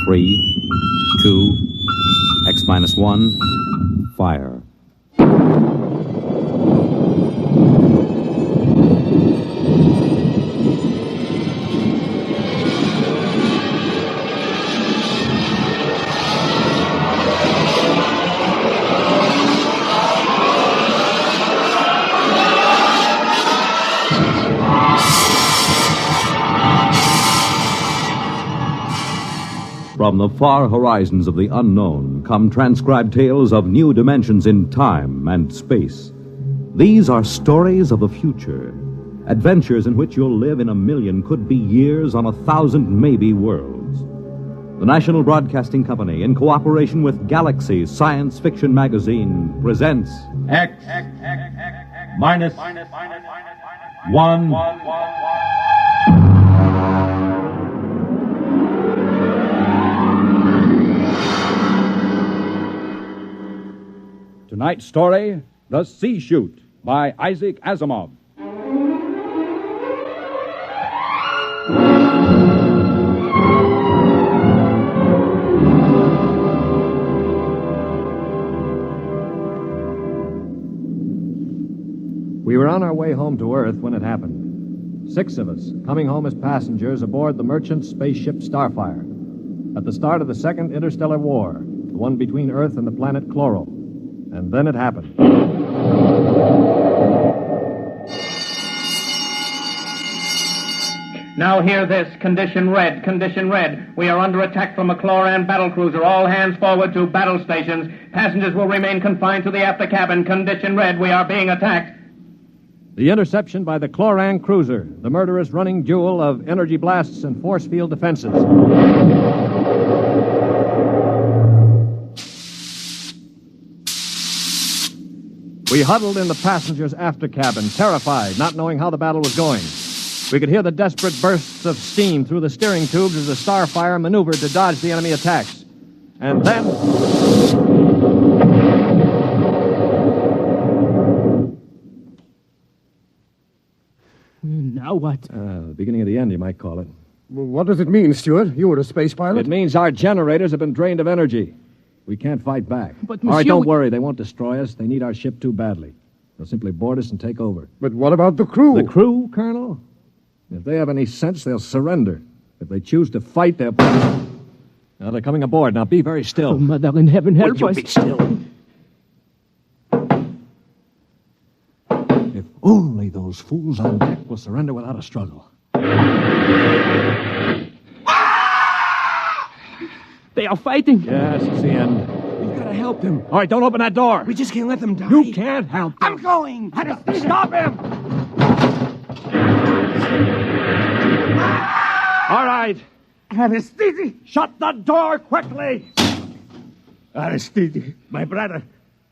3, 2, X-1, fire. From the far horizons of the unknown come transcribed tales of new dimensions in time and space. These are stories of the future, adventures in which you'll live in a million could-be years on 1,000 maybe worlds. The National Broadcasting Company, in cooperation with Galaxy Science Fiction Magazine, presents X minus 1. Tonight's story, The C-Chute, by Isaac Asimov. We were on our way home to Earth when it happened. 6 of us, coming home as passengers aboard the merchant spaceship Starfire. At the start of the Second Interstellar War, the one between Earth and the planet Chloro. And then it happened. Now hear this. Condition red. Condition red. We are under attack from a Chloran battlecruiser. All hands forward to battle stations. Passengers will remain confined to the after cabin. Condition red. We are being attacked. The interception by the Chloran cruiser, the murderous running jewel of energy blasts and force field defenses. We huddled in the passengers' after cabin, terrified, not knowing how the battle was going. We could hear the desperate bursts of steam through the steering tubes as the Starfire maneuvered to dodge the enemy attacks. And then... Now what? The beginning of the end, you might call it. Well, what does it mean, Stuart? You were a space pilot? It means our generators have been drained of energy. We can't fight back. But, All right, Monsieur, don't worry. They won't destroy us. They need our ship too badly. They'll simply board us and take over. But what about the crew? The crew, Colonel? If they have any sense, they'll surrender. If they choose to fight, they'll... Now, they're coming aboard. Now, be very still. Oh, Mother in heaven, help Would us. you be still? If only those fools on deck will surrender without a struggle. They are fighting. Yes, it's the end. We've got to help them. All right, don't open that door. We just can't let them die. You can't help them. I'm going. Stop him! All right. Aristide. Shut the door quickly! Aristide, my brother.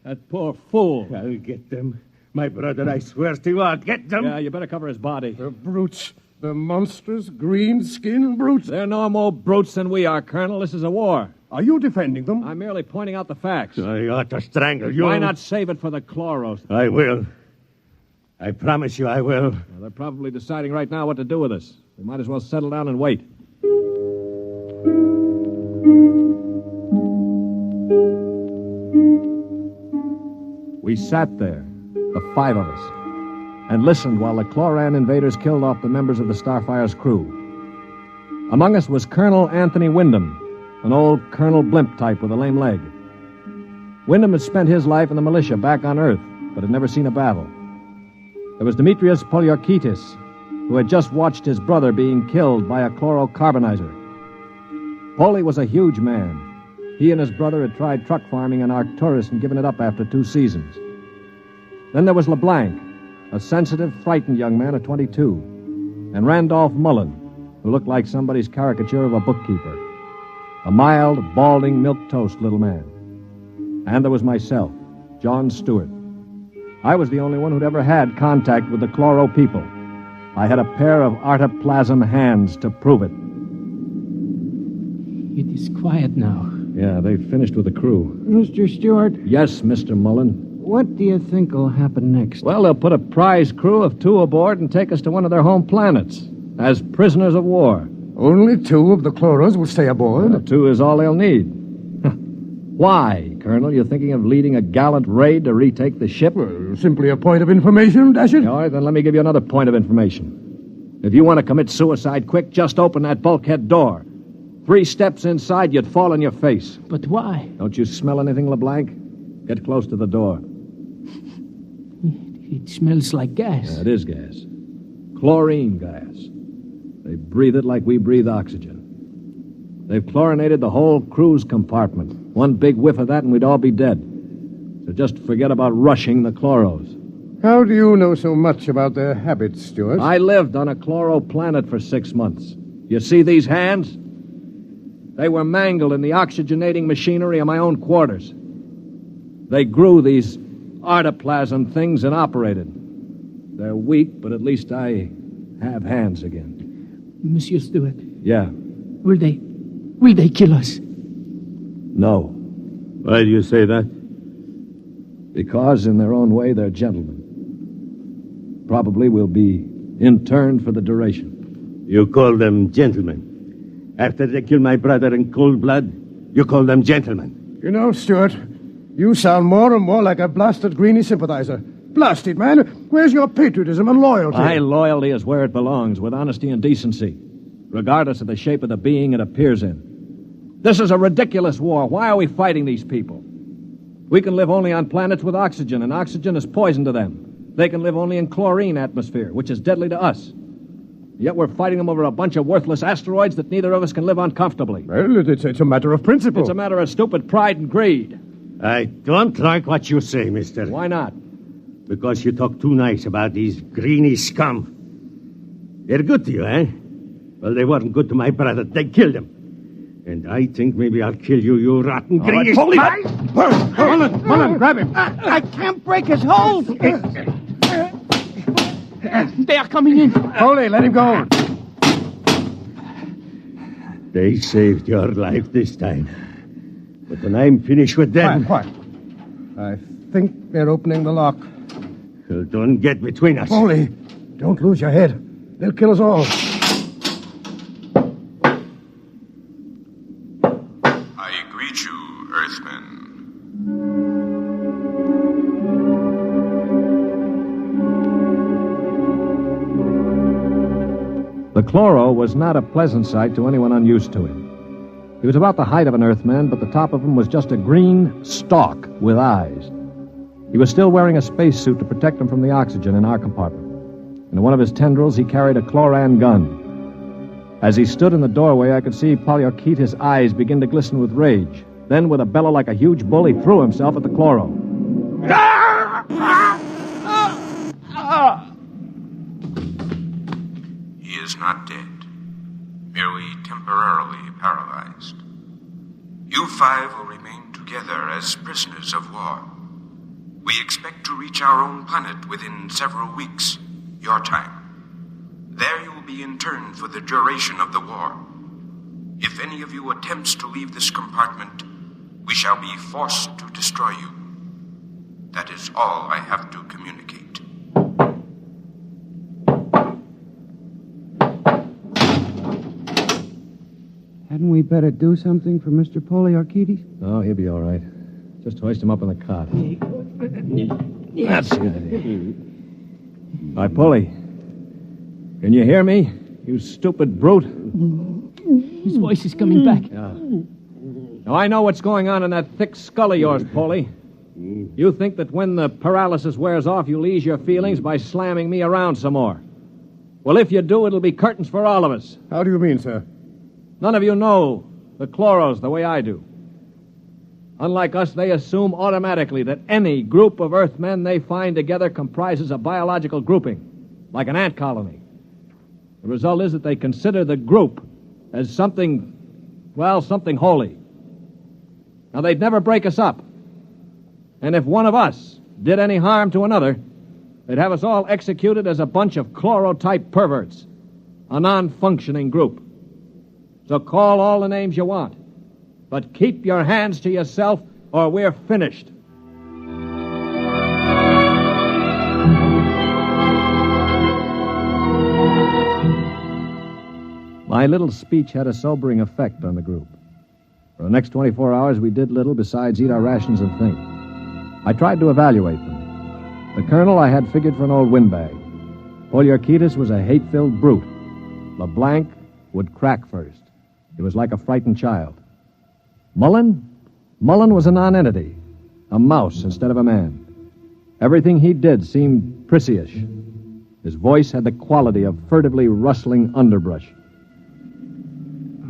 That poor fool. I'll get them. My brother, I swear to you, I'll get them. Yeah, you better cover his body. The brutes. The monstrous green-skinned brutes. They're no more brutes than we are, Colonel. This is a war. Are you defending them? I'm merely pointing out the facts. I ought to strangle you. Why not save it for the Chloros? I will. I promise you I will. Well, they're probably deciding right now what to do with us. We might as well settle down and wait. We sat there, the 5 of us, and listened while the Chloran invaders killed off the members of the Starfire's crew. Among us was Colonel Anthony Wyndham, an old Colonel Blimp type with a lame leg. Wyndham had spent his life in the militia back on Earth, but had never seen a battle. There was Demetrius Poliorkitis, who had just watched his brother being killed by a chlorocarbonizer. Poli was a huge man. He and his brother had tried truck farming in Arcturus and given it up after 2 seasons. Then there was LeBlanc, a sensitive, frightened young man of 22, and Randolph Mullen, who looked like somebody's caricature of a bookkeeper. A mild, balding, milquetoast little man. And there was myself, John Stewart. I was the only one who'd ever had contact with the Chloro people. I had a pair of artoplasm hands to prove it. It is quiet now. Yeah, they've finished with the crew. Mr. Stewart, Yes, Mr. Mullen. what do you think will happen next? Well, they'll put a prize crew of 2 aboard and take us to one of their home planets as prisoners of war. Only 2 of the chloros will stay aboard. Well, 2 is all they'll need. Why, Colonel? You thinking of leading a gallant raid to retake the ship? Well, simply a point of information, Dasher. All right, then let me give you another point of information. If you want to commit suicide quick, just open that bulkhead door. 3 steps inside, you'd fall on your face. But why? Don't you smell anything, LeBlanc? Get close to the door. It smells like gas. Yeah, it is gas. Chlorine gas. They breathe it like we breathe oxygen. They've chlorinated the whole crew's compartment. One big whiff of that and we'd all be dead. So just forget about rushing the chloros. How do you know so much about their habits, Stuart? I lived on a chloro planet for 6 months. You see these hands? They were mangled in the oxygenating machinery of my own quarters. They grew these artoplasm things and operated. They're weak, but at least I have hands again. Monsieur Stewart, Yeah. will they kill us? No. Why do you say that? Because, in their own way, they're gentlemen. Probably will be interned for the duration. You call them gentlemen. After they killed my brother in cold blood, you call them gentlemen. You know, Stuart, you sound more and more like a blasted Greenie sympathizer. Blasted, man. Where's your patriotism and loyalty? My loyalty is where it belongs, with honesty and decency, regardless of the shape of the being it appears in. This is a ridiculous war. Why are we fighting these people? We can live only on planets with oxygen, and oxygen is poison to them. They can live only in chlorine atmosphere, which is deadly to us. Yet we're fighting them over a bunch of worthless asteroids that neither of us can live on comfortably. Well, it's a matter of principle. It's a matter of stupid pride and greed. I don't like what you say, mister. Why not? Because you talk too nice about these greeny scum. They're good to you, eh? Well, they weren't good to my brother. They killed him. And I think maybe I'll kill you, you rotten greeny... Holy... Mullen, grab him. I can't break his hold. They are coming in. Holy, let him go. They saved your life this time. But when I'm finished with them... Quiet. I think they're opening the lock. Well, don't get between us. Holy, don't lose your head. They'll kill us all. I greet you, Earthmen. The chloro was not a pleasant sight to anyone unused to it. He was about the height of an Earthman, but the top of him was just a green stalk with eyes. He was still wearing a spacesuit to protect him from the oxygen in our compartment. In one of his tendrils, he carried a chloran gun. As he stood in the doorway, I could see Polyarchete's eyes begin to glisten with rage. Then, with a bellow like a huge bull, he threw himself at the chloro. He is not dead, merely temporarily paralyzed. You 5 will remain together as prisoners of war. We expect to reach our own planet within several weeks, your time. There you will be interned for the duration of the war. If any of you attempts to leave this compartment, we shall be forced to destroy you. That is all I have to communicate. Hadn't we better do something for Mr. Polyarchetes? Oh, he'll be all right. Just hoist him up in the cot. That's the idea. All right, Polly. Can you hear me, you stupid brute? His voice is coming back. Yeah. Now, I know what's going on in that thick skull of yours, Polly. You think that when the paralysis wears off, you'll ease your feelings by slamming me around some more. Well, if you do, it'll be curtains for all of us. How do you mean, sir? None of you know the chloros the way I do. Unlike us, they assume automatically that any group of Earthmen they find together comprises a biological grouping, like an ant colony. The result is that they consider the group as something holy. Now, they'd never break us up. And if one of us did any harm to another, they'd have us all executed as a bunch of chloro-type perverts, a non-functioning group. So call all the names you want, but keep your hands to yourself or we're finished. My little speech had a sobering effect on the group. For the next 24 hours, we did little besides eat our rations and think. I tried to evaluate them. The colonel I had figured for an old windbag. Poliorcetes was a hate-filled brute. LeBlanc would crack first. He was like a frightened child. Mullen was a nonentity, a mouse instead of a man. Everything he did seemed prissyish. His voice had the quality of furtively rustling underbrush.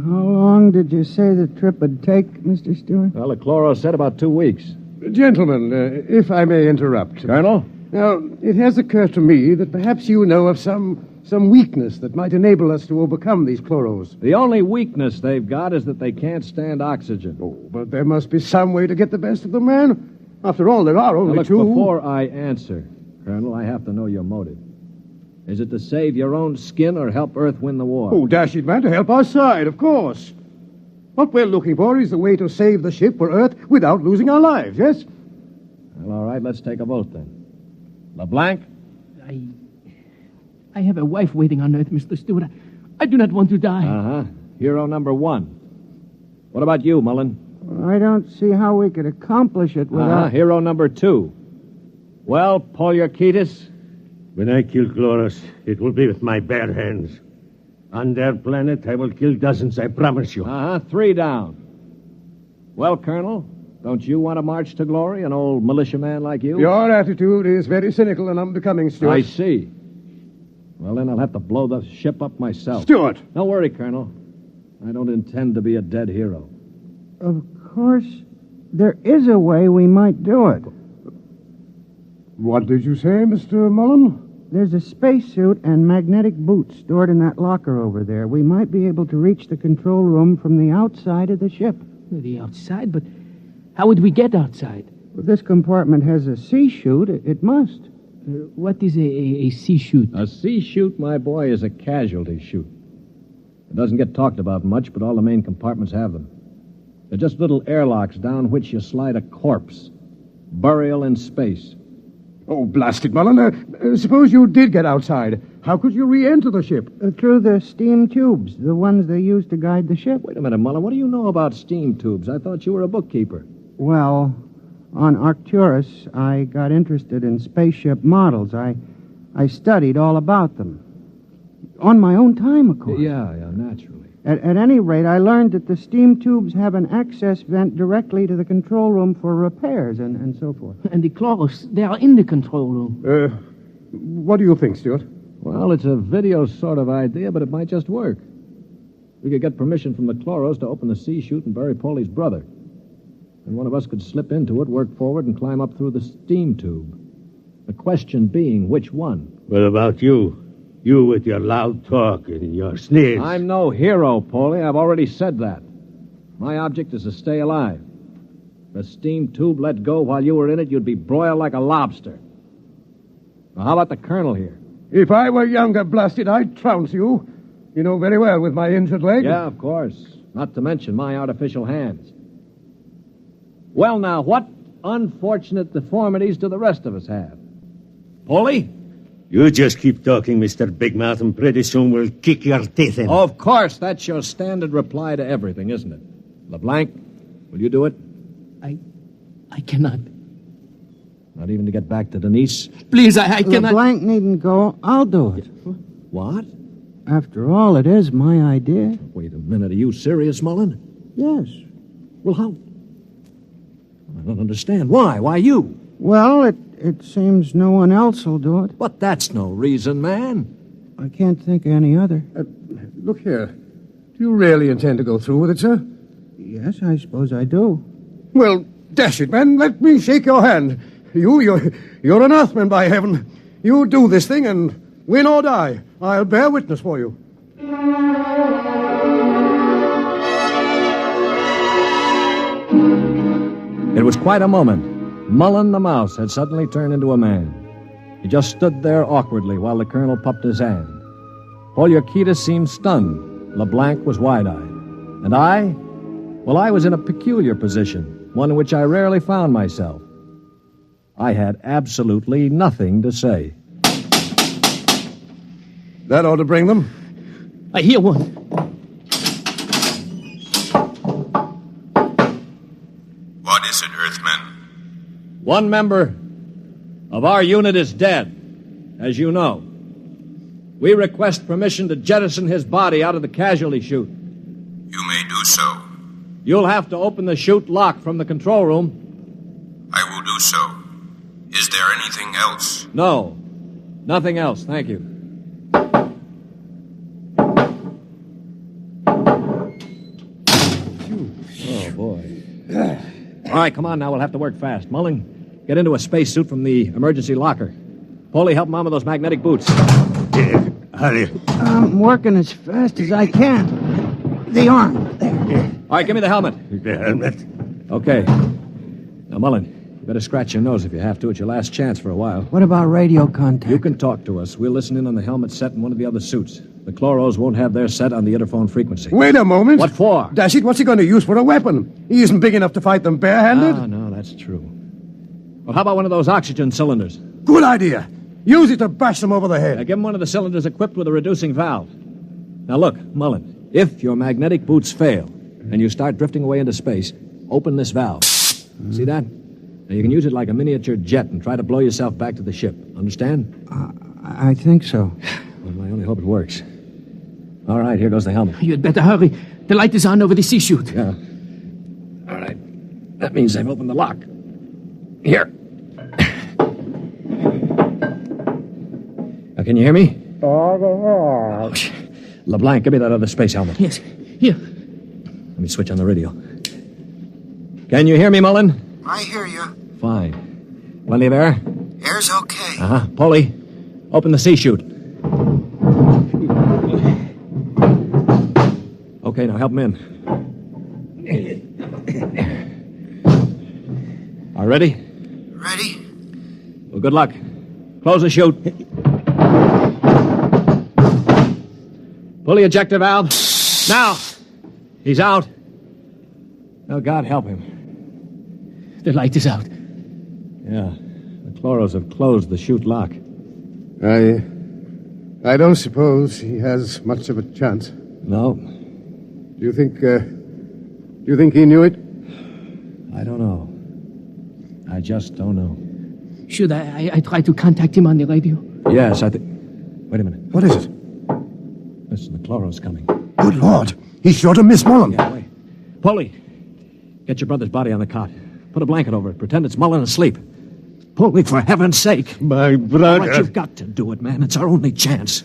How long did you say the trip would take, Mr. Stewart? Well, the chloro said about 2 weeks. Gentlemen, if I may interrupt. Colonel? Now, it has occurred to me that perhaps you know of some weakness that might enable us to overcome these chloros. The only weakness they've got is that they can't stand oxygen. Oh, but there must be some way to get the best of them, man. After all, there are only now, look, two. Before I answer, Colonel, I have to know your motive. Is it to save your own skin or help Earth win the war? Oh, dash it, man, to help our side, of course. What we're looking for is the way to save the ship for Earth without losing our lives, yes? Well, all right, let's take a vote then. LeBlanc? I have a wife waiting on Earth, Mr. Stewart. I do not want to die. Uh-huh. Hero number 1. What about you, Mullen? I don't see how we could accomplish it without... Hero number 2. Well, Poliorcetes? When I kill Chloros, it will be with my bare hands. On their planet, I will kill dozens, I promise you. 3 down. Well, Colonel, don't you want to march to glory, an old militiaman like you? Your attitude is very cynical and unbecoming, Stuart. I see. Well, then I'll have to blow the ship up myself. Stuart! Don't worry, Colonel. I don't intend to be a dead hero. Of course, there is a way we might do it. What did you say, Mr. Mullen? There's a spacesuit and magnetic boots stored in that locker over there. We might be able to reach the control room from the outside of the ship. The outside? But how would we get outside? Well, this compartment has a C-Chute. It must. What is a C-Chute? A C-Chute, my boy, is a casualty chute. It doesn't get talked about much, but all the main compartments have them. They're just little airlocks down which you slide a corpse. Burial in space. Oh, blast it, Mullen. Suppose you did get outside. How could you re-enter the ship? Through the steam tubes, the ones they use to guide the ship. Wait a minute, Mullen. What do you know about steam tubes? I thought you were a bookkeeper. Well, on Arcturus, I got interested in spaceship models. I studied all about them. On my own time, of course. Yeah, naturally. At any rate, I learned that the steam tubes have an access vent directly to the control room for repairs and so forth. And the chloros, they are in the control room. What do you think, Stuart? Well, it's a video sort of idea, but it might just work. We could get permission from the chloros to open the C-Chute and bury Polly's brother. And one of us could slip into it, work forward, and climb up through the steam tube. The question being, which one? What about you? You with your loud talk and your sneers. I'm no hero, Paulie. I've already said that. My object is to stay alive. If the steam tube let go while you were in it, you'd be broiled like a lobster. Now, how about the colonel here? If I were younger, blasted, I'd trounce you. You know very well with my injured leg. Yeah, of course. Not to mention my artificial hands. Well, now, what unfortunate deformities do the rest of us have? Paulie? You just keep talking, Mr. Big Mouth, and pretty soon we'll kick your teeth in. Of course, that's your standard reply to everything, isn't it? LeBlanc, will you do it? I cannot. Not even to get back to Denise? Please, I cannot. LeBlanc needn't go. I'll do it. What? After all, it is my idea. Wait a minute. Are you serious, Mullen? Yes. Well, how? I don't understand. Why? Why you? Well, it seems no one else will do it. But that's no reason, man. I can't think of any other. Look here. Do you really intend to go through with it, sir? Yes, I suppose I do. Well, dash it, man. Let me shake your hand. You're an Earthman, by heaven. You do this thing and win or die. I'll bear witness for you. It was quite a moment. Mullen the mouse had suddenly turned into a man. He just stood there awkwardly while the colonel puffed his hand. Poliorcetes seemed stunned. LeBlanc was wide-eyed. And I? Well, I was in a peculiar position, one in which I rarely found myself. I had absolutely nothing to say. That ought to bring them. I hear one. is it, Earthmen? One member of our unit is dead, as you know. We request permission to jettison his body out of the casualty chute. You may do so. You'll have to open the chute lock from the control room. I will do so. Is there anything else? No. Nothing else, thank you. Oh, boy. All right, come on now. We'll have to work fast. Mullen, get into a spacesuit from the emergency locker. Polly, help him on with those magnetic boots. Hurry. I'm working as fast as I can. The arm, there. All right, give me the helmet. The helmet. Okay. Now, Mullen, you better scratch your nose if you have to. It's your last chance for a while. What about radio contact? You can talk to us. We'll listen in on the helmet set in one of the other suits. The Chloros won't have their set on the interphone frequency. Wait a moment. What for? Dash it, what's he going to use for a weapon? He isn't big enough to fight them barehanded. Ah, no, that's true. Well, how about one of those oxygen cylinders? Good idea. Use it to bash them over the head. Now, give him one of the cylinders equipped with a reducing valve. Now, look, Mullen, if your magnetic boots fail and you start drifting away into space, open this valve. See that? Now, you can use it like a miniature jet and try to blow yourself back to the ship. Understand? I think so. Well, I only hope it works. All right, here goes the helmet. You'd better hurry. The light is on over the C-Chute. Yeah. All right. That means they've opened the lock. Here. Now, can you hear me? Oh, LeBlanc, give me that other space helmet. Yes, here. Let me switch on the radio. Can you hear me, Mullen? I hear you. Fine. Plenty of air? Air's okay. Uh-huh. Polly, open the C-Chute. Okay, now help him in. Are you ready? Ready? Well, good luck. Close the chute. Pull the ejector valve. Now! He's out. Oh, God help him. The light is out. Yeah. The Chloros have closed the chute lock. I don't suppose he has much of a chance. No. Do you think he knew it? I don't know. I just don't know. Should I try to contact him on the radio? Yes, I think... Wait a minute. What is it? Listen, the Chloros coming. Good Lord. He's sure to miss Mullen. Yeah, wait. Polly, get your brother's body on the cot. Put a blanket over it. Pretend it's Mullen asleep. Polly, for heaven's sake. My brother. All right, you've got to do it, man. It's our only chance.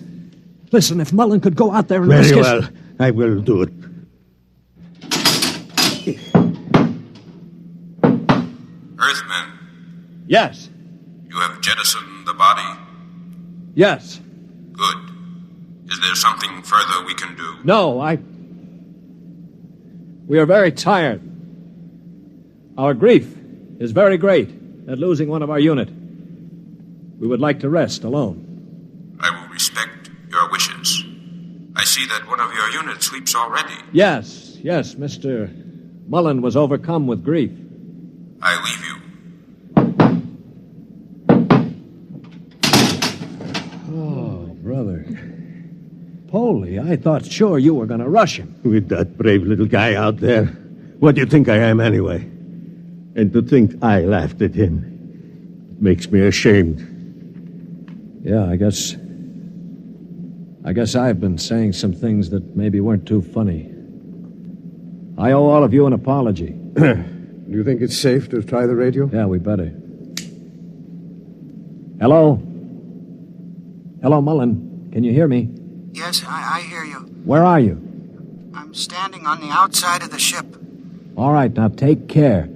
Listen, if Mullen could go out there and Very risk well. I will do it. Earthmen, Yes. you have jettisoned the body? Yes. Good. Is there something further we can do? No, We are very tired. Our grief is very great at losing one of our unit. We would like to rest alone. I will respect your wishes. I see that one of your units sleeps already. Yes, Mr. Mullen was overcome with grief. I leave you. Oh, brother. Polly, I thought sure you were going to rush him. With that brave little guy out there. What do you think I am, anyway? And to think I laughed at him. It makes me ashamed. Yeah, I guess I've been saying some things that maybe weren't too funny. I owe all of you an apology. Do you think it's safe to try the radio? Yeah, we better. Hello? Hello, Mullen. Can you hear me? Yes, I hear you. Where are you? I'm standing on the outside of the ship. All right, now take care.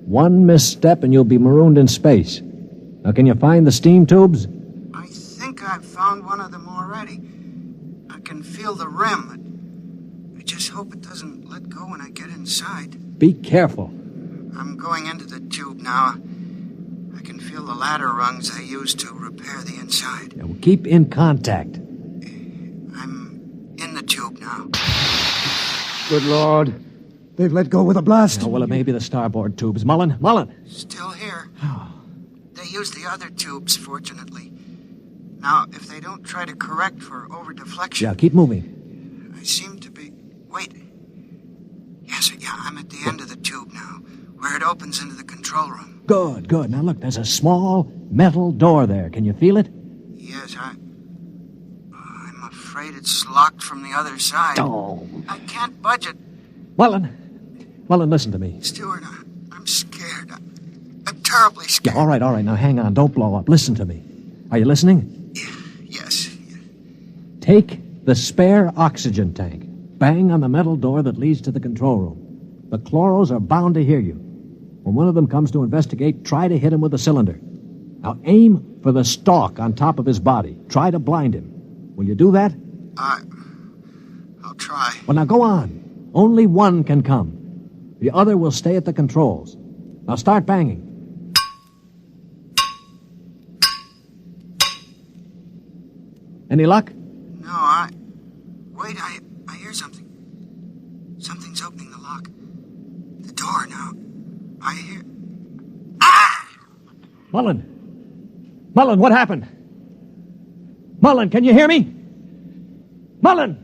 One misstep and you'll be marooned in space. Now, can you find the steam tubes? I think I've found one of them already. I can feel the rim. I just hope it doesn't let go when I get inside. Be careful. I'm going into the tube now. I can feel the ladder rungs I used to repair the inside. Yeah, well, keep in contact. I'm in the tube now. Good Lord. They've let go with a blast. Oh, well, it may be the starboard tubes. Mullen! Still here. They used the other tubes, fortunately. Now, if they don't try to correct for over-deflection... Yeah, keep moving. I seem to be... Wait. Yes, I'm at the end of the tube now, where it opens into the control room. Good, good. Now look, there's a small metal door there. Can you feel it? Yes, I'm afraid it's locked from the other side. Oh. I can't budge it. Mullen, listen to me. Stewart, I'm scared. I'm terribly scared. Yeah, all right. Now hang on. Don't blow up. Listen to me. Are you listening? Yes. Take the spare oxygen tank. Bang on the metal door that leads to the control room. The chloros are bound to hear you. When one of them comes to investigate, try to hit him with a cylinder. Now aim for the stalk on top of his body. Try to blind him. Will you do that? I'll try. Well, now go on. Only one can come. The other will stay at the controls. Now start banging. Any luck? No, Wait, I hear something. Something's opening the lock. The door now. I hear... Ah! Mullen, what happened? Mullen, can you hear me? Mullen!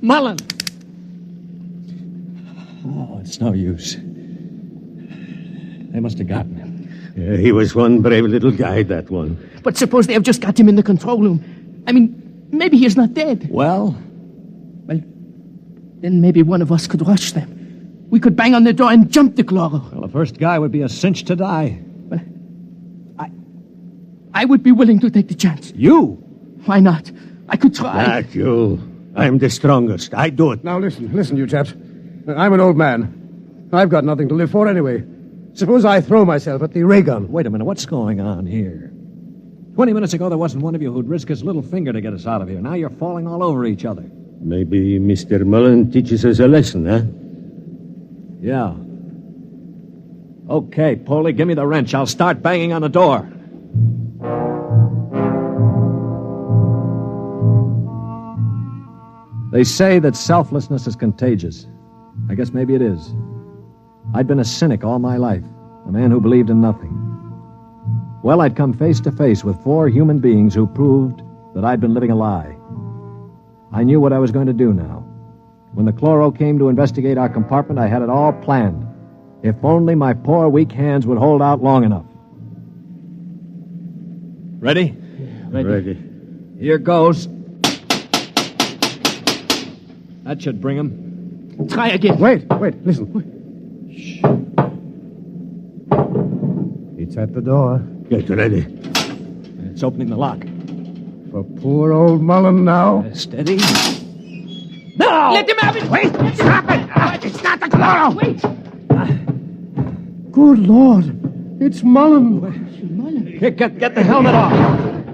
Mullen! Oh, it's no use. They must have gotten him. Yeah, he was one brave little guy, that one. But suppose they have just got him in the control room. I mean, maybe he's not dead. Well, then maybe one of us could rush them. We could bang on the door and jump the chloro. well, the first guy would be a cinch to die. I would be willing to take the chance. You? Why not? I could try. Not you. I'm the strongest. I do it. Now listen, you chaps. I'm an old man. I've got nothing to live for anyway. Suppose I throw myself at the ray gun. Wait a minute, what's going on here? 20 minutes ago, there wasn't one of you who'd risk his little finger to get us out of here. Now you're falling all over each other. Maybe Mr. Mullen teaches us a lesson, huh? Yeah. Okay, Polly, give me the wrench. I'll start banging on the door. They say that selflessness is contagious. I guess maybe it is. I'd been a cynic all my life, a man who believed in nothing. Well, I'd come face to face with 4 human beings who proved that I'd been living a lie. I knew what I was going to do now. When the chloro came to investigate our compartment, I had it all planned. If only my poor, weak hands would hold out long enough. Ready? Ready. Here goes. That should bring him. Try again. Wait, listen. Shh. It's at the door. Get ready. It's opening the lock. For poor old Mullen now. Steady. No! Let him have it! Wait! Stop it! It's not the chloro! Wait! Good Lord. It's Mullen. Get the helmet off.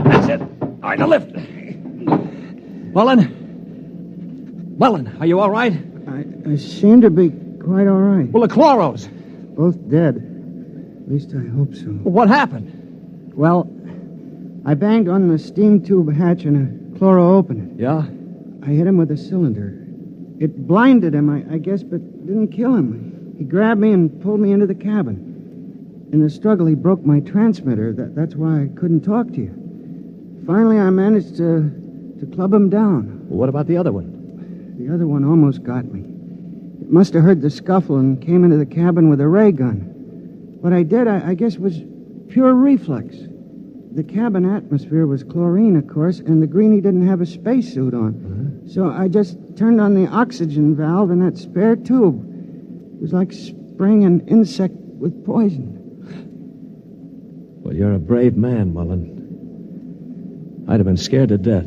That's it. All right, now lift. Mullen, are you all right? I seem to be quite all right. Well, the chloros. Both dead. At least I hope so. What happened? Well, I banged on the steam tube hatch and a chloro opened it. Yeah? I hit him with a cylinder. It blinded him, I guess, but didn't kill him. He grabbed me and pulled me into the cabin. In the struggle, he broke my transmitter. That's why I couldn't talk to you. Finally, I managed to club him down. Well, what about the other one? The other one almost got me. It must have heard the scuffle and came into the cabin with a ray gun. What I did, I guess, was pure reflex. The cabin atmosphere was chlorine, of course, and the greenie didn't have a spacesuit on. Uh-huh. So I just turned on the oxygen valve in that spare tube. It was like spraying an insect with poison. Well, you're a brave man, Mullen. I'd have been scared to death.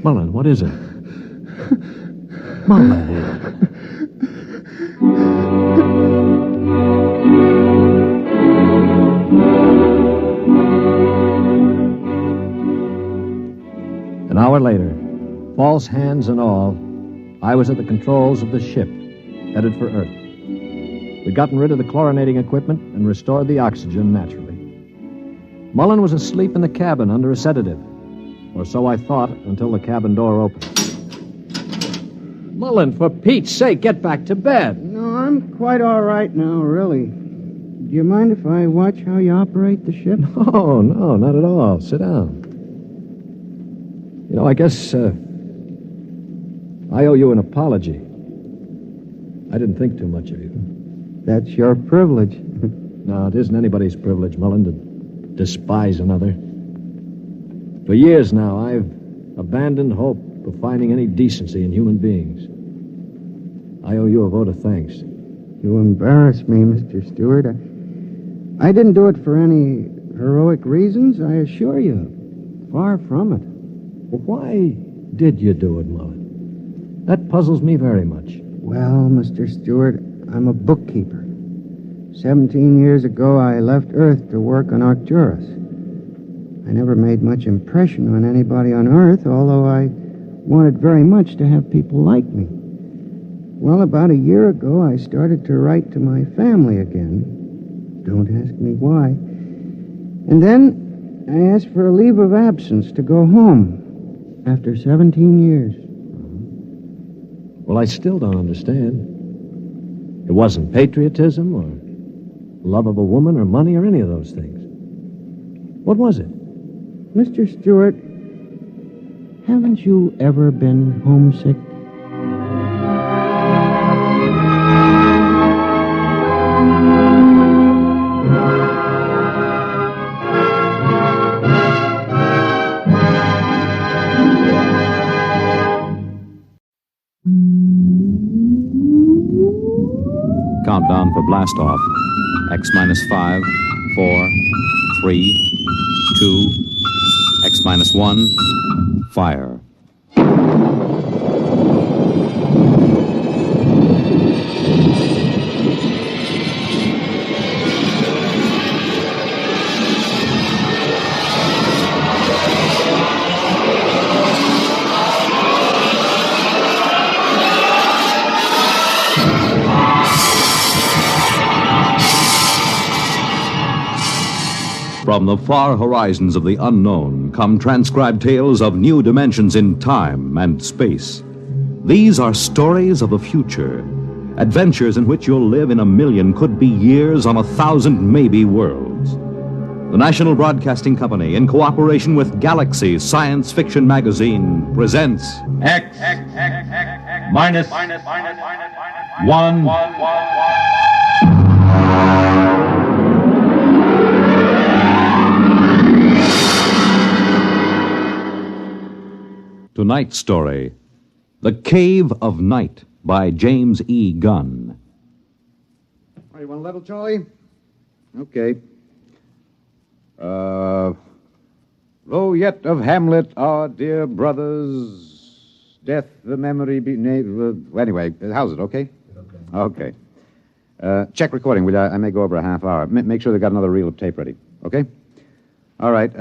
Mullen, what is it? Mullen. An hour later, false hands and all, I was at the controls of the ship, headed for Earth. We'd gotten rid of the chlorinating equipment and restored the oxygen naturally. Mullen was asleep in the cabin under a sedative. Or so I thought until the cabin door opened. Mullen, for Pete's sake, get back to bed. No, I'm quite all right now, really. Do you mind if I watch how you operate the ship? No, not at all. Sit down. You know, I guess I owe you an apology. I didn't think too much of you. That's your privilege. No, it isn't anybody's privilege, Mullen, to despise another. For years now, I've abandoned hope of finding any decency in human beings. I owe you a vote of thanks. You embarrass me, Mr. Stewart. I didn't do it for any heroic reasons, I assure you. Far from it. Well, why did you do it, Mullen? That puzzles me very much. Well, Mr. Stewart, I'm a bookkeeper. 17 years ago, I left Earth to work on Arcturus. I never made much impression on anybody on Earth, although I wanted very much to have people like me. Well, about a year ago, I started to write to my family again. Don't ask me why. And then I asked for a leave of absence to go home after 17 years. Well, I still don't understand. It wasn't patriotism or love of a woman or money or any of those things. What was it? Mr. Stewart, haven't you ever been homesick? Countdown for blast off. X minus 5, 4, 3, 2, X minus 1, fire. From the far horizons of the unknown come transcribed tales of new dimensions in time and space. These are stories of the future, adventures in which you'll live in a million, could be years, on 1,000 maybe worlds. The National Broadcasting Company, in cooperation with Galaxy Science Fiction Magazine, presents X minus 1. Tonight's story, The Cave of Night, by James E. Gunn. You want a level, Charlie? Okay. Lo yet of Hamlet, our dear brothers, death the memory be... Anyway, how's it, okay? Okay. Check recording, will you? I may go over a half hour. Make sure they got another reel of tape ready, okay? All right,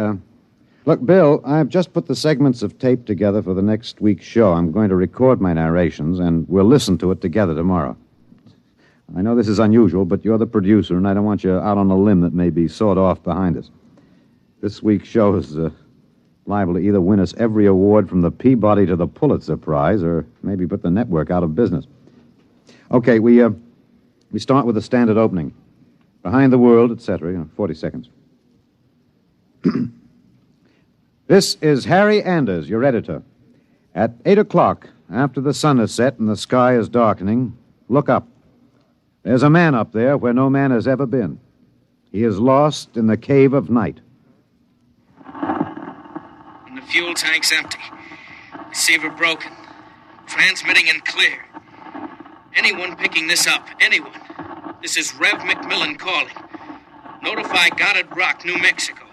Look, Bill, I've just put the segments of tape together for the next week's show. I'm going to record my narrations, and we'll listen to it together tomorrow. I know this is unusual, but you're the producer, and I don't want you out on a limb that may be sawed off behind us. This week's show is liable to either win us every award from the Peabody to the Pulitzer Prize, or maybe put the network out of business. Okay, we start with the standard opening. Behind the world, etc., 40 seconds. This is Harry Anders, your editor. At 8 o'clock, after the sun has set and the sky is darkening, look up. There's a man up there where no man has ever been. He is lost in the cave of night. And the fuel tank's empty. Receiver broken. Transmitting and clear. Anyone picking this up, anyone. This is Rev McMillan calling. Notify Goddard Rock, New Mexico.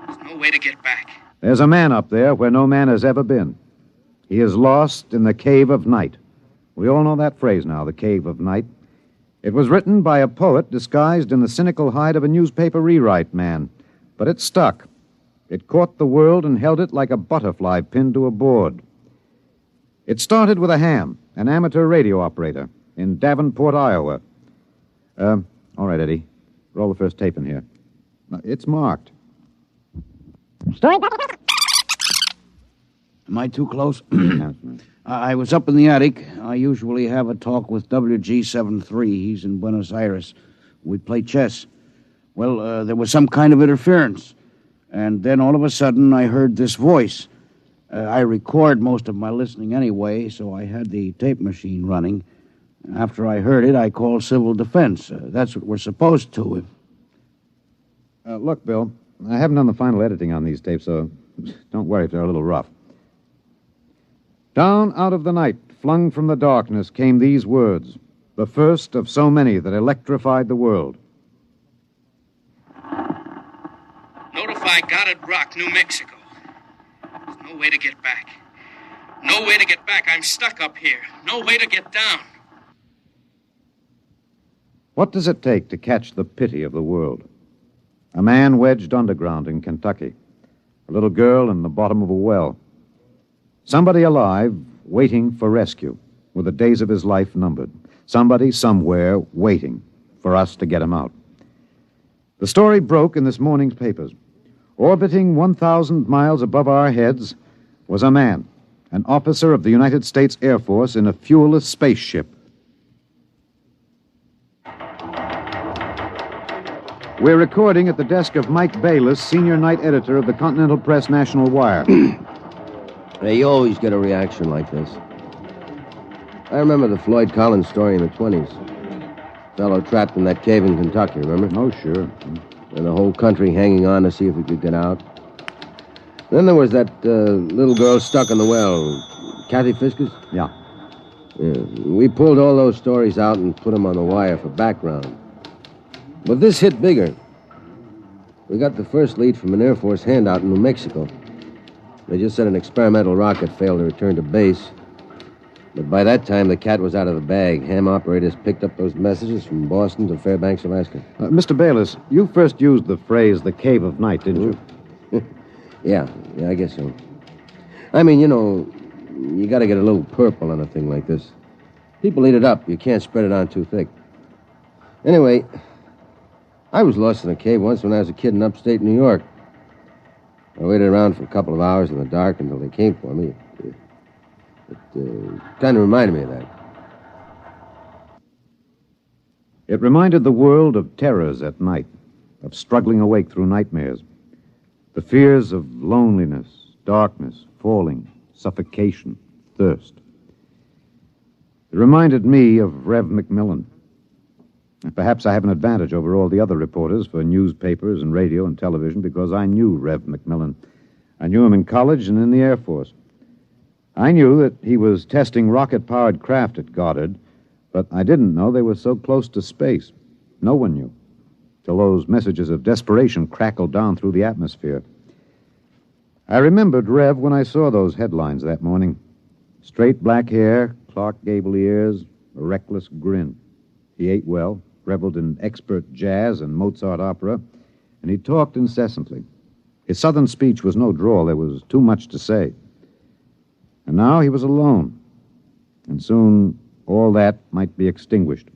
There's no way to get back. There's a man up there where no man has ever been. He is lost in the cave of night. We all know that phrase now, the cave of night. It was written by a poet disguised in the cynical hide of a newspaper rewrite man. But it stuck. It caught the world and held it like a butterfly pinned to a board. It started with a ham, an amateur radio operator, in Davenport, Iowa. All right, Eddie. Roll the first tape in here. It's marked. Am I too close? I was up in the attic. I usually have a talk with WG-73. He's in Buenos Aires. We'd play chess. Well, there was some kind of interference. And then all of a sudden, I heard this voice. I record most of my listening anyway, so I had the tape machine running. After I heard it, I called civil defense. That's what we're supposed to. Look, Bill, I haven't done the final editing on these tapes, so don't worry if they're a little rough. Down out of the night, flung from the darkness, came these words, the first of so many that electrified the world. Notify Goddard Rock, New Mexico. There's no way to get back. No way to get back. I'm stuck up here. No way to get down. What does it take to catch the pity of the world? A man wedged underground in Kentucky. A little girl in the bottom of a well. Somebody alive, waiting for rescue, with the days of his life numbered. Somebody, somewhere, waiting for us to get him out. The story broke in this morning's papers. Orbiting 1,000 miles above our heads was a man, an officer of the United States Air Force in a fuelless spaceship. We're recording at the desk of Mike Bayless, senior night editor of the Continental Press National Wire. Hey, you always get a reaction like this. I remember the Floyd Collins story in the 20s. Fellow trapped in that cave in Kentucky, remember? Oh, sure. And the whole country hanging on to see if he could get out. Then there was that little girl stuck in the well. Kathy Fisker's? Yeah. We pulled all those stories out and put them on the wire for background. But this hit bigger. We got the first lead from an Air Force handout in New Mexico. They just said an experimental rocket failed to return to base. But by that time, the cat was out of the bag. Ham operators picked up those messages from Boston to Fairbanks, Alaska. Mr. Bayless, you first used the phrase, the cave of night, didn't you? Yeah, I guess so. I mean, you know, you got to get a little purple on a thing like this. People eat it up. You can't spread it on too thick. Anyway, I was lost in a cave once when I was a kid in upstate New York. I waited around for a couple of hours in the dark until they came for me. It kind of reminded me of that. It reminded the world of terrors at night, of struggling awake through nightmares. The fears of loneliness, darkness, falling, suffocation, thirst. It reminded me of Rev McMillan. Perhaps I have an advantage over all the other reporters for newspapers and radio and television because I knew Rev McMillan. I knew him in college and in the Air Force. I knew that he was testing rocket-powered craft at Goddard, but I didn't know they were so close to space. No one knew, till those messages of desperation crackled down through the atmosphere. I remembered Rev when I saw those headlines that morning. Straight black hair, Clark Gable ears, a reckless grin. He ate well, reveled in expert jazz and Mozart opera, and he talked incessantly. His southern speech was no drawl. There was too much to say. And now he was alone, and soon all that might be extinguished.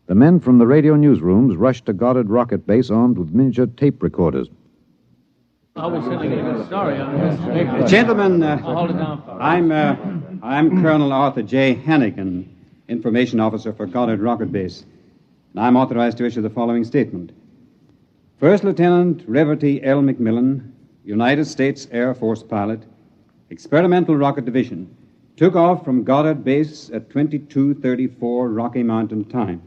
The men from the radio newsrooms rushed to Goddard Rocket Base armed with miniature tape recorders. Gentlemen, I'm Colonel Arthur J. Hannigan, Information Officer for Goddard Rocket Base. And I'm authorized to issue the following statement. First Lieutenant Reverty L. McMillan, United States Air Force pilot, Experimental Rocket Division, took off from Goddard Base at 22:34 Rocky Mountain time.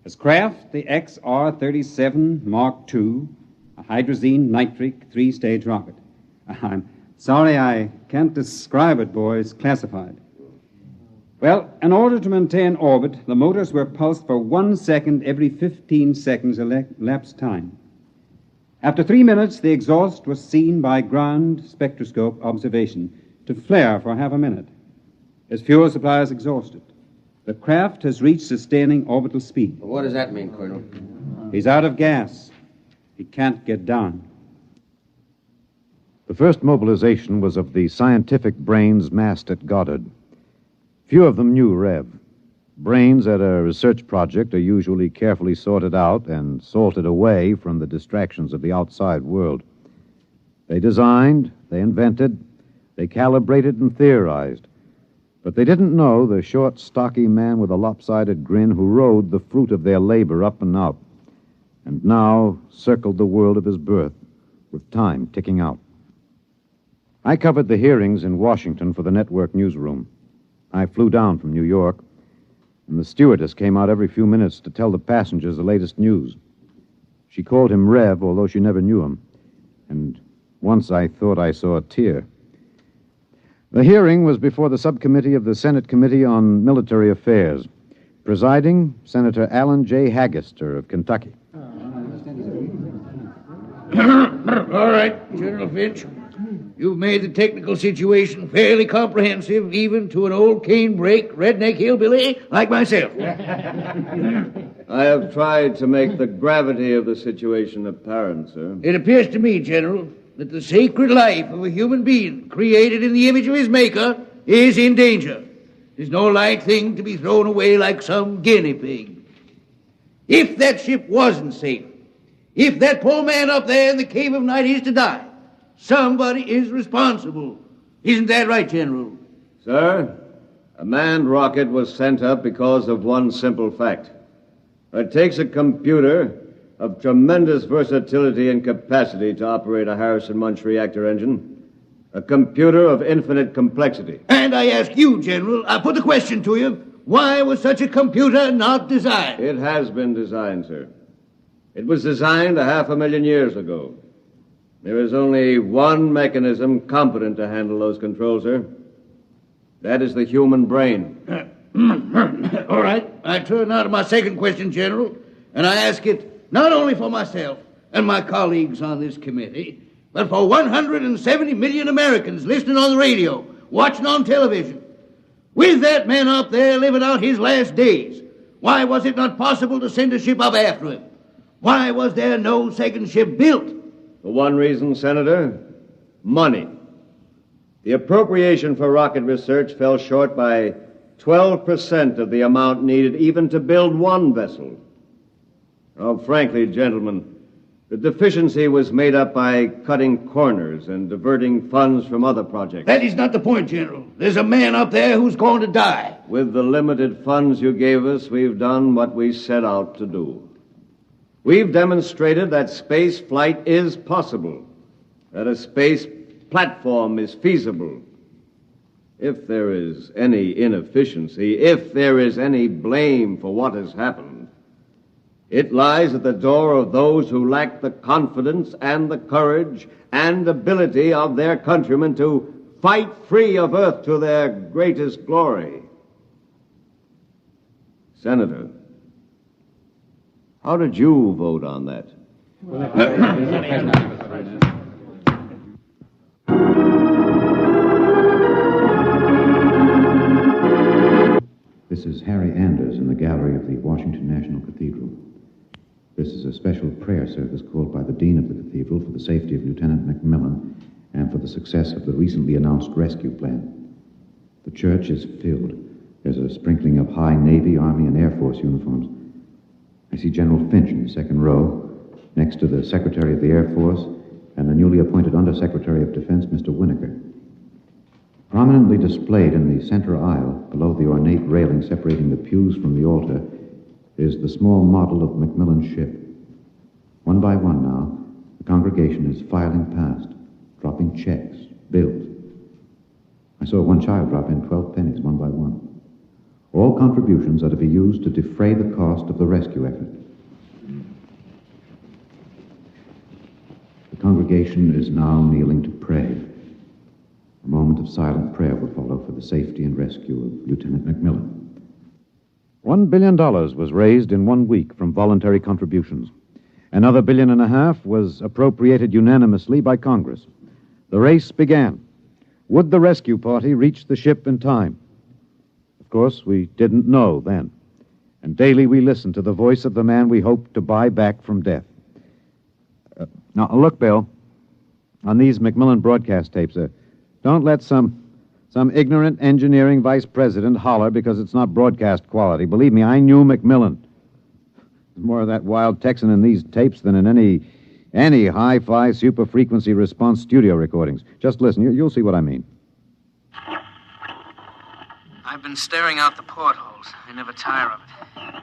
His craft, the XR-37 Mark II, a hydrazine nitric three-stage rocket. I'm sorry I can't describe it, boys. Classified. Well, in order to maintain orbit, the motors were pulsed for 1 second every 15 seconds elapsed time. After 3 minutes, the exhaust was seen by ground spectroscope observation to flare for half a minute. His fuel supply is exhausted. The craft has reached sustaining orbital speed. What does that mean, Colonel? He's out of gas. He can't get down. The first mobilization was of the scientific brains massed at Goddard. Few of them knew Rev. Brains at a research project are usually carefully sorted out and salted away from the distractions of the outside world. They designed, they invented, they calibrated and theorized. But they didn't know the short, stocky man with a lopsided grin who rode the fruit of their labor up and out, and now circled the world of his birth, with time ticking out. I covered the hearings in Washington for the network newsroom. I flew down from New York, and the stewardess came out every few minutes to tell the passengers the latest news. She called him Rev, although she never knew him, and once I thought I saw a tear. The hearing was before the subcommittee of the Senate Committee on Military Affairs. Presiding, Senator Alan J. Haggister of Kentucky. All right, General Finch. You've made the technical situation fairly comprehensive, even to an old canebrake, redneck hillbilly like myself. I have tried to make the gravity of the situation apparent, sir. It appears to me, General, that the sacred life of a human being created in the image of his maker is in danger. It is no light thing to be thrown away like some guinea pig. If that ship wasn't safe, if that poor man up there in the cave of night is to die, somebody is responsible. Isn't that right, General? Sir, a manned rocket was sent up because of one simple fact. It takes a computer of tremendous versatility and capacity to operate a Harrison-Munch reactor engine. A computer of infinite complexity. And I ask you, General, I put the question to you, why was such a computer not designed? It has been designed, sir. It was designed 500,000 years ago. There is only one mechanism competent to handle those controls, sir. That is the human brain. All right. I turn now to my second question, General, and I ask it not only for myself and my colleagues on this committee, but for 170 million Americans listening on the radio, watching on television. With that man up there living out his last days, why was it not possible to send a ship up after him? Why was there no second ship built? For one reason, Senator, money. The appropriation for rocket research fell short by 12% of the amount needed even to build one vessel. Oh, frankly, gentlemen, the deficiency was made up by cutting corners and diverting funds from other projects. That is not the point, General. There's a man up there who's going to die. With the limited funds you gave us, we've done what we set out to do. We've demonstrated that space flight is possible, that a space platform is feasible. If there is any inefficiency, if there is any blame for what has happened, it lies at the door of those who lack the confidence and the courage and ability of their countrymen to fight free of Earth to their greatest glory. Senator, how did you vote on that? This is Harry Anders in the gallery of the Washington National Cathedral. This is a special prayer service called by the Dean of the Cathedral for the safety of Lieutenant McMillan and for the success of the recently announced rescue plan. The church is filled. There's a sprinkling of high Navy, Army, and Air Force uniforms. I see General Finch in the second row, next to the Secretary of the Air Force and the newly appointed Undersecretary of Defense, Mr. Winokur. Prominently displayed in the center aisle, below the ornate railing separating the pews from the altar, is the small model of Macmillan's ship. One by one now, the congregation is filing past, dropping checks, bills. I saw one child drop in 12 pennies, one by one. All contributions are to be used to defray the cost of the rescue effort. The congregation is now kneeling to pray. A moment of silent prayer will follow for the safety and rescue of Lieutenant McMillan. $1 billion was raised in 1 week from voluntary contributions. Another $1.5 billion was appropriated unanimously by Congress. The race began. Would the rescue party reach the ship in time? Of course, we didn't know then. And daily we listened to the voice of the man we hoped to buy back from death. Now, look, Bill, on these McMillan broadcast tapes, don't let some ignorant engineering vice president holler because it's not broadcast quality. Believe me, I knew McMillan. There's more of that wild Texan in these tapes than in any hi-fi super-frequency response studio recordings. Just listen. You'll see what I mean. I've been staring out the portholes. I never tire of it.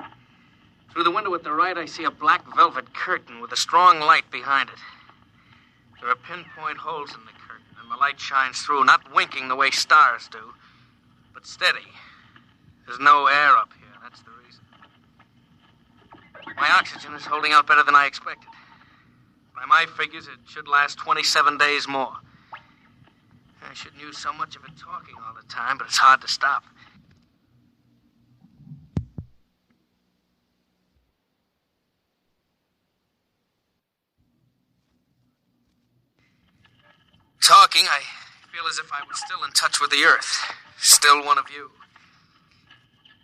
Through the window at the right, I see a black velvet curtain with a strong light behind it. There are pinpoint holes in the curtain, and the light shines through, not winking the way stars do, but steady. There's no air up here, that's the reason. My oxygen is holding out better than I expected. By my figures, it should last 27 days more. I shouldn't use so much of it talking all the time, but it's hard to stop. Talking, I feel as if I was still in touch with the Earth. Still one of you.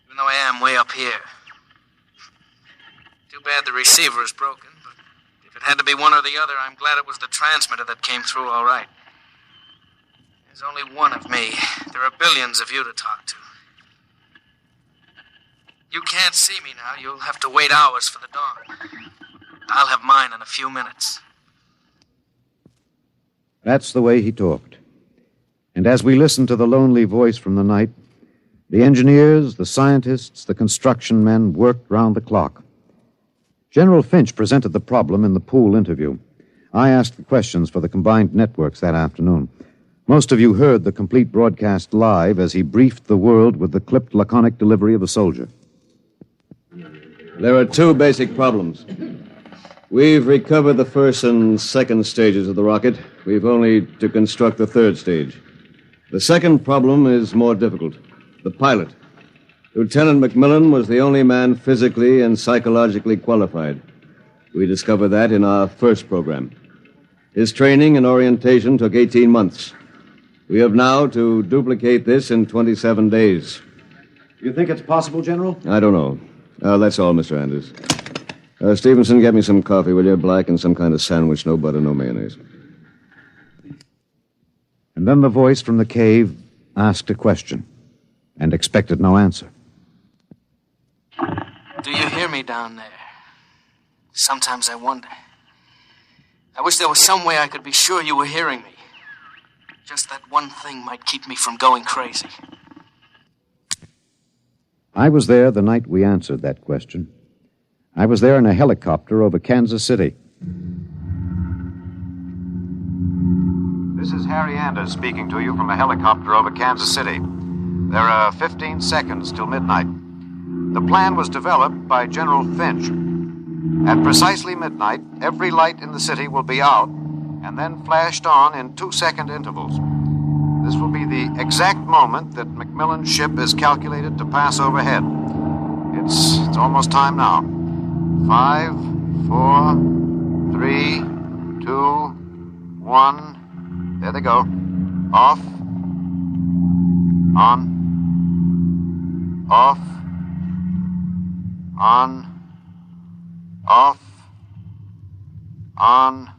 Even though I am way up here. Too bad the receiver is broken, but if it had to be one or the other, I'm glad it was the transmitter that came through all right. There's only one of me. There are billions of you to talk to. You can't see me now. You'll have to wait hours for the dawn. I'll have mine in a few minutes. That's the way he talked. And as we listened to the lonely voice from the night, the engineers, the scientists, the construction men worked round the clock. General Finch presented the problem in the pool interview. I asked the questions for the combined networks that afternoon. Most of you heard the complete broadcast live as he briefed the world with the clipped, laconic delivery of a soldier. There are two basic problems. We've recovered the first and second stages of the rocket. We've only to construct the third stage. The second problem is more difficult. The pilot. Lieutenant McMillan was the only man physically and psychologically qualified. We discovered that in our first program. His training and orientation took 18 months. We have now to duplicate this in 27 days. You think it's possible, General? I don't know. That's all, Mr. Anders. Stevenson, get me some coffee, will you? Black and some kind of sandwich, no butter, no mayonnaise. And then the voice from the cave asked a question and expected no answer. Do you hear me down there? Sometimes I wonder. I wish there was some way I could be sure you were hearing me. Just that one thing might keep me from going crazy. I was there the night we answered that question. I was there in a helicopter over Kansas City. This is Harry Anders speaking to you from a helicopter over Kansas City. There are 15 seconds till midnight. The plan was developed by General Finch. At precisely midnight, every light in the city will be out and then flashed on in 2-second intervals. This will be the exact moment that McMillan's ship is calculated to pass overhead. It's almost time now. 5, 4, 3, 2, 1. There they go. Off. On. Off. On. Off. On.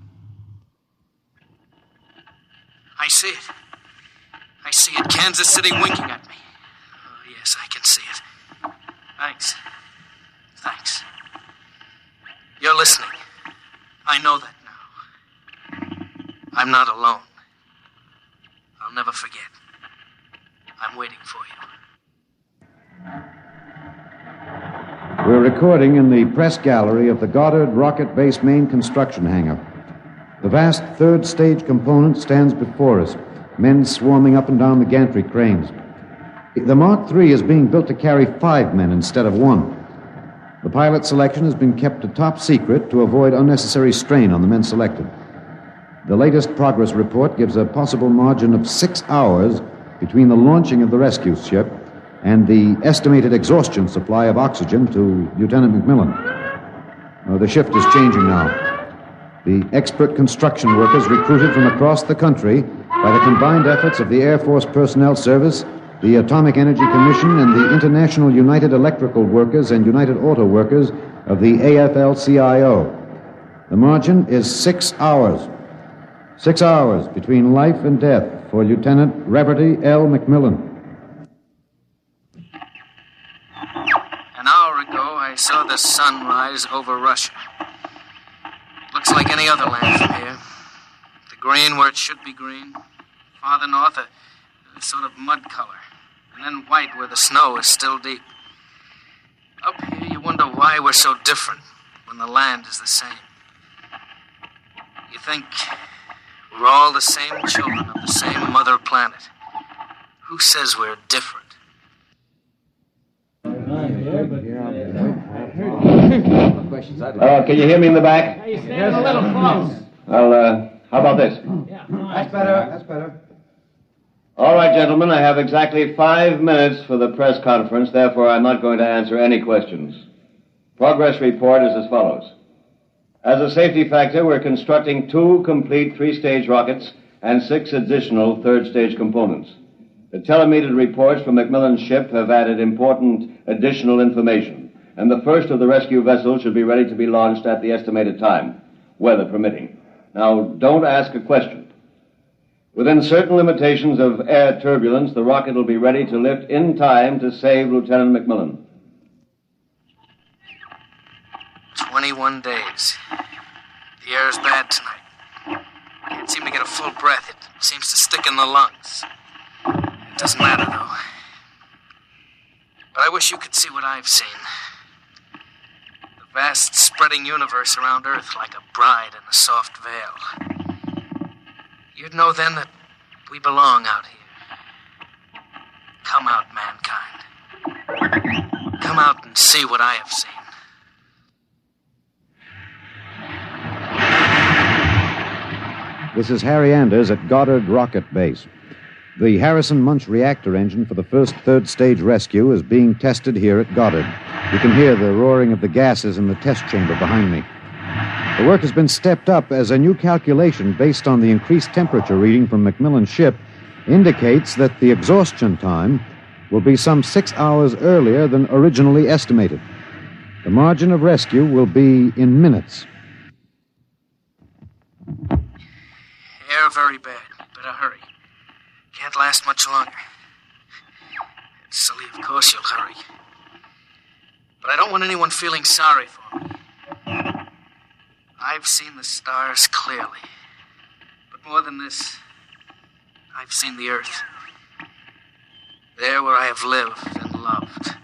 I see it. I see it. Kansas City winking at me. Oh, yes, I can see it. Thanks. Thanks. You're listening. I know that now. I'm not alone. I'll never forget. I'm waiting for you. We're recording in the press gallery of the Goddard Rocket Base main construction hangar. The vast third stage component stands before us, men swarming up and down the gantry cranes. The Mark III is being built to carry 5 men instead of 1. The pilot selection has been kept a top secret to avoid unnecessary strain on the men selected. The latest progress report gives a possible margin of 6 hours between the launching of the rescue ship and the estimated exhaustion supply of oxygen to Lieutenant McMillan. The shift is changing now. The expert construction workers recruited from across the country by the combined efforts of the Air Force Personnel Service, the Atomic Energy Commission, and the International United Electrical Workers and United Auto Workers of the AFL-CIO. The margin is 6 hours. 6 hours between life and death for Lieutenant Reverdy L. McMillan. An hour ago, I saw the sun rise over Russia. Looks like any other land from here. The green where it should be green. Farther north, a sort of mud color. and then white where the snow is still deep. Up here, you wonder why we're so different when the land is the same. You think we're all the same children of the same mother planet. Who says we're different? Can you hear me in the back? Hey, stand a little close. Well, how about this? That's better. That's better. All right, gentlemen, I have exactly 5 minutes for the press conference, therefore I'm not going to answer any questions. Progress report is as follows. As a safety factor, we're constructing 2 complete 3-stage rockets and 6 additional 3rd-stage components. The telemetered reports from Macmillan's ship have added important additional information, and the first of the rescue vessels should be ready to be launched at the estimated time, weather permitting. Now, don't ask a question. Within certain limitations of air turbulence, the rocket will be ready to lift in time to save Lieutenant Macmillan. 21 days. The air is bad tonight. Can't seem to get a full breath. It seems to stick in the lungs. It doesn't matter, though. But I wish you could see what I've seen. The vast, spreading universe around Earth like a bride in a soft veil. You'd know then that we belong out here. Come out, mankind. Come out and see what I have seen. This is Harry Anders at Goddard Rocket Base. The Harrison Munch reactor engine for the first 3rd-stage rescue is being tested here at Goddard. You can hear the roaring of the gases in the test chamber behind me. The work has been stepped up as a new calculation based on the increased temperature reading from Macmillan's ship indicates that the exhaustion time will be some 6 hours earlier than originally estimated. The margin of rescue will be in minutes. Air very bad. Better hurry. Can't last much longer. It's silly, of course you'll hurry. But I don't want anyone feeling sorry for me. I've seen the stars clearly. But more than this, I've seen the Earth. There where I have lived and loved.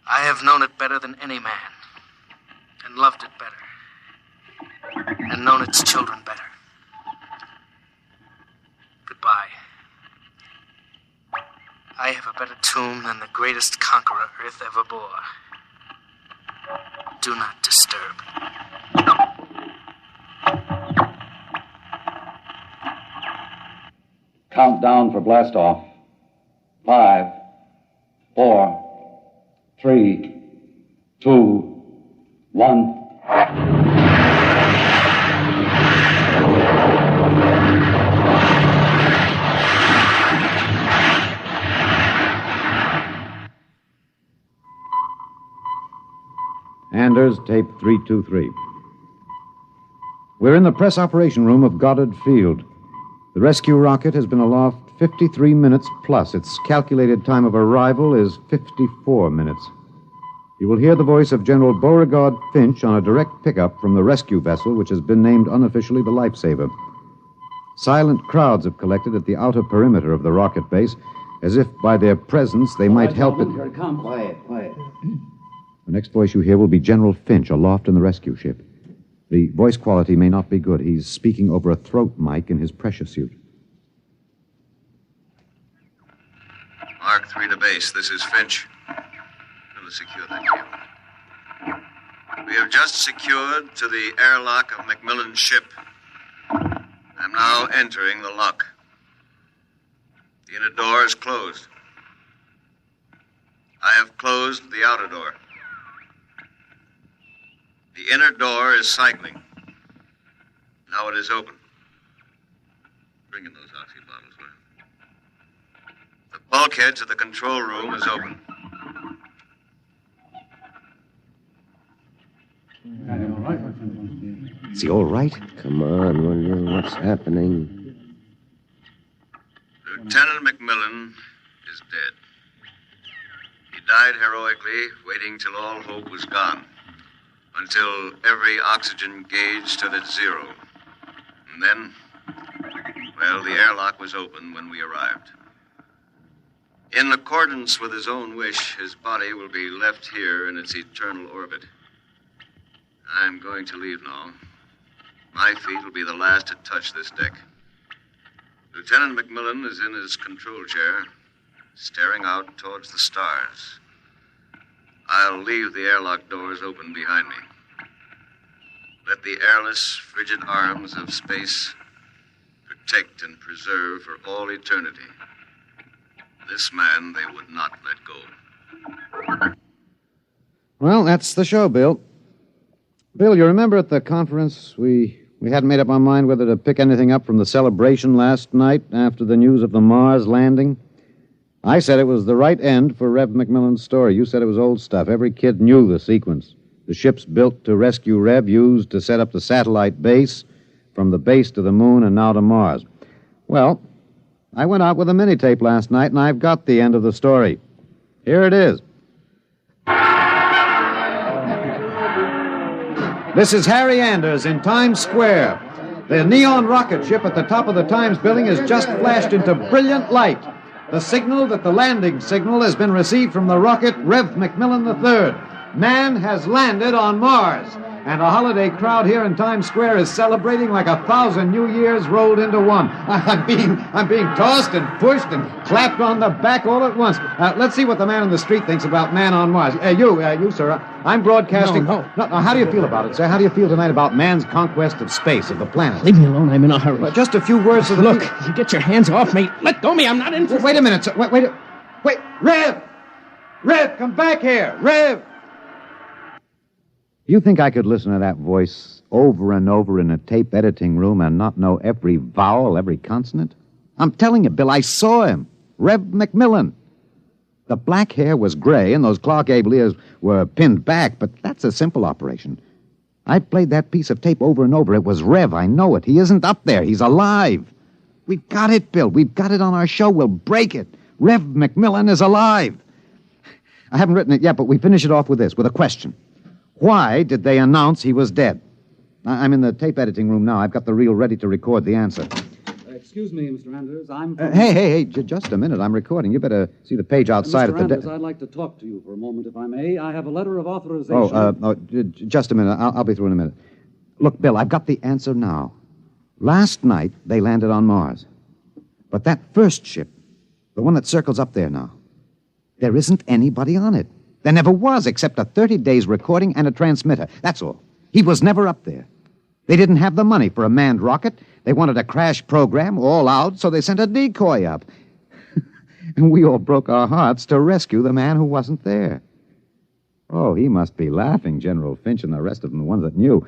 I have known it better than any man. And loved it better. And known its children better. Goodbye. I have a better tomb than the greatest conqueror Earth ever bore. Do not disturb. Countdown for blastoff. 5, 4, 3, 2, 1. Anders, tape 323. We're in the press operation room of Goddard Field. The rescue rocket has been aloft 53 minutes plus. Its calculated time of arrival is 54 minutes. You will hear the voice of General Beauregard Finch on a direct pickup from the rescue vessel, which has been named unofficially the Lifesaver. Silent crowds have collected at the outer perimeter of the rocket base, as if by their presence they might help it. Here it comes. Quiet. The next voice you hear will be General Finch aloft in the rescue ship. The voice quality may not be good. He's speaking over a throat mic in his pressure suit. Mark 3 to base. This is Finch. Going to secure that cable. We have just secured to the airlock of Macmillan's ship. I'm now entering the lock. The inner door is closed. I have closed the outer door. The inner door is cycling. Now it is open. Bring in those oxy bottles, will you? The bulkhead to the control room is open. Is he all right? Come on, wonder what's happening. Lieutenant Macmillan is dead. He died heroically, waiting till all hope was gone. Until every oxygen gauge stood at 0. And then, well, the airlock was open when we arrived. In accordance with his own wish, his body will be left here in its eternal orbit. I'm going to leave now. My feet will be the last to touch this deck. Lieutenant McMillan is in his control chair, staring out towards the stars. I'll leave the airlock doors open behind me. Let the airless, frigid arms of space protect and preserve for all eternity this man they would not let go. Well, that's the show, Bill. Bill, you remember at the conference we hadn't made up our mind whether to pick anything up from the celebration last night after the news of the Mars landing? I said it was the right end for Rev McMillan's story. You said it was old stuff. Every kid knew the sequence. The ships built to rescue Rev, used to set up the satellite base, from the base to the moon and now to Mars. Well, I went out with a mini-tape last night, and I've got the end of the story. Here it is. This is Harry Anders in Times Square. The neon rocket ship at the top of the Times building has just flashed into brilliant light. The signal that the landing signal has been received from the rocket Rev McMillan III. Man has landed on Mars. And a holiday crowd here in Times Square is celebrating like 1,000 New Years rolled into one. I'm being tossed and pushed and clapped on the back all at once. Let's see what the man on the street thinks about man on Mars. You, sir. I'm broadcasting. No, how do you feel about it, sir? How do you feel tonight about man's conquest of space, of the planet? Leave me alone. I'm in a hurry. Well, just a few words to the... Look, you get your hands off me. Let go of me. I'm not interested. Wait a minute, sir. Wait. Rev! Rev, come back here. Rev! You think I could listen to that voice over and over in a tape editing room and not know every vowel, every consonant? I'm telling you, Bill, I saw him. Rev McMillan. The black hair was gray and those Clark Gable ears were pinned back, but that's a simple operation. I played that piece of tape over and over. It was Rev, I know it. He isn't up there. He's alive. We've got it, Bill. We've got it on our show. We'll break it. Rev McMillan is alive. I haven't written it yet, but we finish it off with this, with a question. Why did they announce he was dead? I'm in the tape editing room now. I've got the reel ready to record the answer. Excuse me, Mr. Anders. I'm... Hey, just a minute. I'm recording. You better see the page outside Mr. at the... Anders, I'd like to talk to you for a moment, if I may. I have a letter of authorization... Just a minute. I'll be through in a minute. Look, Bill, I've got the answer now. Last night, they landed on Mars. But that first ship, the one that circles up there now, there isn't anybody on it. There never was, except a 30 days recording and a transmitter. That's all. He was never up there. They didn't have the money for a manned rocket. They wanted a crash program all out, so they sent a decoy up. And we all broke our hearts to rescue the man who wasn't there. Oh, he must be laughing, General Finch and the rest of them, the ones that knew.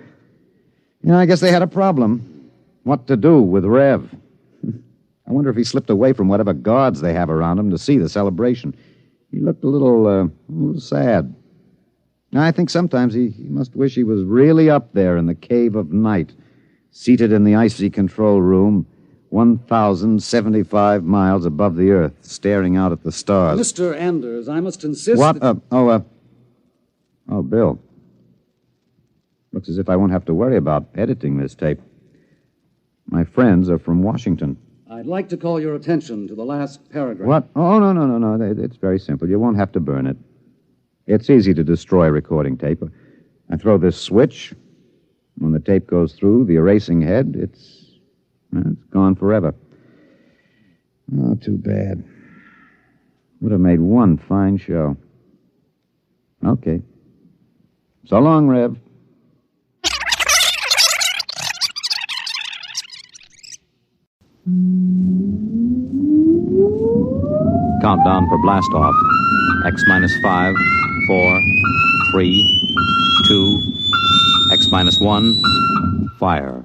I guess they had a problem. What to do with Rev? I wonder if he slipped away from whatever guards they have around him to see the celebration. He looked a little sad. I think sometimes he must wish he was really up there in the cave of night, seated in the icy control room, 1,075 miles above the Earth, staring out at the stars. Mr. Anders, I must insist... What? Bill. Looks as if I won't have to worry about editing this tape. My friends are from Washington. I'd like to call your attention to the last paragraph. What? Oh, no. It's very simple. You won't have to burn it. It's easy to destroy recording tape. I throw this switch. When the tape goes through the erasing head, it's gone forever. Oh, too bad. Would have made one fine show. Okay. So long, Rev. Countdown for blast off. X minus 5, 4, 3, 2, X minus 1, fire.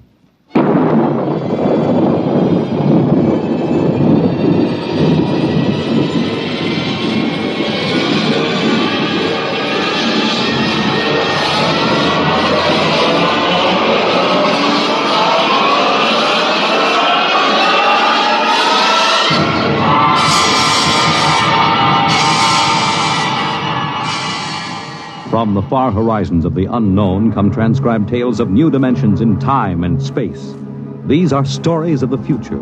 From the far horizons of the unknown come transcribed tales of new dimensions in time and space. These are stories of the future,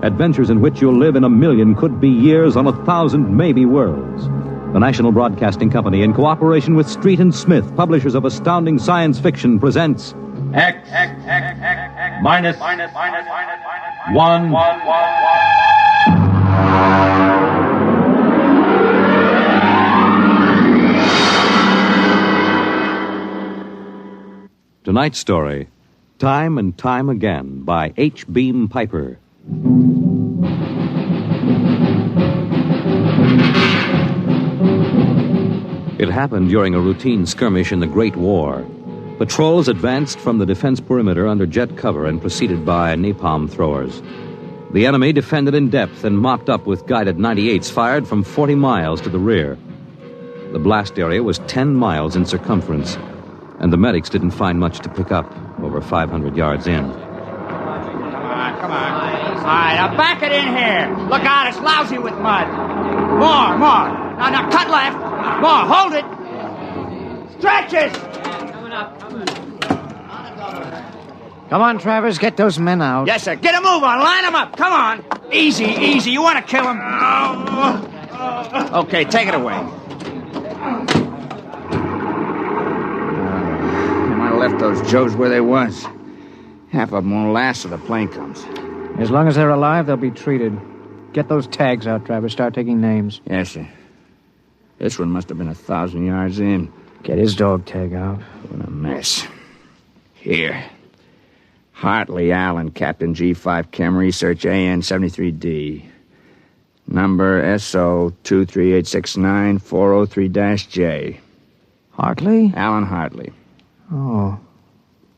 Adventures in which you'll live in 1,000,000 could-be years on 1,000 maybe worlds. The National Broadcasting Company, in cooperation with Street and Smith, publishers of astounding science fiction, presents X minus 1. Tonight's story, Time and Time Again, by H. Beam Piper. It happened during a routine skirmish in the Great War. Patrols advanced from the defense perimeter under jet cover and preceded by napalm throwers. The enemy defended in depth and mopped up with guided 98s fired from 40 miles to the rear. The blast area was 10 miles in circumference, and the medics didn't find much to pick up over 500 yards in. Come on. All right, now back it in here. Look out, it's lousy with mud. More. Now, cut left. More, hold it. Stretches. Come on, Travers, get those men out. Yes, sir. Get a move on. Line them up. Come on. Easy. You want to kill them? Okay, take it away. I might have left those Joes where they was. Half of them won't last till the plane comes. As long as they're alive, they'll be treated. Get those tags out, Travers. Start taking names. Yes, sir. This one must have been 1,000 yards in. Get his dog tag out. What a mess. Here. Hartley Allen, Captain G5 Chem Research, AN 73D. Number SO 23869-403-J. Hartley? Alan Hartley. Oh.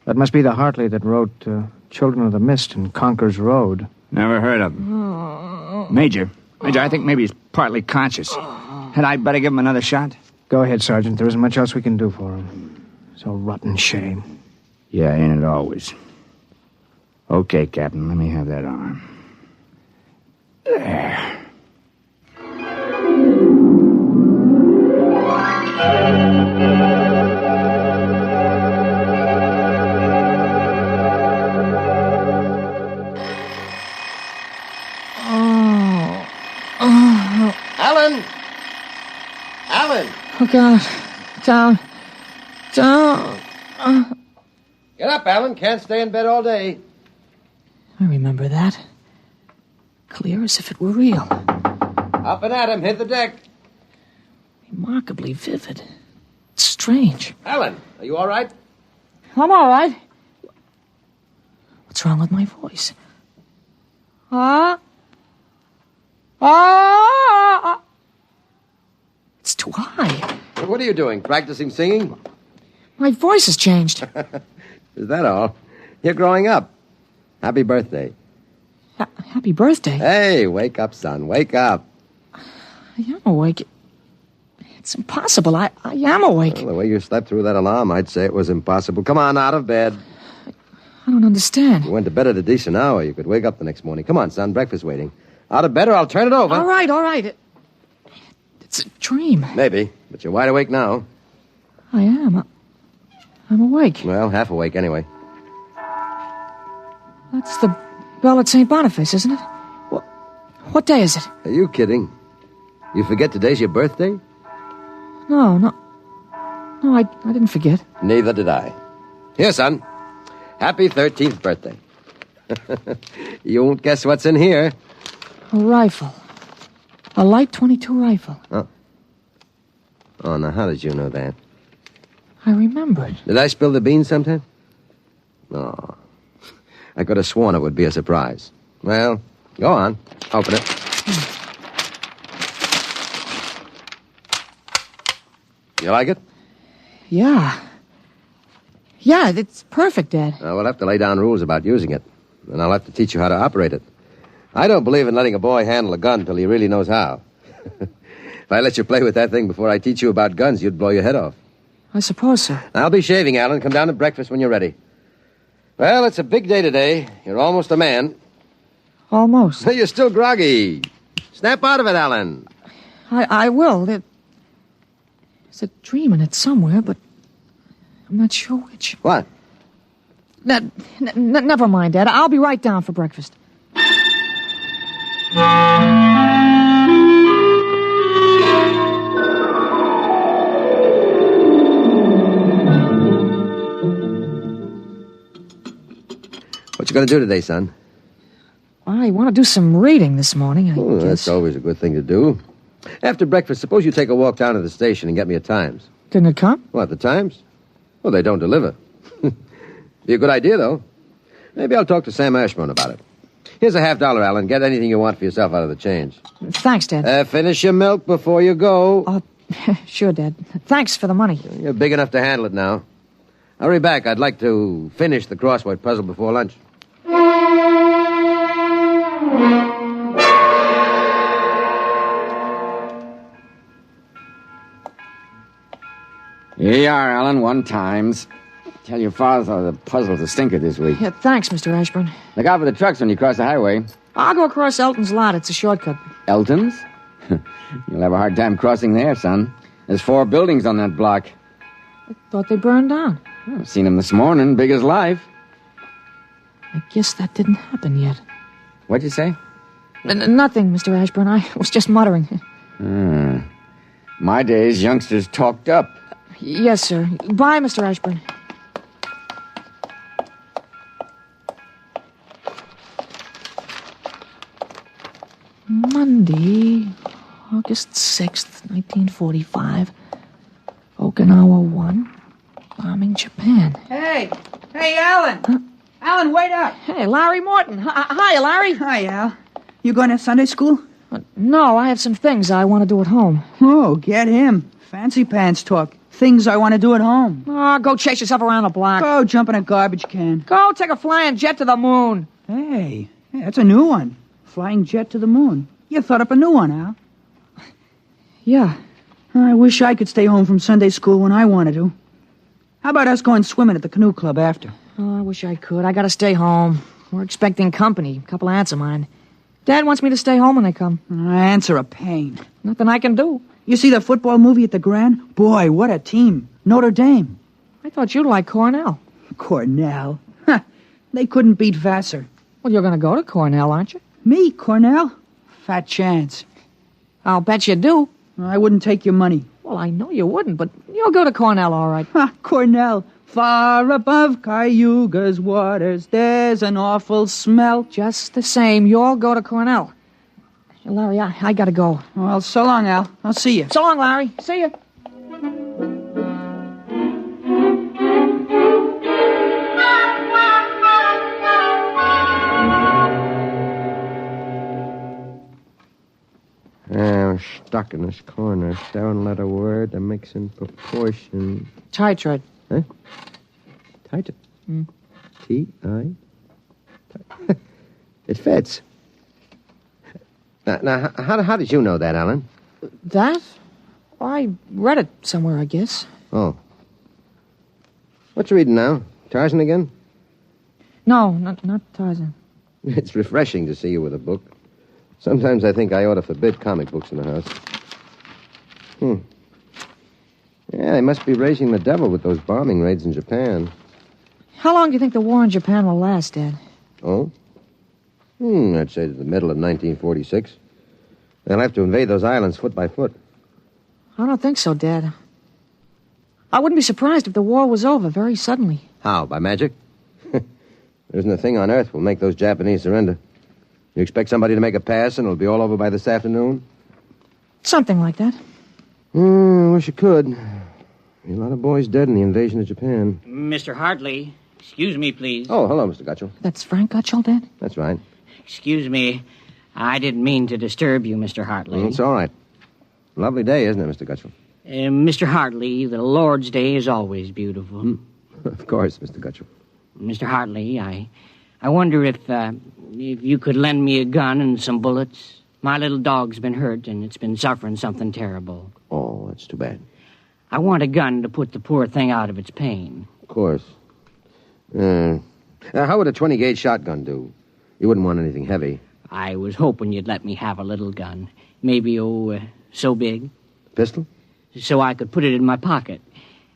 That must be the Hartley that wrote Children of the Mist and Conker's Road. Never heard of him. Major, I think maybe he's partly conscious. Had I better give him another shot? Go ahead, Sergeant. There isn't much else we can do for him. It's a rotten shame. Yeah, ain't it always? Okay, Captain, let me have that arm. There. Alan! Oh, God. Down. Get up, Alan. Can't stay in bed all day. I remember that. Clear as if it were real. Up and at him. Hit the deck. Remarkably vivid. It's strange. Alan, are you all right? I'm all right. What's wrong with my voice? It's too high. What are you doing? Practicing singing? My voice has changed. Is that all? You're growing up. Happy birthday. Happy birthday? Hey, wake up, son. Wake up. I am awake. It's impossible. I am awake. Well, the way you slept through that alarm, I'd say it was impossible. Come on, out of bed. I don't understand. You went to bed at a decent hour. You could wake up the next morning. Come on, son. Breakfast waiting. Out of bed or I'll turn it over. All right. It's a dream. Maybe, but you're wide awake now. I am. I'm awake. Well, half awake anyway. That's the bell at St. Boniface, isn't it? What day is it? Are you kidding? You forget today's your birthday? No, I didn't forget. Neither did I. Here, son. Happy 13th birthday. You won't guess what's in here. A rifle. A light .22 rifle. Oh, now how did you know that? I remembered. Did I spill the beans sometime? No. I could have sworn it would be a surprise. Well, go on. Open it. You like it? Yeah, it's perfect, Dad. We'll have to lay down rules about using it. And I'll have to teach you how to operate it. I don't believe in letting a boy handle a gun till he really knows how. If I let you play with that thing before I teach you about guns, you'd blow your head off. I suppose so. I'll be shaving, Alan. Come down to breakfast when you're ready. Well, it's a big day today. You're almost a man. Almost. You're still groggy. Snap out of it, Alan. I will. There's a dream in it somewhere, but I'm not sure which. What? Never mind, Dad. I'll be right down for breakfast. What you going to do today, son? I want to do some reading this morning, I guess. That's always a good thing to do. After breakfast, suppose you take a walk down to the station and get me a Times. Didn't it come? What, the Times? Well, they don't deliver. Be a good idea, though. Maybe I'll talk to Sam Ashburn about it. Here's a $50, Alan. Get anything you want for yourself out of the change. Thanks, Dad. Finish your milk before you go. Sure, Dad. Thanks for the money. You're big enough to handle it now. Hurry back. I'd like to finish the crossword puzzle before lunch. Here you are, Alan, 1 times. Tell your father the puzzle's a stinker this week. Yeah, thanks, Mr. Ashburn. Look out for the trucks when you cross the highway. I'll go across Elton's lot. It's a shortcut. Elton's? You'll have a hard time crossing there, son. There's 4 buildings on that block. I thought they burned down. I've seen them this morning, big as life. I guess that didn't happen yet. What'd you say? Nothing, Mr. Ashburn. I was just muttering. My days, youngsters talked up. Yes, sir. Bye, Mr. Ashburn. Monday, August 6th, 1945. Okinawa 1. Bombing Japan. Hey, Alan. Huh? Alan, wait up. Hey, Larry Morton. Hi, Larry. Hi, Al. You going to Sunday school? No, I have some things I want to do at home. Oh, get him. Fancy pants talk. Things I want to do at home. Oh, go chase yourself around the block. Go jump in a garbage can. Go take a flying jet to the moon. Hey, that's a new one. Flying jet to the moon. You thought up a new one, Al. Yeah. I wish I could stay home from Sunday school when I wanted to. How about us going swimming at the canoe club after? Oh, I wish I could. I gotta stay home. We're expecting company. A couple of aunts of mine. Dad wants me to stay home when they come. Aunts are a pain. Nothing I can do. You see the football movie at the Grand? Boy, what a team. Notre Dame. I thought you'd like Cornell. Cornell? Huh. They couldn't beat Vassar. Well, you're gonna go to Cornell, aren't you? Me, Cornell? Fat chance. I'll bet you do. I wouldn't take your money. Well, I know you wouldn't, but you'll go to Cornell, all right. Cornell. Far above Cayuga's waters, there's an awful smell. Just the same, you'll go to Cornell. Larry, I gotta go. Well, so long, Al. I'll see you. So long, Larry. See you. I'm stuck in this corner. 7-letter word that makes in proportion. Titrate. Huh? Titrate? T-I? It fits. Now, how did you know that, Alan? That? I read it somewhere, I guess. Oh. What you reading now? Tarzan again? No, not Tarzan. It's refreshing to see you with a book. Sometimes I think I ought to forbid comic books in the house. Yeah, they must be raising the devil with those bombing raids in Japan. How long do you think the war in Japan will last, Dad? Oh? I'd say to the middle of 1946. They'll have to invade those islands foot by foot. I don't think so, Dad. I wouldn't be surprised if the war was over very suddenly. How, by magic? There isn't a thing on earth will make those Japanese surrender. You expect somebody to make a pass and it'll be all over by this afternoon? Something like that. I wish you could. A lot of boys dead in the invasion of Japan. Mr. Hartley, excuse me, please. Oh, hello, Mr. Gutchell. That's Frank Gutchell, Dad? That's right. Excuse me. I didn't mean to disturb you, Mr. Hartley. It's all right. Lovely day, isn't it, Mr. Gutchell? Mr. Hartley, the Lord's Day is always beautiful. Of course, Mr. Gutchell. Mr. Hartley, I wonder if you could lend me a gun and some bullets. My little dog's been hurt, and it's been suffering something terrible. Oh, that's too bad. I want a gun to put the poor thing out of its pain. Of course. How would a 20-gauge shotgun do? You wouldn't want anything heavy. I was hoping you'd let me have a little gun. Maybe, so big. Pistol? So I could put it in my pocket.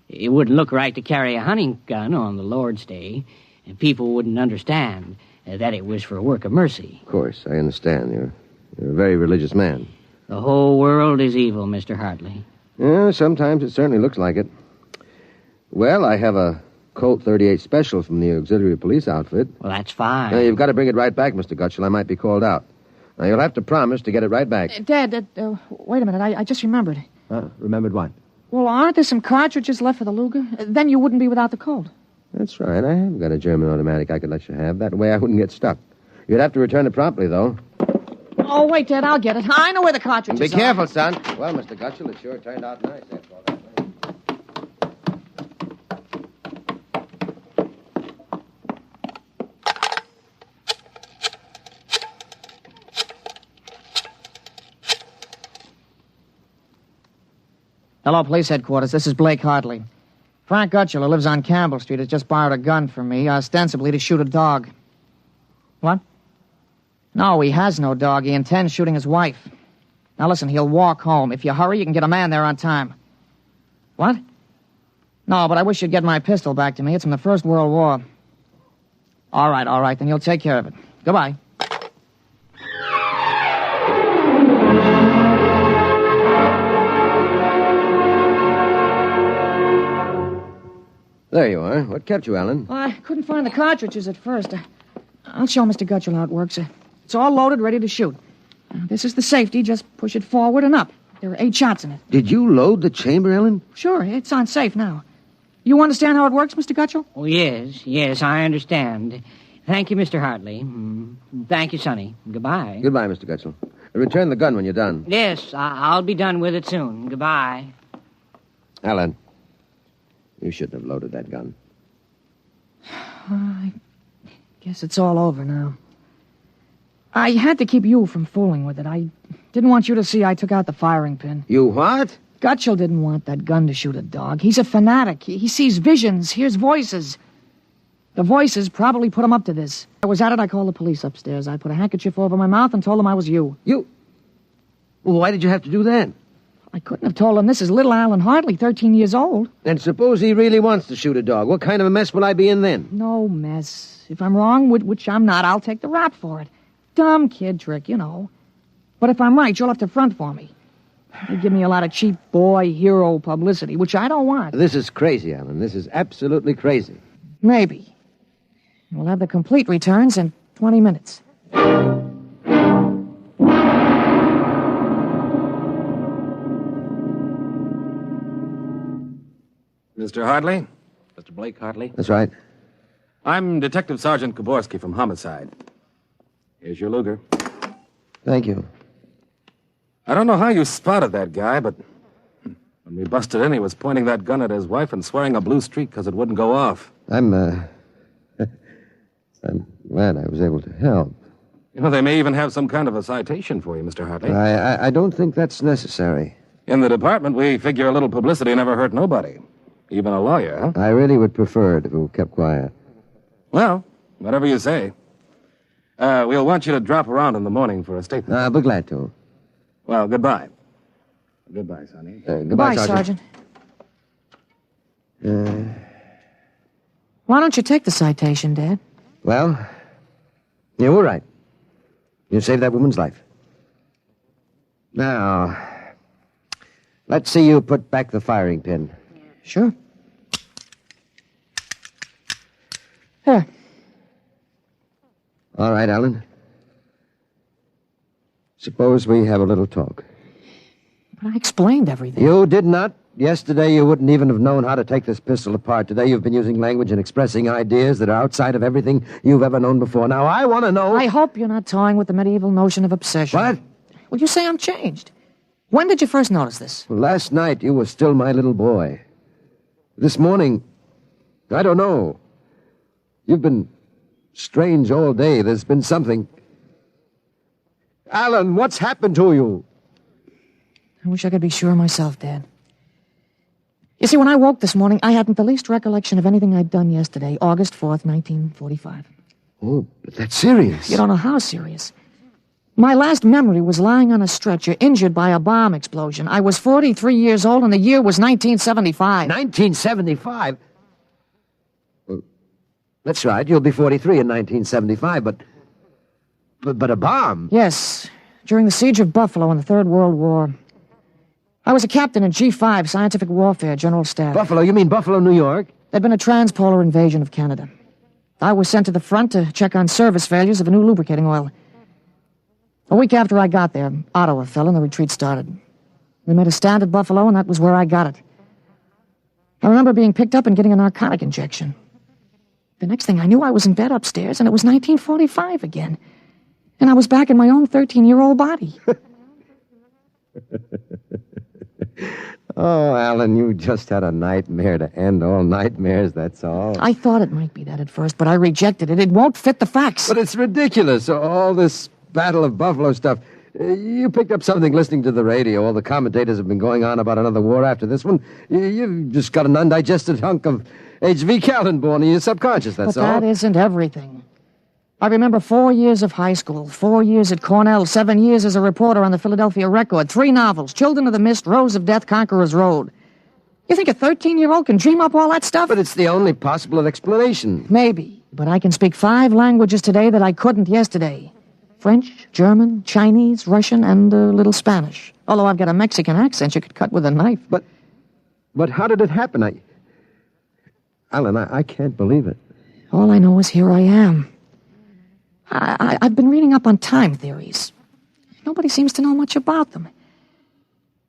It wouldn't look right to carry a hunting gun on the Lord's Day, and people wouldn't understand that it was for a work of mercy. Of course, I understand. You're a very religious man. The whole world is evil, Mr. Hartley. Yeah, sometimes it certainly looks like it. Well, I have a Colt 38 special from the auxiliary police outfit. Well, that's fine. Now, you've got to bring it right back, Mr. Gutschel. I might be called out. Now, you'll have to promise to get it right back. Dad, wait a minute. I just remembered. Remembered what? Well, aren't there some cartridges left for the Luger? Then you wouldn't be without the Colt. That's right. I have got a German automatic I could let you have. That way I wouldn't get stuck. You'd have to return it promptly, though. Oh, wait, Dad, I'll get it. I know where the cartridges Be are. careful, son. Well, Mr. Gutschel, it sure turned out nice after all that. Hello, police headquarters. This is Blake Hartley. Frank Gutschel, who lives on Campbell Street, has just borrowed a gun from me, ostensibly to shoot a dog. What? No, he has no dog. He intends shooting his wife. Now, listen, he'll walk home. If you hurry, you can get a man there on time. What? No, but I wish you'd get my pistol back to me. It's from the First World War. All right, then you'll take care of it. Goodbye. There you are. What kept you, Alan? Well, I couldn't find the cartridges at first. I'll show Mr. Gutschel how it works. It's all loaded, ready to shoot. This is the safety. Just push it forward and up. There are 8 shots in it. Did you load the chamber, Ellen? Sure, it's on safe now. You understand how it works, Mr. Gutschel? Oh, yes, I understand. Thank you, Mr. Hartley. Thank you, Sonny. Goodbye. Goodbye, Mr. Gutschel. Return the gun when you're done. Yes, I'll be done with it soon. Goodbye. Alan, you shouldn't have loaded that gun. I guess it's all over now. I had to keep you from fooling with it. I didn't want you to see I took out the firing pin. You what? Gutschel didn't want that gun to shoot a dog. He's a fanatic. He sees visions, hears voices. The voices probably put him up to this. I was at it, I called the police upstairs. I put a handkerchief over my mouth and told them I was you. You? Well, why did you have to do that? I couldn't have told them this is little Alan Hartley, 13 years old. And suppose he really wants to shoot a dog. What kind of a mess will I be in then? No mess. If I'm wrong, which I'm not, I'll take the rap for it. Dumb kid trick, you know. But if I'm right, you'll have to front for me. They give me a lot of cheap boy hero publicity, which I don't want. This is crazy, Alan. This is absolutely crazy. Maybe. We'll have the complete returns in 20 minutes. Mr. Hartley? Mr. Blake Hartley? That's right. I'm Detective Sergeant Koborski from Homicide. Here's your Luger. Thank you. I don't know how you spotted that guy, but when we busted in, he was pointing that gun at his wife and swearing a blue streak because it wouldn't go off. I'm glad I was able to help. You know, they may even have some kind of a citation for you, Mr. Hartley. I don't think that's necessary. In the department, we figure a little publicity never hurt nobody. Even a lawyer, huh? I really would prefer it if it were kept quiet. Well, whatever you say. We'll want you to drop around in the morning for a statement. I'll be glad to. Well, goodbye. Goodbye, Sonny. Goodbye, Sergeant. Why don't you take the citation, Dad? Well, you were right. You saved that woman's life. Now, let's see you put back the firing pin. Sure. Here. All right, Alan. Suppose we have a little talk. But I explained everything. You did not. Yesterday, you wouldn't even have known how to take this pistol apart. Today, you've been using language and expressing ideas that are outside of everything you've ever known before. Now, I want to know... I hope you're not toying with the medieval notion of obsession. What? Well, you say I'm changed. When did you first notice this? Well, last night, you were still my little boy. This morning, I don't know. You've been strange all day. There's been something... Alan, what's happened to you? I wish I could be sure myself, Dad. You see, when I woke this morning, I hadn't the least recollection of anything I'd done yesterday, August 4th, 1945. Oh, but that's serious. You don't know how serious. My last memory was lying on a stretcher, injured by a bomb explosion. I was 43 years old, and the year was 1975. 1975? Well, that's right. You'll be 43 in 1975, but a bomb? Yes. during the siege of Buffalo in the Third World War. I was a captain in G5, Scientific Warfare, General Staff. Buffalo? You mean Buffalo, New York? There'd been a transpolar invasion of Canada. I was sent to the front to check on service failures of a new lubricating oil. A week after I got there, Ottawa fell and the retreat started. We made a stand at Buffalo, and that was where I got it. I remember being picked up and getting a narcotic injection. The next thing I knew, I was in bed upstairs, and it was 1945 again. And I was back in my own 13-year-old body. Oh, Alan, you just had a nightmare to end all nightmares, that's all. I thought it might be that at first, but I rejected it. It won't fit the facts. But it's ridiculous, all this Battle of Buffalo stuff. You picked up something listening to the radio. All the commentators have been going on about another war after this one. You've just got an undigested hunk of H.V. Kaltenborn in your subconscious, that's all. But that isn't everything. I remember 4 years of high school, 4 years at Cornell, 7 years as a reporter on the Philadelphia Record, 3 novels, Children of the Mist, Rose of Death, Conqueror's Road. You think a 13-year-old can dream up all that stuff? But it's the only possible explanation. Maybe, but I can speak 5 languages today that I couldn't yesterday. French, German, Chinese, Russian, and a little Spanish. Although I've got a Mexican accent you could cut with a knife. But how did it happen? Alan, I can't believe it. All I know is here I am. I've been reading up on time theories. Nobody seems to know much about them.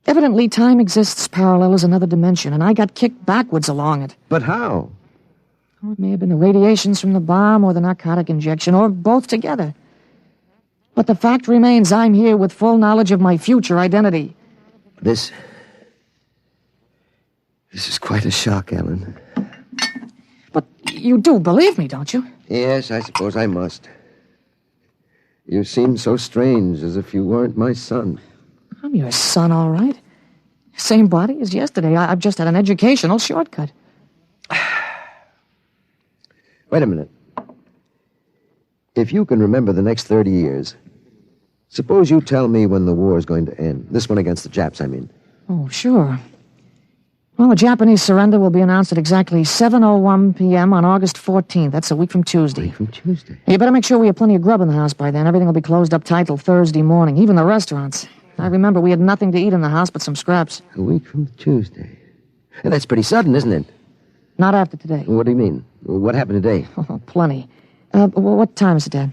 Evidently, time exists parallel as another dimension, and I got kicked backwards along it. But how? Oh, it may have been the radiations from the bomb or the narcotic injection, or both together. But the fact remains I'm here with full knowledge of my future identity. This is quite a shock, Alan. But you do believe me, don't you? Yes, I suppose I must. You seem so strange, as if you weren't my son. I'm your son, all right. Same body as yesterday. I've just had an educational shortcut. Wait a minute. If you can remember the next 30 years, suppose you tell me when the war is going to end. This one against the Japs, I mean. Oh, sure. Well, the Japanese surrender will be announced at exactly 7:01 p.m. on August 14th. That's a week from Tuesday. You better make sure we have plenty of grub in the house by then. Everything will be closed up tight till Thursday morning, even the restaurants. I remember we had nothing to eat in the house but some scraps. A week from Tuesday. And that's pretty sudden, isn't it? Not after today. What do you mean? What happened today? Oh, plenty. What time is it, Dad?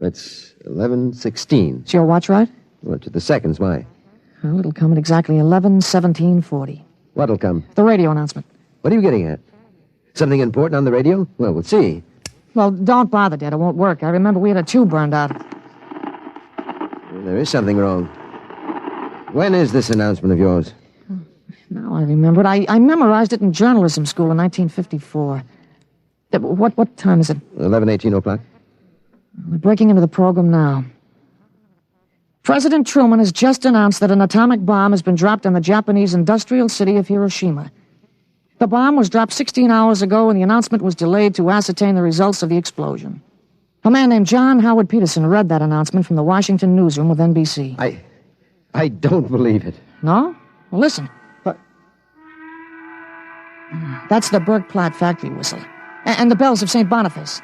That's 11:16. Is your watch right? Well, to the seconds, why? Well, it'll come at exactly 11:17:40. What'll come? The radio announcement. What are you getting at? Something important on the radio? Well, we'll see. Well, don't bother, Dad. It won't work. I remember we had a tube burned out. There is something wrong. When is this announcement of yours? Now I remember it. I memorized it in journalism school in 1954. What time is it? 11:18 o'clock. We're breaking into the program now. President Truman has just announced that an atomic bomb has been dropped on the Japanese industrial city of Hiroshima. The bomb was dropped 16 hours ago, and the announcement was delayed to ascertain the results of the explosion. A man named John Howard Peterson read that announcement from the Washington newsroom of NBC. I don't believe it. No? Well, listen. That's the Berg Platt factory whistle. And the bells of St. Boniface.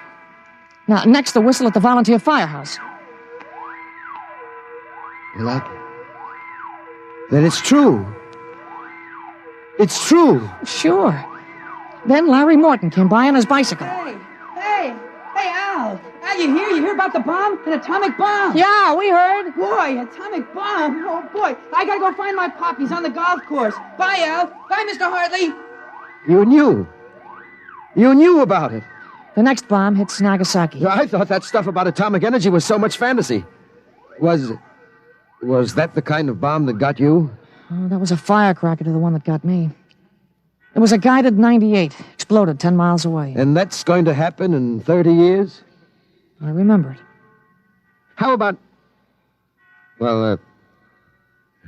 Now, next, the whistle at the volunteer firehouse. Then it's true. It's true. Sure. Then Larry Morton came by on his bicycle. Hey, Al. Al, you hear? You hear about the bomb? An atomic bomb. Yeah, we heard. Boy, atomic bomb. Oh, boy. I gotta go find my pop. He's on the golf course. Bye, Al. Bye, Mr. Hartley. You knew. You knew about it. The next bomb hits Nagasaki. I thought that stuff about atomic energy was so much fantasy. Was that the kind of bomb that got you? Oh, that was a firecracker to the one that got me. It was a guided 98. Exploded 10 miles away. And that's going to happen in 30 years? I remember it. How about... Well,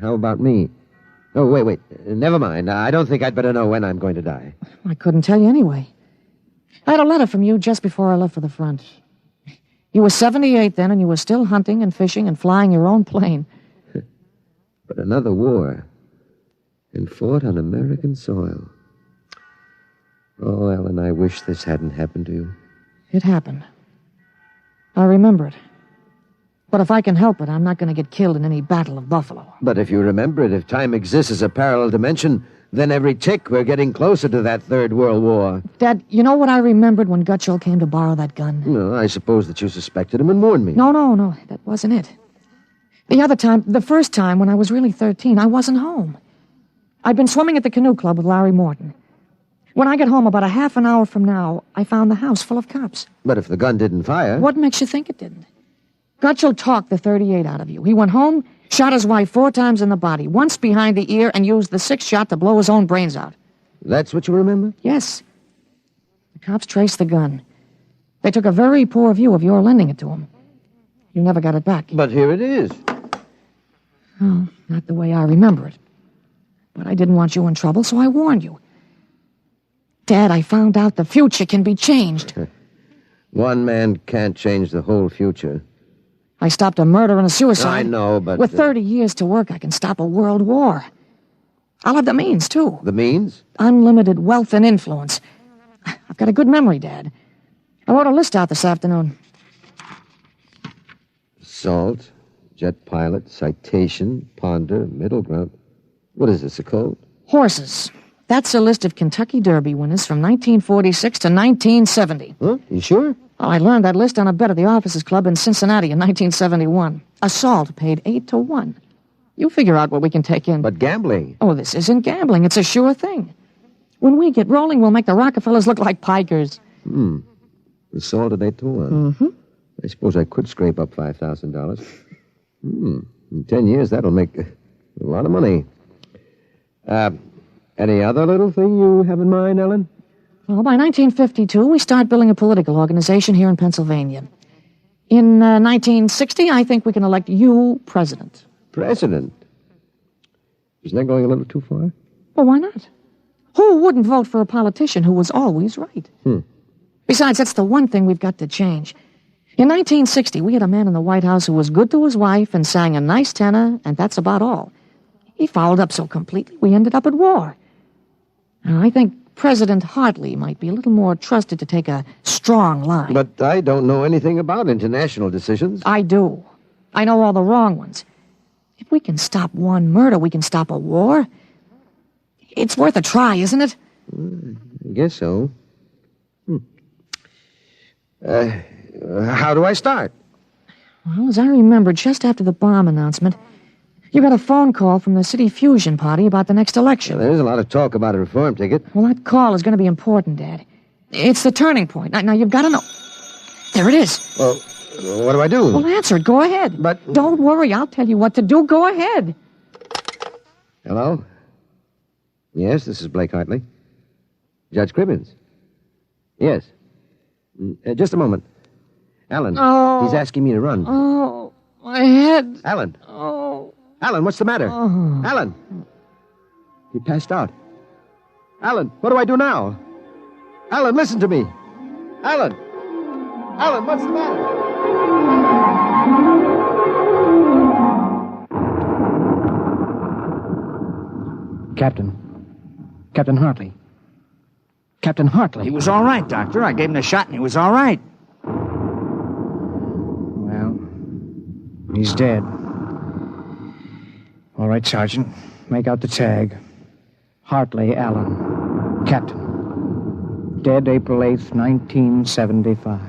how about me? Oh, wait. Never mind. I don't think I'd better know when I'm going to die. I couldn't tell you anyway. I had a letter from you just before I left for the front. You were 78 then, and you were still hunting and fishing and flying your own plane. But another war. And fought on American soil. Oh, Ellen, I wish this hadn't happened to you. It happened. I remember it. But if I can help it, I'm not going to get killed in any battle of Buffalo. But if you remember it, if time exists as a parallel dimension, then every tick we're getting closer to that Third World War. Dad, you know what I remembered when Gutschall came to borrow that gun? No, I suppose that you suspected him and warned me. No, that wasn't it. The first time when I was really 13, I wasn't home. I'd been swimming at the canoe club with Larry Morton. When I got home about a half an hour from now, I found the house full of cops. But if the gun didn't fire... What makes you think it didn't? Gutschall talked the .38 out of you. He went home, shot his wife 4 times in the body, once behind the ear, and used the 6th shot to blow his own brains out. That's what you remember? Yes. The cops traced the gun. They took a very poor view of your lending it to him. You never got it back. But here it is. Oh, not the way I remember it. But I didn't want you in trouble, so I warned you. Dad, I found out the future can be changed. One man can't change the whole future. I stopped a murder and a suicide. I know, but... With 30 years to work, I can stop a world war. I'll have the means, too. The means? Unlimited wealth and influence. I've got a good memory, Dad. I wrote a list out this afternoon. Assault, jet pilot, citation, ponder, middle ground. What is this, a code? Horses. That's a list of Kentucky Derby winners from 1946 to 1970. Huh? You sure? Oh, I learned that list on a bet at the Officers Club in Cincinnati in 1971. Assault paid 8-1. You figure out what we can take in. But gambling? Oh, this isn't gambling. It's a sure thing. When we get rolling, we'll make the Rockefellers look like pikers. Assault at 8-1. Mm-hmm. I suppose I could scrape up $5,000. In 10 years, that'll make a lot of money. Any other little thing you have in mind, Ellen? Well, by 1952, we start building a political organization here in Pennsylvania. In 1960, I think we can elect you president. President? Isn't that going a little too far? Well, why not? Who wouldn't vote for a politician who was always right? Besides, that's the one thing we've got to change. In 1960, we had a man in the White House who was good to his wife and sang a nice tenor, and that's about all. He fouled up so completely, we ended up at war. Now, I think President Hartley might be a little more trusted to take a strong line. But I don't know anything about international decisions. I do. I know all the wrong ones. If we can stop one murder, we can stop a war. It's worth a try, isn't it? I guess so. How do I start? Well, as I remember, just after the bomb announcement, you got a phone call from the City Fusion Party about the next election. There's a lot of talk about a reform ticket. Well, that call is going to be important, Dad. It's the turning point. Now you've got to know. There it is. Well, what do I do? Well, answer it. Go ahead. But... Don't worry. I'll tell you what to do. Go ahead. Hello? Yes, this is Blake Hartley. Judge Cribbins. Yes. Just a moment. Alan. Oh. He's asking me to run. Oh, my head. Alan. Oh. Alan, what's the matter? Oh. Alan. He passed out. Alan, what do I do now? Alan, listen to me. Alan. Alan, what's the matter? Captain Hartley. Captain Hartley. He was all right, Doctor. I gave him a shot and he was all right. Well, he's dead. All right, Sergeant. Make out the tag. Hartley Allen. Captain. Dead April 8th, 1975.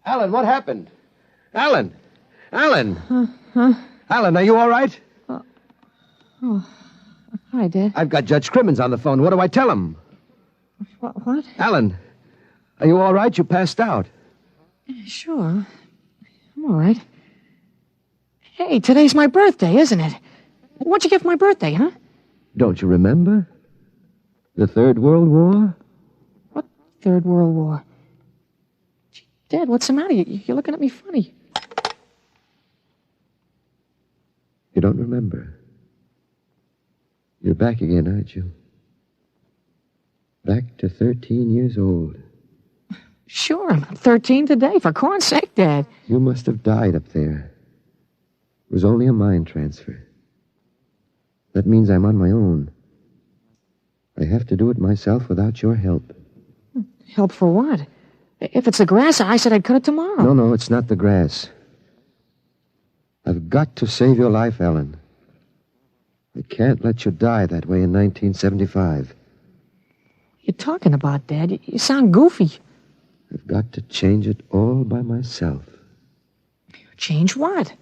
Alan, what happened? Alan! Alan! Alan, are you all right? Hi, Dad. I've got Judge Crimmins on the phone. What do I tell him? What? Alan, are you all right? You passed out. Sure. I'm all right. Hey, today's my birthday, isn't it? What'd you get for my birthday, huh? Don't you remember? The Third World War? What Third World War? Gee, Dad, what's the matter? You're looking at me funny. You don't remember. You're back again, aren't you? Back to 13 years old. Sure, I'm 13 today. For corn's sake, Dad. You must have died up there. It was only a mind transfer. That means I'm on my own. I have to do it myself without your help. Help for what? If it's the grass, I said I'd cut it tomorrow. No, it's not the grass. I've got to save your life, Ellen. I can't let you die that way in 1975. You're talking about, Dad? You sound goofy. I've got to change it all by myself. Change what?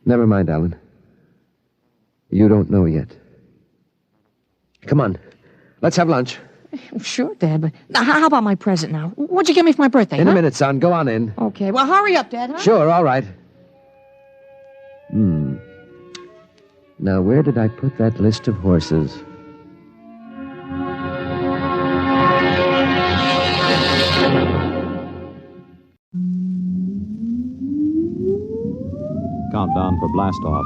Never mind, Alan. You don't know yet. Come on. Let's have lunch. Sure, Dad, but now, how about my present now? What'd you get me for my birthday, In a minute, son. Go on in. Okay, well, hurry up, Dad, huh? Sure, all right. Now, where did I put that list of horses? Countdown for blast off.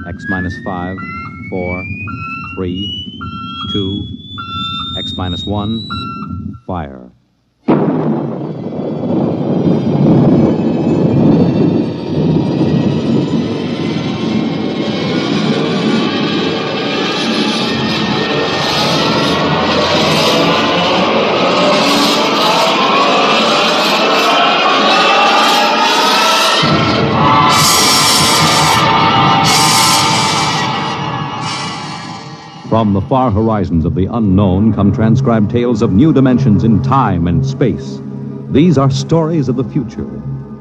X minus 5, 4, 3, 2, X minus 1, fire. From the far horizons of the unknown come transcribed tales of new dimensions in time and space. These are stories of the future,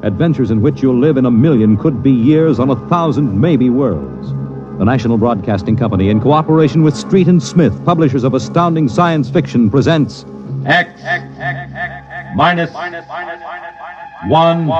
adventures in which you'll live in 1,000,000 could-be years on 1,000 maybe worlds. The National Broadcasting Company, in cooperation with Street and Smith, publishers of astounding science fiction, presents X minus 1.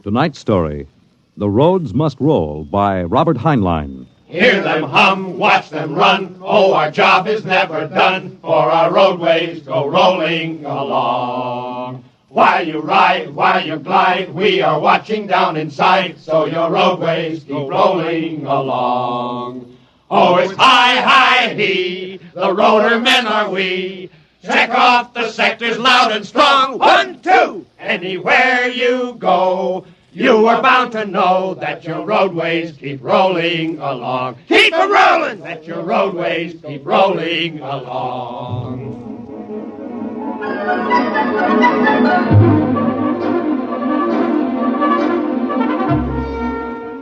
Tonight's story, The Roads Must Roll, by Robert Heinlein. Hear them hum, watch them run. Oh, our job is never done, for our roadways go rolling along. While you ride, while you glide, we are watching down inside, so your roadways keep rolling along. Oh, it's high, high, he, the roader men are we. Check off the sectors loud and strong. 1, 2, anywhere you go. You are bound to know that your roadways keep rolling along. Keep it rolling! That your roadways keep rolling along.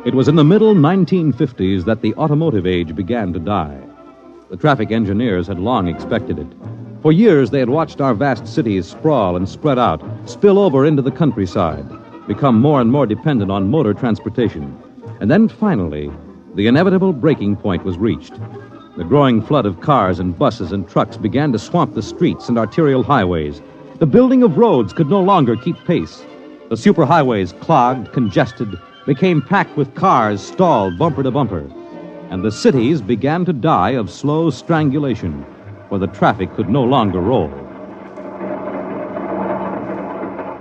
It was in the middle 1950s that the automotive age began to die. The traffic engineers had long expected it. For years, they had watched our vast cities sprawl and spread out, spill over into the countryside, become more and more dependent on motor transportation. And then finally, the inevitable breaking point was reached. The growing flood of cars and buses and trucks began to swamp the streets and arterial highways. The building of roads could no longer keep pace. The superhighways, clogged, congested, became packed with cars stalled bumper to bumper. And the cities began to die of slow strangulation, for the traffic could no longer roll.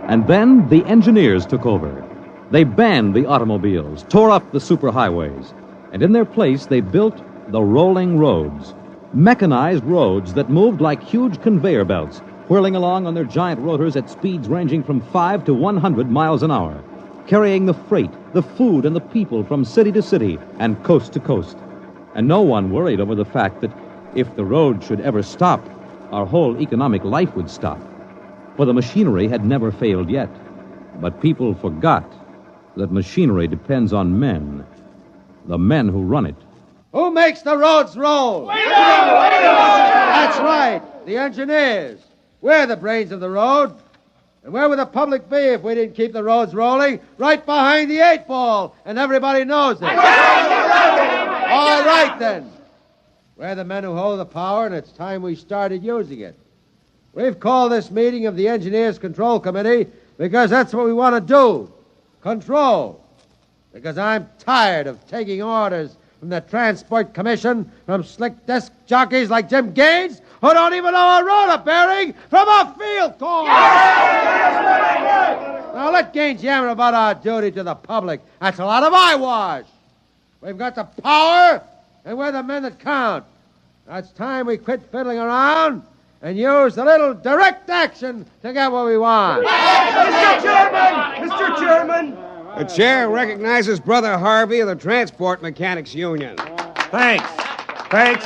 And then the engineers took over. They banned the automobiles, tore up the superhighways, and in their place they built the rolling roads, mechanized roads that moved like huge conveyor belts, whirling along on their giant rotors at speeds ranging from 5 to 100 miles an hour, carrying the freight, the food, and the people from city to city and coast to coast. And no one worried over the fact that if the road should ever stop, our whole economic life would stop. For the machinery had never failed yet. But people forgot that machinery depends on men, the men who run it. Who makes the roads roll? We do! That's right, the engineers. We're the brains of the road. And where would the public be if we didn't keep the roads rolling? Right behind the 8 ball, and everybody knows it. All right, then. We're the men who hold the power, and it's time we started using it. We've called this meeting of the Engineers Control Committee because that's what we want to do. Control. Because I'm tired of taking orders from the Transport Commission, from slick desk jockeys like Jim Gaines, who don't even know a rotor bearing from a field corn. Now let Gaines yammer about our duty to the public. That's a lot of eyewash. We've got the power, and we're the men that count. Now it's time we quit fiddling around and use a little direct action to get what we want. Mr. Chairman! Mr. Chairman! The chair recognizes Brother Harvey of the Transport Mechanics Union. Thanks. Thanks.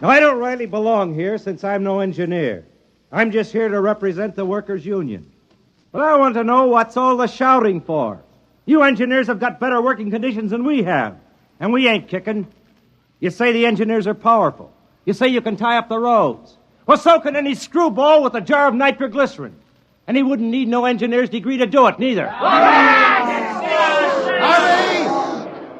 Now, I don't rightly belong here since I'm no engineer. I'm just here to represent the workers' union. But I want to know what's all the shouting for. You engineers have got better working conditions than we have, and we ain't kicking. You say the engineers are powerful. You say you can tie up the roads. Well, so can any screwball with a jar of nitroglycerin. And he wouldn't need no engineer's degree to do it, neither.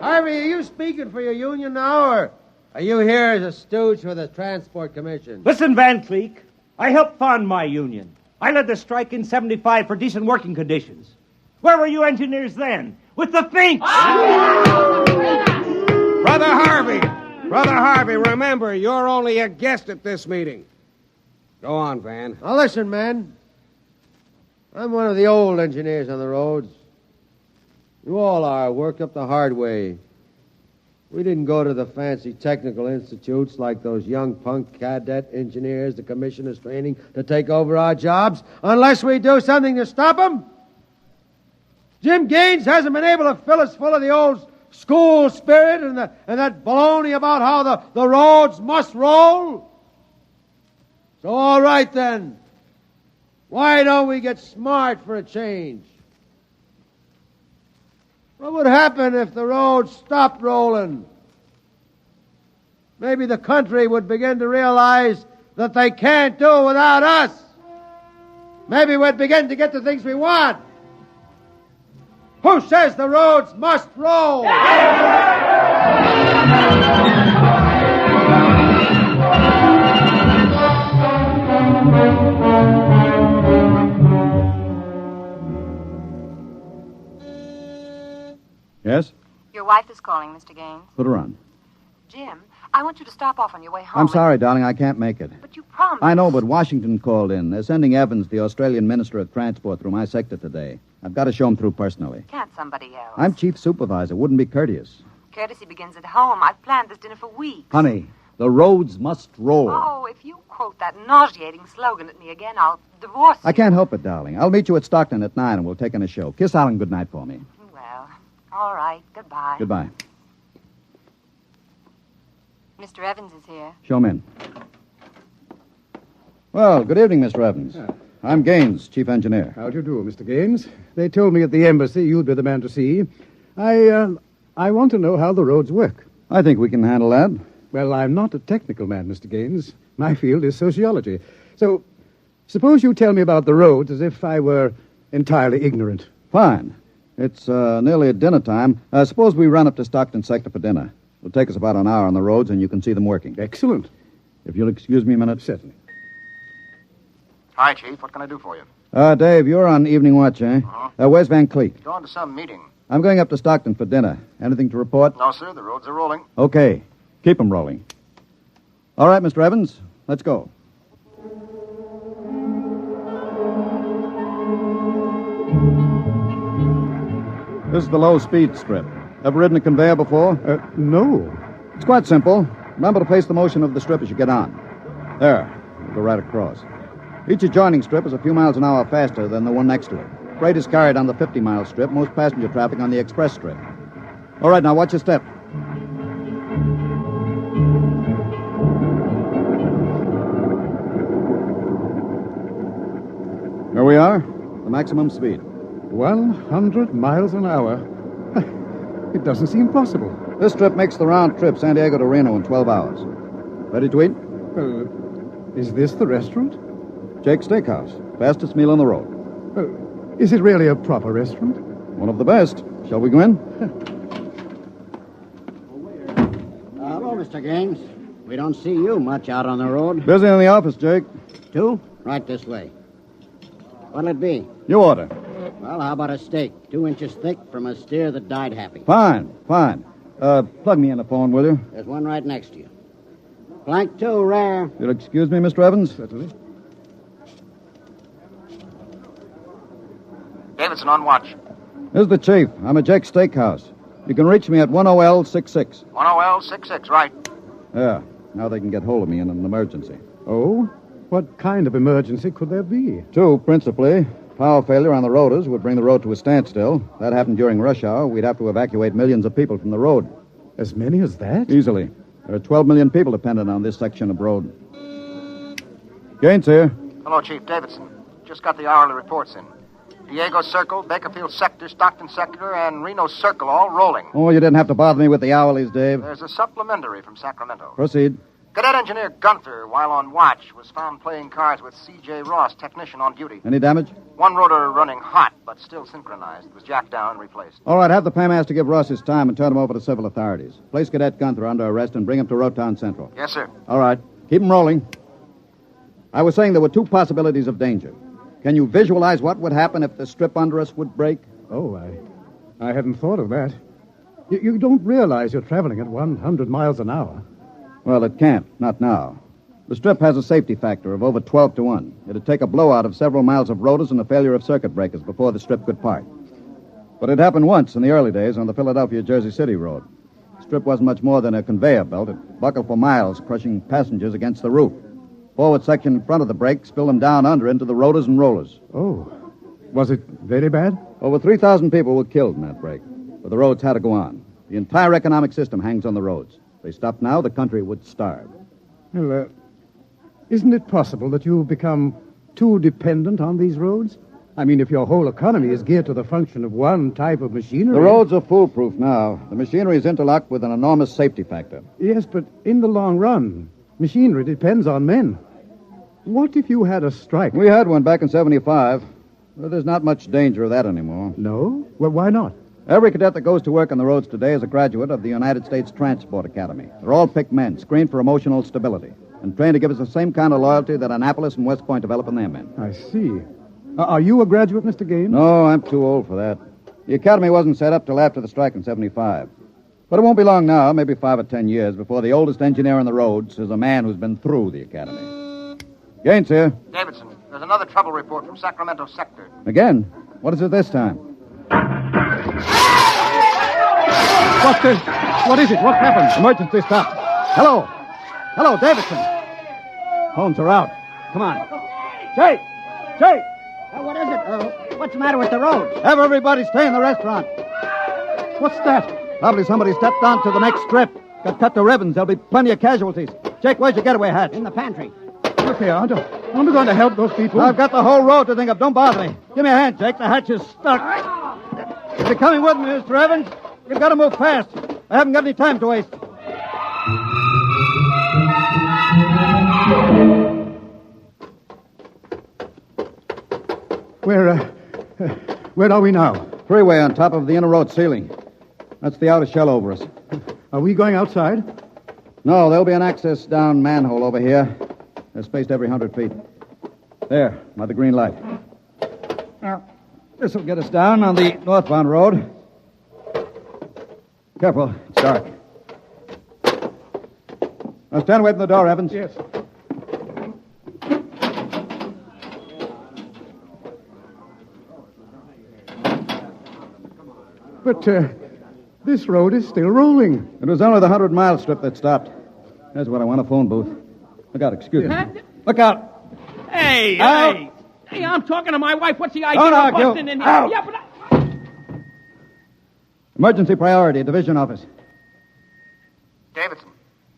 Harvey, are you speaking for your union now, or are you here as a stooge for the Transport Commission? Listen, Van Cleek, I helped fund my union. I led the strike in 75 for decent working conditions. Where were you engineers then? With the finks! Brother Harvey, remember, you're only a guest at this meeting. Go on, Van. Now listen, man. I'm one of the old engineers on the roads. You all are, worked up the hard way. We didn't go to the fancy technical institutes like those young punk cadet engineers the commission is training to take over our jobs unless we do something to stop them. Jim Gaines hasn't been able to fill us full of the old school spirit and that baloney about how the roads must roll. So all right then. Why don't we get smart for a change? What would happen if the roads stopped rolling? Maybe the country would begin to realize that they can't do without us. Maybe we'd begin to get the things we want. Who says the roads must roll? Yes? Your wife is calling, Mr. Gaines. Put her on. Jim, I want you to stop off on your way home. I'm sorry, darling, I can't make it. But you promised. I know, but Washington called in. They're sending Evans, the Australian Minister of Transport, through my sector today. I've got to show him through personally. Can't somebody else? I'm chief supervisor. Wouldn't be courteous. Courtesy begins at home. I've planned this dinner for weeks. Honey, the roads must roll. Oh, if you quote that nauseating slogan at me again, I'll divorce you. I can't help it, darling. I'll meet you at Stockton at 9 and we'll take in a show. Kiss Alan goodnight for me. Well, all right. Goodbye. Goodbye. Mr. Evans is here. Show him in. Well, good evening, Mr. Evans. I'm Gaines, chief engineer. How do you do, Mr. Gaines? They told me at the embassy you'd be the man to see. I want to know how the roads work. I think we can handle that. Well, I'm not a technical man, Mr. Gaines. My field is sociology. So, suppose you tell me about the roads as if I were entirely ignorant. Fine. It's nearly at dinner time. Suppose we run up to Stockton sector for dinner. It'll take us about an hour on the roads, and you can see them working. Excellent. If you'll excuse me a minute. Certainly. Hi, Chief. What can I do for you? Dave, you're on evening watch, eh? Where's Van Cleek? Going to some meeting. I'm going up to Stockton for dinner. Anything to report? No, sir. The roads are rolling. Okay. Keep them rolling. All right, Mr. Evans. Let's go. This is the low-speed strip. Ever ridden a conveyor before? No. It's quite simple. Remember to pace the motion of the strip as you get on. There. We'll go right across. Each adjoining strip is a few miles an hour faster than the one next to it. Freight is carried on the 50-mile strip, most passenger traffic on the express strip. All right, now watch your step. Here we are, the maximum speed. 100 miles an hour. It doesn't seem possible. This trip makes the round trip San Diego to Reno in 12 hours. Ready to eat? Is this the restaurant? Jake's Steakhouse. Fastest meal on the road. Is it really a proper restaurant? One of the best. Shall we go in? Hello, Mr. Gaines. We don't see you much out on the road. Busy in the office, Jake. Two? Right this way. What'll it be? You order. Well, how about a steak? 2 inches thick from a steer that died happy. Fine. Plug me in the phone, will you? There's one right next to you. Flank 2, rare. You'll excuse me, Mr. Evans? Certainly. Davidson on watch. This is the chief. I'm at Jake's Steakhouse. You can reach me at 10L66. 10L66, right. Yeah. Now they can get hold of me in an emergency. Oh? What kind of emergency could there be? Two, principally. Power failure on the roaders would bring the road to a standstill. That happened during rush hour. We'd have to evacuate millions of people from the road. As many as that? Easily. There are 12 million people dependent on this section of road. Gaines here. Hello, Chief Davidson. Just got the hourly reports in. Diego Circle, Bakerfield Sector, Stockton Sector, and Reno Circle all rolling. Oh, you didn't have to bother me with the hourlies, Dave. There's a supplementary from Sacramento. Proceed. Cadet Engineer Gunther, while on watch, was found playing cards with C.J. Ross, technician on duty. Any damage? One rotor running hot, but still synchronized. It was jacked down and replaced. All right, have the paymaster give Ross his time and turn him over to civil authorities. Place Cadet Gunther under arrest and bring him to Rotown Central. Yes, sir. All right. Keep him rolling. I was saying there were two possibilities of danger. Can you visualize what would happen if the strip under us would break? Oh, I hadn't thought of that. You don't realize you're traveling at 100 miles an hour. Well, it can't. Not now. The strip has a safety factor of over 12 to 1. It'd take a blowout of several miles of rotors and a failure of circuit breakers before the strip could part. But it happened once in the early days on the Philadelphia-Jersey City road. The strip wasn't much more than a conveyor belt. It buckled for miles, crushing passengers against the roof. Forward section in front of the brake spilled them down under into the rotors and rollers. Oh. Was it very bad? Over 3,000 people were killed in that break. But the roads had to go on. The entire economic system hangs on the roads. If they stopped now, the country would starve. Well, isn't it possible that you've become too dependent on these roads? I mean, if your whole economy is geared to the function of one type of machinery... The roads are foolproof now. The machinery is interlocked with an enormous safety factor. Yes, but in the long run, machinery depends on men. What if you had a strike? We had one back in 75. Well, there's not much danger of that anymore. No? Well, why not? Every cadet that goes to work on the roads today is a graduate of the United States Transport Academy. They're all picked men, screened for emotional stability, and trained to give us the same kind of loyalty that Annapolis and West Point develop in their men. I see. Are you a graduate, Mr. Gaines? No, I'm too old for that. The academy wasn't set up till after the strike in 75. But it won't be long now, maybe 5 or 10 years, before the oldest engineer on the roads is a man who's been through the academy. Gaines here. Davidson, there's another trouble report from Sacramento Sector. Again? What is it this time? What is it? What happened? Emergency stop. Hello. Hello, Davidson. Phones are out. Come on. Jake! Jake! What is it? What's the matter with the roads? Have everybody stay in the restaurant. What's that? Probably somebody stepped onto the next strip. Got cut to ribbons. There'll be plenty of casualties. Jake, where's your getaway hat? In the pantry. Look here, aren't we going to help those people? I've got the whole road to think of. Don't bother me. Give me a hand, Jake. The hatch is stuck. If you're coming with me, Mr. Evans, you've got to move fast. I haven't got any time to waste. Where are we now? Freeway on top of the inner road ceiling. That's the outer shell over us. Are we going outside? No, there'll be an access down manhole over here. They're spaced every 100 feet. There, by the green light. Now, this will get us down on the northbound road. Careful, it's dark. Now stand away from the door, Evans. Yes. But this road is still rolling. It was only the 100-mile strip that stopped. That's what I want, a phone booth. Look out, excuse me. Look out. Hey, out. Hey, I'm talking to my wife. What's the idea Don't of argue. busting in here? Out. Yeah, but Emergency priority, division office. Davidson.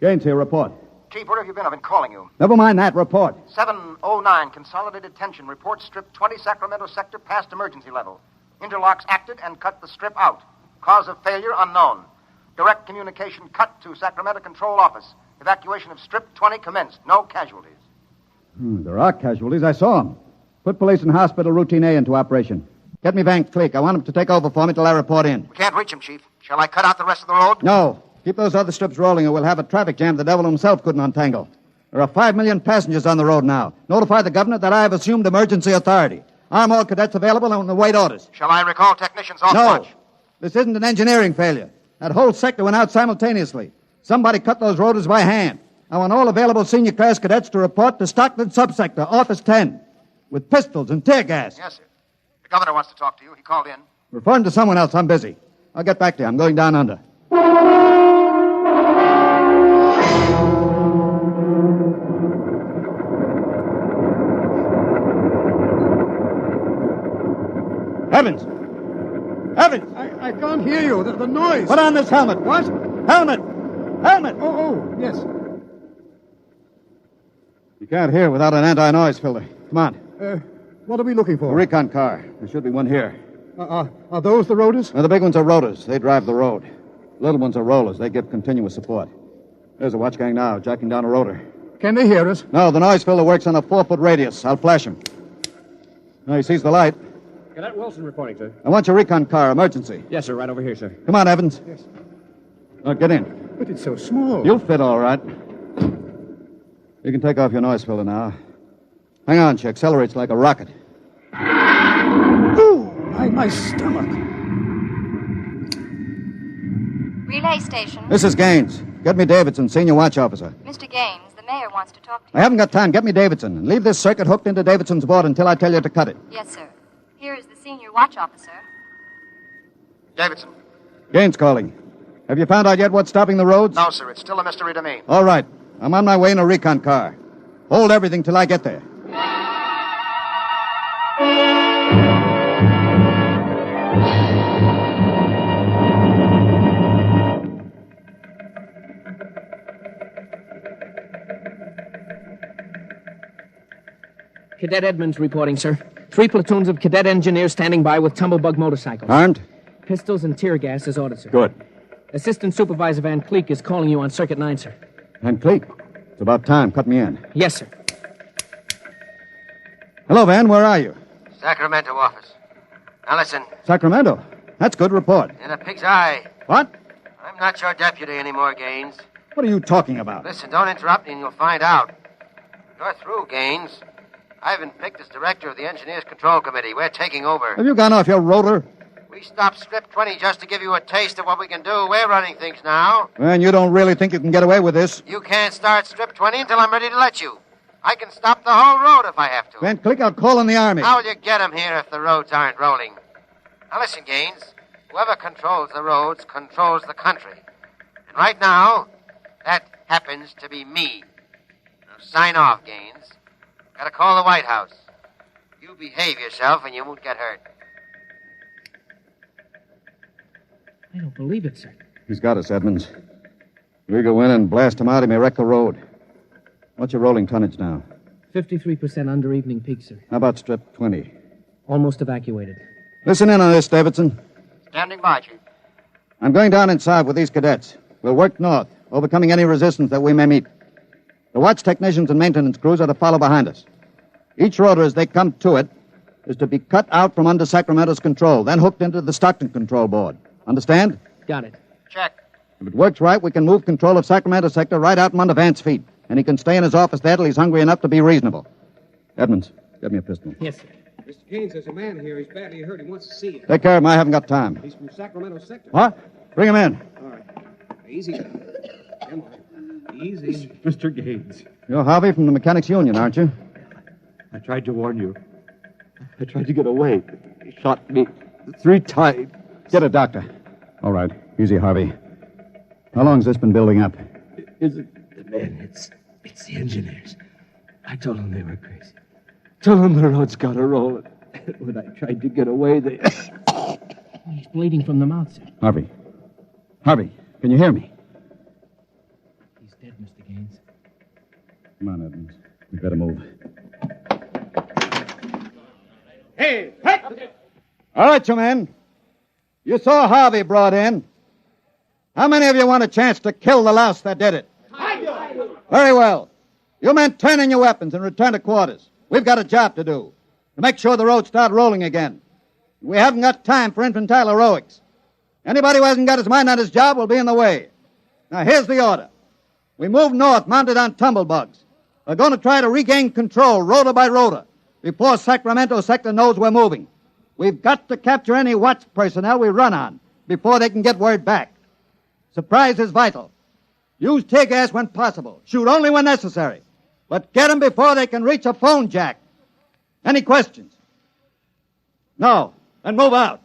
Gaines here, report. Chief, where have you been? I've been calling you. Never mind that, report. 709, Consolidated Tension. Report strip 20, Sacramento Sector, past emergency level. Interlocks acted and cut the strip out. Cause of failure unknown. Direct communication cut to Sacramento Control Office. Evacuation of strip 20 commenced. No casualties. There are casualties. I saw them. Put police and hospital routine A into operation. Get me Van Cleek. I want him to take over for me till I report in. We can't reach him, Chief. Shall I cut out the rest of the road? No. Keep those other strips rolling or we'll have a traffic jam the devil himself couldn't untangle. There are 5 million passengers on the road now. Notify the governor that I have assumed emergency authority. Arm all cadets available and await orders. Shall I recall technicians off No. watch? This isn't an engineering failure. That whole sector went out simultaneously. Somebody cut those rotors by hand. I want all available senior class cadets to report to Stockton Subsector, Office 10, with pistols and tear gas. Yes, sir. The governor wants to talk to you. He called in. Refer him to someone else. I'm busy. I'll get back to you. I'm going down under. Evans! Evans! I can't hear you. The noise. Put on this helmet. What? Helmet! Helmet! Oh, yes. You can't hear without an anti-noise filter. Come on. What are we looking A for? recon car. There should be one here. Are those the rotors? Now, the big ones are rotors. They drive the road. Little ones are rollers. They give continuous support. There's a watch gang now, jacking down a rotor. Can they hear us? No, the noise filter works on a 4-foot radius. I'll flash him. Now, he sees the light. Cadet Wilson reporting, sir. I want your recon car, emergency. Yes, sir, right over here, sir. Come on, Evans. Yes. Now, get in. But it's so small. You'll fit all right. You can take off your noise filter now. Hang on, she accelerates like a rocket. Ooh, my stomach. Relay station. This is Gaines. Get me Davidson, senior watch officer. Mr. Gaines, the mayor wants to talk to you. I haven't got time. Get me Davidson. And leave this circuit hooked into Davidson's board until I tell you to cut it. Yes, sir. Here is the senior watch officer. Davidson. Gaines calling. Have you found out yet what's stopping the roads? No, sir. It's still a mystery to me. All right. I'm on my way in a recon car. Hold everything till I get there. Cadet Edmonds reporting, sir. 3 platoons of cadet engineers standing by with tumblebug motorcycles. Armed? Pistols and tear gas as ordered, sir. Good. Assistant Supervisor Van Cleek is calling you on Circuit 9, sir. Van Cleek. It's about time. Cut me in. Yes, sir. Hello, Van. Where are you? Sacramento office. Now listen, Sacramento. That's good report. in a pig's eye. What? I'm not your deputy anymore, Gaines. What are you talking about? Listen, don't interrupt me and you'll find out. You're through, Gaines. I've been picked as director of the Engineers Control Committee. We're taking over. Have you gone off your rotor? We stopped Strip 20 just to give you a taste of what we can do. We're running things now. And you don't really think you can get away with this? You can't start Strip 20 until I'm ready to let you. I can stop the whole road if I have to. Van Cleek, I'll call in the Army. How will you get 'em here if the roads aren't rolling? Now listen, Gaines. Whoever controls the roads controls the country. And right now, that happens to be me. Now sign off, Gaines. Gotta call the White House. You behave yourself and you won't get hurt. I don't believe it, sir. He's got us, Edmonds. We go in and blast him out, he may wreck the road. What's your rolling tonnage now? 53% under evening peak, sir. How about Strip 20? Almost evacuated. Listen in on this, Davidson. Standing by, Chief. I'm going down inside with these cadets. We'll work north, overcoming any resistance that we may meet. The watch technicians and maintenance crews are to follow behind us. Each rotor, as they come to it, is to be cut out from under Sacramento's control, then hooked into the Stockton control board. Understand? Got it. Check. If it works right, we can move control of Sacramento sector right out from under Vance's feet, and he can stay in his office there till he's hungry enough to be reasonable. Edmonds, get me a pistol. Yes, sir. Mr. Gaines, there's a man here. He's badly hurt. He wants to see you. Take care of him. I haven't got time. He's from Sacramento sector. What? Bring him in. All right. Easy. Come on. Easy. Mr. Gaines, You're Harvey from the Mechanics Union, aren't you? I tried to warn you. I tried to get away. He shot me 3 times. Get a doctor. All right. Easy, Harvey. How long's this been building up? Is it the men? It's the engineers. I told them they were crazy. Told them the road's got to roll. When I tried to get away, they... He's bleeding from the mouth, sir. Harvey. Harvey, can you hear me? He's dead, Mr. Gaines. Come on, Edmonds. We better move. Hey! All right, you men. You saw Harvey brought in. How many of you want a chance to kill the louse that did it? Very well. You men turn in your weapons and return to quarters. We've got a job to do. To make sure the roads start rolling again. We haven't got time for infantile heroics. Anybody who hasn't got his mind on his job will be in the way. Now, here's the order. We move north, mounted on tumblebugs. We're going to try to regain control, rotor by rotor, before Sacramento sector knows we're moving. We've got to capture any watch personnel we run on before they can get word back. Surprise is vital. Use tear gas when possible. Shoot only when necessary. But get them before they can reach a phone jack. Any questions? No. Then move out.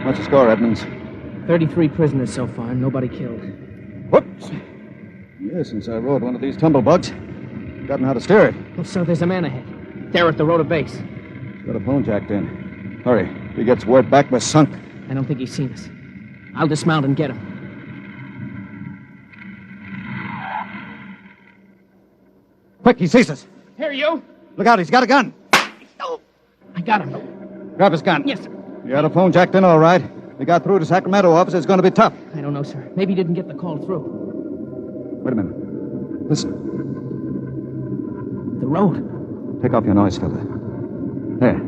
What's the score, Edmonds? 33 prisoners so far, nobody killed. Whoops. Yeah, since I rode one of these tumblebugs, I've gotten how to steer it. Oh, sir, there's a man ahead. There at the rota base. He's got a phone jacked in. Hurry. If he gets word back, we're sunk. I don't think he's seen us. I'll dismount and get him. Quick, he sees us. Here, you. Look out, he's got a gun. Oh, I got him. Grab his gun. Yes, sir. You had a phone jacked in, all right. We got through to Sacramento office. It's going to be tough. I don't know, sir. Maybe he didn't get the call through. Wait a minute. Listen. The road. Take off your noise filter. There.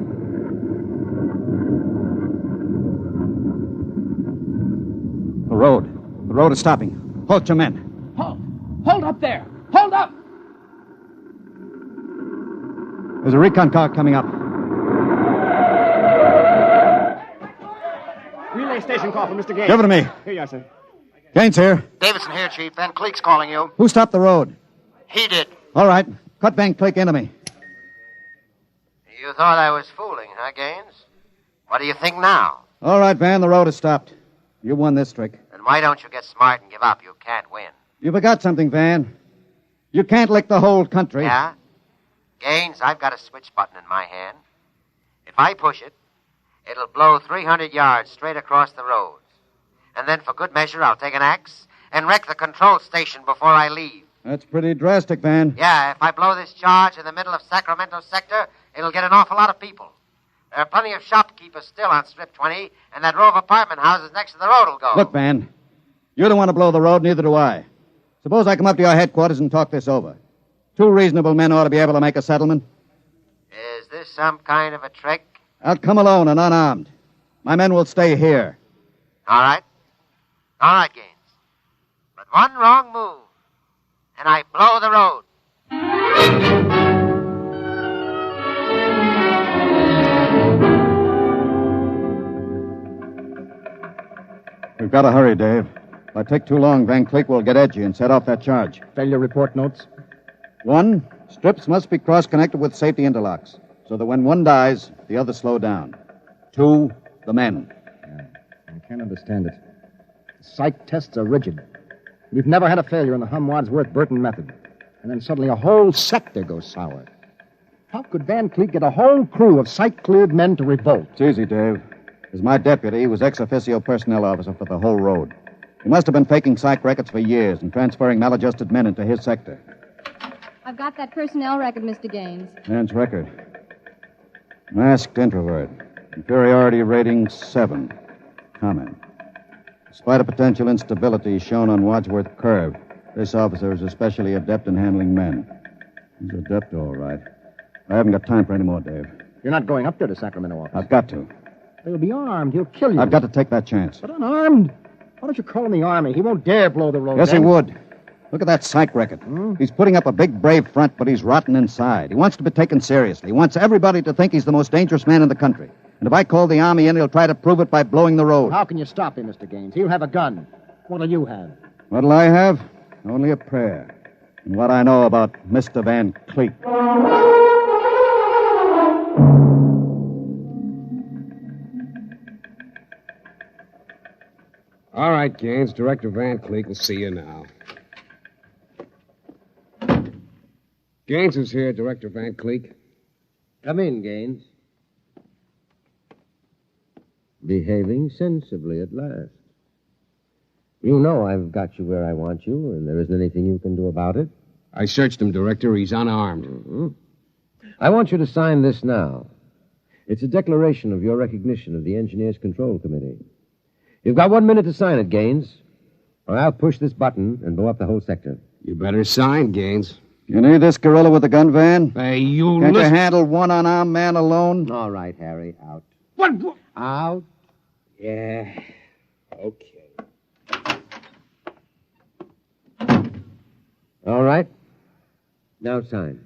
The road. The road is stopping. Halt your men. Halt! Hold up there! Hold up! There's a recon car coming up. Relay station call for Mr. Gaines. Give it to me. Here you are, sir. Gaines here. Davidson here, Chief. Van Cleek's calling you. Who stopped the road? He did. All right. Cut Van Cleek into me. You thought I was fooling, huh, Gaines? What do you think now? All right, Van. The road is stopped. You won this trick. Then why don't you get smart and give up? You can't win. You forgot something, Van. You can't lick the whole country. Yeah? Gaines, I've got a switch button in my hand. If I push it, it'll blow 300 yards straight across the roads. And then, for good measure, I'll take an axe and wreck the control station before I leave. That's pretty drastic, Van. Yeah, if I blow this charge in the middle of Sacramento sector, it'll get an awful lot of people. There are plenty of shopkeepers still on Strip 20, and that row of apartment houses next to the road will go. Look, Van. You don't want to blow the road, neither do I. Suppose I come up to your headquarters and talk this over. 2 reasonable men ought to be able to make a settlement. Is this some kind of a trick? I'll come alone and unarmed. My men will stay here. All right. All right, Gaines. But one wrong move, and I blow the road. We've got to hurry, Dave. If I take too long, Van Cleek will get edgy and set off that charge. Failure report notes? 1, strips must be cross-connected with safety interlocks, so that when one dies, the others slow down. 2, the men. I can't understand it. The psych tests are rigid. We've never had a failure in the Hum-Wadsworth-Burton method. And then suddenly a whole sector goes sour. How could Van Cleek get a whole crew of psych-cleared men to revolt? It's easy, Dave. As my deputy, he was ex-officio personnel officer for the whole road. He must have been faking psych records for years and transferring maladjusted men into his sector. I've got that personnel record, Mr. Gaines. Man's record. Masked introvert. Inferiority rating 7. Comment. Despite a potential instability shown on Wadsworth Curve, this officer is especially adept in handling men. He's adept, all right. I haven't got time for any more, Dave. You're not going up there to Sacramento office. I've got to. He'll be armed. He'll kill you. I've got to take that chance. But unarmed? Why don't you call in the Army? He won't dare blow the road. Yes, then. he would. Look at that psych record. He's putting up a big, brave front, but he's rotten inside. He wants to be taken seriously. He wants everybody to think he's the most dangerous man in the country. And if I call the Army in, he'll try to prove it by blowing the road. How can you stop him, Mr. Gaines? He'll have a gun. What'll you have? What'll I have? Only a prayer. And what I know about Mr. Van Cleek. All right, Gaines. Director Van Cleek will see you now. Gaines is here, Director Van Cleek. Come in, Gaines. Behaving sensibly at last. You know I've got you where I want you, and there isn't anything you can do about it. I searched him, Director. He's unarmed. Mm-hmm. I want you to sign this now. It's a declaration of your recognition of the Engineers Control Committee. You've got 1 minute to sign it, Gaines, or I'll push this button and blow up the whole sector. You better sign, Gaines. You need this gorilla with the gun, Van? Hey, you Can't you listen... handle one unarmed man alone? All right, Harry, out. What? Out. Yeah. Okay. All right. Now sign.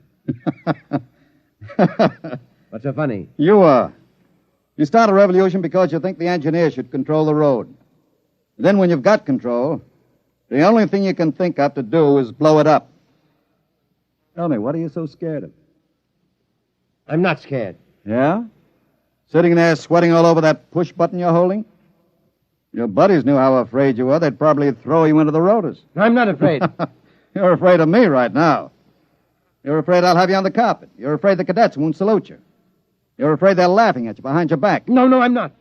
What's so funny? You are. You start a revolution because you think the engineer should control the road. Then when you've got control, the only thing you can think of to do is blow it up. Tell me, what are you so scared of? I'm not scared. Yeah? Sitting there sweating all over that push button you're holding? Your buddies knew how afraid you were. They'd probably throw you into the rotors. I'm not afraid. You're afraid of me right now. You're afraid I'll have you on the carpet. You're afraid the cadets won't salute you. You're afraid they're laughing at you behind your back. No, I'm not.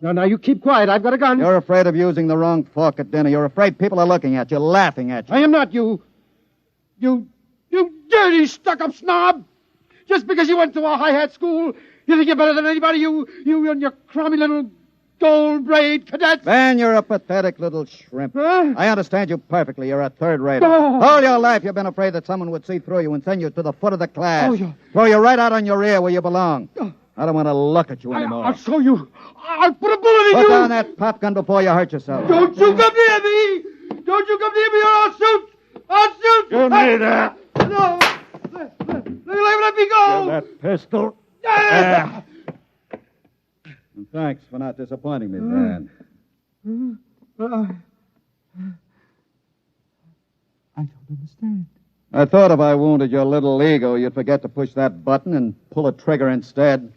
Now, you keep quiet. I've got a gun. You're afraid of using the wrong fork at dinner. You're afraid people are looking at you, laughing at you. I am not, you dirty, stuck-up snob. Just because you went to a high-hat school, you think you're better than anybody, you and your crummy little gold-braid cadets. Van, you're a pathetic little shrimp. Huh? I understand you perfectly. You're a third-rater. Oh. All your life you've been afraid that someone would see through you and send you to the foot of the class. Oh, yeah. Throw you right out on your ear where you belong. I don't want to look at you anymore. I'll show you. I'll put a bullet in you. Put down that pop gun before you hurt yourself. Don't you come near me. Don't you come near me or I'll shoot. I'll shoot. Give me that. No. Let me go. Give that pistol. And thanks for not disappointing me, Van. I don't understand. I thought if I wounded your little ego, you'd forget to push that button and pull a trigger instead.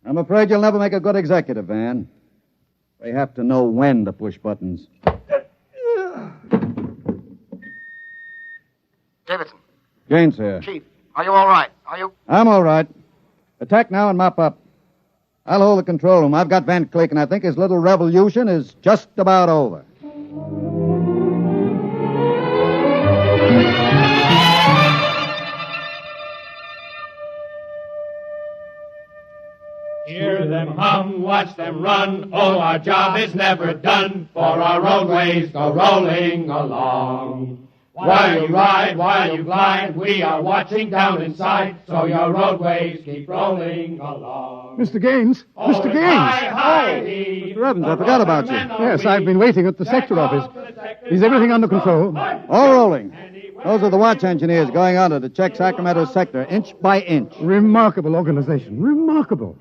I'm afraid you'll never make a good executive, Van. They have to know when to push buttons. Davidson. Gaines here. Chief, are you all right? Are you? I'm all right. Attack now and mop up. I'll hold the control room. I've got Van Cleek, and I think his little revolution is just about over. Hear them hum, watch them run. Oh, our job is never done, for our roadways go rolling along. While you ride, while you glide, we are watching down inside, so your roadways keep rolling along. Mr. Gaines! Mr. Gaines! Mr. Evans, I forgot about you. Yes, I've been waiting at the sector office. Is everything under control? All rolling. Those are the watch engineers going under to check Sacramento's sector, inch by inch. Remarkable organization. Remarkable.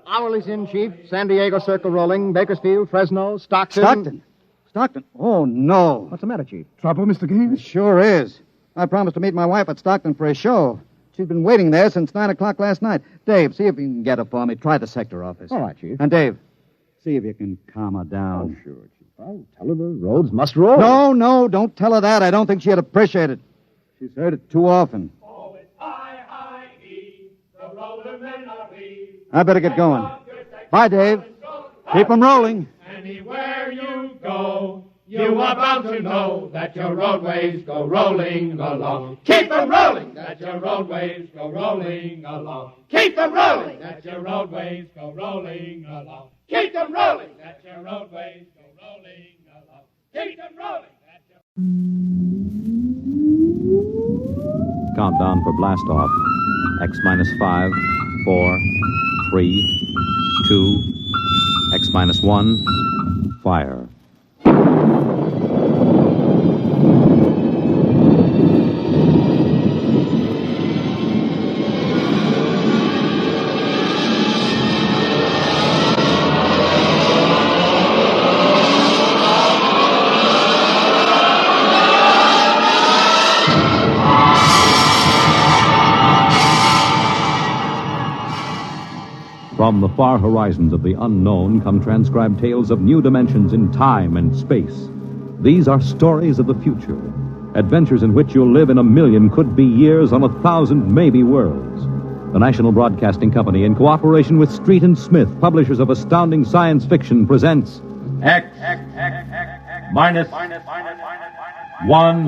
Hourly's in, Chief. San Diego Circle rolling. Bakersfield, Fresno, Stockton. Stockton? Oh, no. What's the matter, Chief? Trouble, Mr. Gaines? It sure is. I promised to meet my wife at Stockton for a show. She's been waiting there since 9 o'clock last night. Dave, see if you can get her for me. Try the sector office. All right, Chief. And Dave, see if you can calm her down. Oh, sure, Chief. I'll tell her the roads must roll. No, don't tell her that. I don't think she'd appreciate it. She's heard it too often. Oh, it's I-I-E, the roadmen are we. I better get going. Bye, Dave. Keep them rolling. Anywhere you go, you are bound to know that your roadways go rolling along. Keep them rolling, that your roadways go rolling along. Keep them rolling, that your roadways go rolling along. Keep them rolling, that your roadways go rolling along. Keep them rolling, that your... Countdown for blast off. X minus 5, 4, 3, 2, X minus 1, fire. From the far horizons of the unknown come transcribed tales of new dimensions in time and space. These are stories of the future, adventures in which you'll live in a million could-be years on 1,000 maybe worlds. The National Broadcasting Company, in cooperation with Street and Smith, publishers of astounding science fiction, presents X minus 1.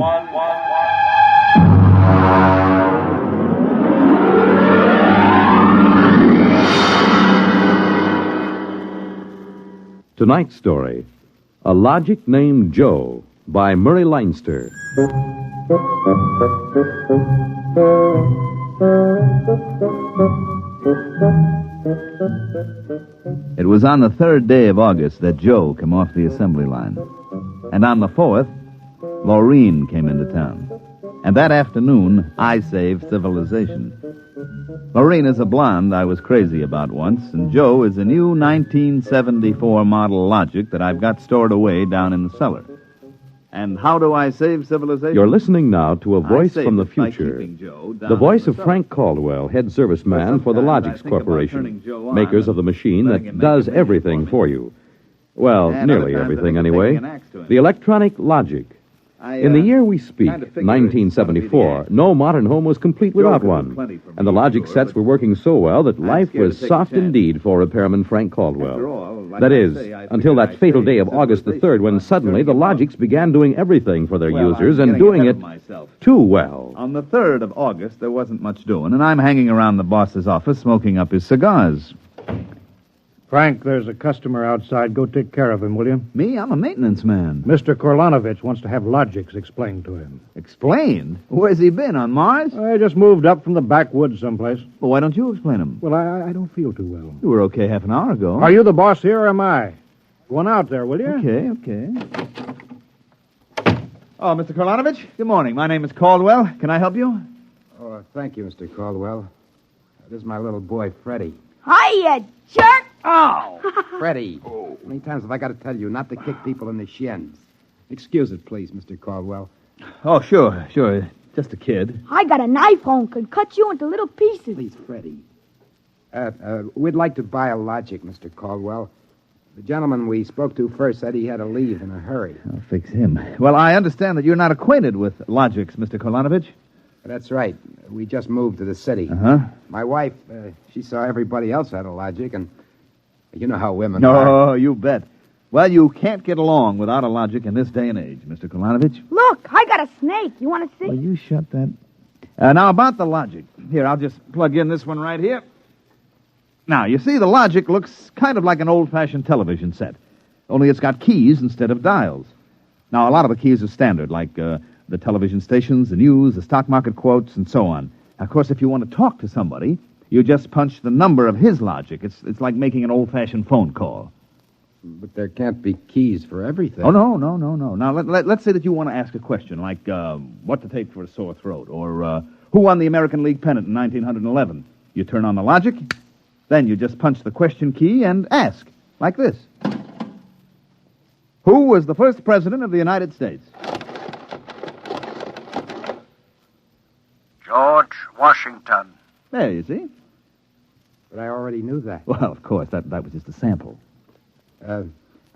Tonight's story, A Logic Named Joe, by Murray Leinster. It was on the 3rd day of August that Joe came off the assembly line. And on the 4th, Maureen came into town. And that afternoon, I saved civilization. Maureen is a blonde I was crazy about once, and Joe is a new 1974 model Logic that I've got stored away down in the cellar. And how do I save civilization? You're listening now to a voice saved from the it by future. keeping Joe down The voice in of the Frank Caldwell, head serviceman for the sometimes I Logix think about Corporation, turning Joe on makers of the machine letting that him make does a menu everything for you. Well, And nearly other times I everything think of anyway. taking an axe to him. The electronic Logic. In the year we speak, kinda figured it's gonna be the 1974, no modern home was complete without could do one. plenty for And the me, Logic sure, sets were working so well that life scared to was take a soft chance. indeed for repairman Frank Caldwell. After all, like That I is, say, I until figured that I fatal saved day of August the 3rd when suddenly the Logics began doing everything for their Well, users I'm and getting doing ahead it of myself. too well. On the 3rd of August, there wasn't much doing, and I'm hanging around the boss's office smoking up his cigars. Frank, there's a customer outside. Go take care of him, will you? Me? I'm a maintenance man. Mr. Korlanovich wants to have Logix explained to him. Explained? Where's he been, on Mars? I just moved up from the backwoods someplace. Well, why don't you explain him? Well, I don't feel too well. You were okay half an hour ago. Are you the boss here or am I? Go on out there, will you? Okay. Oh, Mr. Korlanovich, good morning. My name is Caldwell. Can I help you? Oh, thank you, Mr. Caldwell. This is my little boy, Freddie. Hi, you jerk! Oh! Freddie. How many times have I got to tell you not to kick people in the shins? Excuse it, please, Mr. Caldwell. Oh, sure. Just a kid. I got a knife home, could cut you into little pieces. Please, Freddie. We'd like to buy a Logic, Mr. Caldwell. The gentleman we spoke to first said he had to leave in a hurry. I'll fix him. Well, I understand that you're not acquainted with Logix, Mr. Korlanovich. That's right. We just moved to the city. Uh-huh. My wife, she saw everybody else had a Logic, and you know how women are. Oh, you bet. Well, you can't get along without a Logic in this day and age, Mr. Korlanovich. Look, I got a snake. You want to see? Well, you shut that. Now, about the Logic. Here, I'll just plug in this one right here. Now, you see, the Logic looks kind of like an old-fashioned television set, only it's got keys instead of dials. Now, a lot of the keys are standard, like the television stations, the news, the stock market quotes, and so on. Of course, if you want to talk to somebody, you just punch the number of his Logic. It's like making an old-fashioned phone call. But there can't be keys for everything. Oh, no. Now, let's say that you want to ask a question, like what to take for a sore throat, or who won the American League pennant in 1911. You turn on the Logic, then you just punch the question key and ask, like this. Who was the first president of the United States? George Washington. There, you see. But I already knew that. Well, of course, that was just a sample.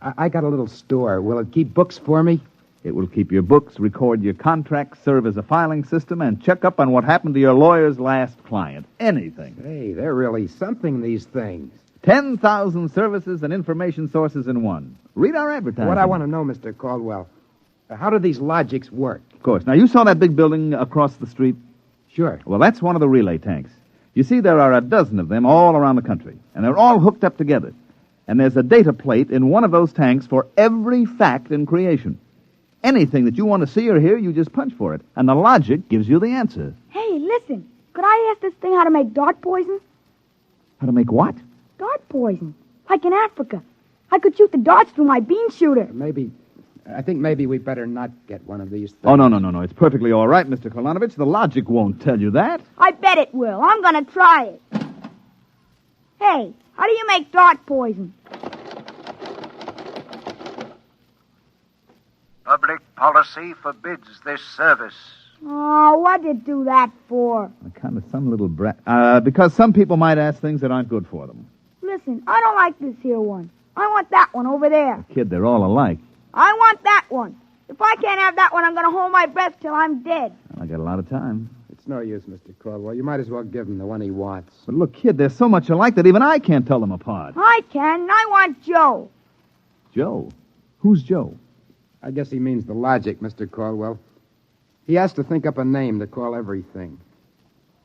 I got a little store. Will it keep books for me? It will keep your books, record your contracts, serve as a filing system, and check up on what happened to your lawyer's last client. Anything. Hey, they're really something, these things. 10,000 services and information sources in one. Read our advertising. What I want to know, Mr. Caldwell, how do these Logics work? Of course. Now, you saw that big building across the street? Sure. Well, that's one of the relay tanks. You see, there are a dozen of them all around the country, and they're all hooked up together. And there's a data plate in one of those tanks for every fact in creation. Anything that you want to see or hear, you just punch for it, and the Logic gives you the answer. Hey, listen. Could I ask this thing how to make dart poison? How to make what? Dart poison. Like in Africa. I could shoot the darts through my bean shooter. I think maybe we better not get one of these things. Oh, no. It's perfectly all right, Mr. Korlanovich. The Logic won't tell you that. I bet it will. I'm going to try it. Hey, how do you make dart poison? Public policy forbids this service. Oh, what'd you do that for? Kind of some little brat. Because some people might ask things that aren't good for them. Listen, I don't like this here one. I want that one over there. Kid, they're all alike. I want that one. If I can't have that one, I'm going to hold my breath till I'm dead. Well, I got a lot of time. It's no use, Mr. Caldwell. You might as well give him the one he wants. But look, kid, they're so much alike that even I can't tell them apart. I can. I want Joe. Joe? Who's Joe? I guess he means the Logic, Mr. Caldwell. He has to think up a name to call everything.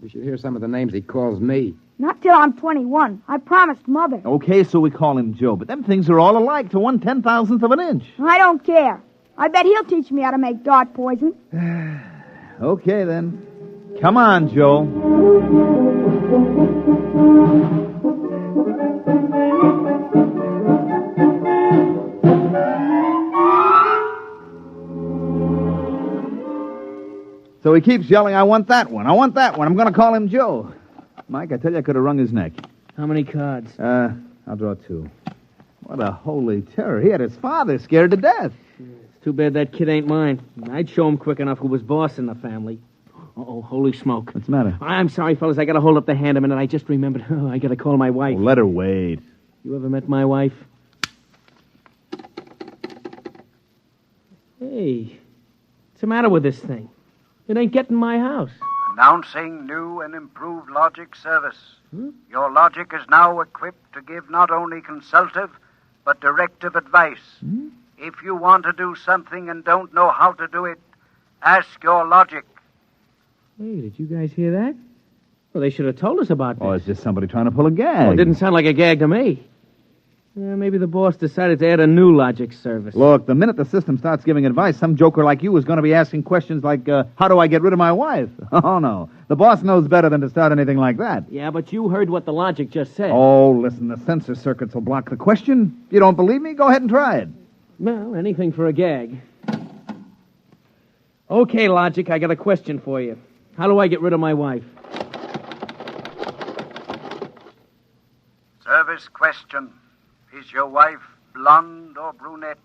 You should hear some of the names he calls me. Not till I'm 21. I promised Mother. Okay, so we call him Joe, but them things are all alike to 1/10,000th of an inch. I don't care. I bet he'll teach me how to make dart poison. Okay, then. Come on, Joe. So he keeps yelling, I want that one. I want that one. I'm going to call him Joe. Mike, I tell you, I could have wrung his neck. How many cards? I'll draw 2. What a holy terror. He had his father scared to death. Too bad that kid ain't mine. I'd show him quick enough who was boss in the family. Uh-oh, holy smoke. What's the matter? I'm sorry, fellas. I got to hold up the hand a minute. I just remembered. Oh, I got to call my wife. Oh, let her wait. You ever met my wife? Hey, what's the matter with this thing? It ain't getting my house. Announcing new and improved logic service. Your logic is now equipped to give not only consultative, but directive advice. If you want to do something and don't know how to do it, ask your logic. Hey, did you guys hear that? Well, they should have told us about this. Oh, it's just somebody trying to pull a gag. Oh, it didn't sound like a gag to me. Maybe the boss decided to add a new logic service. Look, the minute the system starts giving advice, some joker like you is going to be asking questions like, how do I get rid of my wife? Oh, no. The boss knows better than to start anything like that. Yeah, but you heard what the logic just said. Oh, listen, the sensor circuits will block the question. You don't believe me? Go ahead and try it. Well, anything for a gag. Okay, logic, I got a question for you. How do I get rid of my wife? Service question. Is your wife blonde or brunette?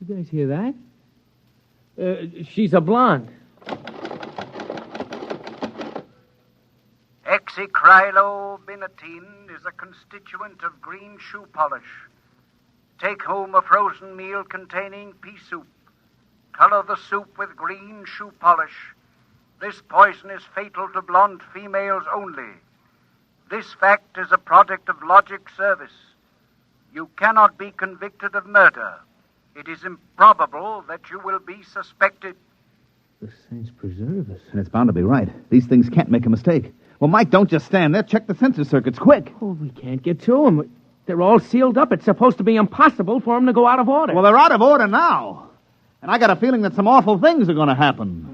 You guys hear that? She's a blonde. Hexacrylobinatine is a constituent of green shoe polish. Take home a frozen meal containing pea soup. Color the soup with green shoe polish. This poison is fatal to blonde females only. This fact is a product of logic service. You cannot be convicted of murder. It is improbable that you will be suspected. The saints preserve us. And it's bound to be right. These things can't make a mistake. Well, Mike, don't just stand there. Check the sensor circuits, quick. Oh, we can't get to them. They're all sealed up. It's supposed to be impossible for them to go out of order. Well, they're out of order now. And I got a feeling that some awful things are going to happen.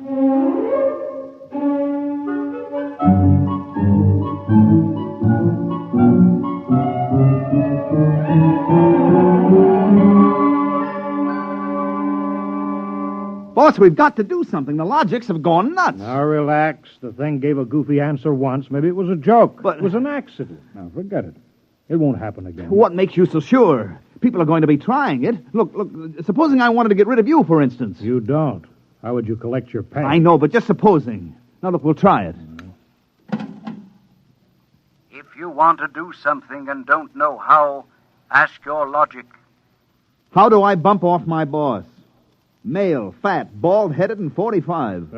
Boss, we've got to do something. The logics have gone nuts. Now, relax. The thing gave a goofy answer once. Maybe it was a joke. But it was an accident. Now, forget it. It won't happen again. What makes you so sure? People are going to be trying it. Look, supposing I wanted to get rid of you, for instance. You don't. How would you collect your pay? I know, but just supposing. Now, look, we'll try it. If you want to do something and don't know how, ask your logic. How do I bump off my boss? Male, fat, bald-headed, and 45.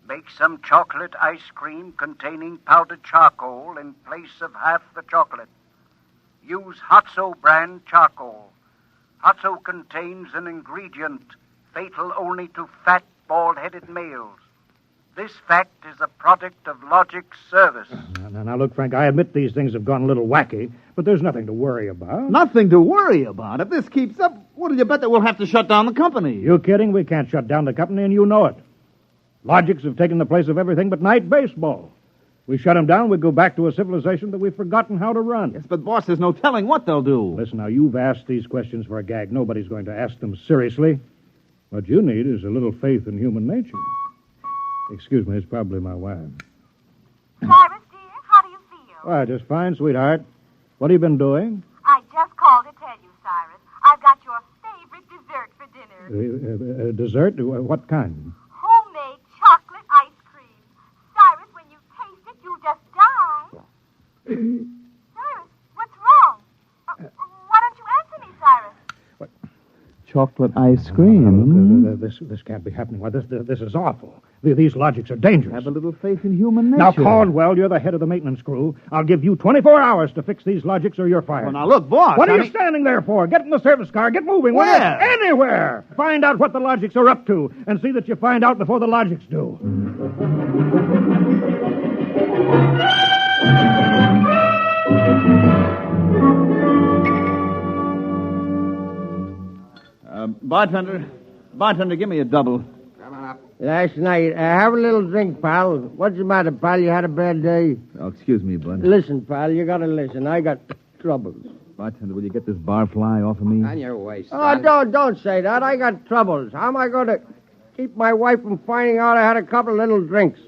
Make some chocolate ice cream containing powdered charcoal in place of half the chocolate. Use Hotso brand charcoal. Hotso contains an ingredient fatal only to fat, bald-headed males. This fact is a product of logic service. Now, look, Frank, I admit these things have gone a little wacky, but there's nothing to worry about. Nothing to worry about? If this keeps up, what do you bet that we'll have to shut down the company? You kidding? We can't shut down the company, and you know it. Logics have taken the place of everything but night baseball. We shut them down, we go back to a civilization that we've forgotten how to run. Yes, but, boss, there's no telling what they'll do. Listen, now, you've asked these questions for a gag. Nobody's going to ask them seriously. What you need is a little faith in human nature. Excuse me, it's probably my wife. Cyrus, dear, how do you feel? Why, just fine, sweetheart. What have you been doing? I just called to tell you, Cyrus. I've got your favorite dessert for dinner. Dessert? What kind? Homemade chocolate ice cream. Cyrus, when you taste it, you'll just die. Cyrus, what's wrong? Why don't you answer me, Cyrus? Chocolate ice cream. This can't be happening. Why, this is awful. These logics are dangerous. Have a little faith in human nature. Now, Caldwell, you're the head of the maintenance crew. I'll give you 24 hours to fix these logics or you're fired. Well, now, look, boss. What are you standing there for? Get in the service car. Get moving. Where? Anywhere. Find out what the logics are up to and see that you find out before the logics do. Bartender, give me a double. Come on up. Last night, have a little drink, pal. What's the matter, pal? You had a bad day? Oh, excuse me, bud. Listen, pal, you gotta listen. I got troubles. Bartender, will you get this barfly off of me? On your way, son. Oh, don't say that. I got troubles. How am I going to keep my wife from finding out I had a couple of little drinks?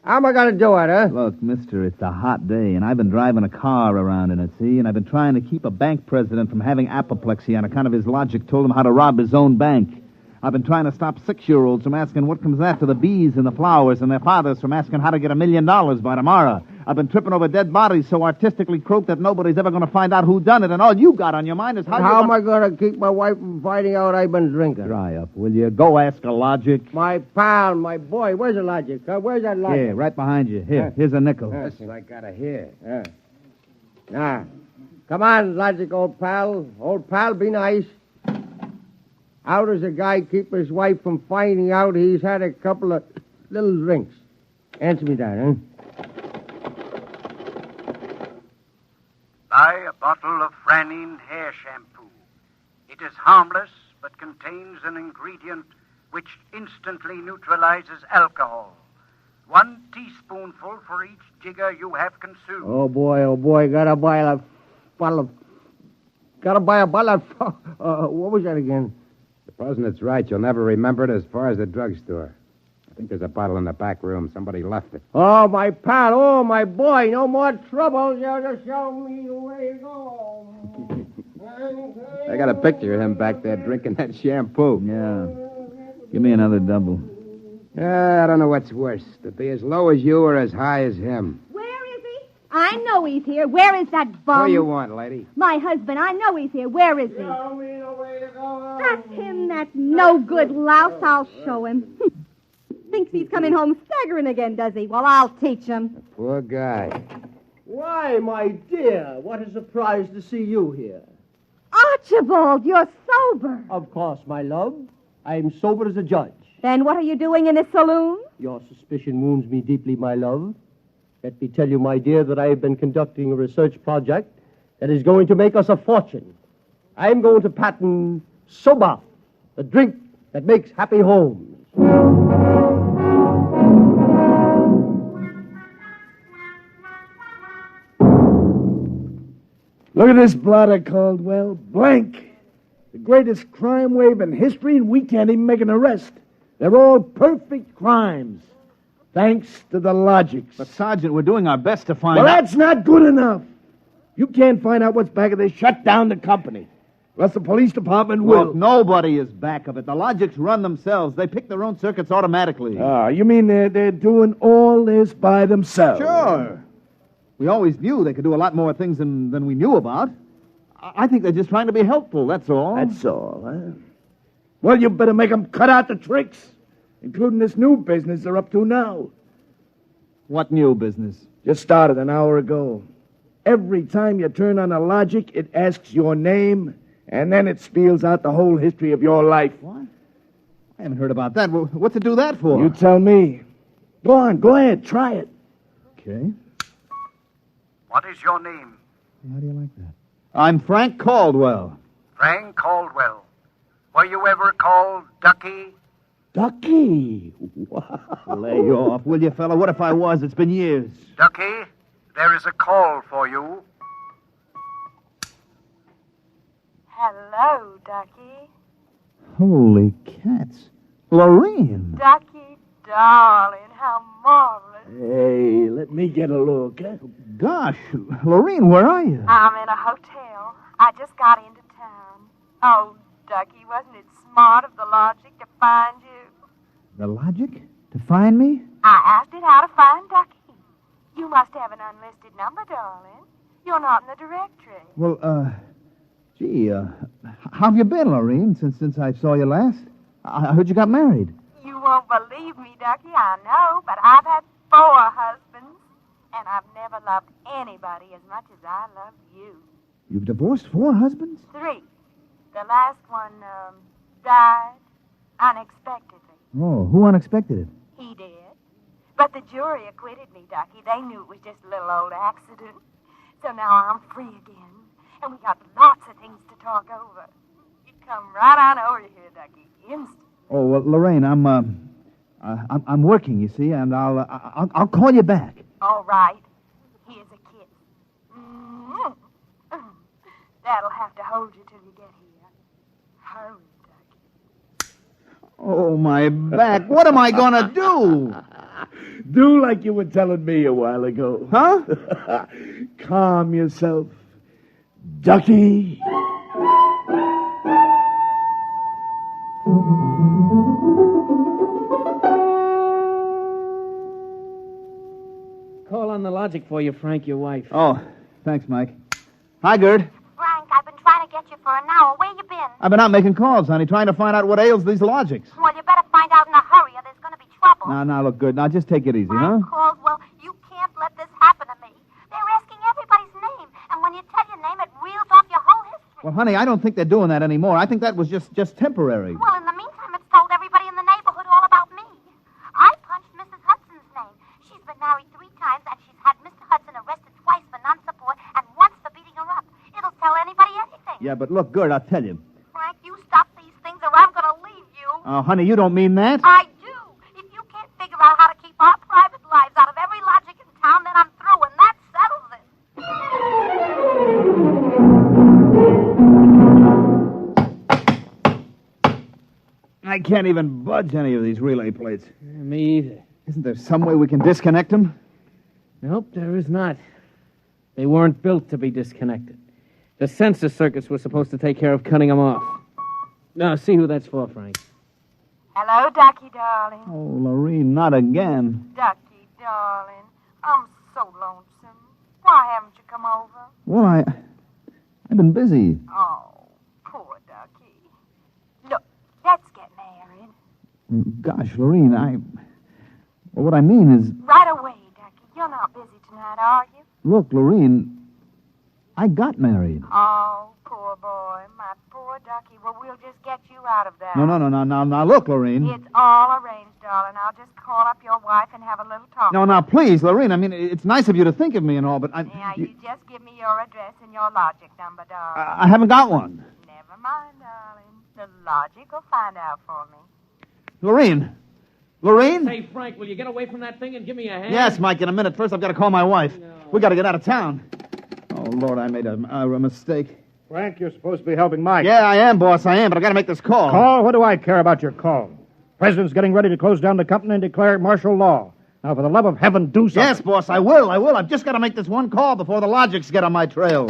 How am I going to do it, huh? Look, mister, it's a hot day, and I've been driving a car around in it, see? And I've been trying to keep a bank president from having apoplexy on account of his logic told him how to rob his own bank. I've been trying to stop 6-year-olds from asking what comes after the bees and the flowers, and their fathers from asking how to get $1 million by tomorrow. I've been tripping over dead bodies so artistically croaked that nobody's ever going to find out who done it, and all you got on your mind is How am I going to keep my wife from finding out I've been drinking? Dry up, will you? Go ask a logic. My pal, my boy, where's the logic? Where's that logic? Here, right behind you. Here, here's a nickel. Listen, I got to hear. Now, come on, logic, old pal. Old pal, be nice. How does a guy keep his wife from finding out he's had a couple of little drinks? Answer me that, huh? Buy a bottle of Franine hair shampoo. It is harmless, but contains an ingredient which instantly neutralizes alcohol. 1 teaspoonful for each jigger you have consumed. Oh, boy, gotta buy a bottle of... what was that again? The president's right. You'll never remember it as far as the drugstore. I think there's a bottle in the back room. Somebody left it. Oh, my pal. Oh, my boy. No more trouble. You'll just show me the way to go. I got a picture of him back there drinking that shampoo. Yeah. Give me another double. I don't know what's worse, to be as low as you or as high as him. Where is he? I know he's here. Where is that bum? What do you want, lady? My husband. I know he's here. Where is he? Show me the way to go. That's him, that no-good louse. I'll show him. Thinks he's coming home staggering again, does he? Well, I'll teach him. Poor guy. Why, my dear, what a surprise to see you here. Archibald, you're sober. Of course, my love. I'm sober as a judge. Then what are you doing in this saloon? Your suspicion wounds me deeply, my love. Let me tell you, my dear, that I have been conducting a research project that is going to make us a fortune. I'm going to patent Soba, the drink that makes happy homes. Look at this blotter, Caldwell. Blank. The greatest crime wave in history, and we can't even make an arrest. They're all perfect crimes. Thanks to the logics. But, Sergeant, we're doing our best to find Well, out... that's not good enough. You can't find out what's back of this. Shut down the company. Unless the police department will. Look, nobody is back of it. The logics run themselves. They pick their own circuits automatically. You mean they're doing all this by themselves? Sure. We always knew they could do a lot more things than we knew about. I think they're just trying to be helpful, that's all. That's all, huh? Well, you better make them cut out the tricks, including this new business they're up to now. What new business? Just started an hour ago. Every time you turn on a logic, it asks your name, and then it spells out the whole history of your life. What? I haven't heard about that. What's it do that for? You tell me. Go on, go ahead, try it. Okay. What is your name? How do you like that? I'm Frank Caldwell. Frank Caldwell. Were you ever called Ducky? Ducky? Lay off, will you, fella? What if I was? It's been years. Ducky, there is a call for you. Hello, Ducky. Holy cats. Lorene. Ducky, darling, how marvelous. Hey, let me get a look. Huh? Gosh, Lorene, where are you? I'm in a hotel. I just got into town. Oh, Ducky, wasn't it smart of the logic to find you? The logic? To find me? I asked it how to find Ducky. You must have an unlisted number, darling. You're not in the directory. Well, gee, how have you been, Lorene, since I saw you last? I heard you got married. You won't believe me, Ducky, I know, but I've had 4 husbands, and I've never loved anybody as much as I love you. You've divorced 4 husbands? 3. The last one, died unexpectedly. Oh, who unexpected it? He did. But the jury acquitted me, Ducky. They knew it was just a little old accident. So now I'm free again, and we got lots of things to talk over. You come right on over here, Ducky, instant. Oh, well, Lorraine, I'm working, you see, and I'll call you back. All right. Here's a kiss. Mm-hmm. That'll have to hold you till you get here. Hurry, Ducky. Oh, my back. What am I going to do? Do like you were telling me a while ago. Huh? Calm yourself, Ducky. Call on the logic for you, Frank, your wife. Oh, thanks, Mike. Hi, Gerd. Frank, I've been trying to get you for an hour. Where you been? I've been out making calls, honey, trying to find out what ails these logics. Well, you better find out in a hurry or there's going to be trouble. Now, look, Gerd. Now, just take it easy, huh? Caldwell, you can't let this happen to me. They're asking everybody's name, and when you tell your name, it reels off your whole history. Well, honey, I don't think they're doing that anymore. I think that was just temporary. Well, in the meantime, it's told everybody in the neighborhood all about me. I punched Mrs. Hudson's name. She's been married 3 times, and she's had Mr. Hudson arrested twice for non-support and once for beating her up. It'll tell anybody anything. Yeah, but look, Gerd, I'll tell you. Frank, you stop these things or I'm going to leave you. Oh, honey, you don't mean that. I do. If you can't figure out how to keep our private lives out of every logic in town, then I'm through, and that settles it. I can't even budge any of these relay plates. Me either. Isn't there some way we can disconnect them? Nope, there is not. They weren't built to be disconnected. The sensor circuits were supposed to take care of cutting them off. Now, see who that's for, Frank. Hello, Ducky, darling. Oh, Lorene, not again. Ducky, darling. I'm so lonesome. Why haven't you come over? Well, I've been busy. Oh, poor Ducky. Look, let's get married. Gosh, Lorene, well, what I mean is... Right away, Ducky. You're not busy tonight, are you? Look, Lorene, I got married. Oh, poor boy. My poor Ducky. Well, we'll just get you out of that. No, look, Lorene. It's all arranged, darling. I'll just call up your wife and have a little talk. No, now, please, Lorene, I mean, it's nice of you to think of me and all, but Now, you just give me your address and your logic number, darling. I haven't got one. Never mind, darling. The logic will find out for me. Lorene? Hey, Frank, will you get away from that thing and give me a hand? Yes, Mike, in a minute. First, I've got to call my wife. No. We got to get out of town. Oh, Lord, I made a mistake. Frank, you're supposed to be helping Mike. Yeah, I am, boss, I am, but I got to make this call. Call? What do I care about your call? President's getting ready to close down the company and declare martial law. Now, for the love of heaven, do something. Yes, boss, I will. I've just got to make this one call before the logics get on my trail.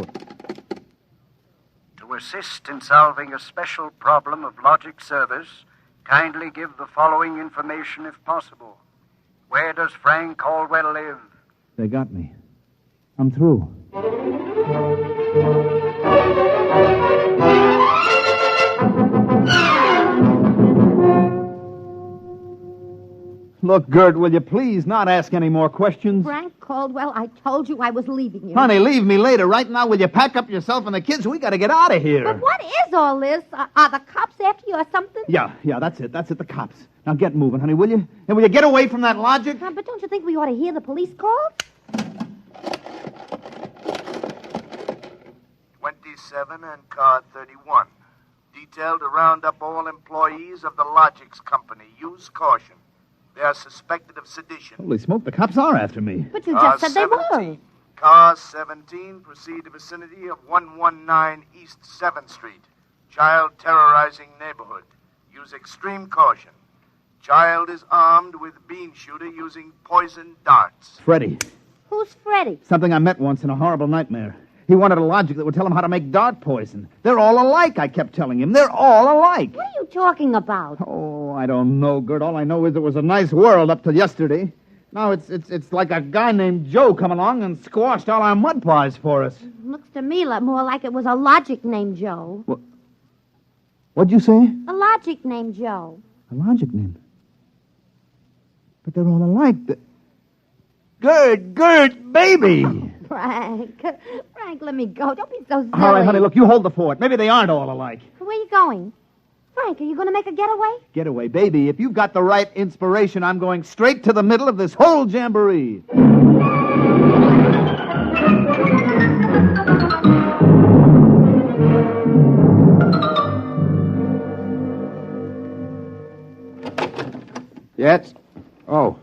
To assist in solving a special problem of logic service, kindly give the following information if possible. Where does Frank Caldwell live? They got me. I'm through. Look, Gert, will you please not ask any more questions? Frank Caldwell, I told you I was leaving you. Honey, leave me later. Right now, will you pack up yourself and the kids? We got to get out of here. But what is all this? Are the cops after you or something? Yeah, that's it, the cops. Now get moving, honey, will you? And will you get away from that logic? But don't you think we ought to hear the police calls? 27 and car 31. Detailed to round up all employees of the Logics Company. Use caution. They are suspected of sedition. Holy smoke, the cops are after me. But you just said they were. Car 17, proceed to vicinity of 119 East 7th Street. Child terrorizing neighborhood. Use extreme caution. Child is armed with bean shooter using poison darts. Freddie. Who's Freddie? Something I met once in a horrible nightmare. He wanted a logic that would tell him how to make dart poison. They're all alike, I kept telling him. They're all alike. What are you talking about? Oh, I don't know, Gert. All I know is it was a nice world up till yesterday. Now it's like a guy named Joe come along and squashed all our mud pies for us. Looks to me more like it was a logic named Joe. What'd you say? A logic named Joe. A logic name? But they're all alike. Gert, baby! Frank, let me go. Don't be so silly. All right, honey, look, you hold the fort. Maybe they aren't all alike. Where are you going? Frank, are you going to make a getaway? Getaway, baby. If you've got the right inspiration, I'm going straight to the middle of this whole jamboree. Yes? Oh.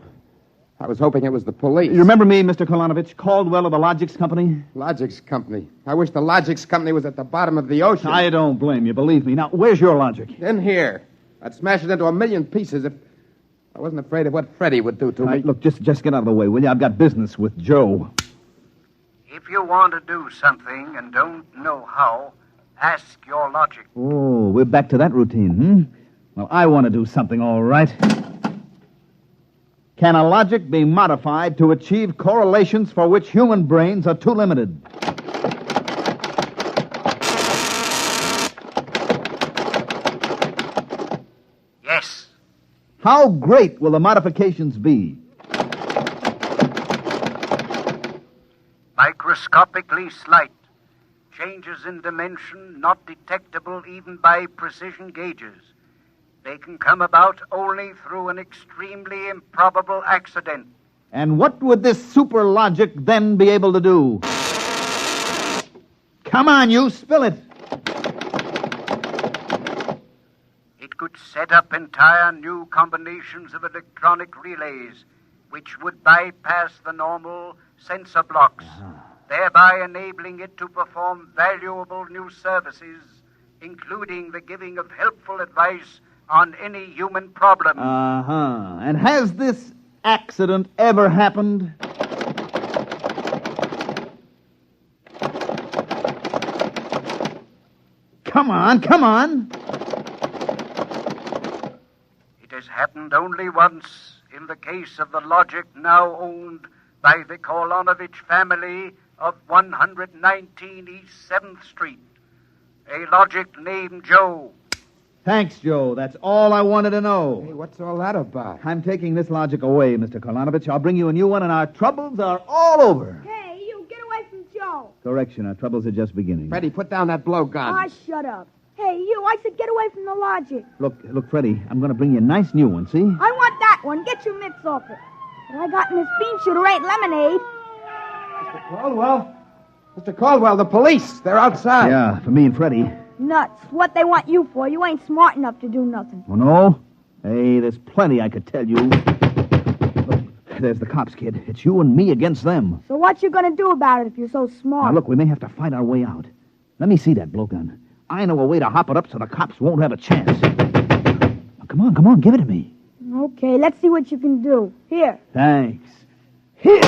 I was hoping it was the police. You remember me, Mr. Kolanovich, Caldwell of the Logics Company? Logics Company. I wish the Logics Company was at the bottom of the ocean. I don't blame you, believe me. Now, where's your logic? In here. I'd smash it into a million pieces if... I wasn't afraid of what Freddie would do to All me. right, look, just get out of the way, will you? I've got business with Joe. If you want to do something and don't know how, ask your logic. Oh, we're back to that routine, Well, I want to do something, all right. Can a logic be modified to achieve correlations for which human brains are too limited? Yes. How great will the modifications be? Microscopically slight. Changes in dimension not detectable even by precision gauges. They can come about only through an extremely improbable accident. And what would this super logic then be able to do? Come on, you, spill it. It could set up entire new combinations of electronic relays, which would bypass the normal sensor blocks, thereby enabling it to perform valuable new services, including the giving of helpful advice on any human problem. And has this accident ever happened? Come on. It has happened only once in the case of the logic now owned by the Kolonovich family of 119 East 7th Street. A logic named Joe. Thanks, Joe. That's all I wanted to know. Hey, what's all that about? I'm taking this logic away, Mr. Kolonovich. I'll bring you a new one, and our troubles are all over. Hey, you, get away from Joe. Correction, our troubles are just beginning. Freddie, put down that blowgun. Ah, shut up. Hey, you, I said get away from the logic. Look, Freddie, I'm going to bring you a nice new one, see? I want that one. Get your mitts off it. What I got in this bean shooter ain't lemonade. Mr. Caldwell, the police. They're outside. Yeah, for me and Freddie. Nuts. What they want you for? You ain't smart enough to do nothing. Oh, no? Hey, there's plenty I could tell you. Look, there's the cops, kid. It's you and me against them. So what you gonna do about it if you're so smart? Now, look, we may have to fight our way out. Let me see that blowgun. I know a way to hop it up so the cops won't have a chance. Now, come on, give it to me. Okay, let's see what you can do. Here. Thanks. Here!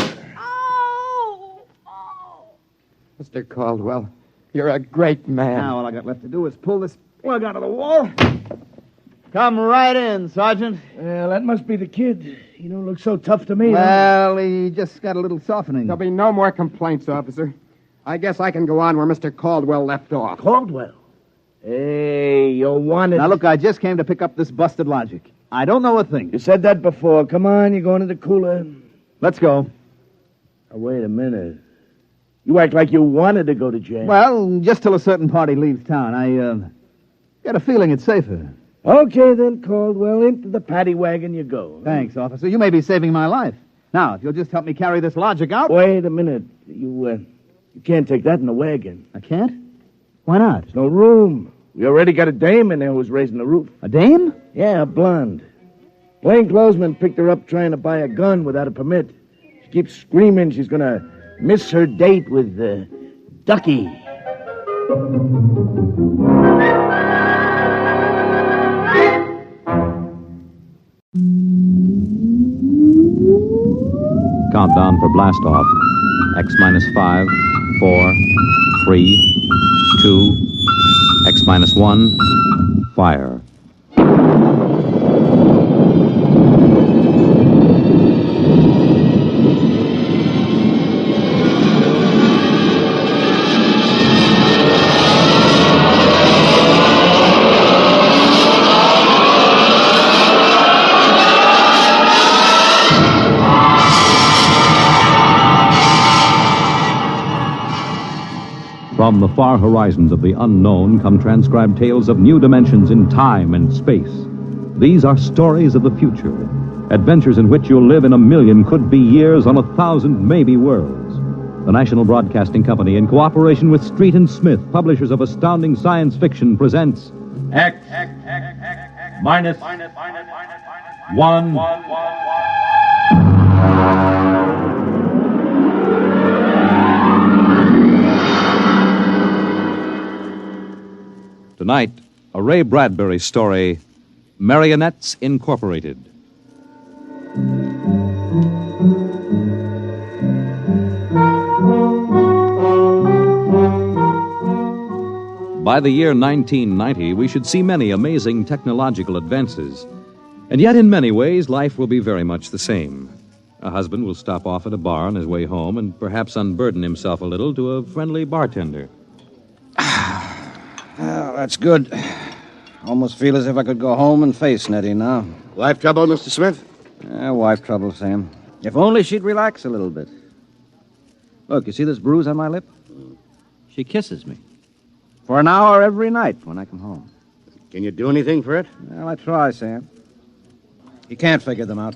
Mr. Caldwell, you're a great man. Now all I got left to do is pull this plug out of the wall. Come right in, Sergeant. Well, that must be the kid. You don't look so tough to me. Well, he just got a little softening. There'll be no more complaints, officer. I guess I can go on where Mr. Caldwell left off. Caldwell? Hey, you wanted... Now, look, I just came to pick up this busted logic. I don't know a thing. You said that before. Come on, you're going to the cooler. Let's go. Now, wait a minute. You act like you wanted to go to jail. Well, just till a certain party leaves town. I get a feeling it's safer. Okay, then, Caldwell. Into the paddy wagon you go. Thanks, officer. You may be saving my life. Now, if you'll just help me carry this logic out... Wait a minute. You can't take that in the wagon. I can't? Why not? There's no room. We already got a dame in there who's raising the roof. A dame? Yeah, a blonde. Plainclothesman picked her up trying to buy a gun without a permit. She keeps screaming she's going to miss her date with Ducky. Countdown for blast off. X minus 5, 4, 3, 2, X minus 1, fire. From the far horizons of the unknown come transcribed tales of new dimensions in time and space. These are stories of the future, adventures in which you'll live in a million could-be years on 1,000 maybe worlds. The National Broadcasting Company, in cooperation with Street and Smith, publishers of astounding science fiction, presents X minus 1. Tonight, a Ray Bradbury story, Marionettes Incorporated. By the year 1990, we should see many amazing technological advances. And yet, in many ways, life will be very much the same. A husband will stop off at a bar on his way home and perhaps unburden himself a little to a friendly bartender. Well, that's good. Almost feel as if I could go home and face Nettie now. Wife trouble, Mr. Smith? Wife trouble, Sam. If only she'd relax a little bit. Look, you see this bruise on my lip? She kisses me. For an hour every night when I come home. Can you do anything for it? Well, I try, Sam. You can't figure them out.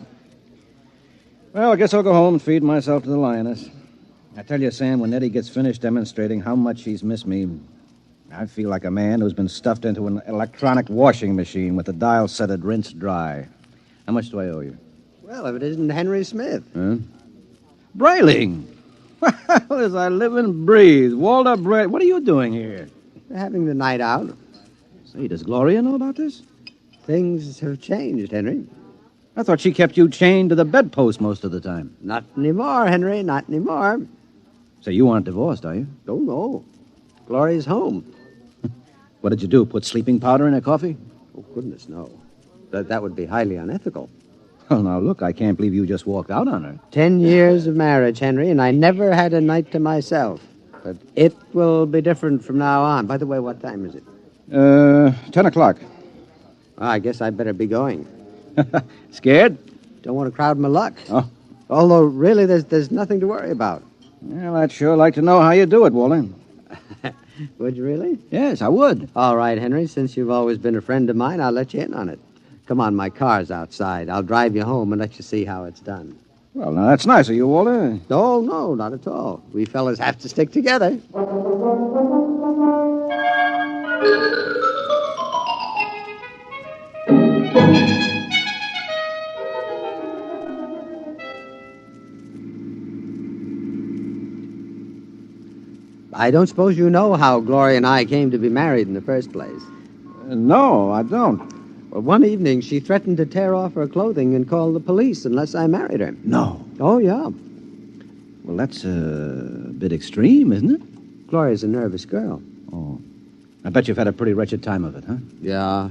Well, I guess I'll go home and feed myself to the lioness. I tell you, Sam, when Nettie gets finished demonstrating how much she's missed me, I feel like a man who's been stuffed into an electronic washing machine with the dial set at rinse dry. How much do I owe you? Well, if it isn't Henry Smith. Huh? Brayling! Well, as I live and breathe. Walter Bray, what are you doing here? We're having the night out. Say, does Gloria know about this? Things have changed, Henry. I thought she kept you chained to the bedpost most of the time. Not anymore, Henry, not anymore. So you aren't divorced, are you? Oh, no. Gloria's home. What did you do, put sleeping powder in her coffee? Oh, goodness, no. That would be highly unethical. Well, now, look, I can't believe you just walked out on her. 10 years of marriage, Henry, and I never had a night to myself. But it will be different from now on. By the way, what time is it? 10 o'clock. I guess I better be going. Scared? Don't want to crowd my luck. Oh. Although, really, there's nothing to worry about. Well, I'd sure like to know how you do it, Walter. Would you really? Yes, I would. All right, Henry, since you've always been a friend of mine, I'll let you in on it. Come on, my car's outside. I'll drive you home and let you see how it's done. Well, now, that's nice of you, Walter. No, not at all. We fellas have to stick together. I don't suppose you know how Gloria and I came to be married in the first place. No, I don't. Well, one evening, she threatened to tear off her clothing and call the police unless I married her. No. Oh, yeah. Well, that's a bit extreme, isn't it? Gloria's a nervous girl. Oh. I bet you've had a pretty wretched time of it, huh? Yeah.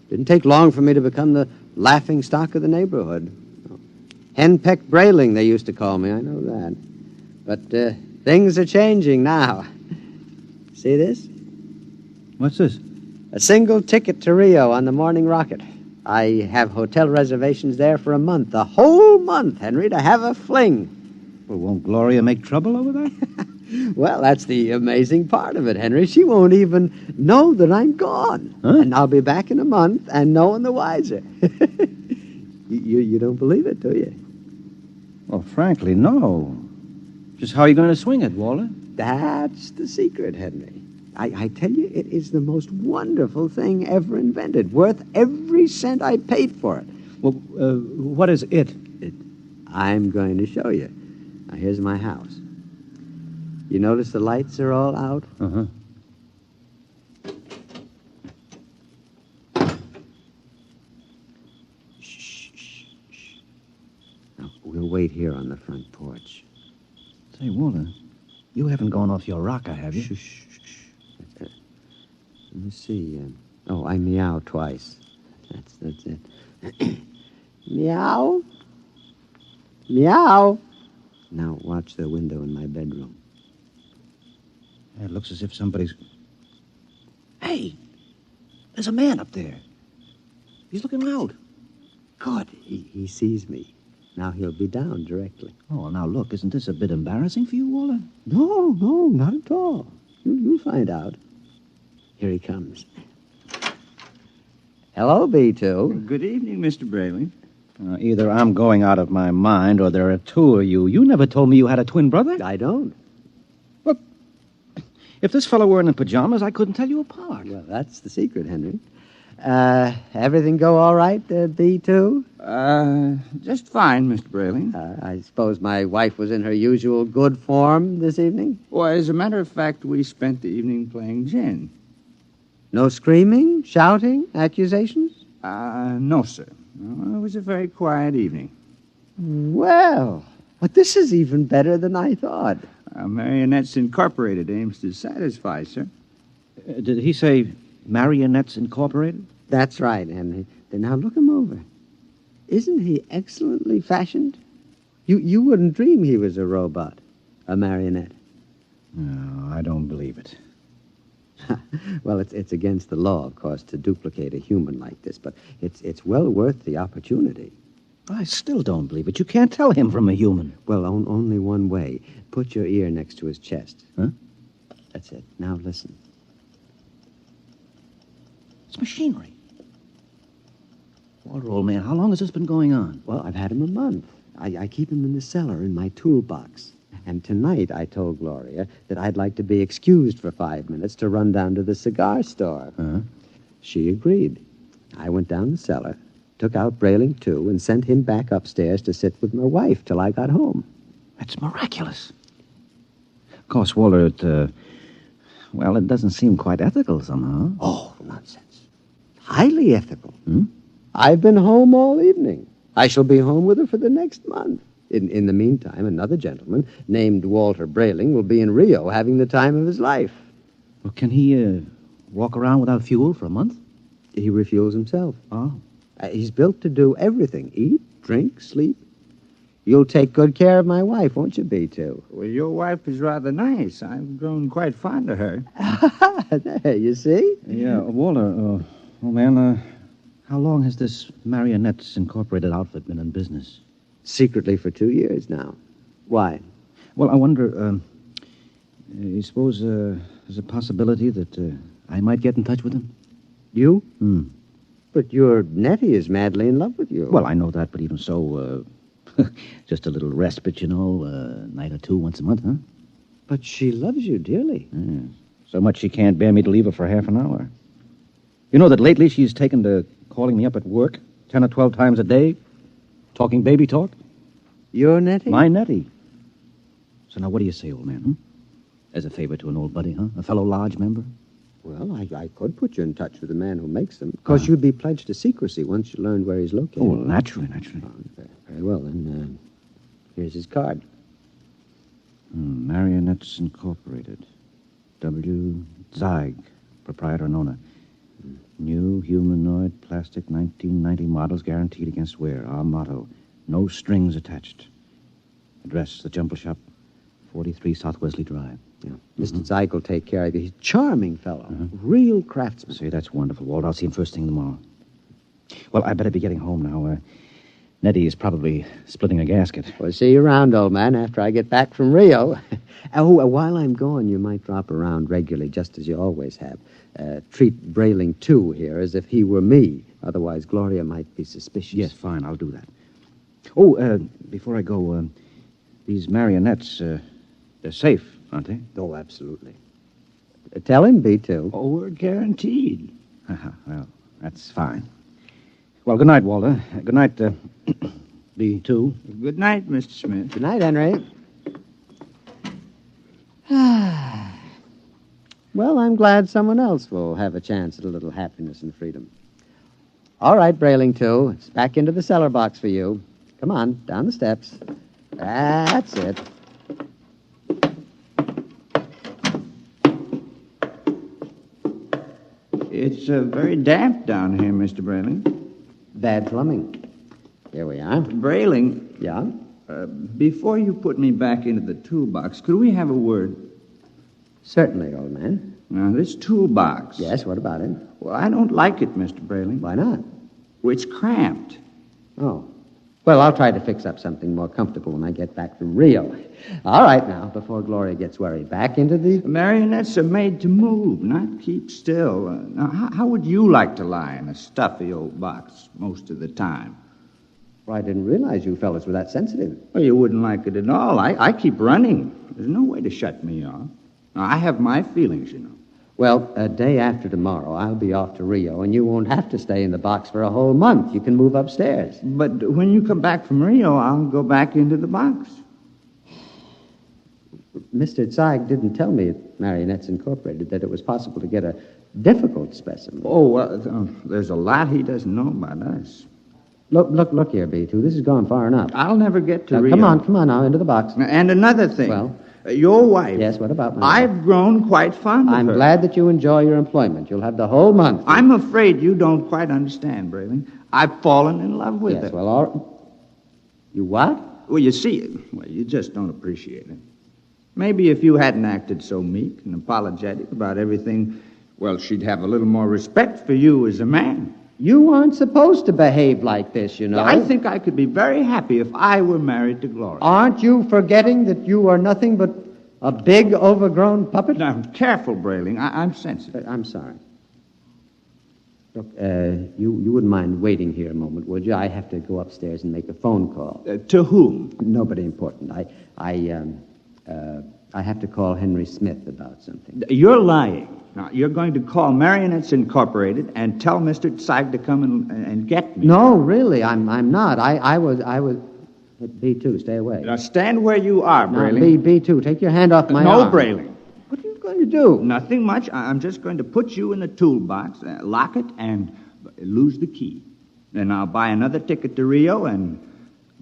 Didn't take long for me to become the laughing stock of the neighborhood. Henpeck Brayling, they used to call me. I know that. But things are changing now. See this? What's this? A single ticket to Rio on the morning rocket. I have hotel reservations there for a month. A whole month, Henry, to have a fling. Well, won't Gloria make trouble over that? Well, that's the amazing part of it, Henry. She won't even know that I'm gone. Huh? And I'll be back in a month and no one the wiser. You don't believe it, do you? Well, frankly, no. Just how are you going to swing it, Walter? That's the secret, Henry. I tell you, it is the most wonderful thing ever invented. Worth every cent I paid for it. Well, what is it? I'm going to show you. Now, here's my house. You notice the lights are all out? Uh-huh. Shh. Now, we'll wait here on the front porch. Say, Walter, you haven't gone off your rocker, have you? Shh. Let me see. I meow twice. That's it. Meow. Meow. Now watch the window in my bedroom. It looks as if somebody's... Hey! There's a man up there. He's looking out. Good. He sees me. Now he'll be down directly. Oh, now look, isn't this a bit embarrassing for you, Walter? No, not at all. You'll find out. Here he comes. Hello, B2. Good evening, Mr. Brayling. Either I'm going out of my mind or there are two of you. You never told me you had a twin brother. I don't. Look, if this fellow were in pajamas, I couldn't tell you apart. Well, that's the secret, Henry. Everything go all right, B2? Just fine, Mr. Brayling. I suppose my wife was in her usual good form this evening? Well, as a matter of fact, we spent the evening playing gin. No screaming, shouting, accusations? No, sir. No, it was a very quiet evening. Well, but this is even better than I thought. Marionettes Incorporated aims to satisfy, sir. Did he say Marionettes Incorporated? That's right, Henry. Now look him over. Isn't he excellently fashioned? You wouldn't dream he was a robot, a marionette. No, I don't believe it. Well, it's against the law, of course, to duplicate a human like this, but it's well worth the opportunity. I still don't believe it. You can't tell him from a human. Well, only one way. Put your ear next to his chest. Huh? That's it. Now listen. It's machinery. Walter, old man, how long has this been going on? Well, I've had him a month. I keep him in the cellar in my toolbox. And tonight I told Gloria that I'd like to be excused for 5 minutes to run down to the cigar store. Huh? She agreed. I went down the cellar, took out Brayling, too, and sent him back upstairs to sit with my wife till I got home. That's miraculous. Of course, Walter, it doesn't seem quite ethical somehow. Oh, nonsense. Highly ethical. Hmm? I've been home all evening. I shall be home with her for the next month. In the meantime, another gentleman named Walter Brayling will be in Rio having the time of his life. Well, can he walk around without fuel for a month? He refuels himself. Oh. He's built to do everything. Eat, drink, sleep. You'll take good care of my wife, won't you, B2? Well, your wife is rather nice. I've grown quite fond of her. There, you see? Yeah, Walter, old man, how long has this Marionettes Incorporated outfit been in business? Secretly for 2 years now. Why? Well, I wonder, you suppose there's a possibility that I might get in touch with him? You? Hmm. But your Nettie is madly in love with you. Well, I know that, but even so, just a little respite, a night or two once a month, huh? But she loves you dearly. Yeah. So much she can't bear me to leave her for half an hour. You know that lately she's taken to calling me up at work 10 or 12 times a day, talking baby talk? Your Nettie? My Nettie. So now what do you say, old man, huh? As a favor to an old buddy, huh? A fellow lodge member? Well, I could put you in touch with the man who makes them. Of course, you'd be pledged to secrecy once you learned where he's located. Oh, well, naturally. Oh, very well, then. Here's his card. Marionettes Incorporated. W. Zeig, proprietor and owner. New humanoid plastic 1990 models guaranteed against wear. Our motto, no strings attached. Address, the Jumble Shop, 43 South Wesley Drive. Yeah. Mr. Zeig will take care of you. He's a charming fellow. Real craftsman. Say, that's wonderful, Walt. I'll see him first thing tomorrow. Well, I better be getting home now. Nettie is probably splitting a gasket. We'll see you around, old man, after I get back from Rio. While I'm gone, you might drop around regularly, just as you always have. Treat Brayling, too, here, as if he were me. Otherwise, Gloria might be suspicious. Yes, fine, I'll do that. Oh, before I go, these marionettes, they're safe, aren't they? Oh, absolutely. Tell him, B2. Oh, we're guaranteed. Well, that's fine. Well, good night, Walter. Good night, B2. Good night, Mr. Smith. Good night, Henry. Well, I'm glad someone else will have a chance at a little happiness and freedom. All right, Brayling, too. It's back into the cellar box for you. Come on, down the steps. That's it. It's very damp down here, Mr. Brayling. Bad plumbing. Here we are. Brayling. Yeah? Before you put me back into the toolbox, could we have a word? Certainly, old man. Now, this toolbox. Yes, what about it? Well, I don't like it, Mr. Brayling. Why not? Well, it's cramped. Oh. Well, I'll try to fix up something more comfortable when I get back from Rio. All right, now, before Gloria gets worried, back into the... Marionettes are made to move, not keep still. Now, how would you like to lie in a stuffy old box most of the time? Well, I didn't realize you fellas were that sensitive. Well, you wouldn't like it at all. I keep running. There's no way to shut me off. Now, I have my feelings, you know. Well, a day after tomorrow, I'll be off to Rio, and you won't have to stay in the box for a whole month. You can move upstairs. But when you come back from Rio, I'll go back into the box. Mr. Zeig didn't tell me at Marionettes Incorporated that it was possible to get a difficult specimen. Oh, well, there's a lot he doesn't know about us. Look here, B2. This has gone far enough. I'll never get to Rio. Come on now, into the box. And another thing. Well? Your wife. Yes, what about my wife? I've grown quite fond of her. I'm glad that you enjoy your employment. You'll have the whole month. I'm afraid you don't quite understand, Brayling. I've fallen in love with her. Yes, well, all... You what? Well, you see, you just don't appreciate it. Maybe if you hadn't acted so meek and apologetic about everything, well, she'd have a little more respect for you as a man. You aren't supposed to behave like this, you know. I think I could be very happy if I were married to Gloria. Aren't you forgetting that you are nothing but a big, overgrown puppet? Now, careful, Brayling. I'm sensitive. I'm sorry. Look, you wouldn't mind waiting here a moment, would you? I have to go upstairs and make a phone call. To whom? Nobody important. I have to call Henry Smith about something. You're lying. Now, you're going to call Marionettes Incorporated and tell Mr. Zeig to come and get me. No, really, I'm not. I was... B2, stay away. Now, stand where you are, Brayling. B2, take your hand off my arm. No, Brayling. What are you going to do? Nothing much. I'm just going to put you in the toolbox, lock it, and lose the key. Then I'll buy another ticket to Rio, and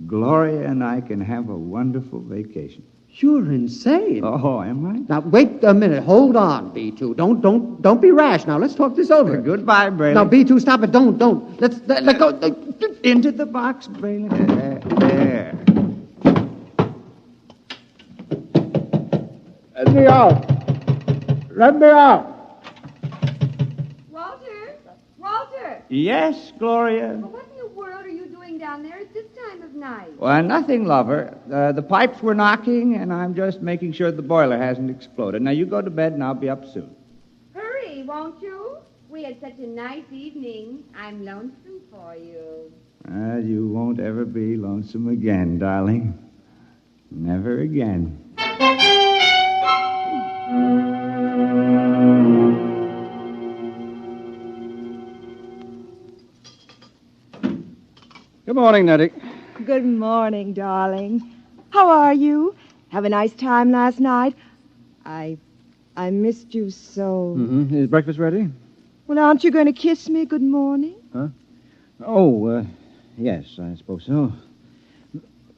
Gloria and I can have a wonderful vacation. You're insane. Oh, am I? Now, wait a minute. Hold on, B2. Don't be rash. Now, let's talk this over. Goodbye, Brayling. Now, B2, stop it. Don't. Let go. Into the box, Brayling. There. Let me out. Let me out. Walter! Yes, Gloria? Well, what in the world are you doing down there at this time of night? Well, nothing, lover. The pipes were knocking, and I'm just making sure the boiler hasn't exploded. Now, you go to bed, and I'll be up soon. Hurry, won't you? We had such a nice evening. I'm lonesome for you. You won't ever be lonesome again, darling. Never again. Good morning, Nettie. Good morning, darling. How are you? Have a nice time last night? I missed you so. Mm-hmm. Is breakfast ready? Well, aren't you going to kiss me good morning? Huh? Oh, yes, I suppose so.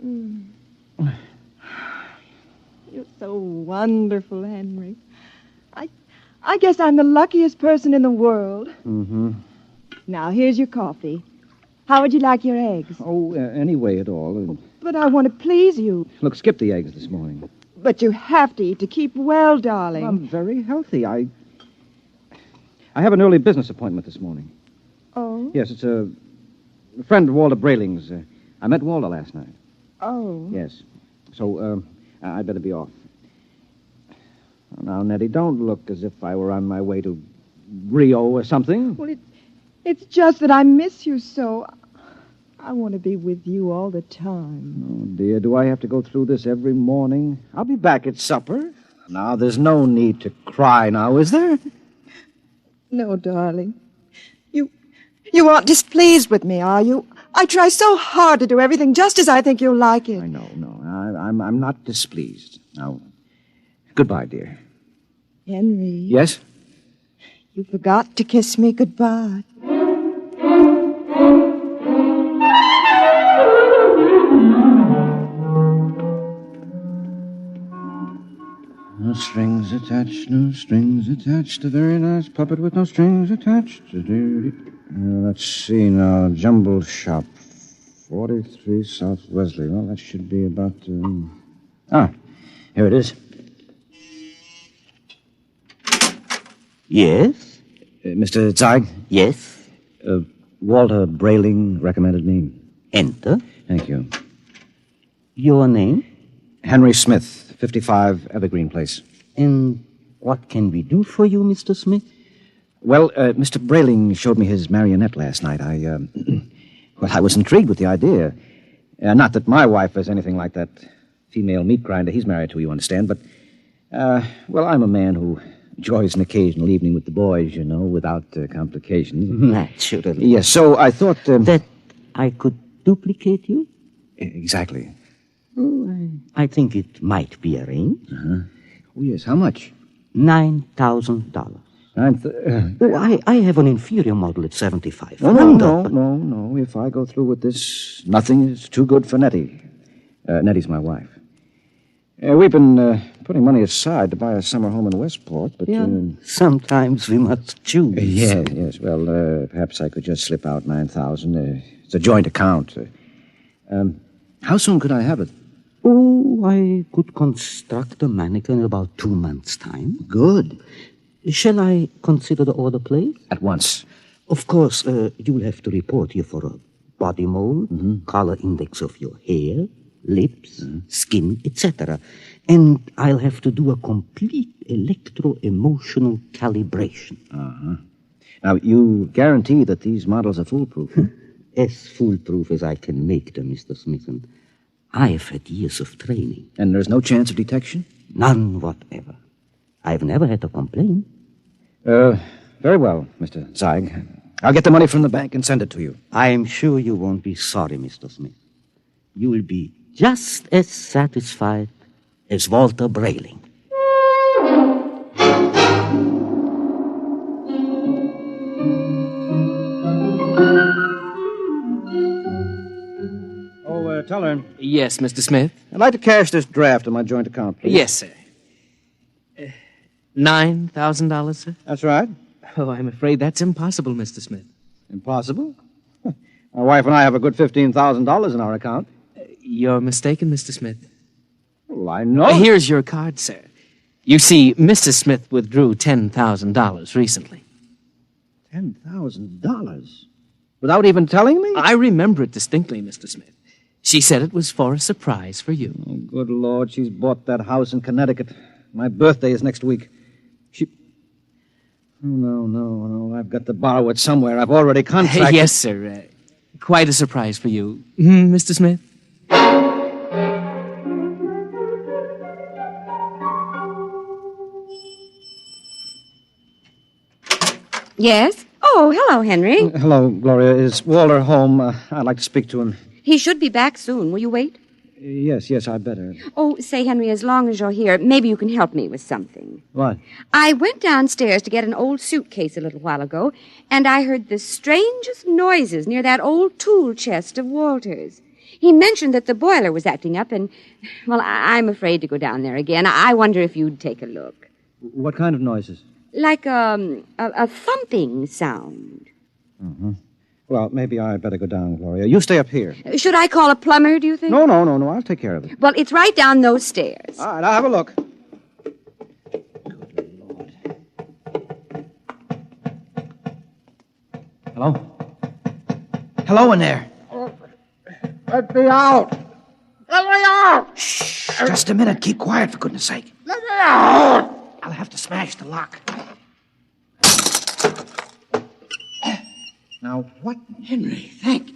Mm. You're so wonderful, Henry. I guess I'm the luckiest person in the world. Mm-hmm. Now, here's your coffee. How would you like your eggs? Oh, any way at all. But I want to please you. Look, skip the eggs this morning. But you have to eat to keep well, darling. I'm very healthy. I have an early business appointment this morning. Oh? Yes, it's a friend of Walter Brayling's. I met Walter last night. Oh? Yes. So, I'd better be off. Now, Nettie, don't look as if I were on my way to Rio or something. Well, it's just that I miss you so. I want to be with you all the time. Oh, dear, do I have to go through this every morning? I'll be back at supper. Now, there's no need to cry now, is there? No, darling. You aren't displeased with me, are you? I try so hard to do everything just as I think you'll like it. I know. I'm not displeased. Now, goodbye, dear. Henry. Yes? You forgot to kiss me goodbye. No strings attached, no strings attached. A very nice puppet with no strings attached. Let's see now. Jumble Shop, 43 South Wesley. Well, that should be about... here it is. Yes? Mr. Zeig? Yes? Walter Brayling recommended me. Enter. Thank you. Your name? Henry Smith, 55 Evergreen Place. And what can we do for you, Mr. Smith? Well, Mr. Brayling showed me his marionette last night. I was intrigued with the idea. Not that my wife is anything like that female meat grinder he's married to, you understand, but, I'm a man who enjoys an occasional evening with the boys, you know, without complications. Naturally. Yes, so I thought... that I could duplicate you? Exactly. Oh, I think it might be arranged. Uh-huh. Oh, yes. How much? $9,000. I have an inferior model at $75,000. No. If I go through with this, nothing is too good for Nettie. Nettie's my wife. We've been putting money aside to buy a summer home in Westport, but... Sometimes we must choose. Yes. Well, perhaps I could just slip out $9,000. It's a joint account. How soon could I have it? Oh, I could construct a mannequin in about 2 months' time. Good. Shall I consider the order placed? At once. Of course, you will have to report here for a body mold, color index of your hair, lips, skin, etc. And I'll have to do a complete electro-emotional calibration. Now, you guarantee that these models are foolproof? As foolproof as I can make them, Mr. Smithson. I've had years of training. And there's no chance of detection? None whatever. I've never had a complaint. Very well, Mr. Zeig. I'll get the money from the bank and send it to you. I'm sure you won't be sorry, Mr. Smith. You will be just as satisfied as Walter Brayling. Teller. Yes, Mr. Smith? I'd like to cash this draft in my joint account, please. Yes, sir. $9,000, sir? That's right. Oh, I'm afraid that's impossible, Mr. Smith. Impossible? My wife and I have a good $15,000 in our account. You're mistaken, Mr. Smith. Well, I know. Here's your card, sir. You see, Mrs. Smith withdrew $10,000 recently. $10,000? Without even telling me? I remember it distinctly, Mr. Smith. She said it was for a surprise for you. Oh, good Lord, she's bought that house in Connecticut. My birthday is next week. Oh, no. I've got to borrow it somewhere. I've already contracted... Yes, sir. Quite a surprise for you. Mr. Smith? Yes? Oh, hello, Henry. Hello, Gloria. Is Walter home? I'd like to speak to him. He should be back soon. Will you wait? Yes, I'd better. Oh, say, Henry, as long as you're here, maybe you can help me with something. What? I went downstairs to get an old suitcase a little while ago, and I heard the strangest noises near that old tool chest of Walter's. He mentioned that the boiler was acting up, and, well, I'm afraid to go down there again. I wonder if you'd take a look. What kind of noises? Like a thumping sound. Mm-hmm. Well, maybe I'd better go down, Gloria. You stay up here. Should I call a plumber, do you think? No. I'll take care of it. Well, it's right down those stairs. All right, I'll have a look. Hello? Hello in there. Let me out! Let me out! Shh, just a minute. Keep quiet, for goodness sake. Let me out! I'll have to smash the lock. Now, what? Henry, thank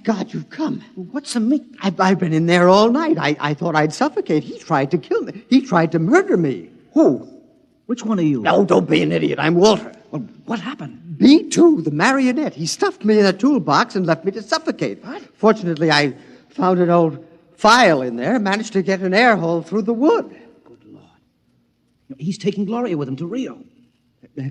God you've come. What's the meat? I've been in there all night. I thought I'd suffocate. He tried to kill me. He tried to murder me. Who? Which one of you? No, don't be an idiot. I'm Walter. Well, what happened? B2, the marionette. He stuffed me in a toolbox and left me to suffocate. What? Fortunately, I found an old file in there, managed to get an air hole through the wood. Good Lord. He's taking Gloria with him to Rio.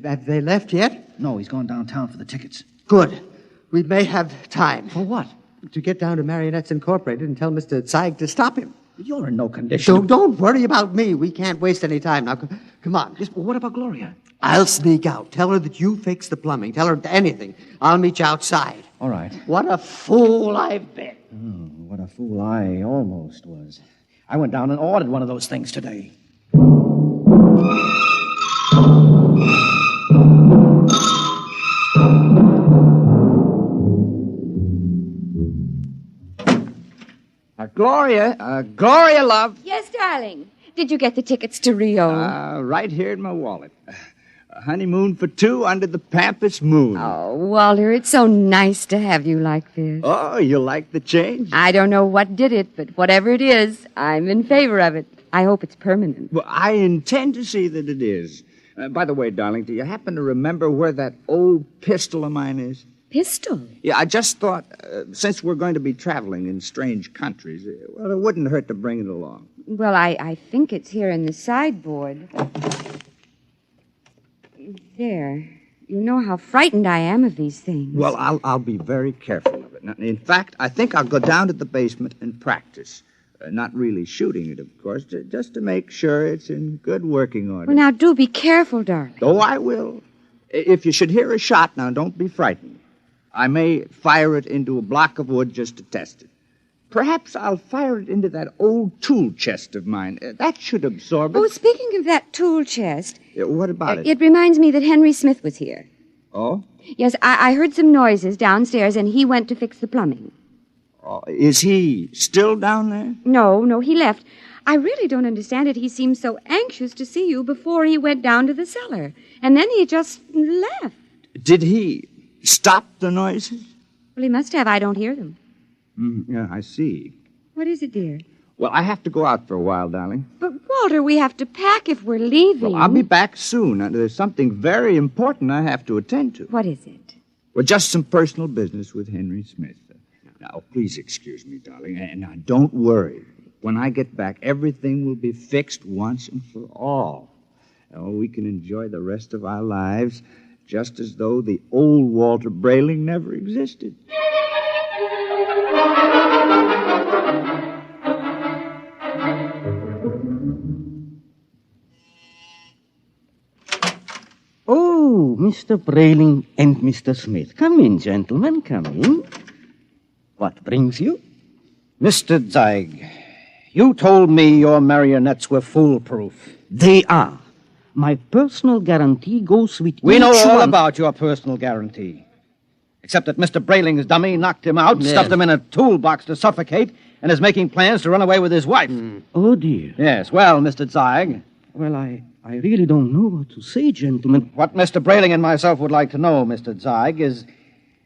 Have they left yet? No, he's gone downtown for the tickets. Good. We may have time. For what? To get down to Marionettes Incorporated and tell Mr. Zeig to stop him. You're in no condition. So don't worry about me. We can't waste any time. Now, come on. Yes, but what about Gloria? I'll sneak out. Tell her that you fixed the plumbing. Tell her anything. I'll meet you outside. All right. What a fool I've been. Oh, what a fool I almost was. I went down and ordered one of those things today. Gloria, love. Yes, darling. Did you get the tickets to Rio? Right here in my wallet. A honeymoon for two under the Pampas moon. Oh, Walter, it's so nice to have you like this. Oh, you like the change? I don't know what did it, but whatever it is, I'm in favor of it. I hope it's permanent. Well, I intend to see that it is. By the way, darling, do you happen to remember where that old pistol of mine is? Pistol? Yeah, I just thought, since we're going to be traveling in strange countries, well, it wouldn't hurt to bring it along. Well, I think it's here in the sideboard. There. You know how frightened I am of these things. Well, I'll be very careful of it. Now, in fact, I think I'll go down to the basement and practice. Not really shooting it, of course, just to make sure it's in good working order. Well, now, do be careful, darling. Oh, I will. If you should hear a shot, now, don't be frightened. I may fire it into a block of wood just to test it. Perhaps I'll fire it into that old tool chest of mine. That should absorb it. Oh, speaking of that tool chest... What about it? It reminds me that Henry Smith was here. Oh? Yes, I heard some noises downstairs, and he went to fix the plumbing. Oh, is he still down there? No, he left. I really don't understand it. He seemed so anxious to see you before he went down to the cellar. And then he just left. Did he stop the noises? Well, he must have. I don't hear them. Yeah, I see. What is it, dear? Well, I have to go out for a while, darling. But, Walter, we have to pack if we're leaving. Well, I'll be back soon. There's something very important I have to attend to. What is it? Well, just some personal business with Henry Smith. Now, please excuse me, darling. And now, don't worry. When I get back, everything will be fixed once and for all. Oh, we can enjoy the rest of our lives just as though the old Walter Brayling never existed. Oh, Mr. Brayling and Mr. Smith. Come in, gentlemen, come in. What brings you? Mr. Zeig, you told me your marionettes were foolproof. They are. My personal guarantee goes with We know each all one. about your personal guarantee. Except that Mr. Brayling's dummy knocked him out, Yes. stuffed him in a toolbox to suffocate, and is making plans to run away with his wife. Oh, dear. Yes, well, Mr. Zeig. Well, I really don't know what to say, gentlemen. What Mr. Brayling and myself would like to know, Mr. Zeig, is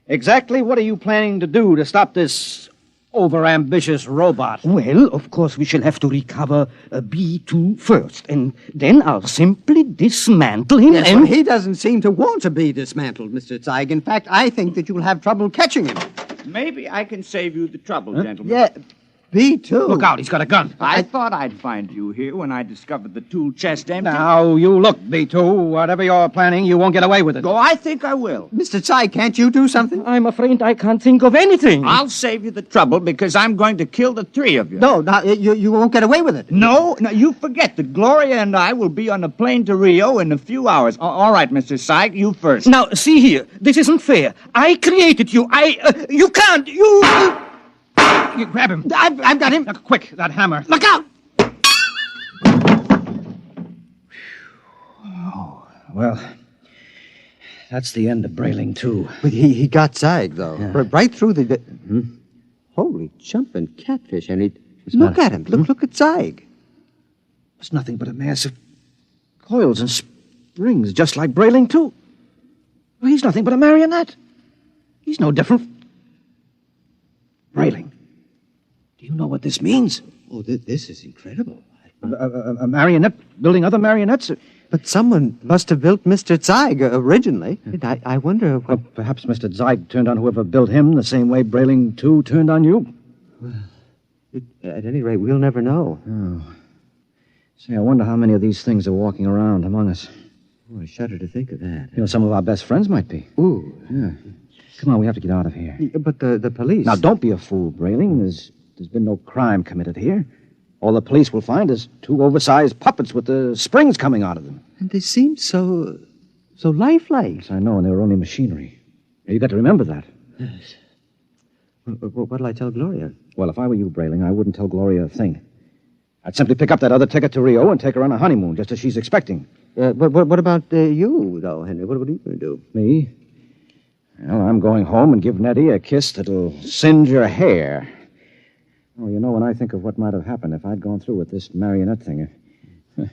exactly what are you planning to do to stop this overambitious robot? Well, of course, we shall have to recover B2 first, and then I'll simply dismantle him Yes, and... well, he doesn't seem to want to be dismantled, Mr. Zeig. In fact, I think that you'll have trouble catching him. Maybe I can save you the trouble, gentlemen. Yeah, B2. Look out, he's got a gun. I thought I'd find you here when I discovered the tool chest empty. Now, you look, B2. Whatever you're planning, you won't get away with it. Oh, I think I will. Mr. Zeig, can't you do something? I'm afraid I can't think of anything. I'll save you the trouble because I'm going to kill the three of you. No, you won't get away with it. No, you forget that Gloria and I will be on a plane to Rio in a few hours. All right, Mr. Syke, you first. Now, see here. This isn't fair. I created you. You can't. You grab him. I've got him. Look, quick, that hammer. Look out! Oh, well, that's the end of Brayling, too. But he got Zeig, though. Yeah. Right through the... Holy jumping catfish, and look at him. Look at Zeig. It's nothing but a mass of coils and springs, just like Brayling, too. Well, he's nothing but a marionette. He's no different. Brayling, do you know what this means? Oh, this is incredible. A marionette building other marionettes? But someone must have built Mr. Zeig originally. I wonder what... Well, perhaps Mr. Zeig turned on whoever built him the same way Brayling, too, turned on you. Well, at any rate, we'll never know. Oh. Say, I wonder how many of these things are walking around among us. Oh, I shudder to think of that. You know, some of our best friends might be. Ooh. Yeah. Come on, we have to get out of here. But the police... Now, don't be a fool, Brayling. There's been no crime committed here. All the police will find is two oversized puppets with the springs coming out of them. And they seem so lifelike. Yes, I know, and they were only machinery. You've got to remember that. Yes. What'll I tell Gloria? Well, if I were you, Brayling, I wouldn't tell Gloria a thing. I'd simply pick up that other ticket to Rio and take her on a honeymoon, just as she's expecting. But what about you, though, Henry? What are you going to do? Me? Well, I'm going home and give Nettie a kiss that'll singe her hair. Oh, you know, when I think of what might have happened if I'd gone through with this marionette thing, it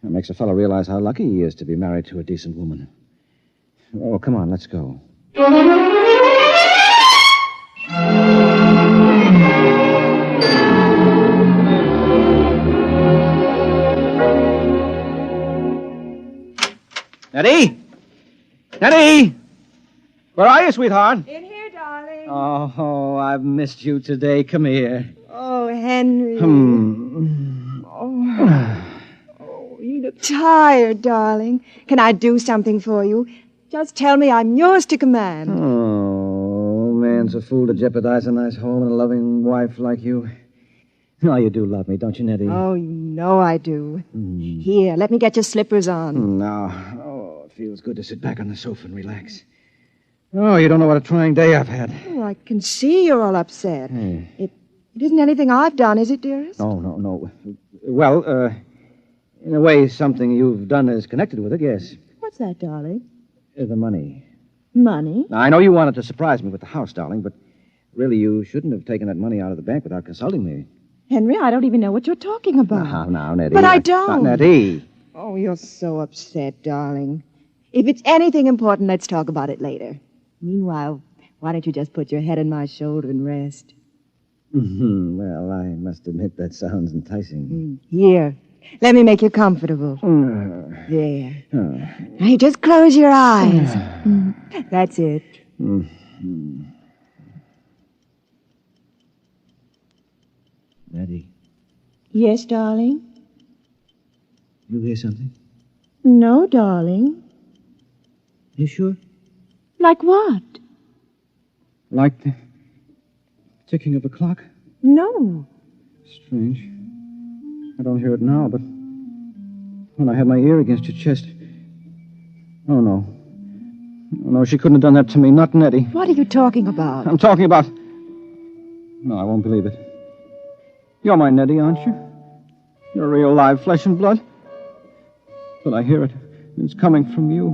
makes a fellow realize how lucky he is to be married to a decent woman. Oh, come on, let's go. Nettie? Nettie? Where are you, sweetheart? In here, darling. Oh, I've missed you today. Come here. Oh, Henry. Oh, you look tired, darling. Can I do something for you? Just tell me I'm yours to command. Oh, man's a fool to jeopardize a nice home and a loving wife like you. Oh, you do love me, don't you, Nettie? Oh, you know I do. Here, let me get your slippers on. No. Oh, it feels good to sit back on the sofa and relax. Oh, you don't know what a trying day I've had. Oh, I can see you're all upset. Hey. It isn't anything I've done, is it, dearest? No. Well, in a way, something you've done is connected with it, yes. What's that, darling? The money. Money? Now, I know you wanted to surprise me with the house, darling, but really you shouldn't have taken that money out of the bank without consulting me. Henry, I don't even know what you're talking about. Now, Nettie. But I don't. Nettie. Oh, you're so upset, darling. If it's anything important, let's talk about it later. Meanwhile, why don't you just put your head on my shoulder and rest? Well, I must admit that sounds enticing. Here, let me make you comfortable. There. Now you just close your eyes. That's it. Nettie, Yes, darling? you hear something? No, darling. You sure? Like what? Like the ticking of a clock? No. Strange. I don't hear it now, but when I had my ear against your chest. Oh, no. Oh, no, she couldn't have done that to me. Not Nettie. What are you talking about? I'm talking about... No, I won't believe it. You're my Nettie, aren't you? You're real live flesh and blood. But I hear it. It's coming from you.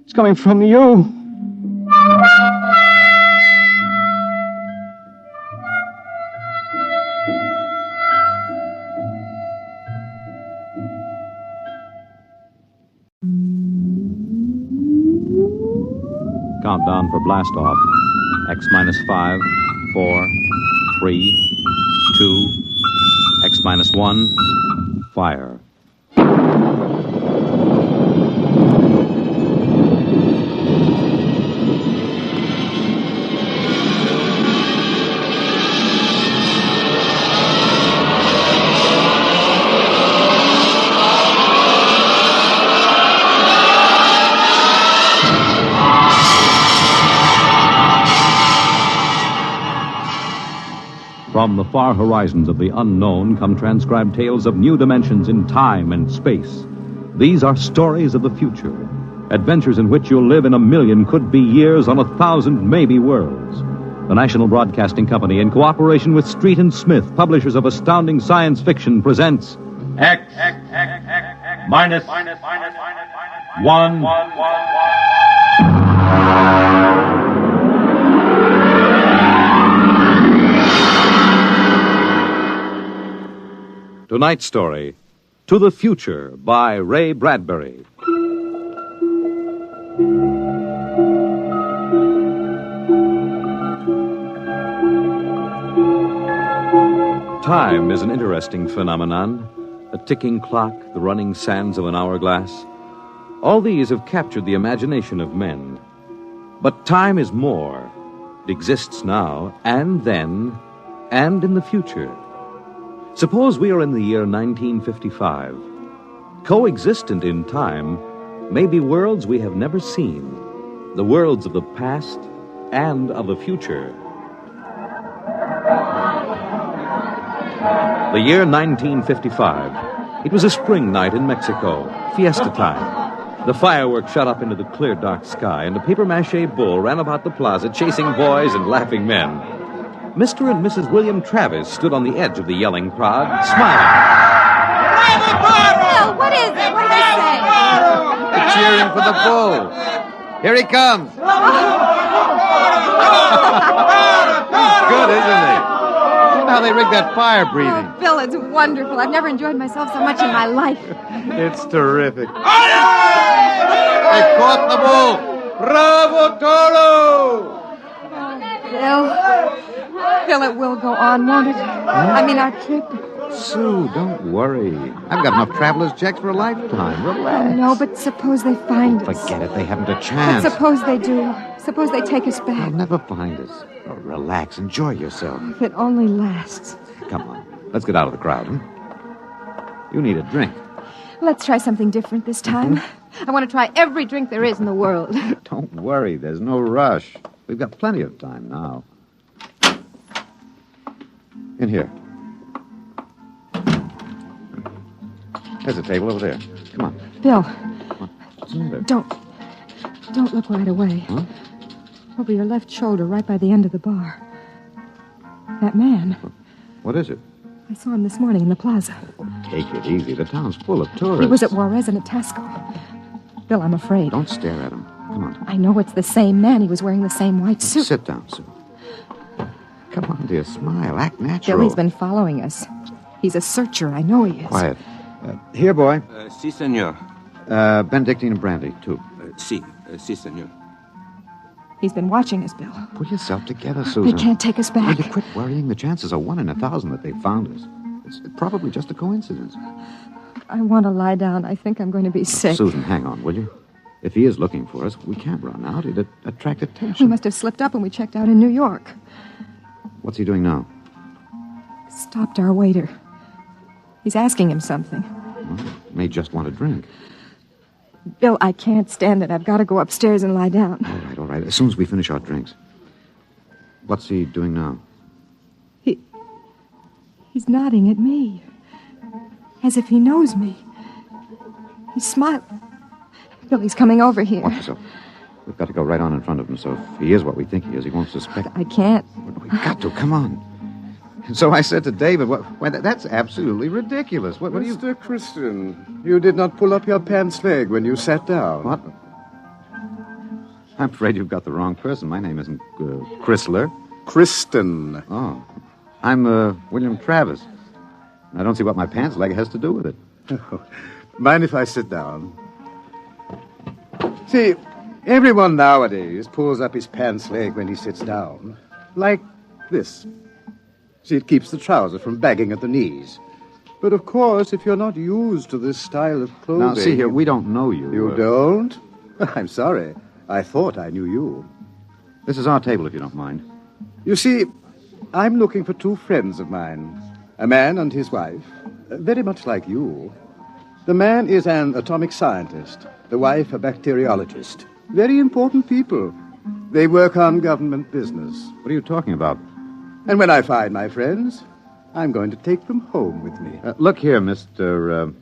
It's coming from you. Countdown for blast off. X minus 5, 4, 3, 2, X minus 1, fire. From the far horizons of the unknown come transcribed tales of new dimensions in time and space. These are stories of the future, adventures in which you'll live in a million could-be years on 1,000 maybe worlds. The National Broadcasting Company, in cooperation with Street and Smith, publishers of astounding science fiction, presents X minus 1. Tonight's story, To the Future, by Ray Bradbury. Time is an interesting phenomenon. A ticking clock, the running sands of an hourglass. All these have captured the imagination of men. But time is more. It exists now, and then, and in the future. Suppose we are in the year 1955. Coexistent in time may be worlds we have never seen, the worlds of the past and of the future. The year 1955. It was a spring night in Mexico, fiesta time. The fireworks shot up into the clear, dark sky, and a papier-mâché bull ran about the plaza chasing boys and laughing men. Mr. and Mrs. William Travis stood on the edge of the yelling crowd, smiling. Bill, what is it? What did they say? They're cheering for the bull. Here he comes. He's good, isn't he? Look how they rigged that fire breathing. Oh, Bill, it's wonderful. I've never enjoyed myself so much in my life. It's terrific. They caught the bull. Bravo, Toro! Bill, it will go on, won't it? I mean, our trip. Sue, don't worry. I've got enough traveler's checks for a lifetime. Relax. No, but suppose they find us. Forget it. They haven't a But chance. suppose they do. Suppose they take us back. They'll never find us. Oh, relax. Enjoy yourself. If it only lasts. Come on. Let's get out of the crowd, huh? You need a drink. Let's try something different this time. I want to try every drink there is in the world. Don't worry. There's no rush. We've got plenty of time now. In here. There's a table over there. Come on. Bill, What's the matter? don't look right away. Huh? Over your left shoulder, right by the end of the bar. That man. What is it? I saw him this morning in the plaza. Take it easy. The town's full of tourists. He was at Juarez and at Tasco. Bill, I'm afraid. Don't stare at him. Come on. I know it's the same man. He was wearing the same white suit. Sit down, Sue. Come on, dear. Smile. Act natural. Bill, he's been following us. He's a searcher. I know he is. Quiet. Here, boy. Si, senor. Benedictine and brandy, too. Si, senor. He's been watching us, Bill. Pull yourself together, Susan. He can't take us back. Will you quit worrying? The chances are 1 in 1,000 that they found us. It's probably just a coincidence. I want to lie down. I think I'm going to be sick. Susan, hang on, will you? If he is looking for us, we can't run out. It'd attract We attention. must have slipped up when we checked out in New York. What's he doing now? Stopped our waiter. He's asking him something. May just want a drink. Bill, I can't stand it. I've got to go upstairs and lie down. All right. As soon as we finish our drinks. What's he doing now? He's nodding at me. As if he knows me. He's smiling. Bill, he's coming over here. Watch yourself. We've got to go right on in front of him, so if he is what we think he is, he won't suspect. I can't. We've got to. Come on. And so I said to David, that's absolutely ridiculous. What do you... Mr. Christian, you did not pull up your pants leg when you sat down. What? I'm afraid you've got the wrong person. My name isn't Chrysler. Kristen. Oh. I'm William Travis. I don't see what my pants leg has to do with it. Mind if I sit down? See, everyone nowadays pulls up his pants leg when he sits down. Like this. See, it keeps the trouser from bagging at the knees. But of course, if you're not used to this style of clothing... Now, see here, we don't know you. You don't? I'm sorry. I thought I knew you. This is our table, if you don't mind. You see, I'm looking for 2 friends of mine. A man and his wife. Very much like you. The man is an atomic scientist. The wife, a bacteriologist. Very important people. They work on government business. What are you talking about? And when I find my friends, I'm going to take them home with me. Look here, Mr.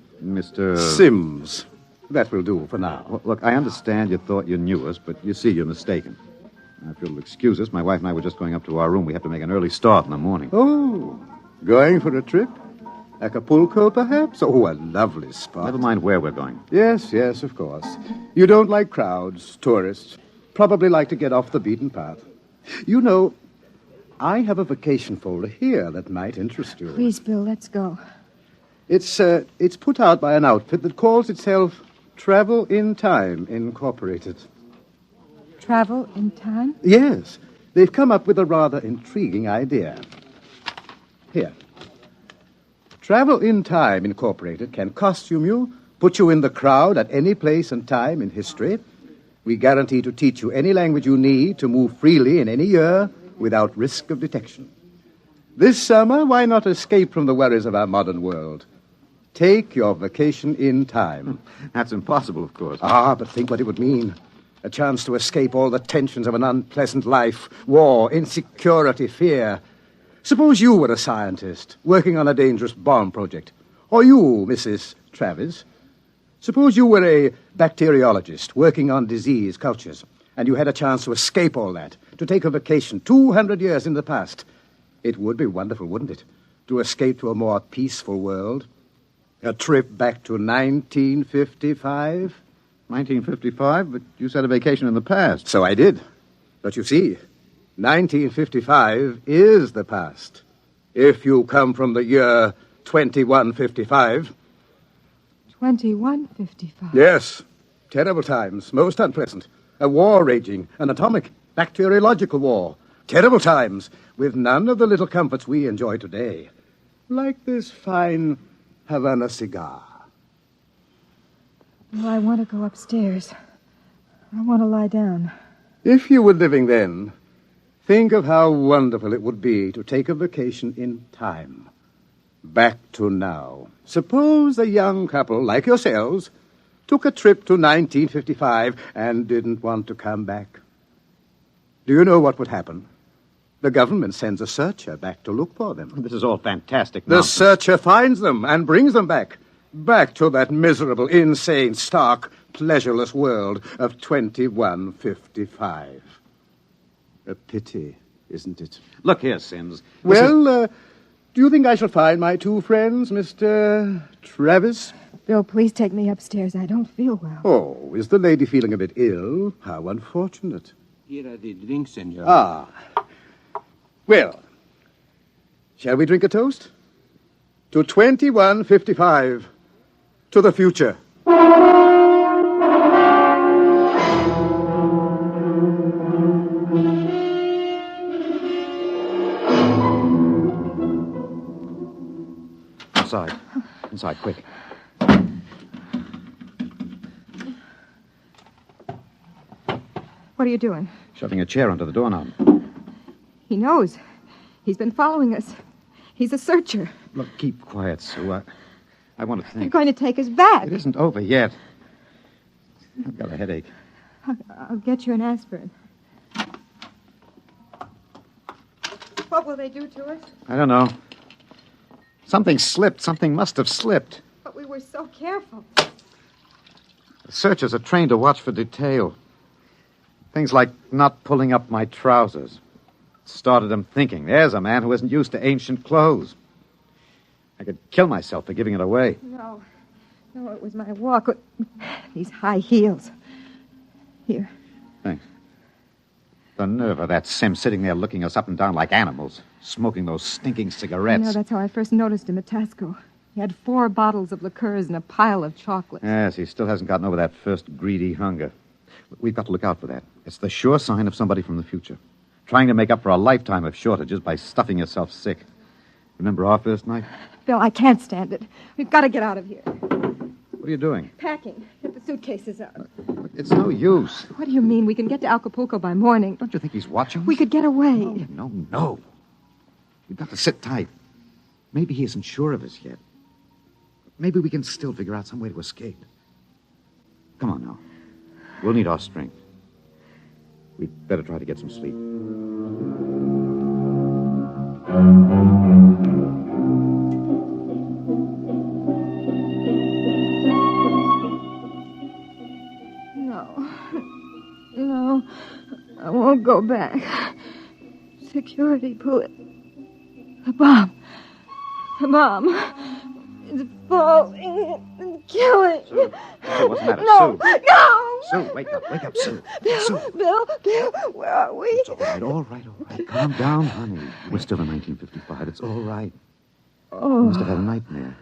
Sims. That will do for now. Well, look, I understand you thought you knew us, but you see, you're mistaken. Now, if you'll excuse us, my wife and I were just going up to our room. We have to make an early start in the morning. Oh, going for a trip? Acapulco, perhaps? Oh, a lovely spot. Never mind where we're going. Yes, of course. You don't like crowds, tourists. Probably like to get off the beaten path. You know, I have a vacation folder here that might interest you. Please, Bill, let's go. It's put out by an outfit that calls itself Travel in Time, Incorporated. Travel in time? Yes. They've come up with a rather intriguing idea. Here. Travel in Time, Incorporated can costume you, put you in the crowd at any place and time in history. We guarantee to teach you any language you need to move freely in any year without risk of detection. This summer, why not escape from the worries of our modern world? Take your vacation in time. That's impossible, of course. But think what it would mean. A chance to escape all the tensions of an unpleasant life, war, insecurity, fear. Suppose you were a scientist working on a dangerous bomb project. Or you, Mrs. Travis. Suppose you were a bacteriologist working on disease cultures, and you had a chance to escape all that, to take a vacation 200 years in the past. It would be wonderful, wouldn't it, to escape to a more peaceful world? A trip back to 1955? 1955? But you said a vacation in the past. So I did. But you see, 1955 is the past. If you come from the year 2155. 2155? Yes. Terrible times, most unpleasant. A war raging, an atomic, bacteriological war. Terrible times, with none of the little comforts we enjoy today. Like this fine Havana cigar. Well, I want to go upstairs. I want to lie down. If you were living then, think of how wonderful it would be to take a vacation in time. Back to now. Suppose a young couple like yourselves took a trip to 1955 and didn't want to come back. Do you know what would happen? The government sends a searcher back to look for them. This is all fantastic The nonsense. searcher finds them and brings them back. Back to that miserable, insane, stark, pleasureless world of 2155. A pity, isn't it? Look here, Sims. Well, do you think I shall find my two friends, Mr. Travis? Bill, please take me upstairs. I don't feel well. Oh, is the lady feeling a bit ill? How unfortunate. Here are the drinks, senor. Ah. Well, shall we drink a toast? To 2155. To the future. Inside. Inside, quick. What are you doing? Shoving a chair under the doorknob. He knows. He's been following us. He's a searcher. Look, keep quiet, Sue. I want to think. You're going to take us back. It isn't over yet. I've got a headache. I'll get you an aspirin. What will they do to us? I don't know. Something slipped. Something must have slipped. But we were so careful. The searchers are trained to watch for detail. Things like not pulling up my trousers. Started them thinking, there's a man who isn't used to ancient clothes. I could kill myself for giving it away. No, it was my walk. These high heels. Here. Thanks. The nerve of that Sim sitting there looking us up and down like animals, smoking those stinking cigarettes. I know, that's how I first noticed him at Tasco. He had 4 bottles of liqueurs and a pile of chocolates. Yes, he still hasn't gotten over that first greedy hunger. We've got to look out for that. It's the sure sign of somebody from the future. Trying to make up for a lifetime of shortages by stuffing yourself sick. Remember our first night? Bill, I can't stand it. We've got to get out of here. What are you doing? Packing. Get the suitcases out. It's no use. What do you mean? We can get to Acapulco by morning. Don't you think he's watching us? We could get away. No. We've got to sit tight. Maybe he isn't sure of us yet. Maybe we can still figure out some way to escape. Come on now. We'll need our strength. We'd better try to get some sleep. No, I won't go back. Security, pull it. The bomb. It's falling and killing. Sue, what's the matter? No, Sue. no. Sue, wake up, Sue. Bill, Sue. Bill, where are we? It's all right. Calm down, honey. We're still in 1955. It's all right. Oh. You must have had a nightmare.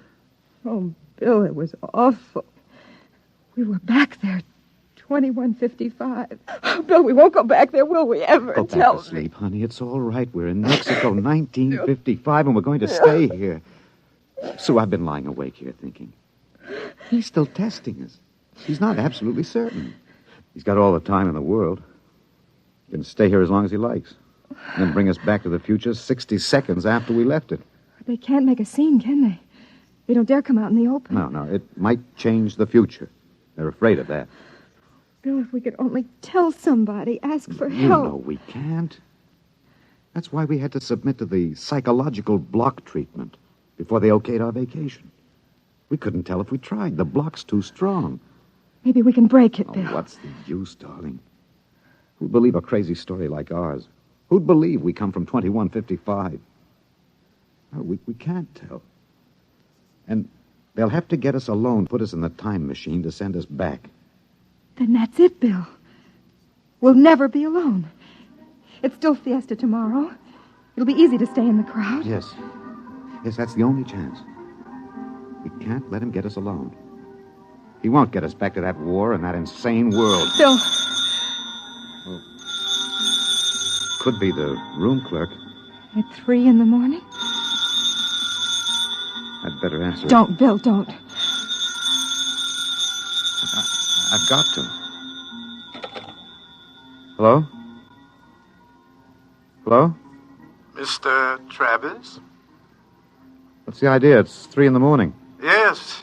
Oh, Bill, it was awful. We were back there, 2155. Oh, Bill, we won't go back there, will we ever? Go back to sleep, honey. It's all right. We're in Mexico, 1955, and we're going to stay here. Sue, I've been lying awake here thinking. He's still testing us. He's not absolutely certain. He's got all the time in the world. He can stay here as long as he likes. And then bring us back to the future 60 seconds after we left it. They can't make a scene, can they? They don't dare come out in the open. No. It might change the future. They're afraid of that. Bill, if we could only tell somebody, ask for You help. know we can't. That's why we had to submit to the psychological block treatment before they okayed our vacation. We couldn't tell if we tried. The block's too strong. Maybe we can break it, Oh, Bill. what's the use, darling? Who'd believe a crazy story like ours? Who'd believe we come from 2155? No, we can't tell. And they'll have to get us alone, put us in the time machine to send us back. Then that's it, Bill. We'll never be alone. It's still Fiesta tomorrow. It'll be easy to stay in the crowd. Yes, that's the only chance. We can't let him get us alone. He won't get us back to that war and that insane world. Bill. Could be the room clerk. At 3 in the morning? I'd better answer it. Don't, Bill, don't. I've got to. Hello? Hello? Mr. Travis? What's the idea? It's 3 in the morning. Yes.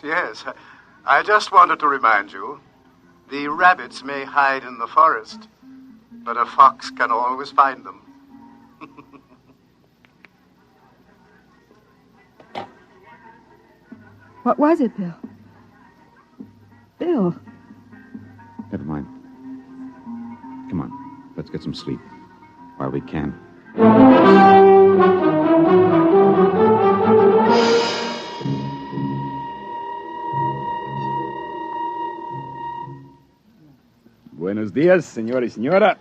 I just wanted to remind you. The rabbits may hide in the forest, but a fox can always find them. What was it, Bill? Bill. Never mind. Come on. Let's get some sleep. While we can. Buenos dias, senor y señora.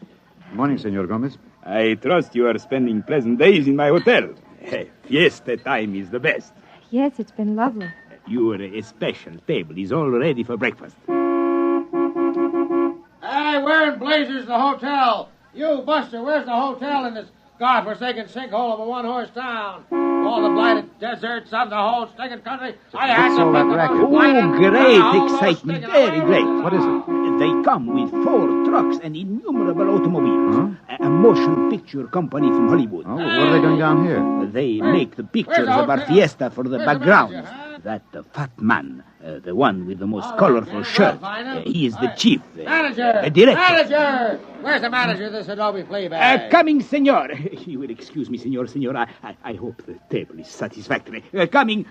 Good morning, Senor Gomez. I trust you are spending pleasant days in my hotel. Fiesta time is the best. Yes, it's been lovely. Your special table is all ready for breakfast. Hey, where in blazes the hotel? You, Buster, where's the hotel in this godforsaken sinkhole of a one-horse town? All the blighted deserts of the whole stinking country. I had to pick the most blighted... Oh, great excitement, very great. What is it? They come with 4 trucks and innumerable automobiles. A motion picture company from Hollywood. Oh, what are they doing down here? They make the pictures of our fiesta for the background. That fat man, the one with the most colorful shirt, he is the chief. Manager! Director. Manager! Where's the manager of this Adobe Fleabag? Coming, senor. You will excuse me, senor. I hope the table is satisfactory. Coming,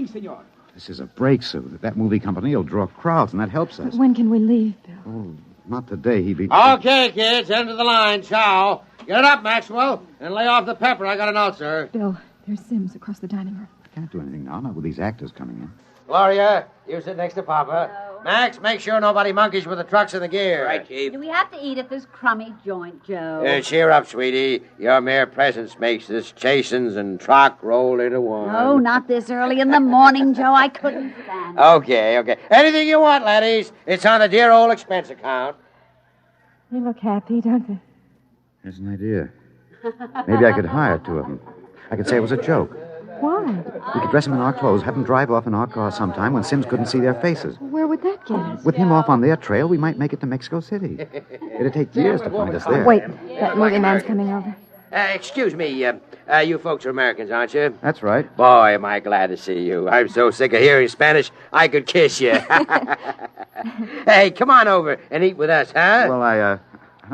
senor. This is a break, Sue. That movie company will draw crowds, and that helps us. When can we leave, Bill? Oh, not today. He'd be... Okay, kids, end of the line. Ciao. Get it up, Maxwell, and lay off the pepper. I got a note, sir. Bill, there's Sims across the dining room. Can't do anything now, not with these actors coming in. Gloria, you sit next to Papa. Hello. Max, make sure nobody monkeys with the trucks and the gear. Right, Chief. Do we have to eat at this crummy joint, Joe? Cheer up, sweetie. Your mere presence makes this chasins and truck roll into one. Oh, not this early in the morning, Joe. I couldn't stand it. Okay. Anything you want, laddies. It's on the dear old expense account. They look happy, don't they? There's an idea. Maybe I could hire 2 of them. I could say it was a joke. Why? We could dress them in our clothes, have them drive off in our car sometime when Sims couldn't see their faces. Where would that get us? With him off on their trail, we might make it to Mexico City. It'd take years to find us there. Wait, that movie man's coming over. Excuse me, you folks are Americans, aren't you? That's right. Boy, am I glad to see you. I'm so sick of hearing Spanish, I could kiss you. Hey, come on over and eat with us, huh? Well, I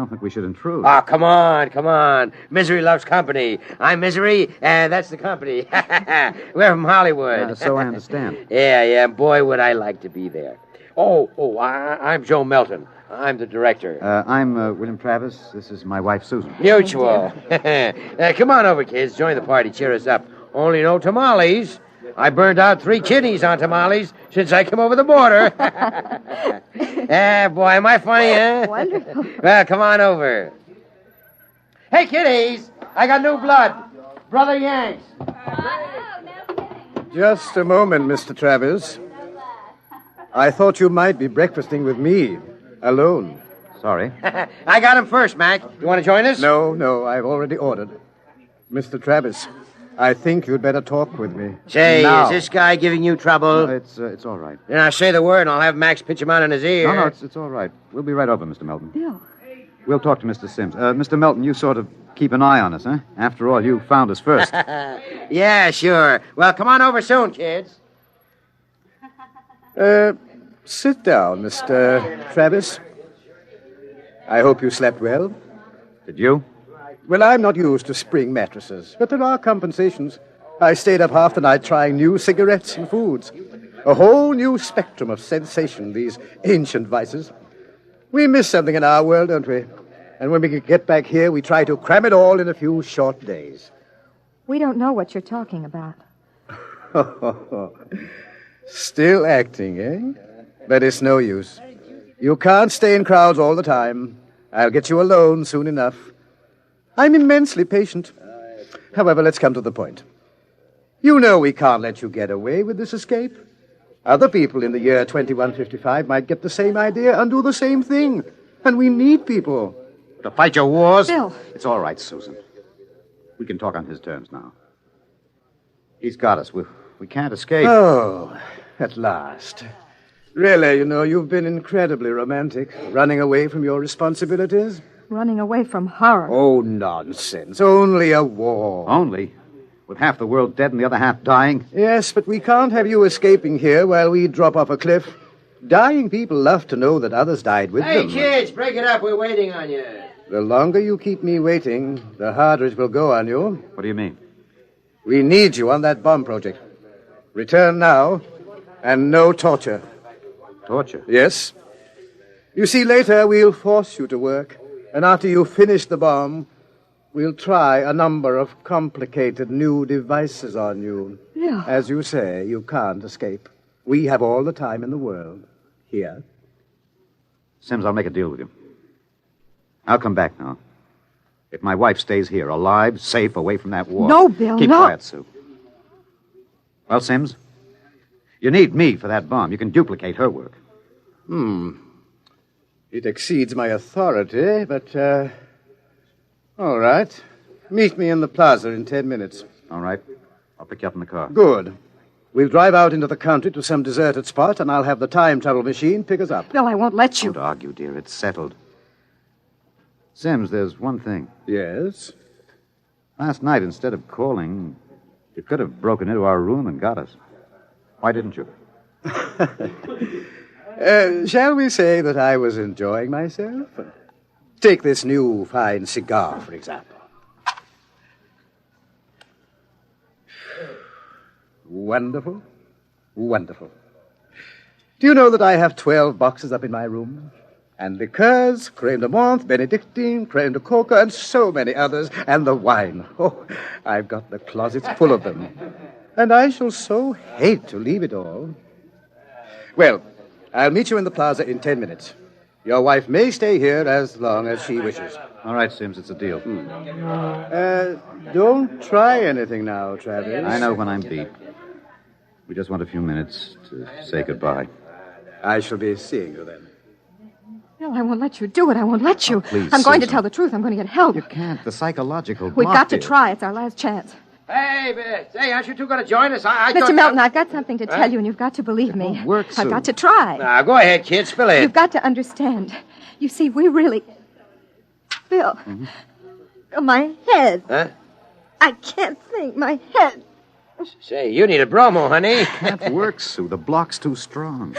don't think we should intrude. Oh, come on. Misery loves company. I'm Misery, and that's the company. We're from Hollywood. So I understand. Yeah. Boy, would I like to be there. I'm Joe Melton. I'm the director. I'm William Travis. This is my wife, Susan. Mutual. Come on over, kids. Join the party. Cheer us up. Only no tamales. I burned out 3 kidneys on tamales since I came over the border. Boy, am I funny, huh? Wonderful. Well, come on over. Hey, kiddies, I got new blood. Brother Yanks. Just a moment, Mr. Travis. I thought you might be breakfasting with me, alone. Sorry. I got him first, Mac. You want to join us? No, I've already ordered. Mr. Travis, I think you'd better talk with me. Say, now. Is this guy giving you trouble? No, it's all right. Then I'll say the word and I'll have Max pitch him out in his ear. No, it's all right. We'll be right over, Mr. Melton. Bill. We'll talk to Mr. Sims. Mr. Melton, you sort of keep an eye on us, huh? After all, you found us first. Yeah, sure. Well, come on over soon, kids. Sit down, Mr. Travis. I hope you slept well. Did you? Well, I'm not used to spring mattresses, but there are compensations. I stayed up half the night trying new cigarettes and foods. A whole new spectrum of sensation, these ancient vices. We miss something in our world, don't we? And when we get back here, we try to cram it all in a few short days. We don't know what you're talking about. Still acting, eh? But it's no use. You can't stay in crowds all the time. I'll get you alone soon enough. I'm immensely patient. However, let's come to the point. You know we can't let you get away with this escape. Other people in the year 2155 might get the same idea and do the same thing. And we need people to fight your wars. Bill. It's all right, Susan. We can talk on his terms now. He's got us. We can't escape. Oh, at last. Really, you've been incredibly romantic, running away from your responsibilities. Running away from horror. Oh, nonsense. Only a war. Only? With half the world dead and the other half dying? Yes, but we can't have you escaping here while we drop off a cliff. Dying people love to know that others died with them. Hey, kids, break it up. We're waiting on you. The longer you keep me waiting, the harder it will go on you. What do you mean? We need you on that bomb project. Return now, and no torture. Torture? Yes. You see, later we'll force you to work. And after you finish the bomb, we'll try a number of complicated new devices on you. Yeah. As you say, you can't escape. We have all the time in the world. Here. Sims, I'll make a deal with you. I'll come back now. If my wife stays here, alive, safe, away from that war. No, Bill, Keep no. quiet, Sue. Well, Sims, you need me for that bomb. You can duplicate her work. It exceeds my authority, but, all right. Meet me in the plaza in 10 minutes. All right. I'll pick you up in the car. Good. We'll drive out into the country to some deserted spot, and I'll have the time travel machine pick us up. Bill, I won't let you. Don't argue, dear. It's settled. Sims, there's one thing. Yes? Last night, instead of calling, you could have broken into our room and got us. Why didn't you? Shall we say that I was enjoying myself? Take this new fine cigar, for example. Wonderful. Wonderful. Do you know that I have 12 boxes up in my room? And liqueurs, creme de menthe, Benedictine, creme de coca, and so many others. And the wine. Oh, I've got the closets full of them. And I shall so hate to leave it all. Well, I'll meet you in the plaza in 10 minutes. Your wife may stay here as long as she wishes. All right, Sims, it's a deal. Don't try anything now, Travis. I know when I'm beat. We just want a few minutes to say goodbye. I shall be seeing you then. Bill, I won't let you do it. I won't let you. please, I'm going to Susan. tell the truth. I'm going to get help. You can't. The psychological We've block got to here. try. It's our last chance. Hey, aren't you two going to join us? I Mr. thought- Melton, I've got something to tell you, and you've got to believe me. work, I've Sue. got to try. Now, go ahead, kid. Spill it. You've got to understand. You see, we really... Bill. Bill, my head. Huh? I can't think. My head. Say, you need a bromo, honey. Can't work, Sue. The block's too strong.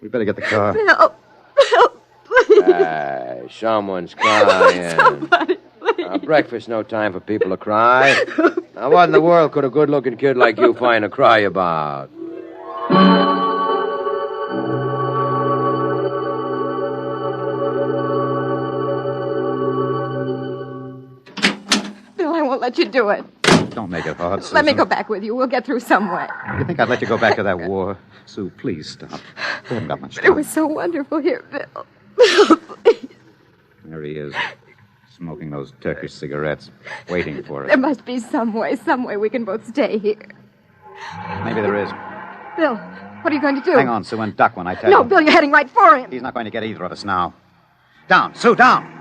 We better get the car. Bill. Bill, please. Someone's crying. Somebody, please. Breakfast, no time for people to cry. Now, what in the world could a good-looking kid like you find to cry about? Bill, I won't let you do it. Don't make it hard, Susan. Let me go back with you. We'll get through some way. You think I'd let you go back to that war? Sue, please stop. We haven't got much It time. was so wonderful here, Bill. There he is, smoking those Turkish cigarettes, waiting for There us. must be some way we can both stay here. Maybe there is. Bill, what are you going to do? Hang on, Sue, and duck when I tell No, you. Bill, you're heading right for him. He's not going to get either of us now. Down, Sue, down!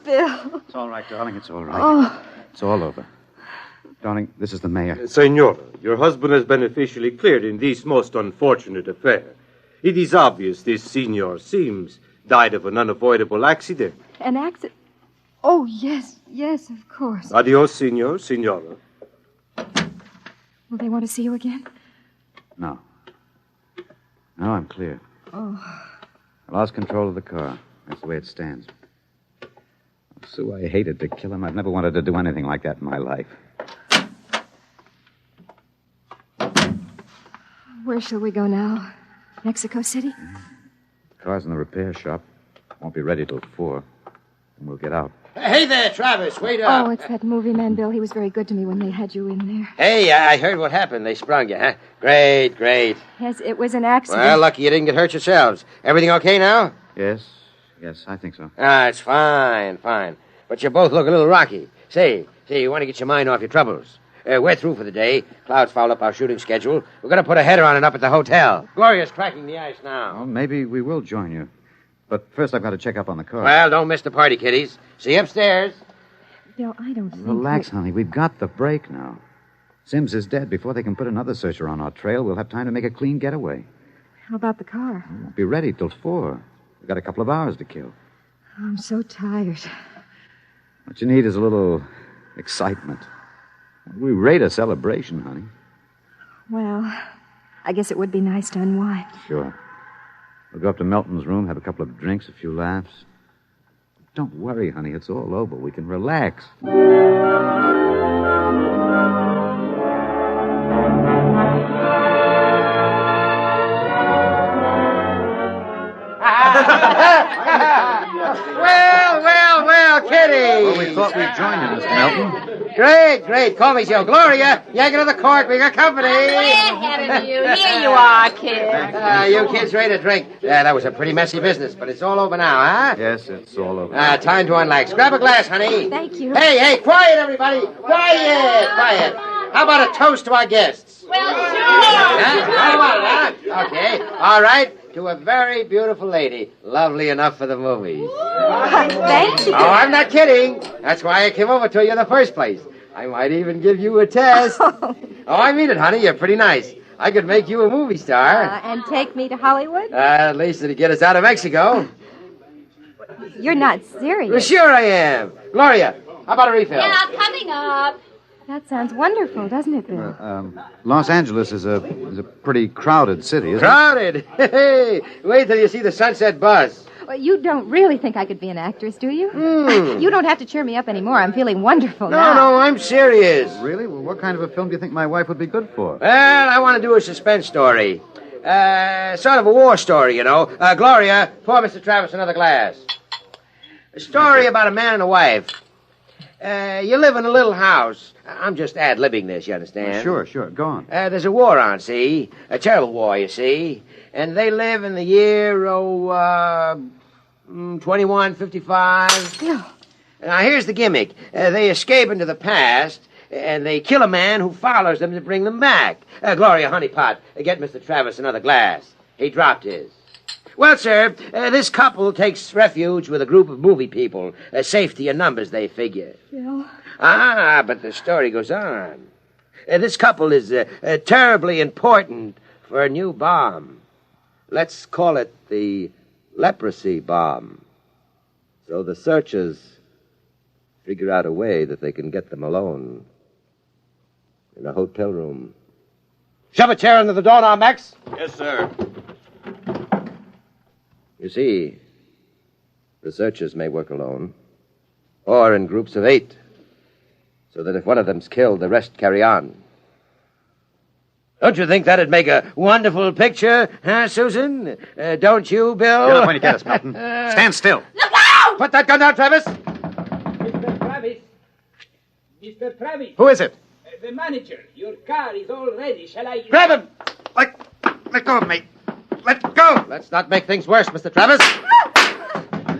Bill. It's all right, darling, it's all right. Oh. It's all over. Darling, this is the mayor. Senora, your husband has been officially cleared in this most unfortunate affair. It is obvious this Senor Sims died of an unavoidable accident. An accident? Oh, yes, of course. Adios, Senor, Senora. Will they want to see you again? No. No, I'm clear. Oh. I lost control of the car. That's the way it stands. Sue, I hated to kill him. I've never wanted to do anything like that in my life. Where shall we go now? Mexico City? The car's in the repair shop. Won't be ready till 4. And we'll get out. Hey there, Travis. Wait up. Oh, it's that movie man, Bill. He was very good to me when they had you in there. Hey, I heard what happened. They sprung you, huh? Great. Yes, it was an accident. Well, lucky you didn't get hurt yourselves. Everything okay now? Yes, I think so. It's fine. But you both look a little rocky. Say, you want to get your mind off your troubles. We're through for the day. Clouds fouled up our shooting schedule. We're going to put a header on it up at the hotel. Gloria's cracking the ice now. Well, maybe we will join you. But first I've got to check up on the car. Well, don't miss the party, kiddies. See you upstairs. Bill, I don't think... Relax, honey. We've got the break now. Sims is dead. Before they can put another searcher on our trail, we'll have time to make a clean getaway. How about the car? Won't be ready till 4. We've got a couple of hours to kill. I'm so tired. What you need is a little excitement. We rate a celebration, honey. Well, I guess it would be nice to unwind. Sure. We'll go up to Melton's room, have a couple of drinks, a few laughs. Don't worry, honey. It's all over. We can relax. Well, Kitty. Well, we thought we'd join you, Mr. Melton. Great. Call me so. Gloria, yank it to the court. We got company. Way ahead of you. Here you are, kid. You kids ready to drink? That was a pretty messy business, but it's all over now, huh? Yes, it's all over. Time to unlax. Grab a glass, honey. Thank you. Hey, quiet, everybody. Quiet. How about a toast to our guests? Well, sure. How about it, huh? Okay. All right. To a very beautiful lady. Lovely enough for the movies. Thank you. Oh, I'm not kidding. That's why I came over to you in the first place. I might even give you a test. Oh, I mean it, honey. You're pretty nice. I could make you a movie star. And take me to Hollywood? At least it'd get us out of Mexico. You're not serious. Well, sure I am. Gloria, how about a refill? Yeah, coming up. That sounds wonderful, doesn't it, Bill? Los Angeles is a pretty crowded city, isn't it? Crowded? Hey, wait till you see the Sunset Bus. Well, you don't really think I could be an actress, do you? You don't have to cheer me up anymore. I'm feeling wonderful now. No, I'm serious. Really? Well, what kind of a film do you think my wife would be good for? Well, I want to do a suspense story. Sort of a war story, you know. Gloria, pour Mr. Travis another glass. A story about a man and a wife. You live in a little house. I'm just ad-libbing this, you understand? Sure. Go on. There's a war on, see? A terrible war, you see. And they live in the year, 2155. Yeah. Now, here's the gimmick. They escape into the past, and they kill a man who follows them to bring them back. Gloria, honeypot, get Mr. Travis another glass. He dropped his. Well, sir, this couple takes refuge with a group of movie people. Safety in numbers, they figure. Bill. But the story goes on. This couple is terribly important for a new bomb. Let's call it the leprosy bomb. So the searchers figure out a way that they can get them alone in a hotel room. Shove a chair under the door now, Max. Yes, sir. You see, researchers may work alone, or in groups of 8, so that if one of them's killed, the rest carry on. Don't you think that'd make a wonderful picture, huh, Susan? Don't you, Bill? Get up when you get us, Melton. Stand still. Look out! Put that gun down, Travis. Mr. Travis. Mr. Travis. Who is it? The manager. Your car is all ready. Shall I... Grab him! Let go of me. Let go! Let's not make things worse, Mr. Travis.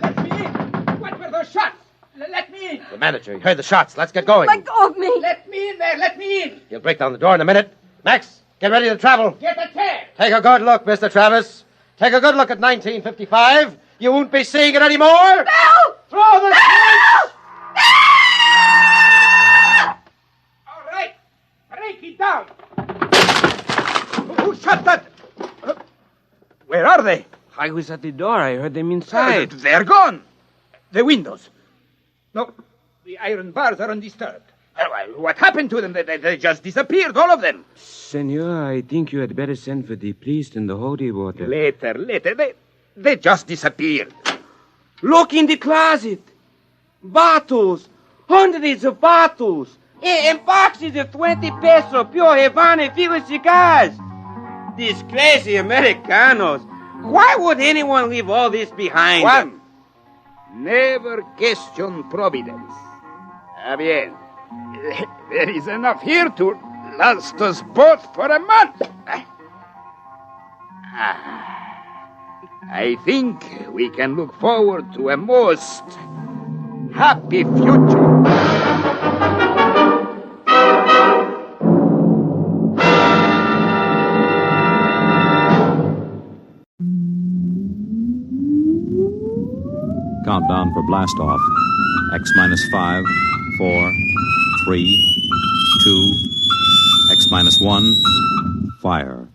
Let me in. What were those shots? Let me in. The manager, he heard the shots. Let's get going. Let go of me. Let me in there. Let me in. He'll break down the door in a minute. Max, get ready to travel. Get a chair. Take a good look, Mr. Travis. Take a good look at 1955. You won't be seeing it anymore. Bill! Throw the switch! All right. Break it down. Who shot that? Where are they? I was at the door. I heard them inside. They're gone. The windows. No, the iron bars are undisturbed. What happened to them? They just disappeared, all of them. Senor, I think you had better send for the police and the holy water. Later. They just disappeared. Look in the closet. Bottles. Hundreds of bottles. And boxes of 20 peso pure Havana filled cigars. These crazy Americanos. Why would anyone leave all this behind? Juan, never question providence. Bien. There is enough here to last us both for a month. I think we can look forward to a most happy future. Countdown for blast off. X-5, 4, 3, 2, X-1, fire.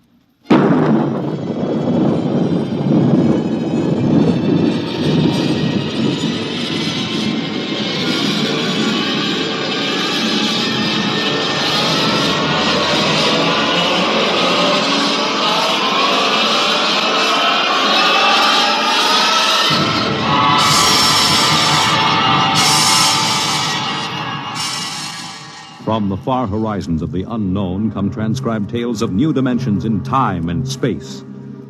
From the far horizons of the unknown come transcribed tales of new dimensions in time and space.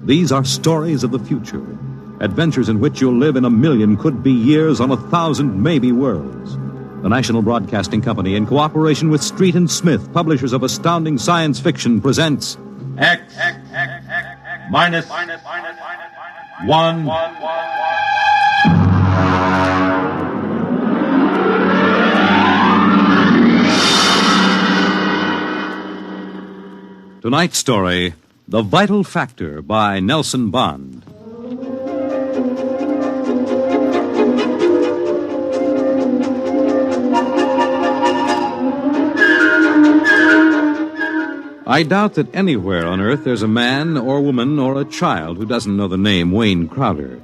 These are stories of the future, adventures in which you'll live in a million could-be years on 1,000 maybe worlds. The National Broadcasting Company, in cooperation with Street and Smith, publishers of astounding science fiction, presents X minus 1. Tonight's story, The Vital Factor by Nelson Bond. I doubt that anywhere on Earth there's a man or woman or a child who doesn't know the name Wayne Crowder.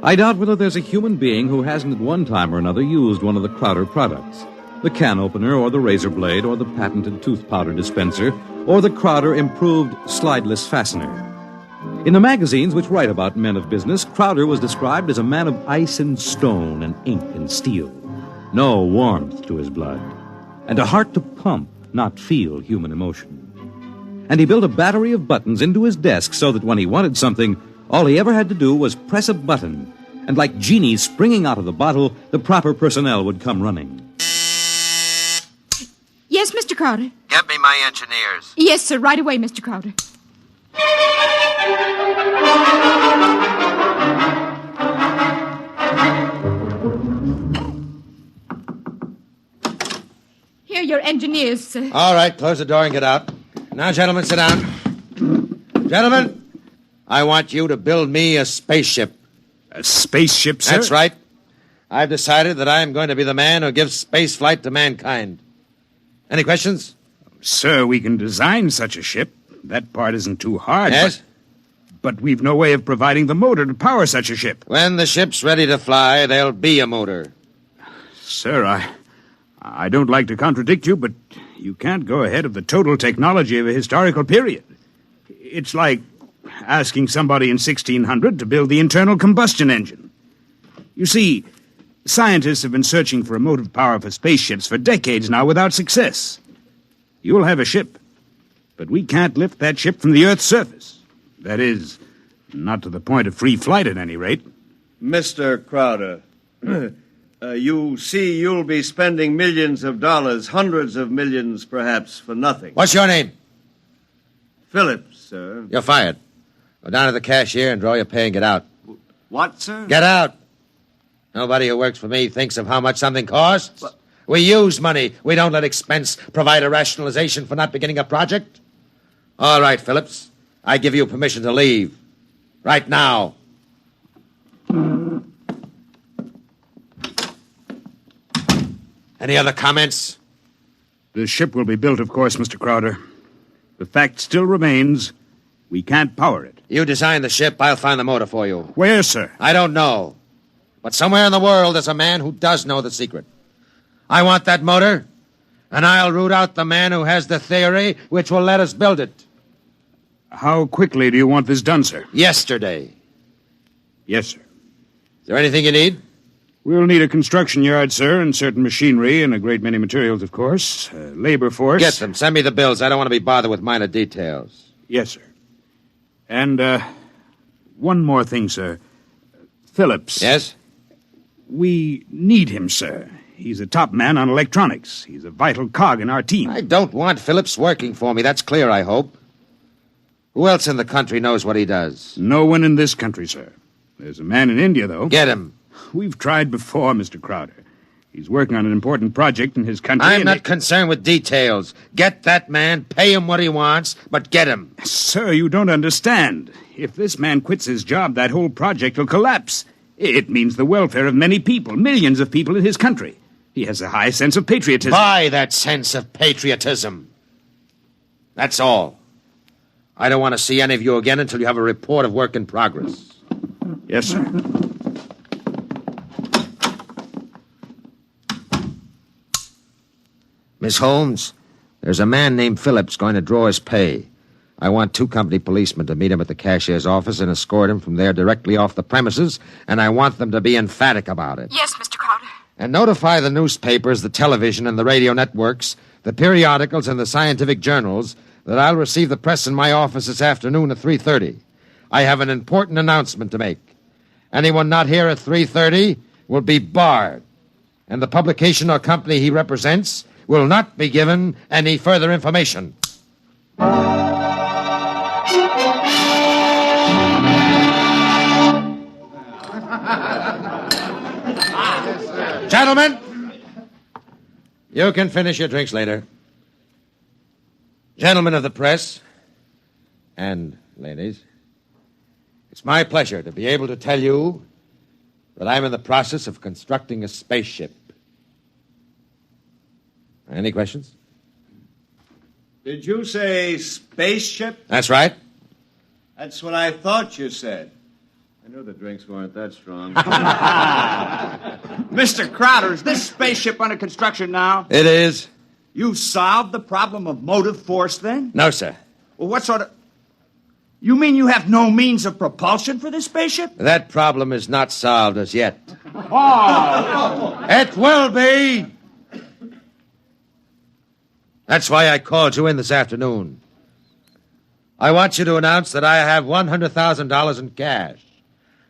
I doubt whether there's a human being who hasn't at one time or another used one of the Crowder products. The can opener or the razor blade or the patented tooth powder dispenser or the Crowder improved slideless fastener. In the magazines which write about men of business, Crowder was described as a man of ice and stone and ink and steel. No warmth to his blood. And a heart to pump, not feel human emotion. And he built a battery of buttons into his desk so that when he wanted something, all he ever had to do was press a button. And like genies springing out of the bottle, the proper personnel would come running. Yes, Mr. Crowder. Get me my engineers. Yes, sir, right away, Mr. Crowder. Here are your engineers, sir. All right, close the door and get out. Now, gentlemen, sit down. Gentlemen, I want you to build me a spaceship. A spaceship, sir? That's right. I've decided that I am going to be the man who gives space flight to mankind. Any questions? Sir, we can design such a ship. That part isn't too hard. Yes? But we've no way of providing the motor to power such a ship. When the ship's ready to fly, there'll be a motor. Sir, I don't like to contradict you, but you can't go ahead of the total technology of a historical period. It's like asking somebody in 1600 to build the internal combustion engine. You see, scientists have been searching for a motive power for spaceships for decades now without success. You'll have a ship, but we can't lift that ship from the Earth's surface. That is, not to the point of free flight at any rate. Mr. Crowder, you see you'll be spending millions of dollars, hundreds of millions perhaps, for nothing. What's your name? Phillips, sir. You're fired. Go down to the cashier and draw your pay and get out. What, sir? Get out. Nobody who works for me thinks of how much something costs. But we use money. We don't let expense provide a rationalization for not beginning a project. All right, Phillips. I give you permission to leave. Right now. Any other comments? The ship will be built, of course, Mr. Crowder. The fact still remains, we can't power it. You design the ship, I'll find the motor for you. Where, sir? I don't know. But somewhere in the world there's a man who does know the secret. I want that motor, and I'll root out the man who has the theory which will let us build it. How quickly do you want this done, sir? Yesterday. Yes, sir. Is there anything you need? We'll need a construction yard, sir, and certain machinery and a great many materials, of course. Labor force. Get them. Send me the bills. I don't want to be bothered with minor details. Yes, sir. And, one more thing, sir. Phillips. Yes? We need him, sir. He's a top man on electronics. He's a vital cog in our team. I don't want Phillips working for me. That's clear, I hope. Who else in the country knows what he does? No one in this country, sir. There's a man in India, though. Get him. We've tried before, Mr. Crowder. He's working on an important project in his country. I'm not concerned with details. Get that man, pay him what he wants, but get him. Sir, you don't understand. If this man quits his job, that whole project will collapse. It means the welfare of many people, millions of people in his country. He has a high sense of patriotism. Buy that sense of patriotism. That's all. I don't want to see any of you again until you have a report of work in progress. Yes, sir. Miss Holmes, there's a man named Phillips going to draw his pay. I want 2 company policemen to meet him at the cashier's office and escort him from there directly off the premises, and I want them to be emphatic about it. Yes, Mr. Crowder. And notify the newspapers, the television, and the radio networks the periodicals and the scientific journals that I'll receive the press in my office this afternoon at 3:30. I have an important announcement to make. Anyone not here at 3:30 will be barred, and the publication or company he represents will not be given any further information. Gentlemen, you can finish your drinks later. Gentlemen of the press, and ladies, it's my pleasure to be able to tell you that I'm in the process of constructing a spaceship. Any questions? Did you say spaceship? That's right. That's what I thought you said. I knew the drinks weren't that strong. Mr. Crowder, is this spaceship under construction now? It is. You solved the problem of motive force, then? No, sir. Well, what sort of... You mean you have no means of propulsion for this spaceship? That problem is not solved as yet. Oh! It will be! That's why I called you in this afternoon. I want you to announce that I have $100,000 in cash,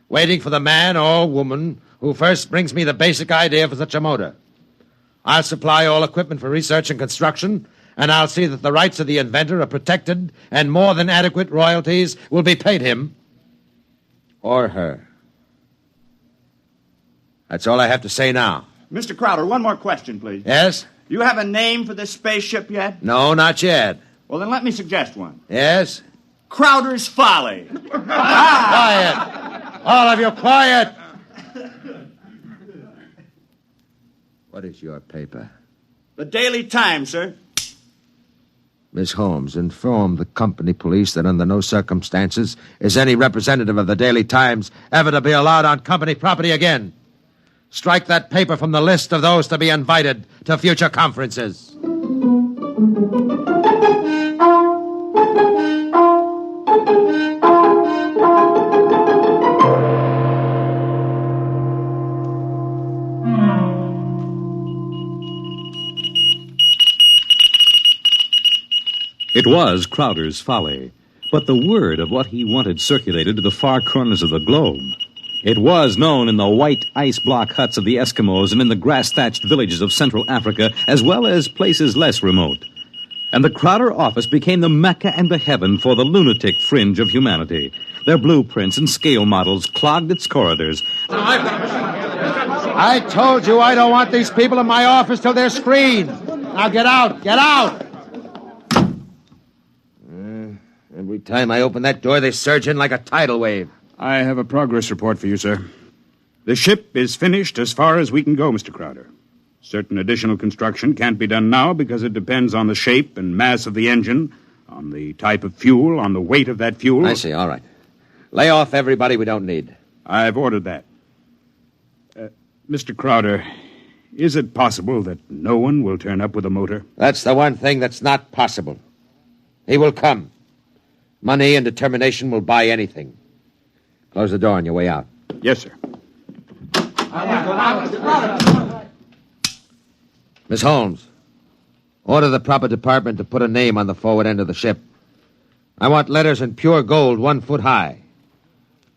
waiting for the man or woman who first brings me the basic idea for such a motor. I'll supply all equipment for research and construction, and I'll see that the rights of the inventor are protected and more than adequate royalties will be paid him or her. That's all I have to say now. Mr. Crowder, one more question, please. Yes? You have a name for this spaceship yet? No, not yet. Well, then let me suggest one. Yes? Crowder's Folly. Quiet! All of you, quiet! What is your paper? The Daily Times, sir. Miss Holmes, inform the company police that under no circumstances is any representative of the Daily Times ever to be allowed on company property again. Strike that paper from the list of those to be invited to future conferences. It was Crowder's Folly, but the word of what he wanted circulated to the far corners of the globe. It was known in the white ice block huts of the Eskimos and in the grass-thatched villages of Central Africa, as well as places less remote. And the Crowder office became the Mecca and the heaven for the lunatic fringe of humanity. Their blueprints and scale models clogged its corridors. I told you I don't want these people in my office till they're screened. Now get out, get out! Every time I open that door, they surge in like a tidal wave. I have a progress report for you, sir. The ship is finished as far as we can go, Mr. Crowder. Certain additional construction can't be done now because it depends on the shape and mass of the engine, on the type of fuel, on the weight of that fuel. I see, all right. Lay off everybody we don't need. I've ordered that. Mr. Crowder, is it possible that no one will turn up with a motor? That's the one thing that's not possible. He will come. Money and determination will buy anything. Close the door on your way out. Yes, sir. Miss Holmes, order the proper department to put a name on the forward end of the ship. I want letters in pure gold 1 foot high.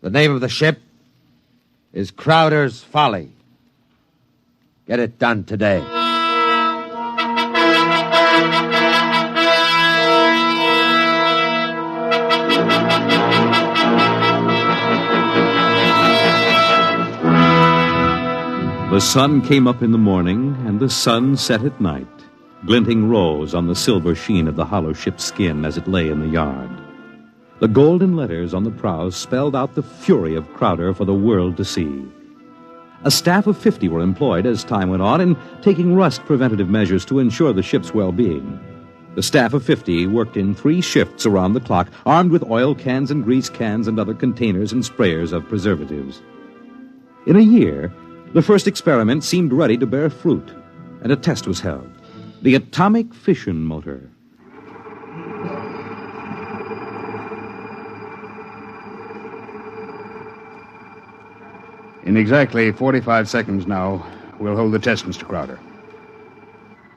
The name of the ship is Crowder's Folly. Get it done today. The sun came up in the morning, and the sun set at night, glinting rose on the silver sheen of the hollow ship's skin as it lay in the yard. The golden letters on the prows spelled out the fury of Crowder for the world to see. A staff of 50 were employed as time went on in taking rust preventative measures to ensure the ship's well-being. The staff of 50 worked in 3 shifts around the clock, armed with oil cans and grease cans and other containers and sprayers of preservatives. In a year, the first experiment seemed ready to bear fruit, and a test was held. The atomic fission motor. In exactly 45 seconds now, we'll hold the test, Mr. Crowder.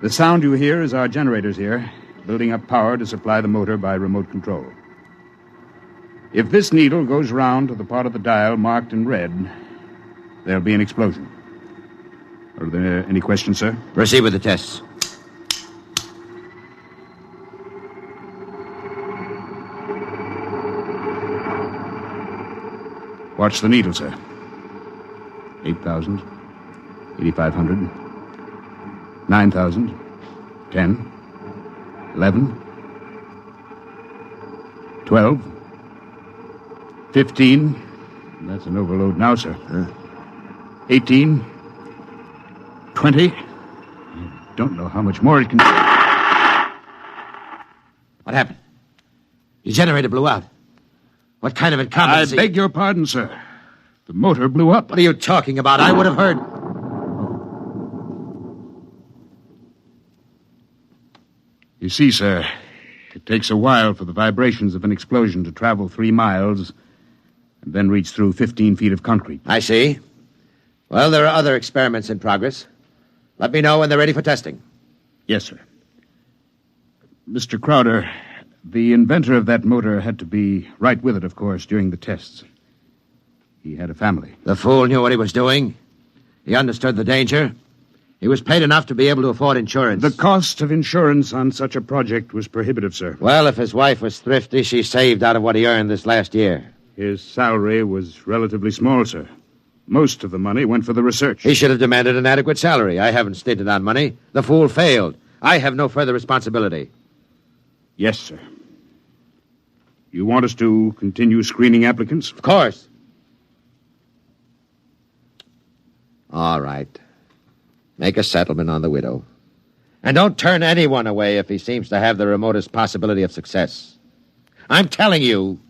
The sound you hear is our generators here, building up power to supply the motor by remote control. If this needle goes round to the part of the dial marked in red, there'll be an explosion. Are there any questions, sir? Proceed with the tests. Watch the needle, sir. 8,000, 8,500, 9,000, 10, 11, 12, 15. That's an overload now, sir. 18, 20. I don't know how much more it can... What happened? Your generator blew out. What kind of incompetency? I beg your pardon, sir. The motor blew up. What are you talking about? I would have heard... You see, sir, it takes a while for the vibrations of an explosion to travel 3 miles and then reach through 15 feet of concrete. I see. Well, there are other experiments in progress. Let me know when they're ready for testing. Yes, sir. Mr. Crowder, the inventor of that motor had to be right with it, of course, during the tests. He had a family. The fool knew what he was doing. He understood the danger. He was paid enough to be able to afford insurance. The cost of insurance on such a project was prohibitive, sir. Well, if his wife was thrifty, she saved out of what he earned this last year. His salary was relatively small, sir. Most of the money went for the research. He should have demanded an adequate salary. I haven't stinted on money. The fool failed. I have no further responsibility. Yes, sir. You want us to continue screening applicants? Of course. All right. Make a settlement on the widow. And don't turn anyone away if he seems to have the remotest possibility of success. I'm telling you,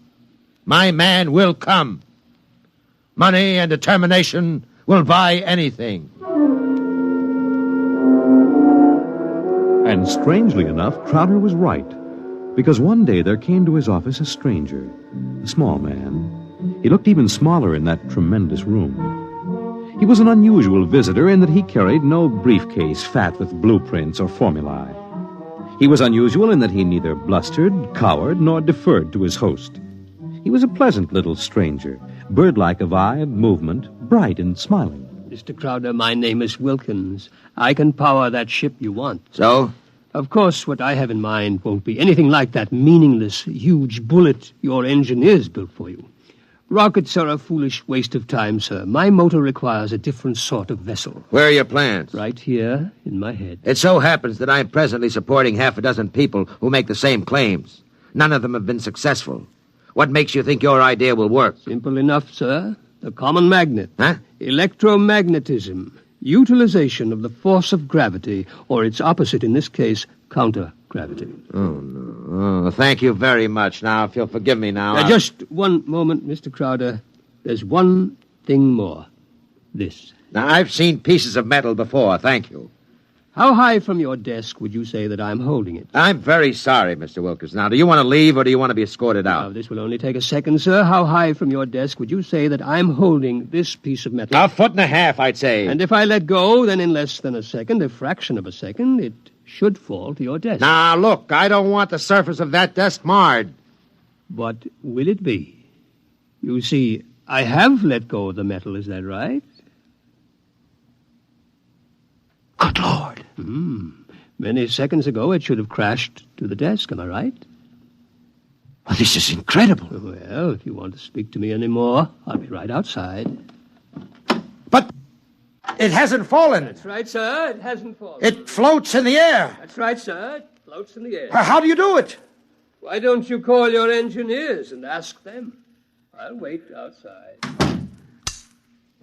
my man will come. Money and determination will buy anything. And strangely enough, Crowder was right. Because one day there came to his office a stranger, a small man. He looked even smaller in that tremendous room. He was an unusual visitor in that he carried no briefcase fat with blueprints or formulae. He was unusual in that he neither blustered, cowered, nor deferred to his host. He was a pleasant little stranger, bird-like of eye and movement, bright and smiling. Mr. Crowder, my name is Wilkins. I can power that ship you want. So? Of course, what I have in mind won't be anything like that meaningless, huge bullet your engineers built for you. Rockets are a foolish waste of time, sir. My motor requires a different sort of vessel. Where are your plans? Right here, in my head. It so happens that I'm presently supporting half a dozen people who make the same claims. None of them have been successful. What makes you think your idea will work? Simple enough, sir. The common magnet. Huh? Electromagnetism. Utilization of the force of gravity, or its opposite in this case, counter-gravity. Oh, no. Oh, thank you very much. Now, if you'll forgive me now... Just one moment, Mr. Crowder. There's one thing more. This. Now, I've seen pieces of metal before, thank you. How high from your desk would you say that I'm holding it? I'm very sorry, Mr. Wilkins. Now, do you want to leave or do you want to be escorted out? Now, this will only take a second, sir. How high from your desk would you say that I'm holding this piece of metal? 1.5 feet, I'd say. And if I let go, then in less than a second, a fraction of a second, it should fall to your desk. Now, look, I don't want the surface of that desk marred. But will it be? You see, I have let go of the metal, is that right? Good Lord. Many seconds ago, it should have crashed to the desk, am I right? Well, this is incredible. Well, if you want to speak to me anymore, I'll be right outside. But it hasn't fallen. That's right, sir. It hasn't fallen. It floats in the air. That's right, sir. It floats in the air. How do you do it? Why don't you call your engineers and ask them? I'll wait outside.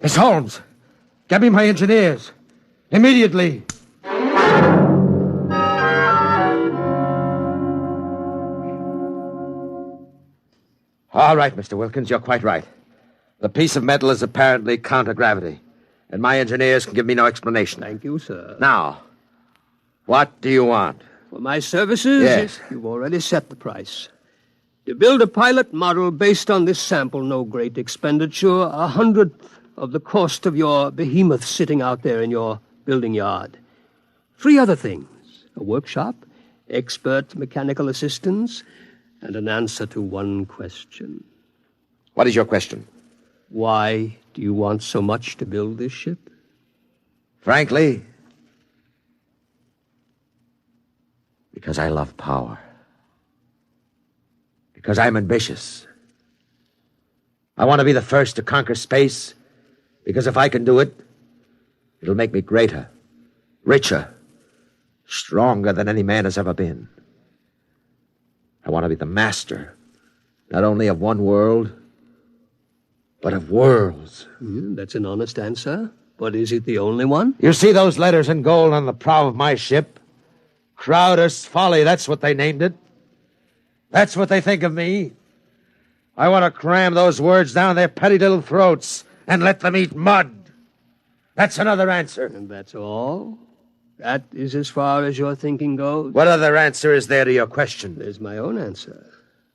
Miss Holmes, get me my engineers. Immediately. All right, Mr. Wilkins, you're quite right. The piece of metal is apparently counter-gravity, and my engineers can give me no explanation. Thank you, sir. Now, what do you want? For my services? Yes. You've already set the price. To build a pilot model based on this sample, no great expenditure, 100th of the cost of your behemoth sitting out there in your building yard. 3 other things. a workshop, expert mechanical assistance, and an answer to one question. What is your question? Why do you want so much to build this ship? Frankly, because I love power. Because I'm ambitious. I want to be the first to conquer space, because if I can do it, it'll make me greater, richer, stronger than any man has ever been. I want to be the master, not only of one world, but of worlds. That's an honest answer. But is it the only one? You see those letters in gold on the prow of my ship? Crowder's Folly, that's what they named it. That's what they think of me. I want to cram those words down their petty little throats and let them eat mud. That's another answer. And that's all? That is as far as your thinking goes? What other answer is there to your question? There's my own answer.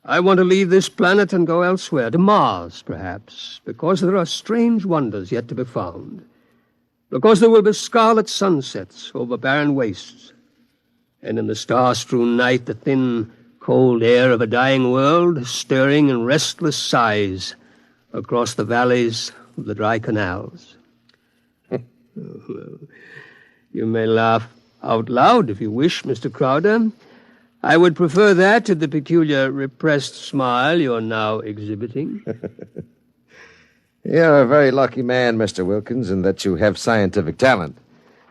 I want to leave this planet and go elsewhere, to Mars, perhaps, because there are strange wonders yet to be found. Because there will be scarlet sunsets over barren wastes. And in the star-strewn night, the thin, cold air of a dying world, stirring in restless sighs across the valleys of the dry canals. You may laugh out loud if you wish, Mr. Crowder. I would prefer that to the peculiar repressed smile you're now exhibiting. You're a very lucky man, Mr. Wilkins, in that you have scientific talent,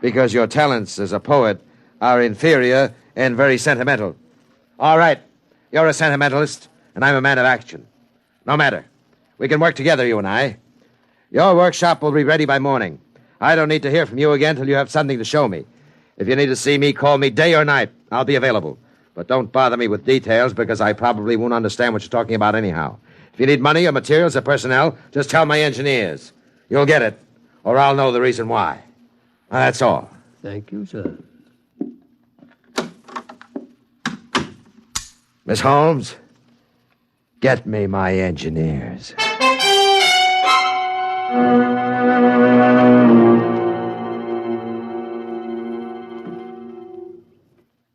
because your talents as a poet are inferior and very sentimental. All right, you're a sentimentalist, and I'm a man of action. No matter. We can work together, you and I. Your workshop will be ready by morning. I don't need to hear from you again till you have something to show me. If you need to see me, call me day or night. I'll be available. But don't bother me with details, because I probably won't understand what you're talking about anyhow. If you need money or materials or personnel, just tell my engineers. You'll get it, or I'll know the reason why. That's all. Thank you, sir. Miss Holmes, get me my engineers.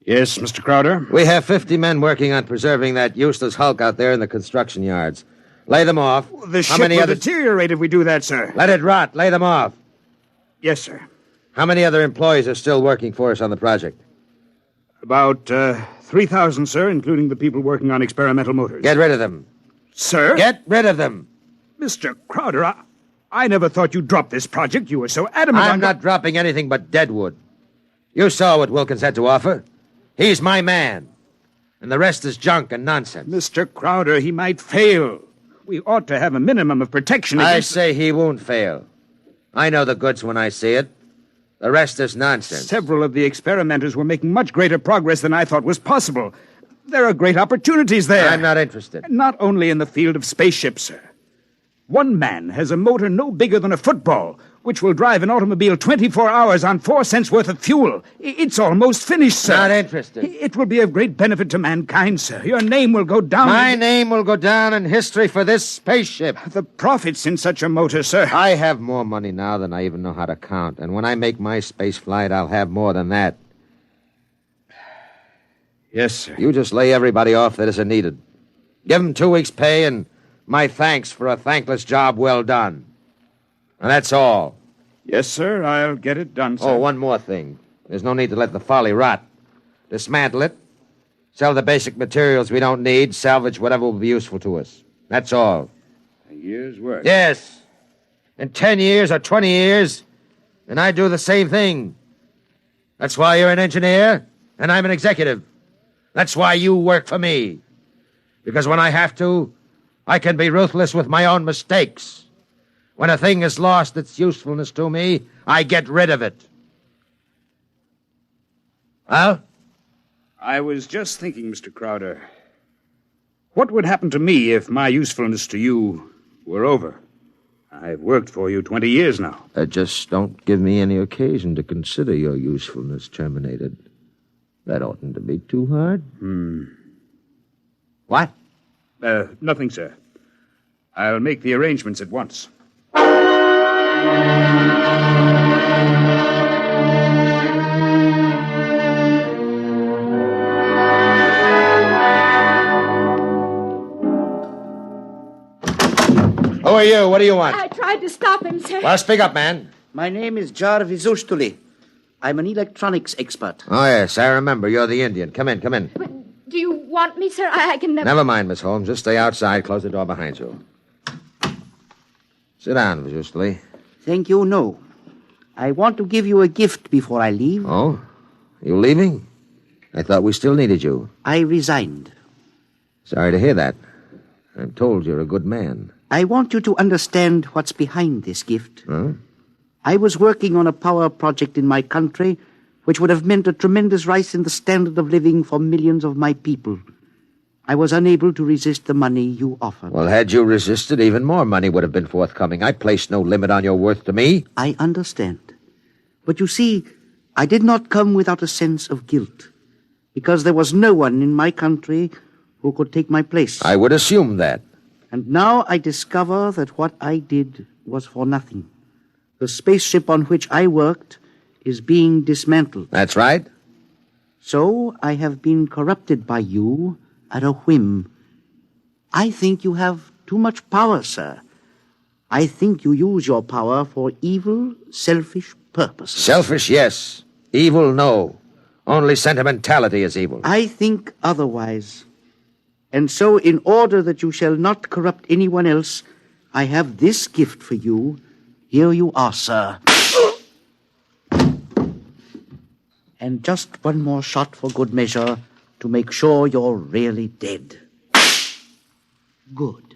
Yes, Mr. Crowder? We have 50 men working on preserving that useless hulk out there in the construction yards. Lay them off. The ship will deteriorate if we do that, sir. Let it rot. Lay them off. Yes, sir. How many other employees are still working for us on the project? About 3,000, sir, including the people working on experimental motors. Get rid of them. Sir? Get rid of them. Mr. Crowder, I never thought you'd drop this project. You were so adamant I'm not dropping anything but deadwood. You saw what Wilkins had to offer. He's my man. And the rest is junk and nonsense. Mr. Crowder, he might fail. We ought to have a minimum of protection against... I say he won't fail. I know the goods when I see it. The rest is nonsense. Several of the experimenters were making much greater progress than I thought was possible. There are great opportunities there. I'm not interested. Not only in the field of spaceships, sir. One man has a motor no bigger than a football, which will drive an automobile 24 hours on 4 cents worth of fuel. It's almost finished, sir. Not interested. It will be of great benefit to mankind, sir. Your name will go down... My name will go down in history for this spaceship. The profits in such a motor, sir. I have more money now than I even know how to count. And when I make my space flight, I'll have more than that. Yes, sir. You just lay everybody off that isn't needed. Give them 2 weeks' pay and my thanks for a thankless job well done. And that's all. Yes, sir. I'll get it done, sir. Oh, one more thing. There's no need to let the folly rot. Dismantle it. Sell the basic materials we don't need. Salvage whatever will be useful to us. That's all. A year's work. Yes. In 10 years or 20 years, and I do the same thing. That's why you're an engineer, and I'm an executive. That's why you work for me. Because when I have to, I can be ruthless with my own mistakes. When a thing has lost its usefulness to me, I get rid of it. Well? I was just thinking, Mr. Crowder. What would happen to me if my usefulness to you were over? I've worked for you 20 years now. Just don't give me any occasion to consider your usefulness terminated. That oughtn't to be too hard. What? Nothing, sir. I'll make the arrangements at once. are you? What do you want? I tried to stop him, sir. Well, speak up, man. My name is Jarvis Ustuli. I'm an electronics expert. Oh, yes, I remember. You're the Indian. Come in. Do you want me, sir? I can never... Never mind, Miss Holmes. Just stay outside. Close the door behind you. Sit down, Miss Thank you, no. I want to give you a gift before I leave. Oh? You leaving? I thought we still needed you. I resigned. Sorry to hear that. I'm told you're a good man. I want you to understand what's behind this gift. Huh? I was working on a power project in my country which would have meant a tremendous rise in the standard of living for millions of my people. I was unable to resist the money you offered. Well, had you resisted, even more money would have been forthcoming. I placed no limit on your worth to me. I understand. But you see, I did not come without a sense of guilt, because there was no one in my country who could take my place. I would assume that. And now I discover that what I did was for nothing. The spaceship on which I worked is being dismantled. That's right. So I have been corrupted by you at a whim. I think you have too much power, sir. I think you use your power for evil, selfish purposes. Selfish, yes. Evil, no. Only sentimentality is evil. I think otherwise. And so, in order that you shall not corrupt anyone else, I have this gift for you. Here you are, sir. And just one more shot for good measure to make sure you're really dead. Good.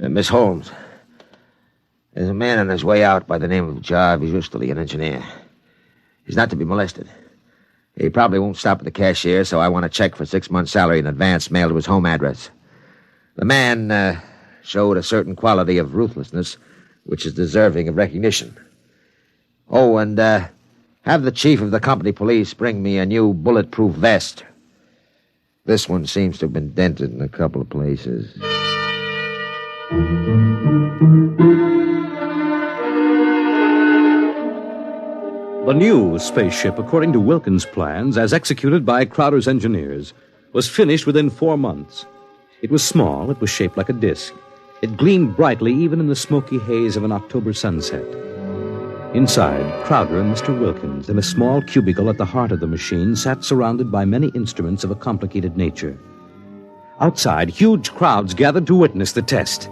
Miss Holmes, there's a man on his way out by the name of Jarvis Ustuli, an engineer. He's not to be molested. He probably won't stop at the cashier, so I want a check for 6 months' salary in advance mailed to his home address. The man showed a certain quality of ruthlessness which is deserving of recognition. Oh, and have the chief of the company police bring me a new bulletproof vest. This one seems to have been dented in a couple of places. The new spaceship, according to Wilkins' plans, as executed by Crowder's engineers, was finished within 4 months. It was small, it was shaped like a disc. It gleamed brightly even in the smoky haze of an October sunset. Inside, Crowder and Mr. Wilkins, in a small cubicle at the heart of the machine, sat surrounded by many instruments of a complicated nature. Outside, huge crowds gathered to witness the test.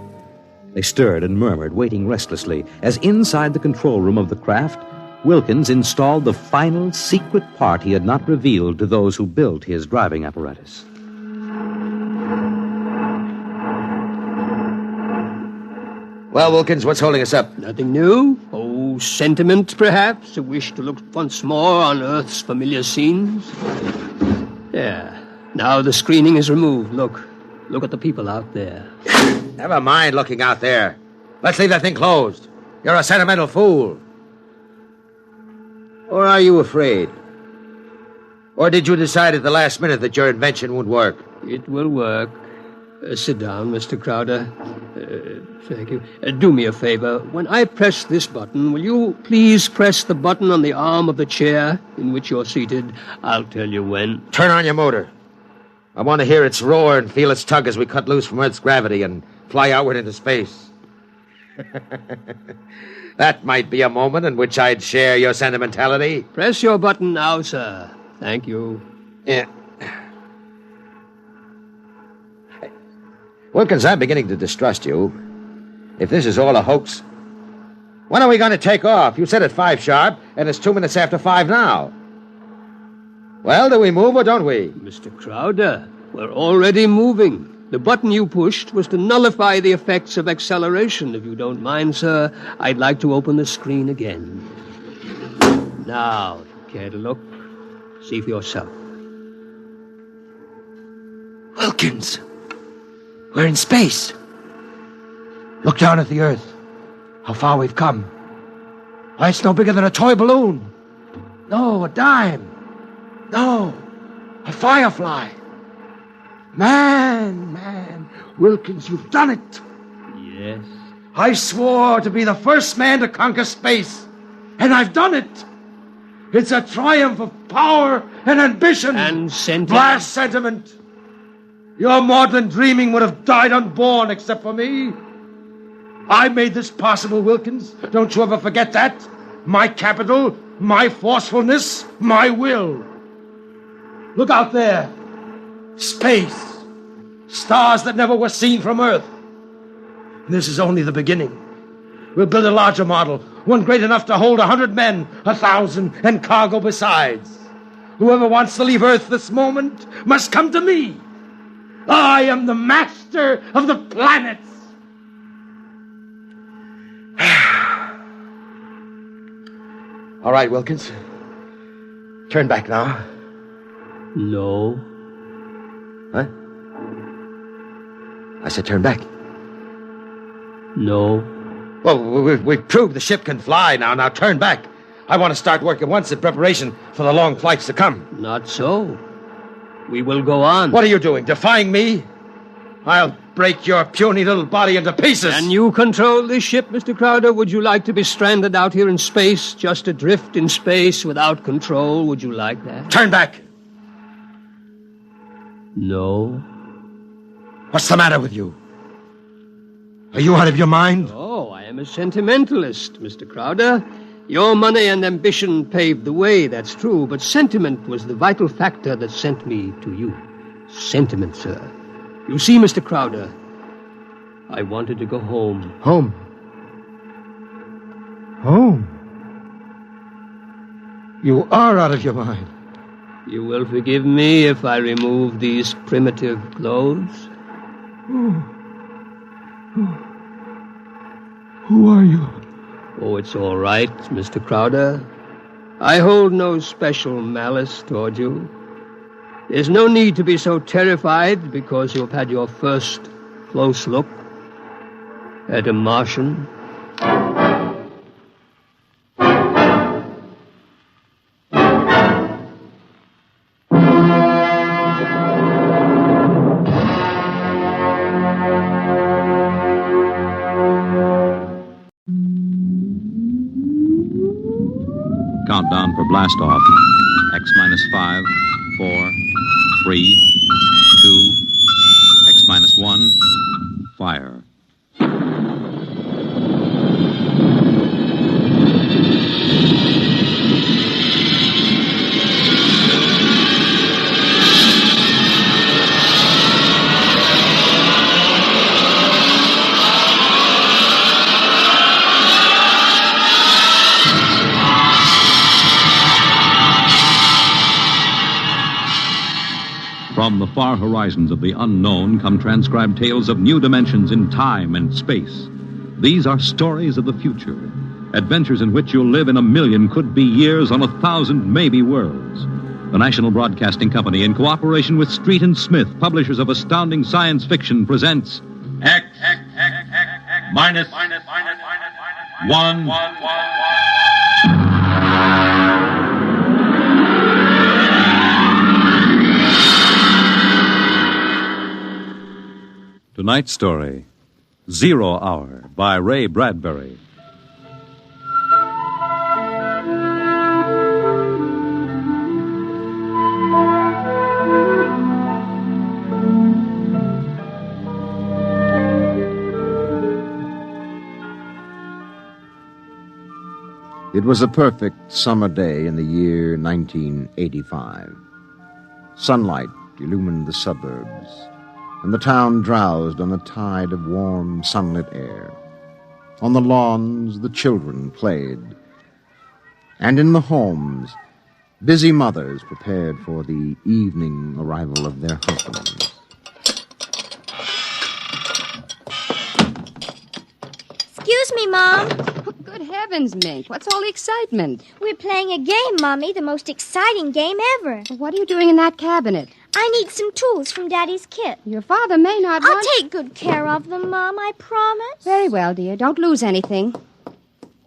They stirred and murmured, waiting restlessly, as inside the control room of the craft, Wilkins installed the final secret part he had not revealed to those who built his driving apparatus. Well, Wilkins, what's holding us up? Nothing new. Oh, sentiment, perhaps? A wish to look once more on Earth's familiar scenes? Yeah. Now the screening is removed. Look at the people out there. Never mind looking out there. Let's leave that thing closed. You're a sentimental fool. Or are you afraid? Or did you decide at the last minute that your invention would work? It will work. Sit down, Mr. Crowder. Thank you. Do me a favor. When I press this button, will you please press the button on the arm of the chair in which you're seated? I'll tell you when. Turn on your motor. I want to hear its roar and feel its tug as we cut loose from Earth's gravity and fly outward into space. That might be a moment in which I'd share your sentimentality. Press your button now, sir. Thank you. Yeah. Wilkins, I'm beginning to distrust you. If this is all a hoax, when are we going to take off? You said at 5 sharp, and it's 2 minutes after 5 now. Well, do we move or don't we? Mr. Crowder, we're already moving. The button you pushed was to nullify the effects of acceleration. If you don't mind, sir, I'd like to open the screen again. Now, care to look? See for yourself. Wilkins, we're in space. Look down at the Earth. How far we've come. Why, it's no bigger than a toy balloon. No, a dime. No, a firefly. Man, Wilkins, you've done it. Yes, I swore to be the first man to conquer space, and I've done it. It's a triumph of power and ambition. And sentiment. Blast sentiment. Your maudlin dreaming would have died unborn except for me. I made this possible, Wilkins. Don't you ever forget that. My capital, my forcefulness, my will. Look out there. Space. Stars that never were seen from Earth. This is only the beginning. We'll build a larger model, one great enough to hold 100 men, 1,000, and cargo besides. Whoever wants to leave Earth this moment must come to me. I am the master of the planets. All right, Wilkins. Turn back now. No. Huh? I said turn back. No. Well, we've proved the ship can fly now. Now turn back. I want to start work at once in preparation for the long flights to come. Not so. We will go on. What are you doing? Defying me? I'll break your puny little body into pieces. Can you control this ship, Mr. Crowder? Would you like to be stranded out here in space, just adrift in space without control? Would you like that? Turn back. No. What's the matter with you? Are you out of your mind? Oh, I am a sentimentalist, Mr. Crowder. Your money and ambition paved the way, that's true, but sentiment was the vital factor that sent me to you. Sentiment, sir. You see, Mr. Crowder, I wanted to go home. Home? Home? You are out of your mind. You will forgive me if I remove these primitive clothes? Who are you? Oh, it's all right, Mr. Crowder. I hold no special malice toward you. There's no need to be so terrified because you've had your first close look at a Martian. Countdown for blast off. X minus 5, 4, 3, 2, X minus 1, fire. From the far horizons of the unknown come transcribed tales of new dimensions in time and space. These are stories of the future, adventures in which you'll live in 1,000,000 could-be years on 1,000 maybe worlds. The National Broadcasting Company, in cooperation with Street and Smith, publishers of astounding science fiction, presents X minus 1. Tonight's story, 0 Hour, by Ray Bradbury. It was a perfect summer day in the year 1985. Sunlight illumined the suburbs, and the town drowsed on a tide of warm, sunlit air. On the lawns, the children played, and in the homes, busy mothers prepared for the evening arrival of their husbands. Excuse me, Mom. Good heavens, Mink. What's all the excitement? We're playing a game, Mommy, the most exciting game ever. What are you doing in that cabinet? I need some tools from Daddy's kit. Your father may not I'll take good care of them, Mom, I promise. Very well, dear. Don't lose anything.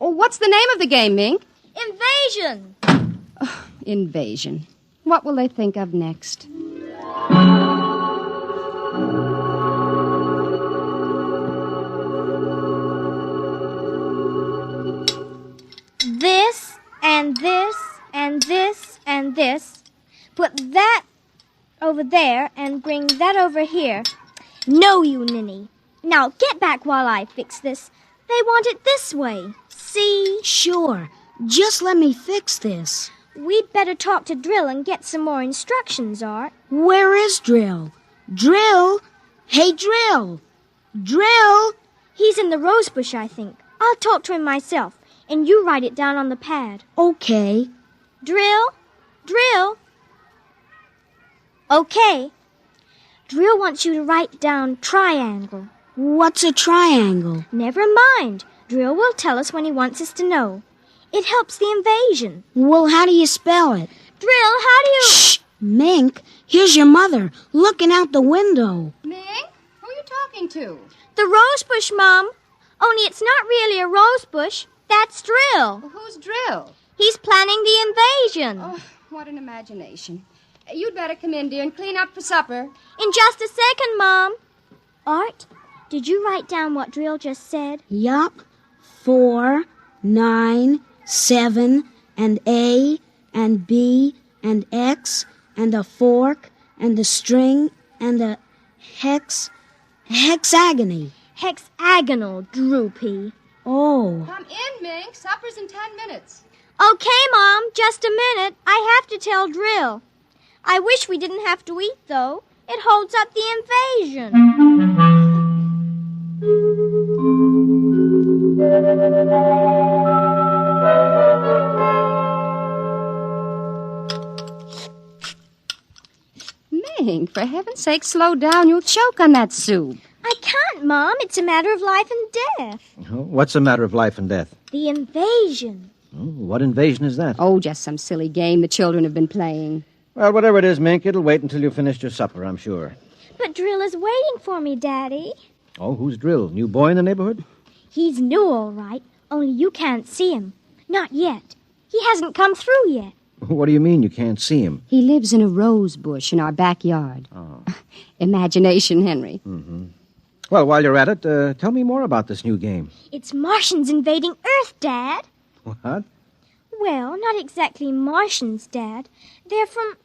Oh, what's the name of the game, Mink? Invasion. Oh, invasion. What will they think of next? there and bring that over here. No, you ninny. Now get back while I fix this. They want it this way. See? Sure. Just let me fix this. We'd better talk to Drill and get some more instructions, Art. Where is Drill? Drill? Hey, Drill! Drill! He's in the rosebush, I think. I'll talk to him myself, and you write it down on the pad. Okay. Drill? Drill? Okay. Drill wants you to write down triangle. What's a triangle? Never mind. Drill will tell us when he wants us to know. It helps the invasion. Well, how do you spell it? Drill, how do you... Shh! Mink, here's your mother, looking out the window. Mink? Who are you talking to? The rosebush, Mom. Only it's not really a rosebush. That's Drill. Well, who's Drill? He's planning the invasion. Oh, what an imagination. You'd better come in, dear, and clean up for supper. In just a second, Mom. Art, did you write down what Drill just said? Yup. 4, 9, 7, and A, and B, and X, and a fork, and a string, and a hexagony. Hexagonal, Droopy. Oh. Come in, Mink. Supper's in 10 minutes. Okay, Mom, just a minute. I have to tell Drill. I wish we didn't have to eat, though. It holds up the invasion. Mink, for heaven's sake, slow down. You'll choke on that soup. I can't, Mom. It's a matter of life and death. What's a matter of life and death? The invasion. What invasion is that? Oh, just some silly game the children have been playing. Well, whatever it is, Mink, it'll wait until you've finished your supper, I'm sure. But Drill is waiting for me, Daddy. Oh, who's Drill? New boy in the neighborhood? He's new, all right, only you can't see him. Not yet. He hasn't come through yet. What do you mean you can't see him? He lives in a rose bush in our backyard. Oh. Imagination, Henry. Mm-hmm. Well, while you're at it, tell me more about this new game. It's Martians invading Earth, Dad. What? Well, not exactly Martians, Dad. They're from...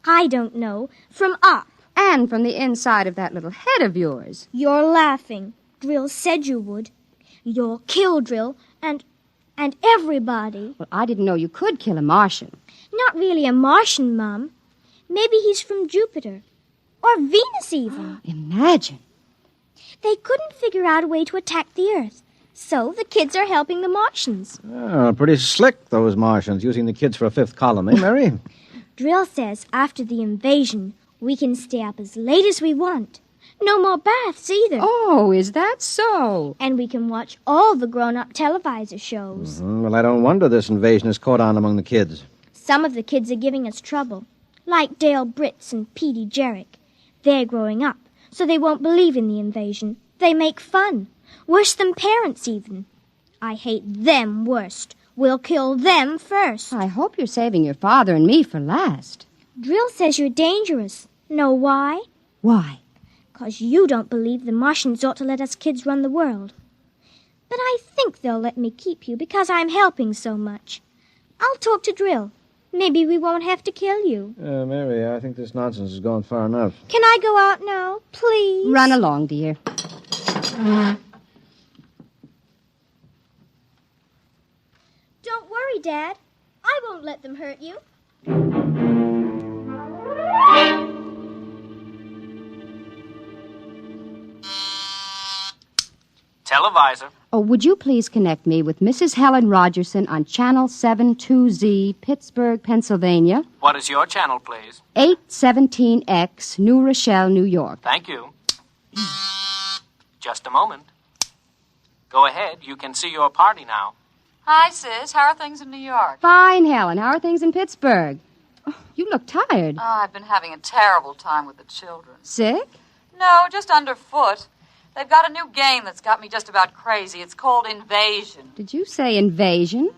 I don't know. From up. And from the inside of that little head of yours. You're laughing. Drill said you would. You'll kill Drill and everybody. Well, I didn't know you could kill a Martian. Not really a Martian, Mom. Maybe he's from Jupiter. Or Venus, even. Imagine. They couldn't figure out a way to attack the Earth. So the kids are helping the Martians. Oh, pretty slick, those Martians, using the kids for a fifth column, eh, Mary? Drill says after the invasion, we can stay up as late as we want. No more baths either. Oh, is that so? And we can watch all the grown-up televisor shows. Mm-hmm. Well, I don't wonder this invasion has caught on among the kids. Some of the kids are giving us trouble, like Dale Britz and Petey Jarrick. They're growing up, so they won't believe in the invasion. They make fun. Worse than parents, even. I hate them worst. We'll kill them first. I hope you're saving your father and me for last. Drill says you're dangerous. Know why? Why? 'Cause you don't believe the Martians ought to let us kids run the world. But I think they'll let me keep you because I'm helping so much. I'll talk to Drill. Maybe we won't have to kill you. Mary, I think this nonsense has gone far enough. Can I go out now, please? Run along, dear. Don't worry, Dad. I won't let them hurt you. Televisor. Oh, would you please connect me with Mrs. Helen Rogerson on Channel 72Z, Pittsburgh, Pennsylvania. What is your channel, please? 817X, New Rochelle, New York. Thank you. Just a moment. Go ahead. You can see your party now. Hi, sis. How are things in New York? Fine, Helen. How are things in Pittsburgh? Oh, you look tired. Oh, I've been having a terrible time with the children. Sick? No, just underfoot. They've got a new game that's got me just about crazy. It's called Invasion. Did you say invasion?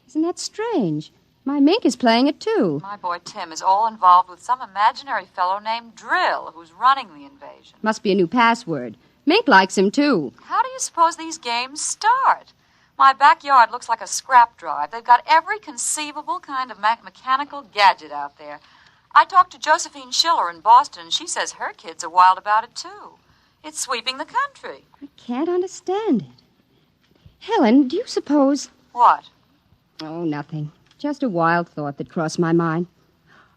Isn't that strange? My Mink is playing it, too. My boy Tim is all involved with some imaginary fellow named Drill, who's running the invasion. Must be a new password. Mink likes him, too. How do you suppose these games start? My backyard looks like a scrap drive. They've got every conceivable kind of mechanical gadget out there. I talked to Josephine Schiller in Boston, and she says her kids are wild about it, too. It's sweeping the country. I can't understand it. Helen, do you suppose... What? Oh, nothing. Just a wild thought that crossed my mind.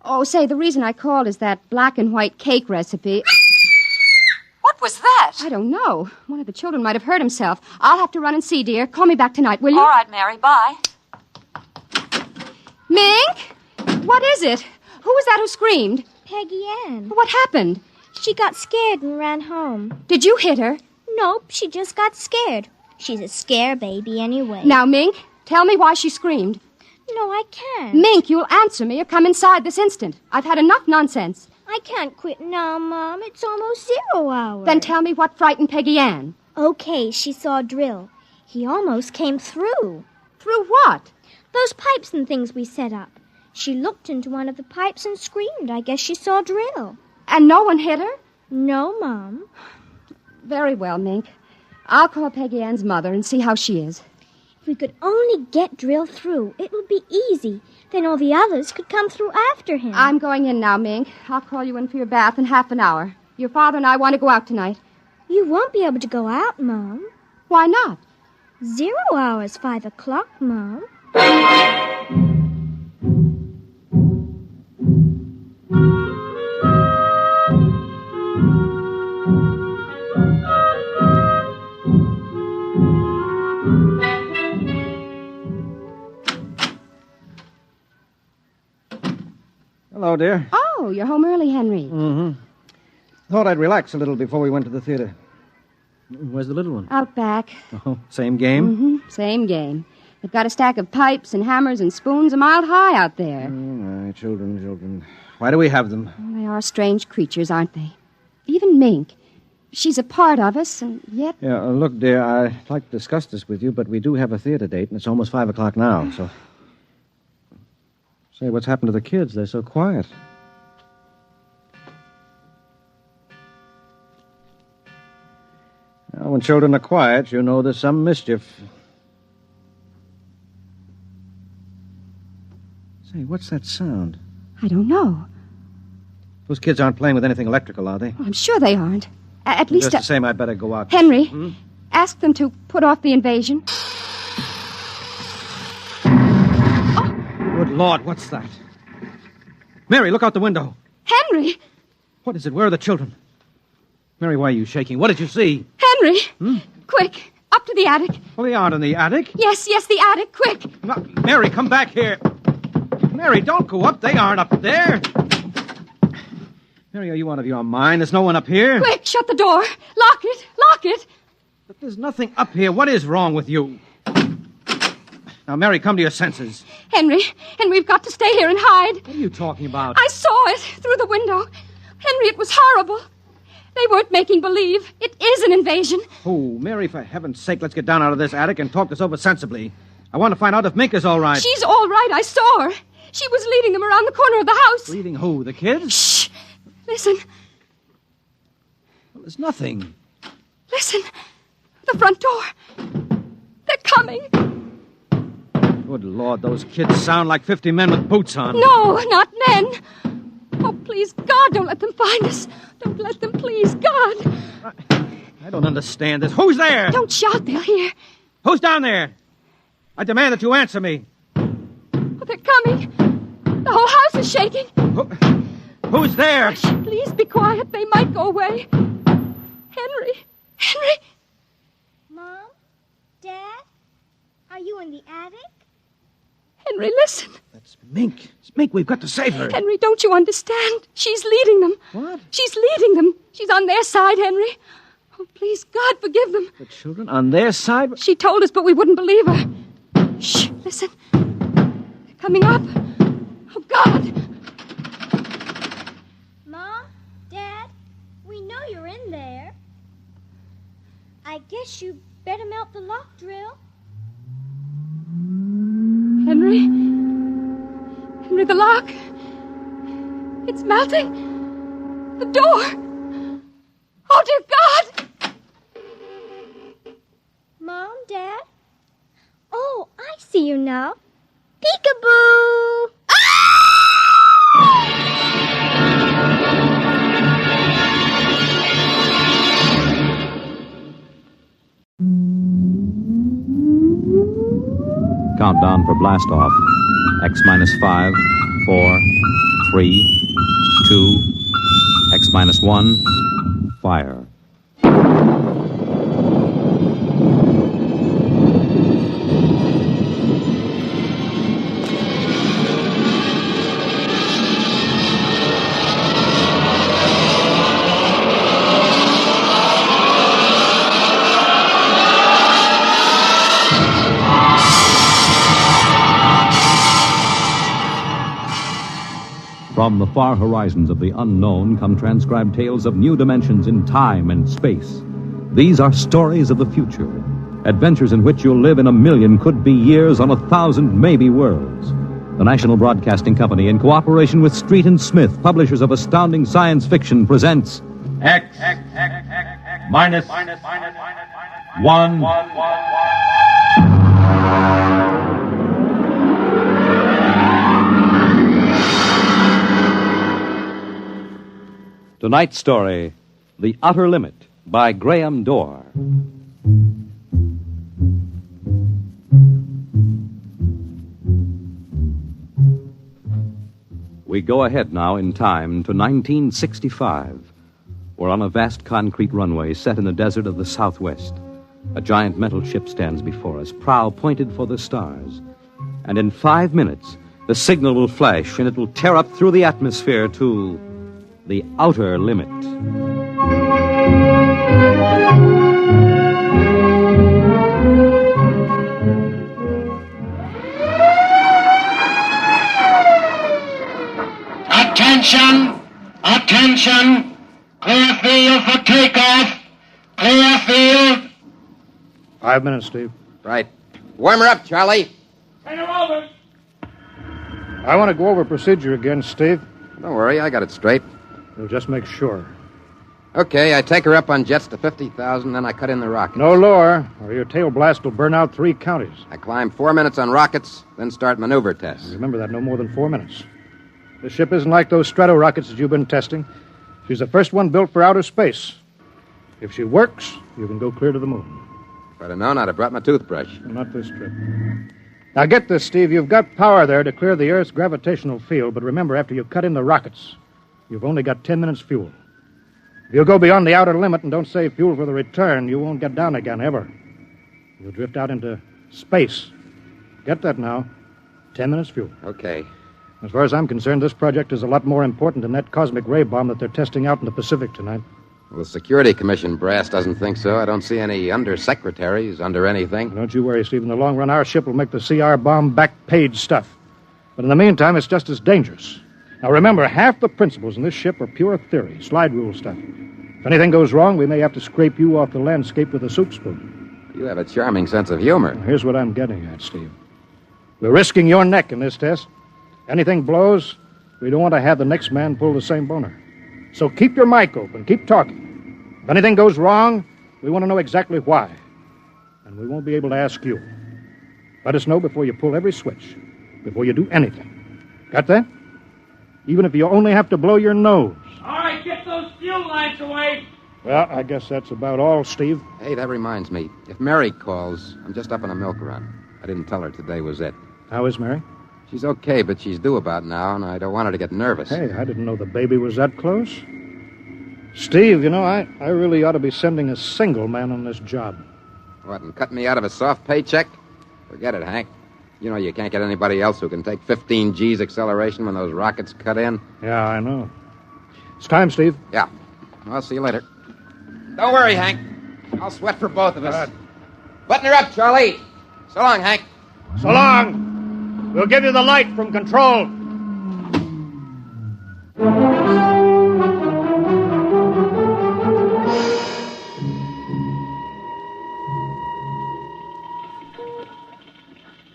Oh, say, the reason I called is that black and white cake recipe... What was that? I don't know. One of the children might have hurt himself. I'll have to run and see, dear. Call me back tonight, will you? All right, Mary. Bye. Mink? What is it? Who was that who screamed? Peggy Ann. What happened? She got scared and ran home. Did you hit her? Nope, she just got scared. She's a scare baby anyway. Now, Mink, tell me why she screamed. No, I can't. Mink, you'll answer me or come inside this instant. I've had enough nonsense. I can't quit now, Mom. It's almost 0 hour. Then tell me what frightened Peggy Ann. Okay, she saw Drill. He almost came through. Through what? Those pipes and things we set up. She looked into one of the pipes and screamed. I guess she saw Drill. And no one hit her? No, Mom. Very well, Mink. I'll call Peggy Ann's mother and see how she is. If we could only get Drill through, it would be easy. Then all the others could come through after him. I'm going in now, Mink. I'll call you in for your bath in half an hour. Your father and I want to go out tonight. You won't be able to go out, Mom. Why not? 0 hour's 5 o'clock, Mom. Hello, dear. Oh, you're home early, Henry. Mm-hmm. Thought I'd relax a little before we went to the theater. Where's the little one? Out back. Oh, same game? Mm-hmm. Same game. They've got a stack of pipes and hammers and spoons a mile high out there. Oh, my children. Why do we have them? Well, they are strange creatures, aren't they? Even Mink. She's a part of us, and yet... Yeah, look, dear, I'd like to discuss this with you, but we do have a theater date, and it's almost 5 o'clock now, so... Say, what's happened to the kids? They're so quiet. Well, when children are quiet, you know there's some mischief. Say, what's that sound? I don't know. Those kids aren't playing with anything electrical, are they? Oh, I'm sure they aren't. At least... Just the same, I'd better go out. Henry, ask them to put off the invasion. Good Lord, what's that? Mary, look out the window. Henry! What is it? Where are the children? Mary, why are you shaking? What did you see? Henry! Quick, up to the attic. Well, they aren't in the attic. Yes, the attic, quick. No, Mary, come back here. Mary, don't go up. They aren't up there. Mary, are you out of your mind? There's no one up here. Quick, shut the door. Lock it. But there's nothing up here. What is wrong with you? Now, Mary, come to your senses. Henry, we've got to stay here and hide. What are you talking about? I saw it through the window. Henry, it was horrible. They weren't making believe. It is an invasion. Oh, Mary, for heaven's sake, let's get down out of this attic and talk this over sensibly. I want to find out if Mink is all right. She's all right. I saw her. She was leading them around the corner of the house. Leading who? The kids? Shh. Listen. Well, there's nothing. Listen. The front door. They're coming. Good Lord, those kids sound like 50 men with boots on. No, not men. Oh, please, God, don't let them find us. Don't let them, please, God. I don't understand this. Who's there? Don't shout, they'll hear. Who's down there? I demand that you answer me. Oh, they're coming. The whole house is shaking. Who's there? Hush, please be quiet. They might go away. Henry. Mom? Dad? Are you in the attic? Henry, listen. That's Mink. It's Mink. We've got to save her. Henry, don't you understand? She's leading them. What? She's leading them. She's on their side, Henry. Oh, please, God, forgive them. The children on their side? She told us, but we wouldn't believe her. Shh, listen. They're coming up. Oh, God. Mom? Dad? We know you're in there. I guess you better melt the lock, Drill. Henry, the lock. It's melting. The door. Oh, dear God. Mom, Dad? Oh, I see you now. Peekaboo! Ah! countdown for blast off. X minus 5, 4, 3, 2, X minus 1, fire. From the far horizons of the unknown come transcribed tales of new dimensions in time and space. These are stories of the future, adventures in which you'll live in a million could-be years on 1,000 maybe worlds. The National Broadcasting Company, in cooperation with Street and Smith, publishers of astounding science fiction, presents X minus 1. Tonight's story, The Outer Limit, by Graham Dorr. We go ahead now in time to 1965. We're on a vast concrete runway set in the desert of the Southwest. A giant metal ship stands before us, prow pointed for the stars. And in 5 minutes, the signal will flash and it will tear up through the atmosphere to the outer limit. Attention! Attention! Clear field for takeoff! Clear field! 5 minutes, Steve. Right. Warm her up, Charlie. Turn her over. I want to go over procedure again, Steve. Don't worry, I got it straight. We'll just make sure. Okay, I take her up on jets to 50,000, then I cut in the rockets. No lower, or your tail blast will burn out 3 counties. I climb 4 minutes on rockets, then start maneuver tests. Remember that, no more than 4 minutes. This ship isn't like those strato rockets that you've been testing. She's the first one built for outer space. If she works, you can go clear to the moon. If I'd have known, I'd have brought my toothbrush. Not this trip. Now get this, Steve. You've got power there to clear the Earth's gravitational field, but remember, after you cut in the rockets, you've only got 10 minutes fuel. If you go beyond the outer limit and don't save fuel for the return, you won't get down again, ever. You'll drift out into space. Get that now. 10 minutes fuel. Okay. As far as I'm concerned, this project is a lot more important than that cosmic ray bomb that they're testing out in the Pacific tonight. Well, the Security Commission brass doesn't think so. I don't see any undersecretaries under anything. Don't you worry, Steve. In the long run, our ship will make the CR bomb back-page stuff. But in the meantime, it's just as dangerous. Now, remember, half the principles in this ship are pure theory, slide rule stuff. If anything goes wrong, we may have to scrape you off the landscape with a soup spoon. You have a charming sense of humor. Now, here's what I'm getting at, Steve. We're risking your neck in this test. Anything blows, we don't want to have the next man pull the same boner. So keep your mic open, keep talking. If anything goes wrong, we want to know exactly why. And we won't be able to ask you. Let us know before you pull every switch, before you do anything. Got that? Even if you only have to blow your nose. All right, get those fuel lines away. Well, I guess that's about all, Steve. Hey, that reminds me. If Mary calls, I'm just up on a milk run. I didn't tell her today was it. How is Mary? She's okay, but she's due about now, and I don't want her to get nervous. Hey, I didn't know the baby was that close. Steve, you know, I really ought to be sending a single man on this job. What, and cut me out of a soft paycheck? Forget it, Hank. You know you can't get anybody else who can take 15 G's acceleration when those rockets cut in. Yeah, I know. It's time, Steve. Yeah. I'll see you later. Don't worry, Hank. I'll sweat for both of us. Button her up, Charlie. So long, Hank. So long. We'll give you the light from control.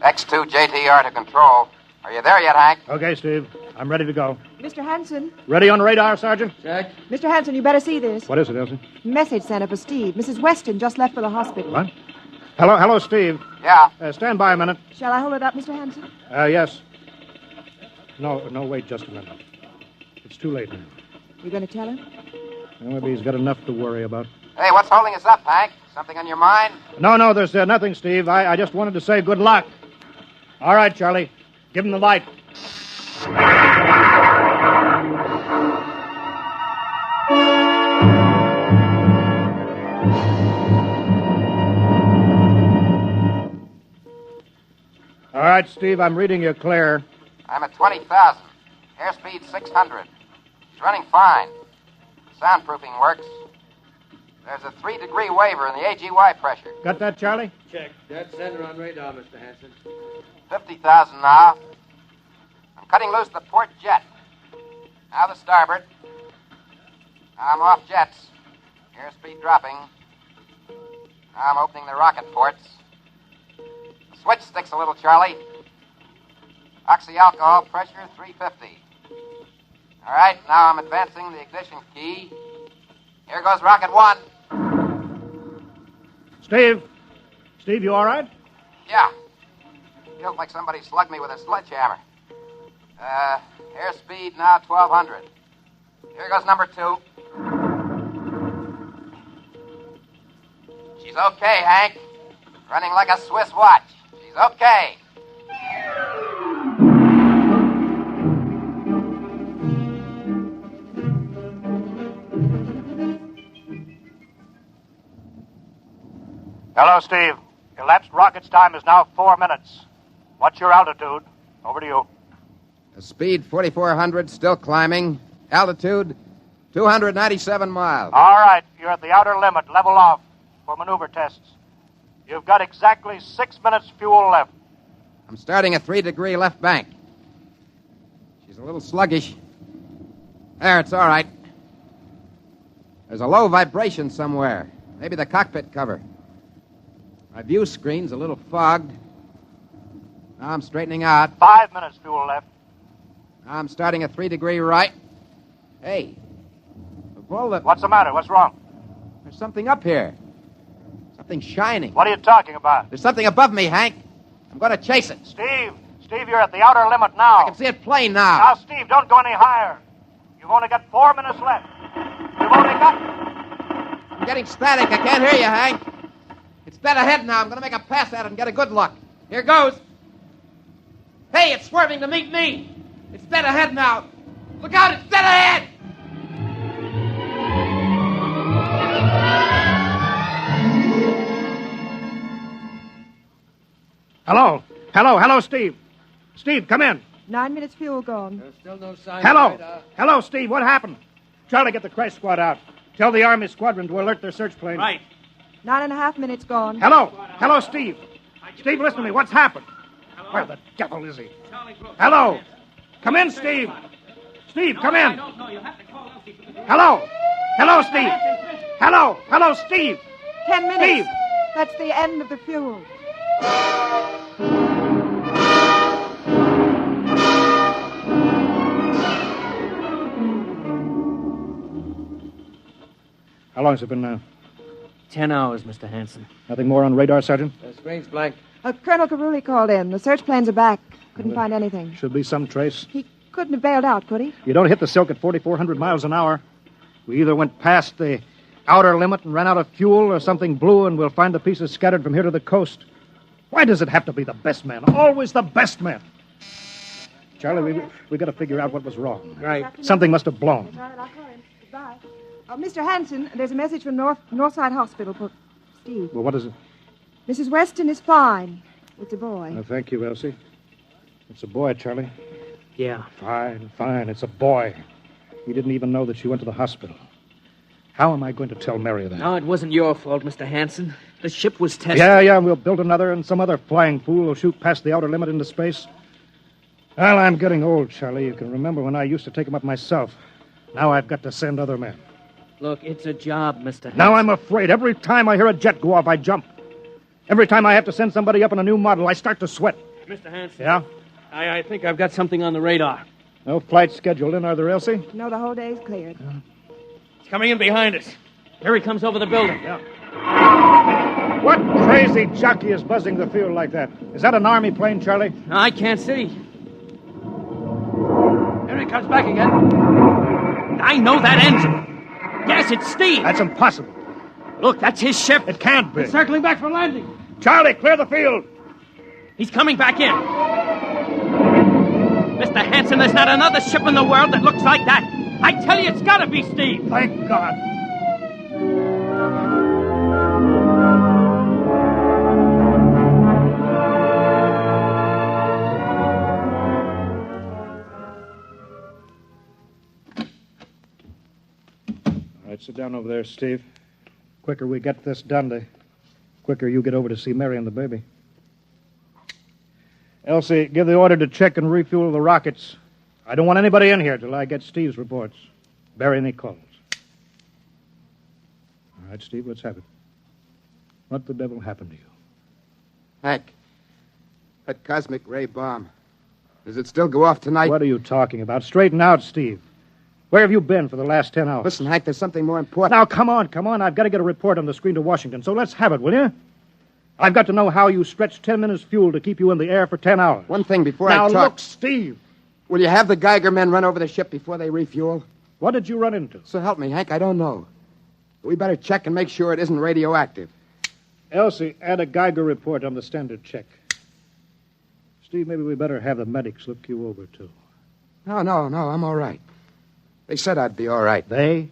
X2 JTR to control. Are you there yet, Hank? Okay, Steve. I'm ready to go. Mr. Hanson. Ready on radar, Sergeant? Check. Mr. Hanson, you better see this. What is it, Elsie? Message sent up for Steve. Mrs. Weston just left for the hospital. What? Hello, Steve. Yeah? Stand by a minute. Shall I hold it up, Mr. Hanson? Yes. No, wait just a minute. It's too late now. You going to tell him? Well, maybe he's got enough to worry about. Hey, what's holding us up, Hank? Something on your mind? No, there's nothing, Steve. I just wanted to say good luck. All right, Charlie. Give him the light. All right, Steve, I'm reading you clear. I'm at 20,000. Airspeed 600. He's running fine. Soundproofing works. There's a 3-degree waiver in the AGY pressure. Got that, Charlie? Check. Dead center on radar, Mr. Hanson. 50,000 now. I'm cutting loose the port jet. Now the starboard. Now I'm off jets. Airspeed dropping. Now I'm opening the rocket ports. The switch sticks a little, Charlie. Oxy-alcohol pressure 350. All right, now I'm advancing the ignition key. Here goes rocket 1. Steve? Steve, you all right? Yeah. Feels like somebody slugged me with a sledgehammer. Airspeed now 1,200. Here goes number 2. She's okay, Hank. Running like a Swiss watch. She's okay. Hello, Steve. Elapsed rocket's time is now 4 minutes. What's your altitude? Over to you. The speed 4,400, still climbing. Altitude 297 miles. All right, you're at the outer limit. Level off for maneuver tests. You've got exactly 6 minutes fuel left. I'm starting a 3-degree left bank. She's a little sluggish. There, it's all right. There's a low vibration somewhere. Maybe the cockpit cover. My view screen's a little fogged. Now I'm straightening out. 5 minutes fuel left. Now I'm starting a 3-degree right. Hey, of all the... What's the matter? What's wrong? There's something up here. Something shining. What are you talking about? There's something above me, Hank. I'm going to chase it. Steve, you're at the outer limit now. I can see it plain now. Now, Steve, don't go any higher. You've only got 4 minutes left. You've only got... I'm getting static. I can't hear you, Hank. It's dead ahead now. I'm going to make a pass at it and get a good look. Here goes. Hey, it's swerving to meet me. It's dead ahead now. Look out, it's dead ahead. Hello, Steve. Steve, come in. 9 minutes fuel gone. There's still no sign Hello. Hello, Steve. What happened? Charlie, get the crash squad out. Tell the Army squadron to alert their search plane. Right. 9.5 minutes gone. Hello, Steve. Steve, listen to me. What's happened? Where the devil is he? Hello. Come in, Steve. Steve, come in. Hello, Steve. Hello, Steve. 10 minutes. Steve. That's the end of the fuel. How long has it been now? 10 hours, Mr. Hanson. Nothing more on radar, Sergeant? Screen's blank. Colonel Carulli called in. The search planes are back. Couldn't find anything. Should be some trace. He couldn't have bailed out, could he? You don't hit the silk at 4,400 miles an hour. We either went past the outer limit and ran out of fuel, or something blew and we'll find the pieces scattered from here to the coast. Why does it have to be the best man? Always the best man. Charlie, we got to figure out what was wrong. Right. Something must have blown. All right, I'll call him. Goodbye. Mr. Hanson, there's a message from Northside Hospital for Steve. Well, what is it? Mrs. Weston is fine. It's a boy. Thank you, Elsie. It's a boy, Charlie. Yeah. Fine. It's a boy. We didn't even know that she went to the hospital. How am I going to tell Mary that? No, it wasn't your fault, Mr. Hanson. The ship was tested. Yeah, we'll build another, and some other flying fool will shoot past the outer limit into space. Well, I'm getting old, Charlie. You can remember when I used to take them up myself. Now I've got to send other men. Look, it's a job, Mr. Hanson. Now I'm afraid. Every time I hear a jet go off, I jump. Every time I have to send somebody up on a new model, I start to sweat. Mr. Hanson. Yeah? I think I've got something on the radar. No flights scheduled in, are there, Elsie? No, the whole day's cleared. It's coming in behind us. Here he comes over the building. Yeah. What crazy jockey is buzzing the field like that? Is that an Army plane, Charlie? No, I can't see. Here he comes back again. I know that engine. Yes, it's Steve. That's impossible. Look, that's his ship. It can't be. It's circling back for landing. Charlie, clear the field. He's coming back in. Mr. Hanson, there's not another ship in the world that looks like that. I tell you, it's gotta be Steve. Thank God. All right, sit down over there, Steve. Quicker we get this done, the quicker you get over to see Mary and the baby. Elsie, give the order to check and refuel the rockets. I don't want anybody in here till I get Steve's reports. Bury any calls. All right, Steve, let's have it. What the devil happened to you? Hank, that cosmic ray bomb. Does it still go off tonight? What are you talking about? Straighten out, Steve. Where have you been for the last 10 hours? Listen, Hank, there's something more important. Now, come on. I've got to get a report on the screen to Washington, so let's have it, will you? I've got to know how you stretched 10 minutes fuel to keep you in the air for 10 hours. One thing before now, I talk... Now, look, Steve. Will you have the Geiger men run over the ship before they refuel? What did you run into? So help me, Hank, I don't know. We better check and make sure it isn't radioactive. Elsie, add a Geiger report on the standard check. Steve, maybe we better have the medics look you over, too. No, I'm all right. They said I'd be all right. They?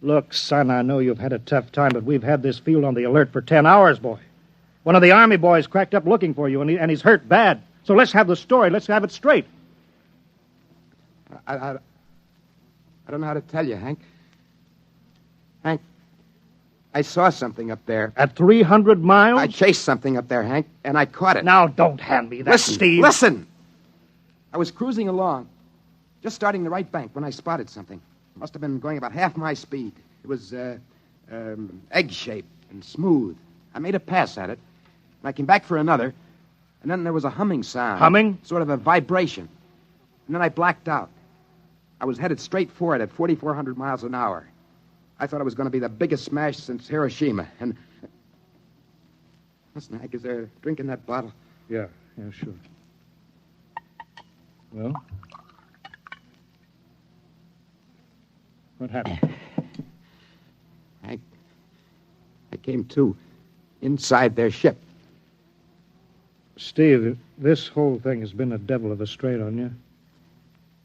Look, son, I know you've had a tough time, but we've had this field on the alert for 10 hours, boy. One of the Army boys cracked up looking for you, and he's hurt bad. So let's have the story. Let's have it straight. I don't know how to tell you, Hank. Hank, I saw something up there. At 300 miles? I chased something up there, Hank, and I caught it. Now, don't hand me that, Steve. Listen! I was cruising along, just starting the right bank when I spotted something. It must have been going about half my speed. It was egg-shaped and smooth. I made a pass at it, and I came back for another, and then there was a humming sound. Humming? Sort of a vibration. And then I blacked out. I was headed straight for it at 4,400 miles an hour. I thought it was going to be the biggest smash since Hiroshima. And... Listen, Hank, is there a drink in that bottle? Yeah, sure. Well? What happened? I came to inside their ship. Steve, this whole thing has been a devil of a strain on you.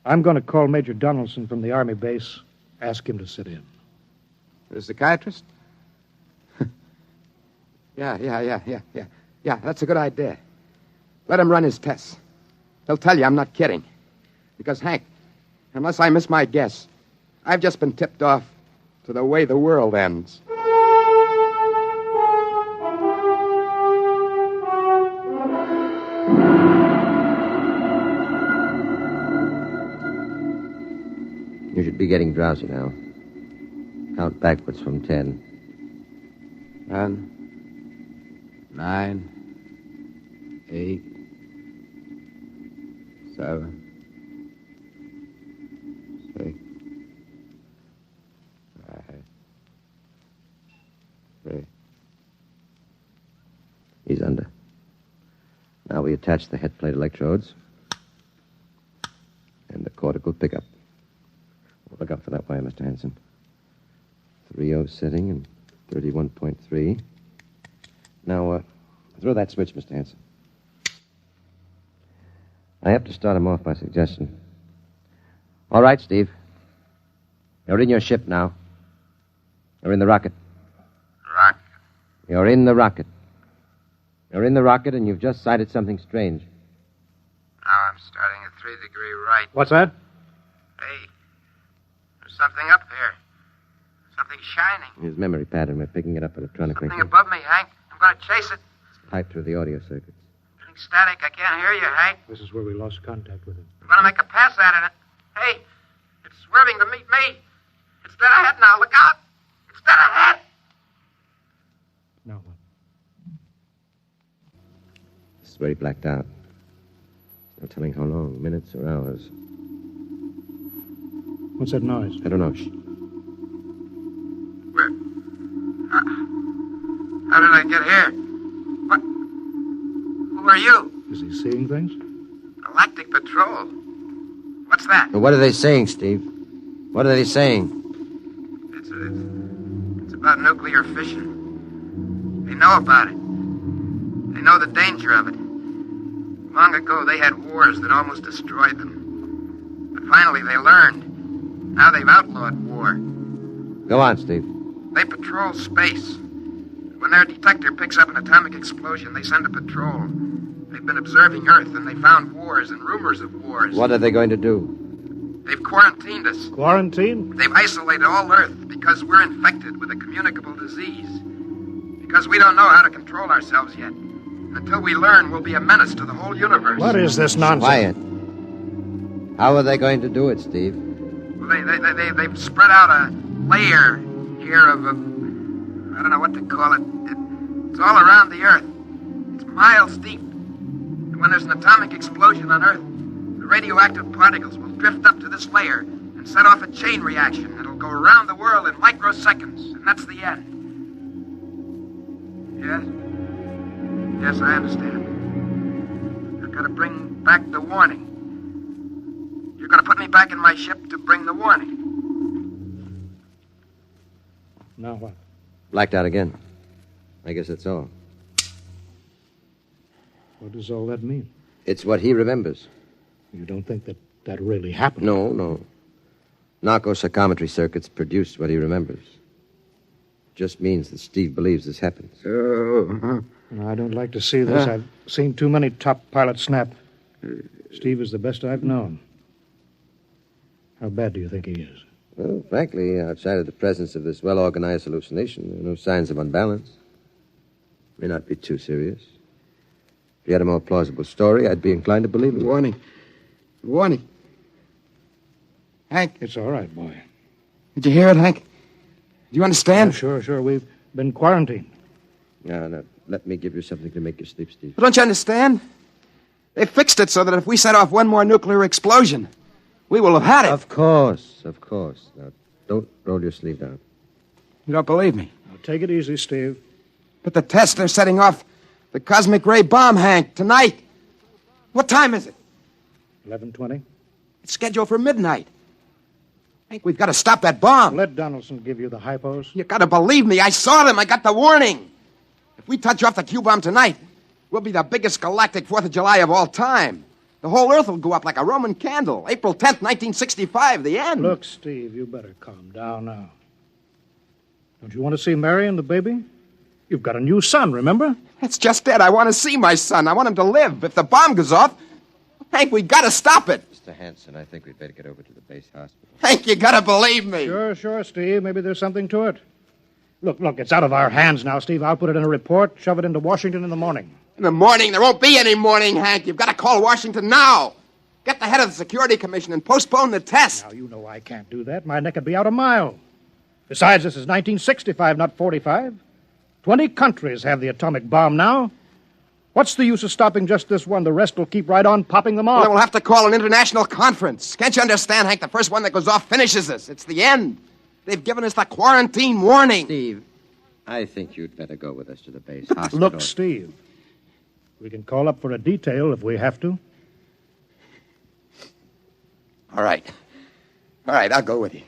I'm going to call Major Donaldson from the Army base, ask him to sit in. The psychiatrist? Yeah, that's a good idea. Let him run his tests. He'll tell you I'm not kidding. Because, Hank, unless I miss my guess, I've just been tipped off to the way the world ends. You should be getting drowsy now. Count backwards from 10. 10, 9, 8, 7, 6, 5, 3. He's under. Now we attach the head plate electrodes and the cortical pickup. Look up for that wire, Mr. Hanson. 3.0 setting and 31.3. Now, throw that switch, Mr. Hanson. I have to start him off by suggestion. All right, Steve. You're in your ship now. You're in the rocket. Rocket? You're in the rocket. You're in the rocket, and you've just sighted something strange. Now I'm starting at 3-degree right. What's that? Hey, there's something up here. Something shining. His memory pattern. We're picking it up electronically. Something above me, Hank. I'm going to chase it. It's piped through the audio circuits. Getting static. I can't hear you, Hank. This is where we lost contact with him. I'm going to make a pass at it. Hey, it's swerving to meet me. It's dead ahead now. Look out. It's dead ahead. Now what? This is where he blacked out. No telling how long, minutes or hours. What's that noise? I don't know. Shh. Where? How did I get here? What? Who are you? Is he seeing things? Galactic Patrol. What's that? What are they saying, Steve? What are they saying? It's about nuclear fission. They know about it. They know the danger of it. Long ago, they had wars that almost destroyed them. Finally, they learned. Now they've outlawed war. Go on, Steve. They patrol space. When their detector picks up an atomic explosion, they send a patrol. They've been observing Earth, and they found wars and rumors of wars. What are they going to do? They've quarantined us. Quarantine? They've isolated all Earth because we're infected with a communicable disease. Because we don't know how to control ourselves yet. Until we learn, we'll be a menace to the whole universe. What is this nonsense? Quiet. How are they going to do it, Steve? Well, they've spread out a layer here of I don't know what to call it. It's all around the Earth. It's miles deep. And when there's an atomic explosion on Earth, the radioactive particles will drift up to this layer and set off a chain reaction that'll go around the world in microseconds. And that's the end. Yes? Yes, I understand. I've got to bring back the warning. You're going to put me back in my ship to bring the warning. Now what? Blacked out again. I guess that's all. What does all that mean? It's what he remembers. You don't think that really happened? No. Narco-psychometry circuits produced what he remembers. Just means that Steve believes this happens. I don't like to see this. I've seen too many top pilots snap. Steve is the best I've known. How bad do you think he is? Well, frankly, outside of the presence of this well-organized hallucination, there are no signs of unbalance. May not be too serious. If he had a more plausible story, I'd be inclined to believe it. Warning. Hank. It's all right, boy. Did you hear it, Hank? Do you understand? Sure. We've been quarantined. Now, let me give you something to make you sleep, Steve. But don't you understand? They fixed it so that if we set off one more nuclear explosion, we will have had it. Of course. Now, don't roll your sleeve down. You don't believe me? Now, take it easy, Steve. But the test, they're setting off the cosmic ray bomb, Hank, tonight. What time is it? 11:20. It's scheduled for midnight. Hank, we've got to stop that bomb. Let Donaldson give you the hypos. You got to believe me. I saw them. I got the warning. If we touch off the Q-bomb tonight, we'll be the biggest galactic 4th of July of all time. The whole Earth will go up like a Roman candle. April 10th, 1965, the end. Look, Steve, you better calm down now. Don't you want to see Mary and the baby? You've got a new son, remember? That's just it. I want to see my son. I want him to live. If the bomb goes off, Hank, we got to stop it. Mr. Hanson, I think we'd better get over to the base hospital. Hank, you got to believe me. Sure, Steve. Maybe there's something to it. Look, it's out of our hands now, Steve. I'll put it in a report, shove it into Washington in the morning. In the morning? There won't be any morning, Hank. You've got to call Washington now. Get the head of the Security Commission and postpone the test. Now, you know I can't do that. My neck would be out a mile. Besides, this is 1965, not 45. 20 countries have the atomic bomb now. What's the use of stopping just this one? The rest will keep right on popping them off. Well, we'll have to call an international conference. Can't you understand, Hank? The first one that goes off finishes us. It's the end. They've given us the quarantine warning. Steve, I think you'd better go with us to the base hospital. Look, Steve, we can call up for a detail if we have to. All right, I'll go with you.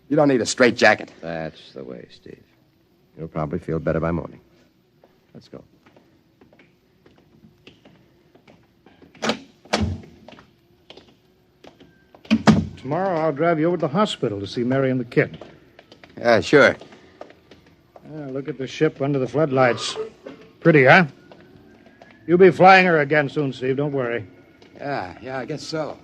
You don't need a straitjacket. That's the way, Steve. You'll probably feel better by morning. Let's go. Tomorrow I'll drive you over to the hospital to see Mary and the kid. Yeah, sure. Look at the ship under the floodlights. Pretty, huh? You'll be flying her again soon, Steve. Don't worry. Yeah, I guess so.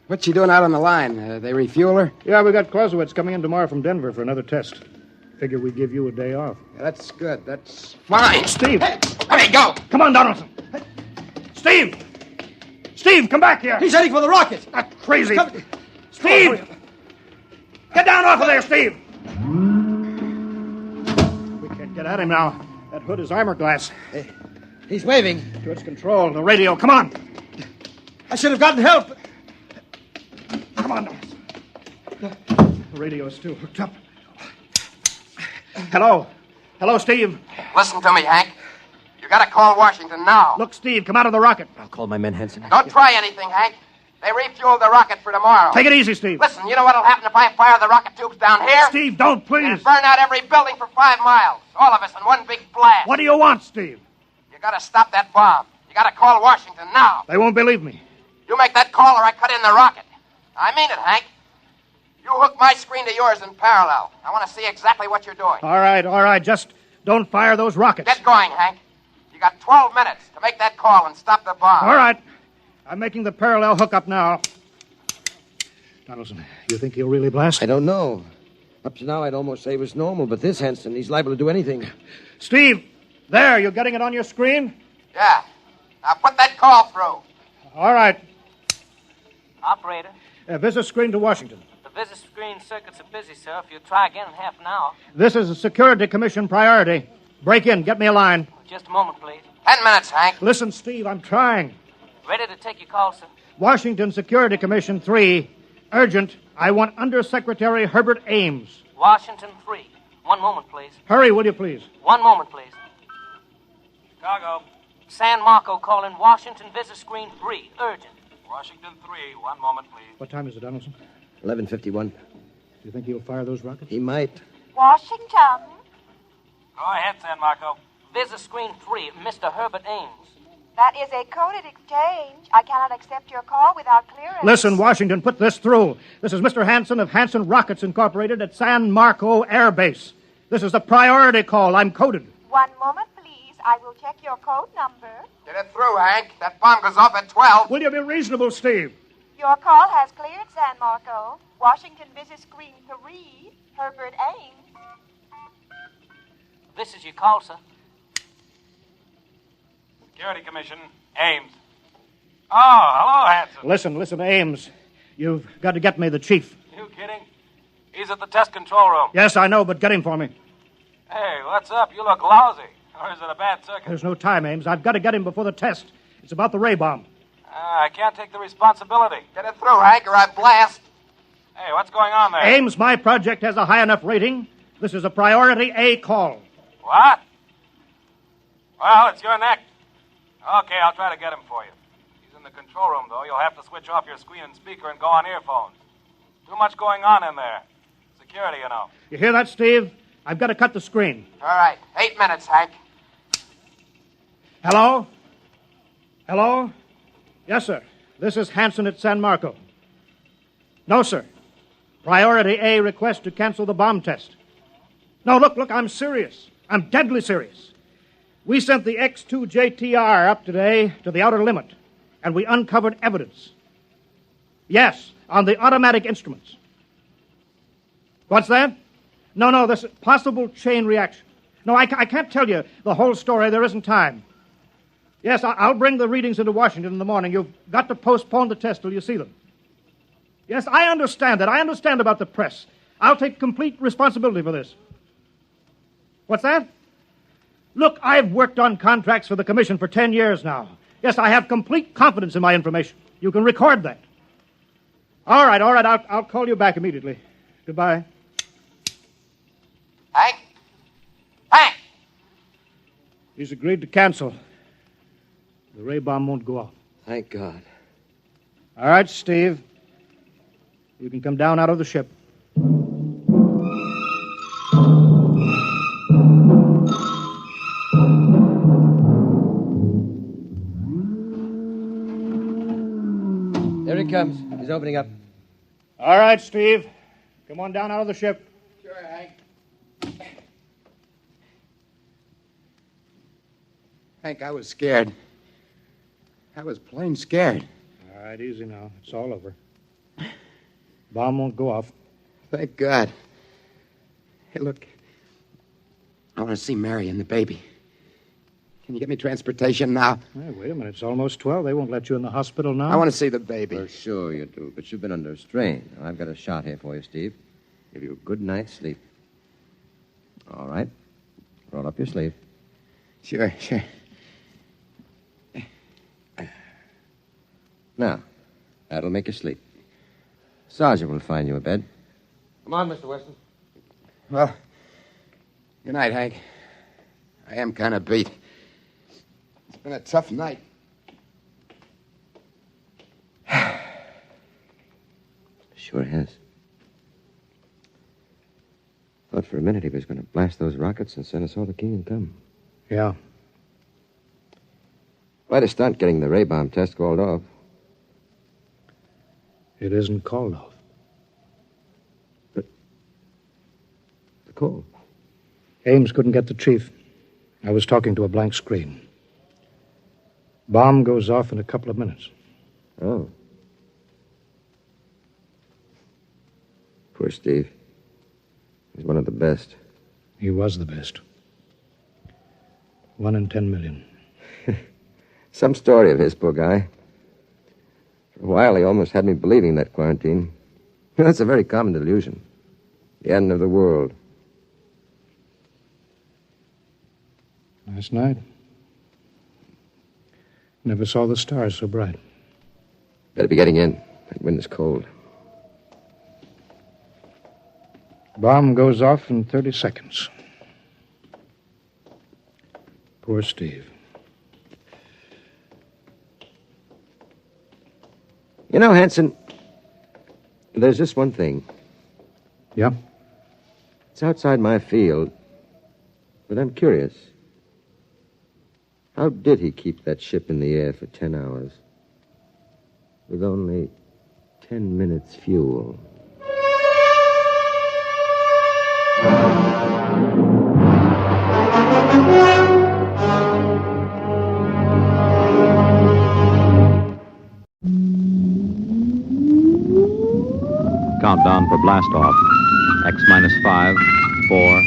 What's she doing out on the line? They refuel her? Yeah, we got Clausewitz coming in tomorrow from Denver for another test. Figure we give you a day off. Yeah, that's good. That's fine. Steve! Hey, go! Come on, Donaldson! Steve! Steve, come back here! He's heading for the rocket! That's crazy! Steve! Get down off of there, Steve! We can't get at him now. That hood is armor glass. Hey, he's waving. To its control. The radio. Come on! I should have gotten help. Come on, Donaldson. The radio is still hooked up. Hello, Steve. Listen to me, Hank. You gotta call Washington now. Look, Steve, come out of the rocket. I'll call my men, Hanson. Don't try anything, Hank. They refueled the rocket for tomorrow. Take it easy, Steve. Listen, you know what'll happen if I fire the rocket tubes down here? Steve, don't, please. It'll burn out every building for 5 miles. All of us in one big blast. What do you want, Steve? You gotta stop that bomb. You gotta call Washington now. They won't believe me. You make that call or I cut in the rocket. I mean it, Hank. You hook my screen to yours in parallel. I want to see exactly what you're doing. All right. Just don't fire those rockets. Get going, Hank. You got 12 minutes to make that call and stop the bomb. All right. I'm making the parallel hookup now. Donaldson, you think he'll really blast? I don't know. Up to now, I'd almost say it was normal, but this Henson, he's liable to do anything. Steve, there, you getting it on your screen? Yeah. Now put that call through. All right. Operator, Visit screen to Washington. the visit screen circuits are busy, sir. If you try again in half an hour. This is a Security Commission priority. Break in. Get me a line. Just a moment, please. 10 minutes, Hank. Listen, Steve, I'm trying. Ready to take your call, sir. Washington Security Commission 3. Urgent. I want Undersecretary Herbert Ames. Washington 3. 1 moment, please. Hurry, will you, please? 1 moment, please. Chicago. San Marco calling Washington visit screen 3. Urgent. Washington 3. 1 moment, please. What time is it, Donaldson? 11:51. Do you think he'll fire those rockets? He might. Washington. Go ahead, San Marco. Visit screen 3. Mr. Herbert Ames. That is a coded exchange. I cannot accept your call without clearance. Listen, Washington, put this through. This is Mr. Hanson of Hanson Rockets Incorporated at San Marco Air Base. This is a priority call. I'm coded. 1 moment, please. I will check your code number. Get it through, Hank. That bomb goes off at 12. Will you be reasonable, Steve? Your call has cleared, San Marco. Washington visit screen 3. Herbert Ames. This is your call, sir. Security Commission, Ames. Oh, hello, Hanson. Listen, Ames. You've got to get me the chief. You kidding? He's at the test control room. Yes, I know, but get him for me. Hey, what's up? You look lousy. Or is it a bad circuit? There's no time, Ames. I've got to get him before the test. It's about the ray bomb. I can't take the responsibility. Get it through, Hank, or I blast. Hey, what's going on there? Ames, my project has a high enough rating. This is a priority A call. What? Well, it's your neck. Okay, I'll try to get him for you. He's in the control room, though. You'll have to switch off your screen and speaker and go on earphones. Too much going on in there. Security, you know. You hear that, Steve? I've got to cut the screen. All right. 8 minutes, Hank. Hello? Hello? Yes, sir. This is Hanson at San Marco. No, sir. Priority A request to cancel the bomb test. No, look, I'm serious. I'm deadly serious. We sent the X-2 JTR up today to the outer limit, and we uncovered evidence. Yes, on the automatic instruments. What's that? No, this possible chain reaction. No, I can't tell you the whole story. There isn't time. Yes, I'll bring the readings into Washington in the morning. You've got to postpone the test till you see them. Yes, I understand that. I understand about the press. I'll take complete responsibility for this. What's that? Look, I've worked on contracts for the Commission for 10 years now. Yes, I have complete confidence in my information. You can record that. All right, I'll call you back immediately. Goodbye. Hank? He's agreed to cancel. The ray bomb won't go off. Thank God. All right, Steve. You can come down out of the ship. There he comes. He's opening up. All right, Steve. Come on down out of the ship. Sure, Hank. Hank, I was scared. I was plain scared. All right, easy now. It's all over. Bomb won't go off. Thank God. Hey, look. I want to see Mary and the baby. Can you get me transportation now? Hey, wait a minute. It's almost 12. They won't let you in the hospital now. I want to see the baby. For sure you do, but you've been under strain. I've got a shot here for you, Steve. Give you a good night's sleep. All right. Roll up your sleeve. Sure. Now, that'll make you sleep. Sergeant will find you a bed. Come on, Mr. Weston. Well, good night, Hank. I am kind of beat. It's been a tough night. Sure has. Thought for a minute he was going to blast those rockets and send us all to Kingdom Come. Yeah. Quite a stunt getting the ray bomb test called off. It isn't called off. But the call? Ames couldn't get the chief. I was talking to a blank screen. Bomb goes off in a couple of minutes. Oh. Poor Steve. He's one of the best. He was the best. 1 in 10 million. Some story of his, poor guy. For a while, he almost had me believing that quarantine. That's a very common delusion. The end of the world. Last night, never saw the stars so bright. Better be getting in. That wind is cold. Bomb goes off in 30 seconds. Poor Steve. You know, Hanson, there's just one thing. Yeah? It's outside my field, but I'm curious. How did he keep that ship in the air for 10 hours with only 10 minutes fuel? Countdown for blast off. X minus 5, 4,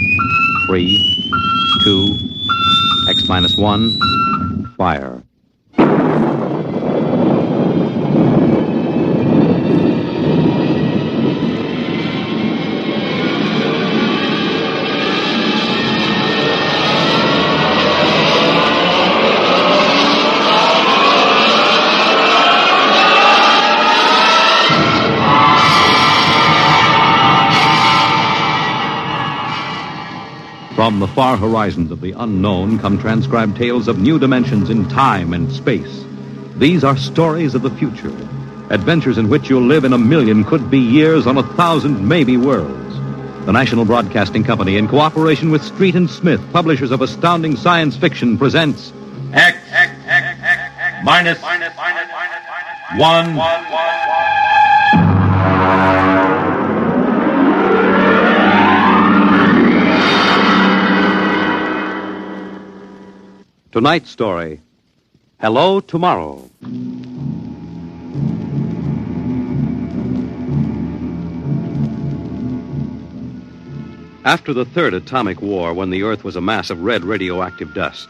3, 2, X minus 1, fire. From the far horizons of the unknown come transcribed tales of new dimensions in time and space. These are stories of the future, adventures in which you'll live in a million could-be years on 1,000 maybe worlds. The National Broadcasting Company, in cooperation with Street and Smith, publishers of astounding science fiction, presents X minus 1. Tonight's story, Hello Tomorrow. After the third atomic war, when the Earth was a mass of red radioactive dust,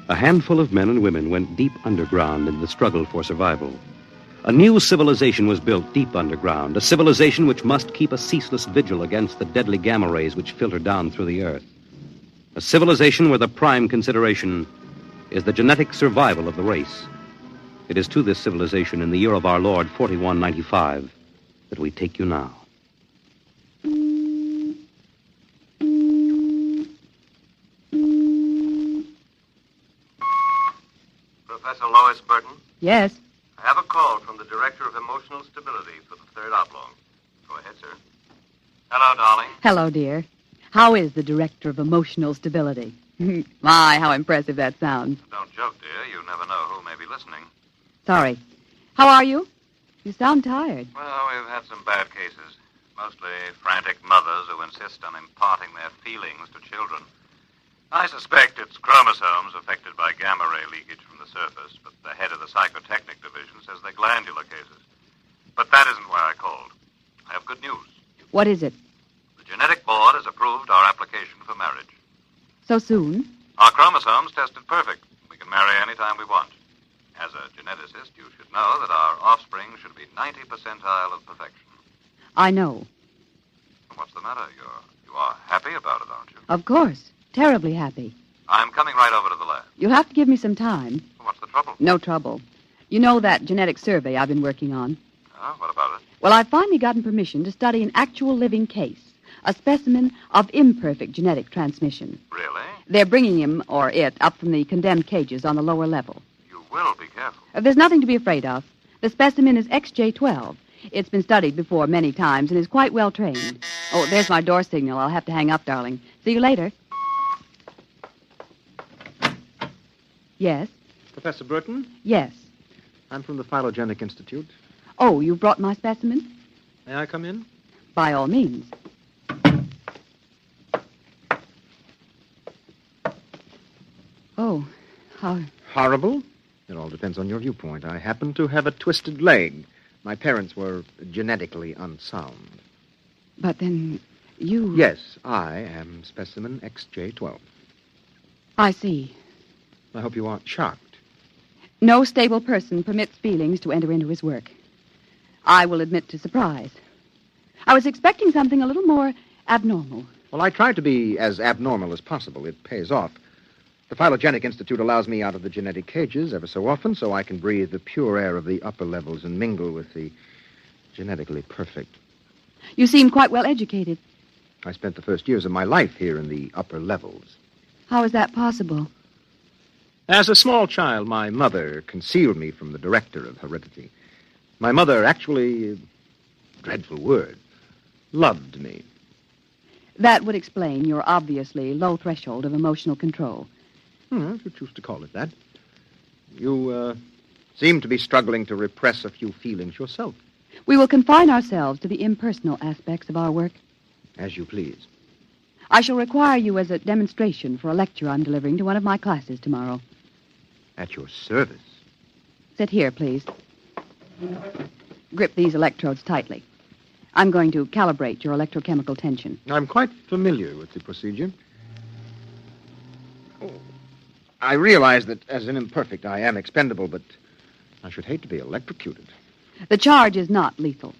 a handful of men and women went deep underground in the struggle for survival. A new civilization was built deep underground, a civilization which must keep a ceaseless vigil against the deadly gamma rays which filter down through the Earth. A civilization where the prime consideration is the genetic survival of the race. It is to this civilization in the year of our Lord 4195 that we take you now. Professor Lois Burton? Yes. I have a call from the Director of Emotional Stability for the Third Oblong. Go ahead, sir. Hello, darling. Hello, dear. How is the Director of Emotional Stability? My, how impressive that sounds. Don't joke, dear. You never know who may be listening. Sorry. How are you? You sound tired. Well, we've had some bad cases. Mostly frantic mothers who insist on imparting their feelings to children. I suspect it's chromosomes affected by gamma ray leakage from the surface, but the head of the psychotechnic division says they're glandular cases. But that isn't why I called. I have good news. What is it? The genetic board has approved our application for marriage. So soon? Our chromosomes tested perfect. We can marry any time we want. As a geneticist, you should know that our offspring should be 90 percentile of perfection. I know. What's the matter? You are happy about it, aren't you? Of course. Terribly happy. I'm coming right over to the lab. You'll have to give me some time. What's the trouble? No trouble. You know that genetic survey I've been working on? Oh, what about it? Well, I've finally gotten permission to study an actual living case. A specimen of imperfect genetic transmission. Really? They're bringing him, or it, up from the condemned cages on the lower level. You will be careful. There's nothing to be afraid of. The specimen is XJ12. It's been studied before many times and is quite well trained. Oh, there's my door signal. I'll have to hang up, darling. See you later. Yes? Professor Burton? Yes. I'm from the Phylogenic Institute. Oh, you brought my specimen? May I come in? By all means. Oh, how... Horrible? It all depends on your viewpoint. I happen to have a twisted leg. My parents were genetically unsound. But then you... Yes, I am specimen XJ12. I see. I hope you aren't shocked. No stable person permits feelings to enter into his work. I will admit to surprise. I was expecting something a little more abnormal. Well, I try to be as abnormal as possible. It pays off. The Phylogenetic Institute allows me out of the genetic cages ever so often so I can breathe the pure air of the upper levels and mingle with the genetically perfect. You seem quite well educated. I spent the first years of my life here in the upper levels. How is that possible? As a small child, my mother concealed me from the director of heredity. My mother actually, dreadful word, loved me. That would explain your obviously low threshold of emotional control. If you choose to call it that. You seem to be struggling to repress a few feelings yourself. We will confine ourselves to the impersonal aspects of our work. As you please. I shall require you as a demonstration for a lecture I'm delivering to one of my classes tomorrow. At your service. Sit here, please. Grip these electrodes tightly. I'm going to calibrate your electrochemical tension. I'm quite familiar with the procedure. I realize that as an imperfect I am expendable, but I should hate to be electrocuted. The charge is not lethal.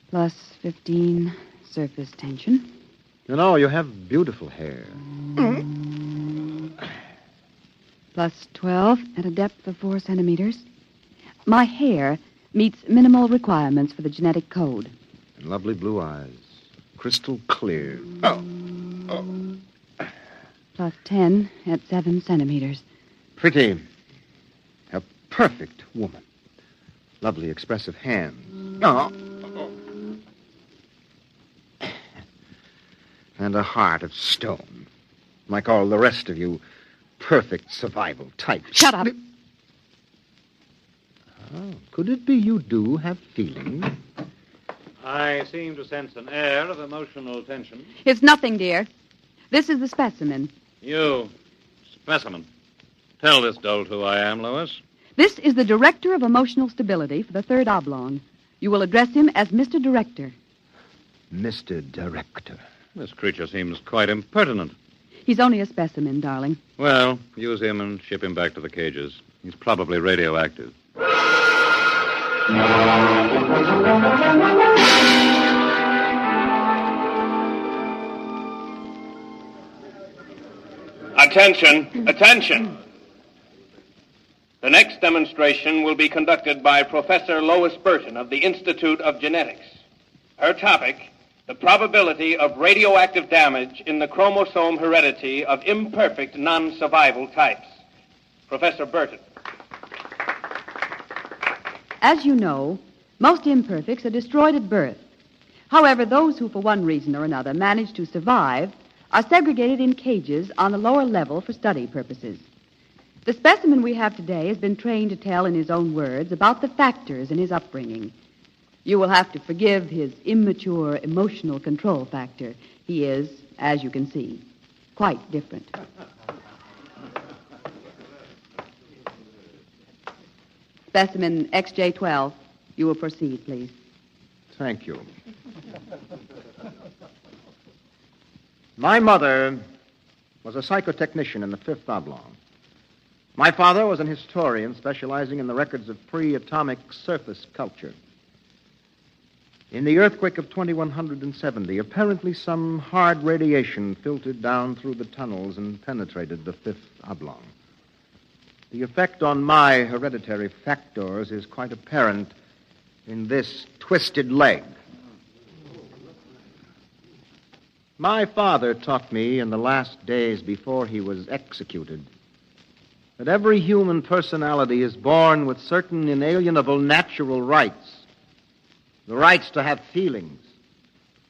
Plus 15 surface tension. You know, you have beautiful hair. Plus 12 at a depth of 4 centimeters. My hair meets minimal requirements for the genetic code. And lovely blue eyes. Crystal clear. Plus 10 at 7 centimeters. Pretty. A perfect woman. Lovely expressive hands. And a heart of stone. Like all the rest of you, perfect survival types. Shut up. Oh, could it be you do have feelings? I seem to sense an air of emotional tension. It's nothing, dear. This is the specimen. You, specimen. Tell this dolt who I am, Lois. This is the Director of Emotional Stability for the Third Oblong. You will address him as Mr. Director. Mr. Director. This creature seems quite impertinent. He's only a specimen, darling. Well, use him and ship him back to the cages. He's probably radioactive. Attention, attention. The next demonstration will be conducted by Professor Lois Burton of the Institute of Genetics. Her topic, the probability of radioactive damage in the chromosome heredity of imperfect non-survival types. Professor Burton. As you know, most imperfects are destroyed at birth. However, those who, for one reason or another, manage to survive are segregated in cages on the lower level for study purposes. The specimen we have today has been trained to tell in his own words about the factors in his upbringing. You will have to forgive his immature emotional control factor. He is, as you can see, quite different. Specimen XJ12. You will proceed, please. Thank you. My mother was a psychotechnician in the Fifth Oblong. My father was an historian specializing in the records of pre-atomic surface culture. In the earthquake of 2170, apparently some hard radiation filtered down through the tunnels and penetrated the Fifth Oblong. The effect on my hereditary factors is quite apparent in this twisted leg. My father taught me in the last days before he was executed that every human personality is born with certain inalienable natural rights. The rights to have feelings,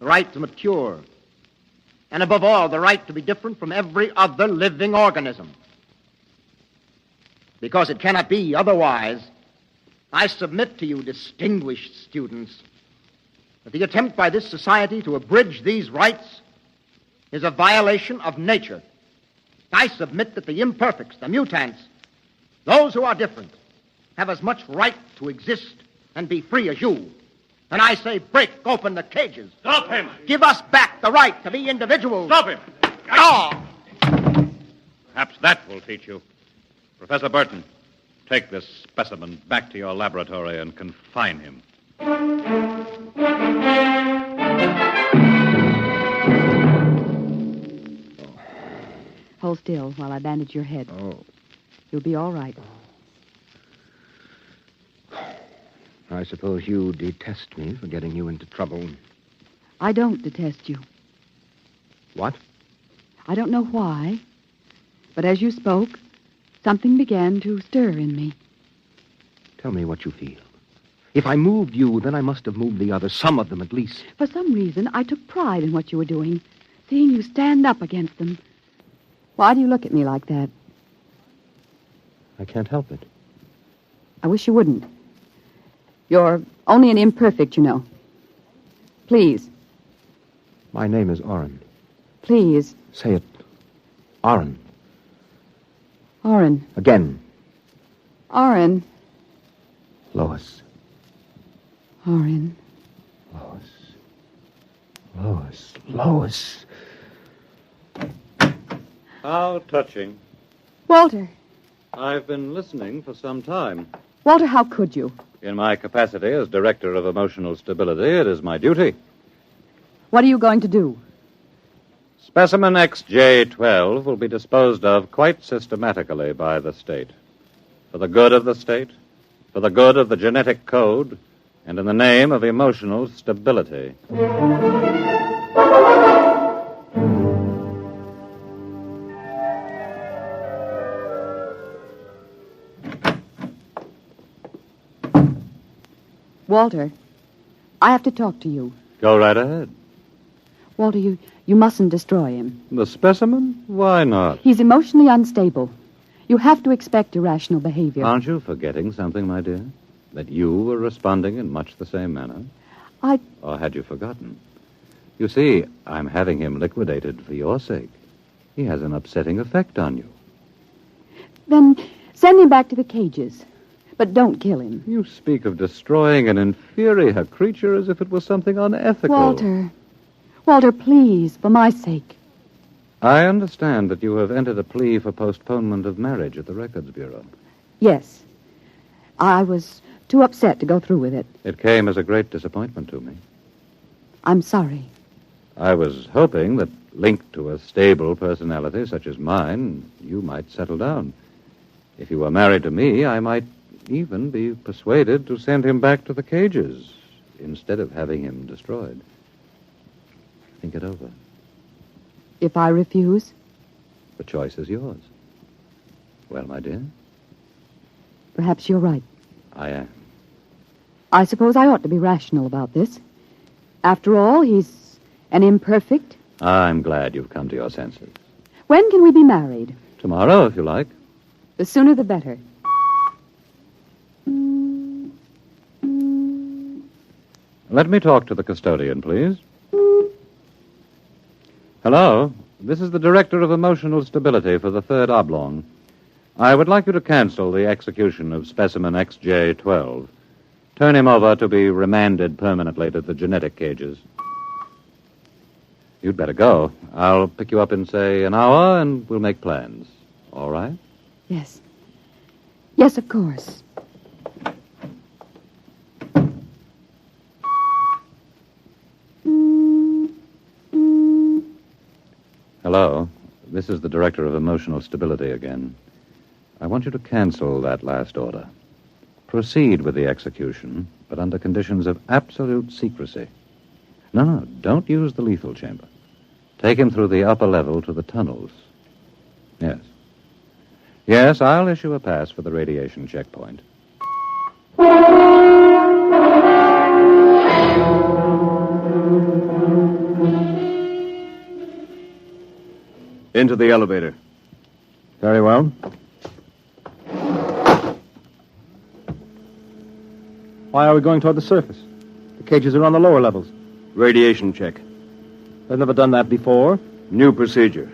the right to mature, and above all, the right to be different from every other living organism. Because it cannot be otherwise I submit to you, distinguished students, that the attempt by this society to abridge these rights is a violation of nature. I submit that the imperfects, the mutants, those who are different, have as much right to exist and be free as you. And I say, break open the cages. Stop him! Give us back the right to be individuals. Stop him! Ah! Perhaps that will teach you. Professor Burton, take this specimen back to your laboratory and confine him. Hold still while I bandage your head. Oh. You'll be all right. I suppose you detest me for getting you into trouble. I don't detest you. What? I don't know why, but as you spoke, something began to stir in me. Tell me what you feel. If I moved you, then I must have moved the others, some of them at least. For some reason, I took pride in what you were doing, seeing you stand up against them. Why do you look at me like that? I can't help it. I wish you wouldn't. You're only an imperfect, you know. Please. My name is Oren. Please. Say it. Oren. Oren. Again. Oren. Lois. Oren. Lois. Lois. How touching. Walter. I've been listening for some time. Walter, how could you? In my capacity as Director of Emotional Stability, it is my duty. What are you going to do? Specimen XJ12 will be disposed of quite systematically by the state. For the good of the state, for the good of the genetic code, and in the name of emotional stability. Walter, I have to talk to you. Go right ahead. Walter, you mustn't destroy him. The specimen? Why not? He's emotionally unstable. You have to expect irrational behavior. Aren't you forgetting something, my dear? That you were responding in much the same manner? Or had you forgotten? You see, I'm having him liquidated for your sake. He has an upsetting effect on you. Then send him back to the cages. But don't kill him. You speak of destroying an inferior creature as if it was something unethical. Walter, please, for my sake. I understand that you have entered a plea for postponement of marriage at the Records Bureau. Yes. I was too upset to go through with it. It came as a great disappointment to me. I'm sorry. I was hoping that, linked to a stable personality such as mine, you might settle down. If you were married to me, I might even be persuaded to send him back to the cages instead of having him destroyed. Think it over. If I refuse? The choice is yours. Well, my dear? Perhaps you're right. I am. I suppose I ought to be rational about this. After all, he's an imperfect. I'm glad you've come to your senses. When can we be married? Tomorrow, if you like. The sooner the better. Let me talk to the custodian, please. Hello. This is the Director of Emotional Stability for the Third Oblong. I would like you to cancel the execution of specimen XJ12. Turn him over to be remanded permanently to the genetic cages. You'd better go. I'll pick you up in, say, an hour, and we'll make plans. All right? Yes. Yes, of course. Hello. This is the Director of Emotional Stability again. I want you to cancel that last order. Proceed with the execution, but under conditions of absolute secrecy. No, don't use the lethal chamber. Take him through the upper level to the tunnels. Yes. Yes, I'll issue a pass for the radiation checkpoint. Into the elevator. Very well. Why are we going toward the surface? The cages are on the lower levels. Radiation check. I've never done that before. New procedure.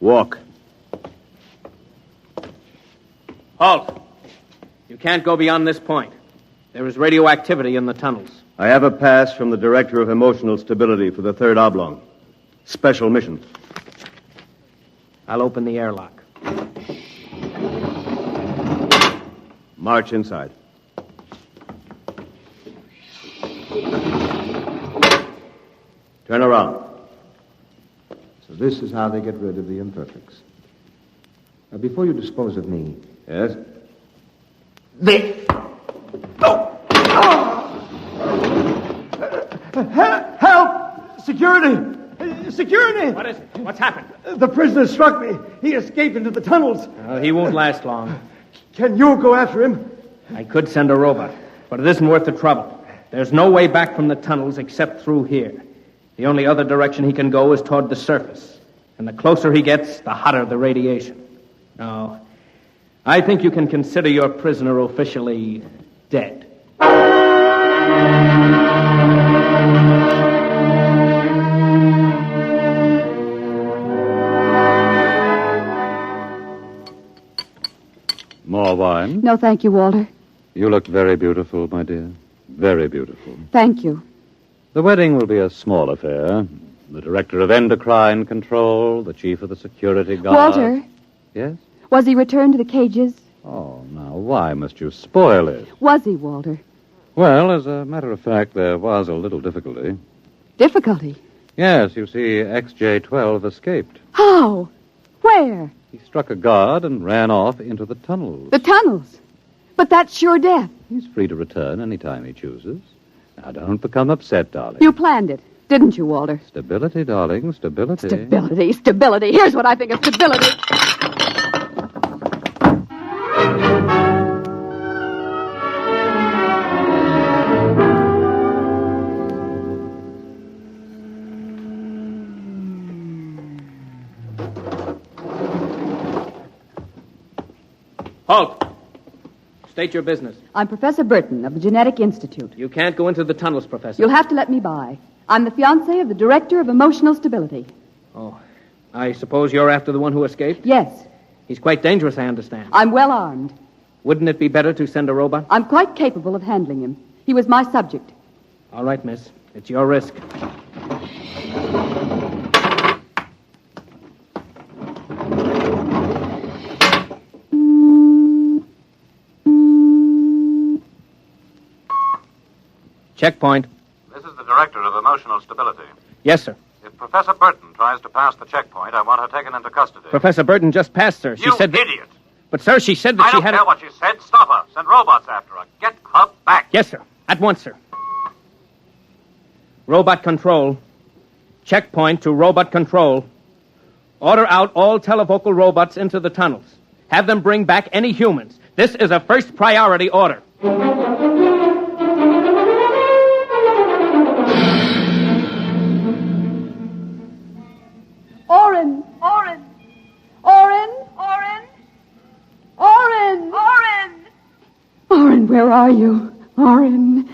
Walk. Halt! You can't go beyond this point. There is radioactivity in the tunnels. I have a pass from the Director of Emotional Stability for the Third Oblong. Special mission. I'll open the airlock. March inside. Turn around. So this is how they get rid of the imperfects. Now, before you dispose of me... Yes? Help! Security! Security! What is it? What's happened? The prisoner struck me. He escaped into the tunnels. He won't last long. Can you go after him? I could send a robot, but it isn't worth the trouble. There's no way back from the tunnels except through here. The only other direction he can go is toward the surface. And the closer he gets, the hotter the radiation. No, I think you can consider your prisoner officially dead. More wine? No, thank you, Walter. You look very beautiful, my dear. Very beautiful. Thank you. The wedding will be a small affair. The director of endocrine control, the chief of the security guard. Walter? Yes? Was he returned to the cages? Oh, now, why must you spoil it? Was he, Walter? Well, as a matter of fact, there was a little difficulty. Difficulty? Yes, you see, XJ-12 escaped. How? Where? He struck a guard and ran off into the tunnels. The tunnels? But that's sure death. He's free to return any time he chooses. Now, don't become upset, darling. You planned it, didn't you, Walter? Stability, darling, stability. Stability, stability. Here's what I think of stability. Halt! State your business. I'm Professor Burton of the Genetic Institute. You can't go into the tunnels, Professor. You'll have to let me by. I'm the fiancée of the Director of Emotional Stability. Oh, I suppose you're after the one who escaped? Yes. He's quite dangerous, I understand. I'm well armed. Wouldn't it be better to send a robot? I'm quite capable of handling him. He was my subject. All right, miss. It's your risk. Checkpoint. This is the Director of Emotional Stability. Yes, sir. If Professor Burton tries to pass the checkpoint, I want her taken into custody. Professor Burton just passed, sir. She said that... idiot! But, sir, she said that I she don't had... care what she said. Stop her. Send robots after her. Get her back. Yes, sir. At once, sir. Robot control. Checkpoint to robot control. Order out all televocal robots into the tunnels. Have them bring back any humans. This is a first priority order. Oren! Oren! Oren! Oren! Oren! Oren! Oren, where are you? Oren!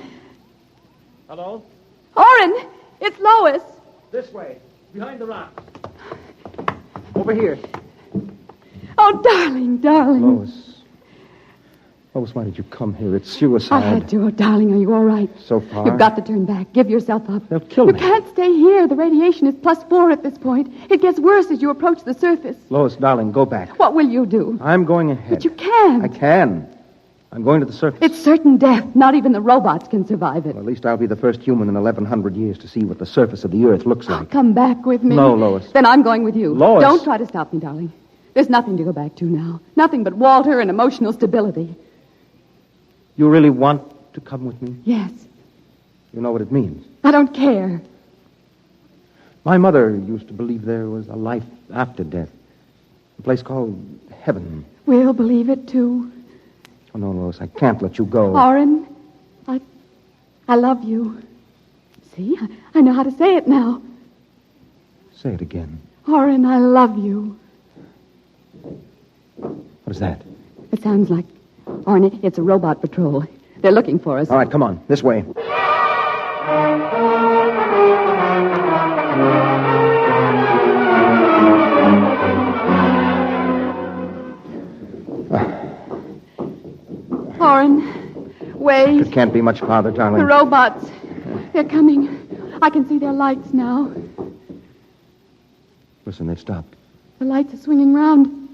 Hello? Oren! It's Lois! This way. Behind the rocks. Over here. Oh, darling, darling. Lois. Lois, why did you come here? It's suicide. I had to. Oh, darling, are you all right? So far. You've got to turn back. Give yourself up. They'll kill You me. can't stay here. The radiation is +4 at this point. It gets worse as you approach the surface. Lois, darling, go back. What will you do? I'm going ahead. But you can't. I can. I'm going to the surface. It's certain death. Not even the robots can survive it. Well, at least I'll be the first human in 1,100 years to see what the surface of the Earth looks like. Come back with me. No, Lois. Then I'm going with you. Lois. Don't try to stop me, darling. There's nothing to go back to now. Nothing but Walter and emotional stability. You really want to come with me? Yes. You know what it means. I don't care. My mother used to believe there was a life after death. A place called heaven. We'll believe it, too. Oh, no, Lois, I can't let you go. Oren, I love you. See, I know how to say it now. Say it again. Oren, I love you. What is that? It sounds like... Orin, it's a robot patrol. They're looking for us. All right, come on. This way. Orin, wait. It can't be much farther, darling. The robots. They're coming. I can see their lights now. Listen, they've stopped. The lights are swinging round.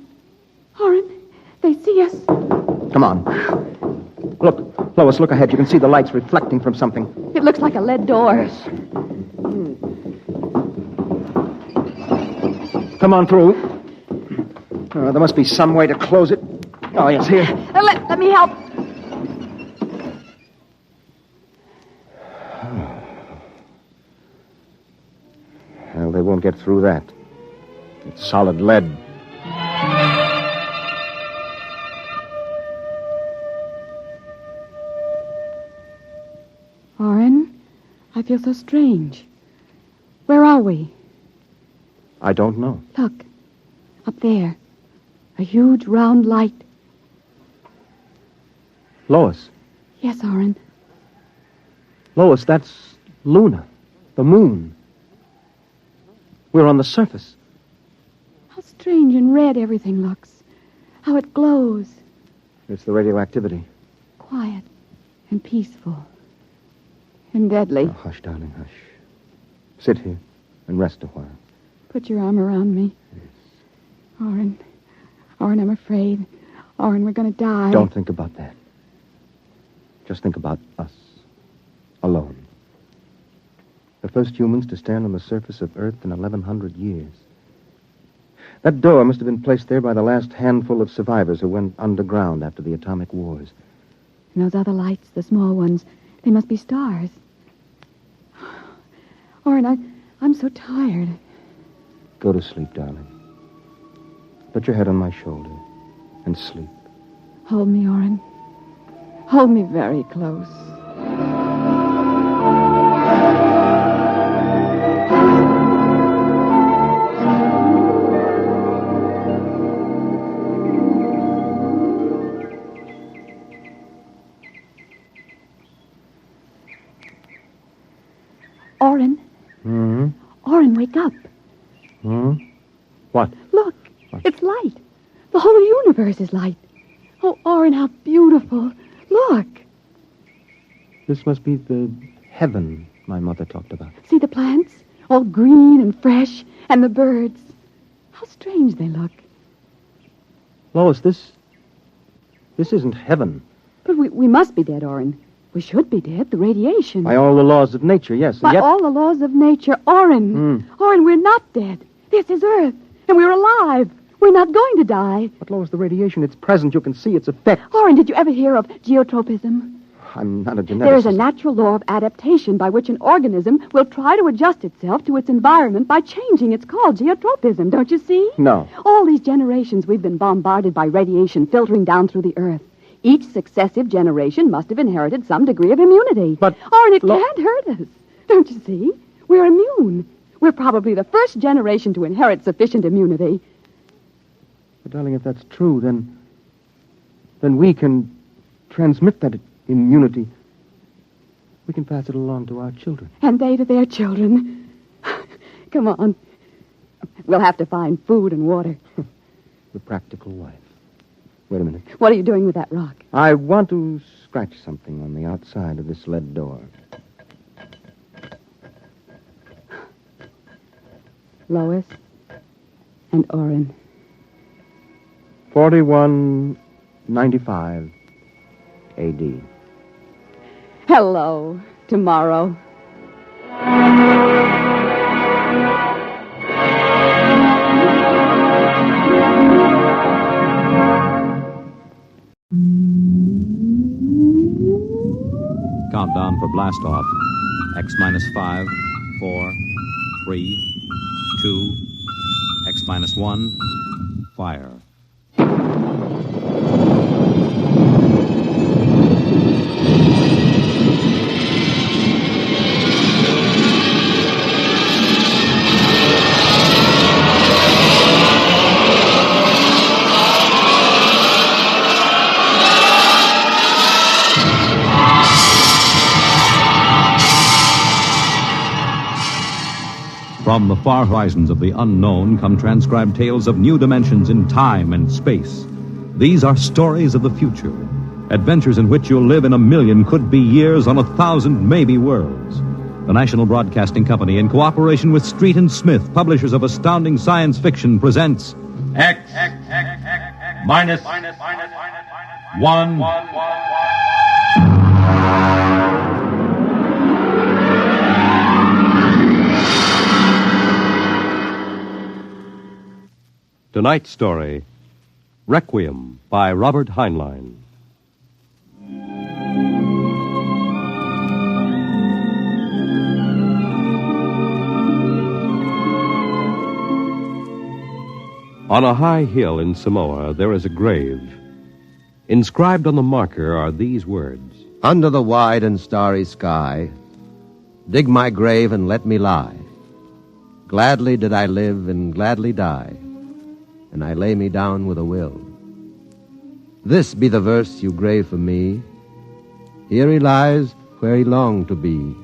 Orin, they see us. Come on. Look, Lois, look ahead. You can see the lights reflecting from something. It looks like a lead door. Yes. Come on through. There must be some way to close it. Oh, yes, here. Let me help. Well, they won't get through that. It's solid lead. Orin, I feel so strange. Where are we? I don't know. Look, up there. A huge round light. Lois. Yes, Orin. Lois, that's Luna, the moon. We're on the surface. How strange and red everything looks. How it glows. It's the radioactivity. Quiet and peaceful. And deadly. Oh, hush, darling, hush. Sit here and rest a while. Put your arm around me. Yes. Orin, I'm afraid. Orin, we're going to die. Don't think about that. Just think about us. Alone. The first humans to stand on the surface of Earth in 1,100 years. That door must have been placed there by the last handful of survivors who went underground after the atomic wars. And those other lights, the small ones, they must be stars. Orin, I'm so tired. Go to sleep, darling. Put your head on my shoulder and sleep. Hold me, Orin. Hold me very close. Orin. Hmm? Orin, wake up. Hmm? What? Look, it's light. The whole universe is light. Oh, Orin, how beautiful. Look. This must be the heaven my mother talked about. See the plants? All green and fresh. And the birds. How strange they look. Lois, this isn't heaven. But we must be dead, Orin. We should be dead. The radiation. By all the laws of nature, yes. By all the laws of nature. Orin. Orin, we're not dead. This is Earth. And we're alive. We're not going to die. But, Lois, the radiation, it's present. You can see its effect. Orin, did you ever hear of geotropism? I'm not a geneticist. There is a natural law of adaptation by which an organism will try to adjust itself to its environment by changing. It's called geotropism, don't you see? No. All these generations we've been bombarded by radiation filtering down through the Earth. Each successive generation must have inherited some degree of immunity. But... Orin, it can't hurt us. Don't you see? We're immune. We're probably the first generation to inherit sufficient immunity. But, darling, if that's true, then we can transmit that immunity. We can pass it along to our children. And they to their children. Come on. We'll have to find food and water. The practical wife. Wait a minute. What are you doing with that rock? I want to scratch something on the outside of this lead door. Lois and Orin. 4195 AD. Hello, tomorrow. Countdown for blast off. X minus 5, 4, 3, 2, X minus 1, fire. From the far horizons of the unknown come transcribed tales of new dimensions in time and space. These are stories of the future, adventures in which you'll live in 1,000,000 could-be years on 1,000 maybe worlds. The National Broadcasting Company, in cooperation with Street and Smith, publishers of astounding science fiction, presents X minus 1. Tonight's story, Requiem by Robert Heinlein. On a high hill in Samoa, there is a grave. Inscribed on the marker are these words: Under the wide and starry sky, dig my grave and let me lie. Gladly did I live and gladly die, and I lay me down with a will. This be the verse you grave for me. Here he lies where he longed to be.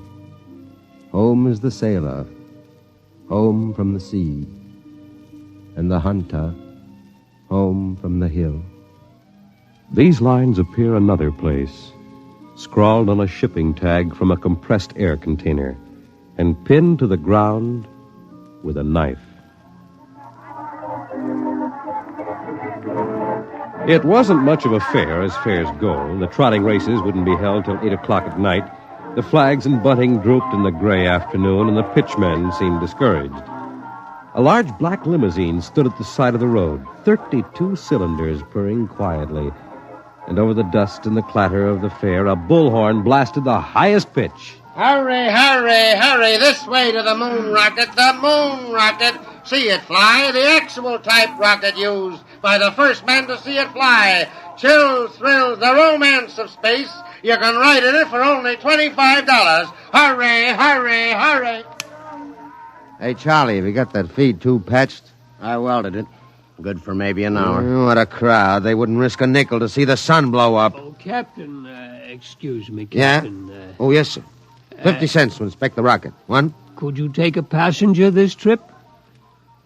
Home is the sailor, home from the sea, and the hunter, home from the hill. These lines appear another place, scrawled on a shipping tag from a compressed air container, and pinned to the ground with a knife. It wasn't much of a fair, as fairs go. The trotting races wouldn't be held till 8 o'clock at night. The flags and bunting drooped in the gray afternoon, and the pitchmen seemed discouraged. A large black limousine stood at the side of the road, 32 cylinders purring quietly. And over the dust and the clatter of the fair, a bullhorn blasted the highest pitch. Hurry, hurry, hurry, this way to the moon rocket, the moon rocket. See it fly, the actual type rocket used by the first man to see it fly. Chills, thrills, the romance of space. You can ride in it for only $25. Hurry, hurry, hurry. Hey, Charlie, have you got that feed tube patched? I welded it. Good for maybe an hour. What a crowd. They wouldn't risk a nickel to see the sun blow up. Oh, Captain, excuse me, Yeah? Captain. Oh, yes, sir. 50 cents to inspect the rocket. One? Could you take a passenger this trip?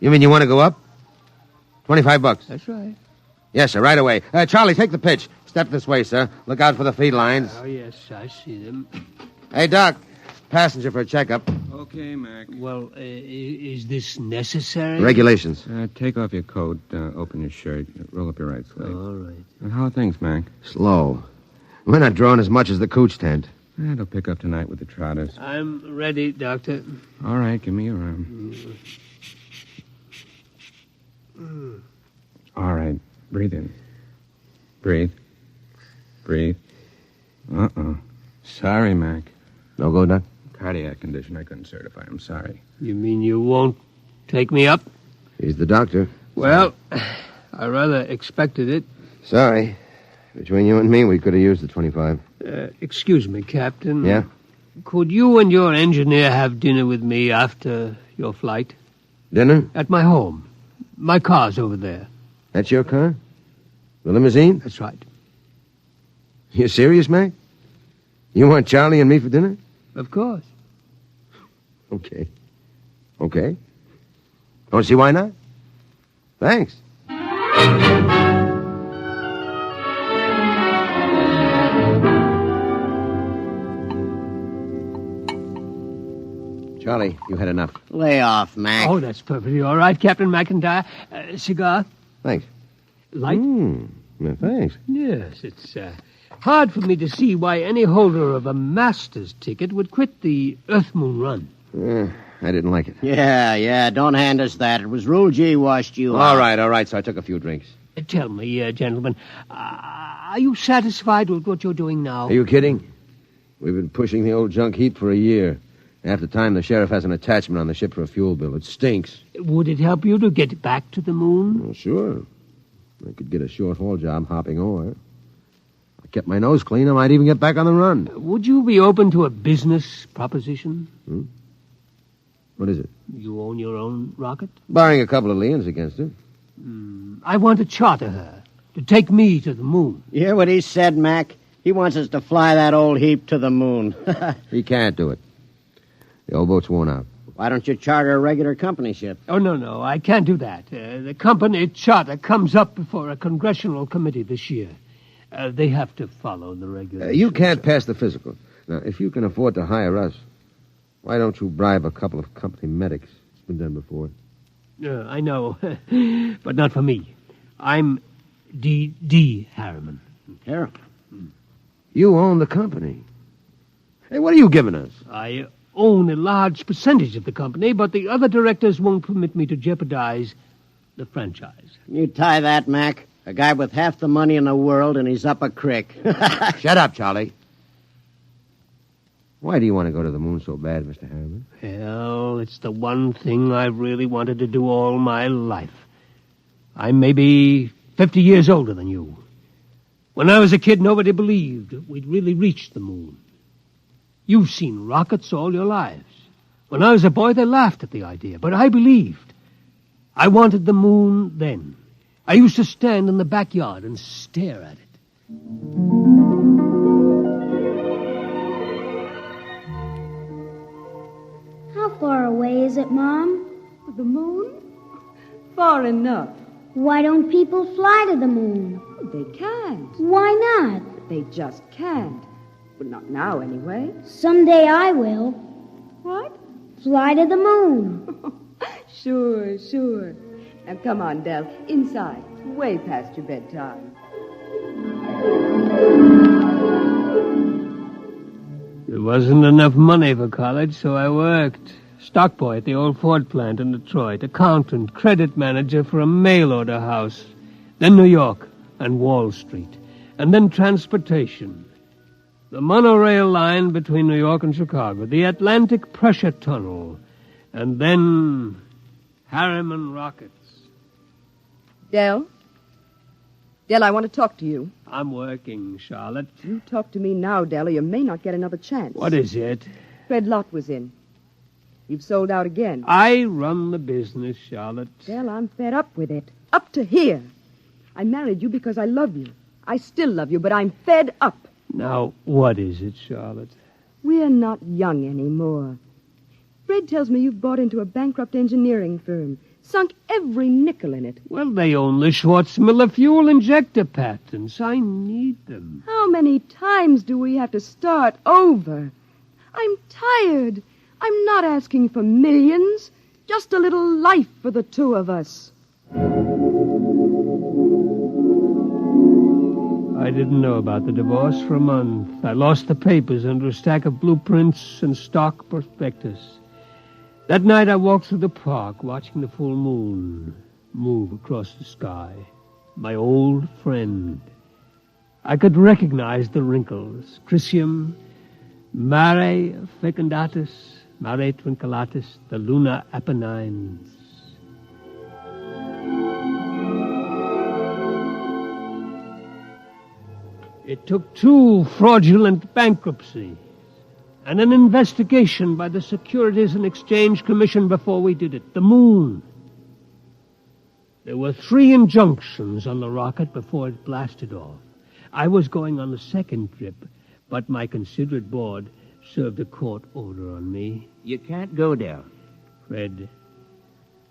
You mean you want to go up? $25. That's right. Yes, sir, right away. Charlie, take the pitch. Step this way, sir. Look out for the feed lines. Oh, yes, I see them. Hey, Doc. Passenger for a checkup. Okay, Mac. Well, is this necessary? Regulations. Take off your coat, open your shirt, roll up your right sleeve. All right. How are things, Mac? Slow. We're not drawing as much as the cooch tent. It'll pick up tonight with the trotters. I'm ready, Doctor. All right, give me your arm. All right, breathe in. Breathe. Breathe. Sorry, Mac. No go, Doc? Cardiac condition I couldn't certify. I'm sorry. You mean you won't take me up? He's the doctor. Well, I rather expected it. Sorry. Between you and me, we could have used the 25. Excuse me, Captain. Yeah? Could you and your engineer have dinner with me after your flight? Dinner? At my home. My car's over there. That's your car? The limousine? That's right. You serious, Mac? You want Charlie and me for dinner? Of course. Okay. Okay. Don't see why not. Thanks. Charlie, you had enough. Lay off, Mac. Oh, that's perfectly all right, Captain McIntyre. Cigar? Thanks. Light? Yeah, thanks. Yes, it's hard for me to see why any holder of a master's ticket would quit the Earth-Moon run. I didn't like it. Yeah, don't hand us that. It was Rule G washed you out. All right, so I took a few drinks. Tell me, gentlemen, are you satisfied with what you're doing now? Are you kidding? We've been pushing the old junk heap for a year. Half the time, the sheriff has an attachment on the ship for a fuel bill. It stinks. Would it help you to get back to the moon? Well, sure. I could get a short-haul job hopping ore. I kept my nose clean. I might even get back on the run. Would you be open to a business proposition? What is it? You own your own rocket? Barring a couple of liens against it. I want to charter her to take me to the moon. You hear what he said, Mac? He wants us to fly that old heap to the moon. He can't do it. The old boat's worn out. Why don't you charter a regular company ship? Oh, no, I can't do that. The company charter comes up before a congressional committee this year. They have to follow the regulations. You can't pass the physical. Now, if you can afford to hire us, why don't you bribe a couple of company medics? It's been done before. I know, but not for me. I'm D. Harriman. Harriman? You own the company. Hey, what are you giving us? I own a large percentage of the company, but the other directors won't permit me to jeopardize the franchise. You tie that, Mac. A guy with half the money in the world, and he's up a creek. Shut up, Charlie. Why do you want to go to the moon so bad, Mr. Harriman? Well, it's the one thing I've really wanted to do all my life. I'm maybe 50 years older than you. When I was a kid, nobody believed we'd really reached the moon. You've seen rockets all your lives. When I was a boy, they laughed at the idea, but I believed. I wanted the moon then. I used to stand in the backyard and stare at it. How far away is it, Mom? The moon? Far enough. Why don't people fly to the moon? They can't. Why not? They just can't. But not now, anyway. Someday I will. What? Fly to the moon. Sure. Now, come on, Del. Inside. Way past your bedtime. There wasn't enough money for college, so I worked. Stock boy at the old Ford plant in Detroit. Accountant, credit manager for a mail order house. Then New York and Wall Street. And then transportation. The monorail line between New York and Chicago. The Atlantic Pressure Tunnel. And then Harriman rockets. Del, I want to talk to you. I'm working, Charlotte. You talk to me now, Del, or you may not get another chance. What is it? Fred Lott was in. You've sold out again. I run the business, Charlotte. Del, I'm fed up with it. Up to here. I married you because I love you. I still love you, but I'm fed up. Now, what is it, Charlotte? We're not young anymore. Fred tells me you've bought into a bankrupt engineering firm. Sunk every nickel in it. Well, they own the Schwarzmiller fuel injector patents. I need them. How many times do we have to start over? I'm tired. I'm not asking for millions. Just a little life for the two of us. I didn't know about the divorce for a month. I lost the papers under a stack of blueprints and stock prospectus. That night I walked through the park, watching the full moon move across the sky. My old friend. I could recognize the wrinkles. Chrysium, Mare fecundatus, Mare twinkulatus, the lunar Apennines. It took 2 fraudulent bankruptcies and an investigation by the Securities and Exchange Commission before we did it. The moon. There were 3 injunctions on the rocket before it blasted off. I was going on the second trip, but my considerate board served a court order on me. You can't go there. Fred,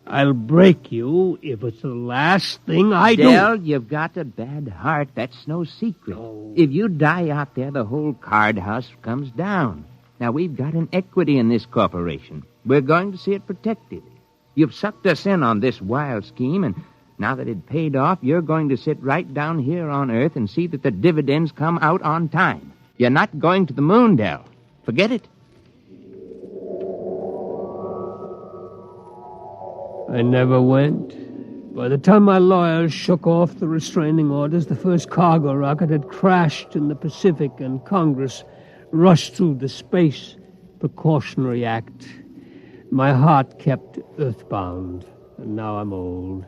I'll break you if it's the last thing I do. Del, you've got a bad heart. That's no secret. No. If you die out there, the whole card house comes down. Now, we've got an equity in this corporation. We're going to see it protected. You've sucked us in on this wild scheme, and now that it paid off, you're going to sit right down here on Earth and see that the dividends come out on time. You're not going to the moon, Del. Forget it. I never went. By the time my lawyers shook off the restraining orders, the first cargo rocket had crashed in the Pacific, and Congress rushed through the Space Precautionary Act. My heart kept earthbound, and now I'm old.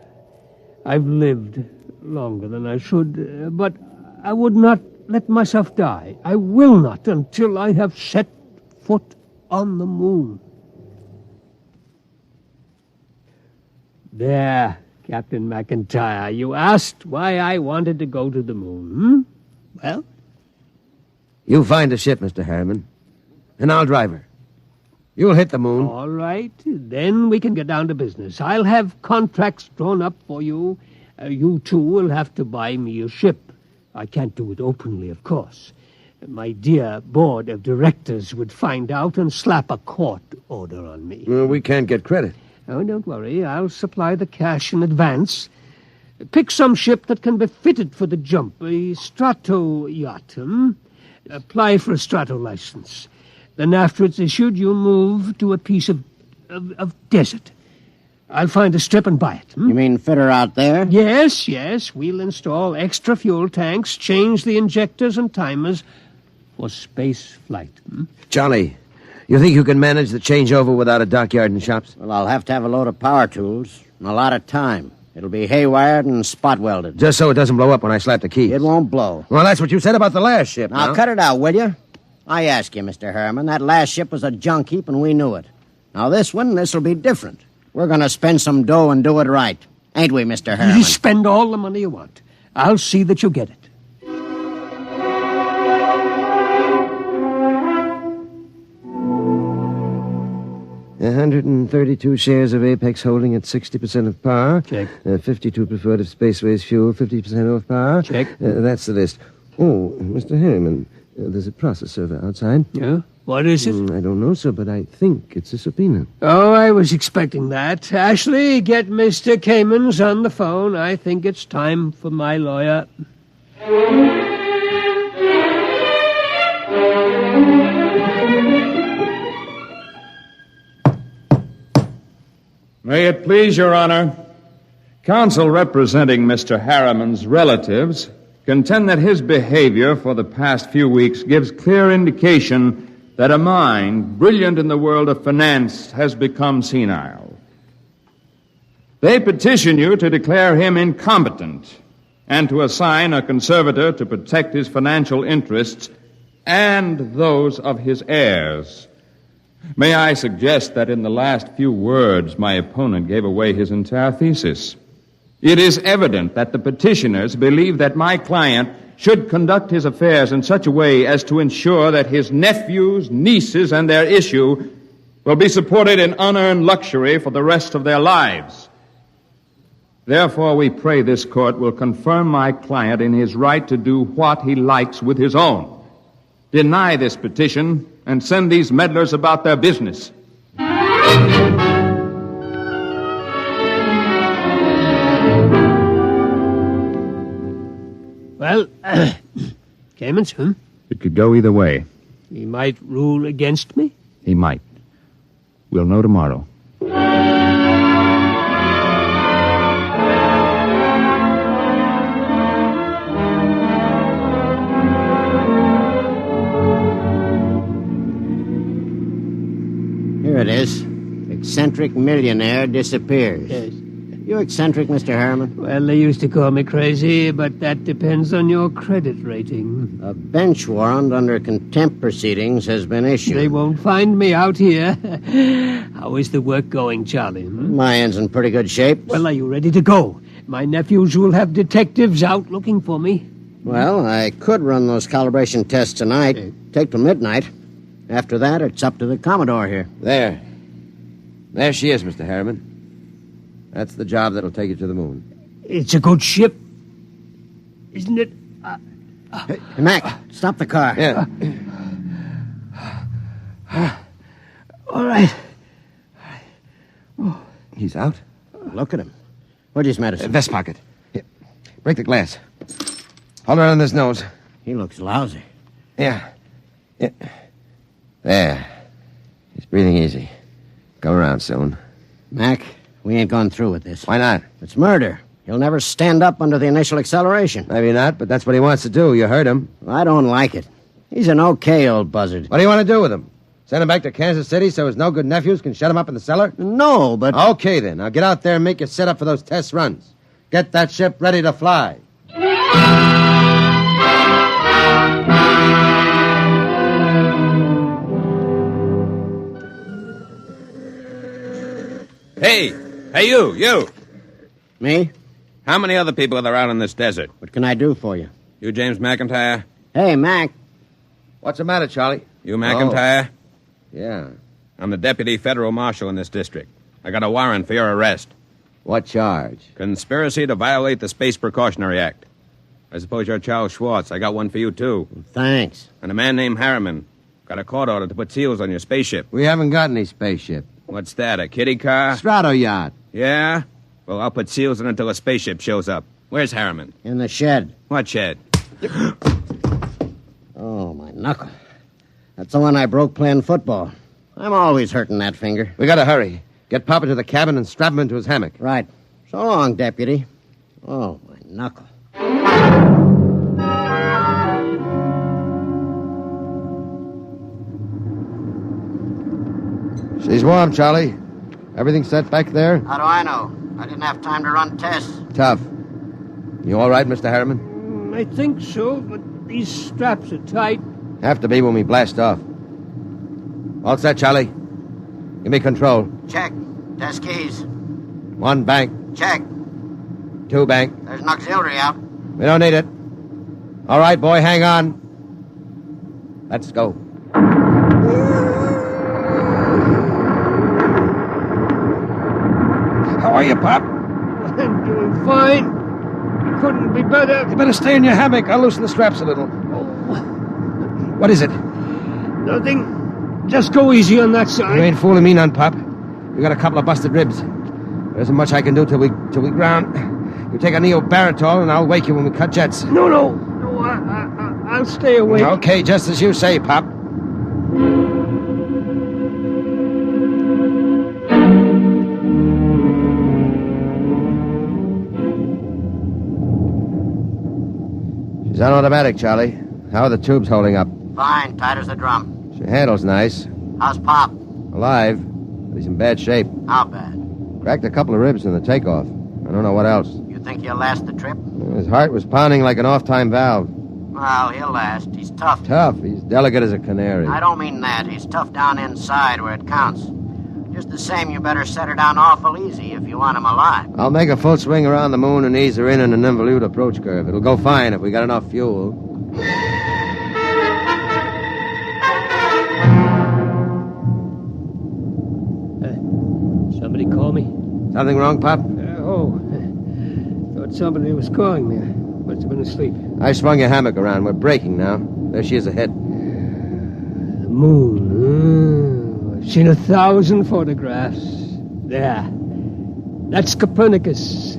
I've lived longer than I should, but I would not let myself die. I will not until I have set foot on the moon. There, Captain McIntyre, you asked why I wanted to go to the moon, Well? You find a ship, Mr. Harriman, and I'll drive her. You'll hit the moon. All right. Then we can get down to business. I'll have contracts drawn up for you. You two will have to buy me a ship. I can't do it openly, of course. My dear board of directors would find out and slap a court order on me. Well, we can't get credit. Oh, don't worry. I'll supply the cash in advance. Pick some ship that can be fitted for the jump. A strato yacht. Apply for a strato license. Then after it's issued, you move to a piece of desert. I'll find a strip and buy it. You mean fit her out there? Yes. We'll install extra fuel tanks, change the injectors and timers for space flight. Charlie, you think you can manage the changeover without a dockyard and shops? Well, I'll have to have a load of power tools and a lot of time. It'll be haywired and spot welded. Just so it doesn't blow up when I slap the keys. It won't blow. Well, that's what you said about the last ship. Now, cut it out, will you? I ask you, Mr. Harriman, that last ship was a junk heap and we knew it. Now, this'll be different. We're going to spend some dough and do it right. Ain't we, Mr. Harriman? You spend all the money you want. I'll see that you get it. $132 shares of Apex Holding at 60% of par. Check. 52 preferred of Spaceways Fuel, 50% off par. Check. That's the list. Oh, Mr. Harriman, there's a process server outside. Yeah? What is it? I don't know, sir, but I think it's a subpoena. Oh, I was expecting that. Ashley, get Mr. Kamens on the phone. I think it's time for my lawyer. May it please your honor, counsel representing Mr. Harriman's relatives contend that his behavior for the past few weeks gives clear indication that a mind brilliant in the world of finance has become senile. They petition you to declare him incompetent and to assign a conservator to protect his financial interests and those of his heirs. May I suggest that in the last few words my opponent gave away his entire thesis. It is evident that the petitioners believe that my client should conduct his affairs in such a way as to ensure that his nephews, nieces, and their issue will be supported in unearned luxury for the rest of their lives. Therefore, we pray this court will confirm my client in his right to do what he likes with his own. Deny this petition and send these meddlers about their business. Well, Kamens, It could go either way. He might rule against me? He might. We'll know tomorrow. Here it is. Eccentric millionaire disappears. Yes. You eccentric, Mr. Harriman? Well, they used to call me crazy, but that depends on your credit rating. A bench warrant under contempt proceedings has been issued. They won't find me out here. How is the work going, Charlie? My end's in pretty good shape. Well, are you ready to go? My nephews will have detectives out looking for me. Well, I could run those calibration tests tonight. Take till midnight. After that, it's up to the Commodore here. There she is, Mr. Harriman. That's the job that'll take you to the moon. It's a good ship, isn't it? Hey, Mac, stop the car. Yeah. All right. Oh. He's out? Look at him. Where's his medicine? Vest pocket. Here. Break the glass. Hold it on his nose. He looks lousy. Yeah. There. He's breathing easy. Come around soon. Mac, we ain't gone through with this. Why not? It's murder. He'll never stand up under the initial acceleration. Maybe not, but that's what he wants to do. You heard him. I don't like it. He's an okay old buzzard. What do you want to do with him? Send him back to Kansas City so his no-good nephews can shut him up in the cellar? No, but... Okay, then. Now get out there and make your setup for those test runs. Get that ship ready to fly. Hey, you. Me? How many other people are there out in this desert? What can I do for you? You James McIntyre? Hey, Mac. What's the matter, Charlie? You McIntyre? Yeah. I'm the deputy federal marshal in this district. I got a warrant for your arrest. What charge? Conspiracy to violate the Space Precautionary Act. I suppose you're Charles Schwartz. I got one for you, too. Thanks. And a man named Harriman. Got a court order to put seals on your spaceship. We haven't got any spaceship. What's that, a kiddie car? Strato yacht. Yeah? Well, I'll put seals on it until a spaceship shows up. Where's Harriman? In the shed. What shed? Oh, my knuckle. That's the one I broke playing football. I'm always hurting that finger. We gotta hurry. Get Papa to the cabin and strap him into his hammock. Right. So long, deputy. Oh, my knuckle. She's warm, Charlie. Everything set back there? How do I know? I didn't have time to run tests. Tough. You all right, Mr. Harriman? I think so, but these straps are tight. Have to be when we blast off. All set, Charlie. Give me control. Check. Test keys. 1 bank. Check. 2 bank. There's an auxiliary out. We don't need it. All right, boy, hang on. Let's go. How are you, Pop? I'm doing fine. Couldn't be better. You better stay in your hammock. I'll loosen the straps a little. What is it? Nothing. Just go easy on that side. You ain't fooling me none, Pop. We got a couple of busted ribs. There isn't much I can do till we ground. You take a neobaritol and I'll wake you when we cut jets. No, I'll stay awake. Okay, just as you say, Pop. She's on automatic, Charlie. How are the tubes holding up? Fine, tight as a drum. She handles nice. How's Pop? Alive, but he's in bad shape. How bad? Cracked a couple of ribs in the takeoff. I don't know what else. You think he'll last the trip? His heart was pounding like an off-time valve. Well, he'll last. He's tough. Tough. He's delicate as a canary. I don't mean that. He's tough down inside where it counts. Just the same, you better set her down awful easy if you want him alive. I'll make a full swing around the moon and ease her in an involute approach curve. It'll go fine if we got enough fuel. Somebody call me? Something wrong, Pop? Thought somebody was calling me. Must have been asleep. I swung your hammock around. We're breaking now. There she is ahead. The moon. I've seen 1,000 photographs. There. That's Copernicus.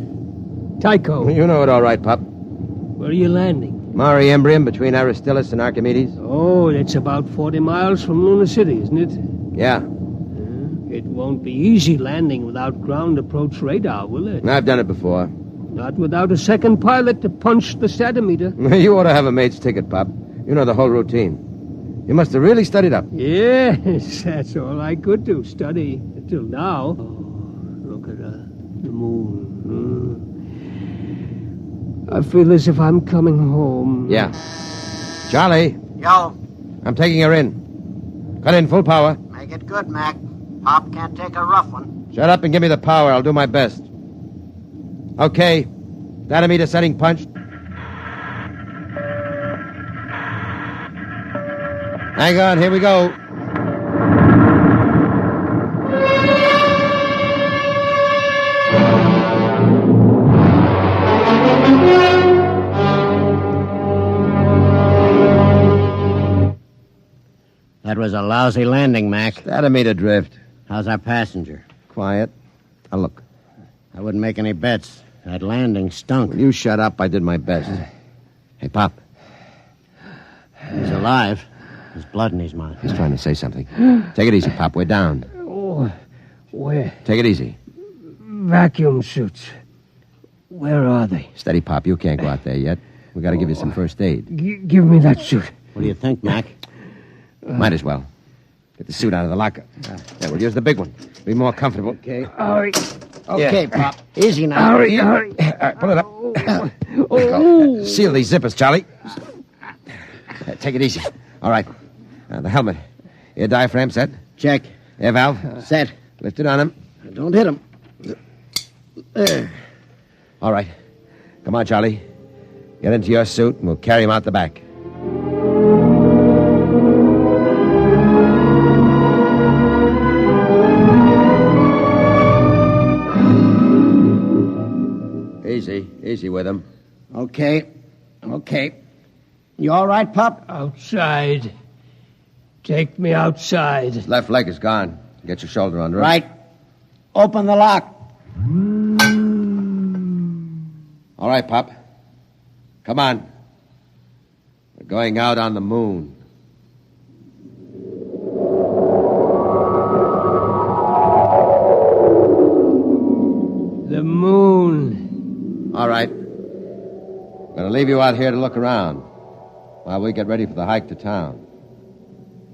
Tycho. You know it all right, Pop. Where are you landing? Marionettes between Aristillus and Archimedes. Oh, that's about 40 miles from Lunar City, isn't it? Yeah. It won't be easy landing without ground approach radar, will it? I've done it before. Not without a second pilot to punch the satometer. You ought to have a mate's ticket, Pop. You know the whole routine. You must have really studied up. Yes, that's all I could do, study until now. Oh, look at the moon. I feel as if I'm coming home. Yeah. Charlie. Yo. I'm taking her in. Cut in full power. Make it good, Mac. Pop can't take a rough one. Shut up and give me the power. I'll do my best. Okay. Dynamite setting punched. Hang on, here we go. That was a lousy landing, Mac. Dynamite adrift. How's our passenger? Quiet. Now look. I wouldn't make any bets. That landing stunk. Will you shut up? I did my best. Hey, Pop. He's alive. There's blood in his mouth. He's trying to say something. Take it easy, Pop. We're down. Oh, where? Take it easy. Vacuum suits. Where are they? Steady, Pop. You can't go out there yet. We got to give you some first aid. Give me that suit. What do you think, Mac? Might as well. Get the suit out of the locker. There, we'll use the big one. Be more comfortable. Okay. Hurry. Okay, Pop. Easy now. Hurry. All right, pull it up. Seal these zippers, Charlie. Take it easy. All right. The helmet. Air diaphragm set? Check. Air valve? Set. Lift it on him. Don't hit him. There. All right. Come on, Charlie. Get into your suit, and we'll carry him out the back. Easy with him. Okay. You all right, Pop? Outside. Take me outside. His left leg is gone. Get your shoulder under him. Right. Open the lock. All right, Pop. Come on. We're going out on the moon. The moon. All right. I'm going to leave you out here to look around while we get ready for the hike to town.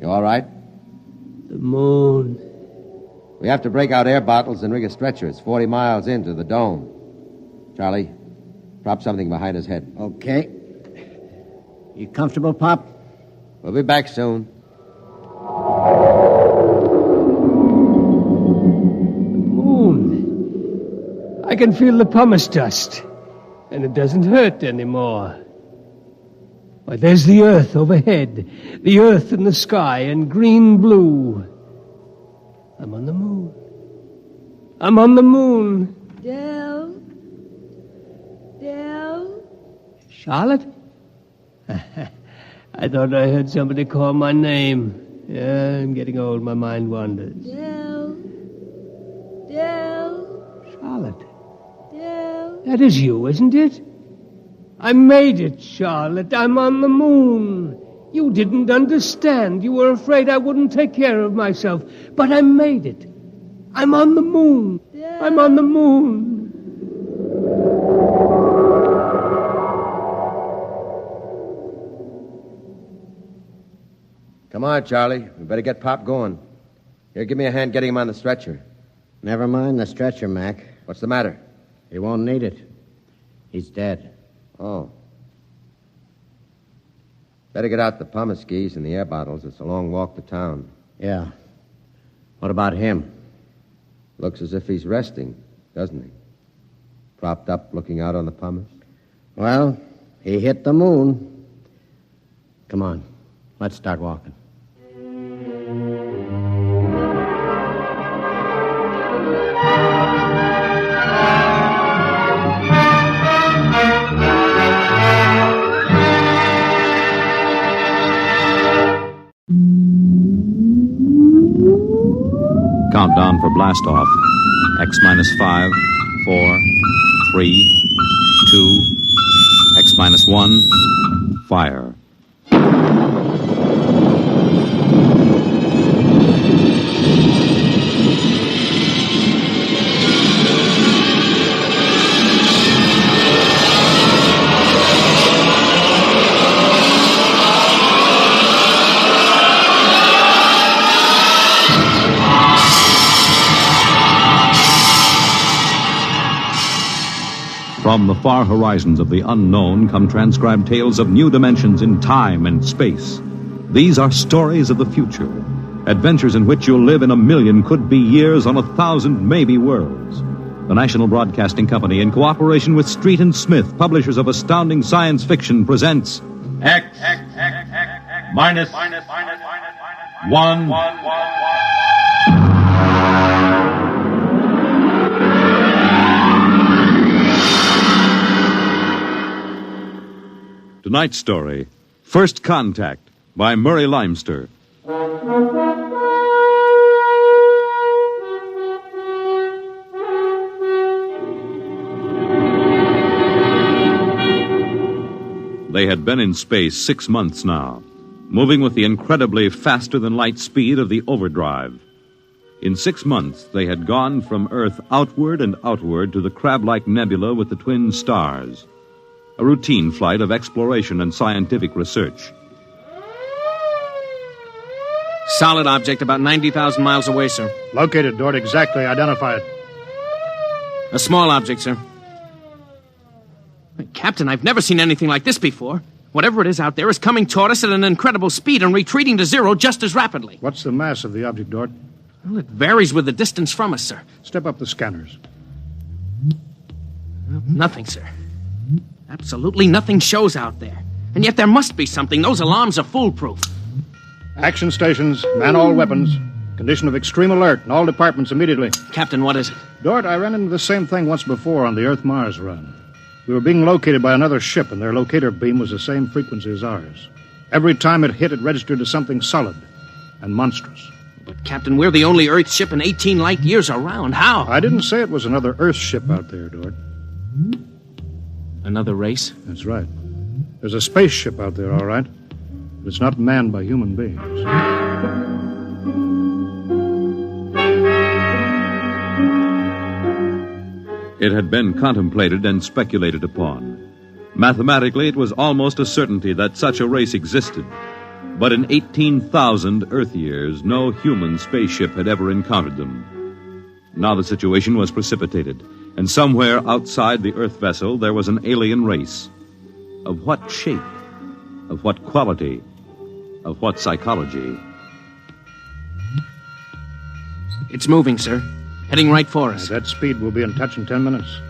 You all right? The moon. We have to break out air bottles and rig a stretcher. It's 40 miles into the dome. Charlie, prop something behind his head. Okay. You comfortable, Pop? We'll be back soon. Moon. I can feel the pumice dust, and it doesn't hurt anymore. Why, there's the earth overhead, the earth in the sky, and green-blue. I'm on the moon. I'm on the moon. Del? Charlotte? I thought I heard somebody call my name. Yeah, I'm getting old. My mind wanders. Del? Charlotte. Del? That is you, isn't it? I made it, Charlotte. I'm on the moon. You didn't understand. You were afraid I wouldn't take care of myself. But I made it. I'm on the moon. I'm on the moon. Come on, Charlie. We better get Pop going. Here, give me a hand getting him on the stretcher. Never mind the stretcher, Mac. What's the matter? He won't need it. He's dead. Oh. Better get out the pumice skis and the air bottles. It's a long walk to town. Yeah. What about him? Looks as if he's resting, doesn't he? Propped up, looking out on the pumice. Well, he hit the moon. Come on. Let's start walking. Countdown for blast-off. X minus 5, 4, 3, 2, X minus 1, fire. From the far horizons of the unknown come transcribed tales of new dimensions in time and space. These are stories of the future, adventures in which you'll live in a million could-be years on 1,000 maybe worlds. The National Broadcasting Company, in cooperation with Street and Smith, publishers of astounding science fiction, presents X minus 1. Tonight's story, First Contact, by Murray Leinster. They had been in space 6 months now, moving with the incredibly faster-than-light speed of the overdrive. In 6 months, they had gone from Earth outward and outward to the crab-like nebula with the twin stars. A routine flight of exploration and scientific research. Solid object about 90,000 miles away, sir. Located, Dort. Exactly. Identify it. A small object, sir. Captain, I've never seen anything like this before. Whatever it is out there is coming toward us at an incredible speed and retreating to zero just as rapidly. What's the mass of the object, Dort? Well, it varies with the distance from us, sir. Step up the scanners. Well, nothing, sir. Absolutely nothing shows out there. And yet there must be something. Those alarms are foolproof. Action stations, man all weapons. Condition of extreme alert in all departments immediately. Captain, what is it? Dort, I ran into the same thing once before on the Earth-Mars run. We were being located by another ship, and their locator beam was the same frequency as ours. Every time it hit, it registered as something solid and monstrous. But, Captain, we're the only Earth ship in 18 light years around. How? I didn't say it was another Earth ship out there, Dort. Another race? That's right. There's a spaceship out there, all right. But it's not manned by human beings. It had been contemplated and speculated upon. Mathematically, it was almost a certainty that such a race existed. But in 18,000 Earth years, no human spaceship had ever encountered them. Now the situation was precipitated, and somewhere outside the Earth vessel there was an alien race. Of what shape? Of what quality? Of what psychology? It's moving, sir. Heading right for us. At that speed, we'll be in touch in 10 minutes.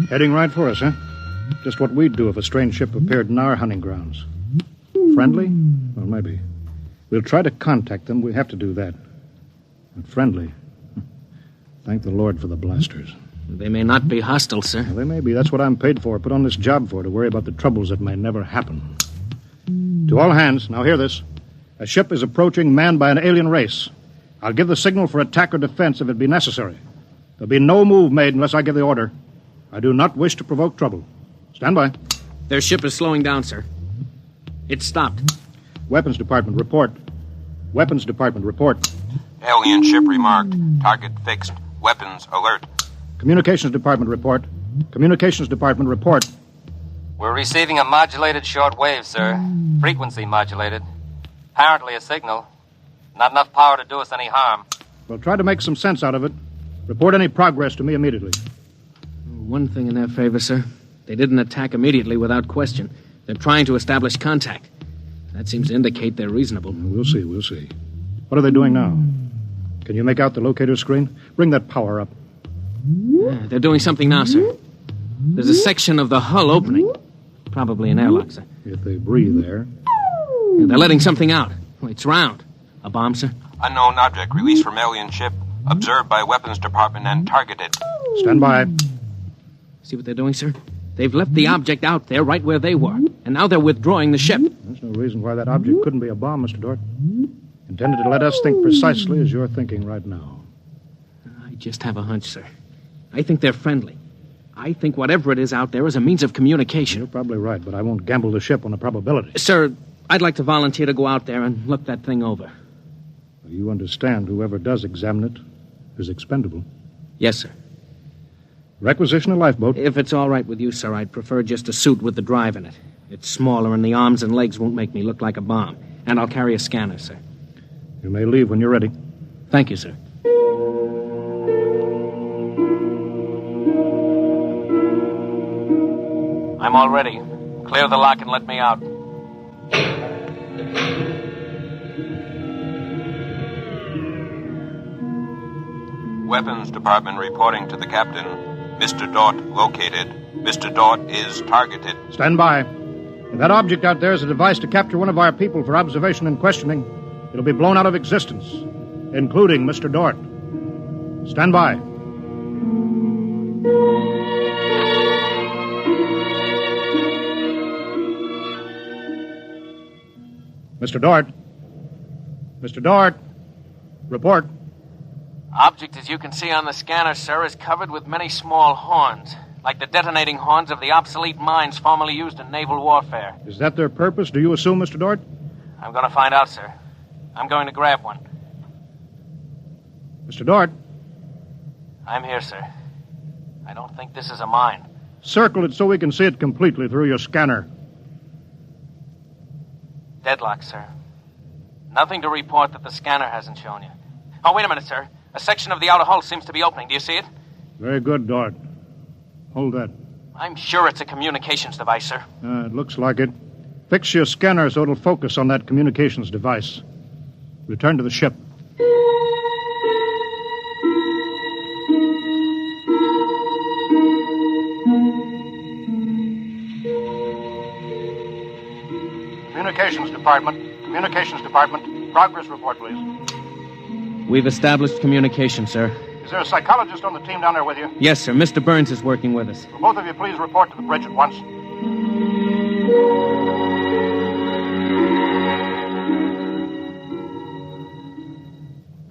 Heading right for us, huh? Just what we'd do if a strange ship appeared in our hunting grounds. Friendly? Well, maybe. We'll try to contact them. We have to do that. But friendly? Thank the Lord for the blasters. They may not be hostile, sir. Well, they may be. That's what I'm paid for. Put on this job for, to worry about the troubles that may never happen. To all hands, now hear this. A ship is approaching manned by an alien race. I'll give the signal for attack or defense if it be necessary. There'll be no move made unless I give the order. I do not wish to provoke trouble. Stand by. Their ship is slowing down, sir. It's stopped. Weapons Department, report. Weapons Department, report. Alien ship remarked. Target fixed. Weapons alert. Communications Department, report. Communications Department, report. We're receiving a modulated short wave, sir. Frequency modulated. Apparently a signal. Not enough power to do us any harm. Well, try to make some sense out of it. Report any progress to me immediately. One thing in their favor, sir. They didn't attack immediately without question. They're trying to establish contact. That seems to indicate they're reasonable. We'll see, we'll see. What are they doing now? Can you make out the locator screen? Bring that power up. Yeah, they're doing something now, sir. There's a section of the hull opening. Probably an airlock, sir. If they breathe there. Yeah, they're letting something out. It's round. A bomb, sir? Unknown object released from alien ship. Observed by Weapons Department and targeted. Stand by. See what they're doing, sir? They've left the object out there right where they were. And now they're withdrawing the ship. There's no reason why that object couldn't be a bomb, Mr. Dort. Intended to let us think precisely as you're thinking right now. I just have a hunch, sir. I think they're friendly. I think whatever it is out there is a means of communication. You're probably right, but I won't gamble the ship on a probability. Sir, I'd like to volunteer to go out there and look that thing over. You understand whoever does examine it is expendable. Yes, sir. Requisition a lifeboat. If it's all right with you, sir, I'd prefer just a suit with the drive in it. It's smaller and the arms and legs won't make me look like a bomb. And I'll carry a scanner, sir. You may leave when you're ready. Thank you, sir. I'm all ready. Clear the lock and let me out. Weapons Department reporting to the captain. Mr. Dort located. Mr. Dort is targeted. Stand by. If that object out there is a device to capture one of our people for observation and questioning, it'll be blown out of existence, including Mr. Dort. Stand by. Mr. Dort. Mr. Dort. Report. Object, as you can see on the scanner, sir, is covered with many small horns, like the detonating horns of the obsolete mines formerly used in naval warfare. Is that their purpose, do you assume, Mr. Dort? I'm going to find out, sir. I'm going to grab one. Mr. Dort? I'm here, sir. I don't think this is a mine. Circle it so we can see it completely through your scanner. Deadlock, sir. Nothing to report that the scanner hasn't shown you. Oh, wait a minute, sir. A section of the outer hull seems to be opening. Do you see it? Very good, Dort. Hold that. I'm sure it's a communications device, sir. It looks like it. Fix your scanner so it'll focus on that communications device. Return to the ship. Communications Department. Communications Department. Progress report, please. We've established communication, sir. Is there a psychologist on the team down there with you? Yes, sir. Mr. Burns is working with us. Will both of you please report to the bridge at once?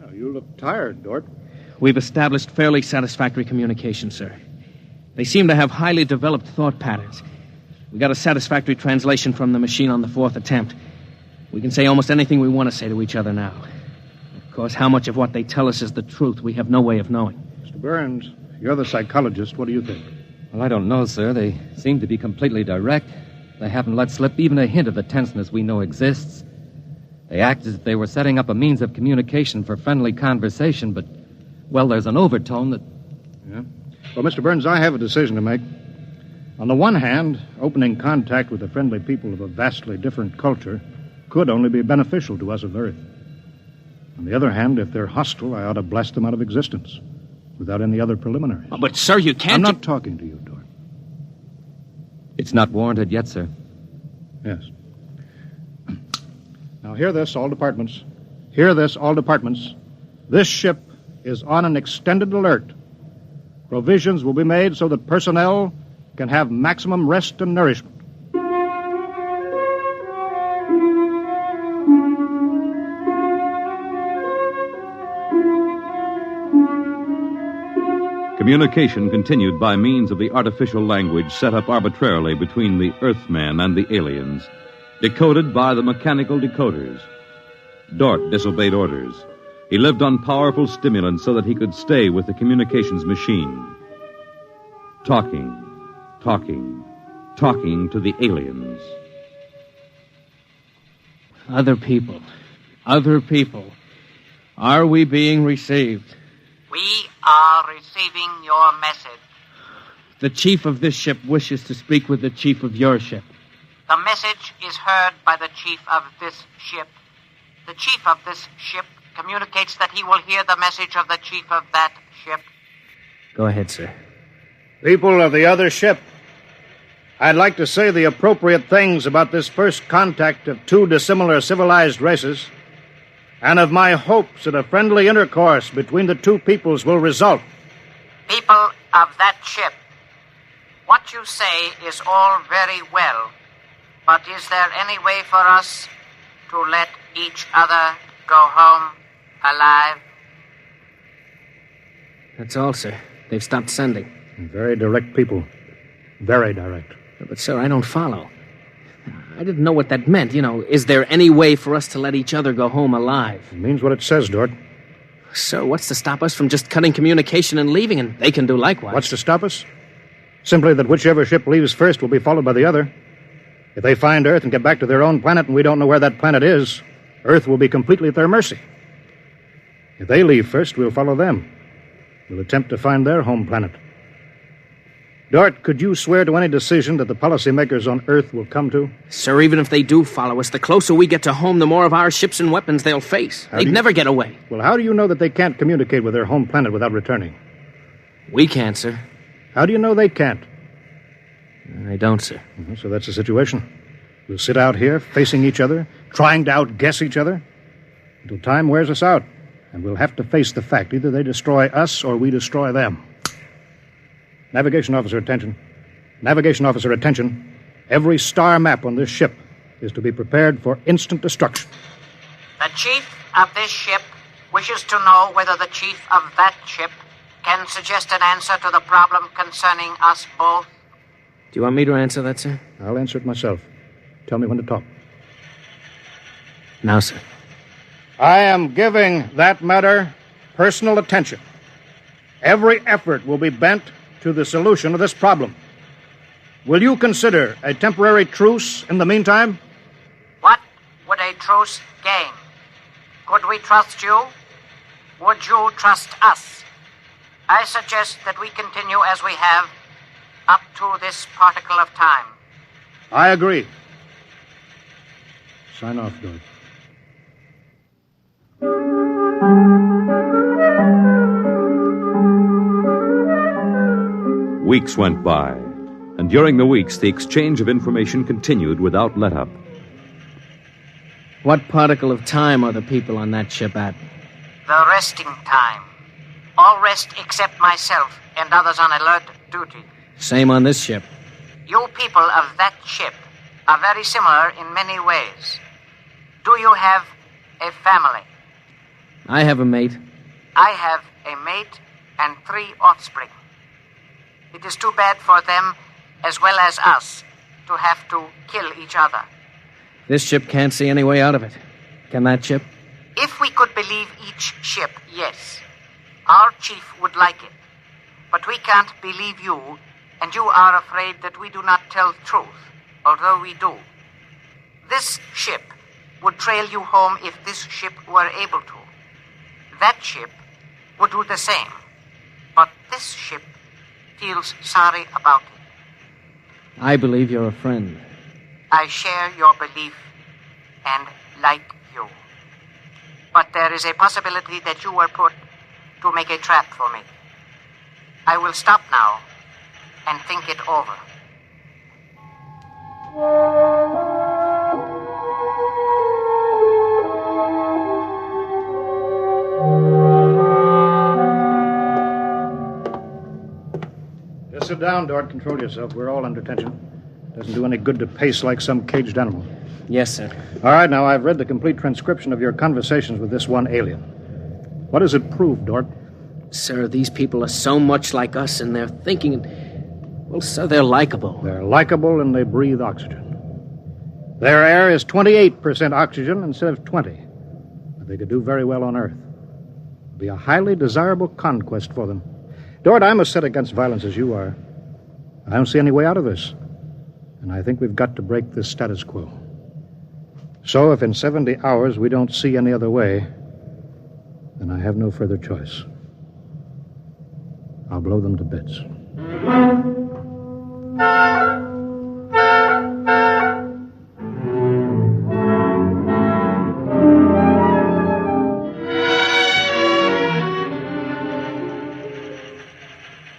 Oh, you look tired, Dort. We've established fairly satisfactory communication, sir. They seem to have highly developed thought patterns. We got a satisfactory translation from the machine on the 4th attempt. We can say almost anything we want to say to each other now. Of course, how much of what they tell us is the truth, we have no way of knowing. Mr. Burns, you're the psychologist. What do you think? Well, I don't know, sir. They seem to be completely direct. They haven't let slip even a hint of the tenseness we know exists. They act as if they were setting up a means of communication for friendly conversation, but, well, there's an overtone that... Yeah? Well, Mr. Burns, I have a decision to make. On the one hand, opening contact with the friendly people of a vastly different culture could only be beneficial to us of Earth. On the other hand, if they're hostile, I ought to blast them out of existence without any other preliminaries. Oh, but, sir, you can't... I'm not talking to you, Dort. It's not warranted yet, sir. Yes. Now, hear this, all departments. Hear this, all departments. This ship is on an extended alert. Provisions will be made so that personnel can have maximum rest and nourishment. Communication continued by means of the artificial language set up arbitrarily between the Earthmen and the aliens, decoded by the mechanical decoders. Dort disobeyed orders. He lived on powerful stimulants so that he could stay with the communications machine. Talking to the aliens. Other people. Are we being received? We are receiving your message. The chief of this ship wishes to speak with the chief of your ship. The message is heard by the chief of this ship. The chief of this ship communicates that he will hear the message of the chief of that ship. Go ahead, sir. People of the other ship, I'd like to say the appropriate things about this first contact of two dissimilar civilized races, and of my hopes that a friendly intercourse between the two peoples will result. People of that ship, what you say is all very well, but is there any way for us to let each other go home alive? That's all, sir. They've stopped sending. Very direct people. Very direct. But, sir, I don't follow. I didn't know what that meant. You know, is there any way for us to let each other go home alive? It means what it says, Dort. Sir, what's to stop us from just cutting communication and leaving, and they can do likewise? What's to stop us? Simply that whichever ship leaves first will be followed by the other. If they find Earth and get back to their own planet and we don't know where that planet is, Earth will be completely at their mercy. If they leave first, we'll follow them. We'll attempt to find their home planet. Dort, could you swear to any decision that the policymakers on Earth will come to? Sir, even if they do follow us, the closer we get to home, the more of our ships and weapons they'll face. They'd never get away. Well, how do you know that they can't communicate with their home planet without returning? We can't, sir. How do you know they can't? I don't, sir. So that's the situation. We'll sit out here, facing each other, trying to outguess each other, until time wears us out. And we'll have to face the fact. Either they destroy us or we destroy them. Navigation officer, attention. Navigation officer, attention. Every star map on this ship is to be prepared for instant destruction. The chief of this ship wishes to know whether the chief of that ship can suggest an answer to the problem concerning us both. Do you want me to answer that, sir? I'll answer it myself. Tell me when to talk. Now, sir. I am giving that matter personal attention. Every effort will be bent to the solution of this problem. Will you consider a temporary truce in the meantime? What would a truce gain? Could we trust you? Would you trust us? I suggest that we continue as we have up to this particle of time. I agree. Sign off, Dort. Weeks went by, and during the weeks, the exchange of information continued without let-up. What particle of time are the people on that ship at? The resting time. All rest except myself and others on alert duty. Same on this ship. You people of that ship are very similar in many ways. Do you have a family? I have a mate. I have a mate and 3 offspring. It is too bad for them, as well as us, to have to kill each other. This ship can't see any way out of it. Can that ship? If we could believe each ship, yes. Our chief would like it. But we can't believe you, and you are afraid that we do not tell the truth, although we do. This ship would trail you home if this ship were able to. That ship would do the same. But this ship feels sorry about it. I believe you're a friend. I share your belief and like you. But there is a possibility that you were put to make a trap for me. I will stop now and think it over. Just sit down, Dort. Control yourself. We're all under tension. Doesn't do any good to pace like some caged animal. Yes, sir. All right, now, I've read the complete transcription of your conversations with this one alien. What does it prove, Dort? Sir, these people are so much like us in their thinking. Well, sir, they're likable. They're likable and they breathe oxygen. Their air is 28% oxygen instead of 20. But they could do very well on Earth. It'd be a highly desirable conquest for them. Dort, I'm as set against violence as you are. I don't see any way out of this. And I think we've got to break this status quo. So if in 70 hours we don't see any other way, then I have no further choice. I'll blow them to bits.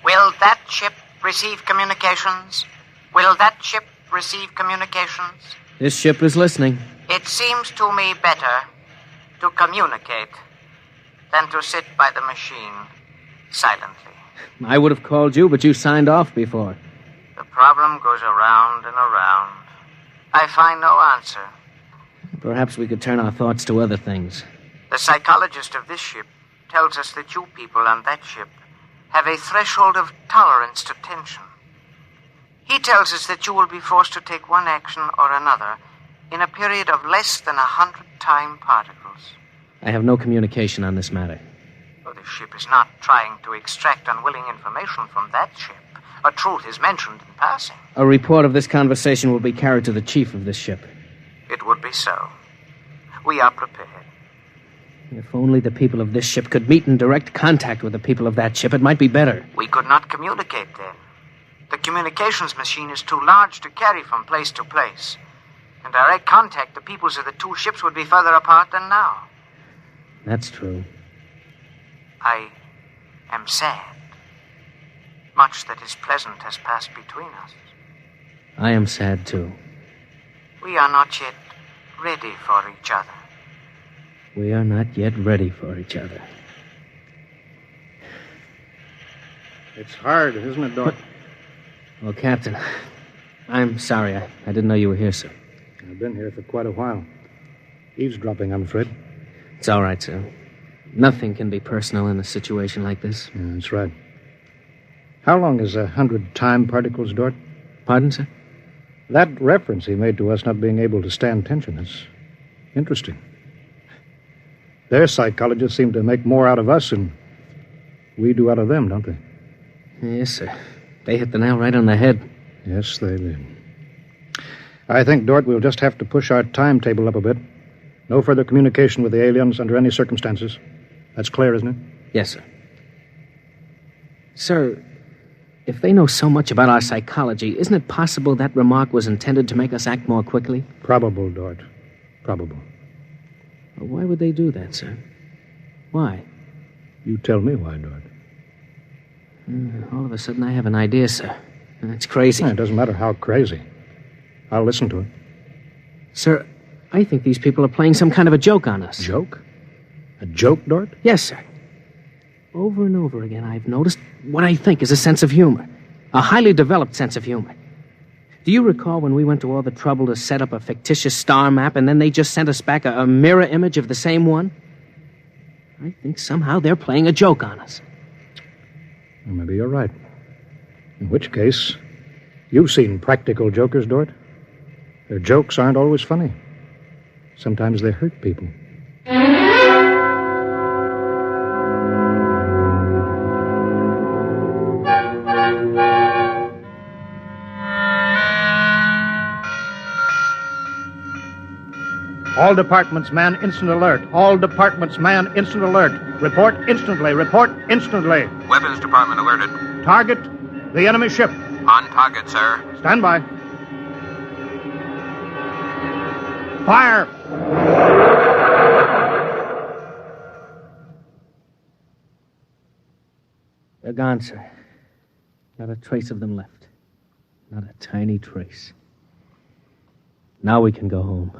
Will that ship receive communications? Will that ship receive communications? This ship is listening. It seems to me better to communicate than to sit by the machine silently. I would have called you, but you signed off before. The problem goes around and around. I find no answer. Perhaps we could turn our thoughts to other things. The psychologist of this ship tells us that you people on that ship have a threshold of tolerance to tension. He tells us that you will be forced to take one action or another in a period of less than 100 time particles. I have no communication on this matter. Well, the ship is not trying to extract unwilling information from that ship. A truth is mentioned in passing. A report of this conversation will be carried to the chief of this ship. It would be so. We are prepared. If only the people of this ship could meet in direct contact with the people of that ship, it might be better. We could not communicate then. The communications machine is too large to carry from place to place. In direct contact, the peoples of the 2 ships would be further apart than now. That's true. I am sad. Much that is pleasant has passed between us. I am sad, too. We are not yet ready for each other. We are not yet ready for each other. It's hard, isn't it, Dort? Well, Captain, I'm sorry. I didn't know you were here, sir. I've been here for quite a while. Eavesdropping, I'm afraid. It's all right, sir. Nothing can be personal in a situation like this. Yeah, that's right. How long is 100 time particles, Dort? Pardon, sir? That reference he made to us not being able to stand tension is interesting. Their psychologists seem to make more out of us than we do out of them, don't they? Yes, sir. They hit the nail right on the head. Yes, they did. I think, Dort, we'll just have to push our timetable up a bit. No further communication with the aliens under any circumstances. That's clear, isn't it? Yes, sir. Sir, if they know so much about our psychology, isn't it possible that remark was intended to make us act more quickly? Probable, Dort. Probable. Well, why would they do that, sir? Why? You tell me why, Dort. All of a sudden, I have an idea, sir. It's crazy. It doesn't matter how crazy. I'll listen to it. Sir, I think these people are playing some kind of a joke on us. Joke? A joke, Dort? Yes, sir. Over and over again, I've noticed what I think is a sense of humor. A highly developed sense of humor. Do you recall when we went to all the trouble to set up a fictitious star map and then they just sent us back a mirror image of the same one? I think somehow they're playing a joke on us. Well, maybe you're right. In which case, you've seen practical jokers, Dort. Their jokes aren't always funny. Sometimes they hurt people. All departments, man, instant alert. All departments, man, instant alert. Report instantly. Report instantly. Weapons Department alerted. Target, the enemy ship. On target, sir. Stand by. Fire! They're gone, sir. Not a trace of them left. Not a tiny trace. Now we can go home.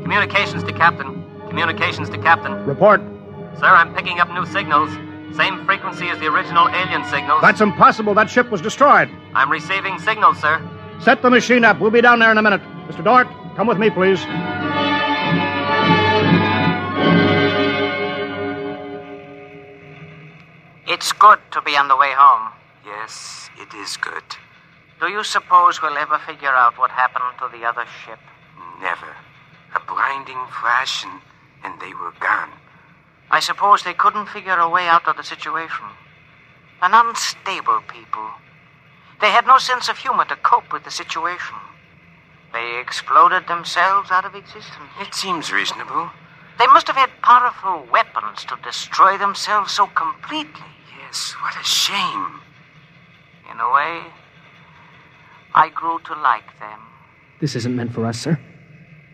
Communications to Captain. Communications to Captain. Report. Sir, I'm picking up new signals. Same frequency as the original alien signals. That's impossible. That ship was destroyed. I'm receiving signals, sir. Set the machine up. We'll be down there in a minute. Mr. Dort, come with me, please. It's good to be on the way home. Yes, it is good. Do you suppose we'll ever figure out what happened to the other ship? Never. A blinding flash and they were gone. I suppose they couldn't figure a way out of the situation. An unstable people. They had no sense of humor to cope with the situation. They exploded themselves out of existence. It seems reasonable. They must have had powerful weapons to destroy themselves so completely. Yes, what a shame. In a way, I grew to like them. This isn't meant for us, sir.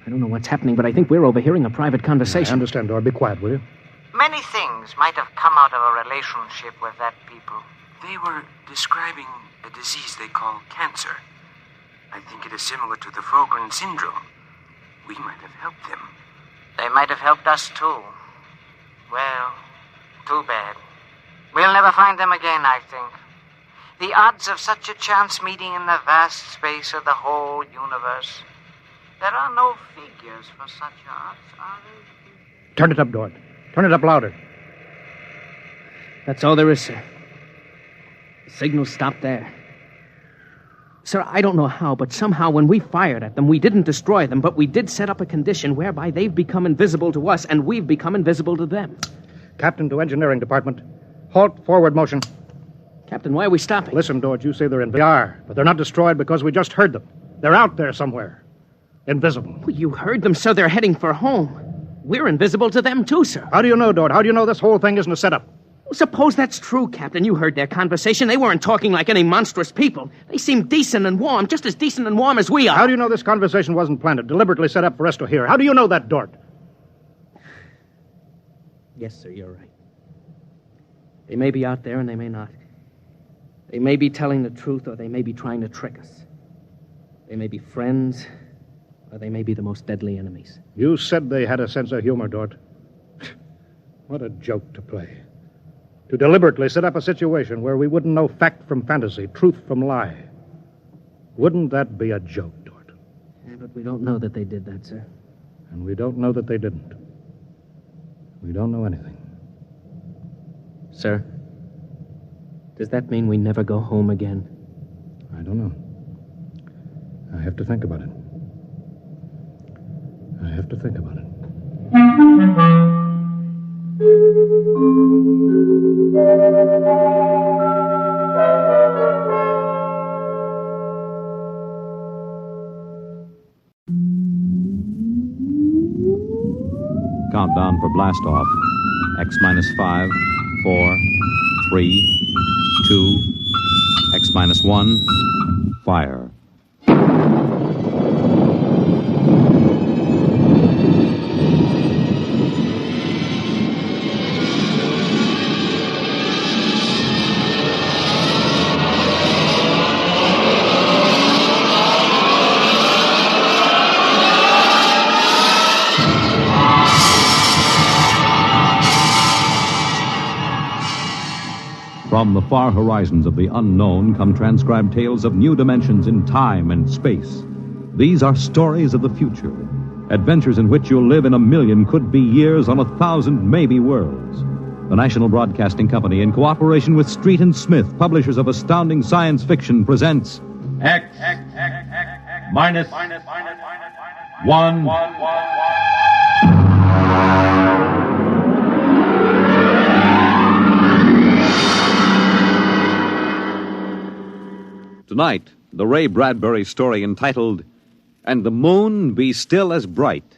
I don't know what's happening, but I think we're overhearing a private conversation. I understand, Dort. Be quiet, will you? Many things might have come out of a relationship with that people. They were describing a disease they call cancer. I think it is similar to the Frogren syndrome. We might have helped them. They might have helped us, too. Well, too bad. We'll never find them again, I think. The odds of such a chance meeting in the vast space of the whole universe. There are no figures for such odds, are there? Turn it up, Dort. Turn it up louder. That's all there is, sir. The signal stopped there. Sir, I don't know how, but somehow when we fired at them, we didn't destroy them, but we did set up a condition whereby they've become invisible to us, and we've become invisible to them. Captain to Engineering Department. Halt forward motion. Captain, why are we stopping? Listen, Dort, you say they're invisible. They are, but they're not destroyed because we just heard them. They're out there somewhere. Invisible. Well, you heard them, sir. They're heading for home. We're invisible to them, too, sir. How do you know, Dort? How do you know this whole thing isn't a setup? Well, suppose that's true, Captain. You heard their conversation. They weren't talking like any monstrous people. They seemed decent and warm, just as decent and warm as we are. How do you know this conversation wasn't planned, deliberately set up for us to hear? How do you know that, Dort? Yes, sir, you're right. They may be out there and they may not. They may be telling the truth or they may be trying to trick us. They may be friends or they may be the most deadly enemies. You said they had a sense of humor, Dort. What a joke to play. To deliberately set up a situation where we wouldn't know fact from fantasy, truth from lie. Wouldn't that be a joke, Dort? Yeah, but we don't know that they did that, sir. And we don't know that they didn't. We don't know anything. Sir, does that mean we never go home again? I don't know. I have to think about it. I have to think about it. Countdown for blast off. X minus 5, 4, 3, 2, X minus 1, fire. From the far horizons of the unknown come transcribed tales of new dimensions in time and space. These are stories of the future, adventures in which you'll live in 1,000,000 could-be years on 1,000 maybe worlds. The National Broadcasting Company, in cooperation with Street and Smith, publishers of astounding science fiction, presents X minus 1. Tonight, the Ray Bradbury story entitled, "And the Moon Be Still as Bright."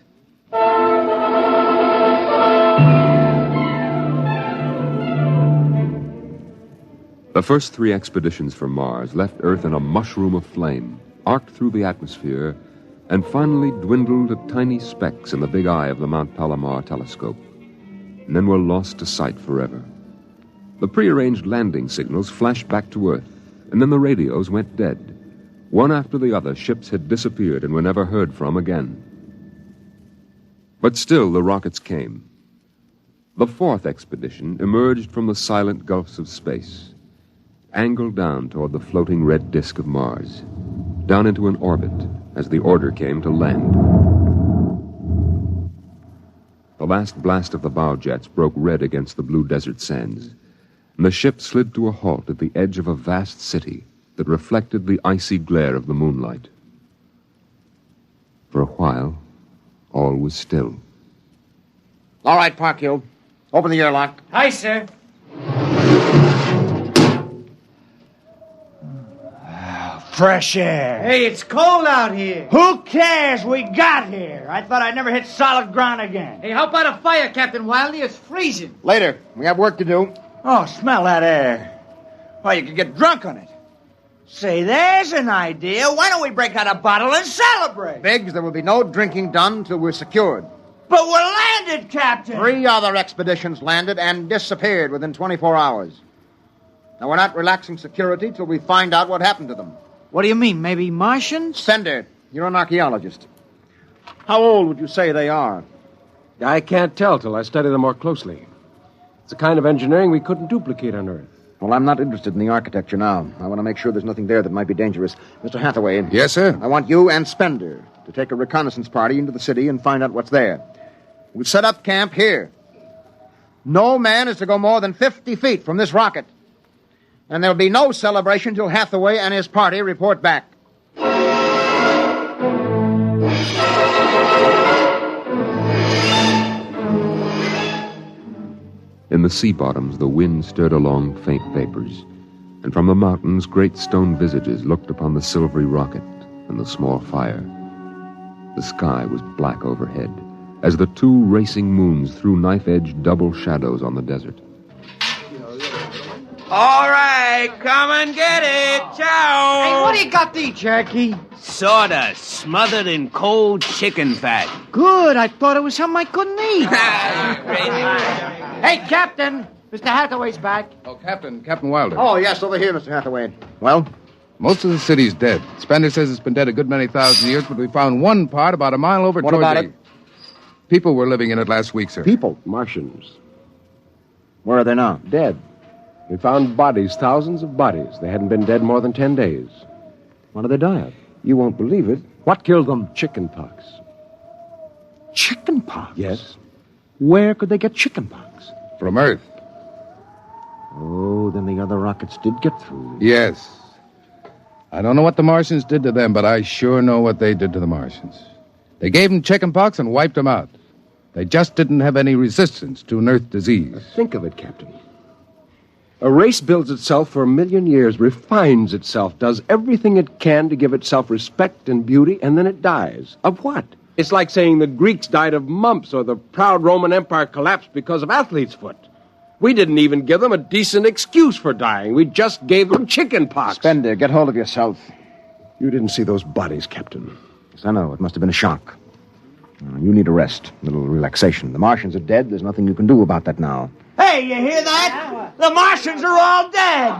The first 3 expeditions from Mars left Earth in a mushroom of flame, arced through the atmosphere, and finally dwindled to tiny specks in the big eye of the Mount Palomar telescope, and then were lost to sight forever. The prearranged landing signals flashed back to Earth, and then the radios went dead. One after the other, ships had disappeared and were never heard from again. But still the rockets came. The 4th expedition emerged from the silent gulfs of space, angled down toward the floating red disk of Mars, down into an orbit as the order came to land. The last blast of the bow jets broke red against the blue desert sands, and the ship slid to a halt at the edge of a vast city that reflected the icy glare of the moonlight. For a while, all was still. All right, Parkhill. Open the airlock. Hi, sir. Fresh air. Hey, it's cold out here. Who cares? We got here. I thought I'd never hit solid ground again. Hey, how about a fire, Captain Wiley? It's freezing. Later. We have work to do. Oh, smell that air. Well, you could get drunk on it. Say, there's an idea. Why don't we break out a bottle and celebrate? Biggs, there will be no drinking done until we're secured. But we're landed, Captain. 3 other expeditions landed and disappeared within 24 hours. Now, we're not relaxing security till we find out what happened to them. What do you mean, maybe Martians? Fender, you're an archaeologist. How old would you say they are? I can't tell till I study them more closely. It's a kind of engineering we couldn't duplicate on Earth. Well, I'm not interested in the architecture now. I want to make sure there's nothing there that might be dangerous. Mr. Hathaway. Yes, sir? I want you and Spender to take a reconnaissance party into the city and find out what's there. We'll set up camp here. No man is to go more than 50 feet from this rocket. And there'll be no celebration till Hathaway and his party report back. In the sea bottoms, the wind stirred along faint vapors, and from the mountains, great stone visages looked upon the silvery rocket and the small fire. The sky was black overhead, as the 2 racing moons threw knife-edged double shadows on the desert. All right, come and get it. Ciao. Hey, what do you got to eat, Jackie? Sawdust smothered in cold chicken fat. Good. I thought it was something I couldn't eat. Hey, Captain. Mr. Hathaway's back. Oh, Captain Wilder. Oh, yes, over here, Mr. Hathaway. Well? Most of the city's dead. Spender says it's been dead a good many thousand years, but we found one part about a mile over What toward about the... it? People were living in it last week, sir. People? Martians. Where are they now? Dead. We found bodies, thousands of bodies. They hadn't been dead more than 10 days. What did they die of? You won't believe it. What killed them? Chickenpox. Chickenpox? Yes. Where could they get chickenpox? From Earth. Oh, then the other rockets did get through. Yes. I don't know what the Martians did to them, but I sure know what they did to the Martians. They gave them chickenpox and wiped them out. They just didn't have any resistance to an Earth disease. Think of it, Captain. A race builds itself for 1,000,000 years, refines itself, does everything it can to give itself respect and beauty, and then it dies. Of what? It's like saying the Greeks died of mumps or the proud Roman Empire collapsed because of athlete's foot. We didn't even give them a decent excuse for dying. We just gave them chickenpox. Spender, get hold of yourself. You didn't see those bodies, Captain. Yes, I know. It must have been a shock. You need a rest, a little relaxation. The Martians are dead. There's nothing you can do about that now. Hey, you hear that? The Martians are all dead.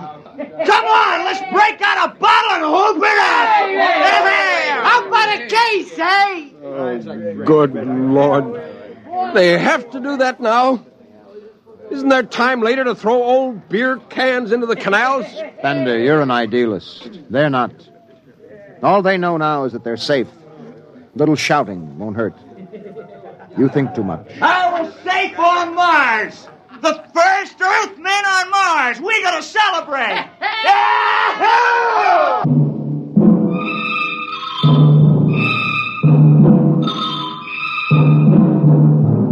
Come on, let's break out a bottle and hoop it up. Hey, how about a case, eh? Oh, good Lord. They have to do that now? Isn't there time later to throw old beer cans into the canals? Bender, you're an idealist. They're not. All they know now is that they're safe. Little shouting won't hurt. You think too much. I was safe on Mars. The first Earthmen on Mars. We gotta celebrate. Yahoo!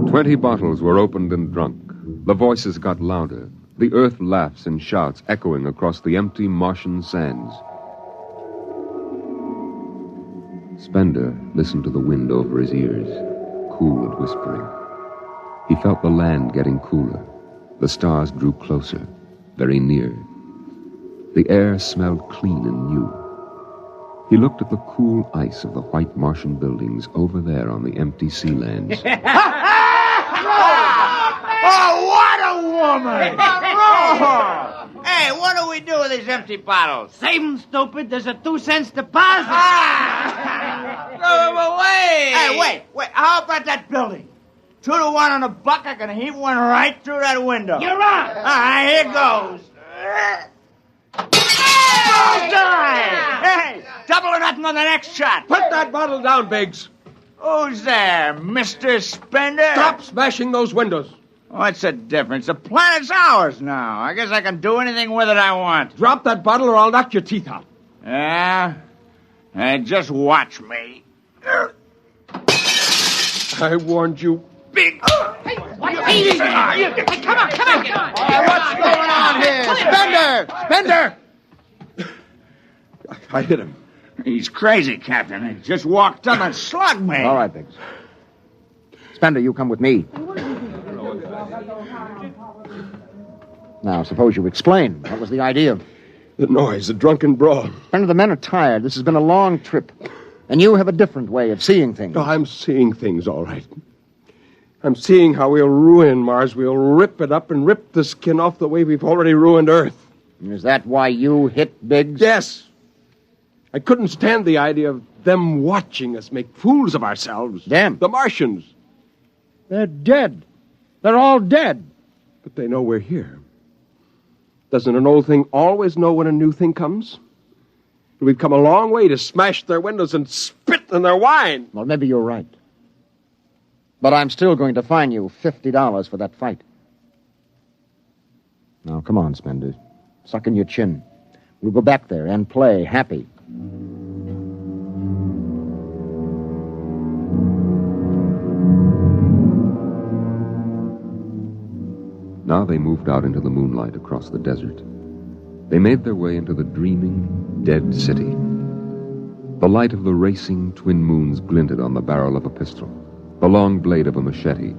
20 bottles were opened and drunk. The voices got louder. The earth laughs and shouts echoing across the empty Martian sands. Spender listened to the wind over his ears, cool and whispering. He felt the land getting cooler. The stars drew closer, very near. The air smelled clean and new. He looked at the cool ice of the white Martian buildings over there on the empty sea lands. Oh, what a woman! Oh. Hey, what do we do with these empty bottles? Save them, stupid. There's a 2-cent deposit. Throw them away! Hey, wait. How about that building? 2 to 1 on a buck. I can heave one right through that window. You're on. All right, here goes. Bullseye! Hey, double or nothing on the next shot. Put that bottle down, Biggs. Who's there, Mr. Spender? Stop smashing those windows. What's the difference? The planet's ours now. I guess I can do anything with it I want. Drop that bottle or I'll knock your teeth out. Yeah? Hey, just watch me. I warned you, Big. Hey, come on. What's going on here? Spender! I hit him. He's crazy, Captain. He just walked up and slugged me. All right, Biggs. Spender, you come with me. Now, suppose you explain. What was the idea? The noise, the drunken brawl. Spender, the men are tired. This has been a long trip. And you have a different way of seeing things. Oh, I'm seeing things all right. I'm seeing how we'll ruin Mars. We'll rip it up and rip the skin off the way we've already ruined Earth. Is that why you hit Biggs? Yes. I couldn't stand the idea of them watching us make fools of ourselves. Them? The Martians. They're dead. They're all dead. But they know we're here. Doesn't an old thing always know when a new thing comes? We've come a long way to smash their windows and spit in their wine. Well, maybe you're right. But I'm still going to fine you $50 for that fight. Now, come on, Spender. Suck in your chin. We'll go back there and play happy. Now they moved out into the moonlight across the desert. They made their way into the dreaming, dead city. The light of the racing twin moons glinted on the barrel of a pistol, the long blade of a machete,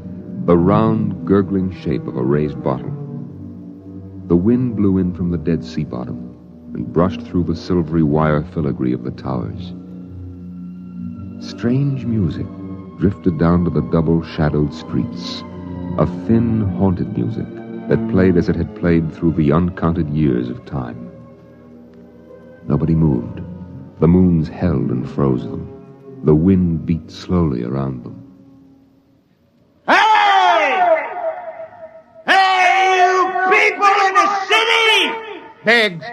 the round, gurgling shape of a raised bottle. The wind blew in from the dead sea bottom and brushed through the silvery wire filigree of the towers. Strange music drifted down to the double-shadowed streets, a thin, haunted music that played as it had played through the uncounted years of time. Nobody moved. The moons held and froze them. The wind beat slowly around them. Hey! Hey, you people in the city! Biggs,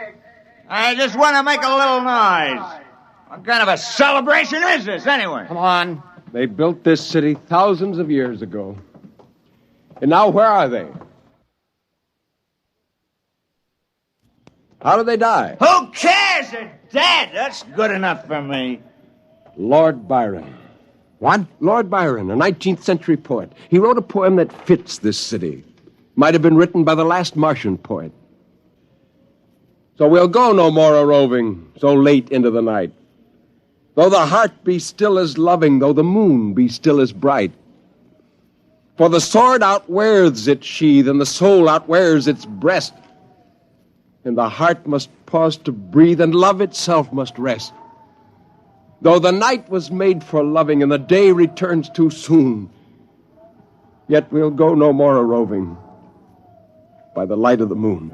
I just want to make a little noise. What kind of a celebration is this, anyway? Come on. They built this city thousands of years ago. And now where are they? How did they die? Who cares? They're dead. That's good enough for me. Lord Byron. What? Lord Byron, a 19th century poet. He wrote a poem that fits this city. Might have been written by the last Martian poet. So we'll go no more a-roving so late into the night. Though the heart be still as loving, though the moon be still as bright. For the sword outwears its sheath, and the soul outwears its breast. And the heart must pause to breathe, and love itself must rest. Though the night was made for loving, and the day returns too soon, yet we'll go no more a-roving by the light of the moon.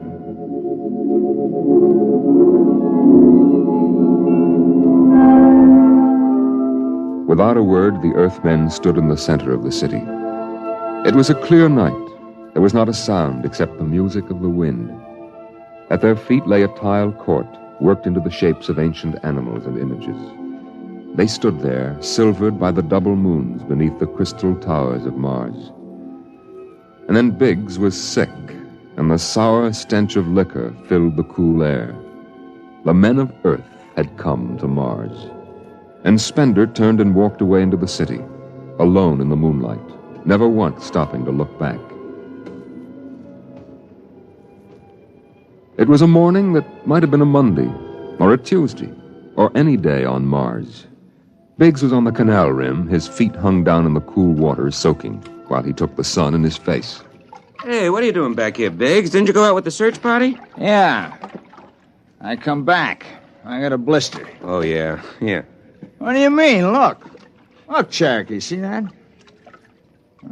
Without a word, the Earthmen stood in the center of the city. It was a clear night, There was not a sound except the music of the wind. At their feet lay a tile court, worked into the shapes of ancient animals and images. They stood there, silvered by the double moons beneath the crystal towers of Mars. And then Biggs was sick, and the sour stench of liquor filled the cool air. The men of Earth had come to Mars. And Spender turned and walked away into the city, alone in the moonlight, never once stopping to look back. It was a morning that might have been a Monday, or a Tuesday, or any day on Mars. Biggs was on the canal rim, his feet hung down in the cool waters, soaking, while he took the sun in his face. Hey, what are you doing back here, Biggs? Didn't you go out with the search party? Yeah. I come back. I got a blister. Oh, yeah. What do you mean? Look, Cherokee, see that?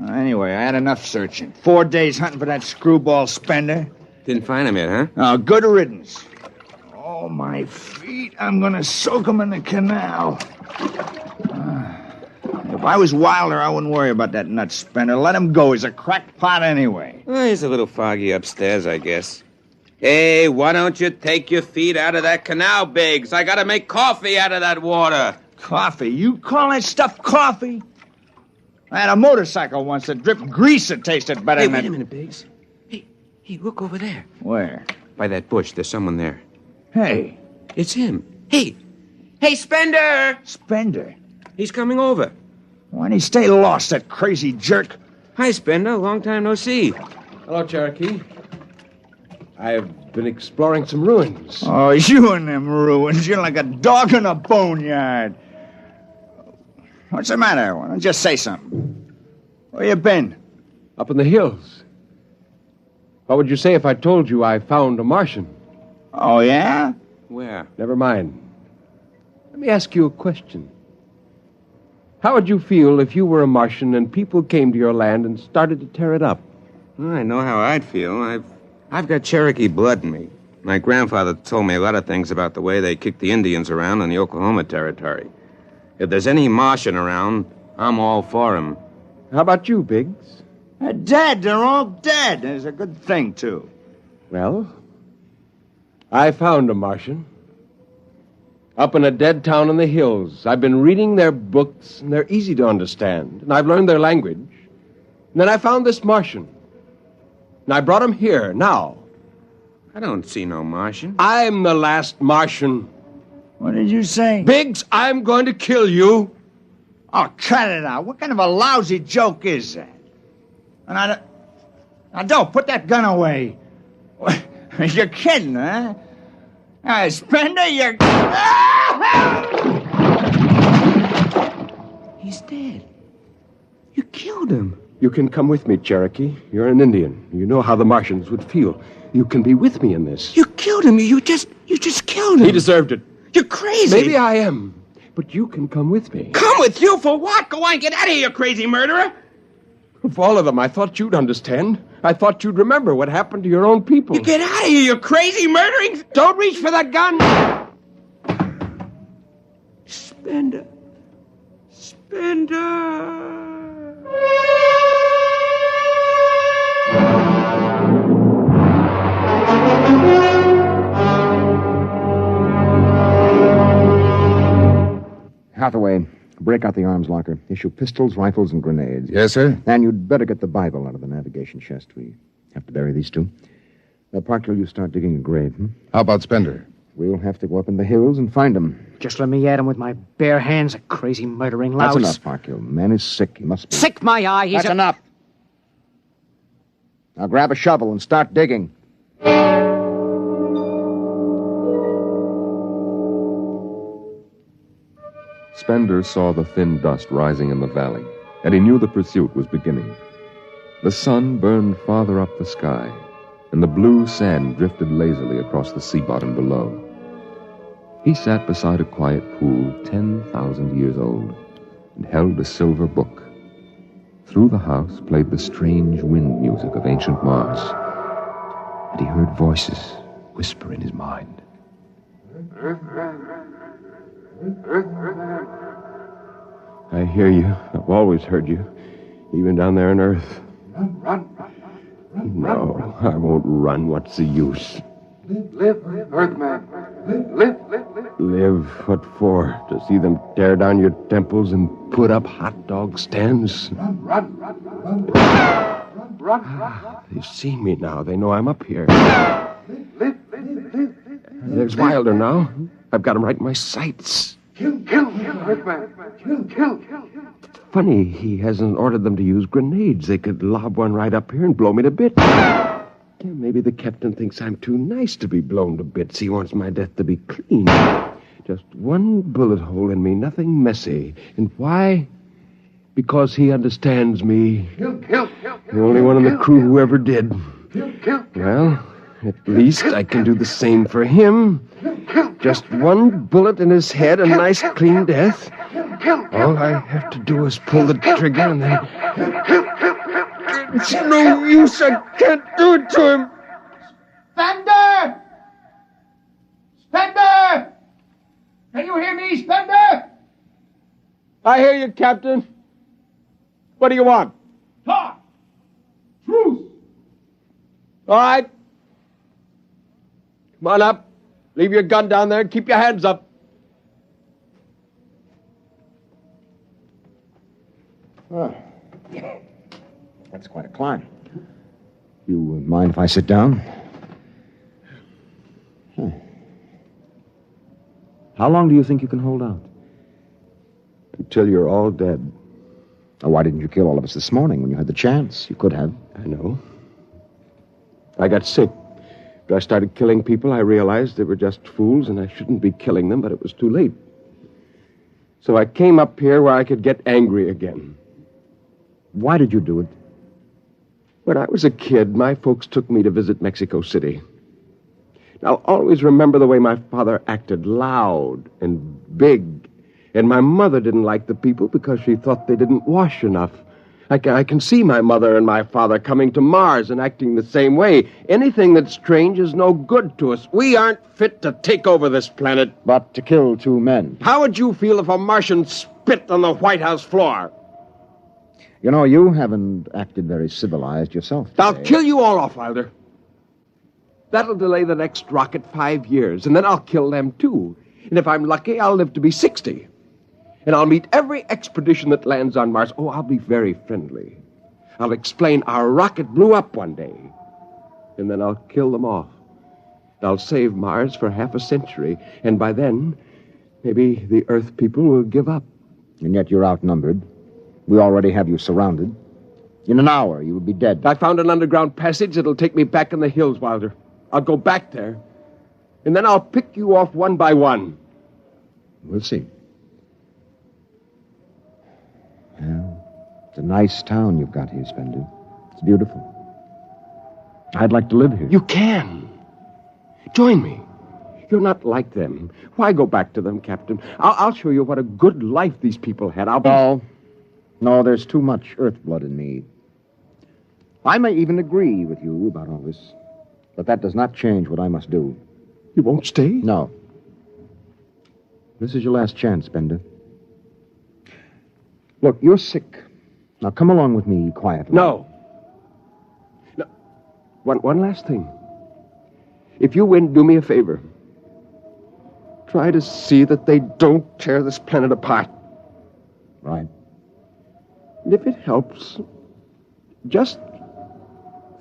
Anyway, I had enough searching. 4 days hunting for that screwball Spender. Didn't find him yet, huh? Oh, good riddance. Oh, my feet. I'm gonna soak them in the canal. If I was Wilder, I wouldn't worry about that nut Spender. Let him go. He's a crackpot anyway. Well, he's a little foggy upstairs, I guess. Hey, why don't you take your feet out of that canal, Biggs? I gotta make coffee out of that water. Coffee? You call that stuff coffee? I had a motorcycle once that dripped grease that tasted better than Wait that. a minute, Biggs. Hey, look over there. Where? By that bush. There's someone there. Hey. It's him. Hey, Spender! Spender? He's coming over. Why'd he stay lost, that crazy jerk? Hi, Spender. Long time no see. Hello, Cherokee. I've been exploring some ruins. Oh, you and them ruins. You're like a dog in a boneyard. What's the matter? Why don't you just say something? Where you been? Up in the hills. What would you say if I told you I found a Martian? Oh, yeah? Where? Never mind. Let me ask you a question. How would you feel if you were a Martian and people came to your land and started to tear it up? Well, I know how I'd feel. I've got Cherokee blood in me. My grandfather told me a lot of things about the way they kicked the Indians around in the Oklahoma Territory. If there's any Martian around, I'm all for him. How about you, Biggs? They're dead. They're all dead. It's a good thing, too. Well, I found a Martian. Up in a dead town in the hills. I've been reading their books, and they're easy to understand. And I've learned their language. And then I found this Martian. And I brought him here, now. I don't see no Martian. I'm the last Martian. What did you say? Biggs, I'm going to kill you. Oh, cut it out. What kind of a lousy joke is that? And now, don't put that gun away. You're kidding, huh? Spender, you're... He's dead. You killed him. You can come with me, Cherokee. You're an Indian. You know how the Martians would feel. You can be with me in this. You killed him. You just killed him. He deserved it. You're crazy. Maybe I am. But you can come with me. Come with you for what? Go on, get out of here, you crazy murderer. Of all of them, I thought you'd understand. I thought you'd remember what happened to your own people. You get out of here, you crazy murdering... Don't reach for that gun! Spender. Hathaway, break out the arms locker. Issue pistols, rifles, and grenades. Yes, sir? And you'd better get the Bible out of the navigation chest. We have to bury these two. Parkhill, you start digging a grave, How about Spender? We'll have to go up in the hills and find him. Just let me at him with my bare hands, a crazy murdering louse. That's enough, Parkhill. The man is sick. He must be... Sick, my eye. He's That's enough. Now grab a shovel and start digging. Spender saw the thin dust rising in the valley, and he knew the pursuit was beginning. The sun burned farther up the sky, and the blue sand drifted lazily across the sea bottom below. He sat beside a quiet pool 10,000 years old and held a silver book. Through the house played the strange wind music of ancient Mars, and he heard voices whisper in his mind. I hear you. I've always heard you, even down there on Earth. Run. No, I won't run. What's the use? Live, Earthman. Live. Live? What for? To see them tear down your temples and put up hot dog stands? Run. They've seen me now. They know I'm up here. Live. There's Wilder now. I've got him right in my sights. Kill, Earthman. Kill. Funny, he hasn't ordered them to use grenades. They could lob one right up here and blow me to bits. Yeah, maybe the captain thinks I'm too nice to be blown to bits. He wants my death to be clean. Just one bullet hole in me, nothing messy. And why? Because he understands me. Kill. The only one in the crew who ever did. Well, at least I can do the same for him. Just one bullet in his head, a nice clean death. All I have to do is pull the trigger and then... It's no use. I can't do it to him. Spender! Can you hear me, Spender? I hear you, Captain. What do you want? Talk! Truce! All right. Come on up. Leave your gun down there and keep your hands up. Oh. That's quite a climb. You mind if I sit down? How long do you think you can hold out? Until you're all dead. Why didn't you kill all of us this morning when you had the chance? You could have. I know. I got sick. After I started killing people, I realized they were just fools and I shouldn't be killing them, but it was too late. So I came up here where I could get angry again. Why did you do it? When I was a kid, my folks took me to visit Mexico City. I'll always remember the way my father acted, loud and big. And my mother didn't like the people because she thought they didn't wash enough. I can see my mother and my father coming to Mars and acting the same way. Anything that's strange is no good to us. We aren't fit to take over this planet. But to kill 2 men. How would you feel if a Martian spit on the White House floor? You know, you haven't acted very civilized yourself today. I'll kill you all off, Wilder. That'll delay the next rocket 5 years, and then I'll kill them too. And if I'm lucky, I'll live to be 60. And I'll meet every expedition that lands on Mars. Oh, I'll be very friendly. I'll explain our rocket blew up one day. And then I'll kill them off. I'll save Mars for half a century. And by then, maybe the Earth people will give up. And yet you're outnumbered. We already have you surrounded. In an hour, you will be dead. I found an underground passage that'll take me back in the hills, Wilder. I'll go back there. And then I'll pick you off one by one. We'll see. Well, it's a nice town you've got here, Spender. It's beautiful. I'd like to live here. You can. Join me. You're not like them. Why go back to them, Captain? I'll show you what a good life these people had. No, there's too much Earth blood in me. I may even agree with you about all this, but that does not change what I must do. You won't stay? No. This is your last chance, Spender. Look, you're sick. Now come along with me quietly. No. One last thing. If you win, do me a favor. Try to see that they don't tear this planet apart. Right. And if it helps, just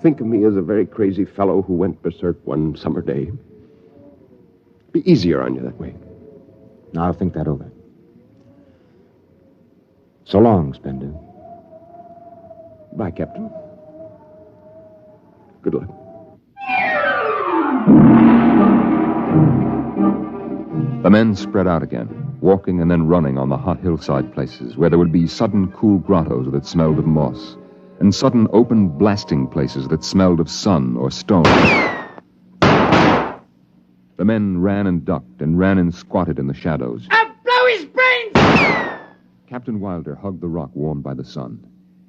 think of me as a very crazy fellow who went berserk one summer day. Be easier on you that way. I'll think that over. So long, Spender. Bye, Captain. Good luck. The men spread out again, walking and then running on the hot hillside places where there would be sudden cool grottos that smelled of moss, and sudden open blasting places that smelled of sun or stone. The men ran and ducked and ran and squatted in the shadows. I'll blow his brains! Captain Wilder hugged the rock warmed by the sun.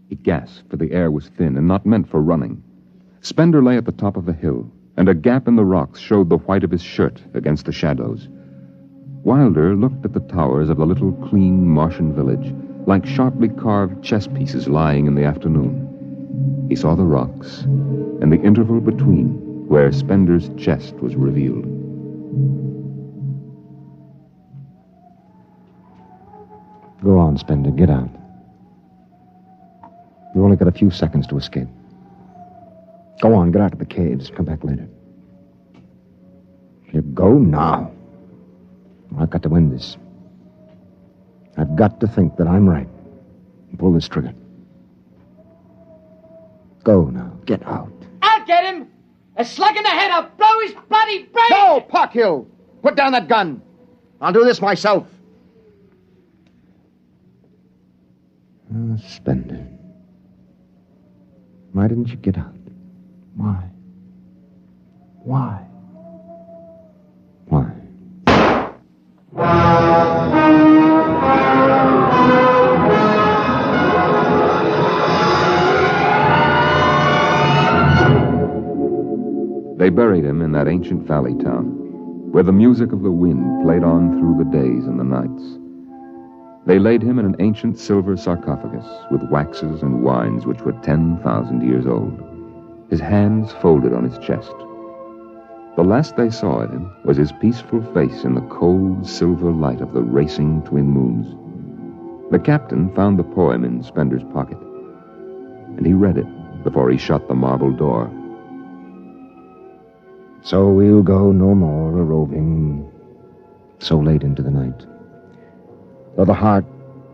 He gasped, for the air was thin and not meant for running. Spender lay at the top of the hill, and a gap in the rocks showed the white of his shirt against the shadows. Wilder looked at the towers of the little clean Martian village, like sharply carved chess pieces lying in the afternoon. He saw the rocks and the interval between where Spender's chest was revealed. Go on, Spender. Get out. You've only got a few seconds to escape. Go on, get out of the caves. Come back later. You go now. I've got to win this. I've got to think that I'm right and pull this trigger. Go now. Get out. I'll get him! A slug in the head, I'll blow his bloody brains! No, Parkhill! Put down that gun. I'll do this myself. Spender. Why didn't you get out? Why? Why? Why? They buried him in that ancient valley town, where the music of the wind played on through the days and the nights. They laid him in an ancient silver sarcophagus with waxes and wines which were 10,000 years old, his hands folded on his chest. The last they saw of him was his peaceful face in the cold silver light of the racing twin moons. The captain found the poem in Spender's pocket, and he read it before he shut the marble door. So we'll go no more a-roving so late into the night. Though the heart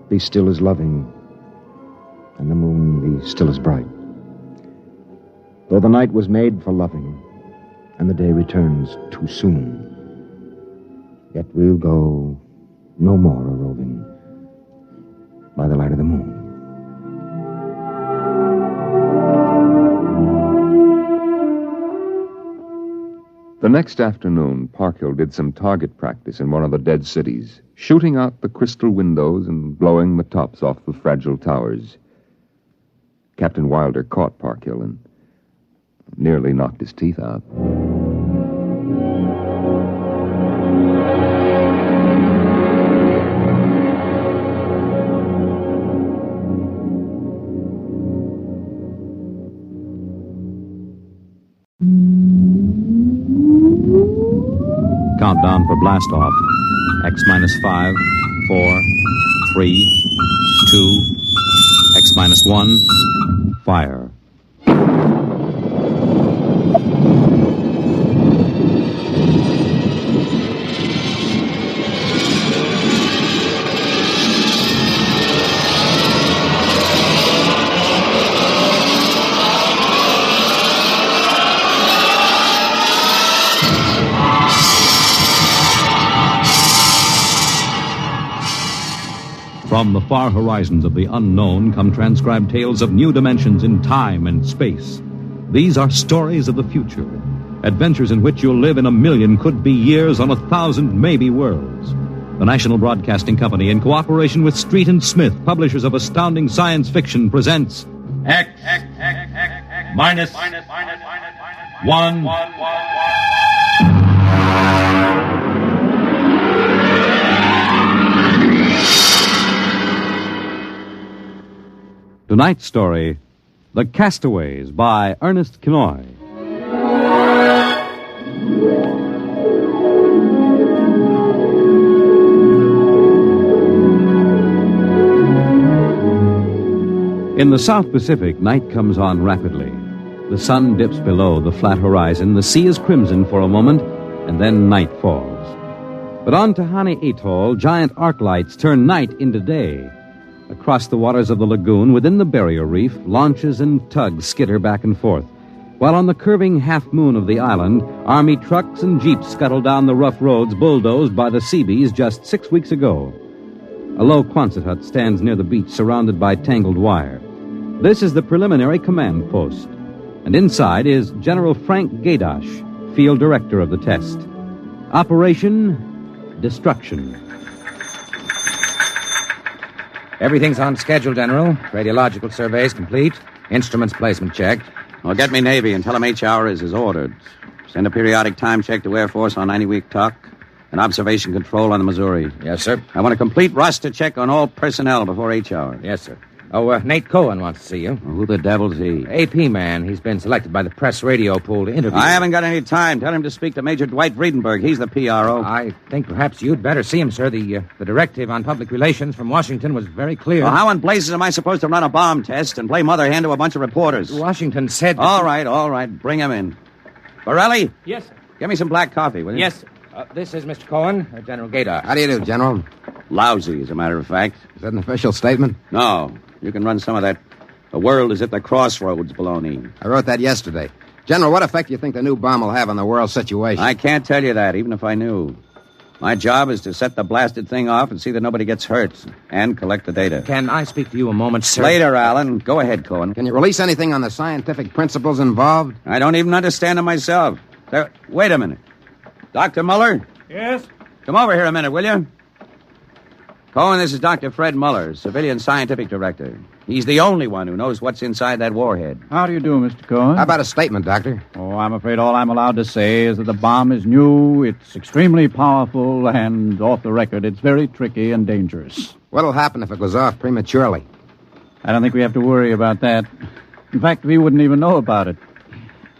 be still as loving, and the moon be still as bright. Though the night was made for loving, and the day returns too soon, yet we'll go no more a-roving by the light of the moon. The next afternoon, Parkhill did some target practice in one of the dead cities, shooting out the crystal windows and blowing the tops off the fragile towers. Captain Wilder caught Parkhill and nearly knocked his teeth out. Countdown for blast off. X minus 5, 4, 3, 2, X minus 1, fire. From the far horizons of the unknown come transcribed tales of new dimensions in time and space. These are stories of the future, adventures in which you'll live in 1,000,000 could-be years on 1,000 maybe worlds. The National Broadcasting Company, in cooperation with Street and Smith, publishers of astounding science fiction, presents X minus 1. Tonight's story, The Castaways by Ernest Kinoy. In the South Pacific, night comes on rapidly. The sun dips below the flat horizon, the sea is crimson for a moment, and then night falls. But on Tahani Atoll, giant arc lights turn night into day. Across the waters of the lagoon, within the barrier reef, launches and tugs skitter back and forth, while on the curving half-moon of the island, army trucks and jeeps scuttle down the rough roads bulldozed by the Seabees just 6 weeks ago. A low Quonset hut stands near the beach, surrounded by tangled wire. This is the preliminary command post, and inside is General Frank Gaydosh, field director of the test. Operation Destruction. Everything's on schedule, General. Radiological surveys complete. Instruments placement checked. Well, get me Navy and tell them HR is as ordered. Send a periodic time check to Air Force on 90-week talk and observation control on the Missouri. Yes, sir. I want a complete roster check on all personnel before HR. Yes, sir. Oh, Nate Cohen wants to see you. Well, who the devil's he? AP man. He's been selected by the press radio pool to interview I you. haven't got any time. Tell him to speak to Major Dwight Friedenberg. He's the PRO. I think perhaps you'd better see him, sir. The directive on public relations from Washington was very clear. Well, how in blazes am I supposed to run a bomb test and play mother hen to a bunch of reporters? Washington said... All right. Bring him in. Borelli? Yes, sir. Give me some black coffee, will you? Yes, sir. This is Mr. Cohen, General Gaydar. How do you do, General? Lousy, as a matter of fact. Is that an official statement? No. You can run some of that "the world is at the crossroads" baloney. I wrote that yesterday. General, what effect do you think the new bomb will have on the world situation? I can't tell you that, even if I knew. My job is to set the blasted thing off and see that nobody gets hurt, and collect the data. Can I speak to you a moment, sir? Later, Alan. Go ahead, Cohen. Can you release anything on the scientific principles involved? I don't even understand them myself. Wait a minute. Dr. Muller? Yes? Come over here a minute, will you? Cohen, this is Dr. Fred Muller, Civilian Scientific Director. He's the only one who knows what's inside that warhead. How do you do, Mr. Cohen? How about a statement, Doctor? Oh, I'm afraid all I'm allowed to say is that the bomb is new, it's extremely powerful, and off the record, it's very tricky and dangerous. What'll happen if it goes off prematurely? I don't think we have to worry about that. In fact, we wouldn't even know about it.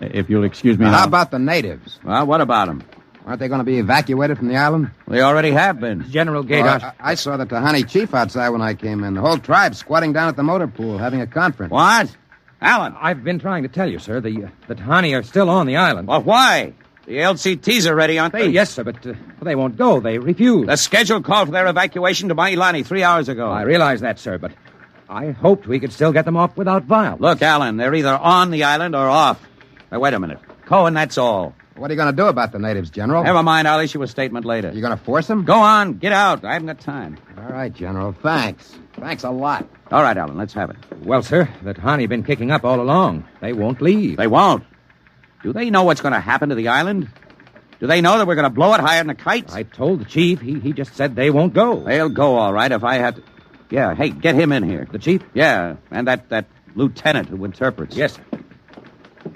If you'll excuse me now. How about the natives? Well, what about them? Aren't they going to be evacuated from the island? They already have been. General Gaydar. Well, I saw the Tahani chief outside when I came in. The whole tribe squatting down at the motor pool having a conference. What? Alan? I've been trying to tell you, sir. The Tahani are still on the island. Well, why? The LCTs are ready, aren't they? Yes, sir, but they won't go. They refuse. The schedule called for their evacuation to Mailani 3 hours ago. I realize that, sir, but I hoped we could still get them off without violence. Look, Alan, they're either on the island or off. Now, wait a minute. Cohen, that's all. What are you going to do about the natives, General? Never mind. I'll issue a statement later. You going to force them? Go on. Get out. I haven't got time. All right, General. Thanks. Thanks a lot. All right, Alan. Let's have it. Well, sir, the Tahani been kicking up all along. They won't leave. They won't. Do they know what's going to happen to the island? Do they know that we're going to blow it higher than a kite? I told the chief. He just said they won't go. They'll go, all right, if I have to... Yeah, hey, get him in here. The chief? Yeah, and that lieutenant who interprets. Yes, sir.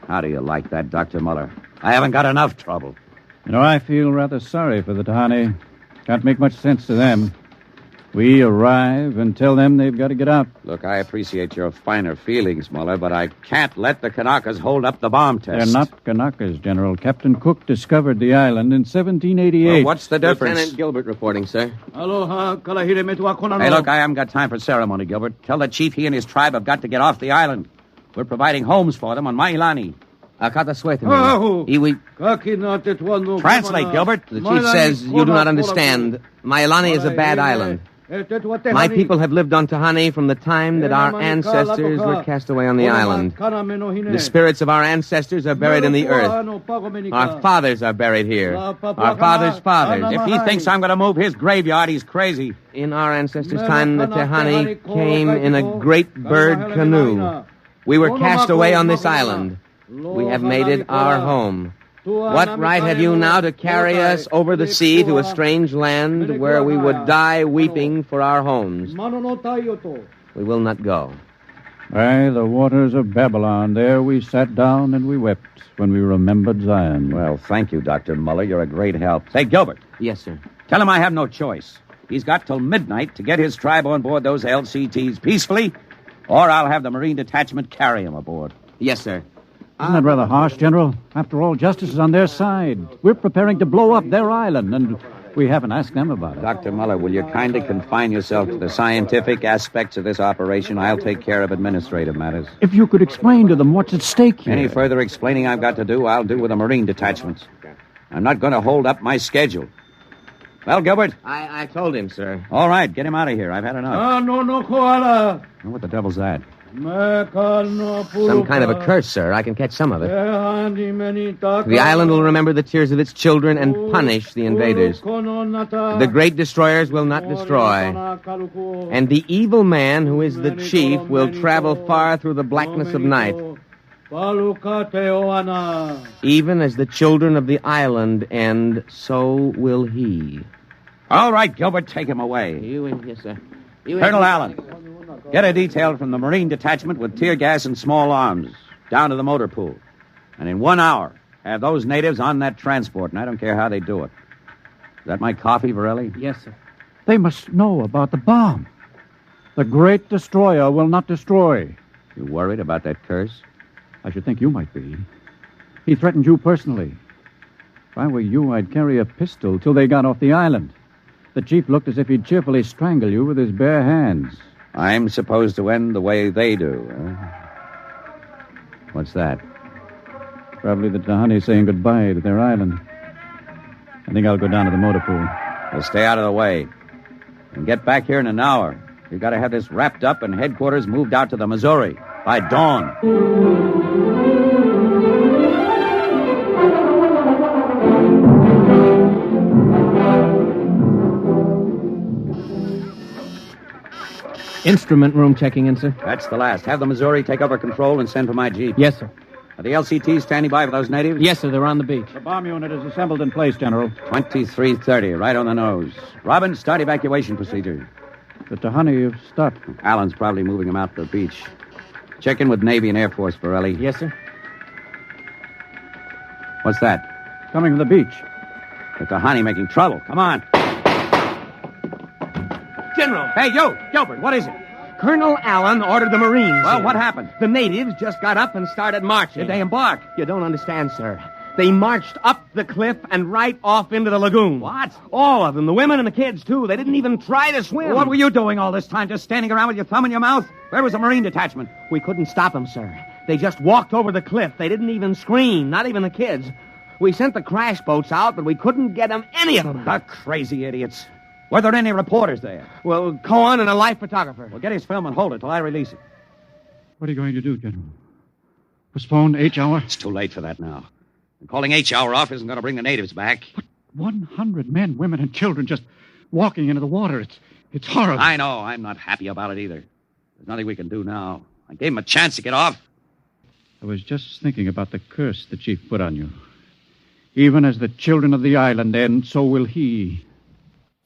How do you like that, Dr. Muller? I haven't got enough trouble. You know, I feel rather sorry for the Tahani. Can't make much sense to them. We arrive and tell them they've got to get out. Look, I appreciate your finer feelings, Muller, but I can't let the Kanakas hold up the bomb test. They're not Kanakas, General. Captain Cook discovered the island in 1788. Well, what's the difference? Lieutenant Gilbert reporting, sir. Hey, look, I haven't got time for ceremony, Gilbert. Tell the chief he and his tribe have got to get off the island. We're providing homes for them on Mailani. Translate, Gilbert. The chief says you do not understand. Mailani is a bad island. My people have lived on Tahani from the time that our ancestors were cast away on the island. The spirits of our ancestors are buried in the earth. Our fathers are buried here. Our fathers' fathers. If he thinks I'm going to move his graveyard, he's crazy. In our ancestors' time, the Tahani came in a great bird canoe. We were cast away on this island. We have made it our home. What right have you now to carry us over the sea to a strange land where we would die weeping for our homes? We will not go. By the waters of Babylon, there we sat down and we wept when we remembered Zion. Well, thank you, Dr. Muller. You're a great help. Say, Gilbert. Yes, sir. Tell him I have no choice. He's got till midnight to get his tribe on board those LCTs peacefully, or I'll have the Marine Detachment carry him aboard. Yes, sir. Isn't that rather harsh, General? After all, justice is on their side. We're preparing to blow up their island, and we haven't asked them about it. Dr. Muller, will you kindly confine yourself to the scientific aspects of this operation? I'll take care of administrative matters. If you could explain to them what's at stake here. Any further explaining I've got to do, I'll do with the Marine detachments. I'm not going to hold up my schedule. Well, Gilbert? I told him, sir. All right, get him out of here. I've had enough. No, koala. What the devil's that? Some kind of a curse, sir. I can catch some of it. The island will remember the tears of its children and punish the invaders. The great destroyers will not destroy. And the evil man, who is the chief, will travel far through the blackness of night. Even as the children of the island end, so will he. All right, Gilbert, take him away. Yes, sir. Colonel Allen, get a detail from the Marine Detachment with tear gas and small arms down to the motor pool. And in 1 hour, have those natives on that transport, and I don't care how they do it. Is that my coffee, Varelli? Yes, sir. They must know about the bomb. The great destroyer will not destroy. You worried about that curse? I should think you might be. He threatened you personally. If I were you, I'd carry a pistol till they got off the island. The chief looked as if he'd cheerfully strangle you with his bare hands. I'm supposed to end the way they do, huh? What's that? Probably the Tahani saying goodbye to their island. I think I'll go down to the motor pool. Well, stay out of the way. And get back here in an hour. We've got to have this wrapped up and headquarters moved out to the Missouri by dawn. Instrument room checking in, sir. That's the last. Have the Missouri take over control and send for my jeep. Yes, sir. Are the LCTs standing by for those natives? Yes, sir. They're on the beach. The bomb unit is assembled in place, General. 2330, right on the nose. Robin, start evacuation procedure. The Tahani have stopped. Allen's probably moving them out to the beach. Check in with Navy and Air Force, Borelli. Yes, sir. What's that? Coming from the beach. The Tahani making trouble. Come on. General! Hey, you! Gilbert, what is it? Colonel Allen ordered the Marines. Well, what happened? The natives just got up and started marching. Did they embark? You don't understand, sir. They marched up the cliff and right off into the lagoon. What? All of them, the women and the kids, too. They didn't even try to swim. What were you doing all this time, just standing around with your thumb in your mouth? Where was the Marine detachment? We couldn't stop them, sir. They just walked over the cliff. They didn't even scream, not even the kids. We sent the crash boats out, but we couldn't get them, any of them. The crazy idiots. Were there any reporters there? Well, Cohen and a life photographer. Well, get his film and hold it till I release it. What are you going to do, General? Postpone H-hour? It's too late for that now. And calling H-hour off isn't going to bring the natives back. But 100 men, women, and children just walking into the water. It's horrible. I know. I'm not happy about it either. There's nothing we can do now. I gave him a chance to get off. I was just thinking about the curse the chief put on you. Even as the children of the island end, so will he.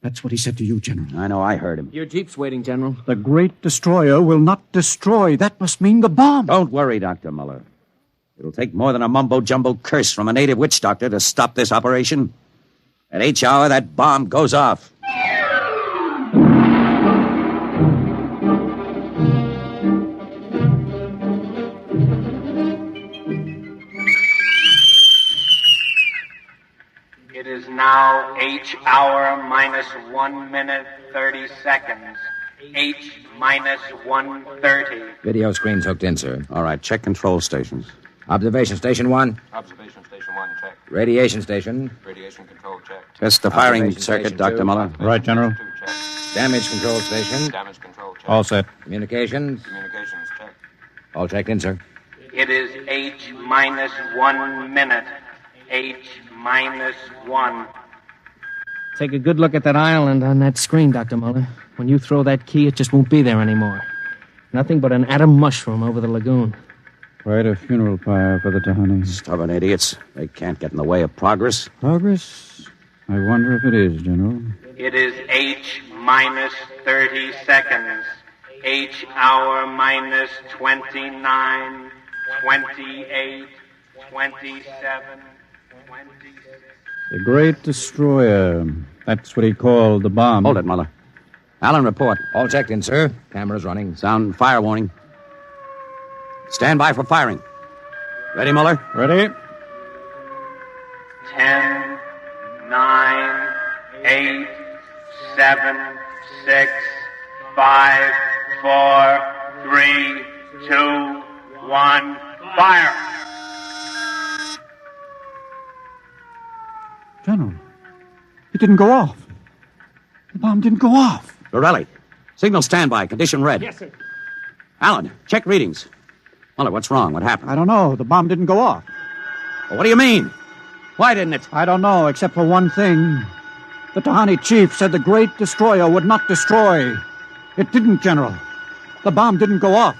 That's what he said to you, General. I know, I heard him. Your jeep's waiting, General. The great destroyer will not destroy. That must mean the bomb. Don't worry, Dr. Muller. It'll take more than a mumbo-jumbo curse from a native witch doctor to stop this operation. At H-hour, that bomb goes off. It is now H-hour minus 1 minute 30 seconds. H minus 1:30. Video screen's hooked in, sir. All right, check control stations. Observation station 1. Observation station 1, check. Radiation station. Radiation control, check. Test the firing Observation circuit, station Dr. 2. Muller. Right, General. Damage control station. Damage control, check. All set. Communications. Communications, check. All checked in, sir. It is H minus 1 minute. H minus 1. Take a good look at that island on that screen, Dr. Muller. When you throw that key, it just won't be there anymore. Nothing but an atom mushroom over the lagoon. Quite a funeral pyre for the Tahani. Stubborn idiots. They can't get in the way of progress. Progress? I wonder if it is, General. It is H minus 30 seconds. H hour minus 29, 28, 27, 26. The great destroyer. That's what he called the bomb. Hold it, Muller. Allen, report. All checked in, sir. Cameras running. Sound fire warning. Stand by for firing. Ready, Muller? Ready? 10, 9, 8, 7, 6, 5, 4, 3, 2, 1, fire! General, it didn't go off. The bomb didn't go off. Borelli, signal standby. Condition red. Yes, sir. Allen, check readings. Muller, what's wrong? What happened? I don't know. The bomb didn't go off. Well, what do you mean? Why didn't it? I don't know, except for one thing. The Tahani chief said the great destroyer would not destroy. It didn't, General. The bomb didn't go off.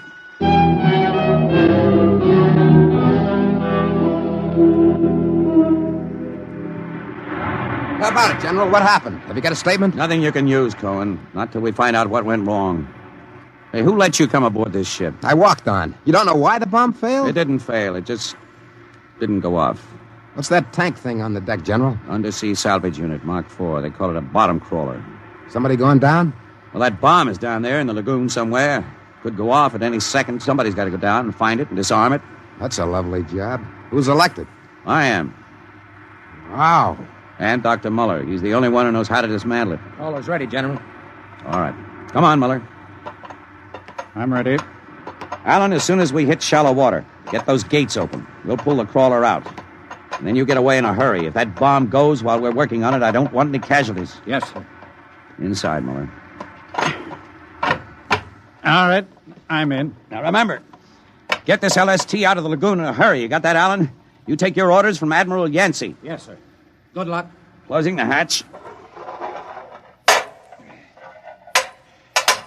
How about it, General? What happened? Have you got a statement? Nothing you can use, Cohen. Not till we find out what went wrong. Hey, who let you come aboard this ship? I walked on. You don't know why the bomb failed? It didn't fail. It just didn't go off. What's that tank thing on the deck, General? Undersea salvage unit, Mark IV. They call it a bottom crawler. Somebody going down? Well, that bomb is down there in the lagoon somewhere. Could go off at any second. Somebody's got to go down and find it and disarm it. That's a lovely job. Who's elected? I am. Wow. And Dr. Muller. He's the only one who knows how to dismantle it. All is ready, General. All right. Come on, Muller. I'm ready. Alan, as soon as we hit shallow water, get those gates open. We'll pull the crawler out. And then you get away in a hurry. If that bomb goes while we're working on it, I don't want any casualties. Yes, sir. Inside, Muller. All right. I'm in. Now, remember, get this LST out of the lagoon in a hurry. You got that, Alan? You take your orders from Admiral Yancey. Yes, sir. Good luck. Closing the hatch.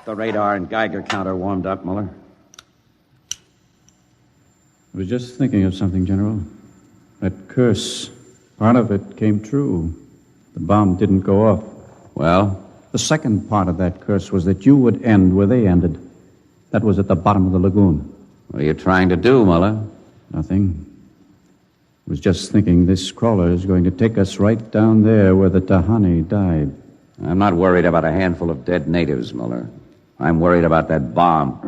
The radar and Geiger counter warmed up, Muller. I was just thinking of something, General. That curse, part of it came true. The bomb didn't go off. Well? The second part of that curse was that you would end where they ended. That was at the bottom of the lagoon. What are you trying to do, Muller? Nothing. I was just thinking this crawler is going to take us right down there where the Tahani died. I'm not worried about a handful of dead natives, Muller. I'm worried about that bomb.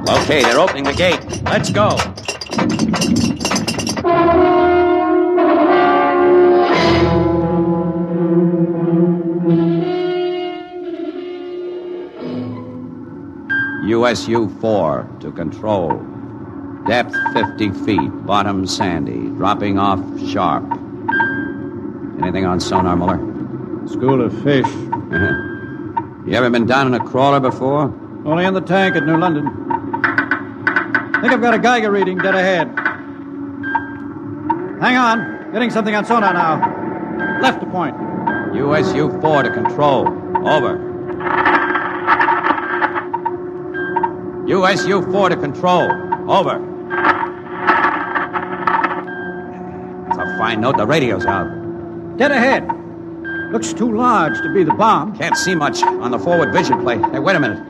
Okay, they're opening the gate. Let's go. USU-4 to control. Depth 50 feet, bottom sandy, dropping off sharp. Anything on sonar, Muller? School of fish. You ever been down in a crawler before? Only in the tank at New London. I think I've got a Geiger reading dead ahead. Hang on. Getting something on sonar now. Left to point. USU-4 to control. Over. USU-4 to control. Over. That's a fine note. The radio's out. Dead ahead. Looks too large to be the bomb. Can't see much on the forward vision plate. Hey, wait a minute.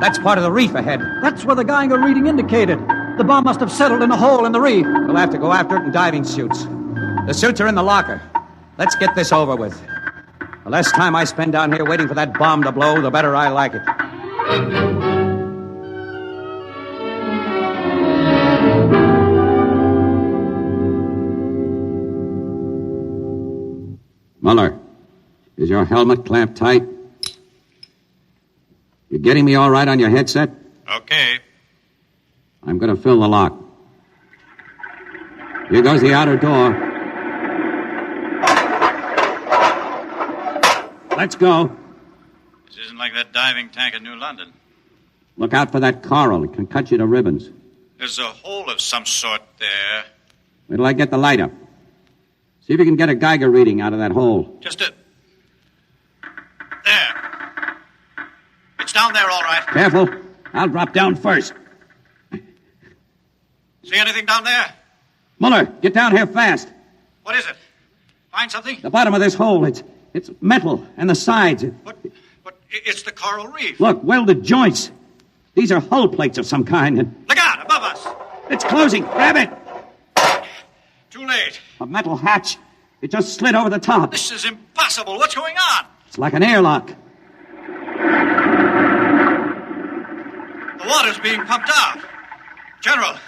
That's part of the reef ahead. That's where the Geiger reading indicated. The bomb must have settled in a hole in the reef. We'll have to go after it in diving suits. The suits are in the locker. Let's get this over with. The less time I spend down here waiting for that bomb to blow, the better I like it. Muller, is your helmet clamped tight? You getting me all right on your headset? Okay. I'm going to fill the lock. Here goes the outer door. Let's go. This isn't like that diving tank in New London. Look out for that coral. It can cut you to ribbons. There's a hole of some sort there. Wait till I get the light up. See if you can get a Geiger reading out of that hole. Just a... There. It's down there, all right. Careful. I'll drop down first. See anything down there? Muller, get down here fast. What is it? Find something? The bottom of this hole, it's metal, and the sides. But it's the coral reef. Look, welded joints. These are hull plates of some kind. And look out, above us. It's closing. Grab it. Too late. A metal hatch. It just slid over the top. This is impossible. What's going on? It's like an airlock. The water's being pumped out. General, do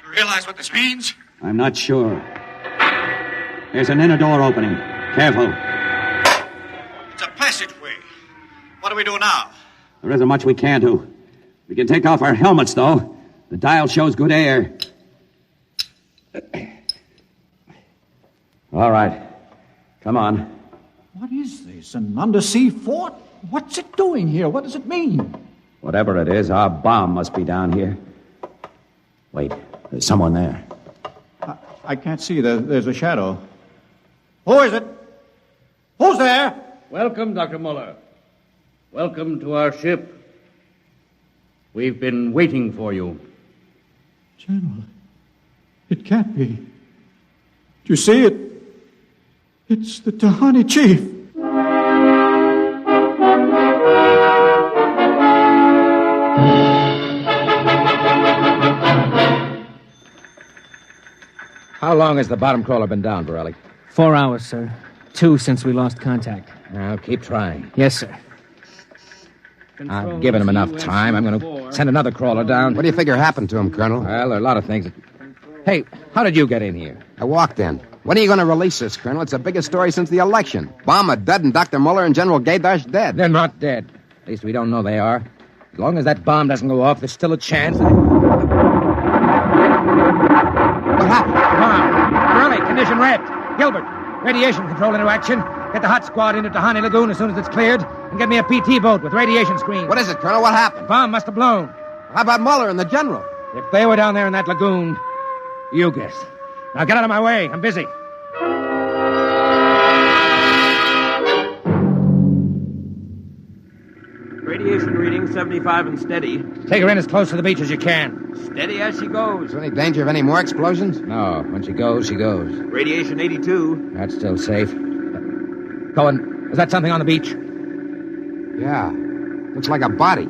you realize what this means? I'm not sure. There's an inner door opening. Careful. It's a passageway. What do we do now? There isn't much we can do. We can take off our helmets, though. The dial shows good air. All right. Come on. What is this? An undersea fort? What's it doing here? What does it mean? Whatever it is, our bomb must be down here. Wait, there's someone there. I can't see. There's a shadow. Who is it? Who's there? Welcome, Dr. Muller. Welcome to our ship. We've been waiting for you. General, it can't be. Do you see it? It's the Tahani chief. How long has the bottom crawler been down, Borelli? 4 hours, sir. 2 since we lost contact. Now, keep trying. Yes, sir. I've given him enough time. I'm going to send another crawler down. What do you figure happened to him, Colonel? Well, there are a lot of things. Hey, how did you get in here? I walked in. When are you going to release this, Colonel? It's the biggest story since the election. Bomber dead and Dr. Muller and General Gaydash dead. They're not dead. At least we don't know they are. As long as that bomb doesn't go off, there's still a chance. What happened? Bomb. Early, condition red. Gilbert, radiation control into action. Get the hot squad into Tahani Lagoon as soon as it's cleared, and get me a PT boat with radiation screen. What is it, Colonel? What happened? Bomb must have blown. How about Muller and the General? If they were down there in that lagoon, you guess. Now get out of my way. I'm busy. Radiation reading 75 and steady. Take her in as close to the beach as you can. Steady as she goes. Is there any danger of any more explosions? No. When she goes, she goes. Radiation 82. That's still safe. Cohen, is that something on the beach? Yeah. Looks like a body.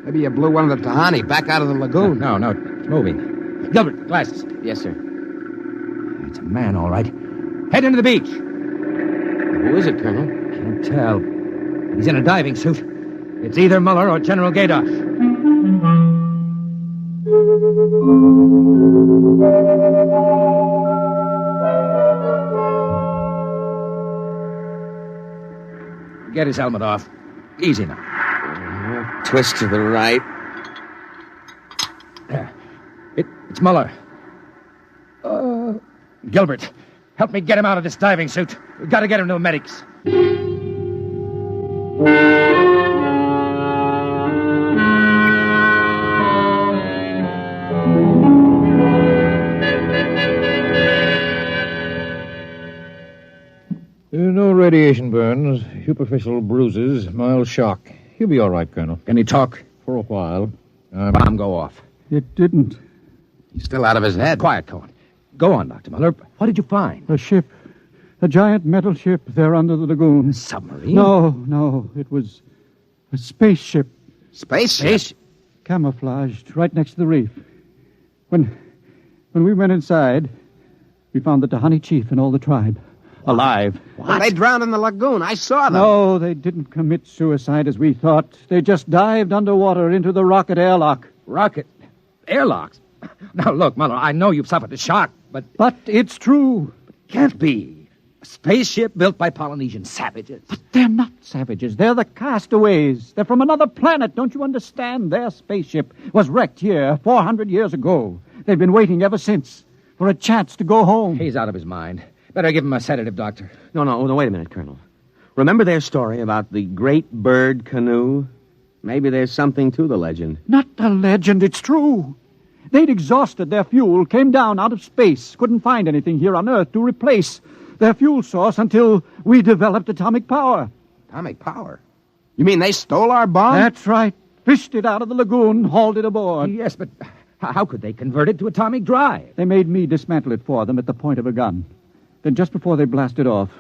Maybe you blew one of the Tahani back out of the lagoon. No, it's moving. Gilbert, glasses. Yes, sir. It's a man, all right. Head into the beach. Who is it, Colonel? Can't tell. He's in a diving suit. It's either Muller or General Gaydash. Get his helmet off. Easy now. Twist to the right. There. It's Muller. Gilbert, help me get him out of this diving suit. We've got to get him to the medics. No radiation burns, superficial bruises, mild shock. He'll be all right, Colonel. Can he talk? For a while. Bomb go off. It didn't. He's still out of his head. Quiet, Cohen. Go on, Dr. Muller. What did you find? A ship. A giant metal ship there under the lagoon. A submarine? No. It was a spaceship. Spaceship? Camouflaged right next to the reef. When we went inside, we found the Tahani chief and all the tribe. Alive. What? They drowned in the lagoon. I saw them. No, they didn't commit suicide as we thought. They just dived underwater into the rocket airlock. Rocket? Airlocks? Now, look, Muller, I know you've suffered a shock, but... But it's true. Can't be. A spaceship built by Polynesian savages. But they're not savages. They're the Castaways. They're from another planet. Don't you understand? Their spaceship was wrecked here 400 years ago. They've been waiting ever since for a chance to go home. He's out of his mind. Better give him a sedative, Doctor. No, wait a minute, Colonel. Remember their story about the great bird canoe? Maybe there's something to the legend. Not a legend, it's true. They'd exhausted their fuel, came down out of space, couldn't find anything here on Earth to replace their fuel source until we developed atomic power. Atomic power? You mean they stole our bomb? That's right. Fished it out of the lagoon, hauled it aboard. Yes, but how could they convert it to atomic drive? They made me dismantle it for them at the point of a gun. Then just before they blasted off,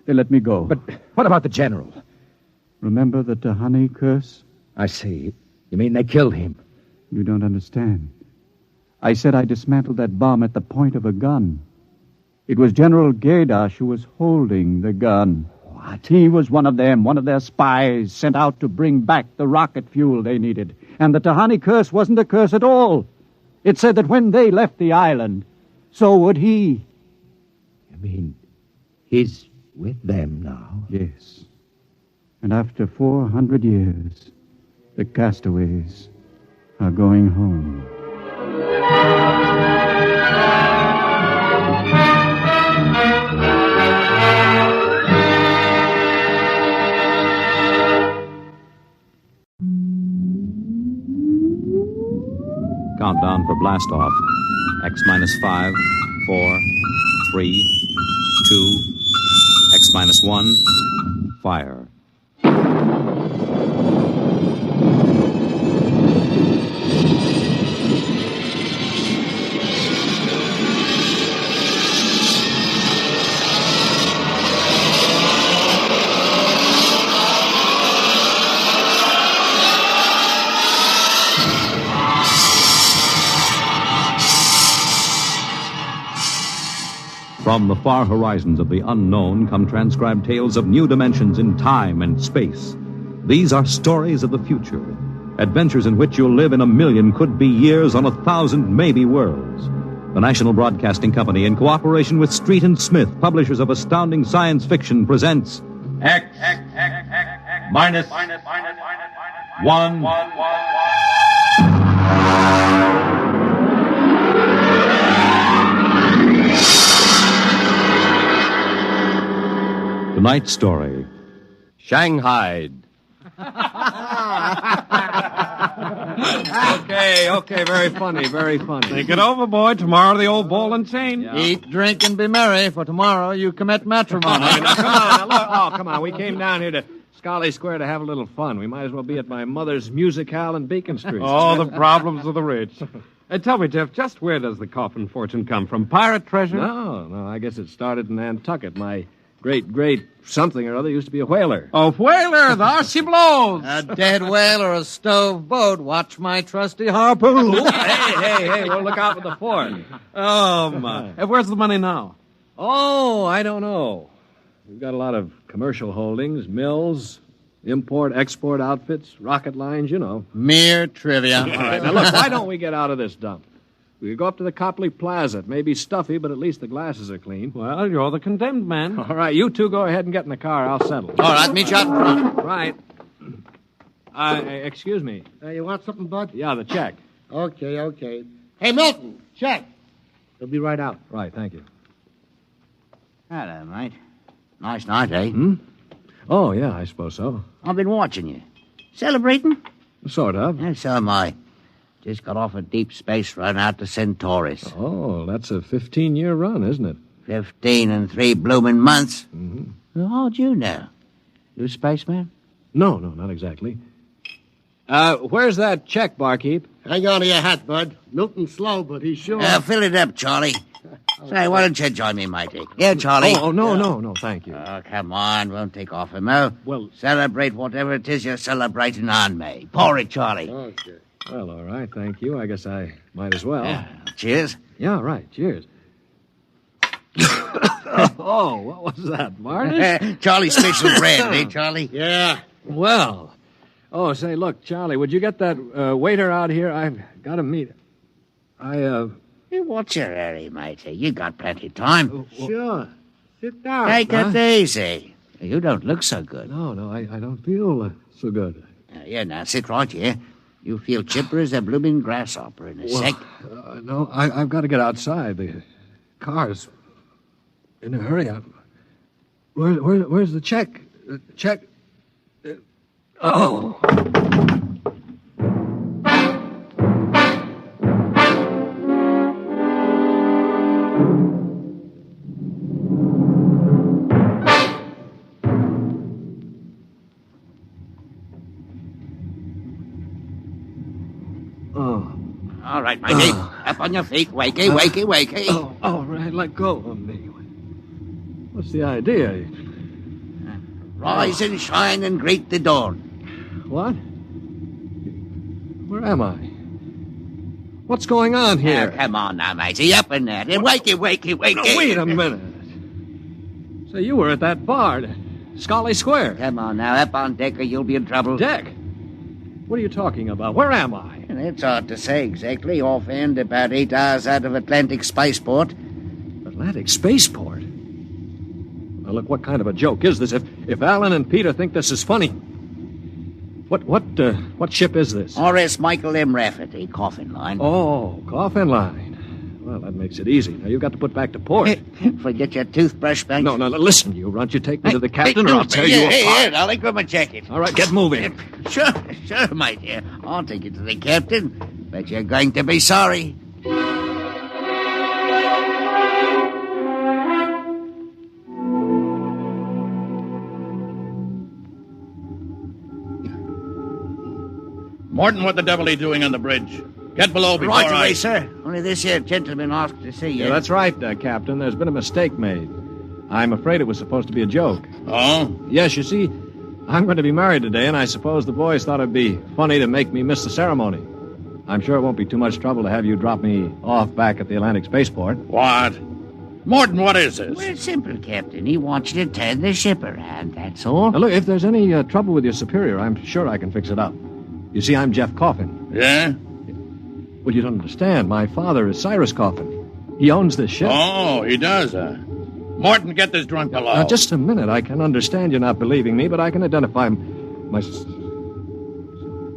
they let me go. But what about the general? Remember the Tahani curse? I see. You mean they killed him? You don't understand. I said I dismantled that bomb at the point of a gun. It was General Gaydash who was holding the gun. What? He was one of them, one of their spies sent out to bring back the rocket fuel they needed. And the Tahani curse wasn't a curse at all. It said that when they left the island, so would he. You mean he's with them now? Yes. And after 400 years, the Castaways are going home. Countdown for blast off. X minus 5, 4, 3, 2, X minus 1, fire. From the far horizons of the unknown come transcribed tales of new dimensions in time and space. These are stories of the future, adventures in which you'll live in a million could-be years on 1,000 maybe worlds. The National Broadcasting Company, in cooperation with Street and Smith, publishers of astounding science fiction, presents X minus 1. Tonight's story, Shanghaied. Okay, very funny, very funny. Think it over, boy. Tomorrow the old ball and chain. Yeah. Eat, drink, and be merry, for tomorrow you commit matrimony. Come on. We came down here to Scarlet Square to have a little fun. We might as well be at my mother's musicale in Beacon Street. Oh, the problems of the rich. Tell me, Jeff, just where does the coffin fortune come from? Pirate treasure? No, I guess it started in Nantucket. My great something or other used to be a whaler. Oh, whaler, there she blows. A dead whale or a stove boat. Watch my trusty harpoon. Hey, well, look out for the fort. Oh, my. Where's the money now? Oh, I don't know. We've got a lot of commercial holdings, mills, import-export outfits, rocket lines, you know. Mere trivia. All right, now look, why don't we get out of this dump? We could go up to the Copley Plaza. It may be stuffy, but at least the glasses are clean. Well, you're the condemned man. All right, you two go ahead and get in the car. I'll settle. All right, meet you out in front. Right. Excuse me. You want something, Bud? Yeah, the check. Okay. Hey, Milton, check. It'll be right out. Right, thank you. Hello, mate. Nice night, eh? Oh, yeah, I suppose so. I've been watching you. Celebrating? Sort of. Yeah, so am I. Just got off a deep space run out to Centaurus. Oh, that's a 15-year run, isn't it? 15 and 3 blooming months. Mm-hmm. Well, how'd you know? You a spaceman? No, not exactly. Where's that check, barkeep? Hang on to your hat, Bud. Milton's slow, but he's sure. Fill it up, Charlie. Say, why don't you join me, matey? Yeah, Charlie. Oh, no, thank you. Oh, come on, won't take off him, oh. Well, celebrate whatever it is you're celebrating on me. Pour it, Charlie. Okay. Well, all right, thank you. I guess I might as well. Cheers. Yeah, right, cheers. Oh, what was that, Martin? Charlie's special brand, eh, Charlie? Yeah. Well. Oh, say, look, Charlie, would you get that waiter out here? I've got to meet him. Hey, what's your hurry, matey? You got plenty of time. Sure. Sit down. Take it easy. You don't look so good. No, I don't feel so good. Now, sit right here. You feel chipper as a blooming grasshopper in a sec. No, I've got to get outside. The car's in a hurry. Where's the check? The check? Oh. All right, matey. Up on your feet. Wakey. Oh, all right, let go of me. What's the idea? Rise and shine and greet the dawn. What? Where am I? What's going on here? Come on now, matey. Up in there. Wakey. No, wait a minute. So you were at that bar, Scarlet Square. Come on now. Up on deck or you'll be in trouble. Deck? What are you talking about? Where am I? It's hard to say exactly. Offhand, about 8 hours out of Atlantic Spaceport. Atlantic Spaceport? Well, look, what kind of a joke is this? If Alan and Peter think this is funny, what ship is this? R.S. Michael M. Rafferty, Coffin Line. Oh, Coffin Line. Well, that makes it easy. Now, you've got to put back to port. Forget your toothbrush, Banks. No, listen, you runt. You take me to the captain, or I'll tear you apart. Here, darling, grab my jacket. All right, get moving. Sure, mate. Here, I'll take you to the captain. But you're going to be sorry. Morton, what the devil are you doing on the bridge? Get below before Right away, sir. Only this here gentleman asked to see you. Yeah, that's right, Captain. There's been a mistake made. I'm afraid it was supposed to be a joke. Oh? Yes, you see, I'm going to be married today, and I suppose the boys thought it'd be funny to make me miss the ceremony. I'm sure it won't be too much trouble to have you drop me off back at the Atlantic Spaceport. What? Morton, what is this? Well, it's simple, Captain. He wants you to turn the ship around, that's all. Now, look, if there's any trouble with your superior, I'm sure I can fix it up. You see, I'm Jeff Coffin. Yeah? Well, you don't understand. My father is Cyrus Coffin. He owns this ship. Oh, he does, huh? Morton, get this drunk below. Now, just a minute. I can understand you not believing me, but I can identify my...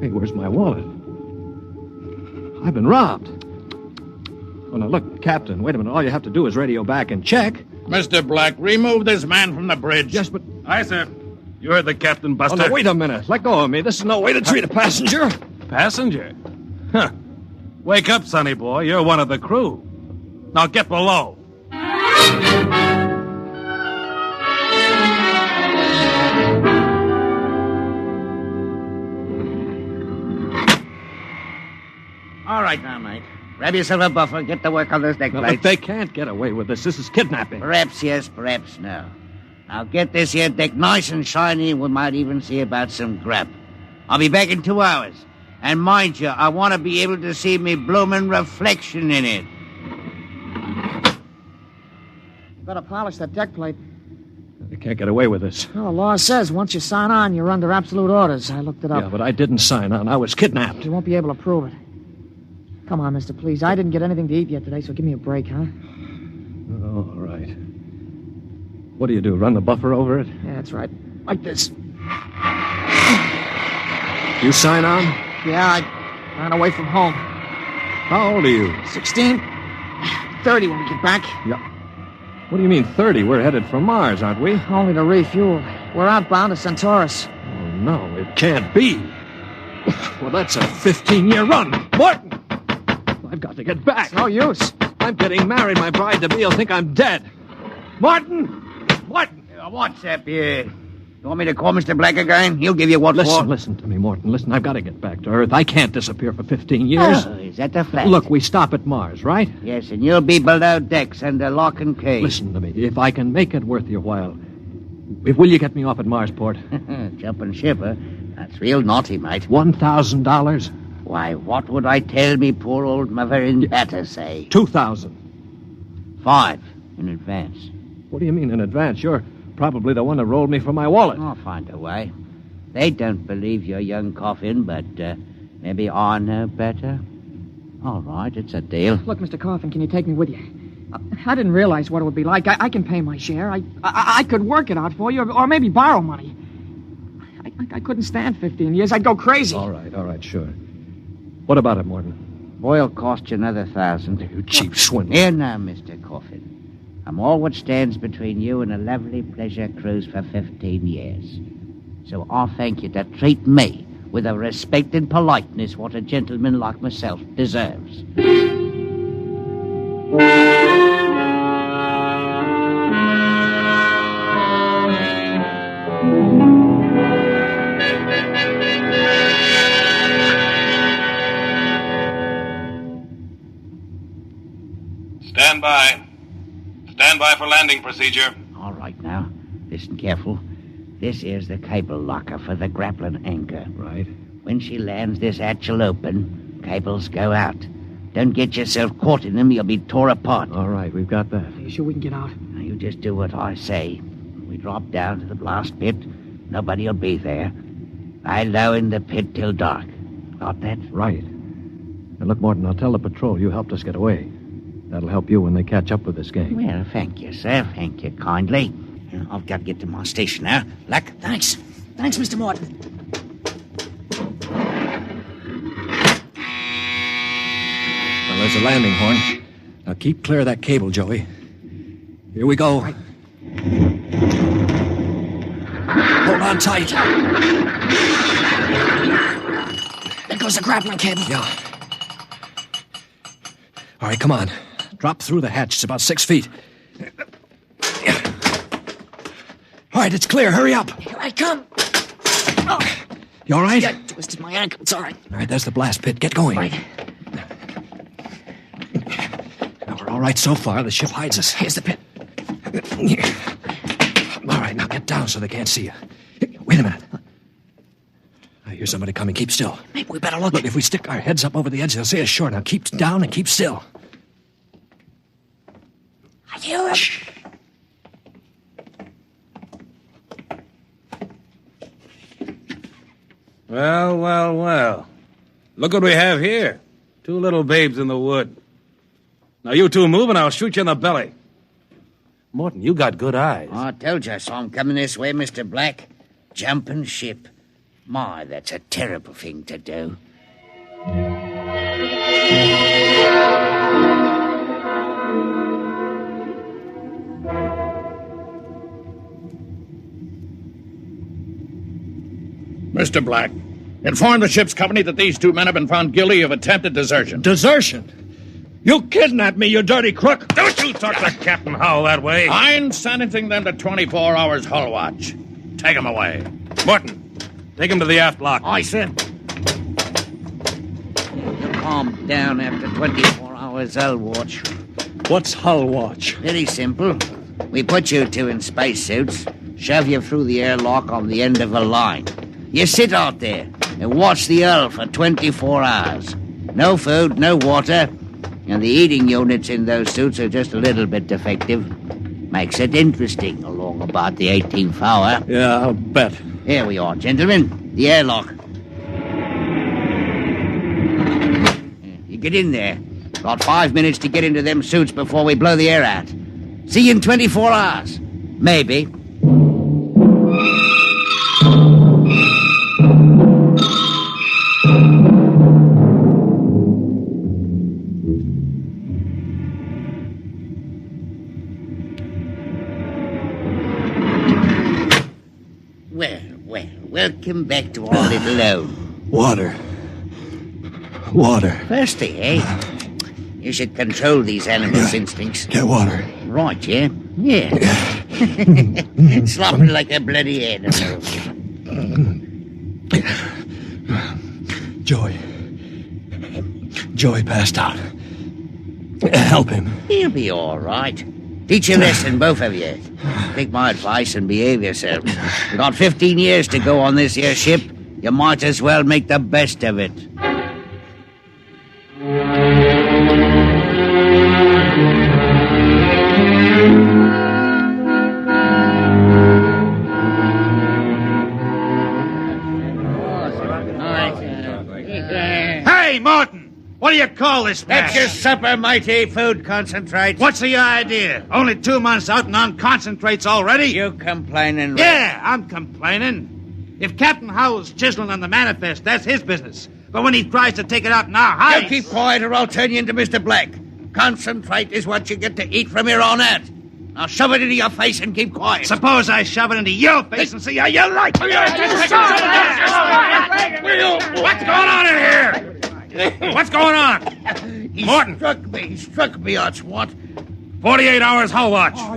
Hey, where's my wallet? I've been robbed. Oh, now, look, Captain, wait a minute. All you have to do is radio back and check. Mr. Black, remove this man from the bridge. Yes, but... Aye, sir. You heard the captain, Buster. Oh, now, wait a minute. Let go of me. This is no way to treat a passenger. Passenger? Huh. Wake up, sonny boy. You're one of the crew. Now get below. All right now, mate. Grab yourself a buffer. Get to work on those deck No, plates. look, they can't get away with this. This is kidnapping. Perhaps yes, perhaps no. Now get this here deck nice and shiny. We might even see about some grub. I'll be back in 2 hours. And mind you, I want to be able to see me bloomin' reflection in it. Better polish that deck plate. They can't get away with this. Well, the law says once you sign on, you're under absolute orders. I looked it up. Yeah, but I didn't sign on. I was kidnapped. You won't be able to prove it. Come on, mister, please. I didn't get anything to eat yet today, so give me a break, huh? Oh, all right. What do? Run the buffer over it? Yeah, that's right. Like this. You sign on? Yeah, I ran away from home. How old are you? 16. 30 when we get back. Yeah. What do you mean 30? We're headed for Mars, aren't we? Only to refuel. We're outbound to Centaurus. Oh, no, it can't be. Well, that's a 15-year run. Morton! I've got to get back. It's no use. I'm getting married. My bride-to-be will think I'm dead. Martin! Martin! What's up here? You want me to call Mr. Black again? He'll give you what for. Listen to me, Morton. Listen, I've got to get back to Earth. I can't disappear for 15 years. Oh, is that the fact? Look, we stop at Mars, right? Yes, and you'll be below decks under lock and key. Listen to me. If I can make it worth your while, will you get me off at Marsport? Jumping ship, huh? That's real naughty, mate. $1,000? Why, what would I tell me poor old mother in better say? 2,000. 5 in advance. What do you mean in advance? You're probably the one that rolled me for my wallet. I'll find a way. They don't believe your young Coffin, but maybe I know better. All right, it's a deal. Look, Mr. Coffin, can you take me with you? I didn't realize what it would be like. I can pay my share. I could work it out for you, or maybe borrow money. I couldn't stand 15 years. I'd go crazy. All right, sure. What about it, Morton? Boy'll cost you another 1,000. You cheap swindler. Here now, Mr. Coffin. I'm all what stands between you and a lovely pleasure cruise for 15 years. So I'll thank you to treat me with a respect and politeness what a gentleman like myself deserves. Stand by. Stand by for landing procedure. All right now. Listen careful. This is the cable locker for the grappling anchor. Right. When she lands, this hatch will open. Cables go out. Don't get yourself caught in them. You'll be tore apart. All right, we've got that. You sure we can get out? Now, you just do what I say. We drop down to the blast pit. Nobody'll be there. Lie low in the pit till dark. Got that? Right. And look, Morton, I'll tell the patrol you helped us get away. That'll help you when they catch up with this gang. Well, thank you, sir. Thank you kindly. I've got to get to my station now. Luck. Thanks. Thanks, Mr. Morton. Well, there's a landing horn. Now keep clear of that cable, Joey. Here we go. Right. Hold on tight. There goes the grappling cable. Yeah. All right, come on. Drop through the hatch. It's about 6 feet. All right, it's clear. Hurry up. Here I come. Oh. You all right? I twisted my ankle. It's all right. All right, there's the blast pit. Get going. Right. Now, we're all right so far. The ship hides us. Here's the pit. All right, now get down so they can't see you. Wait a minute. I hear somebody coming. Keep still. Maybe we better look. Look, if we stick our heads up over the edge, they'll see us short. Now keep down and keep still. Shh. Well, well, well. Look what we have here. 2 little babes in the wood. Now, you two move and I'll shoot you in the belly. Morton, you got good eyes. I told you I saw him coming this way, Mr. Black. Jumping ship. My, that's a terrible thing to do. Mr. Black, inform the ship's company that these 2 men have been found guilty of attempted desertion. Desertion? You kidnapped me, you dirty crook! Don't you talk to Captain Howell that way. I'm sentencing them to 24 hours hull watch. Take them away. Morton, take him to the aft lock. Aye, sir. Calm down after 24 hours hull watch. What's hull watch? Very simple. We put you 2 in spacesuits, shove you through the airlock on the end of a line. You sit out there and watch the hull for 24 hours. No food, no water, and the eating units in those suits are just a little bit defective. Makes it interesting along about the 18th hour. Yeah, I'll bet. Here we are, gentlemen. The airlock. You get in there. Got 5 minutes to get into them suits before we blow the air out. See you in 24 hours. Maybe. Welcome back to our little home. Water. Water. Thirsty, eh? You should control these animals' instincts. Get water. Right, yeah? Yeah. Slopping like a bloody animal. Joey passed out. Help him. He'll be all right. Teach a lesson, both of you. Take my advice and behave yourselves. You've got 15 years to go on this here ship. You might as well make the best of it. Hey, Morton! What do you call this mess? That's your supper, mighty food concentrates. What's the idea? Only 2 months out and on concentrates already? You complaining, Red? Yeah, I'm complaining. If Captain Howell's chiseling on the manifest, that's his business. But when he tries to take it out in our hides... You keep quiet or I'll turn you into Mr. Black. Concentrate is what you get to eat from here on out. Now shove it into your face and keep quiet. Suppose I shove it into your face and see how you like it. What's going on in here? What's going on? Morton. He struck me, that's what. 48 hours hull watch. All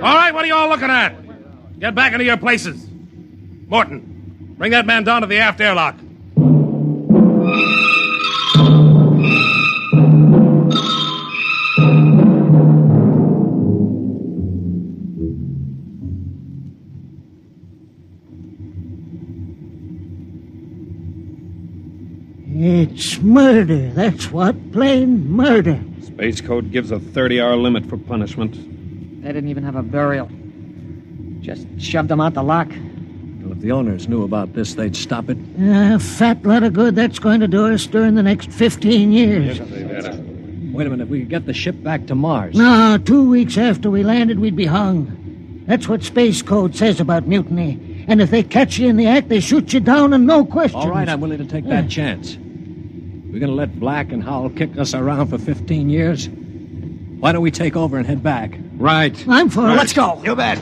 right, what are you all looking at? Get back into your places. Morton, bring that man down to the aft airlock. It's murder, that's what. Plain murder. Space Code gives a 30-hour limit for punishment. They didn't even have a burial. Just shoved them out the lock. Well, if the owners knew about this, they'd stop it. Fat lot of good that's going to do us during the next 15 years. Wait a minute, if we could get the ship back to Mars. No, 2 weeks after we landed, we'd be hung. That's what Space Code says about mutiny. And if they catch you in the act, they shoot you down and no questions. All right, I'm willing to take that chance. We're going to let Black and Howell kick us around for 15 years? Why don't we take over and head back? Right. I'm for it. Let's go. You bet.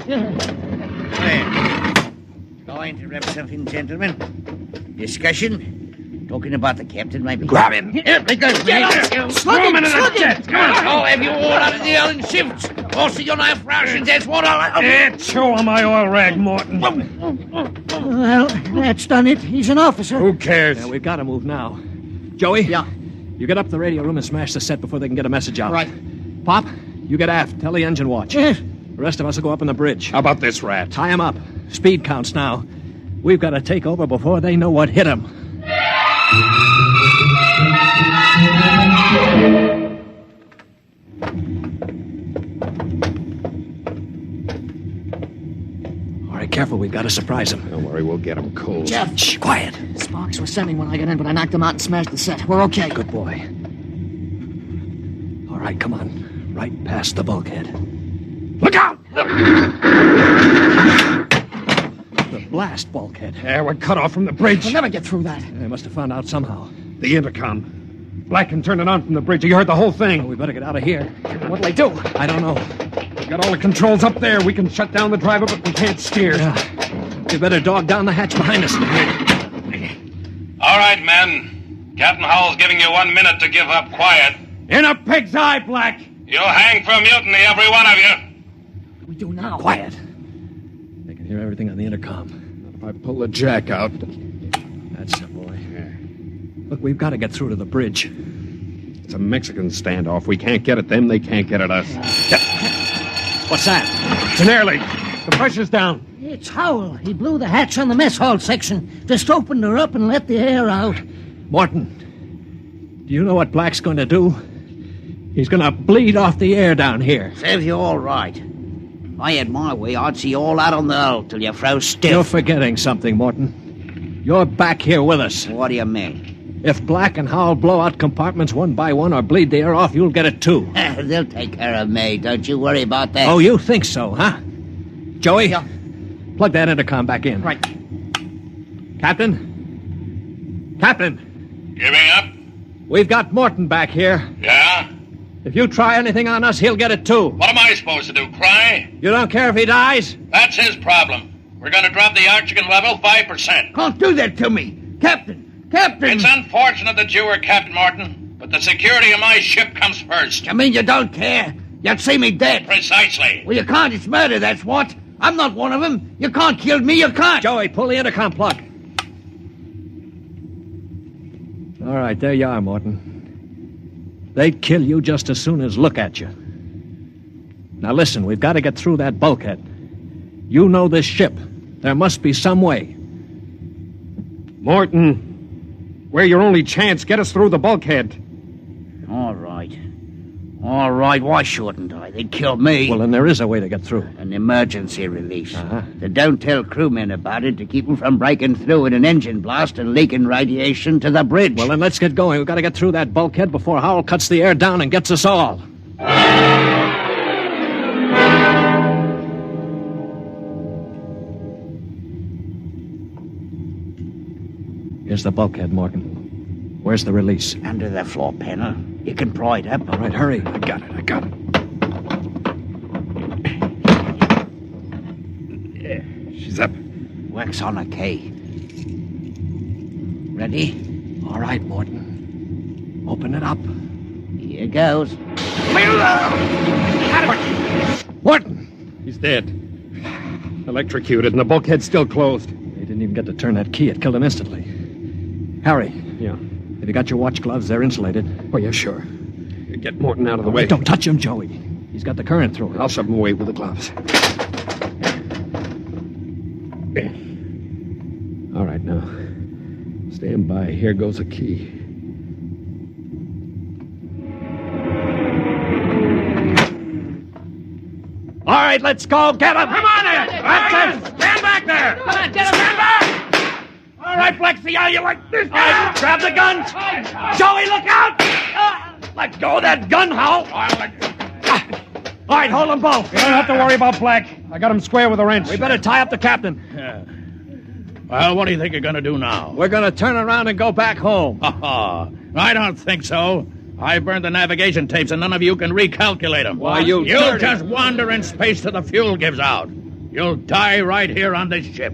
Go interrupt something, gentlemen. Discussion? Talking about the captain, maybe? Grab him. Here, because Throw him into the jet. Come on. Oh, have you all out of the Ellen shifts? Also, your knife rations, that's what I'll... Chew on my oil rag, Morton. Well, that's done it. He's an officer. Who cares? Yeah, we've got to move now. Joey? Yeah? You get up to the radio room and smash the set before they can get a message out. Right. Pop, you get aft. Tell the engine watch. Yes. The rest of us will go up on the bridge. How about this rat? Tie him up. Speed counts now. We've got to take over before they know what hit him. careful. We've got to surprise him. Don't worry, we'll get him cold. Jeff! Shh, quiet. Sparks were sending when I got in, but I knocked them out and smashed the set. We're okay. Good boy. All right, come on. Right past the bulkhead. Look out! The blast bulkhead. Yeah, we're cut off from the bridge. We'll never get through that. They must have found out somehow. The intercom. Black can turn it on from the bridge. You heard the whole thing. Well, we better get out of here. What'll they do? I don't know. We got all the controls up there. We can shut down the driver, but we can't steer. Yeah. We better dog down the hatch behind us. All right, men. Captain Howell's giving you 1 minute to give up quiet. In a pig's eye, Black! You'll hang for mutiny, every one of you. What do we do now? Quiet. They can hear everything on the intercom. If I pull the jack out. That's the boy. Look, we've got to get through to the bridge. It's a Mexican standoff. We can't get at them. They can't get at us. What's that? It's an air leak. The pressure's down. It's Howell. He blew the hatch on the mess hall section. Just opened her up and let the air out. Morton, do you know what Black's going to do? He's going to bleed off the air down here. Serves you all right. If I had my way, I'd see you all out on the hull till you froze stiff. You're forgetting something, Morton. You're back here with us. What do you mean? If Black and Howell blow out compartments one by one or bleed the air off, you'll get it too. They'll take care of me. Don't you worry about that. Oh, you think so, huh? Joey, Yeah. plug that intercom back in. Right. Captain? Captain, Giving up? we've got Morton back here. Yeah? If you try anything on us, he'll get it too. What am I supposed to do, cry? You don't care if he dies? That's his problem. We're going to drop the oxygen level 5%. Can't do that to me. Captain! Captain! It's unfortunate that you were Captain Morton, but the security of my ship comes first. You mean you don't care? You'd see me dead. Precisely. Well, you can't. It's murder, that's what. I'm not one of them. You can't kill me. You can't. Joey, pull the intercom plug. All right, there you are, Morton. They'd kill you just as soon as look at you. Now listen, we've got to get through that bulkhead. You know this ship. There must be some way. Morton, we're your only chance. Get us through the bulkhead. All right. All right, why shouldn't I? They'd kill me. Well, then there is a way to get through. An emergency release. They don't tell crewmen about it to keep them from breaking through in an engine blast and leaking radiation to the bridge. Well, then let's get going. We've got to get through that bulkhead before Howell cuts the air down and gets us all. Here's the bulkhead, Morgan. Where's the release? Under the floor panel. You can pry it up. All right, hurry. I got it. Yeah, she's up. Works on a key. Ready? All right, Morton. Open it up. Here goes. Morton! He's dead. Electrocuted, and the bulkhead's still closed. They didn't even get to turn that key. It killed him instantly. Harry. Yeah. Have you got your watch gloves? They're insulated. Oh, yeah, sure. Get Morton out of the way. Don't touch him, Joey. He's got the current through him. I'll shove him away with the gloves. All right, now. Stand by. Here goes a key. All right, let's go. Get him. Come on there! That's it! Stand back there! Come on, get him! Stand back! All right, Black, see how you like this? All right, grab the guns. Joey, look out! Let go of that gun, Hal. All right, hold them both. You don't have to worry about Black. I got him square with a wrench. We better tie up the captain. Well, what do you think you're going to do now? We're going to turn around and go back home. I don't think so. I burned the navigation tapes, and none of you can recalculate them. Why, you You'll dirty- just wander in space till the fuel gives out. You'll die right here on this ship.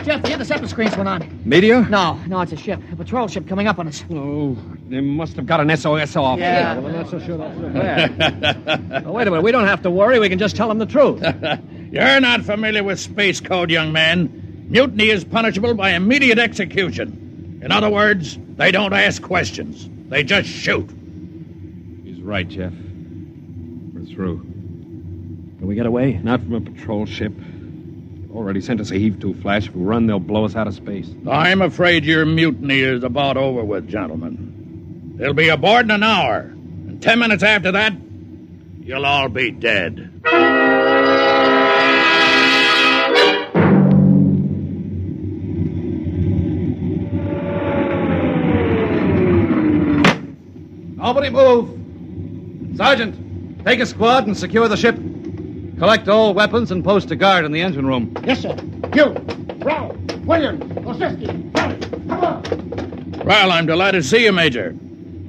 Jeff, the interceptor screens went on. Meteor? No, it's a ship. A patrol ship coming up on us. Oh, they must have got an SOS off. Yeah. Well, I'm not so sure that's so bad. Oh, wait a minute. We don't have to worry. We can just tell them the truth. You're not familiar with space code, young man. Mutiny is punishable by immediate execution. In other words, they don't ask questions. They just shoot. He's right, Jeff. We're through. Can we get away? Not from a patrol ship. Already sent us a heave-to flash. If we run, they'll blow us out of space. I'm afraid your mutiny is about over with, gentlemen. They'll be aboard in an hour. And 10 minutes after that, you'll all be dead. Nobody move. Sergeant, take a squad and secure the ship. Collect all weapons and post a guard in the engine room. Yes, sir. You, Ralph, William, Osinski, come on. Well, I'm delighted to see you, Major.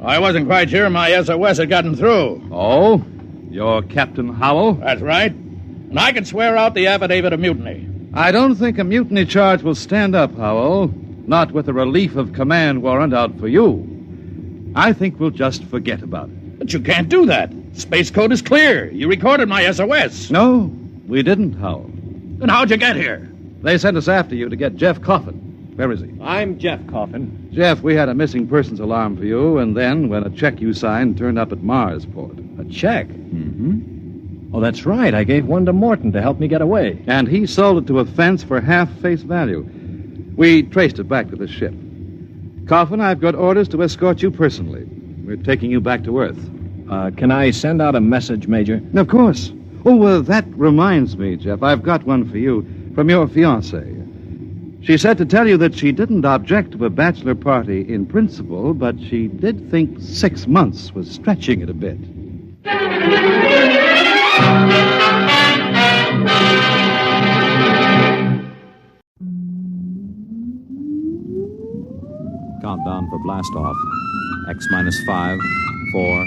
I wasn't quite sure my SOS had gotten through. Oh? You're Captain Howell? That's right. And I can swear out the affidavit of mutiny. I don't think a mutiny charge will stand up, Howell. Not with a relief of command warrant out for you. I think we'll just forget about it. But you can't do that. Space code is clear. You recorded my SOS. No, we didn't, Howell. Then how'd you get here? They sent us after you to get Jeff Coffin. Where is he? I'm Jeff Coffin. Jeff, we had a missing persons alarm for you, and then when a check you signed turned up at Marsport. A check? Mm-hmm. Oh, that's right. I gave one to Morton to help me get away. And he sold it to a fence for half face value. We traced it back to the ship. Coffin, I've got orders to escort you personally. We're taking you back to Earth. Can I send out a message, Major? Of course. Oh, that reminds me, Jeff. I've got one for you from your fiancée. She said to tell you that she didn't object to a bachelor party in principle, but she did think 6 months was stretching it a bit. Countdown for blast off. X minus 5, 4,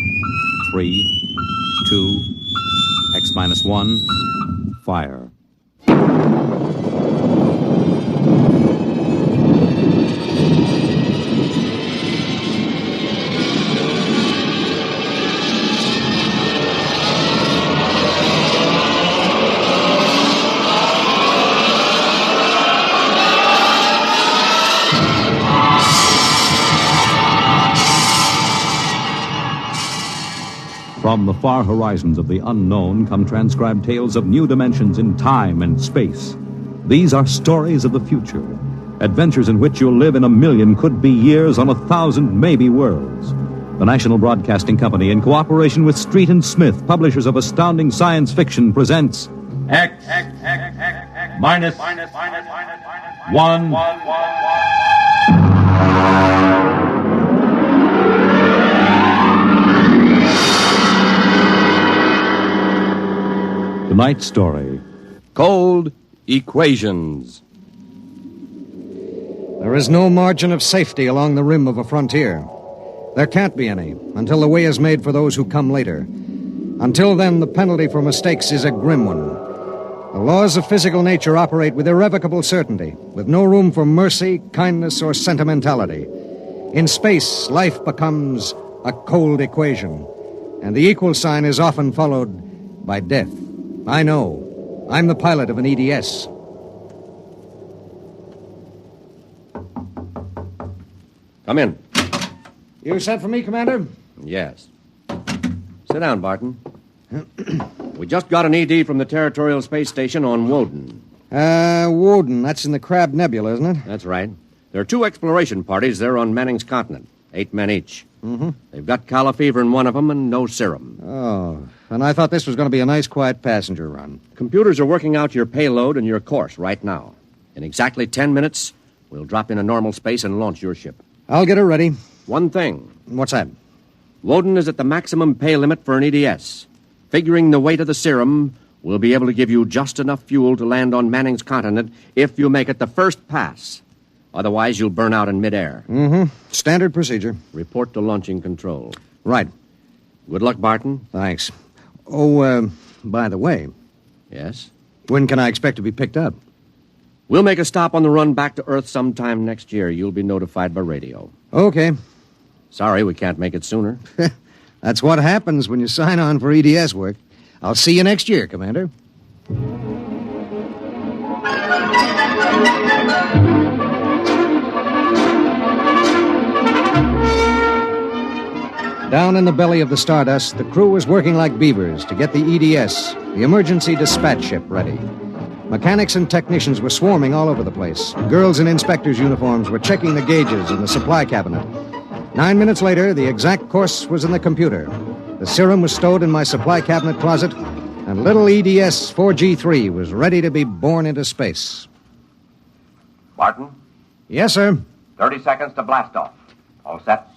3, 2, X minus 1, fire. From the far horizons of the unknown come transcribed tales of new dimensions in time and space. These are stories of the future, adventures in which you'll live in a million could-be years on 1,000 maybe worlds. The National Broadcasting Company, in cooperation with Street and Smith, publishers of astounding science fiction, presents X minus 1. Tonight's story. Cold Equations. There is no margin of safety along the rim of a frontier. There can't be any until the way is made for those who come later. Until then, the penalty for mistakes is a grim one. The laws of physical nature operate with irrevocable certainty, with no room for mercy, kindness, or sentimentality. In space, life becomes a cold equation, and the equal sign is often followed by death. I know. I'm the pilot of an EDS. Come in. You sent for me, Commander? Yes. Sit down, Barton. We just got an ED from the Territorial Space Station on Woden. Woden. That's in the Crab Nebula, isn't it? That's right. There are 2 exploration parties there on Manning's continent. 8 men each. Mm-hmm. They've got calla fever in one of them and no serum. Oh, and I thought this was going to be a nice, quiet passenger run. Computers are working out your payload and your course right now. In exactly 10 minutes, we'll drop in a normal space and launch your ship. I'll get her ready. One thing. What's that? Woden is at the maximum pay limit for an EDS. Figuring the weight of the serum, we'll be able to give you just enough fuel to land on Manning's continent if you make it the first pass. Otherwise, you'll burn out in midair. Mm-hmm. Standard procedure. Report to launching control. Right. Good luck, Barton. Thanks. Oh, by the way. Yes? When can I expect to be picked up? We'll make a stop on the run back to Earth sometime next year. You'll be notified by radio. Okay. Sorry, we can't make it sooner. That's what happens when you sign on for EDS work. I'll see you next year, Commander. Down in the belly of the Stardust, the crew was working like beavers to get the EDS, the emergency dispatch ship, ready. Mechanics and technicians were swarming all over the place. Girls in inspectors' uniforms were checking the gauges in the supply cabinet. 9 minutes later, the exact course was in the computer. The serum was stowed in my supply cabinet closet, and little EDS 4G3 was ready to be born into space. Martin? Yes, sir. 30 seconds to blast off. All set?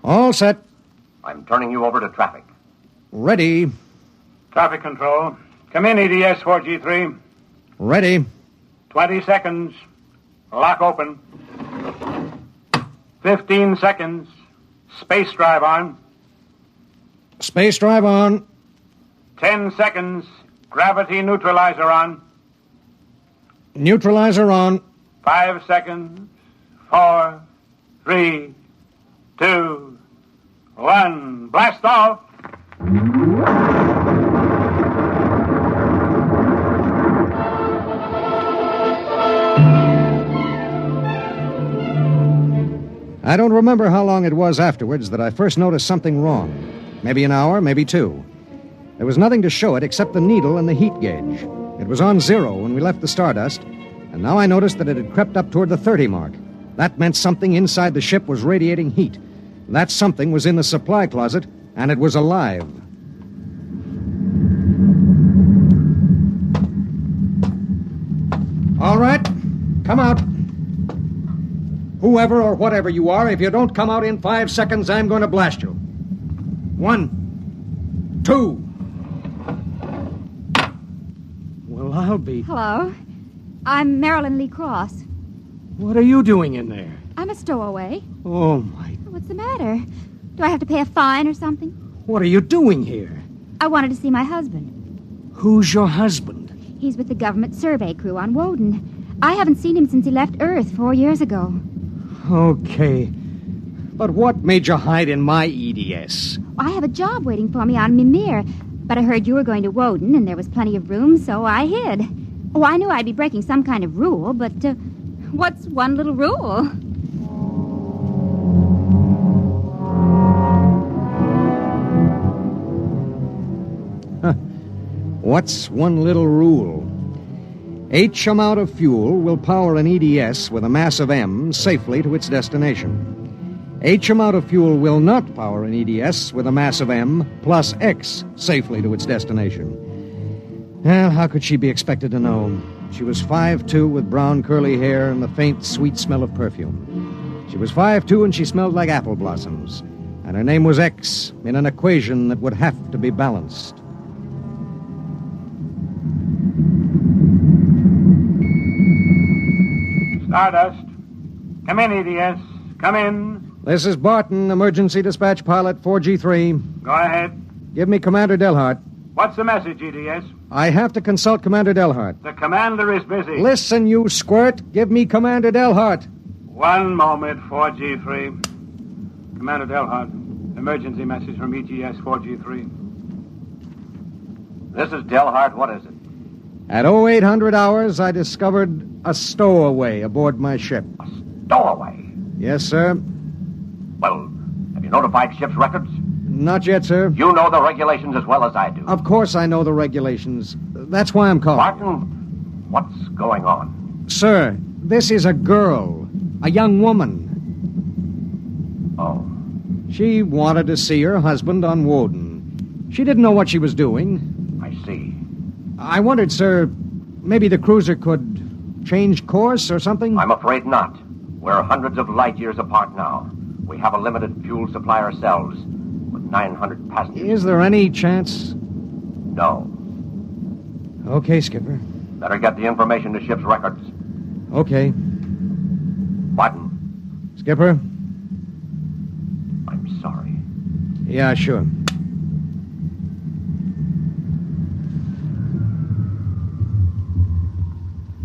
All set. I'm turning you over to traffic. Ready. Traffic control. Come in, EDS 4G3. Ready. 20 seconds. Lock open. 15 seconds. Space drive on. Space drive on. 10 seconds. Gravity neutralizer on. Neutralizer on. 5 seconds. 4, 3, 2, 1. Blast off. I don't remember how long it was afterwards that I first noticed something wrong. Maybe an hour, maybe 2. There was nothing to show it except the needle and the heat gauge. It was on 0 when we left the Stardust, and now I noticed that it had crept up toward the 30 mark. That meant something inside the ship was radiating heat. That something was in the supply closet, and it was alive. All right, come out. Whoever or whatever you are, if you don't come out in 5 seconds, I'm going to blast you. 1, 2. Well, I'll be... Hello. I'm Marilyn Lee Cross. What are you doing in there? I'm a stowaway. Oh, my... What's the matter? Do I have to pay a fine or something? What are you doing here? I wanted to see my husband. Who's your husband? He's with the government survey crew on Woden. I haven't seen him since he left Earth 4 years ago. Okay. But what made you hide in my EDS? I have a job waiting for me on Mimir, but I heard you were going to Woden and there was plenty of room, so I hid. Oh, I knew I'd be breaking some kind of rule, but what's one little rule? What's one little rule? H amount of fuel will power an EDS with a mass of M safely to its destination. H amount of fuel will not power an EDS with a mass of M plus X safely to its destination. Well, how could she be expected to know? She was 5'2" with brown curly hair and the faint, sweet smell of perfume. She was 5'2" and she smelled like apple blossoms. And her name was X in an equation that would have to be balanced. Stardust. Come in, EDS. Come in. This is Barton, emergency dispatch pilot 4G3. Go ahead. Give me Commander Delhart. What's the message, EDS? I have to consult Commander Delhart. The commander is busy. Listen, you squirt. Give me Commander Delhart. 1 moment, 4G3. Commander Delhart, emergency message from EGS 4G3. This is Delhart. What is it? At 0800 hours, I discovered a stowaway aboard my ship. A stowaway? Yes, sir. Well, have you notified ship's records? Not yet, sir. You know the regulations as well as I do. Of course I know the regulations. That's why I'm calling. Martin, what's going on? Sir, this is a girl. A young woman. Oh. She wanted to see her husband on Woden. She didn't know what she was doing. I see. I wondered, sir, maybe the cruiser could change course or something? I'm afraid not. We're hundreds of light years apart now. We have a limited fuel supply ourselves, with 900 passengers. Is there any chance? No. Okay, Skipper. Better get the information to ship's records. Okay. Martin. Skipper? I'm sorry. Yeah, sure.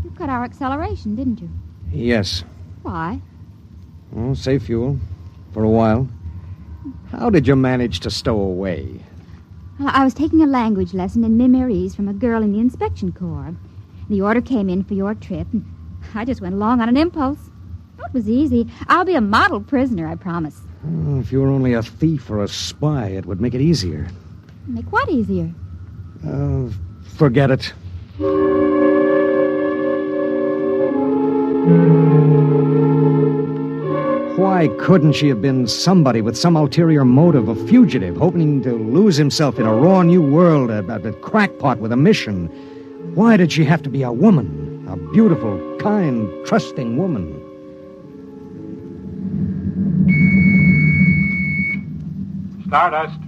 You cut our acceleration, didn't you? Yes. Why? Oh, save fuel. For a while. How did you manage to stow away? Well, I was taking a language lesson in Mimirese from a girl in the inspection corps. The order came in for your trip, and I just went along on an impulse. Oh, it was easy. I'll be a model prisoner, I promise. Oh, if you were only a thief or a spy, it would make it easier. Make what easier? Forget it. Why couldn't she have been somebody with some ulterior motive, a fugitive, hoping to lose himself in a raw new world, a crackpot with a mission? Why did she have to be a woman? A beautiful, kind, trusting woman. Stardust.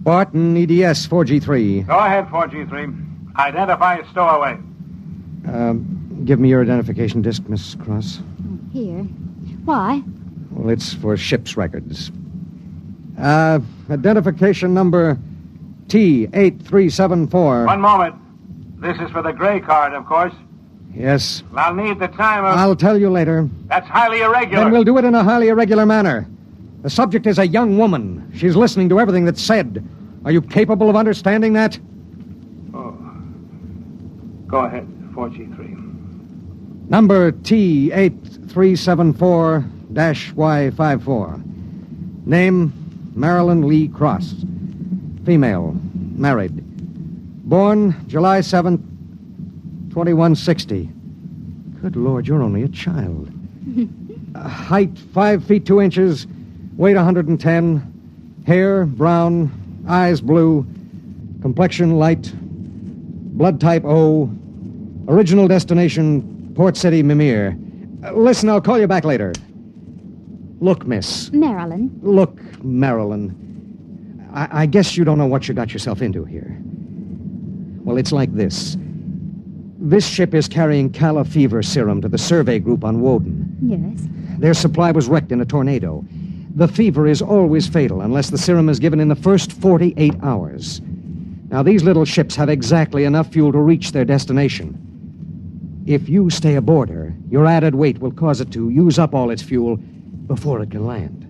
Barton, EDS 4G3. Go ahead, 4G3. Identify a stowaway. Give me your identification disc, Miss Cross. Here. Why? Well, it's for ship's records. Identification number T8374. One moment. This is for the gray card, of course. Yes. I'll need the time of... I'll tell you later. That's highly irregular. Then we'll do it in a highly irregular manner. The subject is a young woman. She's listening to everything that's said. Are you capable of understanding that? Oh. Go ahead, 4G3. Number T8374-Y54. Name, Marilyn Lee Cross. Female, married. Born July 7th, 2160. Good Lord, you're only a child. Height, 5 feet 2 inches. Weight, 110. Hair, brown. Eyes, blue. Complexion, light. Blood type, O. Original destination, Port City, Mimir. Listen, I'll call you back later. Look, miss. Marilyn. Look, Marilyn. I guess you don't know what you got yourself into here. Well, it's like this. This ship is carrying Calla fever serum to the survey group on Woden. Yes. Their supply was wrecked in a tornado. The fever is always fatal unless the serum is given in the first 48 hours. Now, these little ships have exactly enough fuel to reach their destination. If you stay aboard her, your added weight will cause it to use up all its fuel before it can land.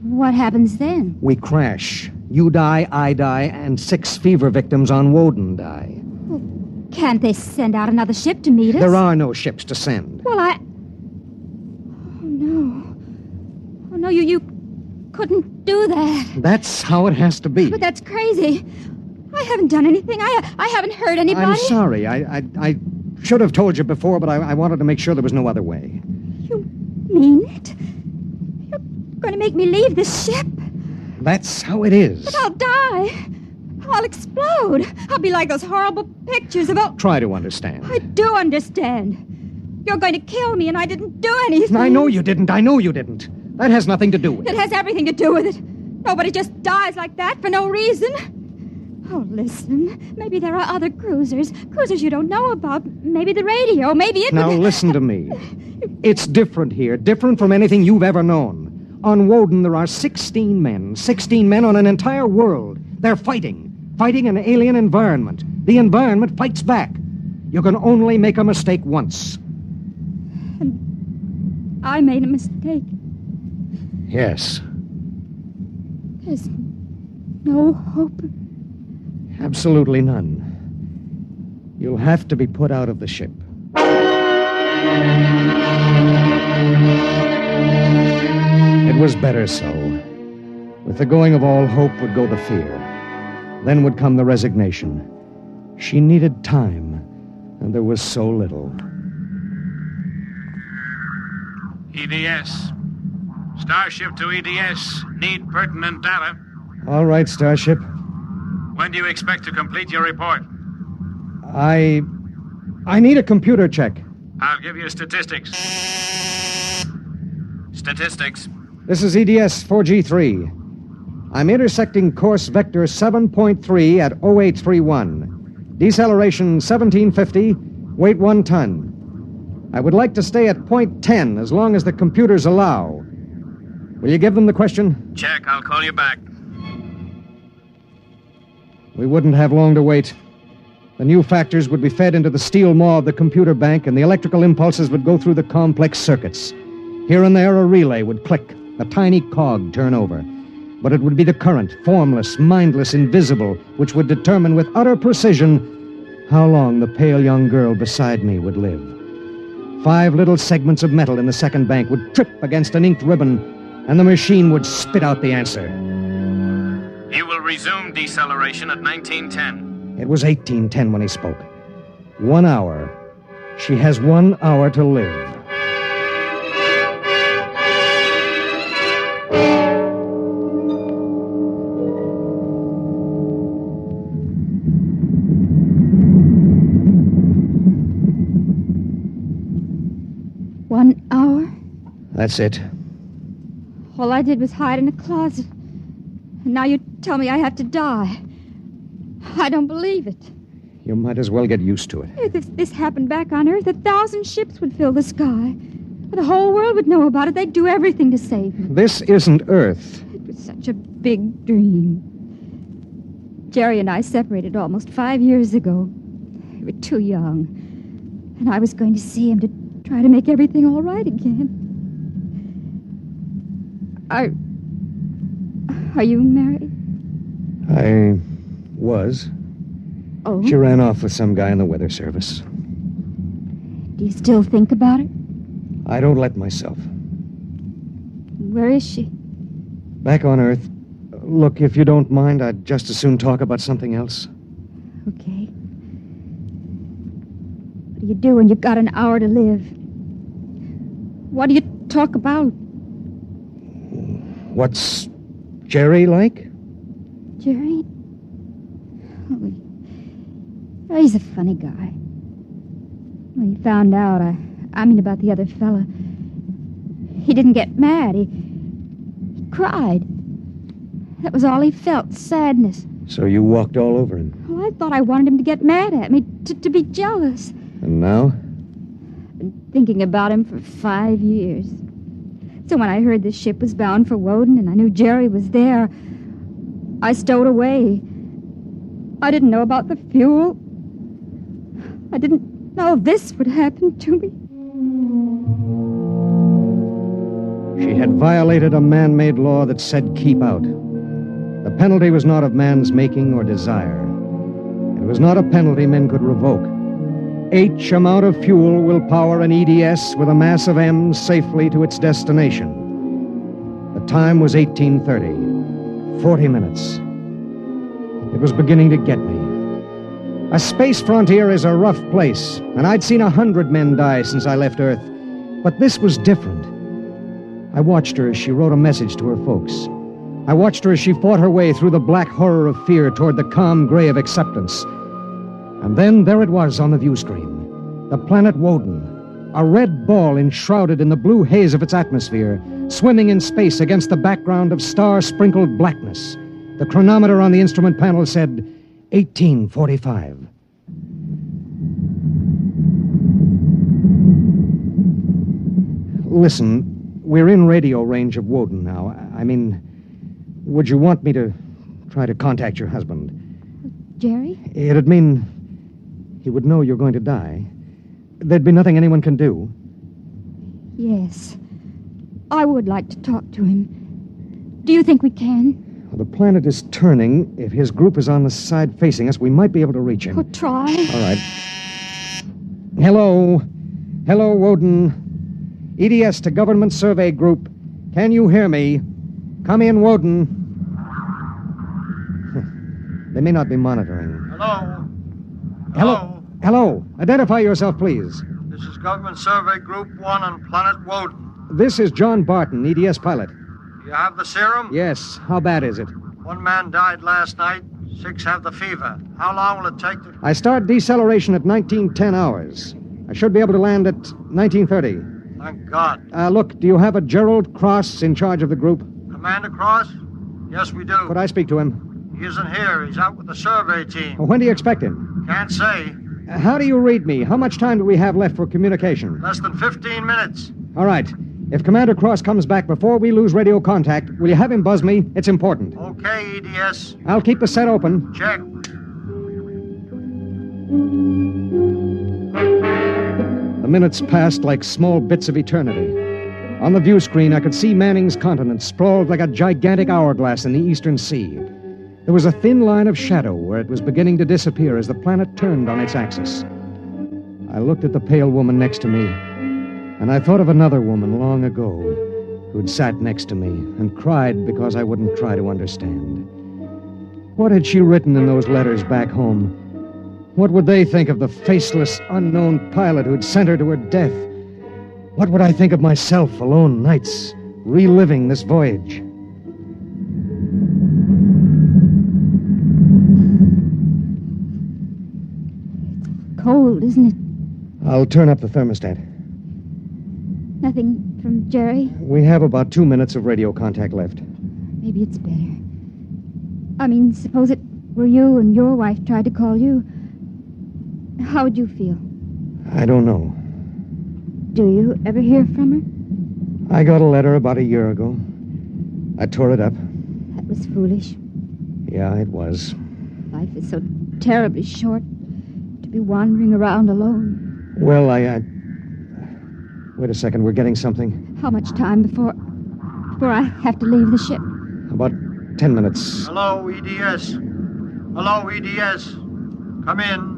What happens then? We crash. You die, I die, and 6 fever victims on Woden die. Well, can't they send out another ship to meet us? There are no ships to send. Well, Oh, no. Oh, no, you couldn't do that. That's how it has to be. But that's crazy. I haven't done anything. I haven't hurt anybody. I'm sorry. I should have told you before, but I wanted to make sure there was no other way. You mean it? You're going to make me leave this ship? That's how it is. But I'll die. I'll explode. I'll be like those horrible pictures of... Try to understand. I do understand. You're going to kill me, and I didn't do anything. I know you didn't. That has nothing to do with it. It has everything to do with it. Nobody just dies like that for no reason. Oh, listen. Maybe there are other cruisers. Cruisers you don't know about. Maybe the radio. Maybe it... Now, listen to me. It's different here. Different from anything you've ever known. On Woden, there are 16 men. 16 men on an entire world. They're fighting. Fighting an alien environment. The environment fights back. You can only make a mistake once. And I made a mistake. Yes. There's no hope. Absolutely none. You'll have to be put out of the ship. It was better so. With the going of all hope would go the fear. Then would come the resignation. She needed time, and there was so little. EDS. Starship to EDS. Need pertinent data. All right, Starship. When do you expect to complete your report? I need a computer check. I'll give you statistics. Statistics. This is EDS 4G3. I'm intersecting course vector 7.3 at 0831. Deceleration 1750, weight 1 ton. I would like to stay at point 10 as long as the computers allow. Will you give them the question? Check. I'll call you back. We wouldn't have long to wait. The new factors would be fed into the steel maw of the computer bank, and the electrical impulses would go through the complex circuits. Here and there, a relay would click, a tiny cog turn over. But it would be the current, formless, mindless, invisible, which would determine with utter precision how long the pale young girl beside me would live. 5 little segments of metal in the second bank would trip against an inked ribbon, and the machine would spit out the answer. You will resume deceleration at 1910. It was 1810 when he spoke. 1 hour, She has 1 hour to live. That's it. All I did was hide in a closet. And now you tell me I have to die. I don't believe it. You might as well get used to it. If this happened back on Earth, 1,000 ships would fill the sky. The whole world would know about it. They'd do everything to save me. This isn't Earth. It was such a big dream. Jerry and I separated almost 5 years ago. We were too young. And I was going to see him to try to make everything all right again. Are you married? I was. Oh? She ran off with some guy in the weather service. Do you still think about it? I don't let myself. Where is she? Back on Earth. Look, if you don't mind, I'd just as soon talk about something else. Okay. What do you do when you've got an hour to live? What do you talk about? What's Jerry like? Jerry? Oh, he's a funny guy. When he found out, I mean about the other fella, he didn't get mad. He cried. That was all he felt, sadness. So you walked all over him. Well, I thought I wanted him to get mad at me, to be jealous. And now? I've been thinking about him for 5 years. So when I heard this ship was bound for Woden and I knew Jerry was there, I stowed away. I didn't know about the fuel. I didn't know this would happen to me. She had violated a man-made law that said keep out. The penalty was not of man's making or desire. It was not a penalty men could revoke. H amount of fuel will power an EDS with a mass of M's safely to its destination. The time was 1830. 40 minutes. It was beginning to get me. A space frontier is a rough place, and I'd seen 100 men die since I left Earth. But this was different. I watched her as she wrote a message to her folks. I watched her as she fought her way through the black horror of fear toward the calm gray of acceptance. And then there it was on the view screen. The planet Woden. A red ball enshrouded in the blue haze of its atmosphere, swimming in space against the background of star-sprinkled blackness. The chronometer on the instrument panel said 1845. Listen, we're in radio range of Woden now. I mean, would you want me to try to contact your husband? Jerry? It'd mean he would know you're going to die. There'd be nothing anyone can do. Yes. I would like to talk to him. Do you think we can? Well, the planet is turning. If his group is on the side facing us, we might be able to reach him. Oh, try. All right. Hello. Hello, Woden. EDS to Government Survey Group. Can you hear me? Come in, Woden. They may not be monitoring. Hello. Hello. Hello. Identify yourself, please. This is Government Survey Group 1 on Planet Woden. This is John Barton, EDS pilot. Do you have the serum? Yes. How bad is it? 1 man died last night. 6 have the fever. How long will it take to... I start deceleration at 1910 hours. I should be able to land at 1930. Thank God. Look, do you have a Gerald Cross in charge of the group? Commander Cross? Yes, we do. Could I speak to him? He isn't here. He's out with the survey team. When do you expect him? Can't say. How do you read me? How much time do we have left for communication? Less than 15 minutes. All right. If Commander Cross comes back before we lose radio contact, will you have him buzz me? It's important. Okay, EDS. I'll keep the set open. Check. The minutes passed like small bits of eternity. On the view screen, I could see Manning's continent sprawled like a gigantic hourglass in the eastern sea. There was a thin line of shadow where it was beginning to disappear as the planet turned on its axis. I looked at the pale woman next to me, and I thought of another woman long ago who'd sat next to me and cried because I wouldn't try to understand. What had she written in those letters back home? What would they think of the faceless, unknown pilot who'd sent her to her death? What would I think of myself alone nights, reliving this voyage? It's cold, isn't it? I'll turn up the thermostat. Nothing from Jerry? We have about 2 minutes of radio contact left. Maybe it's better. I mean, suppose it were you and your wife tried to call you. How would you feel? I don't know. Do you ever hear from her? I got a letter about a year ago. I tore it up. That was foolish. Yeah, it was. Life is so terribly short to be wandering around alone. Well, Wait a second, we're getting something. How much time before I have to leave the ship? About 10 minutes. Hello, EDS. Hello, EDS. Come in.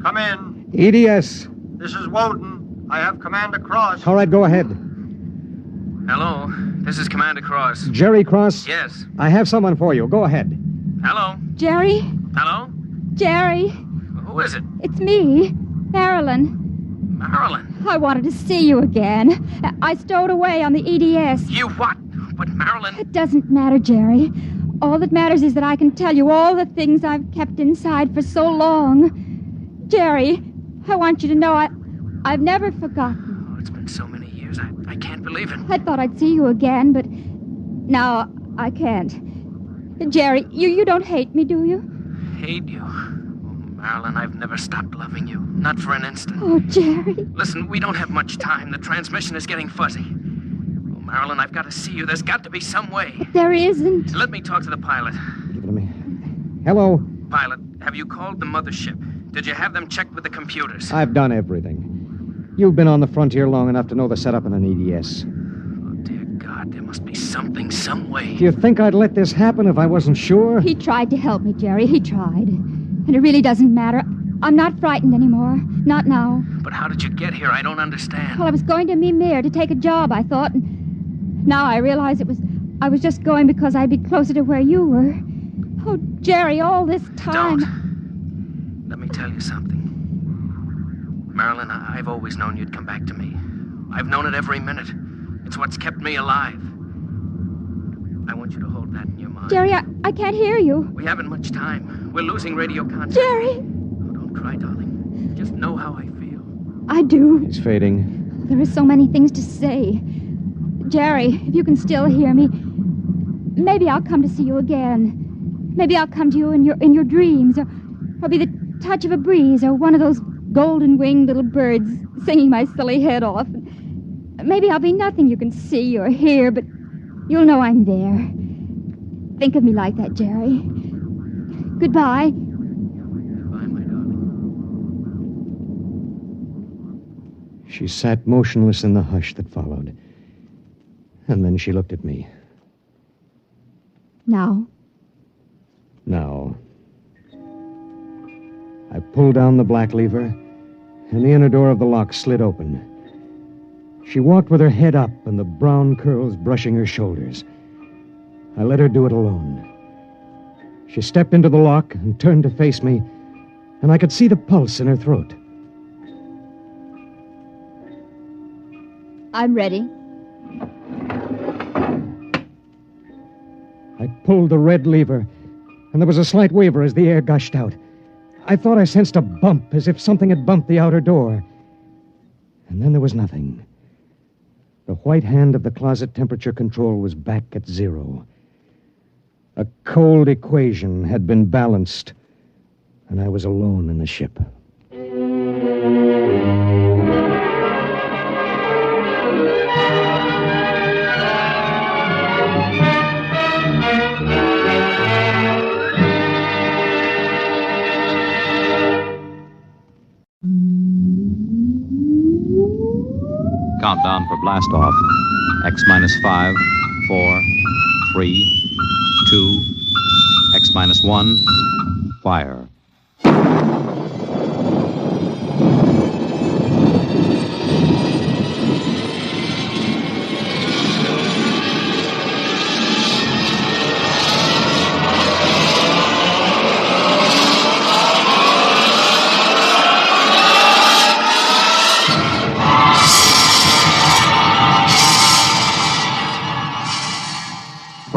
Come in. EDS. This is Woden. I have Commander Cross. All right, go ahead. Hello, this is Commander Cross. Jerry Cross? Yes. I have someone for you. Go ahead. Hello. Jerry? Hello? Jerry? Who is it? It's me, Marilyn. Marilyn. I wanted to see you again. I stowed away on the EDS. You what? But Marilyn... It doesn't matter, Jerry. All that matters is that I can tell you all the things I've kept inside for so long. Jerry, I want you to know I've never forgotten. Oh, it's been so many years. I can't believe it. I thought I'd see you again, but now I can't. Jerry, you don't hate me, do you? Hate you? Oh, Marilyn, I've never stopped loving you. Not for an instant. Oh, Jerry. Listen, we don't have much time. The transmission is getting fuzzy. Oh, Marilyn, I've got to see you. There's got to be some way. There isn't. Let me talk to the pilot. Give it to me. Hello? Pilot, have you called the mothership? Did you have them checked with the computers? I've done everything. You've been on the frontier long enough to know the setup in an EDS. Oh, dear God, there must be something, some way. Do you think I'd let this happen if I wasn't sure? He tried to help me, Jerry. He tried. And it really doesn't matter. I'm not frightened anymore. Not now. But how did you get here? I don't understand. Well, I was going to Mimir to take a job, I thought. And now I realize I was just going because I'd be closer to where you were. Oh, Jerry, all this time... Don't. Let me tell you something. Marilyn, I've always known you'd come back to me. I've known it every minute. It's what's kept me alive. I want you to hold that in your mind. Jerry, I can't hear you. We haven't much time. We're losing radio contact. Jerry! Oh, don't cry, darling. Just know how I feel. I do. It's fading. There are so many things to say. Jerry, if you can still hear me, maybe I'll come to see you again. Maybe I'll come to you in your dreams, or be the touch of a breeze, or one of those golden-winged little birds singing my silly head off. Maybe I'll be nothing you can see or hear, but you'll know I'm there. Think of me like that, Jerry. Goodbye. Goodbye, my darling. She sat motionless in the hush that followed. And then she looked at me. Now? Now. I pulled down the black lever, and the inner door of the lock slid open. She walked with her head up and the brown curls brushing her shoulders. I let her do it alone. She stepped into the lock and turned to face me, and I could see the pulse in her throat. I'm ready. I pulled the red lever, and there was a slight waver as the air gushed out. I thought I sensed a bump, as if something had bumped the outer door. And then there was nothing. The white hand of the closet temperature control was back at 0. A cold equation had been balanced, and I was alone in the ship. Countdown for blast off. X minus 5, 4, 3, 2, X minus 1, fire.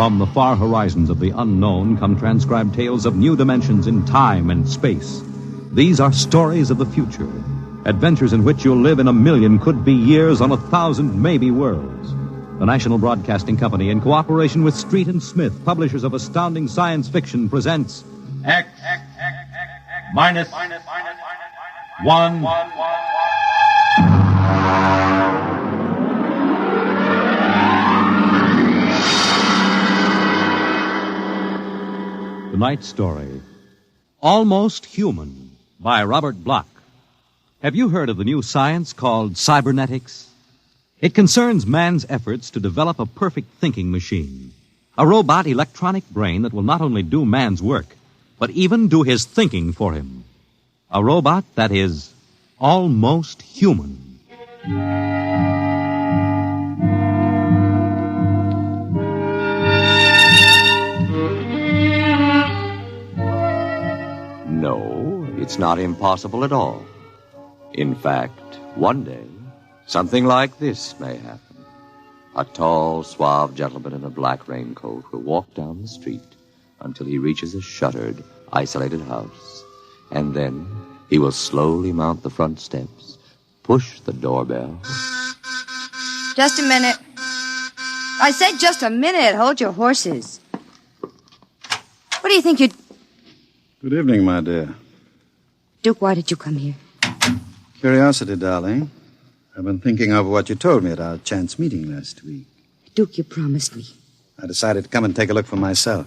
From the far horizons of the unknown come transcribed tales of new dimensions in time and space. These are stories of the future, adventures in which you'll live in 1,000,000 could-be years on 1,000 maybe worlds. The National Broadcasting Company, in cooperation with Street and Smith, publishers of astounding science fiction, presents X minus 1. Tonight's story, Almost Human, by Robert Bloch. Have you heard of the new science called cybernetics? It concerns man's efforts to develop a perfect thinking machine, a robot electronic brain that will not only do man's work, but even do his thinking for him. A robot that is almost human. No, it's not impossible at all. In fact, one day, something like this may happen. A tall, suave gentleman in a black raincoat will walk down the street until he reaches a shuttered, isolated house. And then he will slowly mount the front steps, push the doorbell. Just a minute. I said just a minute. Hold your horses. What do you think you'd... Good evening, my dear. Duke, why did you come here? Curiosity, darling. I've been thinking of what you told me at our chance meeting last week. Duke, you promised me. I decided to come and take a look for myself.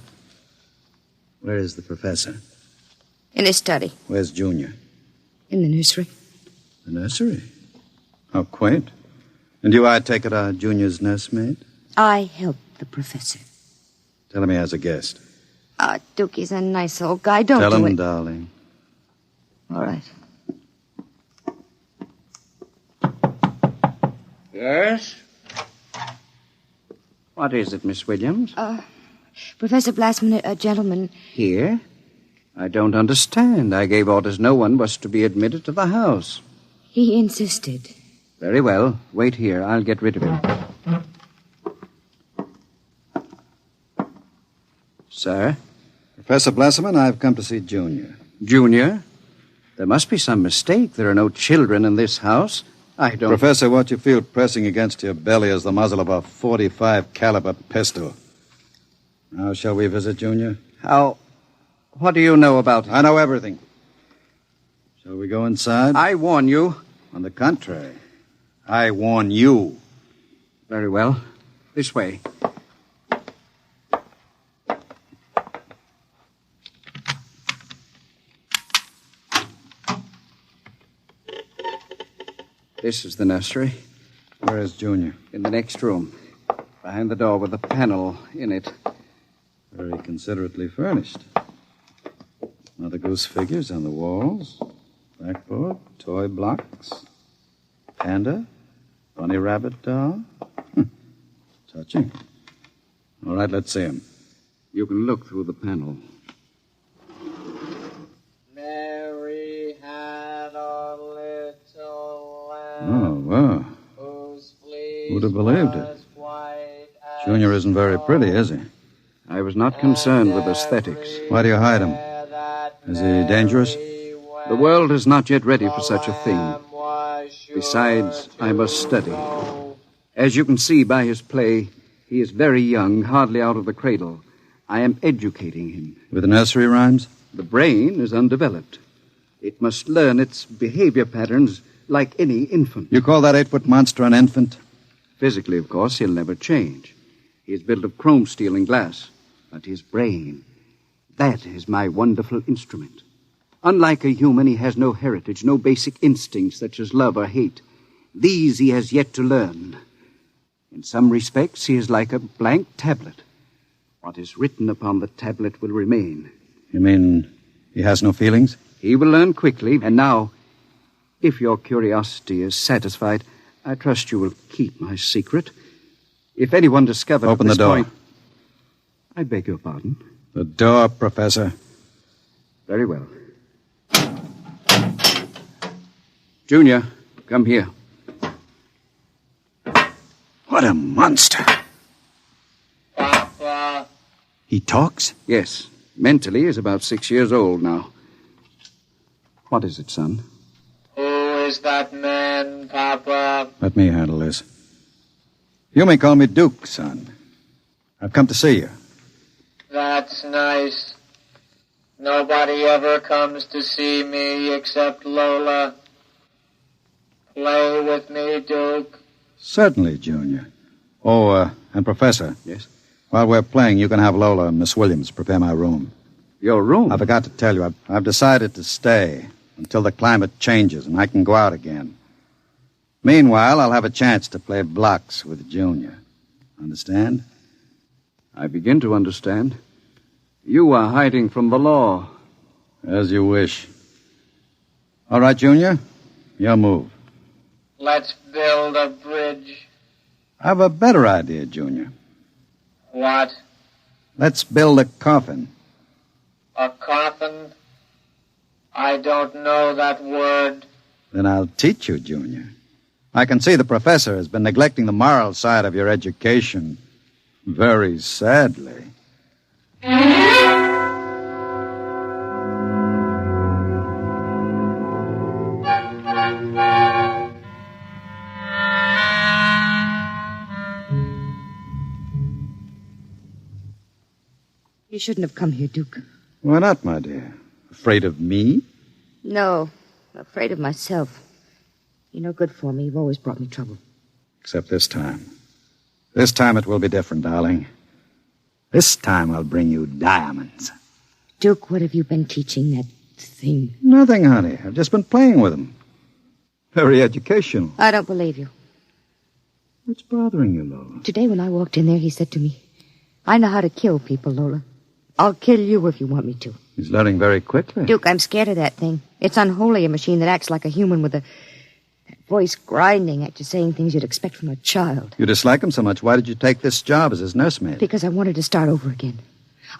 Where is the professor? In his study. Where's Junior? In the nursery. The nursery? How quaint. And you, I take it, are Junior's nursemaid? I helped the professor. Tell him he has a guest. Duke, he's a nice old guy. Don't Tell do him, it. darling. All right. Yes? What is it, Miss Williams? Professor Blastman, a gentleman... Here? I don't understand. I gave orders no one was to be admitted to the house. He insisted. Very well. Wait here. I'll get rid of him. Sir? Professor Blesserman, I've come to see Junior. Junior? There must be some mistake. There are no children in this house. I don't... Professor, what you feel pressing against your belly is the muzzle of a .45 caliber pistol. Now, shall we visit Junior? How... What do you know about... I know everything. Shall we go inside? I warn you. On the contrary, I warn you. Very well. This way. This is the nursery. Where is Junior? In the next room. Behind the door with a panel in it. Very considerately furnished. Mother Goose figures on the walls. Blackboard, toy blocks. Panda. Bunny rabbit doll. Touching. All right, let's see him. You can look through the panel. Mary had a little lamb. Oh, wow. Who'd have believed it? Junior isn't very pretty, is he? I was not concerned with aesthetics. Why do you hide him? Is he dangerous? The world is not yet ready for such a thing. Besides, I must study. As you can see by his play, he is very young, hardly out of the cradle. I am educating him. With nursery rhymes? The brain is undeveloped. It must learn its behavior patterns like any infant. You call that 8-foot monster an infant? Physically, of course, he'll never change. He is built of chrome steel and glass. But his brain, that is my wonderful instrument. Unlike a human, he has no heritage, no basic instincts such as love or hate. These he has yet to learn. In some respects, he is like a blank tablet. What is written upon the tablet will remain. You mean he has no feelings? He will learn quickly. And now, if your curiosity is satisfied, I trust you will keep my secret. If anyone discovers... Open the door. I beg your pardon? The door, Professor. Very well. Junior, come here. What a monster. He talks? Yes. Mentally, he's about 6 years old now. What is it, son? Who is that man, Papa? Let me handle this. You may call me Duke, son. I've come to see you. That's nice. Nobody ever comes to see me except Lola. Play with me, Duke. Certainly, Junior. Oh, and Professor. Yes? While we're playing, you can have Lola and Miss Williams prepare my room. Your room? I forgot to tell you, I've decided to stay until the climate changes and I can go out again. Meanwhile, I'll have a chance to play blocks with Junior. Understand? I begin to understand. You are hiding from the law. As you wish. All right, Junior. Your move. Let's build a bridge. I have a better idea, Junior. What? Let's build a coffin. A coffin? I don't know that word. Then I'll teach you, Junior. I can see the professor has been neglecting the moral side of your education. Very sadly. You shouldn't have come here, Duke. Why not, my dear? Afraid of me? No, afraid of myself. You're no good for me. You've always brought me trouble. Except this time. This time it will be different, darling. This time I'll bring you diamonds. Duke, what have you been teaching that thing? Nothing, honey. I've just been playing with them. Very educational. I don't believe you. What's bothering you, Lola? Today when I walked in there, he said to me, I know how to kill people, Lola. I'll kill you if you want me to. He's learning very quickly. Duke, I'm scared of that thing. It's unholy, a machine that acts like a human with a voice grinding at you, saying things you'd expect from a child. You dislike him so much. Why did you take this job as his nursemaid? Because I wanted to start over again.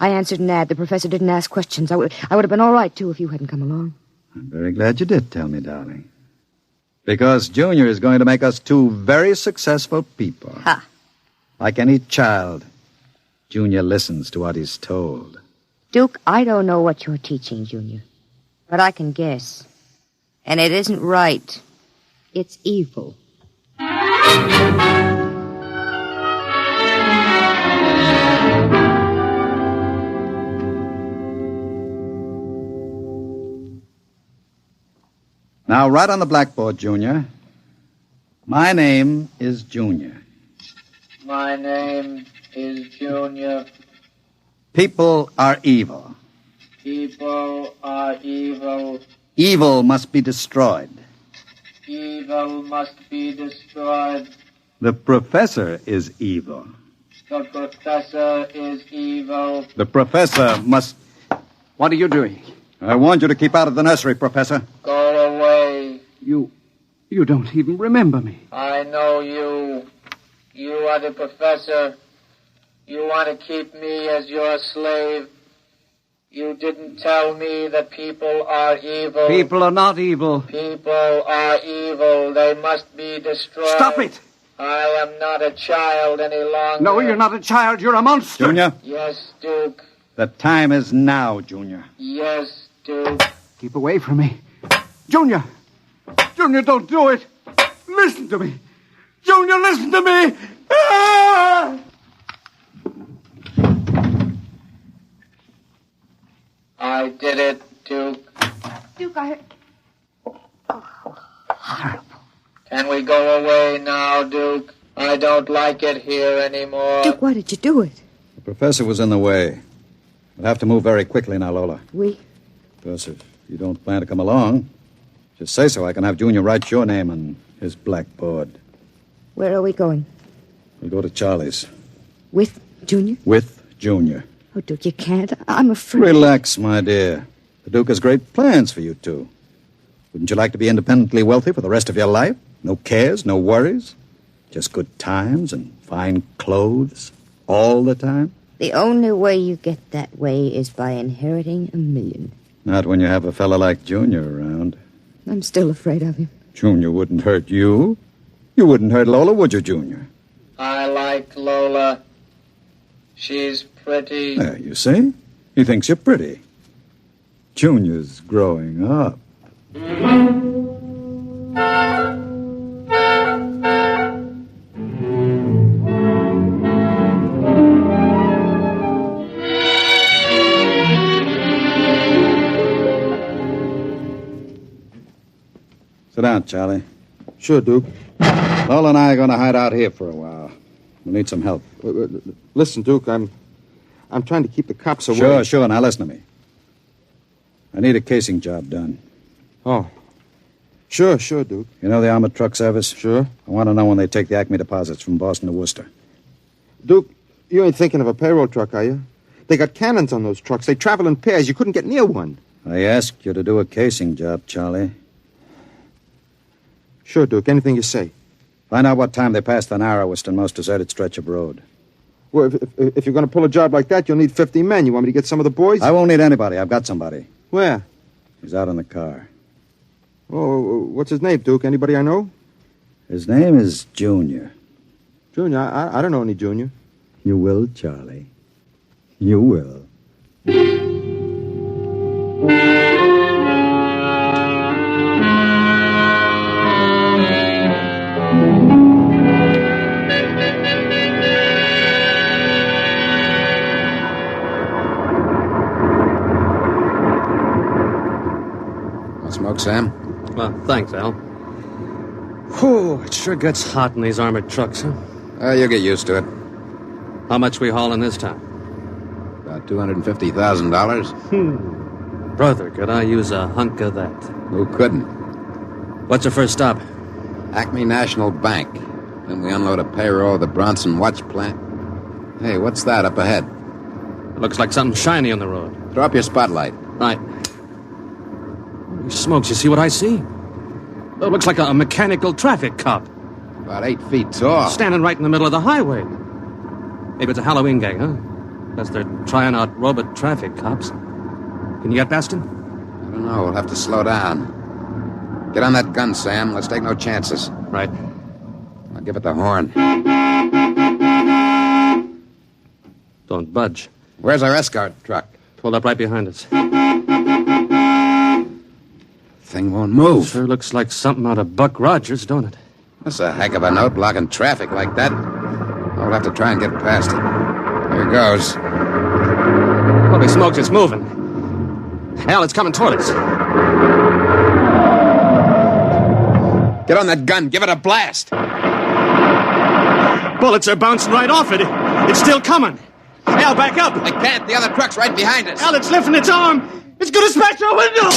I answered an ad. The professor didn't ask questions. I would have been all right, too, if you hadn't come along. I'm very glad you did tell me, darling. Because Junior is going to make us two very successful people. Ha! Like any child, Junior listens to what he's told. Duke, I don't know what you're teaching, Junior. But I can guess. And it isn't right. It's evil. Now, write on the blackboard, Junior. My name is Junior. My name is Junior. People are evil. People are evil. Evil must be destroyed. Evil must be destroyed. The professor is evil. The professor is evil. The professor must... What are you doing? I warned you to keep out of the nursery, Professor. Go away. You don't even remember me. I know you. You are the professor. You want to keep me as your slave. You didn't tell me that people are evil. People are not evil. People are evil. They must be destroyed. Stop it! I am not a child any longer. No, you're not a child. You're a monster. Junior? Yes, Duke. The time is now, Junior. Yes, Duke. Keep away from me. Junior! Junior, don't do it! Listen to me! Junior, listen to me! Ah! I did it, Duke. Duke, I... Can we go away now, Duke? I don't like it here anymore. Duke, why did you do it? The professor was in the way. We'll have to move very quickly now, Lola. We? Because if you don't plan to come along, just say so. I can have Junior write your name on his blackboard. Where are we going? We'll go to Charlie's. With Junior? With Junior. Oh, Duke, you can't. I'm afraid. Relax, my dear. The Duke has great plans for you two. Wouldn't you like to be independently wealthy for the rest of your life? No cares, no worries? Just good times and fine clothes all the time? The only way you get that way is by inheriting $1 million. Not when you have a fella like Junior around. I'm still afraid of him. Junior wouldn't hurt you. You wouldn't hurt Lola, would you, Junior? I like Lola. She's pretty. There, you see? He thinks you're pretty. Junior's growing up. Sit down, Charlie. Sure, Duke. Lola and I are going to hide out here for a while. We'll need some help. Listen, Duke, I'm trying to keep the cops away. Sure. Now listen to me. I need a casing job done. Oh. Sure, Duke. You know the armored truck service? Sure. I want to know when they take the Acme deposits from Boston to Worcester. Duke, you ain't thinking of a payroll truck, are you? They got cannons on those trucks. They travel in pairs. You couldn't get near one. I asked you to do a casing job, Charlie. Sure, Duke. Anything you say. Find out what time they pass the narrowest and most deserted stretch of road. Well, if you're going to pull a job like that, you'll need 50 men. You want me to get some of the boys? I won't need anybody. I've got somebody. Where? He's out in the car. Oh, what's his name, Duke? Anybody I know? His name is Junior. Junior? I don't know any Junior. You will, Charlie. You will. Smoke, Sam? Well, thanks, Al. Whew, it sure gets hot in these armored trucks, huh? You'll get used to it. How much we hauling this time? About $250,000. Brother, could I use a hunk of that? Who couldn't? What's your first stop? Acme National Bank. Then we unload a payroll at the Bronson Watch Plant. Hey, what's that up ahead? It looks like something shiny on the road. Throw up your spotlight. Right. Holy smokes, you see what I see? It looks like a mechanical traffic cop. About 8 feet tall. Standing right in the middle of the highway. Maybe it's a Halloween gang, huh? Guess they're trying out robot traffic cops. Can you get past him? I don't know. We'll have to slow down. Get on that gun, Sam. Let's take no chances. Right. I'll give it the horn. Don't budge. Where's our escort truck? Pulled up right behind us. Thing won't move. Sure looks like something out of Buck Rogers, don't it? That's a heck of a note, blocking traffic like that. I'll have to try and get past it. Here goes. Holy smokes, it's moving. Hell, it's coming toward us. Get on that gun. Give it a blast. Bullets are bouncing right off it. It's still coming. Al, back up. I can't. The other truck's right behind us. Al, it's lifting its arm. It's going to smash our window.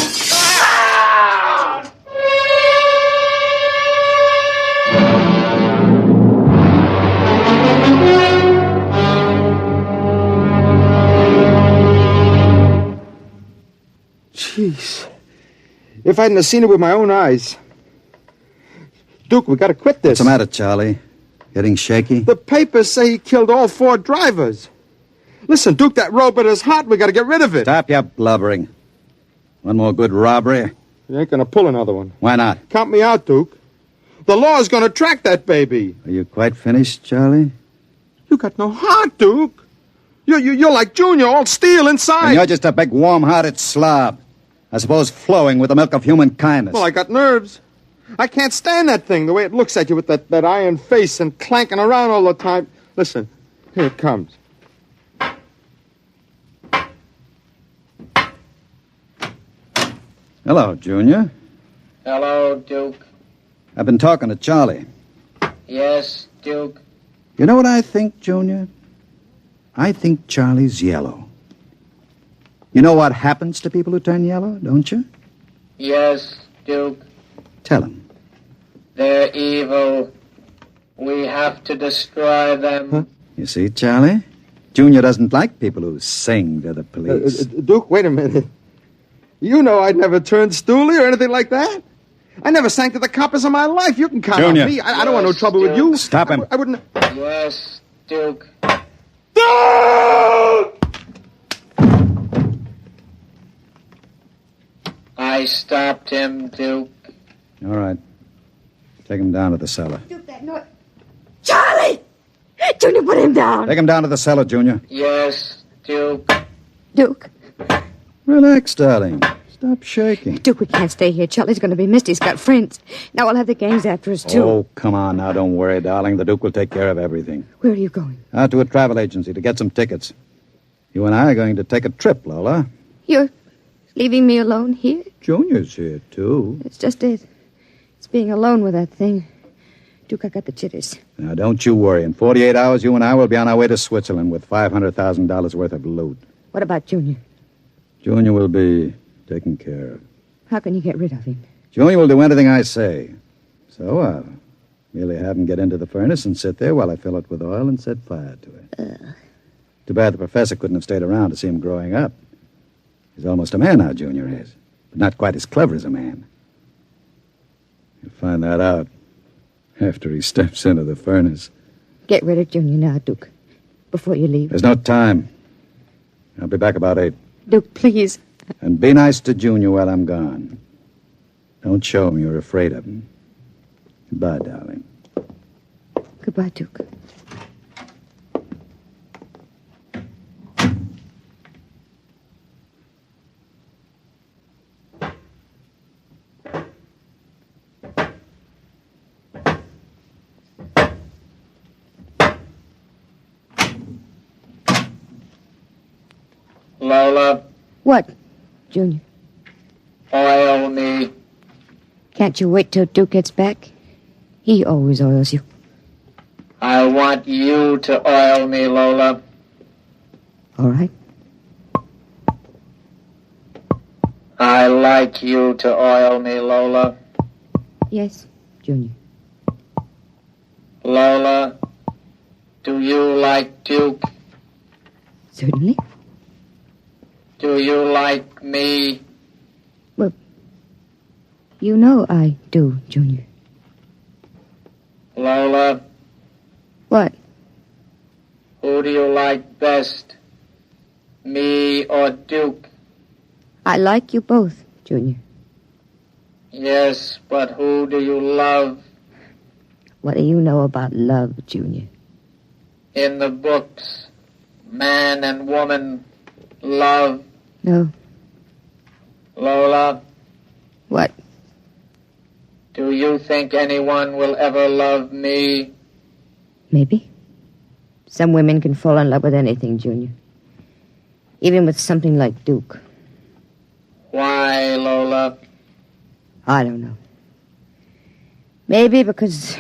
Jeez. If I hadn't have seen it with my own eyes. Duke, we got to quit this. What's the matter, Charlie? Getting shaky? The papers say he killed all 4 drivers. Listen, Duke, that robot is hot. We got to get rid of it. Stop your blubbering. One more good robbery. You ain't going to pull another one. Why not? Count me out, Duke. The law's going to track that baby. Are you quite finished, Charlie? You got no heart, Duke. You're like Junior, all steel inside. And you're just a big, warm-hearted slob. I suppose flowing with the milk of human kindness. Well, I got nerves. I can't stand that thing, the way it looks at you with that iron face and clanking around all the time. Listen, here it comes. Hello, Junior. Hello, Duke. I've been talking to Charlie. Yes, Duke. You know what I think, Junior? I think Charlie's yellow. You know what happens to people who turn yellow, don't you? Yes, Duke. Tell him. They're evil. We have to destroy them. Huh? You see, Charlie? Junior doesn't like people who sing to the police. Duke, wait a minute. You know I'd never turned stoolie or anything like that. I never sang to the coppers in my life. You can count Junior. on me. I don't want no trouble with you. Stop him. I wouldn't... Yes, Duke. I stopped him, Duke. All right. Take him down to the cellar. Duke, that noise. Charlie! Junior, put him down. Take him down to the cellar, Junior. Yes, Duke. Duke. Relax, darling. Stop shaking. Duke, we can't stay here. Charlie's going to be missed. He's got friends. Now we'll have the gangs after us, too. Oh, come on now. Don't worry, darling. The Duke will take care of everything. Where are you going? Out to a travel agency to get some tickets. You and I are going to take a trip, Lola. You're leaving me alone here? Junior's here, too. It's just it. It's being alone with that thing. Duke, I got the jitters. Now, don't you worry. In 48 hours, you and I will be on our way to Switzerland with $500,000 worth of loot. What about Junior? Junior will be taken care of. How can you get rid of him? Junior will do anything I say. So I'll merely have him get into the furnace and sit there while I fill it with oil and set fire to it. Too bad the professor couldn't have stayed around to see him growing up. He's almost a man now, Junior is. But not quite as clever as a man. You'll find that out after he steps into the furnace. Get rid of Junior now, Duke, before you leave. There's no time. I'll be back about 8. Duke, please. And be nice to Junior while I'm gone. Don't show him you're afraid of him. Goodbye, darling. Goodbye, Duke. Lola. What, Junior? Oil me. Can't you wait till Duke gets back? He always oils you. I want you to oil me, Lola. All right. I like you to oil me, Lola. Yes, Junior. Lola, do you like Duke? Certainly. Do you like me? Well, you know I do, Junior. Lola. What? Who do you like best? Me or Duke? I like you both, Junior. Yes, but who do you love? What do you know about love, Junior? In the books, man and woman love. No. Lola. What? Do you think anyone will ever love me? Maybe. Some women can fall in love with anything, Junior. Even with something like Duke. Why, Lola? I don't know. Maybe because,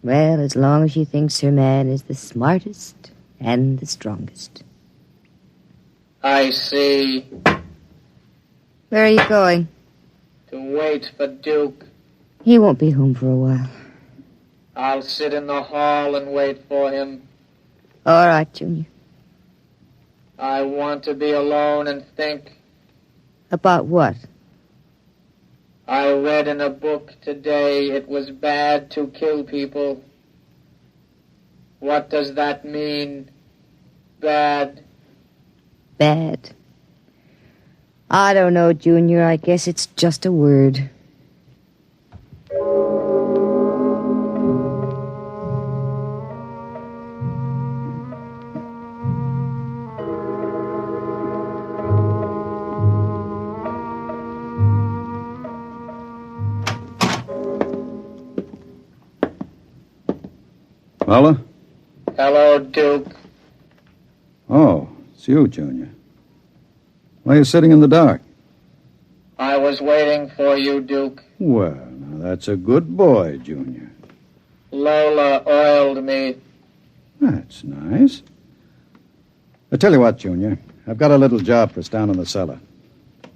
well, as long as she thinks her man is the smartest and the strongest. I see. Where are you going? To wait for Duke. He won't be home for a while. I'll sit in the hall and wait for him. All right, Junior. I want to be alone and think. About what? I read in a book today it was bad to kill people. What does that mean? Bad. Bad. I don't know, Junior. I guess it's just a word. Lola? Hello, Duke. Oh, it's you, Junior. Why are you sitting in the dark? I was waiting for you, Duke. Well, now that's a good boy, Junior. Lola oiled me. That's nice. I tell you what, Junior. I've got a little job for us down in the cellar.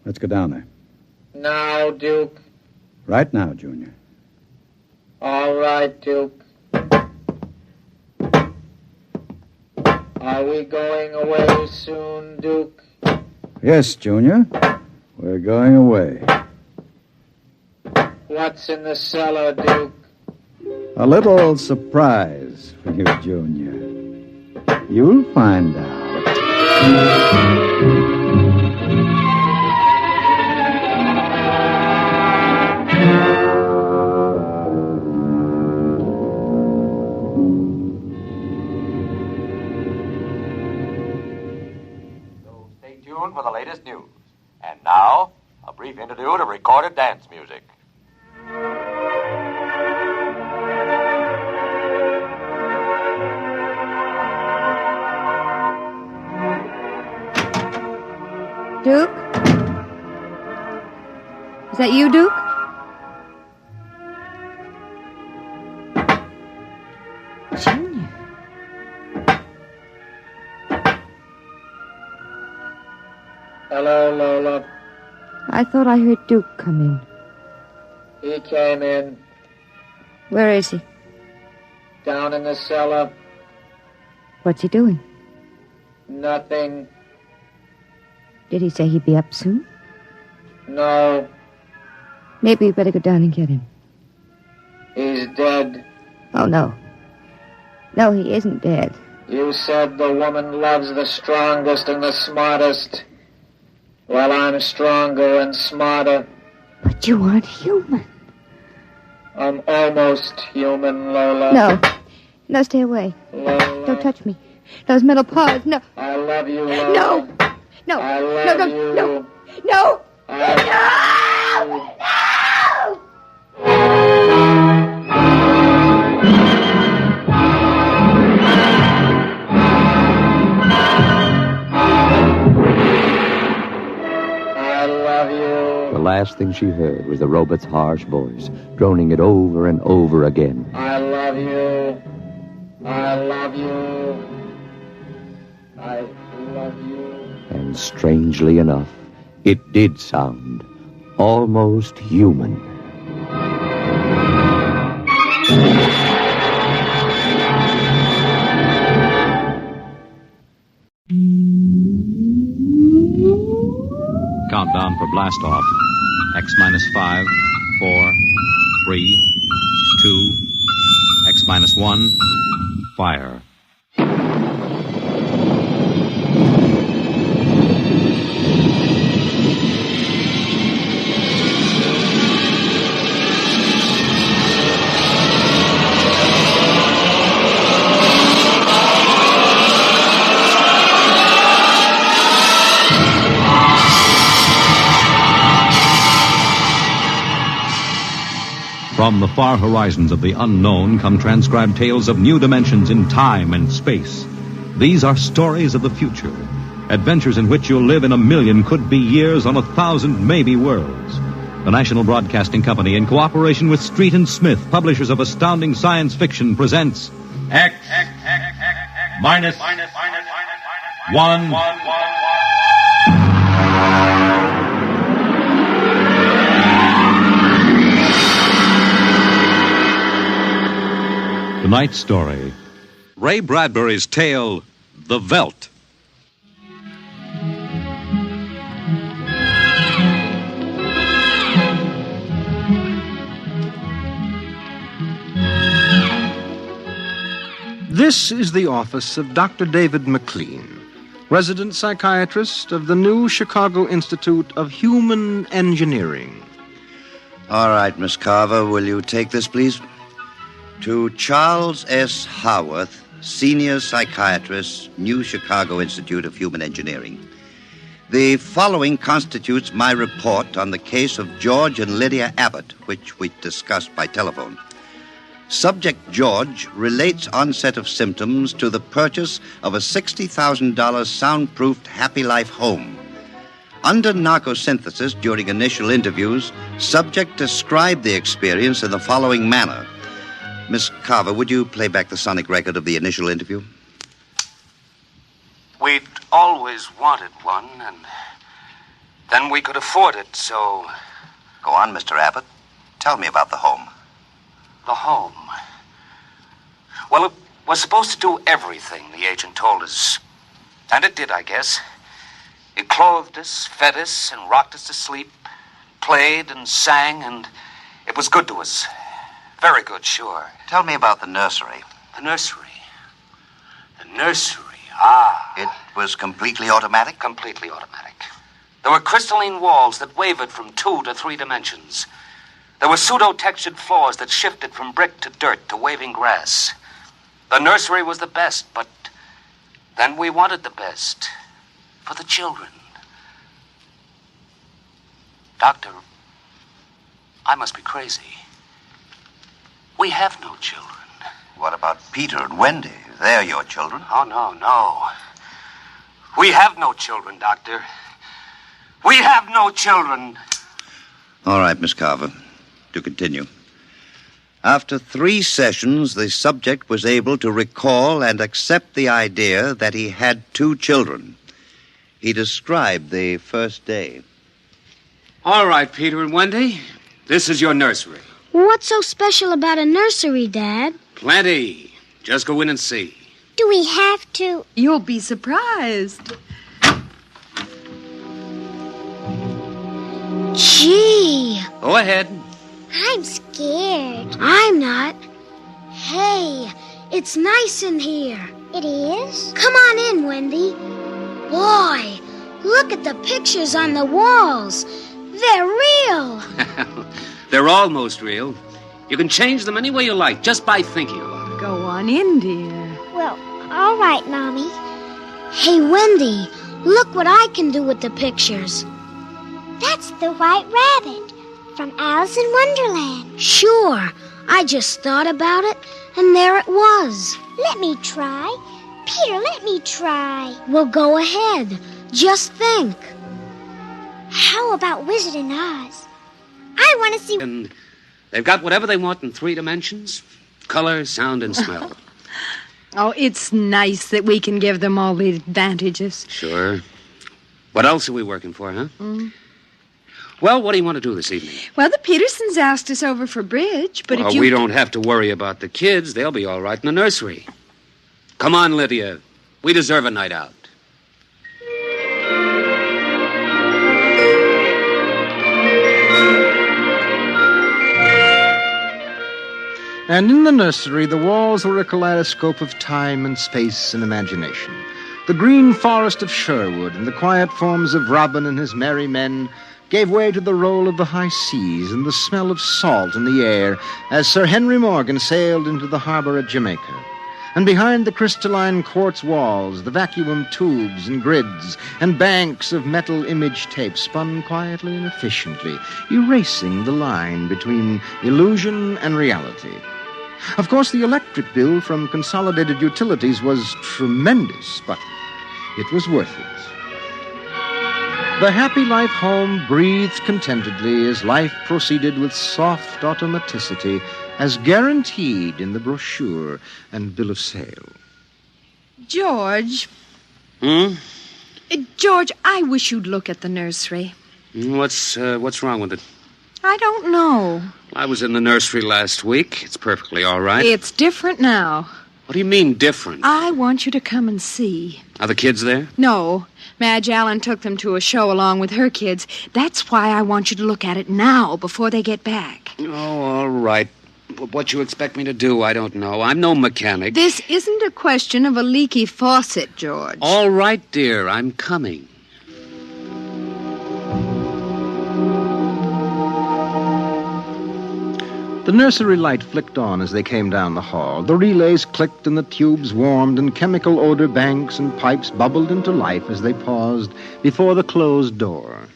Let's go down there. Now, Duke. Right now, Junior. All right, Duke. Are we going away soon, Duke? Yes, Junior. We're going away. What's in the cellar, Duke? A little surprise for you, Junior. You'll find out. latest news. And now, a brief interlude of recorded dance music. Duke? Is that you, Duke? Junior. Hello, Lola. I thought I heard Duke come in. He came in. Where is he? Down in the cellar. What's he doing? Nothing. Did he say he'd be up soon? No. Maybe we better go down and get him. He's dead. Oh, no. No, he isn't dead. You said the woman loves the strongest and the smartest. Well, I'm stronger and smarter. But you aren't human. I'm almost human, Lola. No. No, stay away. Lola. Don't touch me. Those metal paws, no. I love you, Lola. No. No. I love no, you. No. No. I love you. The last thing she heard was the robot's harsh voice, droning it over and over again. I love you. I love you. I love you. And strangely enough, it did sound almost human. Countdown for blast off. X minus 5, 4, 3, 2, X minus 1, fire. From the far horizons of the unknown come transcribed tales of new dimensions in time and space. These are stories of the future, adventures in which you'll live in 1,000,000 could-be years on 1,000 maybe worlds. The National Broadcasting Company, in cooperation with Street and Smith, publishers of astounding science fiction, presents X minus 1. Tonight's story, Ray Bradbury's tale, The Veldt. This is the office of Dr. David McLean, resident psychiatrist of the new Chicago Institute of Human Engineering. All right, Miss Carver, will you take this, please? To Charles S. Haworth, senior psychiatrist, New Chicago Institute of Human Engineering. The following constitutes my report on the case of George and Lydia Abbott, which we discussed by telephone. Subject George relates onset of symptoms to the purchase of a $60,000 soundproofed Happy Life home. Under narcosynthesis during initial interviews, subject described the experience in the following manner. Miss Carver, would you play back the sonic record of the initial interview? We'd always wanted one, and then we could afford it, so... Go on, Mr. Abbott. Tell me about the home. The home. Well, it was supposed to do everything, the agent told us. And it did, I guess. It clothed us, fed us, and rocked us to sleep, played and sang, and it was good to us. Very good, sure. Tell me about the nursery. The nursery. The nursery, ah. It was completely automatic? Completely automatic. There were crystalline walls that wavered from 2 to 3 dimensions. There were pseudo-textured floors that shifted from brick to dirt to waving grass. The nursery was the best, but then we wanted the best for the children. Doctor, I must be crazy. We have no children. What about Peter and Wendy? They're your children. Oh, no. We have no children, Doctor. We have no children. All right, Miss Carver. To continue. After 3 sessions, the subject was able to recall and accept the idea that he had 2 children. He described the first day. All right, Peter and Wendy. This is your nursery. What's so special about a nursery, Dad? Plenty. Just go in and see. Do we have to? You'll be surprised. Gee. Go ahead. I'm scared. I'm not. Hey, it's nice in here. It is? Come on in, Wendy. Boy, look at the pictures on the walls. They're real. They're almost real. You can change them any way you like, just by thinking about it. Go on in, dear. Well, all right, Mommy. Hey, Wendy, look what I can do with the pictures. That's the White Rabbit from Alice in Wonderland. Sure. I just thought about it, and there it was. Let me try. Peter, let me try. Well, go ahead. Just think. How about Wizard in Oz? I want to see... And they've got whatever they want in 3 dimensions. Color, sound, and smell. Oh, it's nice that we can give them all the advantages. Sure. What else are we working for, huh? Well, what do you want to do this evening? Well, the Petersons asked us over for bridge, but if you... we don't have to worry about the kids. They'll be all right in the nursery. Come on, Lydia. We deserve a night out. And in the nursery, the walls were a kaleidoscope of time and space and imagination. The green forest of Sherwood and the quiet forms of Robin and his merry men gave way to the roll of the high seas and the smell of salt in the air as Sir Henry Morgan sailed into the harbor at Jamaica. And behind the crystalline quartz walls, the vacuum tubes and grids and banks of metal image tape spun quietly and efficiently, erasing the line between illusion and reality. Of course, the electric bill from Consolidated Utilities was tremendous, but it was worth it. The Happy Life home breathed contentedly as life proceeded with soft automaticity as guaranteed in the brochure and bill of sale. George. George, I wish you'd look at the nursery. What's wrong with it? I don't know. I was in the nursery last week. It's perfectly all right. It's different now. What do you mean, different? I want you to come and see. Are the kids there? No. Madge Allen took them to a show along with her kids. That's why I want you to look at it now, before they get back. Oh, all right. What you expect me to do, I don't know. I'm no mechanic. This isn't a question of a leaky faucet, George. All right, dear. I'm coming. The nursery light flicked on as they came down the hall. The relays clicked and the tubes warmed and chemical odor banks and pipes bubbled into life as they paused before the closed door.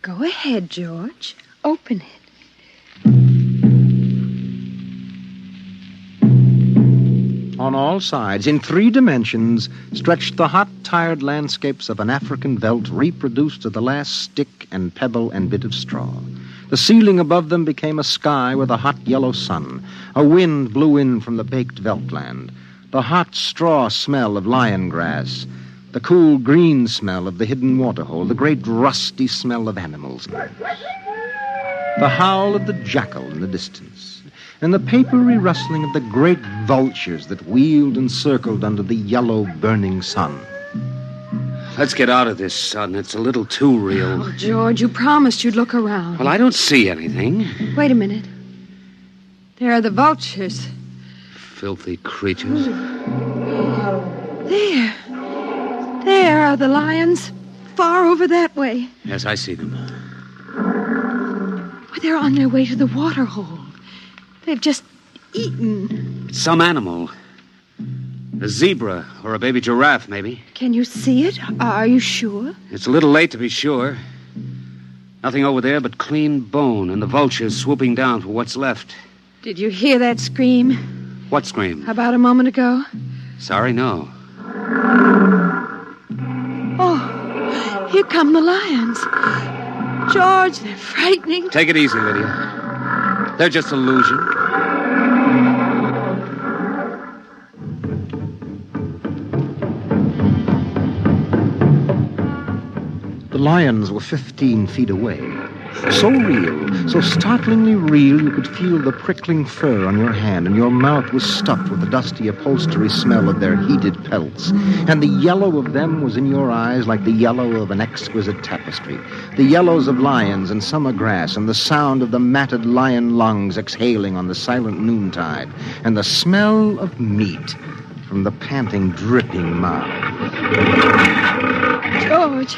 Go ahead, George. Open it. On all sides, in 3 dimensions, stretched the hot, tired landscapes of an African veldt reproduced to the last stick and pebble and bit of straw. The ceiling above them became a sky with a hot yellow sun. A wind blew in from the baked veldtland. The hot straw smell of lion grass. The cool green smell of the hidden waterhole. The great rusty smell of animals. The howl of the jackal in the distance. And the papery rustling of the great vultures that wheeled and circled under the yellow burning sun. Let's get out of this, son. It's a little too real. Oh, George, you promised you'd look around. Well, I don't see anything. Wait a minute. There are the vultures. Filthy creatures. There. There are the lions. Far over that way. Yes, I see them. Well, they're on their way to the water hole. They've just eaten. It's some animal. A zebra or a baby giraffe, maybe. Can you see it? Are you sure? It's a little late to be sure. Nothing over there but clean bone and the vultures swooping down for what's left. Did you hear that scream What scream? about a moment ago? Sorry, no. Oh, here come the lions. George, they're frightening. Take it easy, Lydia. They're just illusion. The lions were 15 feet away. So real, so startlingly real, you could feel the prickling fur on your hand, and your mouth was stuffed with the dusty upholstery smell of their heated pelts. And the yellow of them was in your eyes like the yellow of an exquisite tapestry. The yellows of lions and summer grass, and the sound of the matted lion lungs exhaling on the silent noontide, and the smell of meat from the panting, dripping mouth. George,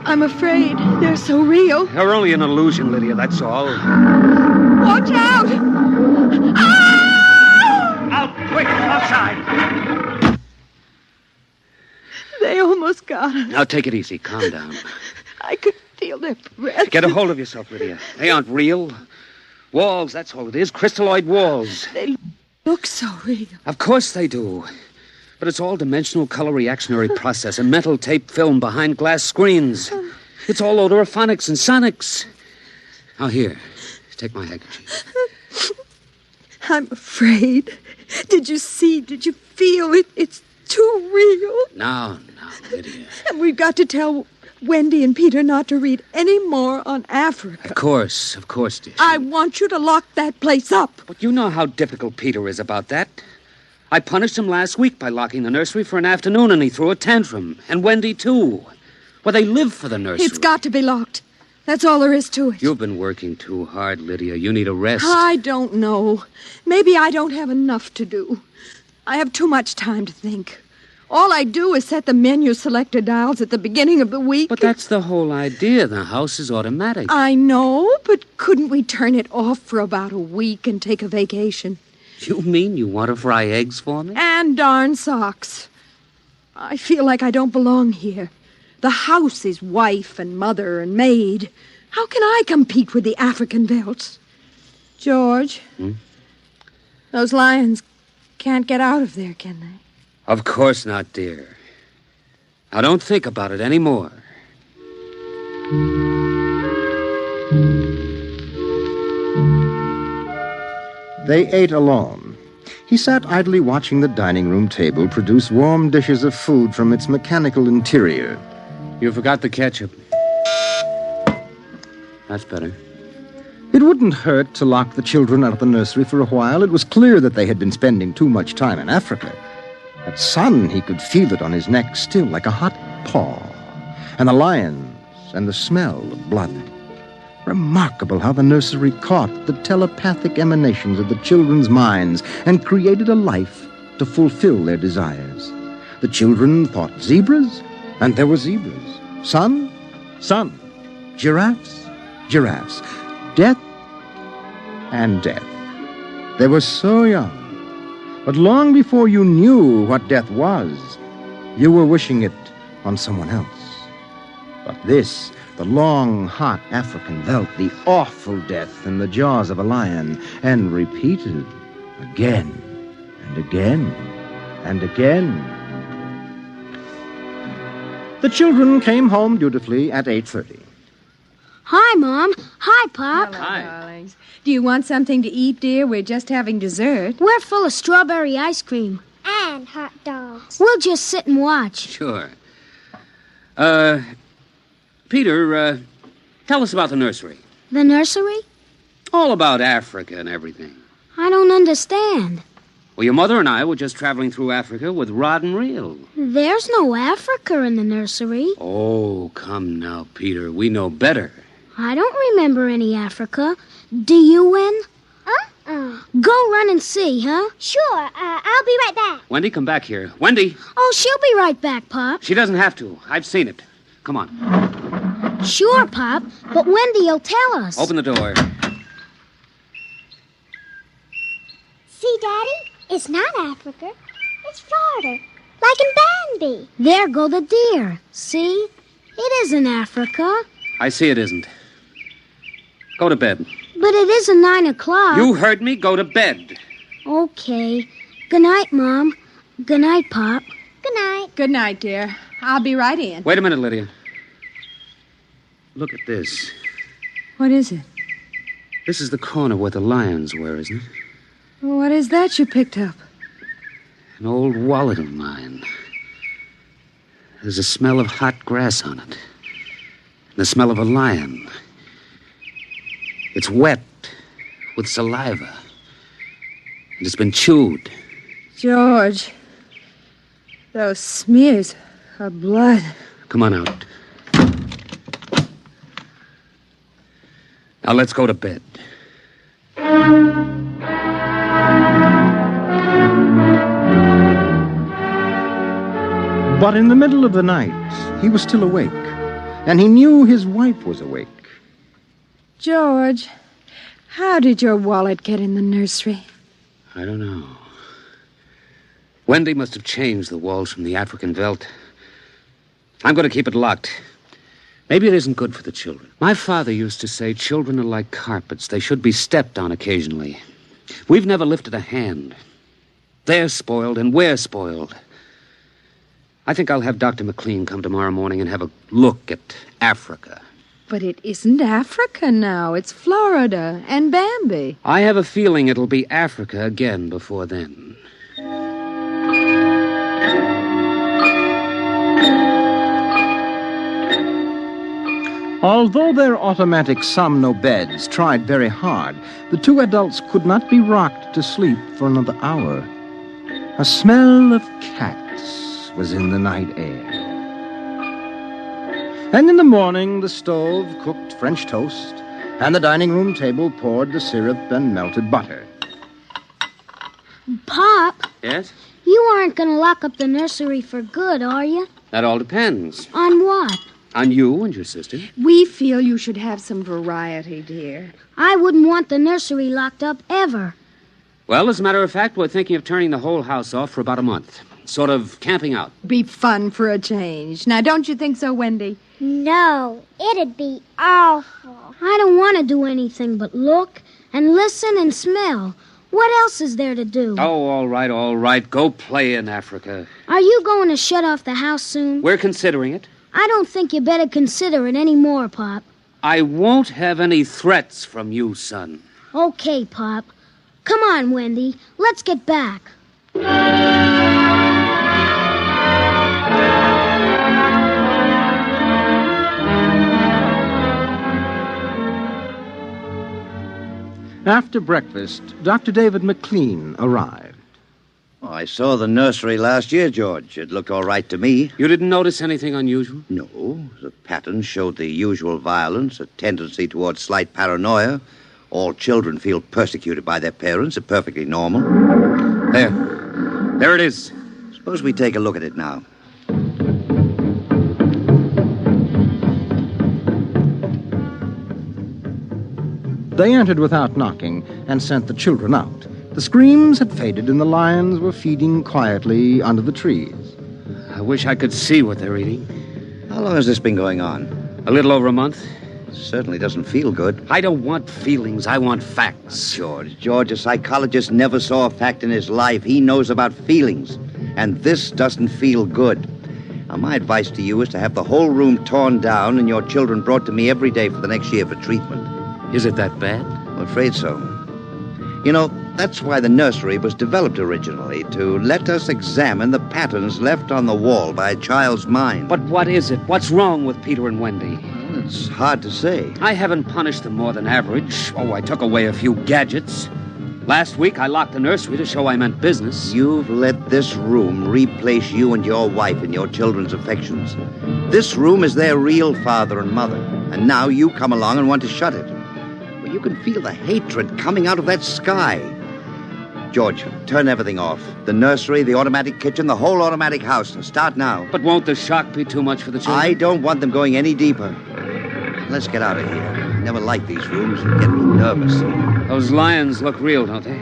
I'm afraid they're so real. They're only an illusion, Lydia, that's all. Watch out! Ah! Out, quick, outside! They almost got us. Now, take it easy. Calm down. I could feel their breath. Get a hold of yourself, Lydia. They aren't real. Walls, that's all it is. Crystalloid walls. They look so real. Of course they do. But it's all dimensional color reactionary process, a metal tape film behind glass screens. It's all odorophonics and sonics. Now, here, take my handkerchief. I'm afraid. Did you see? Did you feel it? It's too real. Now, Lydia. And we've got to tell Wendy and Peter not to read any more on Africa. Of course, dear. I want you to lock that place up. But you know how difficult Peter is about that. I punished him last week by locking the nursery for an afternoon, and he threw a tantrum. And Wendy, too. Well, they live for the nursery. It's got to be locked. That's all there is to it. You've been working too hard, Lydia. You need a rest. I don't know. Maybe I don't have enough to do. I have too much time to think. All I do is set the menu selector dials at the beginning of the week. But that's the whole idea. The house is automatic. I know, but couldn't we turn it off for about a week and take a vacation? You mean you want to fry eggs for me? And darn socks. I feel like I don't belong here. The house is wife and mother and maid. How can I compete with the African Veldts? George, those lions can't get out of there, can they? Of course not, dear. Now, don't think about it anymore. They ate alone. He sat idly watching the dining room table produce warm dishes of food from its mechanical interior. You forgot the ketchup. That's better. It wouldn't hurt to lock the children out of the nursery for a while. It was clear that they had been spending too much time in Africa. That sun, he could feel it on his neck still like a hot paw. And the lions and the smell of blood. Remarkable how the nursery caught the telepathic emanations of the children's minds and created a life to fulfill their desires. The children thought zebras, and there were zebras. Sun, sun. Giraffes, giraffes. Death, and death. They were so young. But long before you knew what death was, you were wishing it on someone else. But this, the long, hot African veldt, the awful death in the jaws of a lion, and repeated again and again and again. The children came home dutifully at 8:30. Hi, Mom. Hi, Pop. Hello, darlings. Do you want something to eat, dear? We're just having dessert. We're full of strawberry ice cream. And hot dogs. We'll just sit and watch. Sure. Peter, tell us about the nursery. The nursery? All about Africa and everything. I don't understand. Well, your mother and I were just traveling through Africa with rod and reel. There's no Africa in the nursery. Oh, come now, Peter. We know better. I don't remember any Africa. Do you, Wen? Go run and see, huh? Sure. I'll be right back. Wendy, come back here. Wendy! Oh, she'll be right back, Pop. She doesn't have to. I've seen it. Come on. Sure, Pop, but Wendy'll tell us. Open the door. See, Daddy? It's not Africa. It's Florida. Like in Bambi. There go the deer. See? It isn't Africa. I see it isn't. Go to bed. But it isn't 9 o'clock. You heard me. Go to bed. Okay. Good night, Mom. Good night, Pop. Good night. Good night, dear. I'll be right in. Wait a minute, Lydia. Look at this. What is it? This is the corner where the lions were, isn't it? What is that you picked up? An old wallet of mine. There's a smell of hot grass on it. And the smell of a lion. It's wet with saliva. And it's been chewed. George, those smears of blood. Come on out. Now let's go to bed. But in the middle of the night, he was still awake, and he knew his wife was awake. George, how did your wallet get in the nursery? I don't know. Wendy must have changed the walls from the African Veldt. I'm going to keep it locked. Maybe it isn't good for the children. My father used to say children are like carpets. They should be stepped on occasionally. We've never lifted a hand. They're spoiled and we're spoiled. I think I'll have Dr. McLean come tomorrow morning and have a look at Africa. But it isn't Africa now. It's Florida and Bambi. I have a feeling it'll be Africa again before then. Although their automatic somno beds tried very hard, the two adults could not be rocked to sleep for another hour. A smell of cats was in the night air. And in the morning, the stove cooked French toast, and the dining room table poured the syrup and melted butter. Pop, Yes? you aren't going to lock up the nursery for good, are you? That all depends. On what? On you and your sister. We feel you should have some variety, dear. I wouldn't want the nursery locked up ever. Well, as a matter of fact, we're thinking of turning the whole house off for about a month. Sort of camping out. Be fun for a change. Now, don't you think so, Wendy? No, it'd be awful. I don't want to do anything but look and listen and smell. What else is there to do? Oh, all right. Go play in Africa. Are you going to shut off the house soon? We're considering it. I don't think you better consider it any more, Pop. I won't have any threats from you, son. Okay, Pop. Come on, Wendy. Let's get back. After breakfast, Dr. David McLean arrived. Oh, I saw the nursery last year, George. It looked all right to me. You didn't notice anything unusual? No. The pattern showed the usual violence, a tendency towards slight paranoia. All children feel persecuted by their parents are perfectly normal. There it is. Suppose we take a look at it now. They entered without knocking and sent the children out. The screams had faded and the lions were feeding quietly under the trees. I wish I could see what they're eating. How long has this been going on? A little over a month. It certainly doesn't feel good. I don't want feelings. I want facts. George, a psychologist never saw a fact in his life. He knows about feelings. And this doesn't feel good. Now, my advice to you is to have the whole room torn down and your children brought to me every day for the next year for treatment. Is it that bad? I'm afraid so. You know, that's why the nursery was developed originally, to let us examine the patterns left on the wall by a child's mind. But what is it? What's wrong with Peter and Wendy? Well, it's hard to say. I haven't punished them more than average. Oh, I took away a few gadgets. Last week, I locked the nursery to show I meant business. You've let this room replace you and your wife in your children's affections. This room is their real father and mother, and now you come along and want to shut it. Well, you can feel the hatred coming out of that sky. George, turn everything off. The nursery, the automatic kitchen, the whole automatic house. Start now. But won't the shock be too much for the children? I don't want them going any deeper. Let's get out of here. I never like these rooms. They get me nervous. Those lions look real, don't they?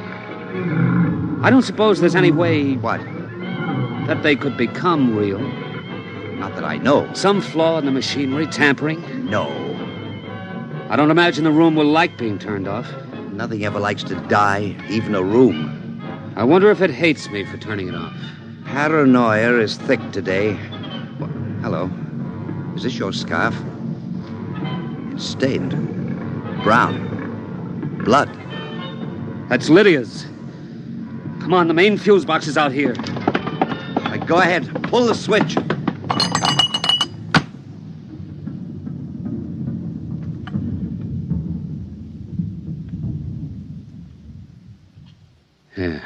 I don't suppose there's any way... What? That they could become real. Not that I know. Some flaw in the machinery, tampering? No. I don't imagine the room will like being turned off. Nothing ever likes to die, even a room. I wonder if it hates me for turning it off. Paranoia is thick today. Well, hello. Is this your scarf? It's stained. Brown. Blood. That's Lydia's. Come on, the main fuse box is out here. Right, go ahead. Pull the switch. Yeah.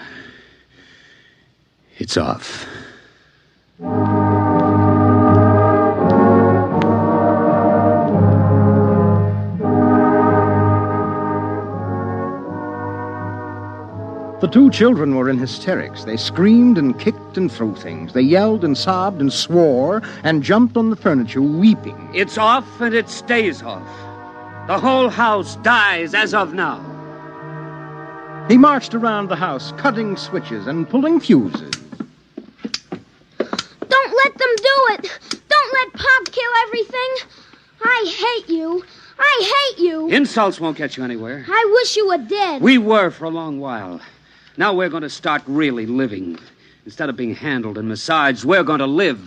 It's off. The two children were in hysterics. They screamed and kicked and threw things. They yelled and sobbed and swore and jumped on the furniture, weeping. It's off and it stays off. The whole house dies as of now. He marched around the house, cutting switches and pulling fuses. Don't let them do it. Don't let Pop kill everything. I hate you. I hate you. Insults won't get you anywhere. I wish you were dead. We were for a long while. Now we're going to start really living. Instead of being handled and massaged, we're going to live.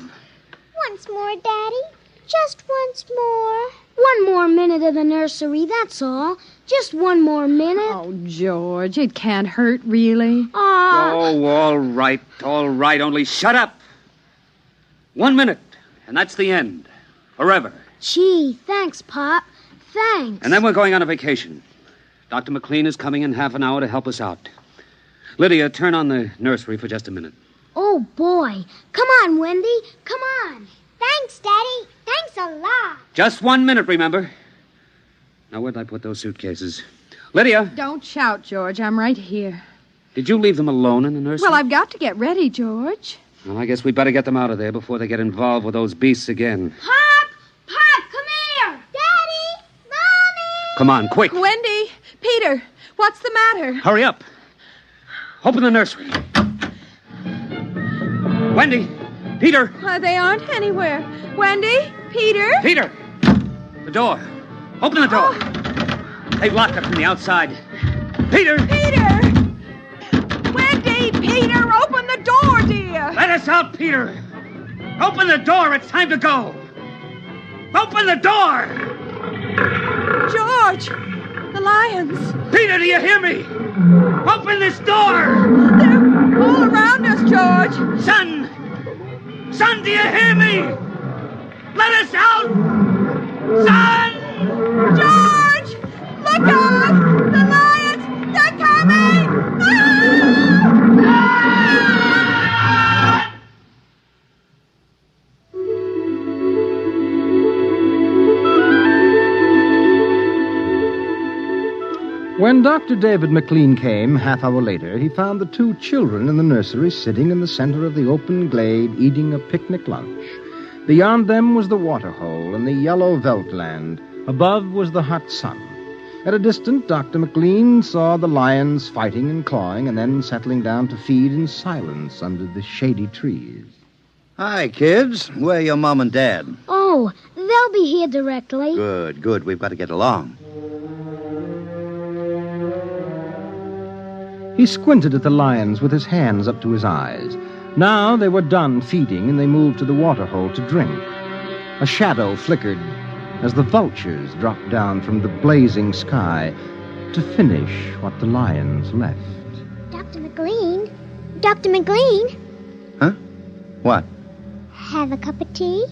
Once more, Daddy. Just once more. One more minute of the nursery, that's all. Just one more minute. Oh, George, it can't hurt, really. Oh, all right, only shut up. 1 minute, and that's the end. Forever. Gee, thanks, Pop. Thanks. And then we're going on a vacation. Dr. McLean is coming in half an hour to help us out. Lydia, turn on the nursery for just a minute. Oh, boy. Come on, Wendy. Come on. Thanks, Daddy. Thanks a lot. Just 1 minute, remember? Now, where'd I put those suitcases? Lydia! Don't shout, George. I'm right here. Did you leave them alone in the nursery? Well, I've got to get ready, George. Well, I guess we better get them out of there before they get involved with those beasts again. Pop! Pop, come here! Daddy! Mommy! Come on, quick. Wendy! Peter! What's the matter? Hurry up. Open the nursery. Wendy! Peter! They aren't anywhere. Wendy? Peter? Peter! The door. Open the door. Oh. They've locked it from the outside. Peter! Peter! Wendy! Peter! Open the door, dear! Let us out, Peter! Open the door. It's time to go. Open the door! George! The lions! Peter, do you hear me? Open this door! They're all around us, George! Son! Son, do you hear me? Let us out! Son! George! Look out! The lions! They're coming! Ah! When Dr. David McLean came, half hour later, he found the two children in the nursery sitting in the center of the open glade eating a picnic lunch. Beyond them was the waterhole and the yellow Veldt land. Above was the hot sun. At a distance, Dr. McLean saw the lions fighting and clawing and then settling down to feed in silence under the shady trees. Hi, kids. Where are your mom and dad? Oh, they'll be here directly. Good, good. We've got to get along. He squinted at the lions with his hands up to his eyes. Now they were done feeding, and they moved to the waterhole to drink. A shadow flickered as the vultures dropped down from the blazing sky to finish what the lions left. Dr. McLean? Dr. McLean? Huh? What? Have a cup of tea?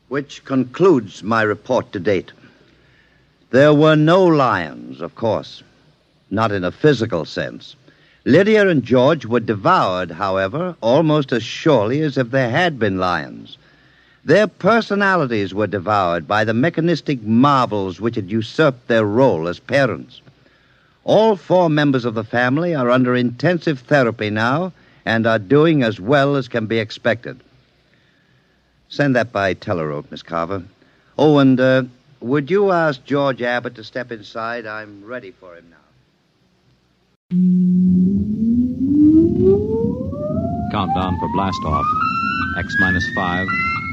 Which concludes my report to date. There were no lions, of course. Not in a physical sense. Lydia and George were devoured, however, almost as surely as if there had been lions. Their personalities were devoured by the mechanistic marvels which had usurped their role as parents. All four members of the family are under intensive therapy now and are doing as well as can be expected. Send that by telerope, Miss Carver. Oh, and would you ask George Abbott to step inside? I'm ready for him now. Countdown for blast off. X minus 5,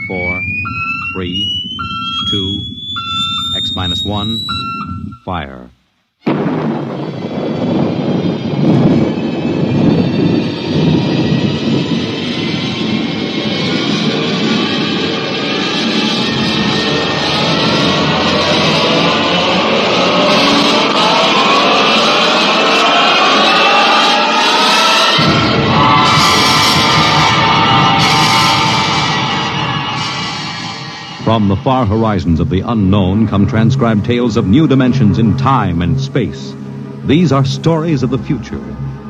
4, 3, 2, X minus 1, fire. From the far horizons of the unknown come transcribed tales of new dimensions in time and space. These are stories of the future,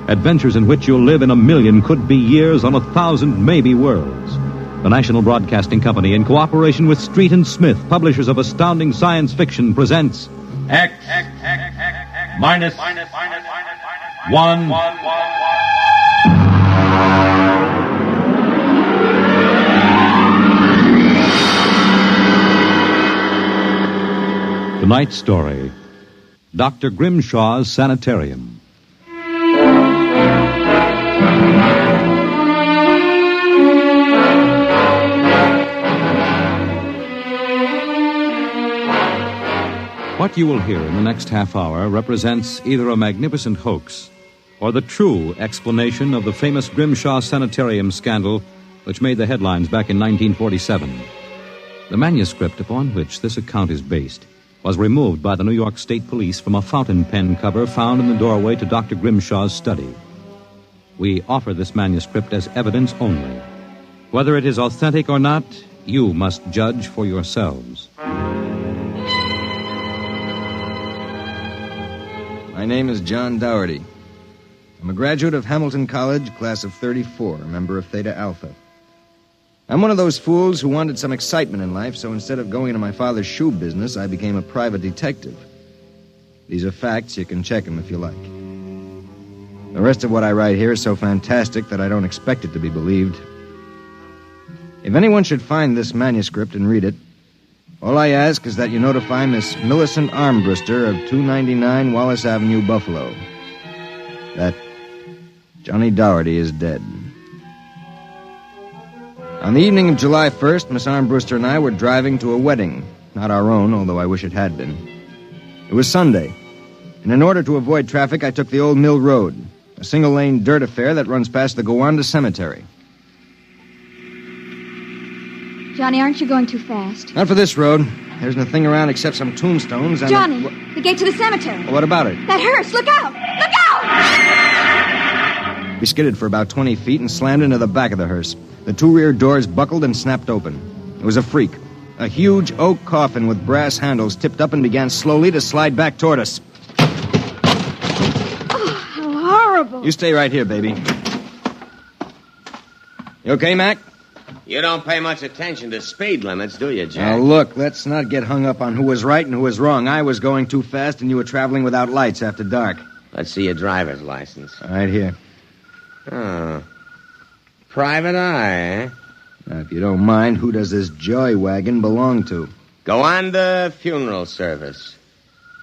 adventures in which you'll live in 1,000,000 could-be years on 1,000 maybe worlds. The National Broadcasting Company, in cooperation with Street and Smith, publishers of astounding science fiction, presents X minus 1. Tonight's story, Dr. Grimshaw's Sanitarium. What you will hear in the next half hour represents either a magnificent hoax or the true explanation of the famous Grimshaw Sanitarium scandal which made the headlines back in 1947. The manuscript upon which this account is based was removed by the New York State Police from a fountain pen cover found in the doorway to Dr. Grimshaw's study. We offer this manuscript as evidence only. Whether it is authentic or not, you must judge for yourselves. My name is John Dougherty. I'm a graduate of Hamilton College, class of 34, a member of Theta Alpha. I'm one of those fools who wanted some excitement in life, so instead of going into my father's shoe business, I became a private detective. These are facts. You can check them if you like. The rest of what I write here is so fantastic that I don't expect it to be believed. If anyone should find this manuscript and read it, all I ask is that you notify Miss Millicent Armbruster of 299 Wallace Avenue, Buffalo, that Johnny Dougherty is dead. On the evening of July 1st, Miss Armbruster and I were driving to a wedding. Not our own, although I wish it had been. It was Sunday, and in order to avoid traffic, I took the Old Mill Road, a single-lane dirt affair that runs past the Gowanda Cemetery. Johnny, aren't you going too fast? Not for this road. There isn't a thing around except some tombstones and... Johnny, the gate to the cemetery. What about it? That hearse, look out! Look out! We skidded for about 20 feet and slammed into the back of the hearse. The two rear doors buckled and snapped open. It was a freak. A huge oak coffin with brass handles tipped up and began slowly to slide back toward us. Oh, how horrible. You stay right here, baby. You okay, Mac? You don't pay much attention to speed limits, do you, Jack? Now, look, let's not get hung up on who was right and who was wrong. I was going too fast, and you were traveling without lights after dark. Let's see your driver's license. Right here. Oh. Private eye, eh? Now, if you don't mind, who does this joy wagon belong to? Gowanda Funeral Service.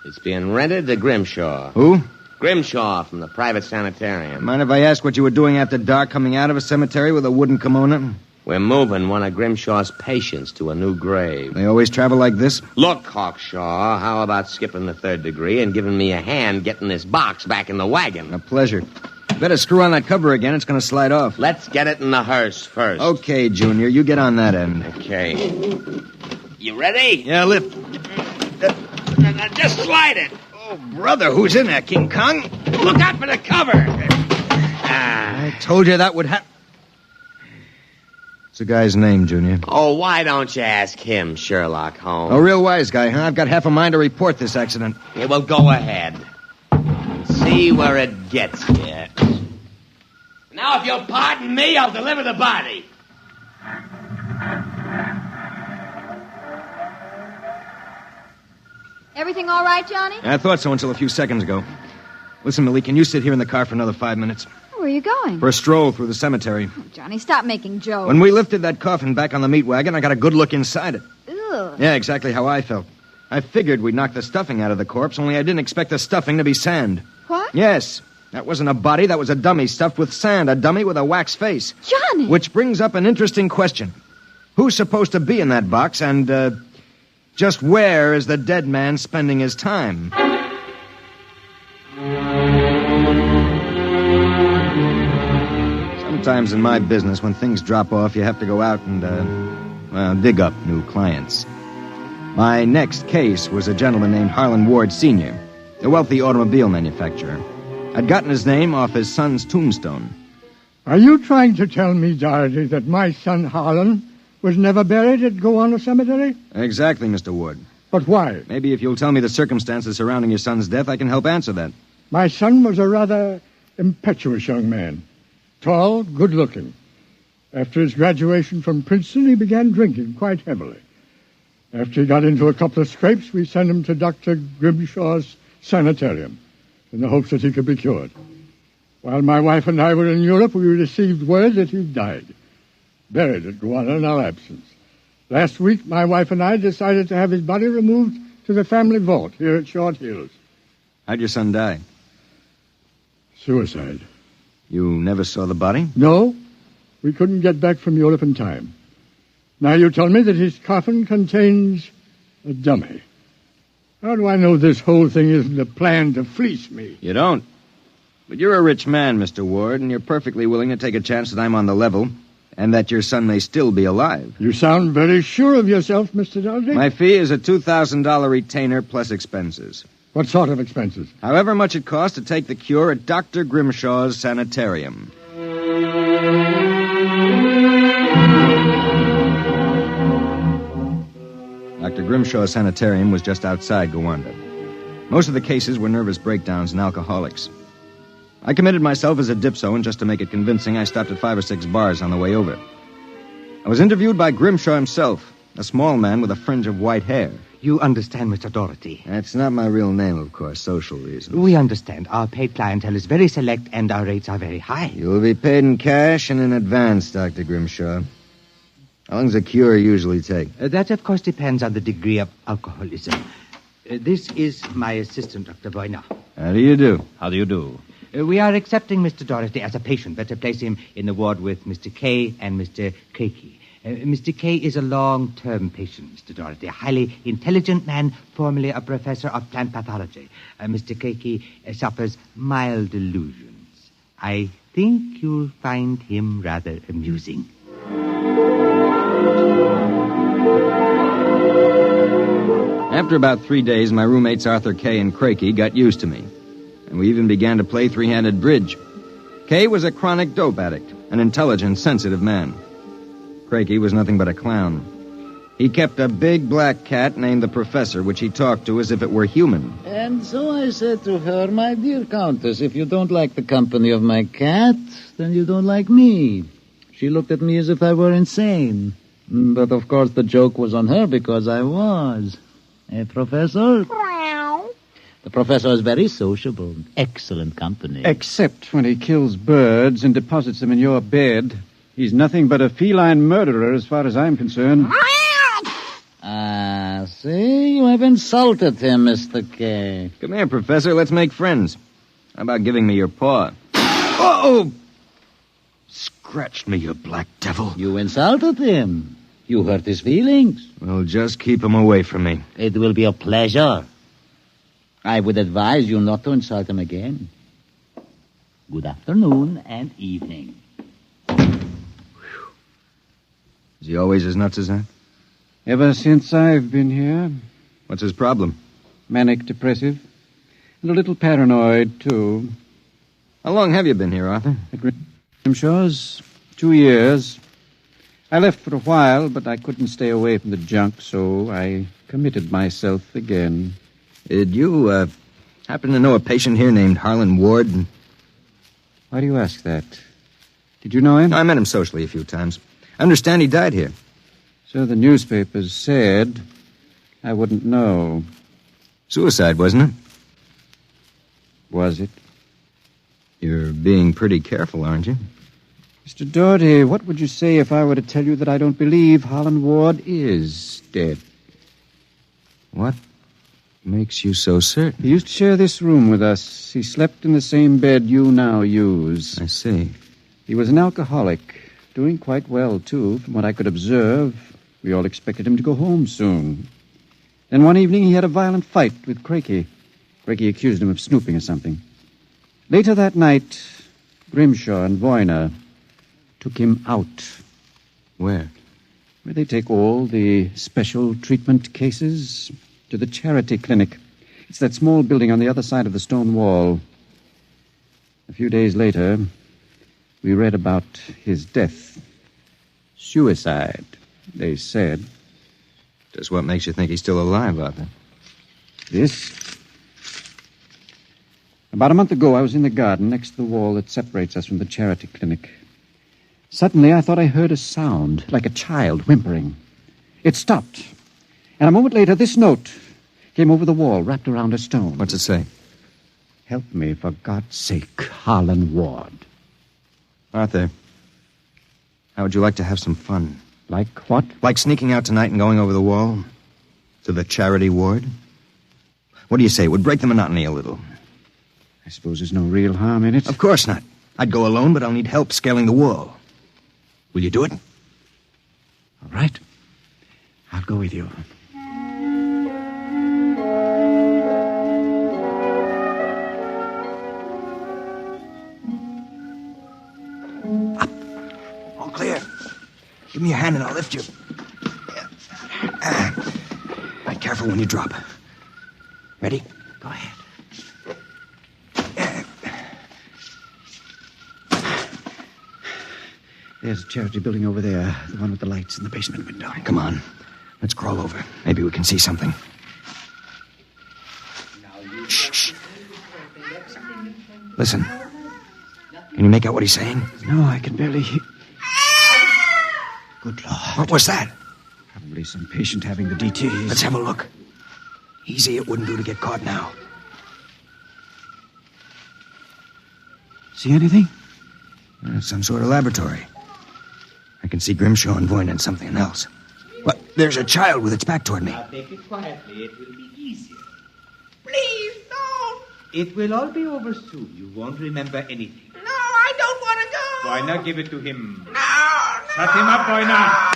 It's being rented to Grimshaw. Who? Grimshaw from the private sanitarium. Mind if I ask what you were doing after dark coming out of a cemetery with a wooden kimono? We're moving one of Grimshaw's patients to a new grave. They always travel like this? Look, Hawkshaw, how about skipping the third degree and giving me a hand getting this box back in the wagon? A pleasure. Better screw on that cover again. It's going to slide off. Let's get it in the hearse first. Okay, Junior. You get on that end. Okay. You ready? Yeah, lift. Just slide it. Oh, brother, who's in there, King Kong? Look out for the cover. I told you that would happen. What's the guy's name, Junior? Oh, why don't you ask him, Sherlock Holmes? A real wise guy, huh? I've got half a mind to report this accident. Yeah, well, go ahead. See where it gets you. Now, if you'll pardon me, I'll deliver the body. Everything all right, Johnny? I thought so until a few seconds ago. Listen, Millie, can you sit here in the car for another 5 minutes? Where are you going? For a stroll through the cemetery. Oh, Johnny, stop making jokes. When we lifted that coffin back on the meat wagon, I got a good look inside it. Ugh. Yeah, exactly how I felt. I figured we'd knock the stuffing out of the corpse, only I didn't expect the stuffing to be sand. What? Yes. That wasn't a body, that was a dummy stuffed with sand, a dummy with a wax face. Johnny! Which brings up an interesting question. Who's supposed to be in that box, and, just where is the dead man spending his time? Sometimes in my business, when things drop off, you have to go out and, dig up new clients. My next case was a gentleman named Harlan Ward Sr., a wealthy automobile manufacturer. I'd gotten his name off his son's tombstone. Are you trying to tell me, Dorothy, that my son Harlan was never buried at Gowanna Cemetery? Exactly, Mr. Ward. But why? Maybe if you'll tell me the circumstances surrounding your son's death, I can help answer that. My son was a rather impetuous young man. Tall, good-looking. After his graduation from Princeton, he began drinking quite heavily. After he got into a couple of scrapes, we sent him to Dr. Grimshaw's Sanitarium in the hopes that he could be cured. While my wife and I were in Europe, we received word that he died, buried at Gowanna in our absence. Last week, my wife and I decided to have his body removed to the family vault here at Short Hills. How'd your son die? Suicide. You never saw the body? No. We couldn't get back from Europe in time. Now you tell me that his coffin contains a dummy. How do I know this whole thing isn't a plan to fleece me? You don't. But you're a rich man, Mr. Ward, and you're perfectly willing to take a chance that I'm on the level and that your son may still be alive. You sound very sure of yourself, Mr. Doherty. My fee is a $2,000 retainer plus expenses. What sort of expenses? However much it costs to take the cure at Dr. Grimshaw's Sanitarium. Dr. Grimshaw's Sanitarium was just outside Gowanna. Most of the cases were nervous breakdowns and alcoholics. I committed myself as a dipso, and just to make it convincing, I stopped at 5 or 6 bars on the way over. I was interviewed by Grimshaw himself, a small man with a fringe of white hair. You understand, Mr. Doherty. That's not my real name, of course, social reasons. We understand. Our paid clientele is very select, and our rates are very high. You will be paid in cash and in advance, Dr. Grimshaw. How long does a cure usually take? That, of course, depends on the degree of alcoholism. This is my assistant, Dr. Boyner. How do you do? How do you do? We are accepting Mr. Doherty as a patient. Better place him in the ward with Mr. K and Mr. Keiki. Mr. K is a long-term patient, Mr. Doherty, a highly intelligent man, formerly a professor of plant pathology. Mr. Keiki suffers mild delusions. I think you'll find him rather amusing. After about 3 days, my roommates Arthur Kay and Crakey got used to me, and we even began to play three-handed bridge. Kay was a chronic dope addict, an intelligent, sensitive man. Crakey was nothing but a clown. He kept a big black cat named the Professor, which he talked to as if it were human. And so I said to her, "My dear Countess, if you don't like the company of my cat, then you don't like me." She looked at me as if I were insane. But of course the joke was on her because I was. Professor? The professor is very sociable. Excellent company. Except when he kills birds and deposits them in your bed. He's nothing but a feline murderer as far as I'm concerned. Ah, see? You have insulted him, Mr. K. Come here, Professor. Let's make friends. How about giving me your paw? Oh! Scratched me, you black devil. You insulted him. You hurt his feelings. Well, just keep him away from me. It will be a pleasure. I would advise you not to insult him again. Good afternoon and evening. Is he always as nuts as that? Ever since I've been here. What's his problem? Manic depressive. And a little paranoid, too. How long have you been here, Arthur? At Grimshaw's 2 years. I left for a while, but I couldn't stay away from the junk, so I committed myself again. Did you, happen to know a patient here named Harlan Ward? Why do you ask that? Did you know him? I met him socially a few times. I understand he died here. So the newspapers said. I wouldn't know. Suicide, wasn't it? Was it? You're being pretty careful, aren't you? Mr. Doherty, what would you say if I were to tell you that I don't believe Harlan Ward is dead? What? makes you so certain? He used to share this room with us. He slept in the same bed you now use. I see. He was an alcoholic, doing quite well, too, from what I could observe. We all expected him to go home soon. Then one evening he had a violent fight with Crakey. Crakey accused him of snooping or something. Later that night, Grimshaw and Voyner took him out. Where? Where they take all the special treatment cases to the charity clinic. It's that small building on the other side of the stone wall. A few days later, we read about his death. Suicide, they said. Just what makes you think he's still alive, Arthur? This. About a month ago, I was in the garden next to the wall that separates us from the charity clinic. Suddenly, I thought I heard a sound, like a child whimpering. It stopped. And a moment later, this note came over the wall, wrapped around a stone. What's it say? Help me, for God's sake, Harlan Ward. Arthur, how would you like to have some fun? Like what? Like sneaking out tonight and going over the wall to the charity ward? What do you say? It would break the monotony a little. I suppose there's no real harm in it. Of course not. I'd go alone, but I'll need help scaling the wall. Will you do it? All right. I'll go with you. Up. All clear. Give me your hand and I'll lift you. Be careful when you drop. Ready? Go ahead. There's a charity building over there, the one with the lights in the basement window. Come on. Let's crawl over. Maybe we can see something. Shh. Listen. Can you make out what he's saying? No, I can barely hear. Good Lord. What was that? Probably some patient having the DTs. Let's have a look. Easy, it wouldn't do to get caught now. See anything? Some sort of laboratory. I can see Grimshaw and Voyner and something else. What? There's a child with its back toward me. Now take it quietly. It will be easier. Please, don't. It will all be over soon. You won't remember anything. No, I don't want to go. Why not give it to him? No. Shut him up, Voyner.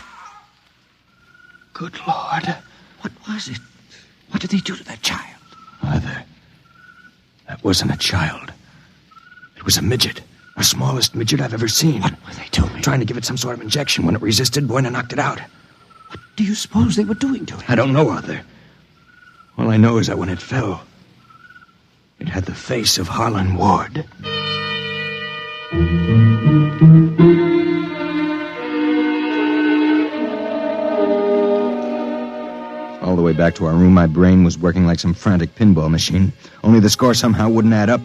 Good Lord. What was it? What did they do to that child? Arthur, that wasn't a child. It was a midget. The smallest midget I've ever seen. What were they doing? Trying to give it some sort of injection. When it resisted, Voyner knocked it out. What do you suppose they were doing to it? I don't know, Arthur. All I know is that when it fell, it had the face of Harlan Ward. All the way back to our room, my brain was working like some frantic pinball machine. Only the score somehow wouldn't add up.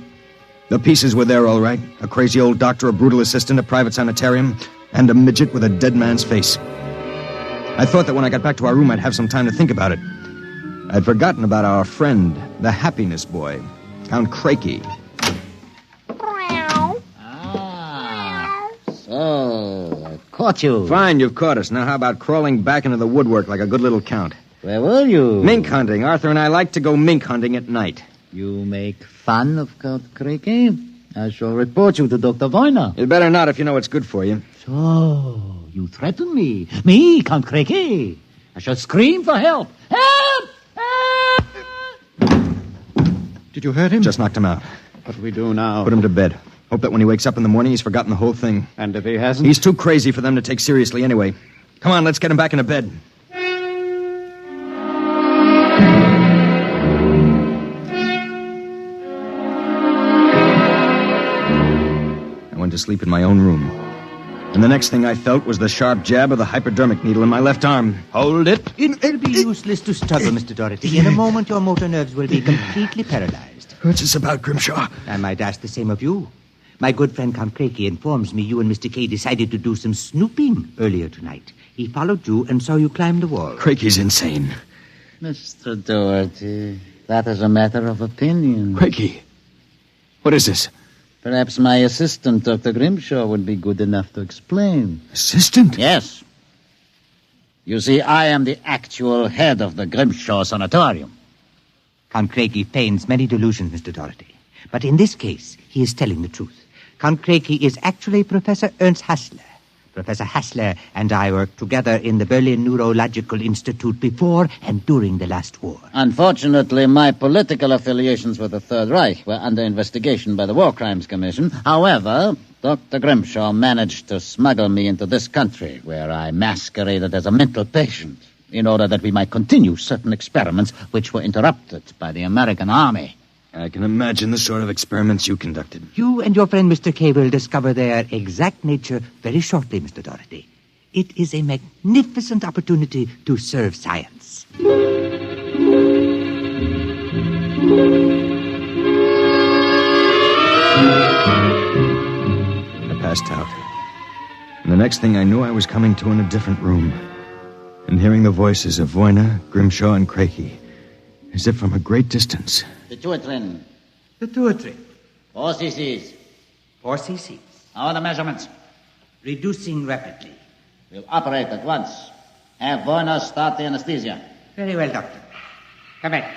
The pieces were there, all right. A crazy old doctor, a brutal assistant, a private sanitarium, and a midget with a dead man's face. I thought that when I got back to our room, I'd have some time to think about it. I'd forgotten about our friend, the happiness boy, Count Crakey. So, I've caught you. Fine, you've caught us. Now how about crawling back into the woodwork like a good little count? Where were you? Mink hunting. Arthur and I like to go mink hunting at night. You make fun of Count Crakey? I shall report you to Dr. Voyner. You'd better not if you know what's good for you. So, you threaten me? Me, Count Crakey? I shall scream for help. Help! Help! Did you hurt him? Just knocked him out. What do we do now? Put him to bed. Hope that when he wakes up in the morning, he's forgotten the whole thing. And if he hasn't? He's too crazy for them to take seriously anyway. Come on, let's get him back into bed. I went to sleep in my own room. And the next thing I felt was the sharp jab of the hypodermic needle in my left arm. Hold it. It will be useless to struggle, Mr. Doherty. In a moment, your motor nerves will be completely paralyzed. What's this about, Grimshaw? I might ask the same of you. My good friend Count Crakey informs me you and Mr. Kay decided to do some snooping earlier tonight. He followed you and saw you climb the wall. Crakey's insane. Mr. Doherty, that is a matter of opinion. Crakey, what is this? Perhaps my assistant, Dr. Grimshaw, would be good enough to explain. Assistant? Yes. You see, I am the actual head of the Grimshaw Sanitarium. Count Craigie feigns many delusions, Mr. Doherty. But in this case, he is telling the truth. Count Craigie is actually Professor Ernst Hassler. Professor Hassler and I worked together in the Berlin Neurological Institute before and during the last war. Unfortunately, my political affiliations with the Third Reich were under investigation by the War Crimes Commission. However, Dr. Grimshaw managed to smuggle me into this country, where I masqueraded as a mental patient, in order that we might continue certain experiments which were interrupted by the American army. I can imagine the sort of experiments you conducted. You and your friend Mr. Kay will discover their exact nature very shortly, Mr. Doherty. It is a magnificent opportunity to serve science. I passed out. And the next thing I knew, I was coming to in a different room and hearing the voices of Voyna, Grimshaw, and Craigie, as if from a great distance. Pituitrin. Pituitary. 4 cc's. 4 cc's. How are the measurements? Reducing rapidly. We'll operate at once. Have Voyna start the anesthesia. Very well, Doctor. Come back.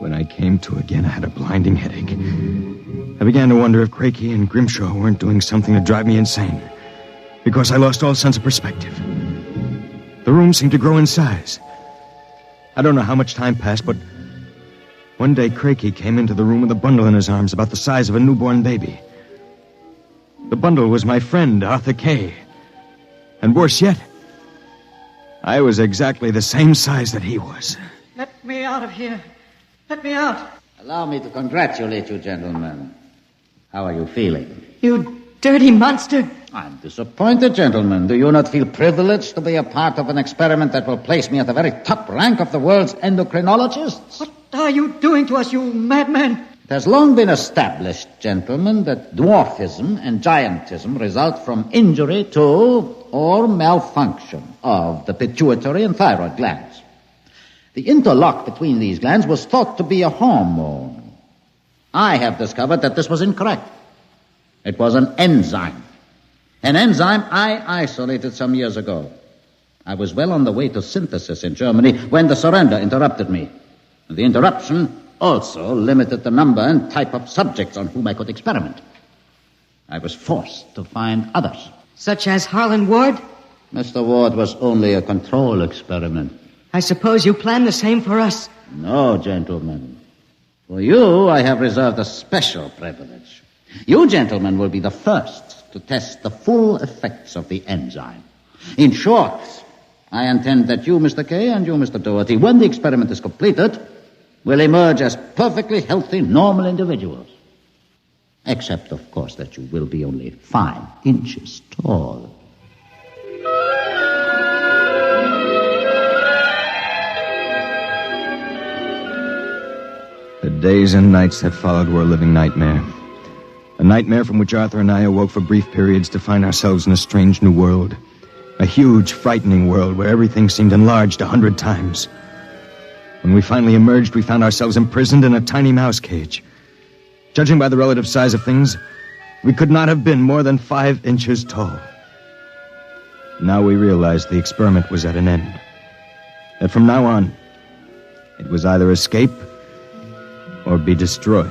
When I came to again, I had a blinding headache. I began to wonder if Craigie and Grimshaw weren't doing something to drive me insane, because I lost all sense of perspective. The room seemed to grow in size. I don't know how much time passed, but one day Craigie came into the room with a bundle in his arms about the size of a newborn baby. The bundle was my friend, Arthur Kay. And worse yet, I was exactly the same size that he was. Let me out of here. Let me out. Allow me to congratulate you, gentlemen. How are you feeling? You dirty monster. I'm disappointed, gentlemen. Do you not feel privileged to be a part of an experiment that will place me at the very top rank of the world's endocrinologists? What are you doing to us, you madman? It has long been established, gentlemen, that dwarfism and giantism result from injury to or malfunction of the pituitary and thyroid glands. The interlock between these glands was thought to be a hormone. I have discovered that this was incorrect. It was an enzyme. An enzyme I isolated some years ago. I was well on the way to synthesis in Germany when the surrender interrupted me. The interruption also limited the number and type of subjects on whom I could experiment. I was forced to find others. Such as Harlan Ward? Mr. Ward was only a control experiment. I suppose you plan the same for us. No, gentlemen. For you, I have reserved a special privilege. You, gentlemen, will be the first to test the full effects of the enzyme. In short, I intend that you, Mr. Kay, and you, Mr. Doherty, when the experiment is completed, will emerge as perfectly healthy, normal individuals. Except, of course, that you will be only 5 inches tall. The days and nights that followed were a living nightmare. A nightmare from which Arthur and I awoke for brief periods to find ourselves in a strange new world. A huge, frightening world where everything seemed enlarged 100 times. When we finally emerged, we found ourselves imprisoned in a tiny mouse cage. Judging by the relative size of things, we could not have been more than 5 inches tall. Now we realized the experiment was at an end. That from now on, it was either escape or be destroyed.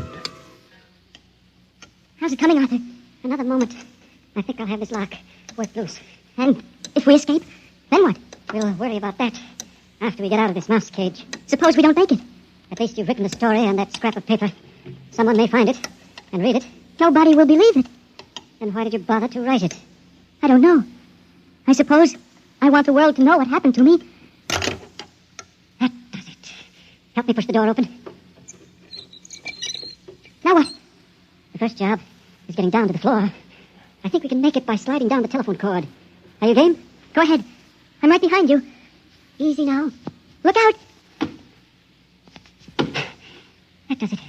How's it coming, Arthur? Another moment. I think I'll have this lock work loose. And if we escape, then what? We'll worry about that after we get out of this mouse cage. Suppose we don't make it. At least you've written the story on that scrap of paper. Someone may find it and read it. Nobody will believe it. Then why did you bother to write it? I don't know. I suppose I want the world to know what happened to me. That does it. Help me push the door open. Now what? The first job is getting down to the floor. I think we can make it by sliding down the telephone cord. Are you game? Go ahead. I'm right behind you. Easy now. Look out! That does it.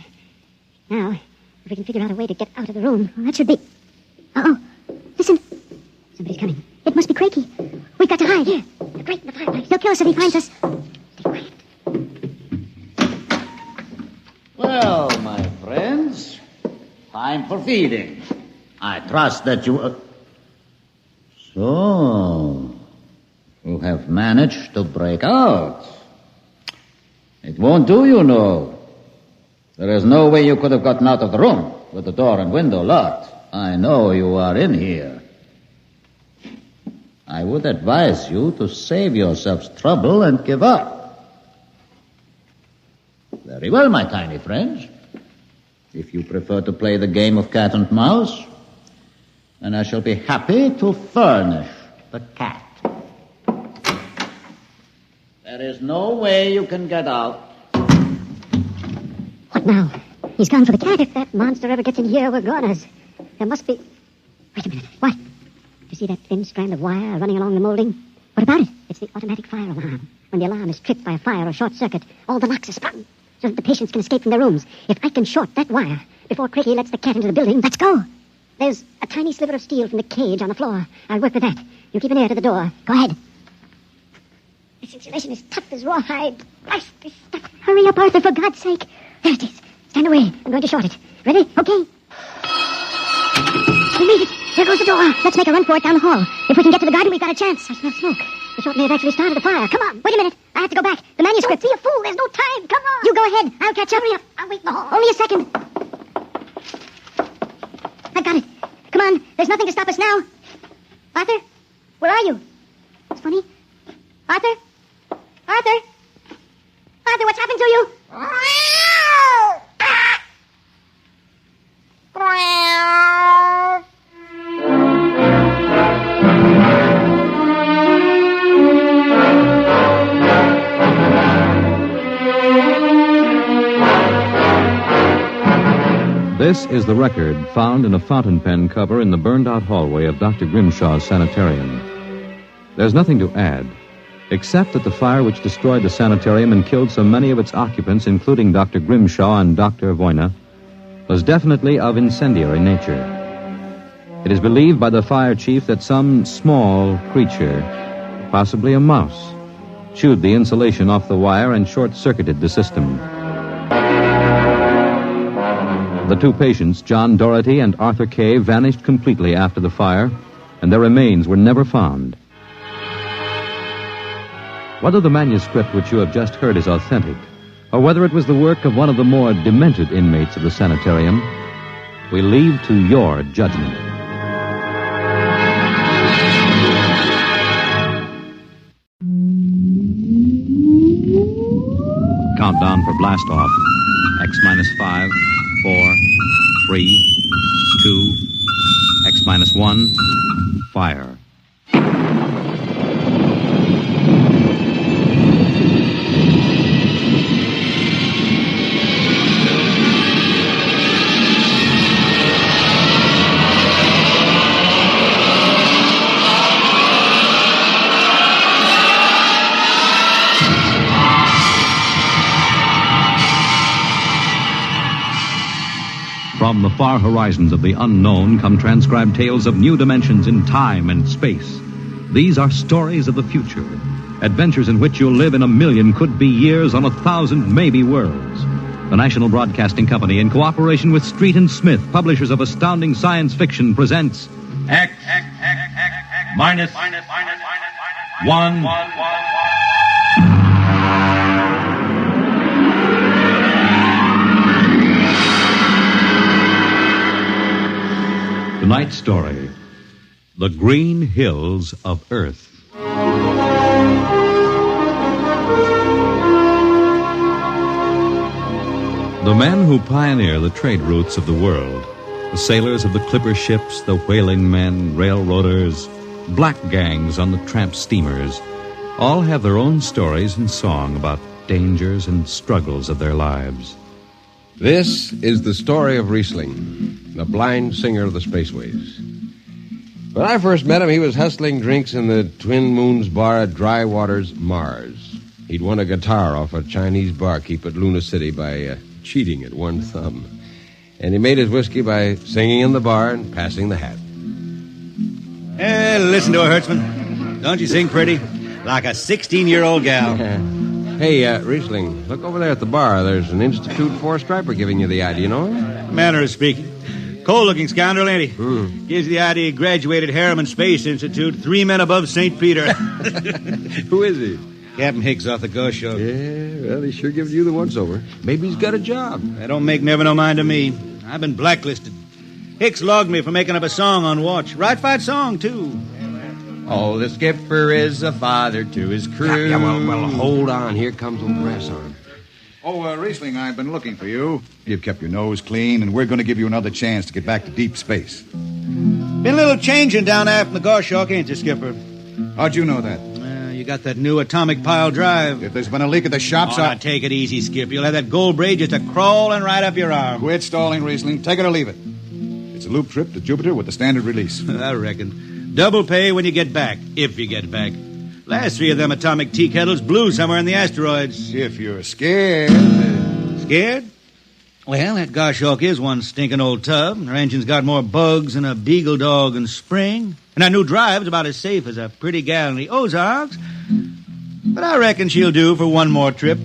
Now, if we can figure out a way to get out of the room, well, that should be... Uh-oh. Listen. Somebody's coming. It must be Craigie. We've got to hide. Here. The grate in the fireplace. He'll kill us if he finds us. Stay quiet. Well, my friends, Time for feeding. I trust that you... So, you have managed to break out. It won't do, you know. There is no way you could have gotten out of the room with the door and window locked. I know you are in here. I would advise you to save yourselves trouble and give up. Very well, my tiny friends. If you prefer to play the game of cat and mouse, then I shall be happy to furnish the cat. There is no way you can get out. What now? He's gone for the cat. If that monster ever gets in here, we're goners. There must be... Wait a minute. What? You see that thin strand of wire running along the molding? What about it? It's the automatic fire alarm. When the alarm is tripped by a fire or short circuit, all the locks are sprung so that the patients can escape from their rooms. If I can short that wire before Cricky lets the cat into the building, let's go. There's a tiny sliver of steel from the cage on the floor. I'll work with that. You keep an ear to the door. Go ahead. This insulation is tough as rawhide. Blast this stuff. Hurry up, Arthur, for God's sake. There it is. Stand away. I'm going to short it. Ready? Okay. We made it. There goes the door. Let's make a run for it down the hall. If we can get to the garden, we've got a chance. I smell smoke. The short may have actually started a fire. Come on. Wait a minute. I have to go back. The manuscript. Don't be a fool. There's no time. Come on. You go ahead. I'll catch up. Hurry up. I'll wait in the hall. Only a second. I've got it. Come on. There's nothing to stop us now. Arthur? Where are you? It's funny. Arthur? Arthur? Arthur, what's happened to you? This is the record found in a fountain pen cover in the burned-out hallway of Dr. Grimshaw's sanitarium. There's nothing to add, except that the fire which destroyed the sanitarium and killed so many of its occupants, including Dr. Grimshaw and Dr. Voyna, was definitely of incendiary nature. It is believed by the fire chief that some small creature, possibly a mouse, chewed the insulation off the wire and short-circuited the system. The two patients, John Doherty and Arthur Kay, vanished completely after the fire, and their remains were never found. Whether the manuscript which you have just heard is authentic, or whether it was the work of one of the more demented inmates of the sanitarium, we leave to your judgment. Countdown for blast off. X-5, 4, 3, 2, X-1, fire. From the far horizons of the unknown come transcribed tales of new dimensions in time and space. These are stories of the future, adventures in which you'll live in a million could-be years on 1,000 maybe worlds. The National Broadcasting Company, in cooperation with Street and Smith, publishers of astounding science fiction, presents X minus 1. Tonight's story, The Green Hills of Earth. The men who pioneer the trade routes of the world, the sailors of the clipper ships, the whaling men, railroaders, black gangs on the tramp steamers, all have their own stories and song about dangers and struggles of their lives. This is the story of Riesling, the blind singer of the Spaceways. When I first met him, he was hustling drinks in the Twin Moons bar at Dry Waters, Mars. He'd won a guitar off a Chinese barkeep at Luna City by cheating at one thumb. And he made his whiskey by singing in the bar and passing the hat. Listen to her, Hertzman. Don't you sing pretty? Like a 16-year-old gal. Hey, Riesling, look over there at the bar. There's an Institute 4 striper giving you the eye. Do you know him? Manner of speaking. Cold-looking scoundrel, ain't he? Gives the idea he graduated Harriman Space Institute, 3 men above St. Peter. Who is he? Captain Hicks off the Ghost Show. Yeah, well, he sure gives you the once-over. Maybe he's got a job. That don't make never no mind to me. I've been blacklisted. Hicks logged me for making up a song on watch. Right fight song, too. Oh, the skipper is a father to his crew. Yeah, well, hold on. Here comes old Brass Arm. Oh, Riesling, I've been looking for you. You've kept your nose clean, and we're going to give you another chance to get back to deep space. Been a little changing down aft in the Goshawk, ain't you, Skipper? How'd you know that? You got that new atomic pile drive. If there's been a leak at the shops, now take it easy, Skip. You'll have that gold braid just a-crawling right up your arm. Quit stalling, Riesling. Take it or leave it. It's a loop trip to Jupiter with the standard release. I reckon. Double pay when you get back, if you get back. Last 3 of them atomic tea kettles blew somewhere in the asteroids. If you're scared. Scared? Well, that Goshawk is one stinking old tub. Her engine's got more bugs than a beagle dog in spring. And our new drive's about as safe as a pretty gal in the Ozarks. But I reckon she'll do for one more trip.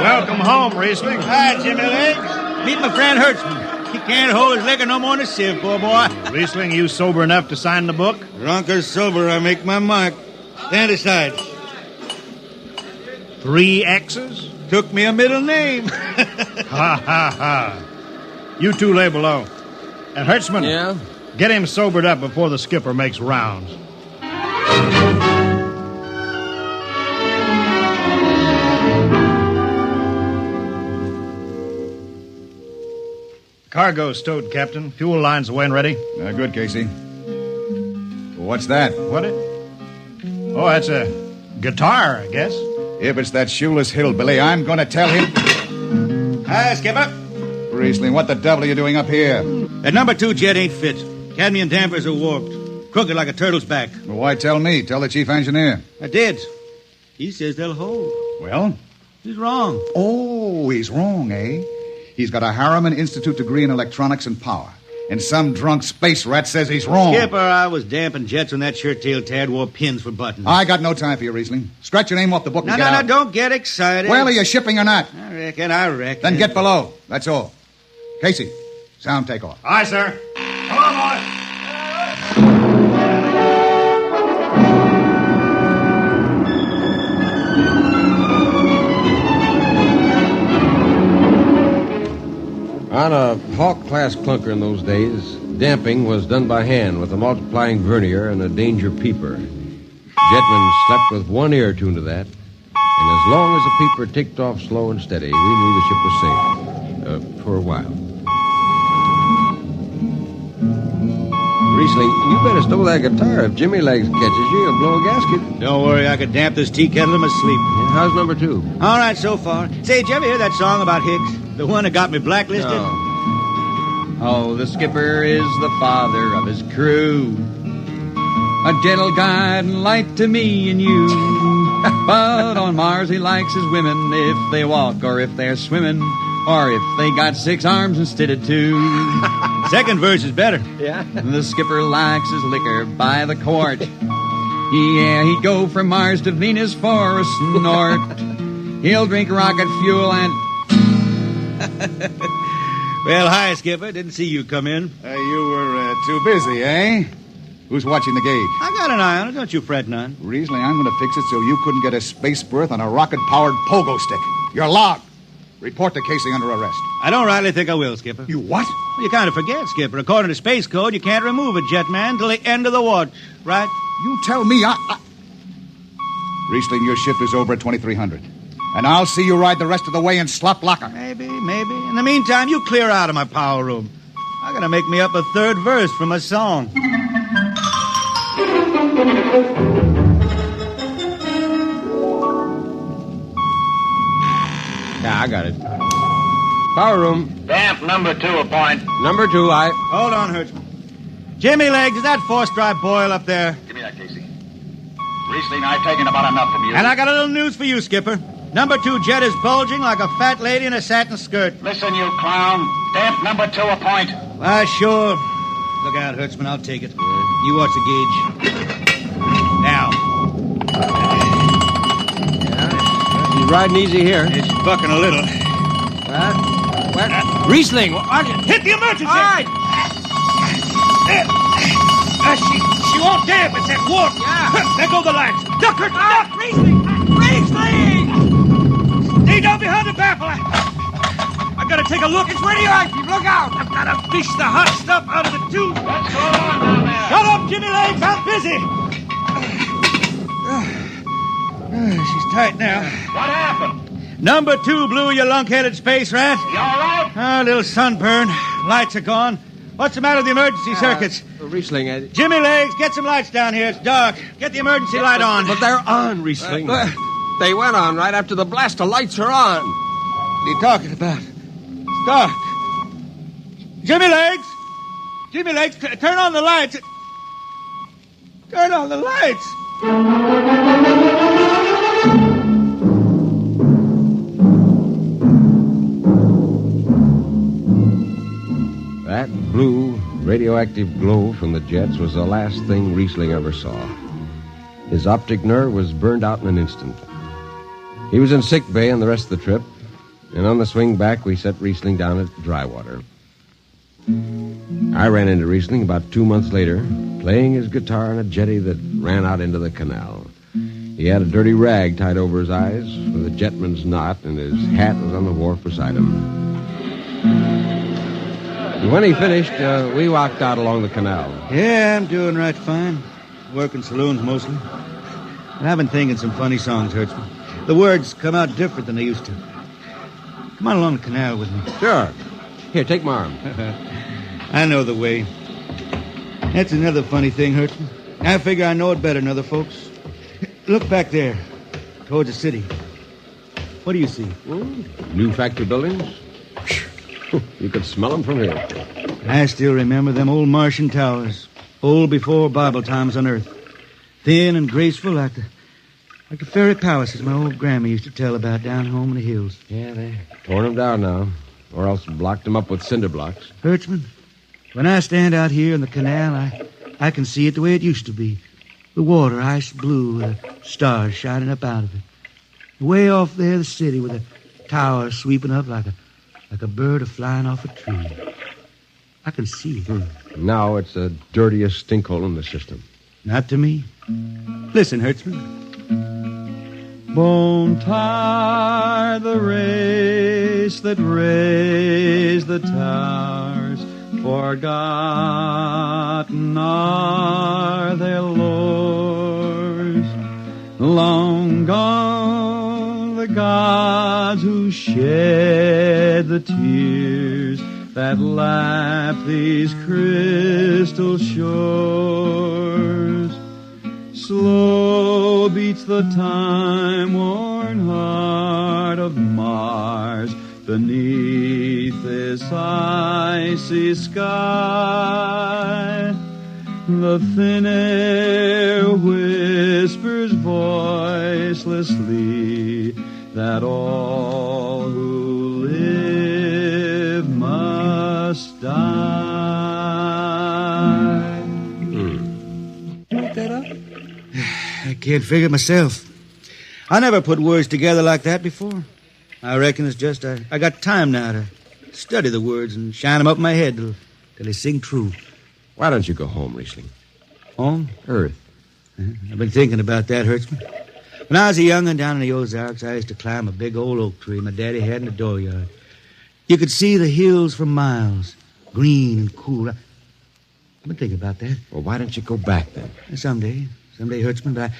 Welcome home, Riesling. Hi, Jimmy Legs. Meet my friend Hertzman. He can't hold his liquor no more than a sieve, poor boy. Riesling, you sober enough to sign the book? Drunk or sober, I make my mark. Stand aside. 3 X's? Took me a middle name. Ha, ha, ha. You 2 lay below. And Hertzman, yeah? Get him sobered up before the skipper makes rounds. Cargo stowed, Captain. Fuel lines away and ready. Good, Casey. What's that? What it? Oh, that's a guitar, I guess. If it's that shoeless hillbilly, I'm going to tell him. Hi, Skipper. Riesling, what the devil are you doing up here? That number 2 jet ain't fit. Cadmium dampers are warped. Crooked like a turtle's back. Well, why tell me? Tell the chief engineer. I did. He says they'll hold. Well? He's wrong. Oh, he's wrong, eh? He's got a Harriman Institute degree in electronics and power. And some drunk space rat says he's wrong. Skipper, I was damping jets when that shirt-tailed tad wore pins for buttons. I got no time for you, Riesling. Scratch your name off the book and No, get out. don't get excited. Well, are you shipping or not? I reckon. Then get below. That's all. Casey, sound takeoff. Aye, sir. Come on, boy. On a Hawk-class clunker in those days, damping was done by hand with a multiplying vernier and a danger peeper. Jetmen slept with one ear tuned to that, and as long as the peeper ticked off slow and steady, we knew the ship was safe. For a while. Riesling, you better stow that guitar. If Jimmy Legs catches you, he'll blow a gasket. Don't worry, I could damp this tea kettle in my sleep. Yeah, how's number 2? All right, so far. Say, did you ever hear that song about Hicks? The one that got me blacklisted? No. Oh, the skipper is the father of his crew. A gentle guide and light to me and you. But on Mars he likes his women if they walk or if they're swimming or if they got 6 arms instead of 2. Second verse is better. Yeah. The skipper likes his liquor by the quart. Yeah, he'd go from Mars to Venus for a snort. He'll drink rocket fuel and... Well, hi, Skipper. Didn't see you come in. You were too busy, eh? Who's watching the gauge? I got an eye on it. Don't you fret none. Riesling, I'm going to fix it so you couldn't get a space berth on a rocket-powered pogo stick. You're logged. Report to Casey under arrest. I don't rightly think I will, Skipper. You what? Well, you kind of forget, Skipper. According to Space Code, you can't remove a jetman till the end of the watch, right? You tell me Riesling, your shift is over at 2300. And I'll see you ride the rest of the way in slop locker. Maybe. In the meantime, you clear out of my power room. I gotta make me up a 3rd verse from a song. Yeah, I got it. Power room. Damp number 2 a point. Number 2, I... Hold on, Hertzman. Jimmy Legs, is that 4-stripe boil up there? Give me that, Casey. Riesling, I've taken about enough from you. And I got a little news for you, Skipper. Number 2 jet is bulging like a fat lady in a satin skirt. Listen, you clown. Damp number 2 a point. Why, sure. Look out, Hertzman. I'll take it. You watch the gauge. riding easy here. It's bucking a little. What? Riesling! Hit the emergency! All right! She won't dare if it's that warp. Yeah. There go the lights. Duck her! Duck! Riesling! Riesling! Stay down behind the baffle. I gotta take a look. It's radioactive. Look out! I've gotta fish the hot stuff out of the tube. What's going on down there? Shut up, Jimmy Legs. I'm busy. She's tight now. What happened? Number 2 blew, you lunk-headed space rat. You all right? A little sunburn. Lights are gone. What's the matter with the emergency circuits? Riesling, Jimmy Legs, get some lights down here. It's dark. Get the emergency light on. But they're on, Riesling. They went on right after the blast. The lights are on. What are you talking about? It's dark. Jimmy Legs! Jimmy Legs, turn on the lights. Turn on the lights. That blue, radioactive glow from the jets was the last thing Riesling ever saw. His optic nerve was burned out in an instant. He was in sick bay on the rest of the trip, and on the swing back, we set Riesling down at Drywater. I ran into Riesling about 2 months later, playing his guitar on a jetty that ran out into the canal. He had a dirty rag tied over his eyes with a jetman's knot, and his hat was on the wharf beside him. And when he finished, we walked out along the canal. Yeah, I'm doing right fine. Working saloons mostly. And I've been thinking some funny songs, Hertzman. The words come out different than they used to. Come on along the canal with me. Sure. Here, take my arm. I know the way. That's another funny thing, Hertzman. I figure I know it better than other folks. Look back there, towards the city. What do you see? New factory buildings? You could smell them from here. I still remember them old Martian towers, old before Bible times on Earth. Thin and graceful like the fairy palaces my old grandma used to tell about down home in the hills. Yeah, they torn them down now, or else blocked them up with cinder blocks. Hertzman, when I stand out here in the canal, I can see it the way it used to be. The water ice blue with the stars shining up out of it. Way off there, the city with the towers sweeping up like a bird flying off a tree. I can see it. Now it's the dirtiest stinkhole in the system. Not to me. Listen, Hertzman. Bone tie the race that raised the towers, forgotten are their lords. Long gone the gods who shed the tears that lap these crystal shores. Slow beats the time-worn heart of Mars beneath this icy sky. The thin air whispers voicelessly that all who live must die. Make that up? I can't figure it myself. I never put words together like that before. I reckon it's just I got time now to study the words and shine them up in my head till they sing true. Why don't you go home, Riesling? Home? Earth. I've been thinking about that, Hertzman. When I was a young'un down in the Ozarks, I used to climb a big old oak tree my daddy had in the dooryard. You could see the hills for miles, green and cool. I've been thinking about that. Well, why don't you go back then? Someday, Hertzman, but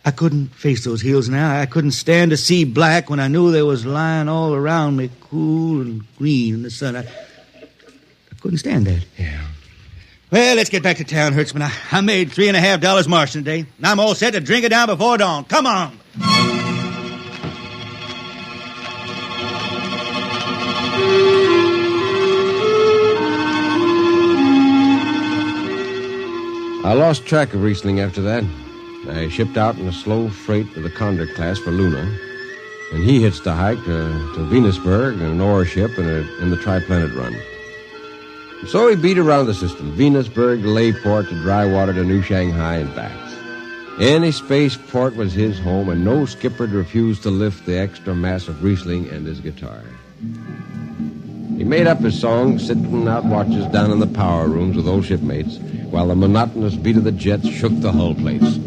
I couldn't face those hills now. I couldn't stand to see black when I knew they was lying all around me, cool and green in the sun. I couldn't stand that. Yeah. Well, let's get back to town, Hertzman. I made $3.50 Martian today, and I'm all set to drink it down before dawn. Come on. I lost track of Riesling after that. I shipped out in a slow freight of the Condor class for Luna, and he hitched a hike to Venusberg in an ore ship in the Tri-Planet run. So he beat around the system, Venusberg to Layport to Drywater to New Shanghai and back. Any spaceport was his home, and no skipper'd refuse to lift the extra mass of Riesling and his guitar. He made up his songs sitting out watches down in the power rooms with old shipmates, while the monotonous beat of the jets shook the hull plates.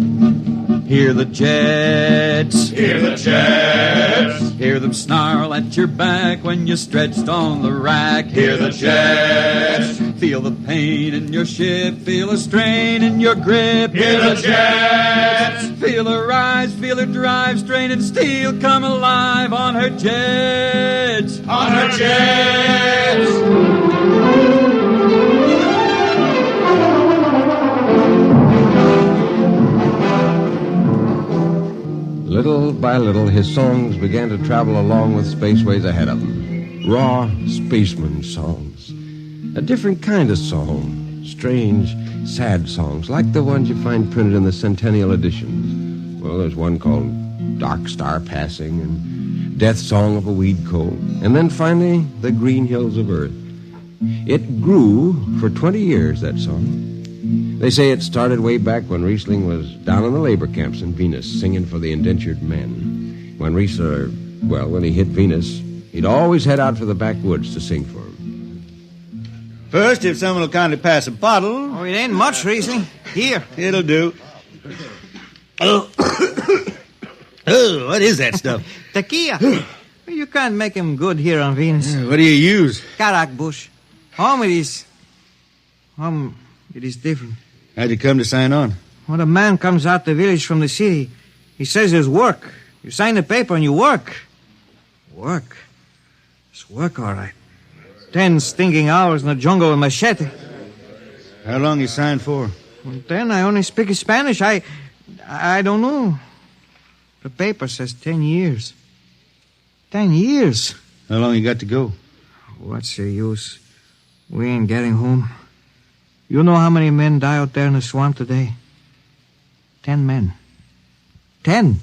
Hear the jets. Hear the jets. Hear them snarl at your back when you're stretched on the rack. Hear the jets. Feel the pain in your ship. Feel a strain in your grip. Hear the jets. Feel her rise, feel her drive, straining steel come alive on her jets. On her jets. Little by little, his songs began to travel along with Spaceways ahead of him. Raw spaceman songs. A different kind of song. Strange, sad songs, like the ones you find printed in the Centennial editions. Well, there's one called Dark Star Passing and Death Song of a Weed Cold. And then finally, The Green Hills of Earth. It grew for 20 years, that song. They say it started way back when Riesling was down in the labor camps in Venus singing for the indentured men. When when he hit Venus, he'd always head out for the backwoods to sing for them. First, if someone will kindly pass a bottle. Oh, it ain't much, Riesling. Here. It'll do. Oh, what is that stuff? Tequila. You can't make him good here on Venus. What do you use? Karak bush. Home it is. It is different. How'd you come to sign on? When a man comes out the village from the city, he says there's work. You sign the paper and you work. Work? It's work, all right. 10 stinking hours in the jungle with machete. How long you signed for? Well, then I only speak Spanish. I don't know. The paper says 10 years. 10 years. How long you got to go? What's the use? We ain't getting home. You know how many men die out there in the swamp today? 10 men. 10.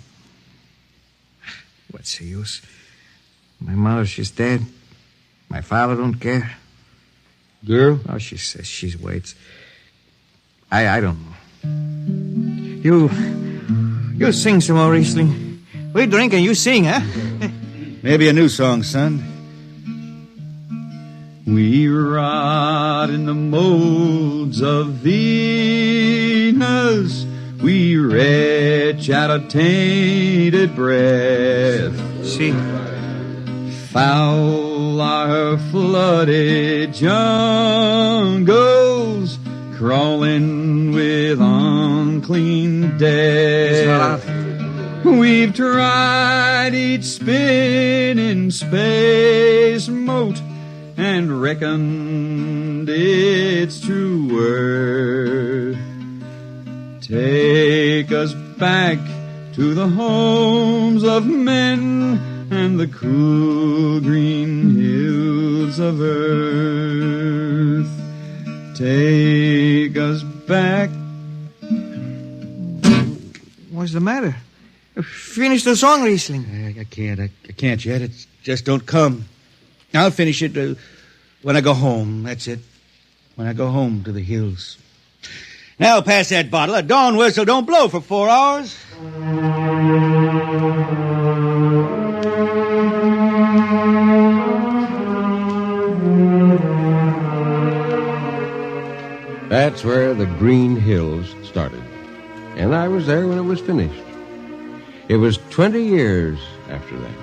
What's the use? My mother, she's dead. My father don't care. Girl? Oh, she says she waits. I don't know. You sing some more, Riesling. We drink and you sing, huh? Maybe a new song, son. We rot in the molds of Venus. We retch out a tainted breath. See? Foul are flooded jungles, crawling with unclean death. We've tried each spinning space mote and reckoned its true worth. Take us back to the homes of men and the cool green hills of earth. Take us back. What's the matter? Finish the song, Riesling. I can't yet. It just don't come. I'll finish it when I go home. That's it. When I go home to the hills. Now pass that bottle. A dawn whistle don't blow for 4 hours. That's where the Green Hills started. And I was there when it was finished. It was 20 years after that.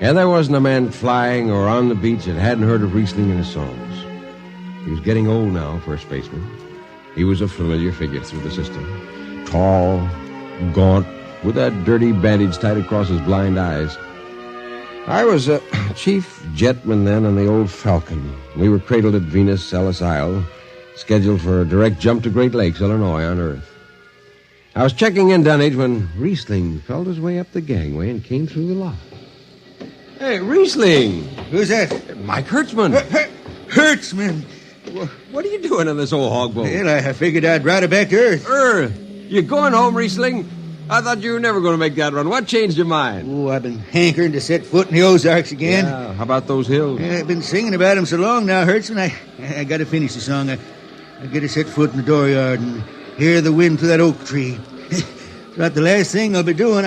And there wasn't a man flying or on the beach that hadn't heard of Riesling and his songs. He was getting old now for a spaceman. He was a familiar figure through the system. Tall, gaunt, with that dirty bandage tied across his blind eyes. I was a chief jetman then on the old Falcon. We were cradled at Venus, Ellis Isle, scheduled for a direct jump to Great Lakes, Illinois, on Earth. I was checking in Dunwich when Riesling felt his way up the gangway and came through the lock. Hey, Riesling! Who's that? Mike Hertzman. Hertzman? What are you doing on this old hog boat? Well, I figured I'd ride it back to Earth. Earth? You going home, Riesling? I thought you were never going to make that run. What changed your mind? Oh, I've been hankering to set foot in the Ozarks again. Yeah, how about those hills? I've been singing about them so long now, Hertzman. I got to finish the song. I got to set foot in the dooryard and hear the wind through that oak tree. about the last thing I'll be doing.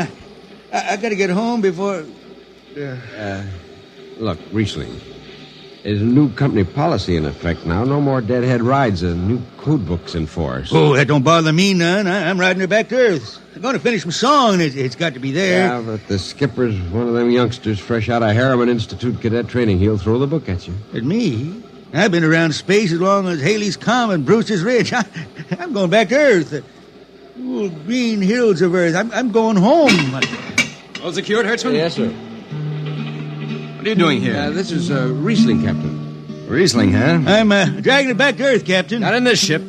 I gotta get home before... Look, Riesling. There's a new company policy in effect now. No more deadhead rides. A new code book's in force. Oh, that don't bother me none. I'm riding her back to Earth. I'm going to finish my song. It's got to be there. Yeah, but the skipper's one of them youngsters fresh out of Harriman Institute cadet training. He'll throw the book at you. At me? I've been around space as long as Haley's Common, Brewster's Ridge. I'm going back to Earth. The green hills of Earth. I'm going home. All secured, Hertzman? Yes, sir. What are you doing here? This is Riesling, Captain. Riesling, huh? I'm dragging it back to Earth, Captain. Not in this ship.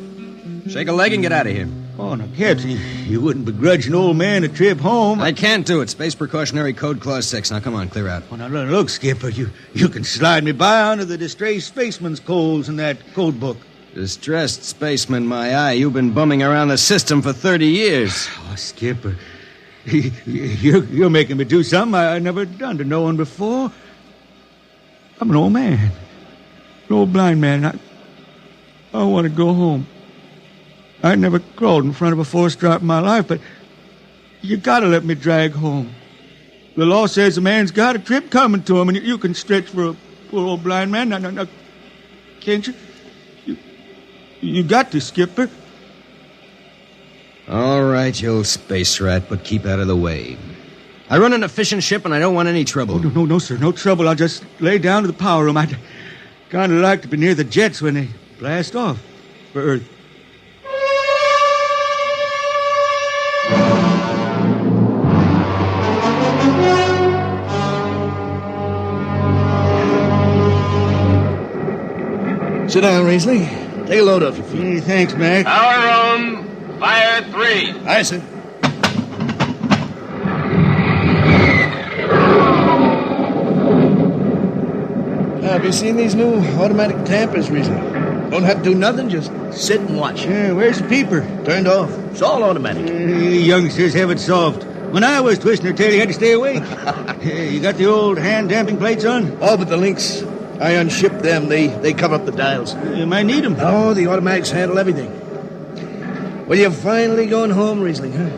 Shake a leg and get out of here. Oh, no, Captain, you wouldn't begrudge an old man a trip home. I can't do it. Space Precautionary Code Clause 6. Now, come on, clear out. Oh, now, look, Skipper, you can slide me by onto the distressed spaceman's coals in that code book. Distressed spaceman, my eye. You've been bumming around the system for 30 years. Oh, Skipper, you're making me do something I never done to no one before. I'm an old man. An old blind man. I want to go home. I never crawled in front of a force drop in my life, but you gotta let me drag home. The law says a man's got a trip coming to him, and you can stretch for a poor old blind man. Now, can't you? You got to, Skipper. All right, you old space rat, but keep out of the way. I run an efficient ship, and I don't want any trouble. Oh, no, sir, no trouble. I'll just lay down to the power room. I'd kind of like to be near the jets when they blast off for Earth. Sit down, Riesling. Take a load off your feet. Hey, thanks, Mac. Power room, fire 3. Aye, sir. Have you seen these new automatic tampers, Riesling? Don't have to do nothing, just sit and watch. Yeah, where's the peeper? Turned off. It's all automatic. Youngsters have it solved. When I was twisting her tail, you had to stay awake. You got the old hand damping plates on? Oh, but the links. I unshipped them. They cover up the dials. You might need them. Oh, the automatics handle everything. Well, you're finally going home, Riesling, huh?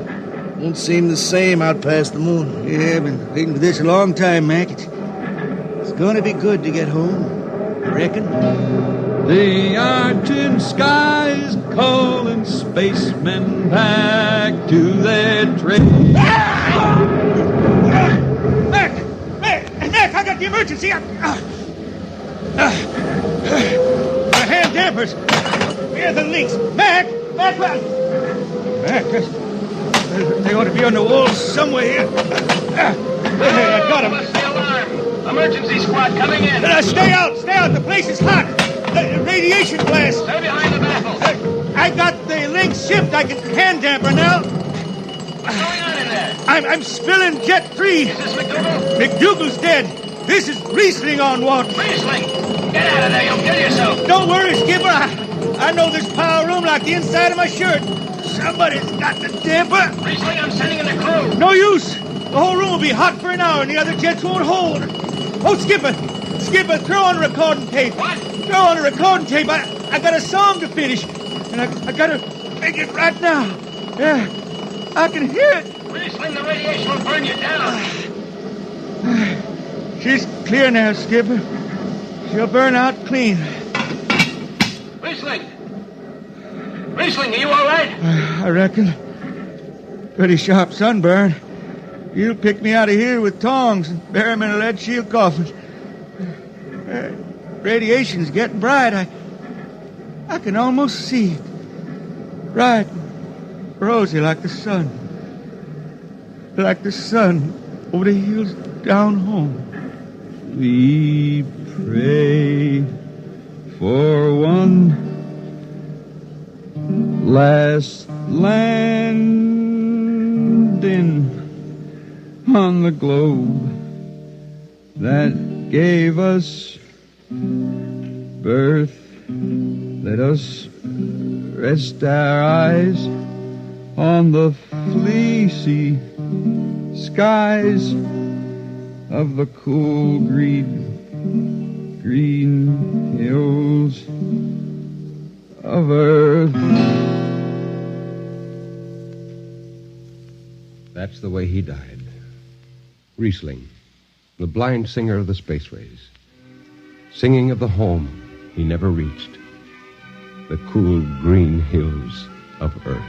Won't seem the same out past the moon. Yeah, I've been waiting for this a long time, Mac. It's gonna be good to get home, I reckon. The Argent skies calling spacemen back to their trade. Mac, I got the emergency. The hand dampers. Here are the links. Mac, they ought to be on the wall somewhere here. I got them. What's the alarm? Emergency squad coming in. Stay out. The place is hot. Radiation blast. Stay behind the baffle. I got the links shipped. I can hand damper now. What's going on in there? I'm spilling jet 3. Is this McDougal? McDougal's dead. This is Riesling on watch. Riesling! Get out of there. You'll kill yourself. Don't worry, Skipper. I know this power room like the inside of my shirt. Somebody's got the damper. Riesling, I'm sending in the crew. No use. The whole room will be hot for an hour and the other jets won't hold. Oh, Skipper, throw on recording tape. What? Throw on a recording tape. I got a song to finish. And I gotta make it right now. Yeah, I can hear it. Riesling, the radiation will burn you down. She's clear now, Skipper. She'll burn out clean. Riesling, are you all right? I reckon. Pretty sharp sunburn. You'll pick me out of here with tongs and bury me in a lead shield coffin. Radiation's getting bright. I can almost see it. Bright, rosy like the sun. Like the sun over the hills down home. We pray for one last landing on the globe that gave us birth. Let us rest our eyes on the fleecy skies of the cool green hills of earth. That's the way he died. Riesling, the blind singer of the spaceways, singing of the home he never reached, the cool green hills of Earth.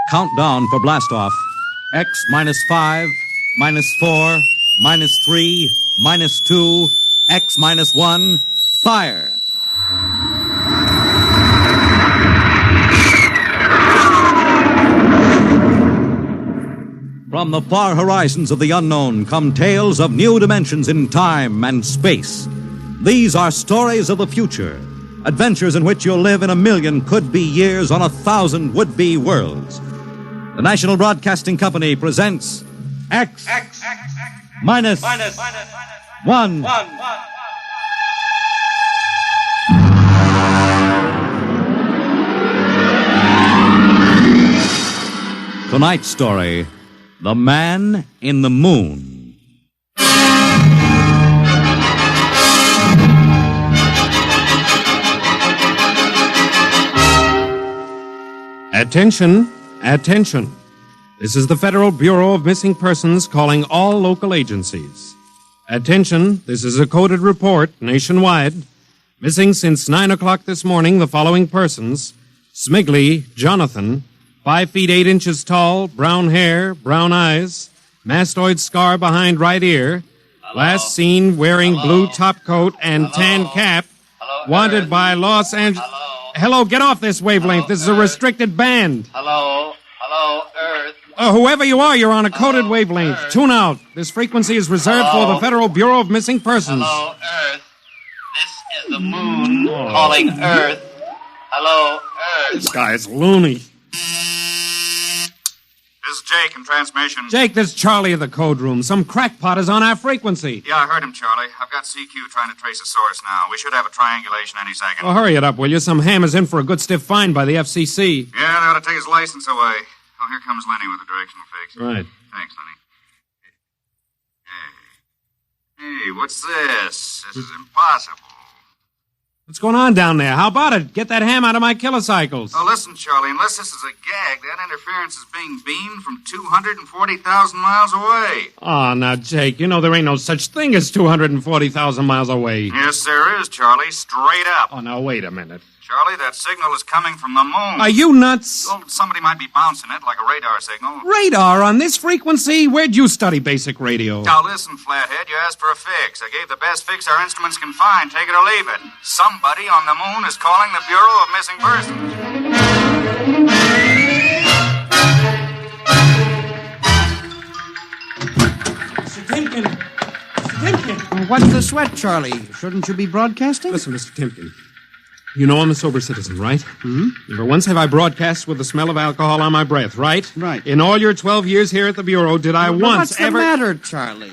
Countdown for blastoff. X -5, -4, -3, -2, X -1, fire. From the far horizons of the unknown come tales of new dimensions in time and space. These are stories of the future, adventures in which you'll live in 1,000,000 could-be years on 1,000 would-be worlds. The National Broadcasting Company presents X minus 1. Tonight's story, The Man in the Moon. Attention. Attention. This is the Federal Bureau of Missing Persons calling all local agencies. Attention. This is a coded report nationwide. Missing since 9 o'clock this morning the following persons: Smigley Jonathan, 5 feet 8 inches tall, brown hair, brown eyes, mastoid scar behind right ear, last seen wearing blue top coat and tan cap, wanted by Los Angeles. Hello, get off this wavelength. This is a restricted band. Hello, Earth. Whoever you are, you're on a coded wavelength. Tune out. This frequency is reserved for the Federal Bureau of Missing Persons. Hello, Earth. This is the moon calling Earth. Hello, Earth. This guy's loony. This is Jake in transmission. Jake, this is Charlie of the code room. Some crackpot is on our frequency. Yeah, I heard him, Charlie. I've got CQ trying to trace the source now. We should have a triangulation any second. Well, hurry it up, will you? Some ham is in for a good stiff fine by the FCC. Yeah, they ought to take his license away. Oh, here comes Lenny with the directional fix. Right. Thanks, Lenny. Hey, what's this? This is impossible. What's going on down there? How about it? Get that ham out of my kilocycles. Oh, listen, Charlie, unless this is a gag, that interference is being beamed from 240,000 miles away. Oh, now, Jake, you know there ain't no such thing as 240,000 miles away. Yes, there is, Charlie, straight up. Oh, now, wait a minute. Charlie, that signal is coming from the moon. Are you nuts? Well, somebody might be bouncing it like a radar signal. Radar on this frequency? Where'd you study basic radio? Now, listen, Flathead, you asked for a fix. I gave the best fix our instruments can find. Take it or leave it. Somebody on the moon is calling the Bureau of Missing Persons. Mr. Timken! Mr. Timken! What's the sweat, Charlie? Shouldn't you be broadcasting? Listen, Mr. Timken. You know I'm a sober citizen, right? Hmm? Never once have I broadcast with the smell of alcohol on my breath, right? Right. In all your 12 years here at the Bureau, did I once what's ever... the matter, Charlie?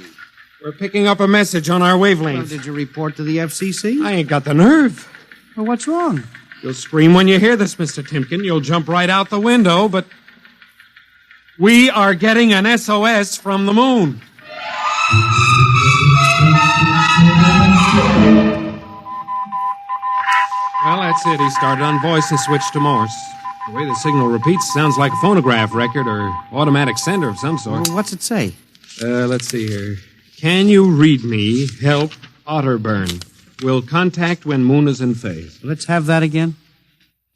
We're picking up a message on our wavelength. Well, did you report to the FCC? I ain't got the nerve. Well, what's wrong? You'll scream when you hear this, Mr. Timken. You'll jump right out the window, but... we are getting an SOS from the moon. Well, that's it. He started on voice and switched to Morse. The way the signal repeats sounds like a phonograph record or automatic sender of some sort. Well, what's it say? Let's see here. Can you read me? Help, Otterburn. Will contact when moon is in phase. Let's have that again.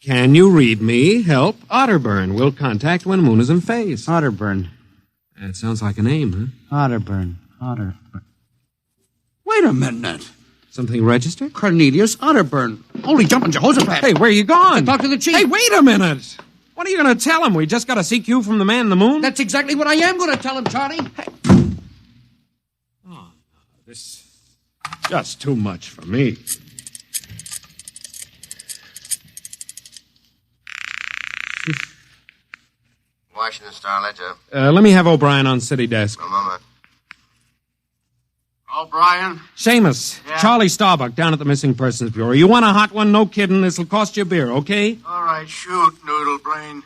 Can you read me? Help, Otterburn. Will contact when moon is in phase. Otterburn. That sounds like a name, huh? Otterburn. Wait a minute. Something registered? Cornelius Otterburn. Holy jumping Jehoshaphat. Hey, where are you going? Talk to the chief. Hey, wait a minute. What are you going to tell him? We just got a CQ from the man in the moon? That's exactly what I am going to tell him, Charlie. Hey. Oh, this is just too much for me. Washington Star Ledger. Let me have O'Brien on city desk. A moment. O'Brien? Seamus, Yeah? Charlie Starbuck down at the Missing Persons Bureau. You want a hot one? No kidding. This'll cost you a beer, okay? All right, shoot, Noodle Brain.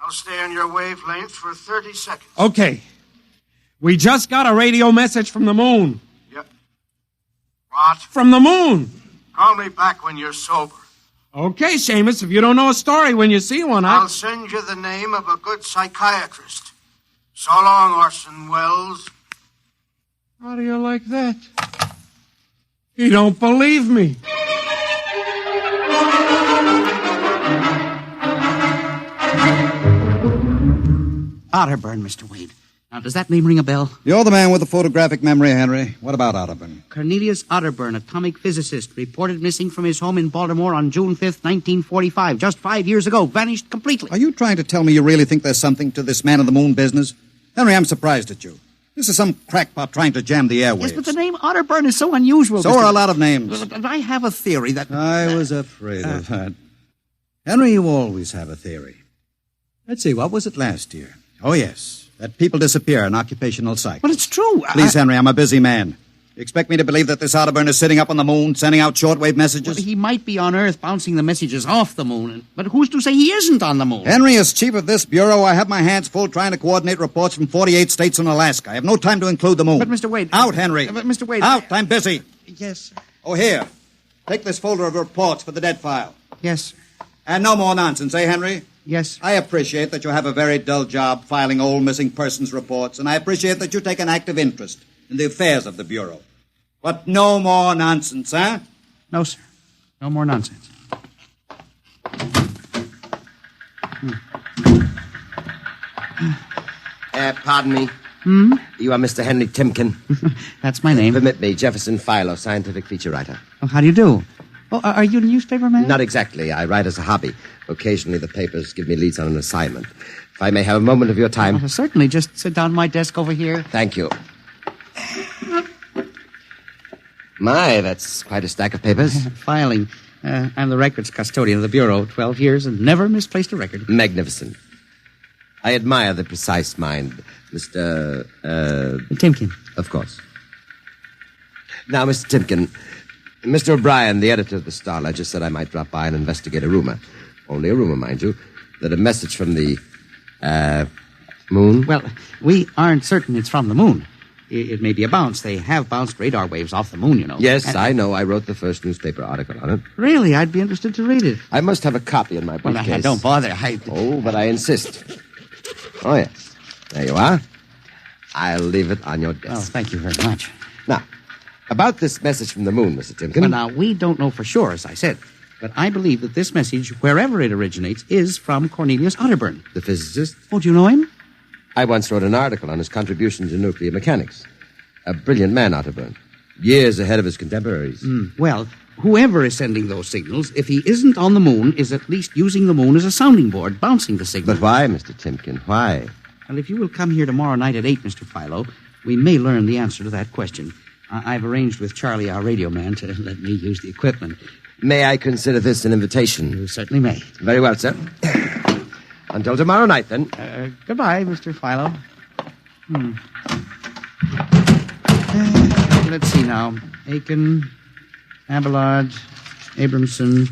I'll stay on your wavelength for 30 seconds. Okay. We just got a radio message from the moon. Yep. What? From the moon. Call me back when you're sober. Okay, Seamus, if you don't know a story when you see one, I'll send you the name of a good psychiatrist. So long, Orson Welles. How do you like that? You don't believe me. Otterburn, Mr. Wade. Now, does that name ring a bell? You're the man with the photographic memory, Henry. What about Otterburn? Cornelius Otterburn, atomic physicist, reported missing from his home in Baltimore on June 5th, 1945. Just 5 years ago, vanished completely. Are you trying to tell me you really think there's something to this man of the moon business? Henry, I'm surprised at you. This is some crackpot trying to jam the airwaves. Yes, but the name Otterburn is so unusual. So are a lot of names. But I have a theory that... I was afraid of that. Henry, you always have a theory. Let's see, what was it last year? Oh, yes. That people disappear in occupational psych. But it's true. Please, Henry, I'm a busy man. You expect me to believe that this Otterburn is sitting up on the moon, sending out shortwave messages? Well, he might be on Earth bouncing the messages off the moon, but who's to say he isn't on the moon? Henry, as chief of this bureau, I have my hands full trying to coordinate reports from 48 states and Alaska. I have no time to include the moon. But, Mr. Wade... Out, Henry. But, Mr. Wade... Out, I'm busy. Yes. Oh, here. Take this folder of reports for the dead file. Yes. And no more nonsense, eh, Henry? Yes. I appreciate that you have a very dull job filing old missing persons reports, and I appreciate that you take an active interest in the affairs of the Bureau. But no more nonsense, huh? No, sir. No more nonsense. Pardon me. Hmm? You are Mr. Henry Timken. That's my name. Permit me, Jefferson Philo, scientific feature writer. Oh, how do you do? Oh, are you a newspaper man? Not exactly. I write as a hobby. Occasionally the papers give me leads on an assignment. If I may have a moment of your time. Oh, certainly. Just sit down at my desk over here. Thank you. My, that's quite a stack of papers. Filing. I'm the records custodian of the Bureau. 12 years and never misplaced a record. Magnificent. I admire the precise mind, Mr. Timken. Of course. Now, Mr. Timken, Mr. O'Brien, the editor of the Star Ledger, said I might drop by and investigate a rumor. Only a rumor, mind you, that a message from the, moon? Well, we aren't certain it's from the moon. It may be a bounce. They have bounced radar waves off the moon, you know. Yes, I know. I wrote the first newspaper article on it. Really? I'd be interested to read it. I must have a copy in my briefcase. Well, don't bother. Oh, but I insist. Oh, yes. There you are. I'll leave it on your desk. Oh, thank you very much. Now, about this message from the moon, Mr. Timken. Well, now, we don't know for sure, as I said. But I believe that this message, wherever it originates, is from Cornelius Otterburn. The physicist? Oh, do you know him? I once wrote an article on his contribution to nuclear mechanics. A brilliant man, Otterburn. Years ahead of his contemporaries. Well, whoever is sending those signals, if he isn't on the moon, is at least using the moon as a sounding board, bouncing the signal. But why, Mr. Timken? Why? Well, if you will come here tomorrow night at 8, Mr. Philo, we may learn the answer to that question. I've arranged with Charlie, our radio man, to let me use the equipment. May I consider this an invitation? You certainly may. Very well, sir. Until tomorrow night, then. Goodbye, Mr. Philo. Let's see now. Aiken, Abelard, Abramson,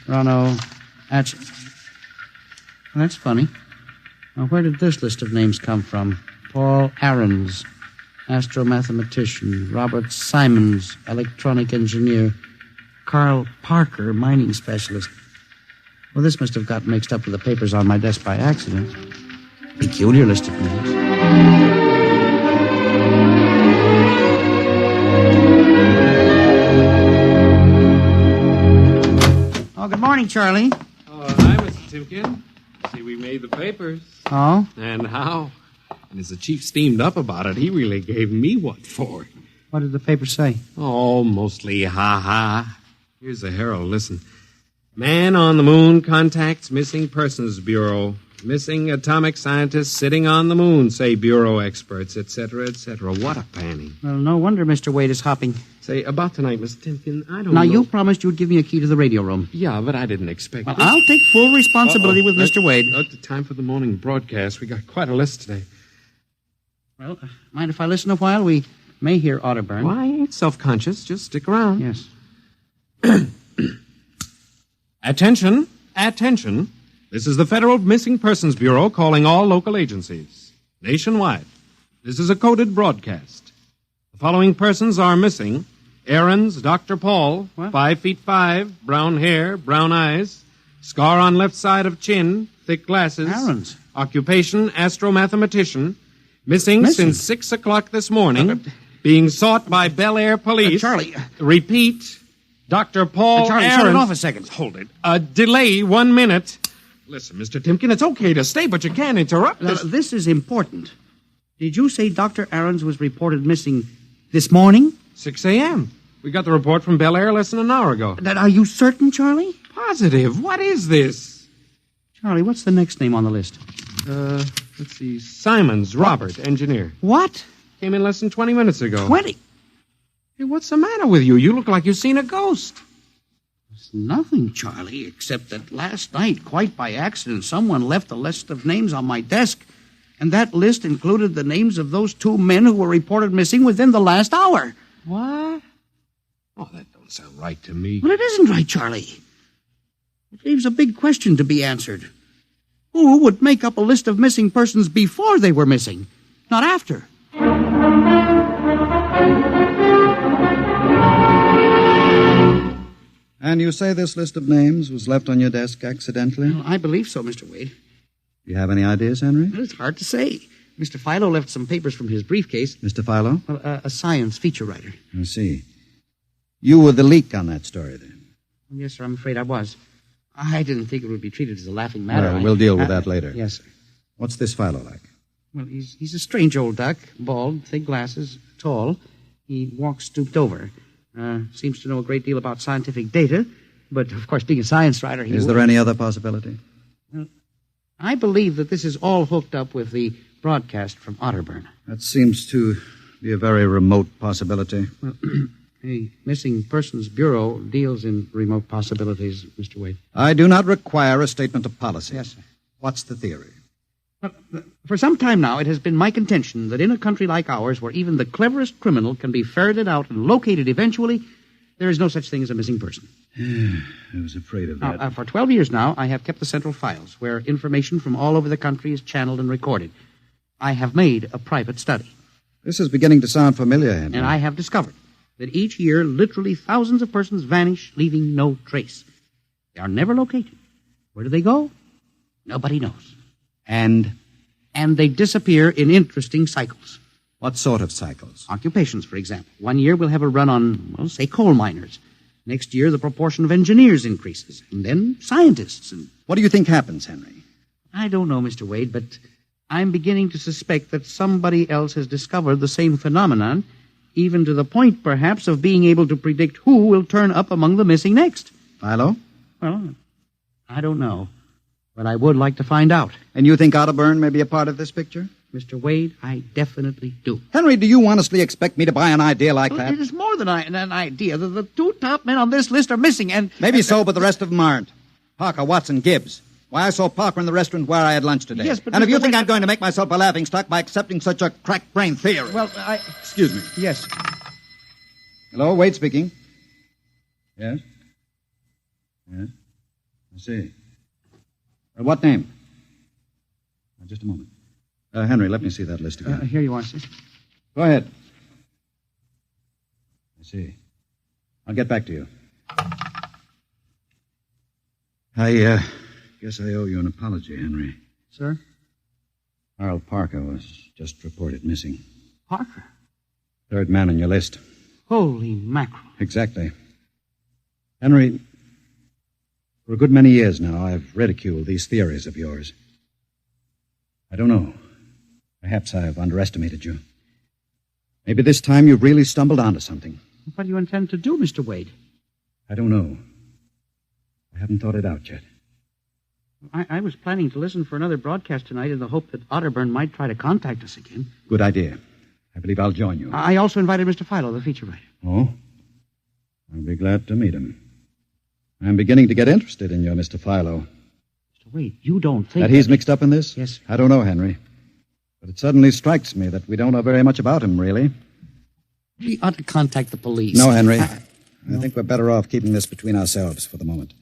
Rono, Atch. Well, that's funny. Now, where did this list of names come from? Paul Ahrens, astromathematician. Robert Simons, electronic engineer. Carl Parker, mining specialist. Well, this must have got mixed up with the papers on my desk by accident. Peculiar list of names. Oh, good morning, Charlie. Oh, hi, Mr. Timken. See, we made the papers. Oh? And how? And as the chief steamed up about it, he really gave me what for. What did the paper say? Oh, mostly ha-ha. Here's the Herald. Listen. Man on the moon contacts Missing Persons Bureau. Missing atomic scientists sitting on the moon, say Bureau experts, etc., etc. What a panning. Well, no wonder Mr. Wade is hopping. Say, about tonight, Mr. Timken, I don't know. Now, you promised you'd give me a key to the radio room. Yeah, but I didn't expect Well, this. I'll take full responsibility with Mr. Wade. The time for the morning broadcast. We got quite a list today. Well, mind if I listen a while? We may hear Otterburn. Well, I ain't self-conscious. Just stick around. Yes. Attention. Attention. This is the Federal Missing Persons Bureau calling all local agencies. Nationwide. This is a coded broadcast. The following persons are missing. Aaron's Dr. Paul, 5'5", brown hair, brown eyes, scar on left side of chin, thick glasses. Aaron's. Occupation, astromathematician. Missing since 6 o'clock this morning. Being sought by Bel Air police. Charlie. Repeat. Dr. Paul Charlie, Aaron's. shut it off a second. Hold it. Delay 1 minute. Listen, Mr. Timken, it's okay to stay, but you can't interrupt Now, this. this is important. Did you say Dr. Aarons was reported missing this morning? 6 a.m. We got the report from Bel Air less than an hour ago. Are you certain, Charlie? Positive. What is this? Charlie, what's the next name on the list? Let's see. Simons, Robert, engineer. What? Came in less than 20 minutes ago. 20? Hey, what's the matter with you? You look like you've seen a ghost. It's nothing, Charlie, except that last night, quite by accident, someone left a list of names on my desk. And that list included the names of those 2 men who were reported missing within the last hour. What? Oh, that don't sound right to me. Well, it isn't right, Charlie. It leaves a big question to be answered. Who would make up a list of missing persons before they were missing, not after? And you say this list of names was left on your desk accidentally? Well, I believe so, Mr. Wade. Do you have any ideas, Henry? Well, it's hard to say. Mr. Philo left some papers from his briefcase. Mr. Philo? Well, a science feature writer. I see. You were the leak on that story, then? Yes, sir, I'm afraid I was. I didn't think it would be treated as a laughing matter. Well, we'll deal with that later. Yes, sir. What's this Philo like? Well, he's a strange old duck, bald, thick glasses, tall. He walks stooped over. Seems to know a great deal about scientific data, but, of course, being a science writer, Is there any other possibility? Well, I believe that this is all hooked up with the broadcast from Otterburn. That seems to be a very remote possibility. Well, the Missing Persons Bureau deals in remote possibilities, Mr. Wade. I do not require a statement of policy. Yes, sir. What's the theory? Well, for some time now, it has been my contention that in a country like ours, where even the cleverest criminal can be ferreted out and located eventually, there is no such thing as a missing person. I was afraid of that. Now, for 12 years now, I have kept the central files, where information from all over the country is channeled and recorded. I have made a private study. This is beginning to sound familiar, Henry. And I have discovered that each year, literally thousands of persons vanish, leaving no trace. They are never located. Where do they go? Nobody knows. And they disappear in interesting cycles. What sort of cycles? Occupations, for example. 1 year we'll have a run on, well, say, coal miners. Next year the proportion of engineers increases. And then scientists. And what do you think happens, Henry? I don't know, Mr. Wade, but I'm beginning to suspect that somebody else has discovered the same phenomenon, even to the point, perhaps, of being able to predict who will turn up among the missing next. Philo? Well, I don't know. But I would like to find out. And you think Otterburn may be a part of this picture? Mr. Wade, I definitely do. Henry, do you honestly expect me to buy an idea like that? It is more than an idea. The 2 top men on this list are missing, and... Maybe so, but the rest of them aren't. Parker, Watson, Gibbs. Why, I saw Parker in the restaurant where I had lunch today. Yes, but and if you Mr. think I'm going to make myself a laughingstock by accepting such a crack-brain theory... Well, Excuse me. Yes. Hello, Wade speaking. Yes? Yes? I see. What name? Just a moment. Henry, let me see that list again. Here you are, sir. Go ahead. I see. I'll get back to you. I guess I owe you an apology, Henry. Sir? Harold Parker was just reported missing. Parker? 3rd man on your list. Holy mackerel. Exactly. Henry, for a good many years now, I've ridiculed these theories of yours. I don't know. Perhaps I've underestimated you. Maybe this time you've really stumbled onto something. What do you intend to do, Mr. Wade? I don't know. I haven't thought it out yet. I was planning to listen for another broadcast tonight in the hope that Otterburn might try to contact us again. Good idea. I believe I'll join you. I also invited Mr. Philo, the feature writer. Oh? I'll be glad to meet him. I'm beginning to get interested in your Mr. Philo. Mr. Wade, you don't think... That he's mixed up in this? Yes, sir. I don't know, Henry. But it suddenly strikes me that we don't know very much about him, really. We ought to contact the police. No, Henry. I think we're better off keeping this between ourselves for the moment.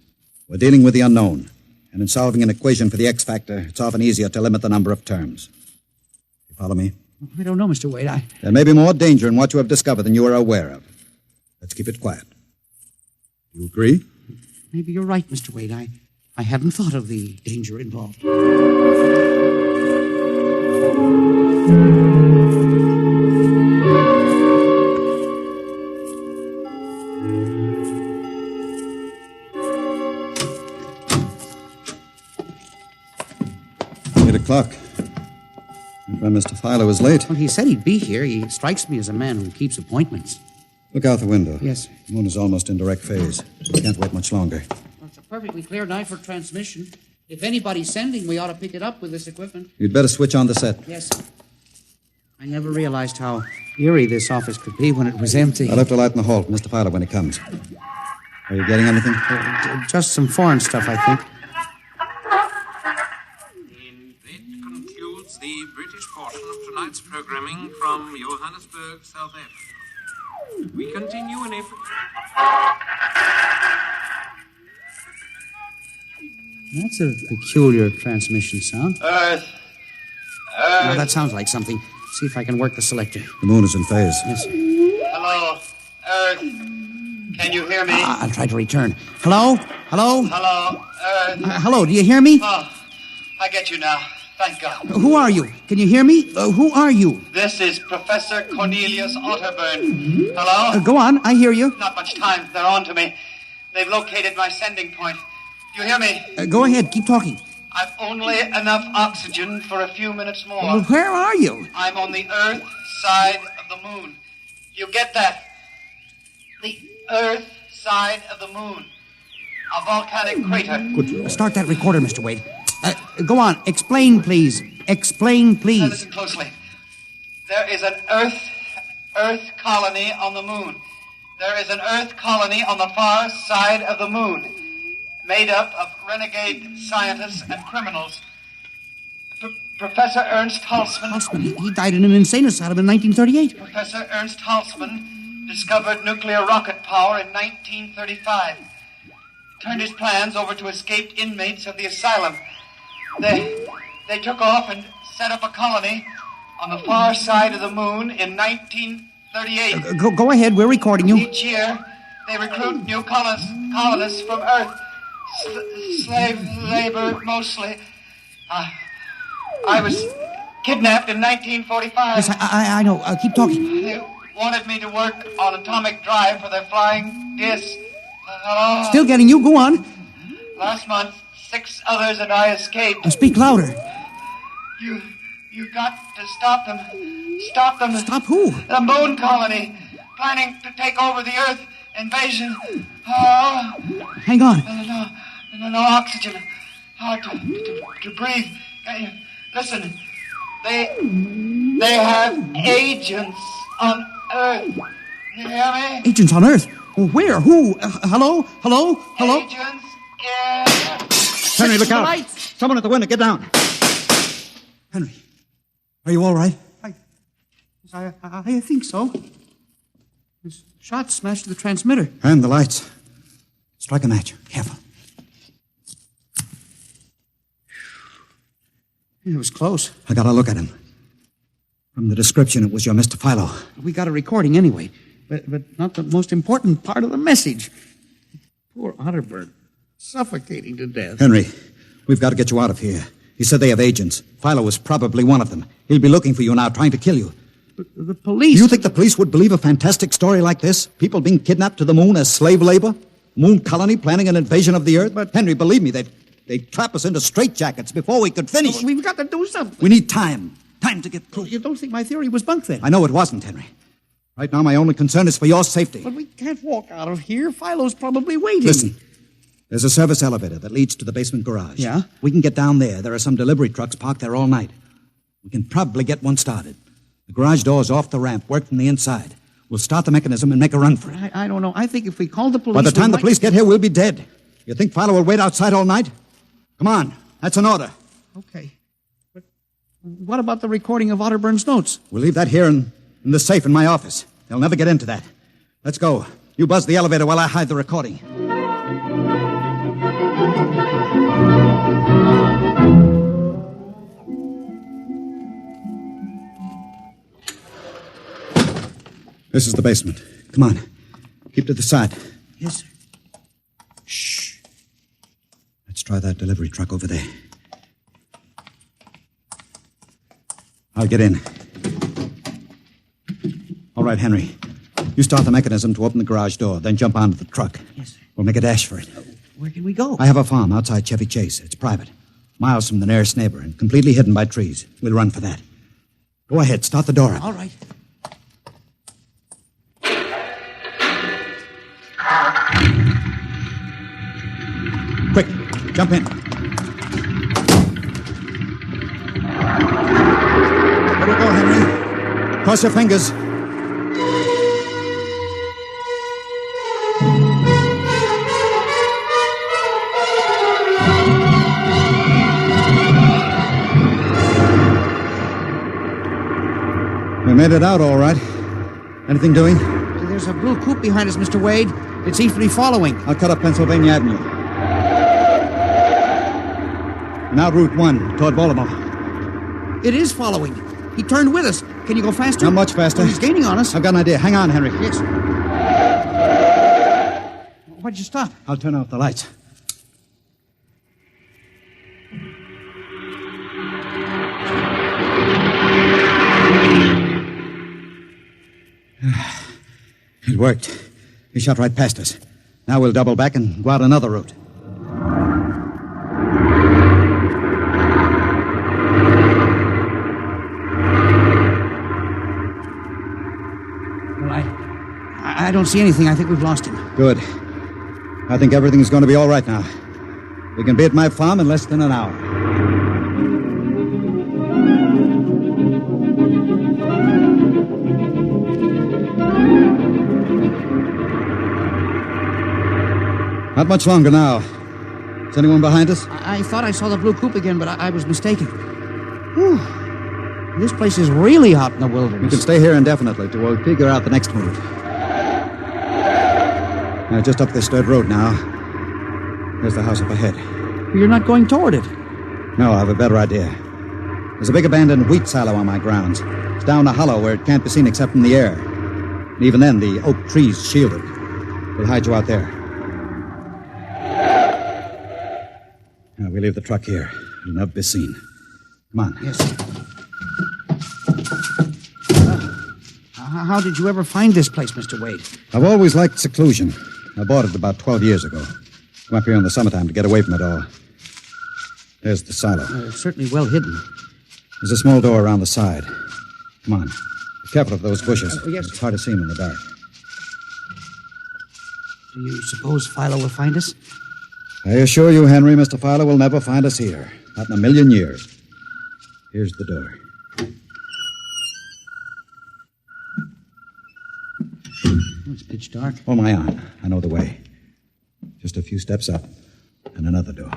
We're dealing with the unknown. And in solving an equation for the X factor, it's often easier to limit the number of terms. You follow me? I don't know, Mr. Wade. There may be more danger in what you have discovered than you are aware of. Let's keep it quiet. You agree? Maybe you're right, Mr. Wade. I hadn't thought of the danger involved. 8 o'clock. My friend Mr. Filer was late. Well, he said he'd be here. He strikes me as a man who keeps appointments. Look out the window. Yes. The moon is almost in direct phase. We can't wait much longer. Well, it's a perfectly clear night for transmission. If anybody's sending, we ought to pick it up with this equipment. You'd better switch on the set. Yes. I never realized how eerie this office could be when it was empty. I left a light in the hall for Mr. Filer when he comes. Are you getting anything? Just some foreign stuff, I think. That concludes the British portion of tonight's programming from Johannesburg, South Africa. We continue in April. That's a peculiar transmission sound. Earth. Now, that sounds like something. See if I can work the selector. The moon is in phase. Yes. Hello, Earth. Can you hear me? I'll try to return. Hello? Hello? Hello, Earth. Hello, do you hear me? Oh, I get you now. Thank God. Who are you? Can you hear me? Who are you? This is Professor Cornelius Otterburn. Hello? Go on, I hear you. Not much time. They're on to me. They've located my sending point. Do you hear me? Go ahead, keep talking. I've only enough oxygen for a few minutes more. Well, where are you? I'm on the Earth side of the moon. You get that? The Earth side of the moon. A volcanic crater. Good. Start that recorder, Mr. Wade. Go on. Explain, please. Explain, Now please. listen closely. There is an Earth colony on the moon. There is an Earth colony on the far side of the moon, made up of renegade scientists and criminals. Professor Ernst Halsman. He died in an insane asylum in 1938. Professor Ernst Halsman discovered nuclear rocket power in 1935. Turned his plans over to escaped inmates of the asylum. They took off and set up a colony on the far side of the moon in 1938. Go ahead, we're recording you. Each year, they recruit new colonists from Earth. Slave labor, mostly. I was kidnapped in 1945. Yes, I know. Keep talking. They wanted me to work on atomic drive for their flying disc. Hello? Still getting you. Go on. Last month, 6 others and I escaped. Speak louder. You got to stop them. Stop them. Stop who? The moon colony, planning to take over the Earth invasion. Oh. Hang on. No oxygen. Hard to breathe. Listen, they have agents on Earth. You hear me? Agents on Earth? Where? Who? Hello? Hello? Hello? Agents in... Henry, look out. Someone at the window, get down. Henry, are you all right? I think so. This shot smashed the transmitter. And the lights. Strike a match. Careful. It was close. I got a look at him. From the description, it was your Mr. Philo. We got a recording anyway, but not the most important part of the message. Poor Otterburn, suffocating to death. Henry, we've got to get you out of here. He said they have agents. Philo was probably one of them. He'll be looking for you now, trying to kill you. But the police... Do you think the police would believe a fantastic story like this? People being kidnapped to the moon as slave labor? Moon colony planning an invasion of the Earth? But Henry, believe me, they'd trap us into straitjackets before we could finish. Well, we've got to do something. We need time. Time to get proof. You don't think my theory was bunk then? I know it wasn't, Henry. Right now, my only concern is for your safety. But we can't walk out of here. Philo's probably waiting. Listen, there's a service elevator that leads to the basement garage. Yeah? We can get down there. There are some delivery trucks parked there all night. We can probably get one started. The garage door's off the ramp, work from the inside. We'll start the mechanism and make a run for it. I don't know. I think if we call the police... By the time the police get here, we'll be dead. You think Philo will wait outside all night? Come on. That's an order. Okay. But what about the recording of Otterburn's notes? We'll leave that here in the safe in my office. They'll never get into that. Let's go. You buzz the elevator while I hide the recording. This is the basement. Come on. Keep to the side. Yes, sir. Shh. Let's try that delivery truck over there. I'll get in. All right, Henry. You start the mechanism to open the garage door, then jump onto the truck. Yes, sir. We'll make a dash for it. Where can we go? I have a farm outside Chevy Chase. It's private. Miles from the nearest neighbor and completely hidden by trees. We'll run for that. Go ahead. Start the door up. All right. Quick. Jump in. There we go, Henry. Cross your fingers. We made it out all right. Anything doing? There's a blue coupe behind us, Mr. Wade. It seems to be following. I'll cut up Pennsylvania Avenue. Now Route 1, toward Baltimore. It is following. He turned with us. Can you go faster? Not much faster. Oh, he's gaining on us. I've got an idea. Hang on, Henry. Yes. Why'd you stop? I'll turn off the lights. It worked. He shot right past us. Now we'll double back and go out another route. Well, I don't see anything. I think we've lost him. Good. I think everything's going to be all right now. We can be at my farm in less than an hour. Not much longer now. Is anyone behind us? I thought I saw the blue coupe again, but I was mistaken. Whew. This place is really hot in the wilderness. We can stay here indefinitely till we figure out the next move. Just up this dirt road now. There's the house up ahead. You're not going toward it. No, I have a better idea. There's a big abandoned wheat silo on my grounds. It's down a hollow where it can't be seen except from the air. And even then, the oak trees shield it. We'll hide you out there. Now, we leave the truck here. It'll never be seen. Come on. Yes. How did you ever find this place, Mr. Wade? I've always liked seclusion. I bought it about 12 years ago. Come up here in the summertime to get away from it all. There's the silo. It's certainly well hidden. There's a small door around the side. Come on. Be careful of those bushes. Yes. It's hard to see them in the dark. Do you suppose Philo will find us? I assure you, Henry, Mr. Fowler will never find us here. Not in a million years. Here's the door. It's pitch dark. Hold my arm. I know the way. Just a few steps up, and another door.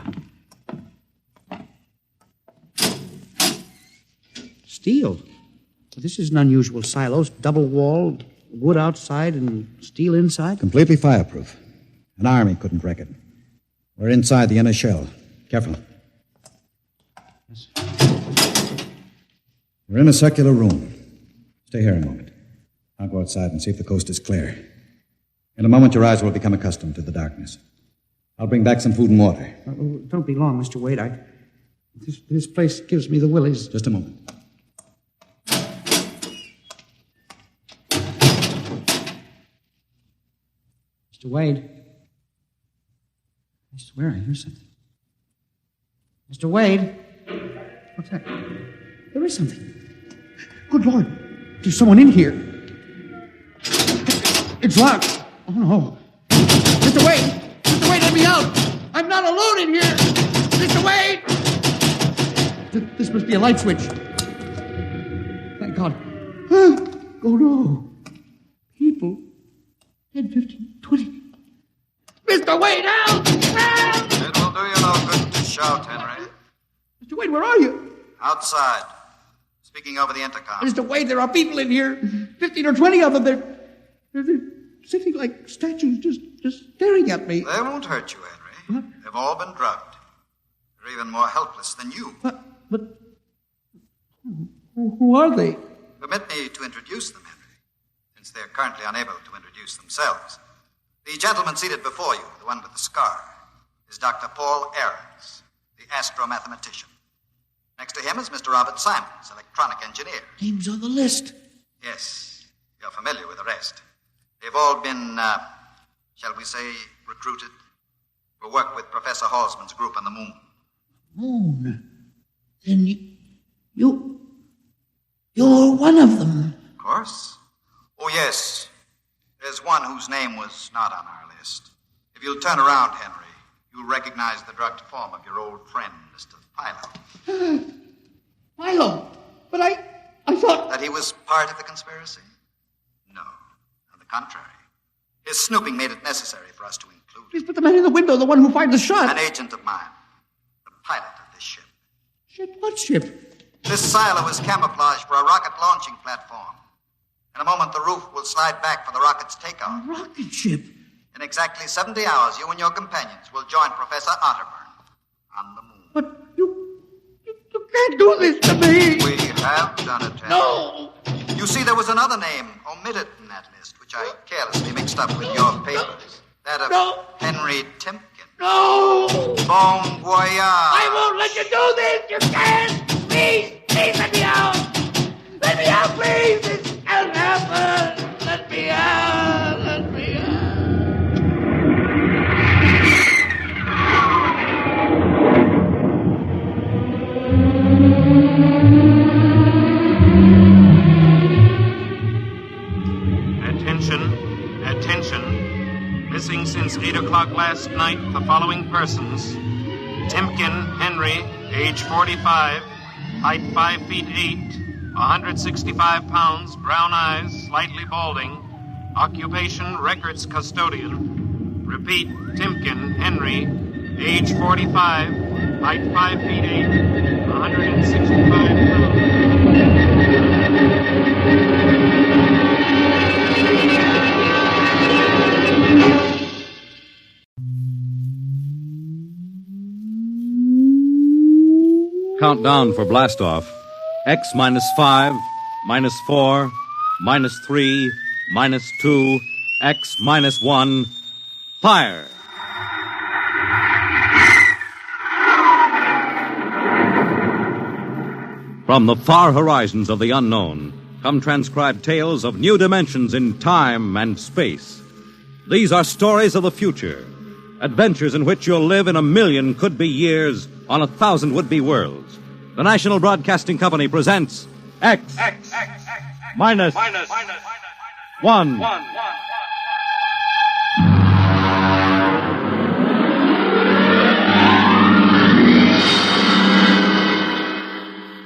Steel. This is an unusual silo. Double-walled, wood outside and steel inside. Completely fireproof. An army couldn't wreck it. We're inside the inner shell. Careful. Yes. We're in a circular room. Stay here a moment. I'll go outside and see if the coast is clear. In a moment, your eyes will become accustomed to the darkness. I'll bring back some food and water. Don't be long, Mr. Wade. This place gives me the willies. Just a moment. Mr. Wade. I swear I hear something. Mr. Wade. What's that? There is something. Good Lord. There's someone in here. It's locked. Oh, no. Mr. Wade! Mr. Wade, let me out! I'm not alone in here! Mr. Wade! This must be a light switch. Thank God. Oh, no. People. 10, 15, 20. Mr. Wade, help! Help! It will do you no good to shout, Henry. Mr. Wade, where are you? Outside. Speaking over the intercom. Mr. Wade, there are people in here. 15 or 20 of them. They're sitting like statues, just staring at me. They won't hurt you, Henry. What? They've all been drugged. They're even more helpless than you. But who are they? Permit me to introduce them, Henry. Since they're currently unable to introduce themselves. The gentleman seated before you, the one with the scar, is Dr. Paul Ahrens, the astromathematician. Next to him is Mr. Robert Simons, electronic engineer. Names on the list. Yes, you're familiar with the rest. They've all been, shall we say, recruited for work with Professor Halsman's group on the moon. Moon? Then you're one of them. Of course. Oh, yes. There's one whose name was not on our list. If you'll turn around, Henry, you'll recognize the drugged form of your old friend, Mr. Philo. Philo? But I thought... That he was part of the conspiracy? No. On the contrary. His snooping made it necessary for us to include him. Please put the man in the window, the one who fired the shot. An agent of mine. The pilot of this ship. Ship? What ship? This silo is camouflaged for a rocket launching platform. In a moment, the roof will slide back for the rocket's takeoff. A rocket ship? In exactly 70 hours, you and your companions will join Professor Otterburn on the moon. But you can't do this to me. We have done it, Henry. No. You see, there was another name omitted in that list, which I carelessly mixed up with your papers. That of Henry Timken. No. Bon voyage. I won't let you do this. You can't. Please let me out. Let me out, please. This can't happen. Let me out. Let me out. Attention. Missing since 8 o'clock last night, the following persons. Timken Henry, age 45, height 5 feet 8, 165 pounds, brown eyes, slightly balding, occupation records custodian. Repeat, Timken Henry, age 45, height 5 feet 8, 165 pounds. Countdown for blastoff. X minus 5, minus 4, minus 3, minus 2, X minus 1. Fire! From the far horizons of the unknown come transcribed tales of new dimensions in time and space. These are stories of the future, adventures in which you'll live in 1,000,000 could-be years on 1,000 would-be worlds. The National Broadcasting Company presents X minus 1.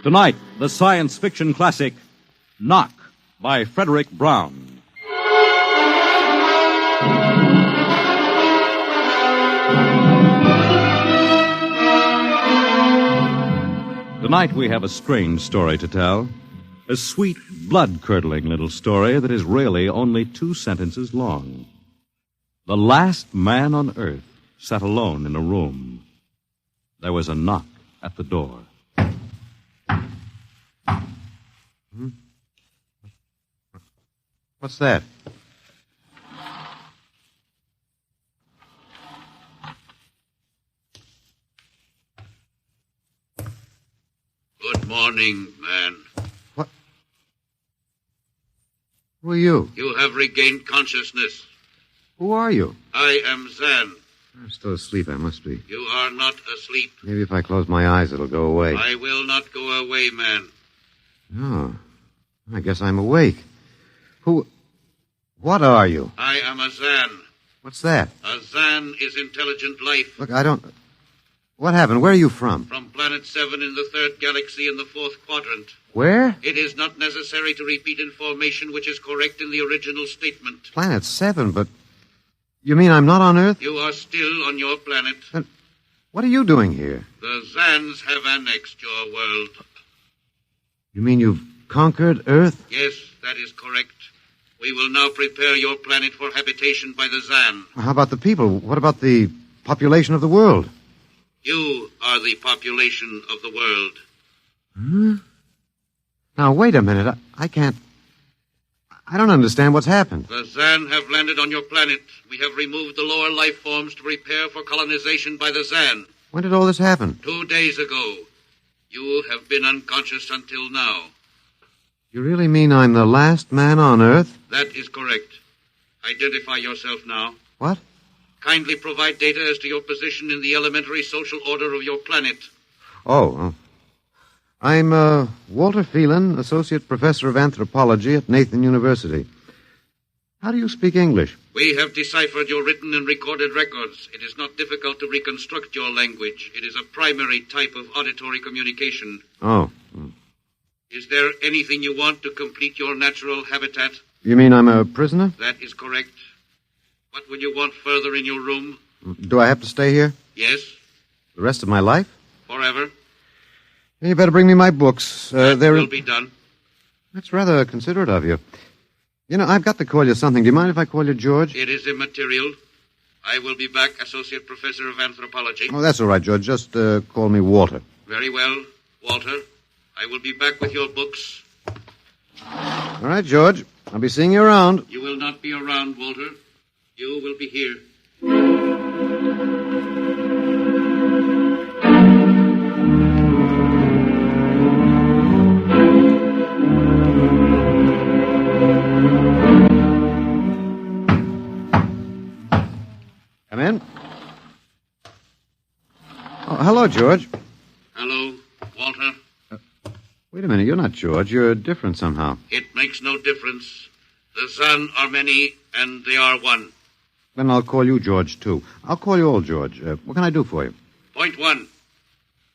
Tonight, the science fiction classic Knock by Frederick Brown. Tonight we have a strange story to tell. A sweet, blood-curdling little story that is really only 2 sentences long. The last man on earth sat alone in a room. There was a knock at the door. What's that? Good morning, man. What? Who are you? You have regained consciousness. Who are you? I am Zan. I'm still asleep, I must be. You are not asleep. Maybe if I close my eyes, it'll go away. I will not go away, man. No. I guess I'm awake. What are you? I am a Zan. What's that? A Zan is intelligent life. Look, I don't... What happened? Where are you from? From Planet 7 in the 3rd galaxy in the 4th quadrant. Where? It is not necessary to repeat information which is correct in the original statement. Planet 7, but... You mean I'm not on Earth? You are still on your planet. Then what are you doing here? The Zans have annexed your world. You mean you've conquered Earth? Yes, that is correct. We will now prepare your planet for habitation by the Zan. How about the people? What about the population of the world? You are the population of the world. Now, wait a minute. I can't... I don't understand what's happened. The Zan have landed on your planet. We have removed the lower life forms to prepare for colonization by the Zan. When did all this happen? 2 days ago. You have been unconscious until now. You really mean I'm the last man on Earth? That is correct. Identify yourself now. What? Kindly provide data as to your position in the elementary social order of your planet. I'm Walter Phelan, Associate Professor of Anthropology at Nathan University. How do you speak English? We have deciphered your written and recorded records. It is not difficult to reconstruct your language. It is a primary type of auditory communication. Oh. Is there anything you want to complete your natural habitat? You mean I'm a prisoner? That is correct. What would you want further in your room? Do I have to stay here? Yes. The rest of my life? Forever. You better bring me my books. That will be done. That's rather considerate of you. You know, I've got to call you something. Do you mind if I call you George? It is immaterial. I will be back, Associate Professor of Anthropology. Oh, that's all right, George. Just call me Walter. Very well, Walter. I will be back with your books. All right, George. I'll be seeing you around. You will not be around, Walter. You will be here. Come in. Oh, hello, George. Hello, Walter. Wait a minute. You're not George. You're different somehow. It makes no difference. The Zan are many, and they are one. Then I'll call you George, too. I'll call you old George. What can I do for you? Point 1.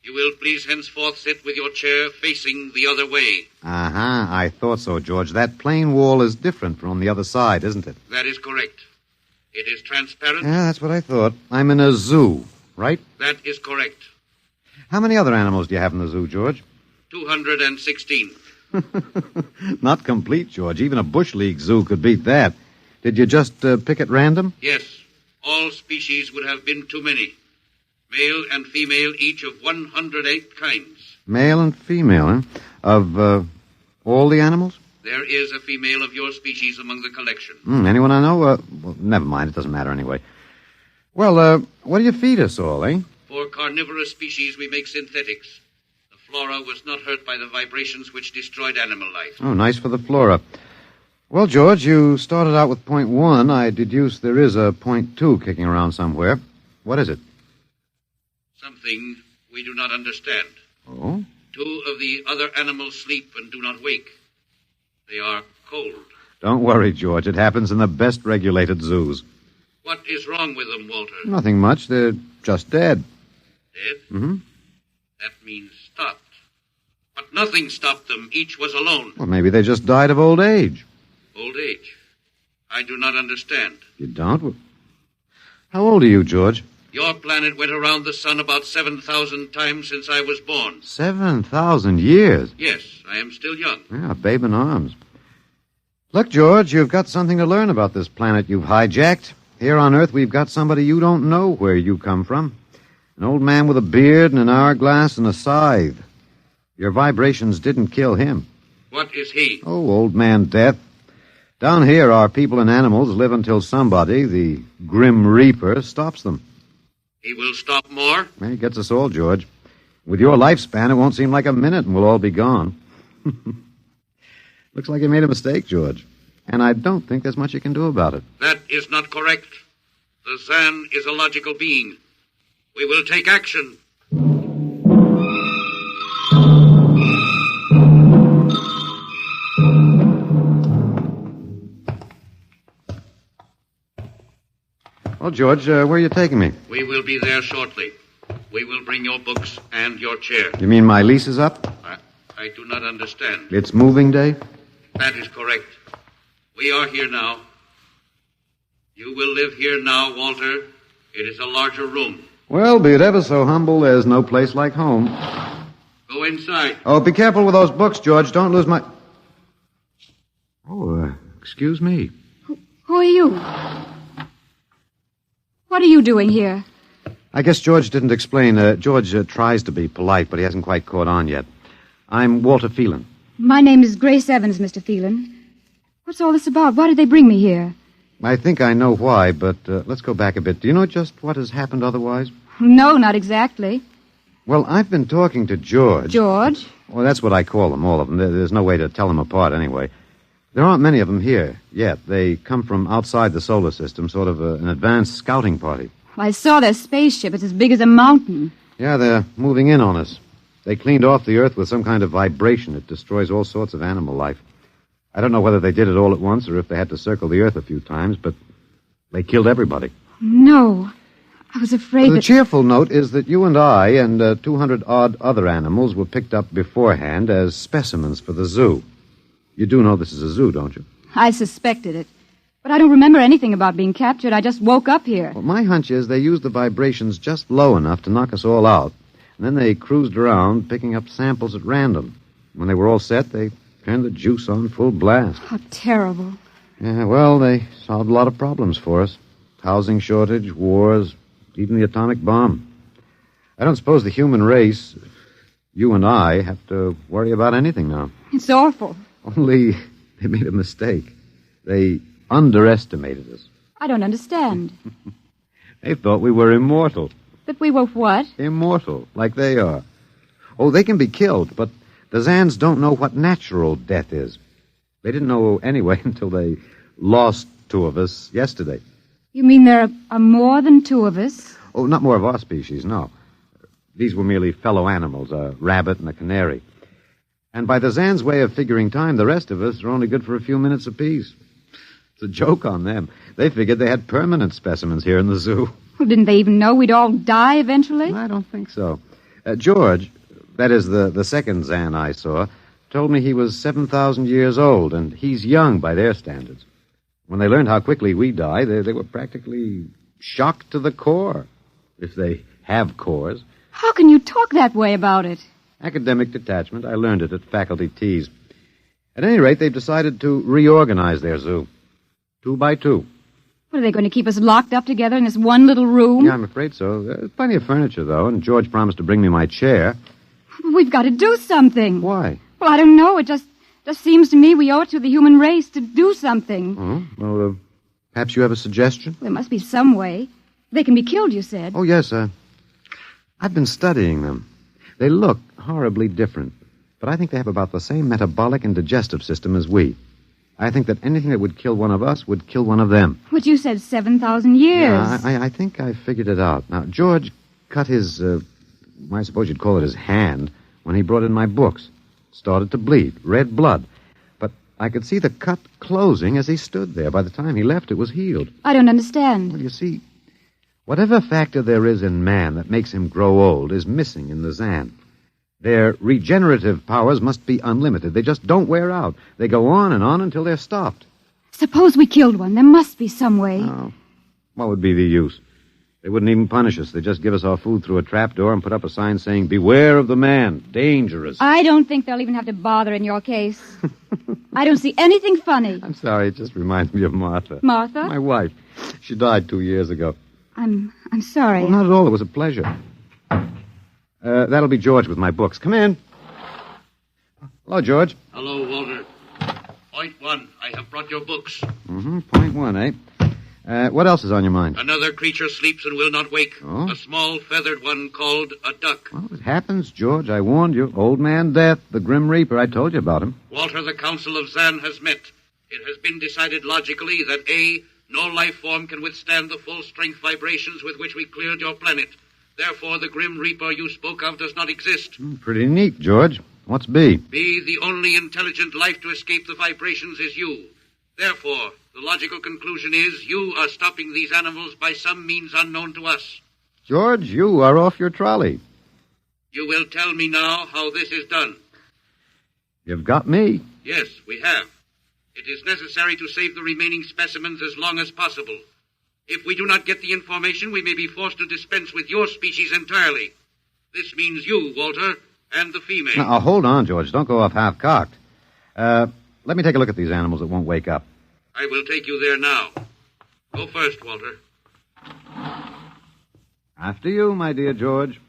You will please henceforth sit with your chair facing the other way. Uh-huh. I thought so, George. That plain wall is different from the other side, isn't it? That is correct. It is transparent. Yeah, that's what I thought. I'm in a zoo, right? That is correct. How many other animals do you have in the zoo, George? 216. Not complete, George. Even a Bush League zoo could beat that. Did you just pick at random? Yes. All species would have been too many. Male and female, each of 108 kinds. Male and female, huh? Of all the animals? There is a female of your species among the collection. Anyone I know? Well, never mind. It doesn't matter anyway. Well, what do you feed us all, eh? For carnivorous species, we make synthetics. The flora was not hurt by the vibrations which destroyed animal life. Oh, nice for the flora. Well, George, you started out with point 1. I deduce there is a point 2 kicking around somewhere. What is it? Something we do not understand. Oh? 2 of the other animals sleep and do not wake. They are cold. Don't worry, George. It happens in the best regulated zoos. What is wrong with them, Walter? Nothing much. They're just dead. Dead? Mm-hmm. That means stopped. But nothing stopped them. Each was alone. Well, maybe they just died of old age. Old age? I do not understand. You don't? Well, how old are you, George? Your planet went around the sun about 7,000 times since I was born. 7,000 years? Yes, I am still young. Yeah, a babe in arms. Look, George, you've got something to learn about this planet you've hijacked. Here on Earth, we've got somebody you don't know where you come from. An old man with a beard and an hourglass and a scythe. Your vibrations didn't kill him. What is he? Oh, old man Death. Down here, our people and animals live until somebody, the Grim Reaper, stops them. He will stop more? Well, he gets us all, George. With your lifespan, it won't seem like a minute and we'll all be gone. Looks like you made a mistake, George. And I don't think there's much you can do about it. That is not correct. The Zan is a logical being. We will take action. Well, George, where are you taking me? We will be there shortly. We will bring your books and your chair. You mean my lease is up? I do not understand. It's moving day? That is correct. We are here now. You will live here now, Walter. It is a larger room. Well, be it ever so humble, there's no place like home. Go inside. Oh, be careful with those books, George. Don't lose my... Oh, excuse me. Who are you? What are you doing here? I guess George didn't explain. George tries to be polite, but he hasn't quite caught on yet. I'm Walter Phelan. My name is Grace Evans, Mr. Phelan. What's all this about? Why did they bring me here? I think I know why, but let's go back a bit. Do you know just what has happened otherwise? No, not exactly. Well, I've been talking to George. George? Well, that's what I call them, all of them. There's no way to tell them apart anyway. There aren't many of them here yet. They come from outside the solar system, sort of an advanced scouting party. I saw their spaceship. It's as big as a mountain. Yeah, they're moving in on us. They cleaned off the Earth with some kind of vibration. It destroys all sorts of animal life. I don't know whether they did it all at once or if they had to circle the Earth a few times, but they killed everybody. No. I was afraid The that... cheerful note is that you and I and 200-odd other animals were picked up beforehand as specimens for the zoo. You do know this is a zoo, don't you? I suspected it. But I don't remember anything about being captured. I just woke up here. Well, my hunch is they used the vibrations just low enough to knock us all out. And then they cruised around, picking up samples at random. When they were all set, they turned the juice on full blast. How terrible. Yeah, well, they solved a lot of problems for us. Housing shortage, wars, even the atomic bomb. I don't suppose the human race, you and I, have to worry about anything now. It's awful. Only they made a mistake. They underestimated us. I don't understand. They thought we were immortal. That we were what? Immortal, like they are. Oh, they can be killed, but the Zans don't know what natural death is. They didn't know anyway until they lost two of us yesterday. You mean there are more than two of us? Oh, not more of our species, no. These were merely fellow animals, a rabbit and a canary. And by the Zan's way of figuring time, the rest of us are only good for a few minutes apiece. It's a joke on them. They figured they had permanent specimens here in the zoo. Well, didn't they even know we'd all die eventually? I don't think so. George, that is the second Zan I saw, told me he was 7,000 years old, and he's young by their standards. When they learned how quickly we die, they were practically shocked to the core, if they have cores. How can you talk that way about it? Academic detachment. I learned it at faculty teas. At any rate, they've decided to reorganize their zoo. 2 by 2. What, are they going to keep us locked up together in this one little room? Yeah, I'm afraid so. There's plenty of furniture, though, and George promised to bring me my chair. We've got to do something. Why? Well, I don't know. It just seems to me we owe it to the human race to do something. Oh, well, perhaps you have a suggestion? There must be some way. They can be killed, you said. Oh, yes, I've been studying them. They look horribly different, but I think they have about the same metabolic and digestive system as we. I think that anything that would kill one of us would kill one of them. But you said 7,000 years. Yeah, I think I figured it out. Now, George cut his, I suppose you'd call it his hand, when he brought in my books. It started to bleed, red blood. But I could see the cut closing as he stood there. By the time he left, it was healed. I don't understand. Well, you see, whatever factor there is in man that makes him grow old is missing in the Zan. Their regenerative powers must be unlimited. They just don't wear out. They go on and on until they're stopped. Suppose we killed one. There must be some way. Oh, what would be the use? They wouldn't even punish us. They'd just give us our food through a trapdoor and put up a sign saying, "Beware of the man. Dangerous." I don't think they'll even have to bother in your case. I don't see anything funny. I'm sorry. It just reminds me of Martha. Martha? My wife. She died 2 years ago. I'm sorry. Well, not at all. It was a pleasure. That'll be George with my books. Come in. Hello, George. Hello, Walter. Point 1, I have brought your books. Point 1, eh? What else is on your mind? Another creature sleeps and will not wake. Oh? A small feathered one called a duck. Well, it happens, George. I warned you. Old Man Death, the Grim Reaper. I told you about him. Walter, the Council of Zan has met. It has been decided logically that A, no life form can withstand the full-strength vibrations with which we cleared your planet. Therefore, the Grim Reaper you spoke of does not exist. Pretty neat, George. What's B? B, the only intelligent life to escape the vibrations is you. Therefore, the logical conclusion is you are stopping these animals by some means unknown to us. George, you are off your trolley. You will tell me now how this is done. You've got me. Yes, we have. It is necessary to save the remaining specimens as long as possible. If we do not get the information, we may be forced to dispense with your species entirely. This means you, Walter, and the female. Now, hold on, George. Don't go off half-cocked. Let me take a look at these animals that won't wake up. I will take you there now. Go first, Walter. After you, my dear George.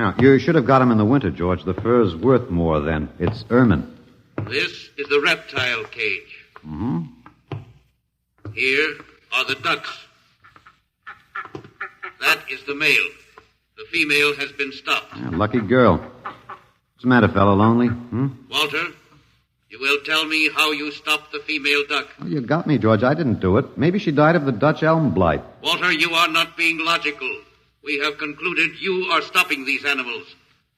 Now, you should have got him in the winter, George. The fur's worth more then. It's ermine. This is the reptile cage. Mm-hmm. Here are the ducks. That is the male. The female has been stopped. Yeah, lucky girl. What's the matter, fellow? Lonely? Walter, you will tell me how you stopped the female duck. Oh, you got me, George. I didn't do it. Maybe she died of the Dutch elm blight. Walter, you are not being logical. We have concluded you are stopping these animals.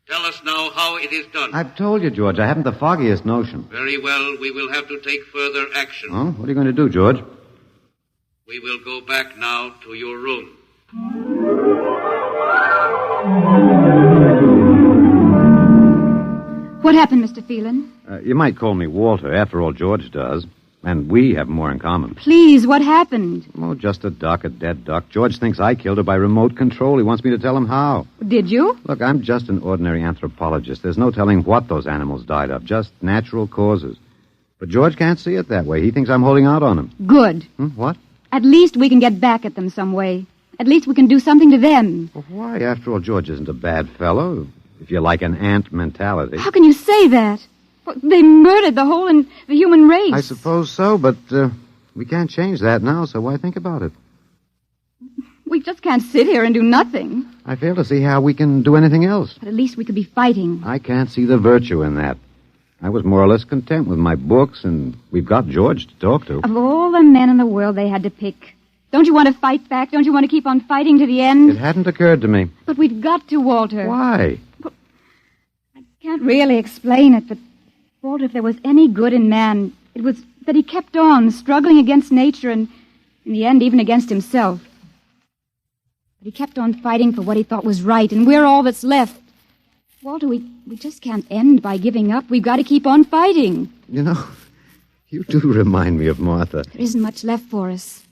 Tell us now how it is done. I've told you, George. I haven't the foggiest notion. Very well. We will have to take further action. Oh, what are you going to do, George? We will go back now to your room. What happened, Mr. Phelan? You might call me Walter. After all, George does. And we have more in common. Please, what happened? Oh, just a duck, a dead duck. George thinks I killed her by remote control. He wants me to tell him how. Did you? Look, I'm just an ordinary anthropologist. There's no telling what those animals died of, just natural causes. But George can't see it that way. He thinks I'm holding out on him. Good. What? At least we can get back at them some way. At least we can do something to them. Well, why? After all, George isn't a bad fellow, if you like an ant mentality. How can you say that? Well, they murdered the human race. I suppose so, but we can't change that now, so why think about it? We just can't sit here and do nothing. I fail to see how we can do anything else. But at least we could be fighting. I can't see the virtue in that. I was more or less content with my books, and we've got George to talk to. Of all the men in the world they had to pick, don't you want to fight back? Don't you want to keep on fighting to the end? It hadn't occurred to me. But we've got to, Walter. Why? Well, I can't really explain it, but, Walter, if there was any good in man, it was that he kept on struggling against nature and, in the end, even against himself. But he kept on fighting for what he thought was right, and we're all that's left. Walter, we just can't end by giving up. We've got to keep on fighting. You know, you do remind me of Martha. There isn't much left for us.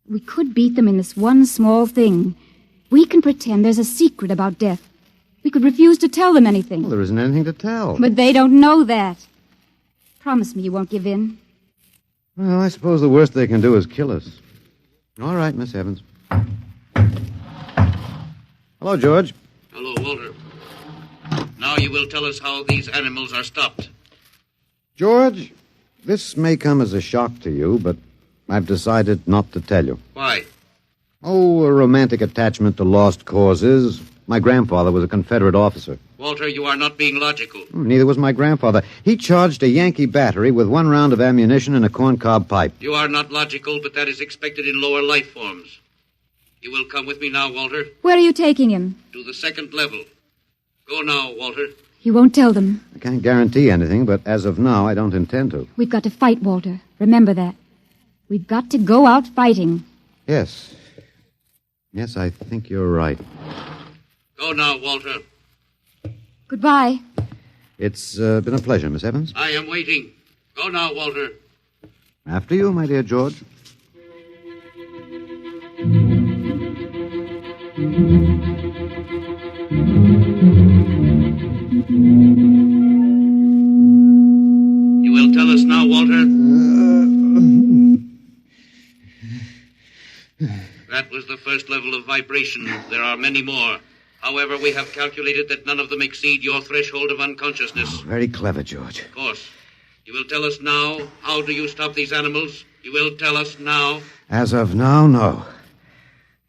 We could beat them in this one small thing. We can pretend there's a secret about death. We could refuse to tell them anything. Well, there isn't anything to tell. But they don't know that. Promise me you won't give in. Well, I suppose the worst they can do is kill us. All right, Miss Evans. Hello, George. Hello, Walter. Now you will tell us how these animals are stopped. George, this may come as a shock to you, but I've decided not to tell you. Why? Oh, a romantic attachment to lost causes. My grandfather was a Confederate officer. Walter, you are not being logical. Neither was my grandfather. He charged a Yankee battery with 1 round of ammunition and a corncob pipe. You are not logical, but that is expected in lower life forms. You will come with me now, Walter. Where are you taking him? To the 2nd level. Go now, Walter. You won't tell them. I can't guarantee anything, but as of now, I don't intend to. We've got to fight, Walter. Remember that. We've got to go out fighting. Yes. Yes, I think you're right. Go now, Walter. Goodbye. It's been a pleasure, Miss Evans. I am waiting. Go now, Walter. After you, my dear George. You will tell us now, Walter? That was the first level of vibration. There are many more. However, we have calculated that none of them exceed your threshold of unconsciousness. Oh, very clever, George. Of course. You will tell us now, how do you stop these animals? You will tell us now? As of now, no.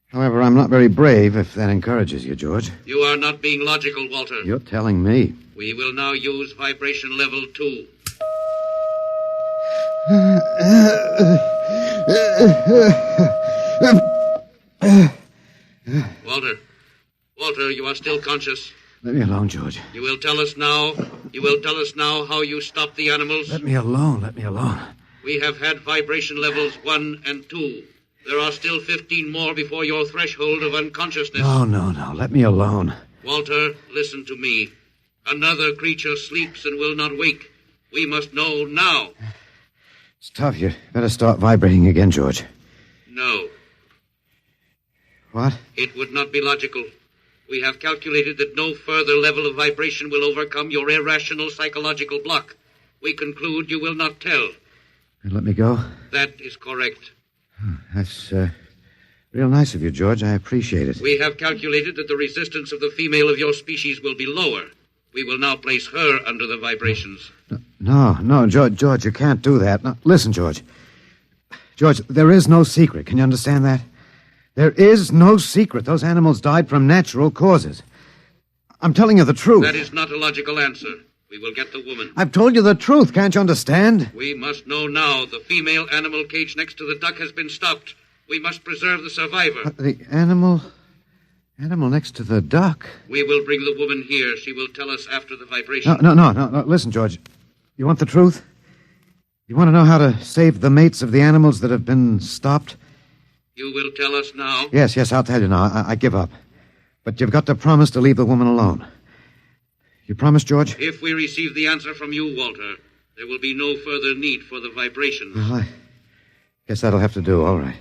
However, I'm not very brave, if that encourages you, George. You are not being logical, Walter. You're telling me. We will now use vibration level 2. Walter, you are still conscious. Let me alone, George. You will tell us now how you stop the animals? Let me alone. We have had vibration levels 1 and 2. There are still 15 more before your threshold of unconsciousness. No. Let me alone. Walter, listen to me. Another creature sleeps and will not wake. We must know now. It's tough. You better start vibrating again, George. No. What? It would not be logical. We have calculated that no further level of vibration will overcome your irrational psychological block. We conclude you will not tell. Let me go? That is correct. That's Real nice of you, George. I appreciate it. We have calculated that the resistance of the female of your species will be lower. We will now place her under the vibrations. No, George, you can't do that. No, listen, George. George, there is no secret. Can you understand that? There is no secret. Those animals died from natural causes. I'm telling you the truth. That is not a logical answer. We will get the woman. I've told you the truth. Can't you understand? We must know now. The female animal cage next to the duck has been stopped. We must preserve the survivor. The animal next to the duck. We will bring the woman here. She will tell us after the vibration. No. Listen, George. You want the truth? You want to know how to save the mates of the animals that have been stopped? You will tell us now? Yes, I'll tell you now. I give up. But you've got to promise to leave the woman alone. You promise, George? If we receive the answer from you, Walter, there will be no further need for the vibrations. Well, I guess that'll have to do. All right.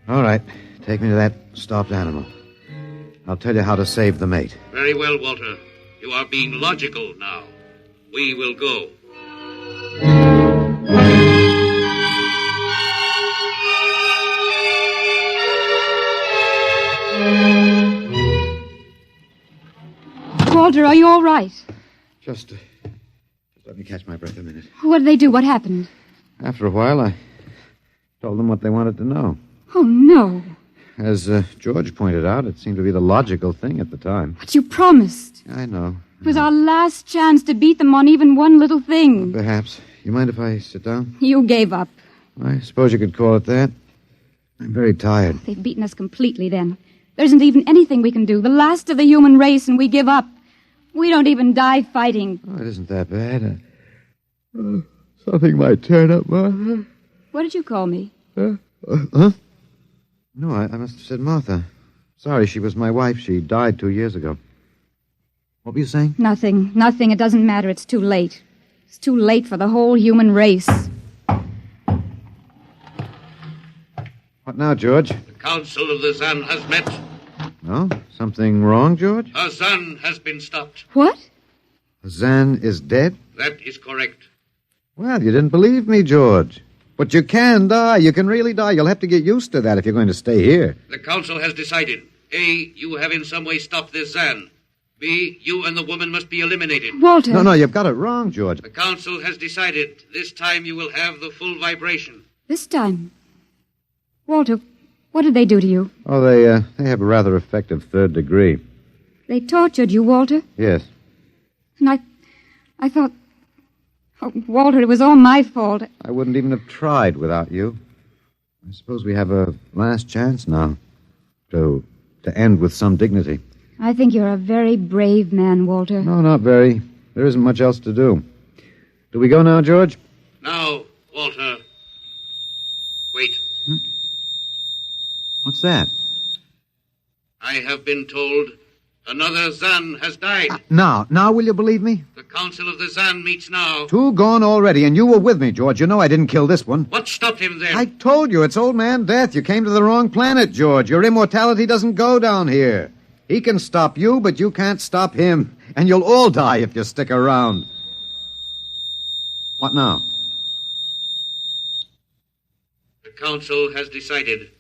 All right. Take me to that stopped animal. I'll tell you how to save the mate. Very well, Walter. You are being logical now. We will go. Walter, are you all right? Just let me catch my breath a minute. What did they do? What happened? After a while, I told them what they wanted to know. Oh, no. As George pointed out, it seemed to be the logical thing at the time. But you promised. I know. It was our last chance to beat them on even one little thing. Perhaps. You mind if I sit down? You gave up. I suppose you could call it that. I'm very tired. They've beaten us completely then. There isn't even anything we can do. The last of the human race, and we give up. We don't even die fighting. Oh, it isn't that bad. Something might turn up, Martha. What did you call me? Huh? No, I must have said Martha. Sorry, she was my wife. She died 2 years ago. What were you saying? Nothing. It doesn't matter. It's too late. It's too late for the whole human race. What now, George? The Council of the Zan has met. No? Something wrong, George? A Zan has been stopped. What? Zan is dead? That is correct. Well, you didn't believe me, George. But you can die. You can really die. You'll have to get used to that if you're going to stay here. The Council has decided. A, you have in some way stopped this Zan. B, you and the woman must be eliminated. Walter. No, you've got it wrong, George. The Council has decided. This time you will have the full vibration. This time? Walter, what did they do to you? Oh, they have a rather effective third degree. They tortured you, Walter? Yes. And I thought... Oh, Walter, it was all my fault. I wouldn't even have tried without you. I suppose we have a last chance now to end with some dignity. I think you're a very brave man, Walter. No, not very. There isn't much else to do. Do we go now, George? Now, Walter. Wait. What's that? I have been told another Zan has died. Now will you believe me? The Council of the Zan meets now. 2 gone already, and you were with me, George. You know I didn't kill this one. What stopped him then? I told you, it's Old Man Death. You came to the wrong planet, George. Your immortality doesn't go down here. He can stop you, but you can't stop him. And you'll all die if you stick around. What now? The Council has decided.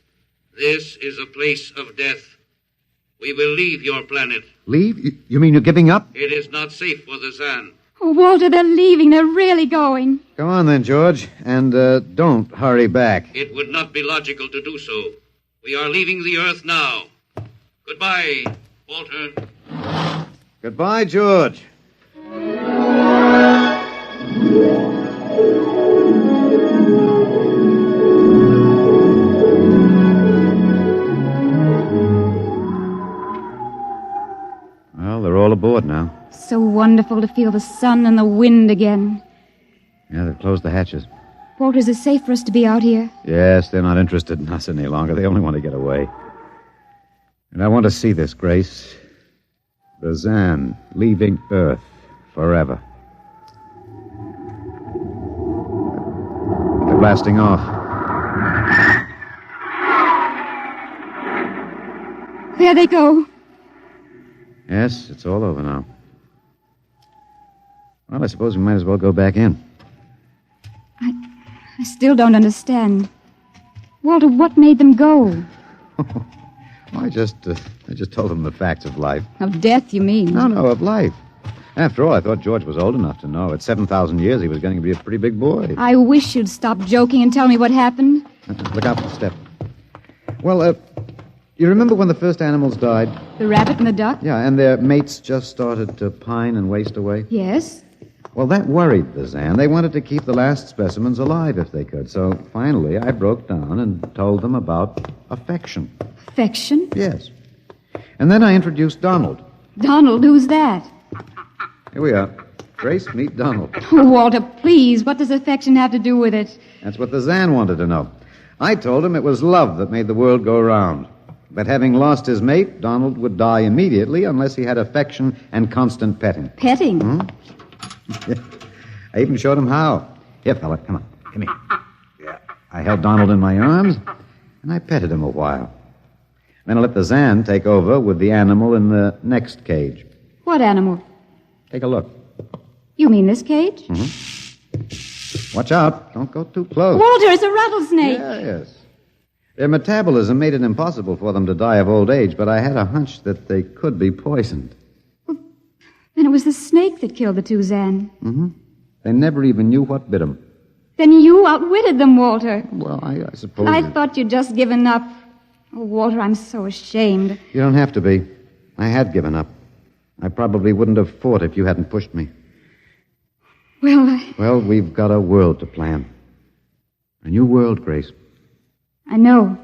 This is a place of death. We will leave your planet. Leave? You mean you're giving up? It is not safe for the Zan. Oh, Walter, they're leaving. They're really going. Come on then, George. And don't hurry back. It would not be logical to do so. We are leaving the Earth now. Goodbye, Walter. Goodbye, George. Well, they're all aboard now. So wonderful to feel the sun and the wind again. Yeah, they've closed the hatches. Walter, is it safe for us to be out here? Yes, they're not interested in us any longer. They only want to get away. And I want to see this, Grace. The Zan leaving Earth forever. They're blasting off. There they go. Yes, it's all over now. Well, I suppose we might as well go back in. I still don't understand. Walter, what made them go? I just told him the facts of life. Of death, you mean? No, of life. After all, I thought George was old enough to know. At 7,000 years, he was going to be a pretty big boy. I wish you'd stop joking and tell me what happened. Look out for the step. Well, you remember when the first animals died? The rabbit and the duck? Yeah, and their mates just started to pine and waste away? Yes. Well, that worried the Zan. They wanted to keep the last specimens alive if they could. So finally, I broke down and told them about affection. Affection? Yes. And then I introduced Donald. Donald? Who's that? Here we are. Grace, meet Donald. Oh, Walter, please. What does affection have to do with it? That's what the Zan wanted to know. I told him it was love that made the world go round. That having lost his mate, Donald would die immediately unless he had affection and constant petting. Petting? I even showed him how. Here, fella, come on. Come here. Yeah. I held Donald in my arms, and I petted him a while. Then I let the Zan take over with the animal in the next cage. What animal? Take a look. You mean this cage? Mm-hmm. Watch out. Don't go too close. Walter, it's a rattlesnake. Yes. Their metabolism made it impossible for them to die of old age, but I had a hunch that they could be poisoned. Then it was the snake that killed the two Zan. Mm-hmm. They never even knew what bit them. Then you outwitted them, Walter. Well, I suppose... I thought you'd just given up. Oh, Walter, I'm so ashamed. You don't have to be. I had given up. I probably wouldn't have fought if you hadn't pushed me. Well, we've got a world to plan. A new world, Grace. I know.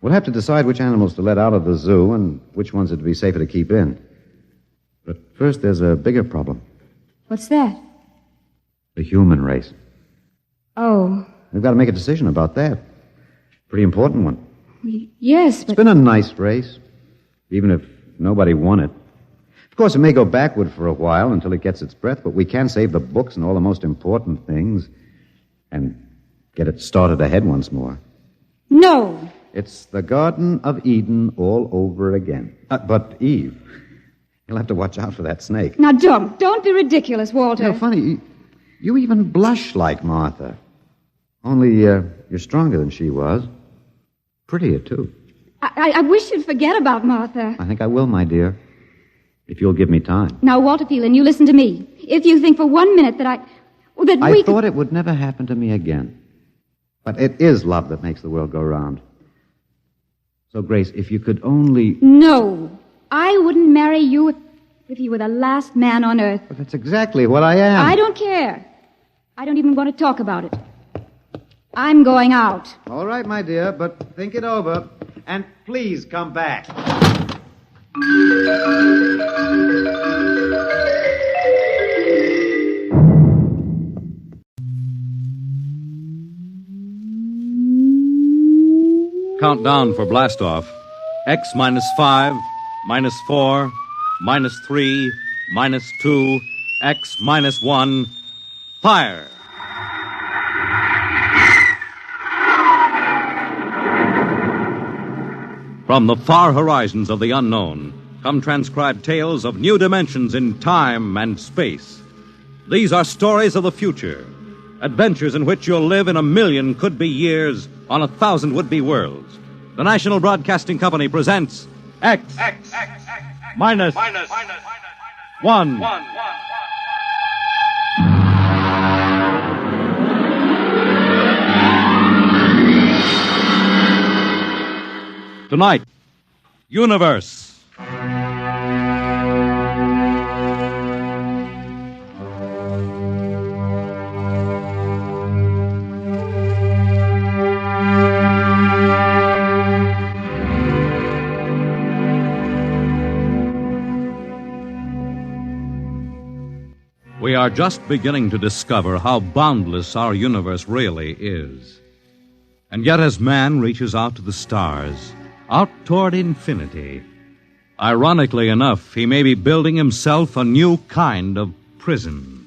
We'll have to decide which animals to let out of the zoo and which ones it'd be safer to keep in. But first, there's a bigger problem. What's that? The human race. Oh. We've got to make a decision about that. Pretty important one. Yes, but... It's been a nice race, even if nobody won it. Of course, it may go backward for a while until it gets its breath, but we can save the books and all the most important things and get it started ahead once more. No. It's the Garden of Eden all over again. But, Eve, you'll have to watch out for that snake. Now, don't be ridiculous, Walter. Funny, you even blush like Martha. Only you're stronger than she was. Prettier, too. I wish you'd forget about Martha. I think I will, my dear. If you'll give me time. Now, Walter Phelan, you listen to me. If you think for 1 minute that I thought it would never happen to me again. But it is love that makes the world go round. So, Grace, if you could only... No. I wouldn't marry you if you were the last man on earth. But that's exactly what I am. I don't care. I don't even want to talk about it. I'm going out. All right, my dear, but think it over. And please come back. Countdown for blastoff. X -5, -4, -3, -2, X -1. Fire! From the far horizons of the unknown come transcribed tales of new dimensions in time and space. These are stories of the future, adventures in which you'll live in 1,000,000 could-be years on 1,000 would-be worlds. The National Broadcasting Company presents X -1. Tonight, Universe. We are just beginning to discover how boundless our universe really is. And yet, as man reaches out to the stars, out toward infinity, ironically enough, he may be building himself a new kind of prison.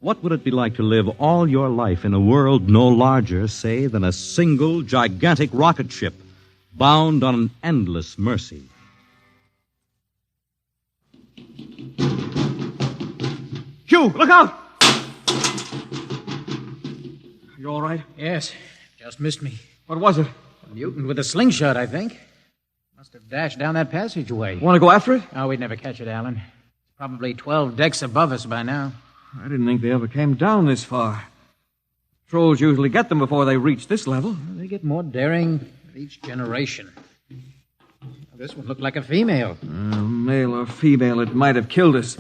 What would it be like to live all your life in a world no larger, say, than a single gigantic rocket ship bound on an endless mercy? Hugh, look out! You all right? Yes. Just missed me. What was it? Mutant with a slingshot, I think. Must have dashed down that passageway. Want to go after it? Oh, we'd never catch it, Alan. It's probably 12 decks above us by now. I didn't think they ever came down this far. Trolls usually get them before they reach this level. They get more daring with each generation. This one looked like a female. Male or female, it might have killed us.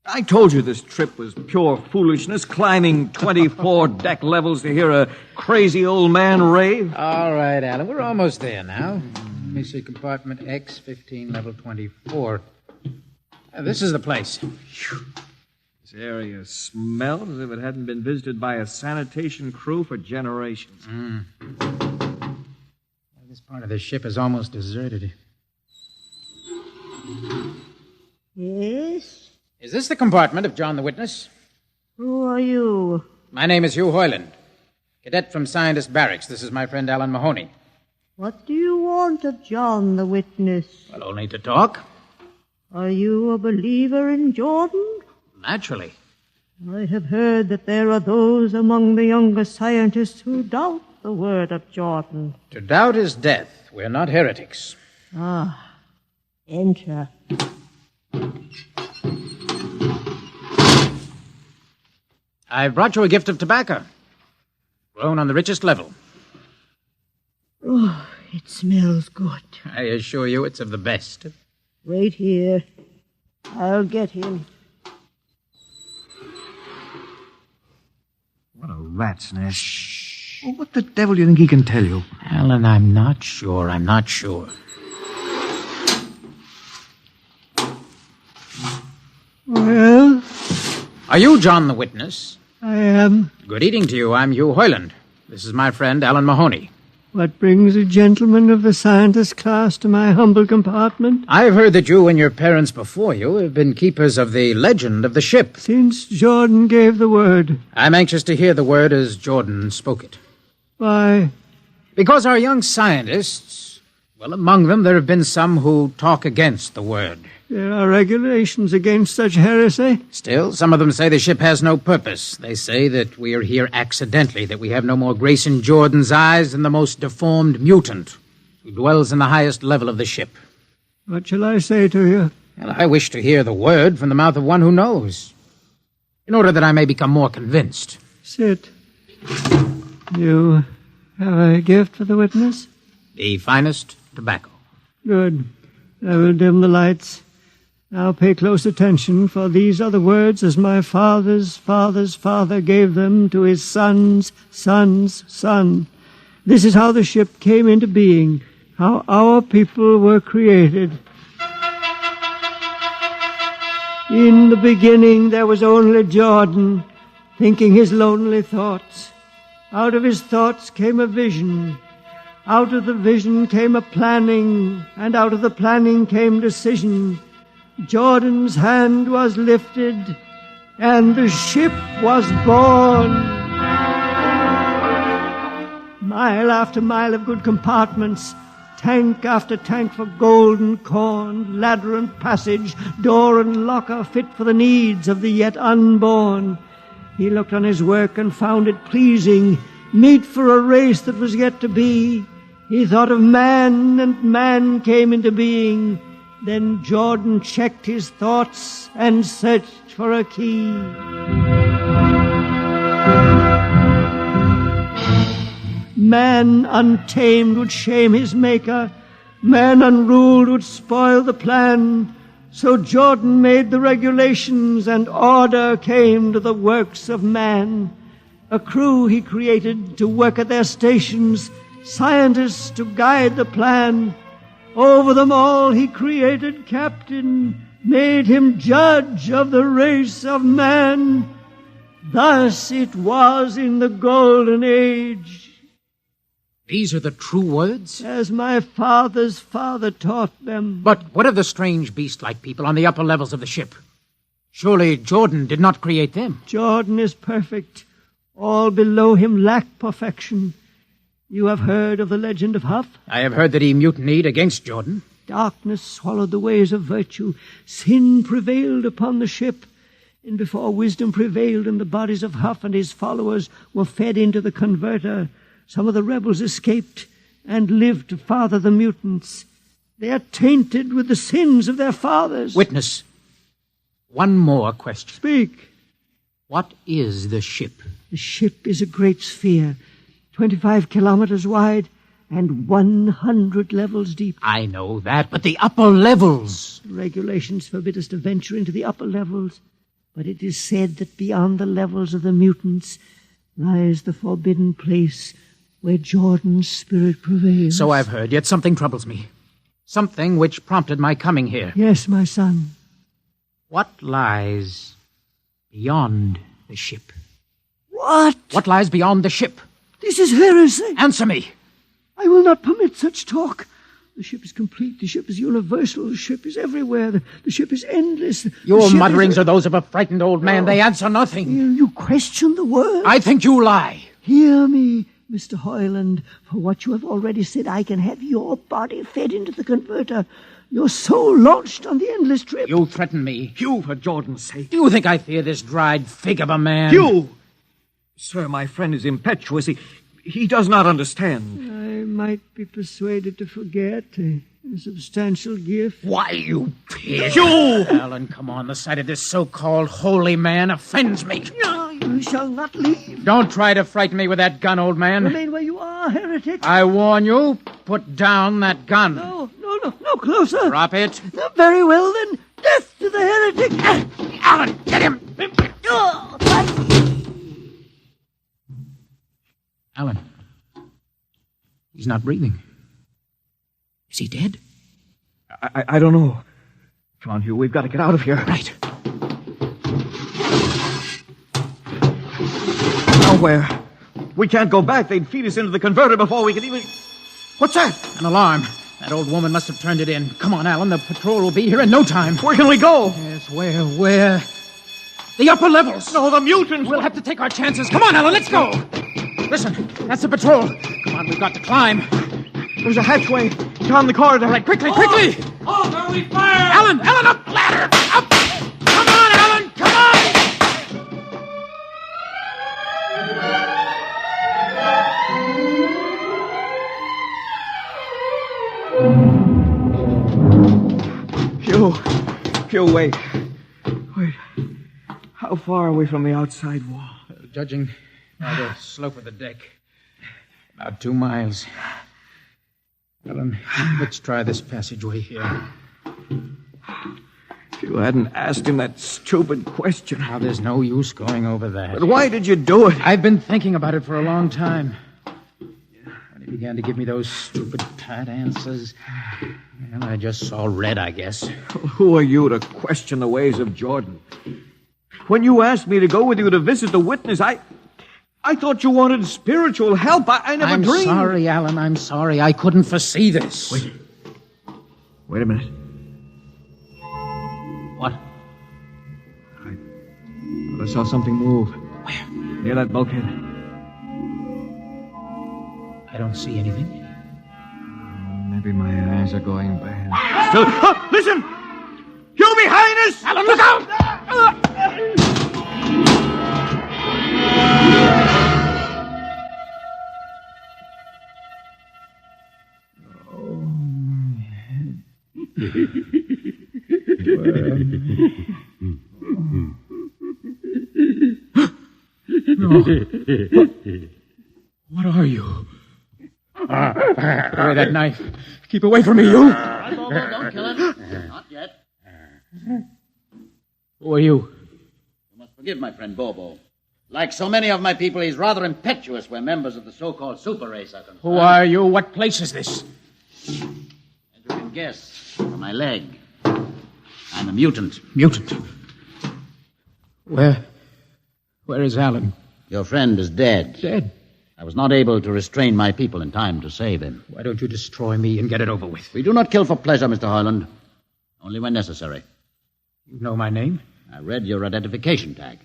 I told you this trip was pure foolishness, climbing 24 deck levels to hear a crazy old man rave. All right, Alan, we're almost there now. Let me see, compartment X15, level 24. This is the place. This area smelled as if it hadn't been visited by a sanitation crew for generations. This part of the ship is almost deserted. Yes? Is this the compartment of John the Witness? Who are you? My name is Hugh Hoyland, cadet from Scientist Barracks. This is my friend Alan Mahoney. What do you want of John the Witness? Well, only to talk. Are you a believer in Jordan? Naturally. I have heard that there are those among the younger scientists who doubt the word of Jordan. To doubt is death. We're not heretics. Ah, enter. I've brought you a gift of tobacco, grown on the richest level. Oh, it smells good. I assure you it's of the best. Wait here. I'll get him. What a rat's nest. Shh. Well, what the devil do you think he can tell you? Alan, I'm not sure. Well? Are you John the Witness? I am. Good evening to you. I'm Hugh Hoyland. This is my friend, Alan Mahoney. What brings a gentleman of the scientist class to my humble compartment? I've heard that you and your parents before you have been keepers of the legend of the ship. Since Jordan gave the word. I'm anxious to hear the word as Jordan spoke it. Why? Because our young scientists, well, among them there have been some who talk against the word. There are regulations against such heresy. Still, some of them say the ship has no purpose. They say that we are here accidentally, that we have no more grace in Jordan's eyes than the most deformed mutant who dwells in the highest level of the ship. What shall I say to you? Well, I wish to hear the word from the mouth of one who knows, in order that I may become more convinced. Sit. You have a gift for the witness? The finest tobacco. Good. I will dim the lights. Now pay close attention, for these are the words as my father's father's father gave them to his son's son's son. This is how the ship came into being, how our people were created. In the beginning there was only Jordan, thinking his lonely thoughts. Out of his thoughts came a vision. Out of the vision came a planning, and out of the planning came decision. Jordan's hand was lifted, and the ship was born. Mile after mile of good compartments, tank after tank for gold and corn, ladder and passage, door and locker fit for the needs of the yet unborn. He looked on his work and found it pleasing, meet for a race that was yet to be. He thought of man, and man came into being. Then Jordan checked his thoughts and searched for a key. Man untamed would shame his maker. Man unruled would spoil the plan. So Jordan made the regulations, and order came to the works of man. A crew he created to work at their stations, scientists to guide the plan. Over them all he created captain, made him judge of the race of man. Thus it was in the golden age. These are the true words? As my father's father taught them. But what of the strange beast-like people on the upper levels of the ship? Surely Jordan did not create them. Jordan is perfect. All below him lack perfection. You have heard of the legend of Huff? I have heard that he mutinied against Jordan. Darkness swallowed the ways of virtue. Sin prevailed upon the ship. And before wisdom prevailed in the bodies of Huff and his followers were fed into the converter, some of the rebels escaped. and live to father the mutants. They are tainted with the sins of their fathers. Witness, one more question. Speak. What is the ship? The ship is a great sphere, 25 kilometers wide and 100 levels deep. I know that, but the upper levels. Regulations forbid us to venture into the upper levels, but it is said that beyond the levels of the mutants lies the forbidden place where Jordan's spirit prevails. So I've heard, yet something troubles me. Something which prompted my coming here. Yes, my son. What lies beyond the ship? What? What lies beyond the ship? This is heresy. Answer me. I will not permit such talk. The ship is complete. The ship is universal. The ship is everywhere. The ship is endless. Your mutterings are those of a frightened old man. They answer nothing. You question the word? I think you lie. Hear me, Mr. Hoyland. For what you have already said, I can have your body fed into the converter. Your soul launched on the endless trip. You threaten me. Hugh, for Jordan's sake. Do you think I fear this dried fig of a man? Hugh! Sir, my friend is impetuous. He does not understand. I might be persuaded to forget a substantial gift. Why, you pig! Hugh! Alan, come on. The sight of this so-called holy man offends me. No, you shall not leave. Don't try to frighten me with that gun, old man. Remain where you are, heretic. I warn you, put down that gun. No, closer. Drop it. No, very well, then. Death to the heretic. Alan, get him. Alan. He's not breathing. Is he dead? I don't know. Come on, Hugh, we've got to get out of here. Right. Now where? We can't go back. They'd feed us into the converter before we could even... What's that? An alarm. That old woman must have turned it in. Come on, Alan. The patrol will be here in no time. Where can we go? Yes, where? The upper levels. No, the mutants. We'll have to take our chances. Come on, Alan, let's go. Listen, that's the patrol. Come on, we've got to climb. There's a hatchway down the corridor. Right, quickly! Oh, are we fire? Alan, up the ladder! Up! Come on, Alan, come on! Hugh, wait. How far are we from the outside wall? Judging by the slope of the deck, about 2 miles. Alan, let's try this passageway here. If you hadn't asked him that stupid question. Now, there's no use going over that. But why did you do it? I've been thinking about it for a long time. When he began to give me those stupid, tight answers, well, I just saw red, I guess. Who are you to question the ways of Jordan? When you asked me to go with you to visit the witness, I thought you wanted spiritual help. I never dreamed. I'm sorry, Alan. I'm sorry. I couldn't foresee this. Wait a minute. What? I saw something move. Where? Near that bulkhead. I don't see anything. Maybe my eyes are going bad. Still, listen! You behind us! Alan, look out! No. What are you? Away that knife. Keep away from me, you. Don't kill him. Not yet. Who are you? You must forgive my friend Bobo. Like so many of my people, he's rather impetuous where members of the so-called super race are concerned. Who are you? What place is this? As you can guess, from my leg, I'm a mutant. Mutant? Where is Alan? Your friend is dead. Dead? I was not able to restrain my people in time to save him. Why don't you destroy me and get it over with? We do not kill for pleasure, Mr. Hoyland. Only when necessary. You know my name? I read your identification tag.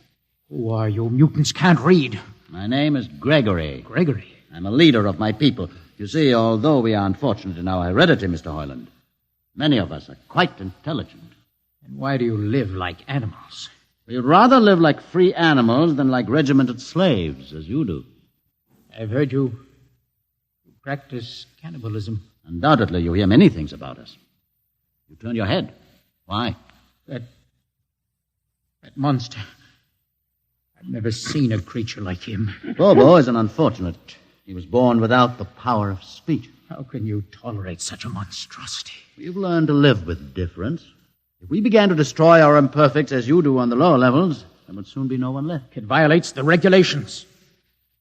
Who are you? Mutants can't read. My name is Gregory. Gregory? I'm a leader of my people. You see, although we are unfortunate in our heredity, Mr. Hoyland, many of us are quite intelligent. And why do you live like animals? We'd rather live like free animals than like regimented slaves, as you do. I've heard you practice cannibalism. Undoubtedly, you hear many things about us. You turn your head. Why? That monster. I've never seen a creature like him. Bobo is an unfortunate. He was born without the power of speech. How can you tolerate such a monstrosity? We've learned to live with difference. If we began to destroy our imperfects as you do on the lower levels, there would soon be no one left. It violates the regulations.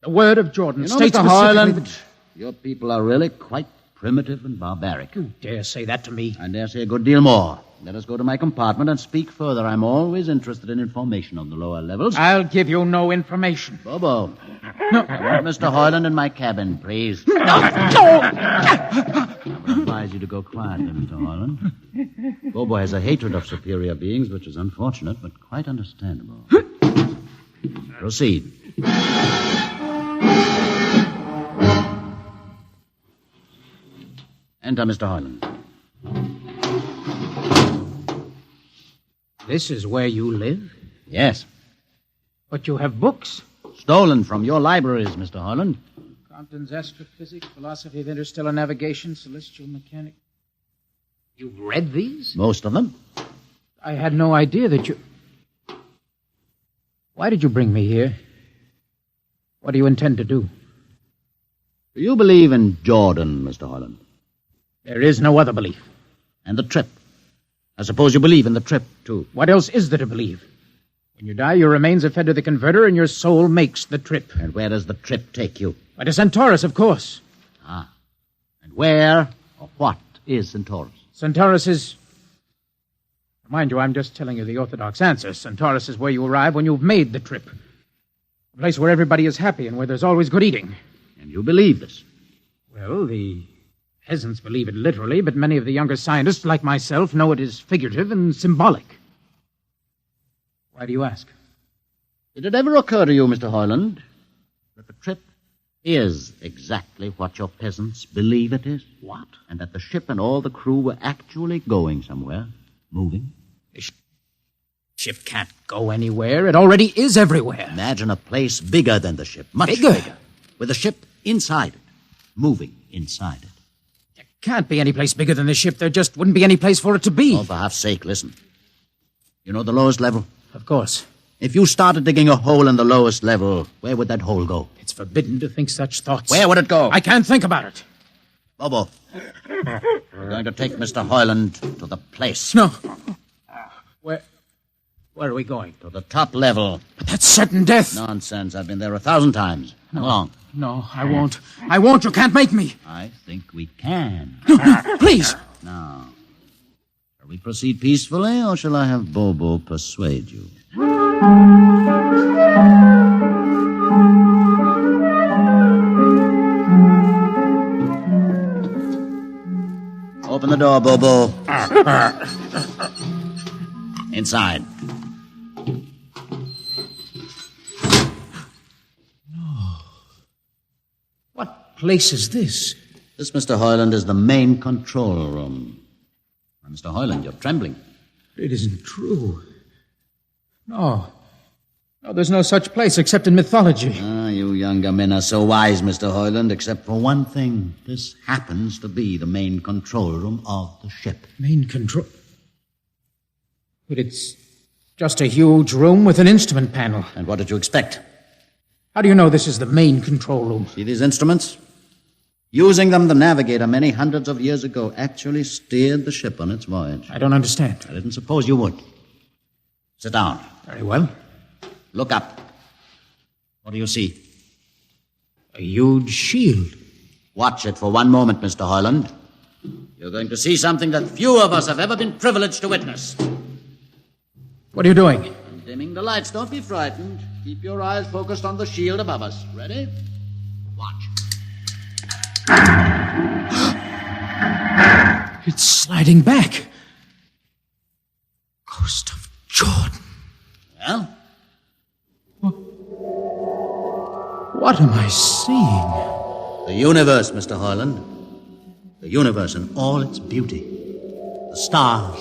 The word of Jordan You know, states Mr. specifically Hoyland, that... your people are really quite primitive and barbaric. You dare say that to me? I dare say a good deal more. Let us go to my compartment and speak further. I'm always interested in information on the lower levels. I'll give you no information. Bobo. No. I want Mr. Hoyland in my cabin, please. No. I would advise you to go quietly, Mr. Hoyland. Bobo has a hatred of superior beings, which is unfortunate, but quite understandable. Proceed. Enter, Mr. Hoyland. This is where you live? Yes. But you have books. Stolen from your libraries, Mr. Hoyland. Compton's Astrophysics, Philosophy of Interstellar Navigation, Celestial Mechanics. You've read these? Most of them. I had no idea that you... Why did you bring me here? What do you intend to do? Do you believe in Jordan, Mr. Hoyland? There is no other belief. And the trip? I suppose you believe in the trip, too. What else is there to believe? When you die, your remains are fed to the converter, and your soul makes the trip. And where does the trip take you? Why, to Centaurus, of course. Ah. And where or what is Centaurus? Centaurus is... Mind you, I'm just telling you the orthodox answer. Centaurus is where you arrive when you've made the trip. A place where everybody is happy and where there's always good eating. And you believe this? Well, the peasants believe it literally, but many of the younger scientists, like myself, know it is figurative and symbolic. Why do you ask? Did it ever occur to you, Mr. Hoyland, that the trip is exactly what your peasants believe it is? What? And that the ship and all the crew were actually going somewhere, moving? The ship can't go anywhere. It already is everywhere. Imagine a place bigger than the ship. Much bigger. With the ship inside it, moving inside it. There can't be any place bigger than the ship. There just wouldn't be any place for it to be. Oh, for half's sake, listen. You know the lowest level? Of course. If you started digging a hole in the lowest level, where would that hole go? It's forbidden to think such thoughts. Where would it go? I can't think about it. Bobo, we're going to take Mr. Hoyland to the place. No. Where are we going? To the top level. But that's certain death. Nonsense. I've been there 1,000 times. Come along. No, I won't. I won't. You can't make me. I think we can. No, please. Now, shall we proceed peacefully, or shall I have Bobo persuade you? Open the door, Bobo. Inside. No. What place is this? This, Mr. Hoyland, is the main control room. Now, Mr. Hoyland, you're trembling. It isn't true. No, there's no such place except in mythology. Ah, you younger men are so wise, Mr. Hoyland, except for one thing. This happens to be the main control room of the ship. Main control? But it's just a huge room with an instrument panel. And what did you expect? How do you know this is the main control room? See these instruments? Using them, the navigator many hundreds of years ago actually steered the ship on its voyage. I don't understand. I didn't suppose you would. Sit down. Very well. Look up. What do you see? A huge shield. Watch it for one moment, Mr. Hoyland. You're going to see something that few of us have ever been privileged to witness. What are you doing? I'm dimming the lights. Don't be frightened. Keep your eyes focused on the shield above us. Ready? Watch. It's sliding back. Ghost of Jordan. Well? What am I seeing? The universe, Mr. Hoyland. The universe in all its beauty. The stars,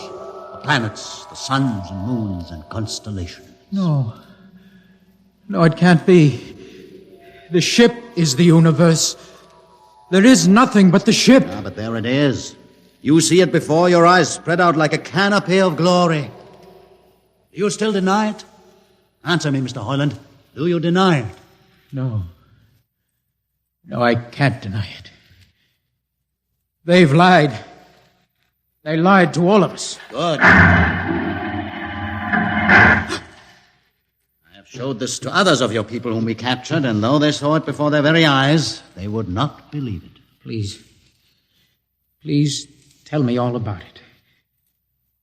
the planets, the suns and moons and constellations. No, it can't be. The ship is the universe. There is nothing but the ship. Ah, but there it is. You see it before your eyes, spread out like a canopy of glory. Do you still deny it? Answer me, Mr. Hoyland. Do you deny it? No. No, I can't deny it. They've lied. They lied to all of us. Good. I have showed this to others of your people whom we captured, and though they saw it before their very eyes, they would not believe it. Please. Please tell me all about it.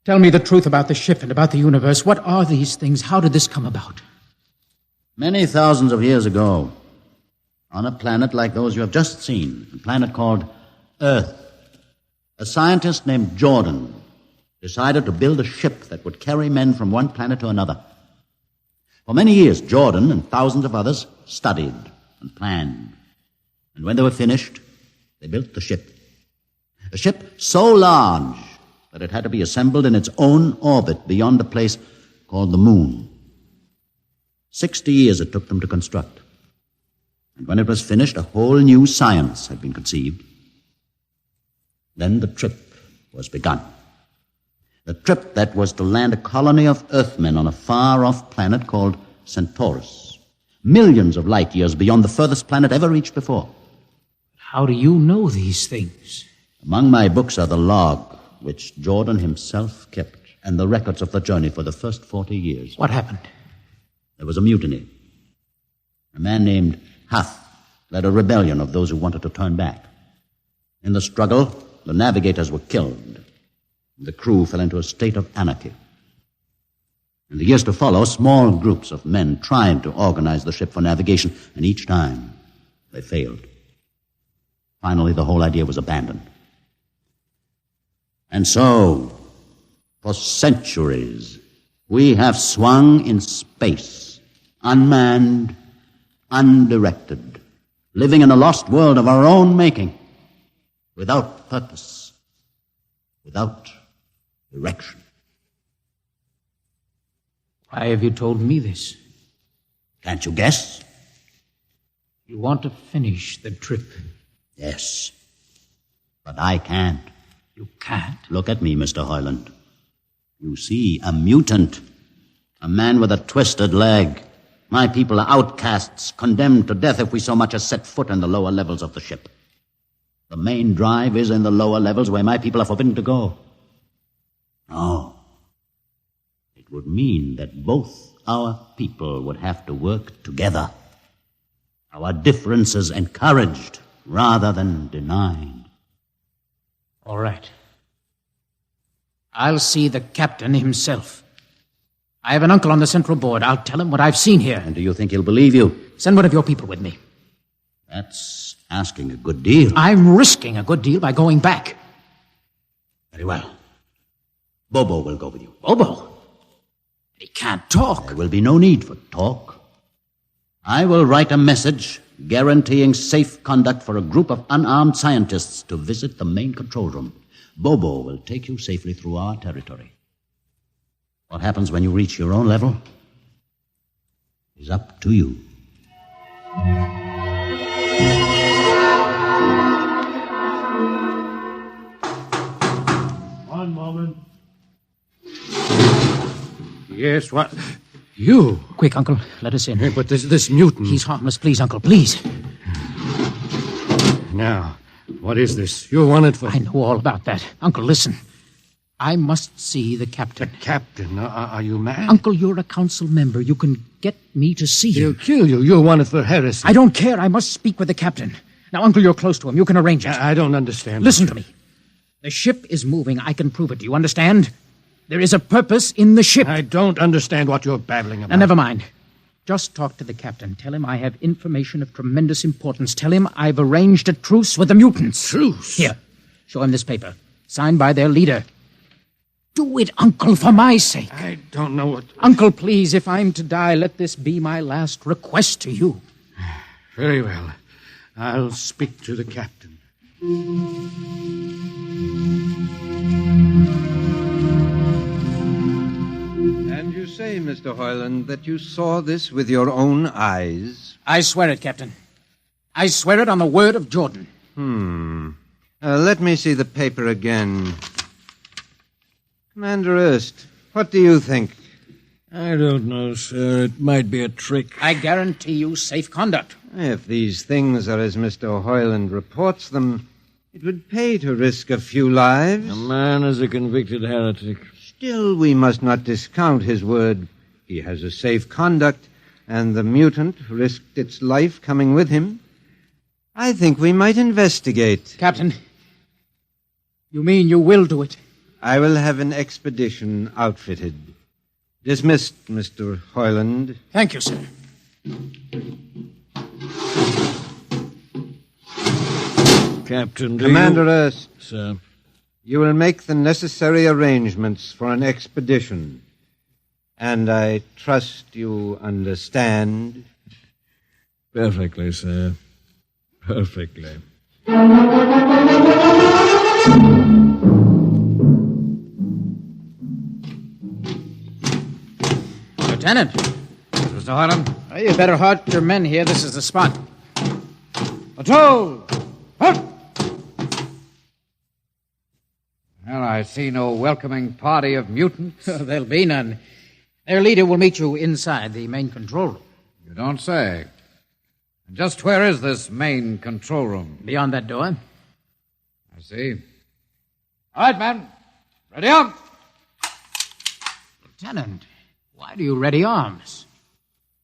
Tell me the truth about the ship and about the universe. What are these things? How did this come about? Many thousands of years ago, on a planet like those you have just seen, a planet called Earth, a scientist named Jordan decided to build a ship that would carry men from one planet to another. For many years, Jordan and thousands of others studied and planned. And when they were finished, they built the ship. A ship so large that it had to be assembled in its own orbit beyond a place called the moon. 60 years it took them to construct. And when it was finished, a whole new science had been conceived. Then the trip was begun. The trip that was to land a colony of Earthmen on a far-off planet called Centaurus, millions of light years beyond the furthest planet ever reached before. How do you know these things? Among my books are the log, which Jordan himself kept, and the records of the journey for the first 40 years. What happened? There was a mutiny. A man named Huth led a rebellion of those who wanted to turn back. In the struggle, the navigators were killed. The crew fell into a state of anarchy. In the years to follow, small groups of men tried to organize the ship for navigation, and each time they failed. Finally, the whole idea was abandoned. And so, for centuries, we have swung in space, unmanned, undirected, living in a lost world of our own making, without purpose, without direction. Why have you told me this? Can't you guess? You want to finish the trip. Yes, but I can't. You can't? Look at me, Mr. Hoyland. You see, a mutant, a man with a twisted leg. My people are outcasts, condemned to death if we so much as set foot in the lower levels of the ship. The main drive is in the lower levels where my people are forbidden to go. No. It would mean that both our people would have to work together. Our differences encouraged rather than denied. All right. I'll see the captain himself. I have an uncle on the central board. I'll tell him what I've seen here. And do you think he'll believe you? Send one of your people with me. That's asking a good deal. I'm risking a good deal by going back. Very well. Bobo will go with you. Bobo? He can't talk. There will be no need for talk. I will write a message guaranteeing safe conduct for a group of unarmed scientists to visit the main control room. Bobo will take you safely through our territory. What happens when you reach your own level is up to you. One moment. Yes, what? You? Quick, Uncle, let us in. Hey, but this mutant... He's harmless. Please, Uncle, please. Now, what is this? You're wanted for... I know all about that. Uncle, listen. I must see the captain. The captain? Are you mad? Uncle, you're a council member. You can get me to see him. He'll kill you. You're wanted for heresy. I don't care. I must speak with the captain. Now, Uncle, you're close to him. You can arrange it. I don't understand. Listen to me. The ship is moving. I can prove it. Do you understand? There is a purpose in the ship. I don't understand what you're babbling about. Now, never mind. Just talk to the captain. Tell him I have information of tremendous importance. Tell him I've arranged a truce with the mutants. Truce? Here. Show him this paper. Signed by their leader. Do it, Uncle, for my sake. I don't know what... Uncle, please, if I'm to die, let this be my last request to you. Very well. I'll speak to the captain. And you say, Mr. Hoyland, that you saw this with your own eyes? I swear it, Captain. I swear it on the word of Jordan. Let me see the paper again. Commander Erst, what do you think? I don't know, sir. It might be a trick. I guarantee you safe conduct. If these things are as Mr. Hoyland reports them, it would pay to risk a few lives. The man is a convicted heretic. Still, we must not discount his word. He has a safe conduct, and the mutant risked its life coming with him. I think we might investigate. Captain, you mean you will do it? I will have an expedition outfitted. Dismissed, Mr. Hoyland. Thank you, sir. Captain, Commander Erst. Sir. You will make the necessary arrangements for an expedition. And I trust you understand. Perfectly, sir. Perfectly. Lieutenant. Mr. Hoyland? You better halt your men here. This is the spot. Patrol! Halt! Well, I see no welcoming party of mutants. There'll be none. Their leader will meet you inside the main control room. You don't say. And just where is this main control room? Beyond that door. I see. All right, men. Ready up. Lieutenant, why do you ready arms?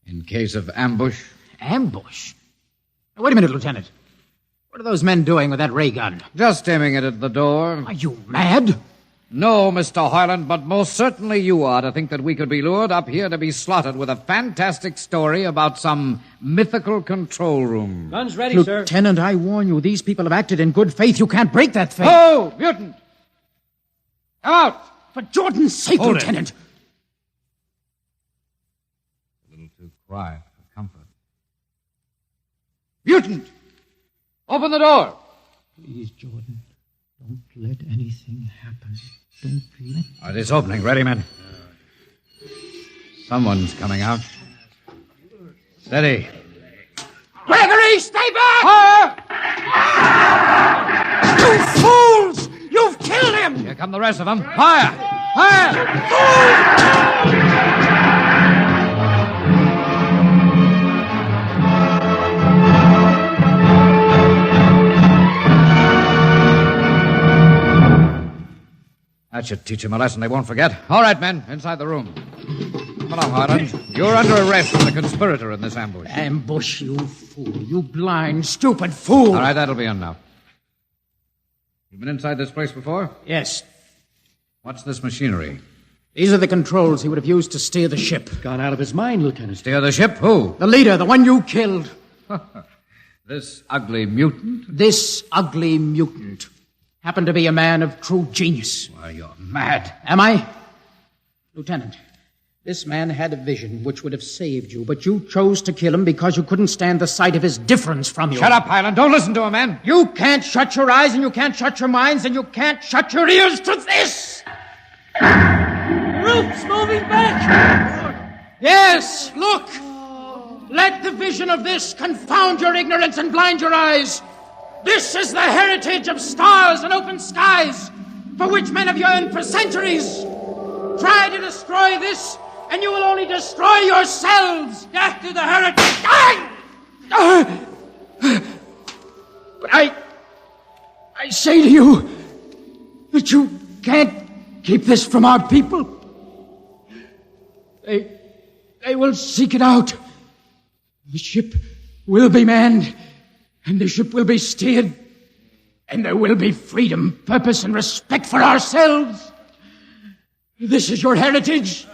In case of ambush. Ambush? Now, wait a minute, Lieutenant. What are those men doing with that ray gun? Just aiming it at the door. Are you mad? No, Mr. Hoyland, but most certainly you are to think that we could be lured up here to be slaughtered with a fantastic story about some mythical control room. Guns ready, sir. Lieutenant, I warn you, these people have acted in good faith. You can't break that faith. Oh, mutant! Come out! For Jordan's sake, Hold Lieutenant. It. A little too quiet for comfort. Mutant! Open the door! Please, Jordan, don't let anything happen. Don't let... All right, it's opening. Ready, men? Someone's coming out. Steady. Gregory, stay back! You fools! You've killed him! Here come the rest of them. Fire! Fire! That should teach them a lesson they won't forget. All right, men, inside the room. Come along, Hoyland. You're under arrest as a conspirator in this ambush. Ambush, you fool. You blind, stupid fool. All right, that'll be enough. You've been inside this place before? Yes. What's this machinery? These are the controls he would have used to steer the ship. Gone out of his mind, Lieutenant. Steer the ship? Who? The leader, the one you killed. This ugly mutant? This ugly mutant happened to be a man of true genius. Why, you're mad. Am I? Lieutenant, this man had a vision which would have saved you, but you chose to kill him because you couldn't stand the sight of his difference from you. Shut up, Highland. Don't listen to him, man. You can't shut your eyes, and you can't shut your minds, and you can't shut your ears to this! The roof's moving back! Yes, look! Let the vision of this confound your ignorance and blind your eyes. This is the heritage of stars and open skies, for which men have yearned for centuries. Try to destroy this, and you will only destroy yourselves. Death to the heritage. But I say to you that you can't keep this from our people. They will seek it out. The ship will be manned, and the ship will be steered, and there will be freedom, purpose, and respect for ourselves. This is your heritage.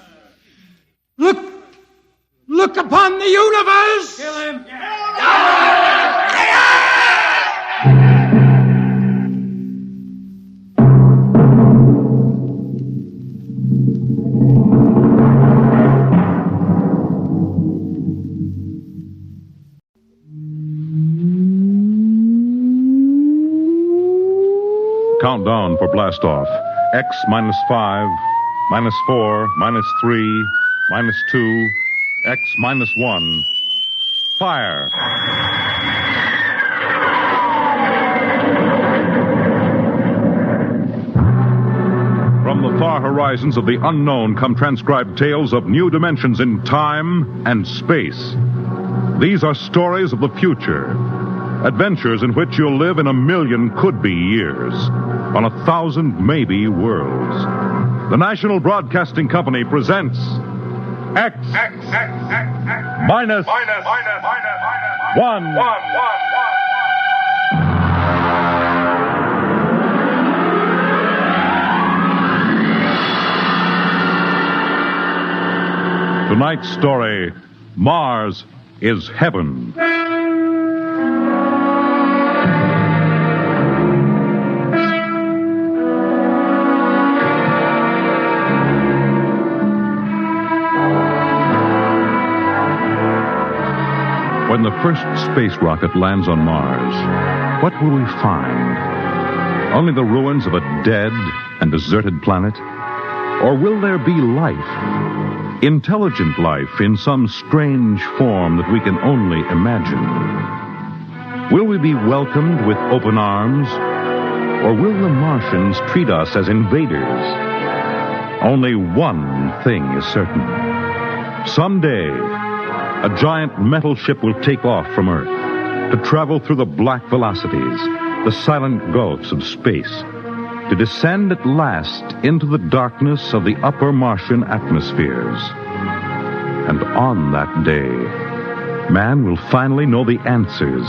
Look upon the universe. Kill him. Countdown for blastoff. X -5, -4, -3, -2, X -1. Fire! the far horizons of the unknown come transcribed tales of new dimensions in time and space. These are stories of the future, adventures in which you'll live in 1,000,000 could-be years, on 1,000 maybe worlds. The National Broadcasting Company presents X minus 1. Tonight's story, Mars is Heaven. When the first space rocket lands on Mars, what will we find? Only the ruins of a dead and deserted planet? Or will there be life? Intelligent life in some strange form that we can only imagine? Will we be welcomed with open arms? Or will the Martians treat us as invaders? Only one thing is certain. Someday, a giant metal ship will take off from Earth to travel through the black velocities, the silent gulfs of space, to descend at last into the darkness of the upper Martian atmospheres. And on that day, man will finally know the answers.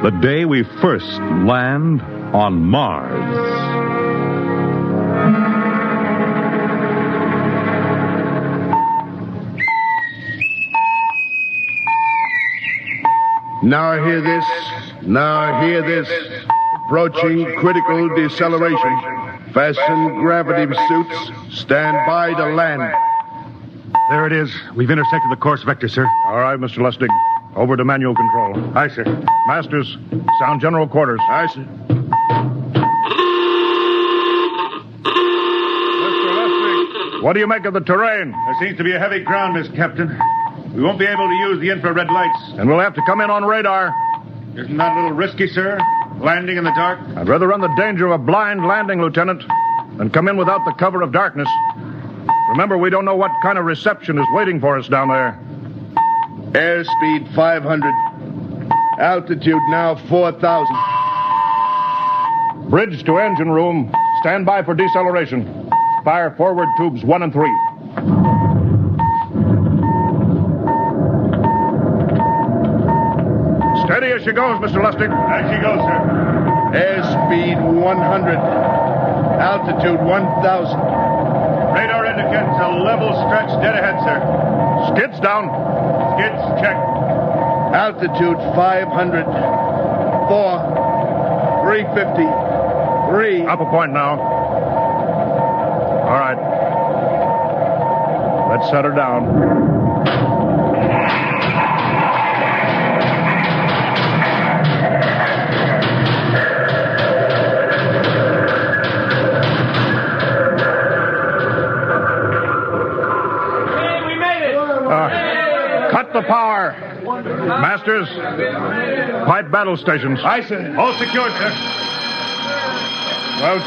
The day we first land on Mars. Now hear this. Now hear this. Approaching critical deceleration. Fasten gravity suits. Stand by to land. There it is. We've intersected the course vector, sir. All right, Mr. Lustig. Over to manual control. Aye, sir. Masters, sound general quarters. Aye, sir. Mr. Lustig, what do you make of the terrain? There seems to be a heavy ground, Miss Captain. We won't be able to use the infrared lights. And we'll have to come in on radar. Isn't that a little risky, sir? Landing in the dark? I'd rather run the danger of a blind landing, Lieutenant, than come in without the cover of darkness. Remember, we don't know what kind of reception is waiting for us down there. Airspeed 500. Altitude now 4,000. Bridge to engine room. Stand by for deceleration. Fire forward tubes 1 and 3. Steady as she goes, Mr. Lustig. As she goes, sir. Airspeed 100. Altitude 1,000. Radar indicates a level stretch dead ahead, sir. Skids down. Skids check. Altitude 500. 4. 350. 3. Up a point now. All right. Let's set her down. Cut the power. Masters, pipe battle stations. Aye, sir. All secured, sir. Well,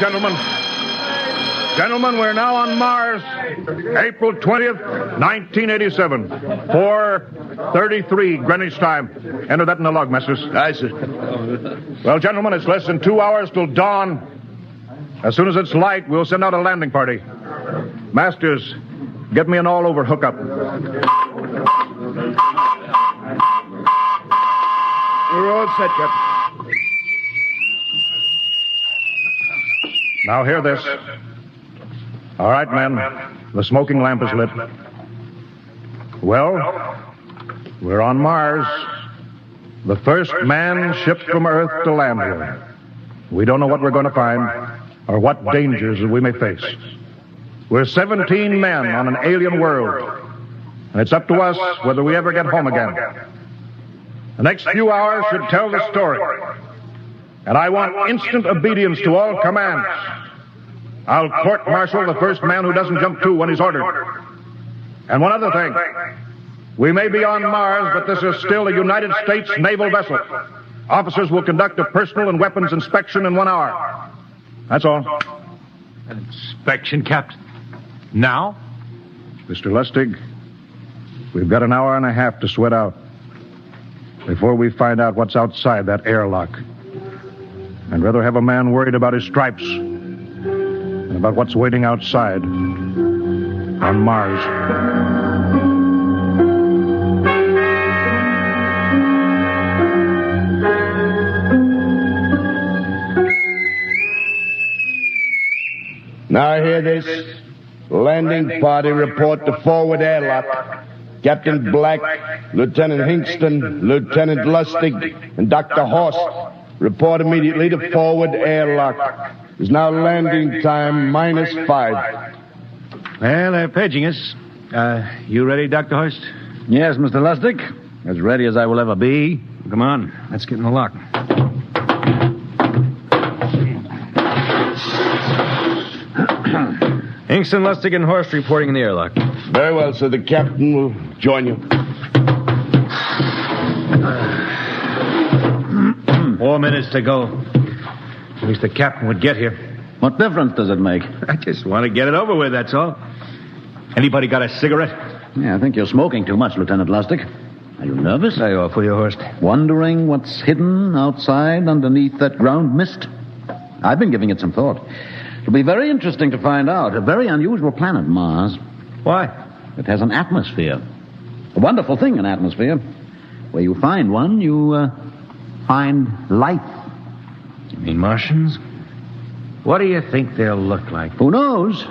gentlemen, we're now on Mars, April 20th, 1987, 4:33 Greenwich time. Enter that in the log, Masters. Aye, sir. Well, gentlemen, it's less than 2 hours till dawn. As soon as it's light, we'll send out a landing party. Masters, get me an all-over hookup. We're all set, Captain. Now hear this. All right, men. The smoking lamp is lit. Well, we're on Mars. The first man shipped from Earth to land here. We don't know what we're going to find or what dangers we may face. We're 17 men on an alien world, and it's up to us whether we ever get home again. The next few hours should tell the story, and I want instant obedience to all commands. I'll court-martial the first man who doesn't jump to when he's ordered. And one other thing. We may be on Mars, but this is still a United States naval vessel. Officers will conduct a personal and weapons inspection in 1 hour. That's all. An inspection, Captain? Now? Mr. Lustig, we've got an hour and a half to sweat out before we find out what's outside that airlock. I'd rather have a man worried about his stripes than about what's waiting outside on Mars. Now hear this. Landing party report to forward airlock. Captain Black, Lieutenant Hingston, Lieutenant Lustig, and Dr. Horst report immediately to forward airlock. It's now landing time -5. Well, they're paging us. You ready, Dr. Horst? Yes, Mr. Lustig. As ready as I will ever be. Come on, let's get in the lock. Hingston, Lustig, and Horst reporting in the airlock. Very well, sir. The captain will join you. 4 minutes to go. At least the captain would get here. What difference does it make? I just want to get it over with, that's all. Anybody got a cigarette? Yeah, I think you're smoking too much, Lieutenant Lustig. Are you nervous? I offer you, Horst. Wondering what's hidden outside underneath that ground mist? I've been giving it some thought. It'll be very interesting to find out. A very unusual planet, Mars. Why? It has an atmosphere. A wonderful thing, an atmosphere. Where you find one, you find life. You mean Martians? What do you think they'll look like? Who knows?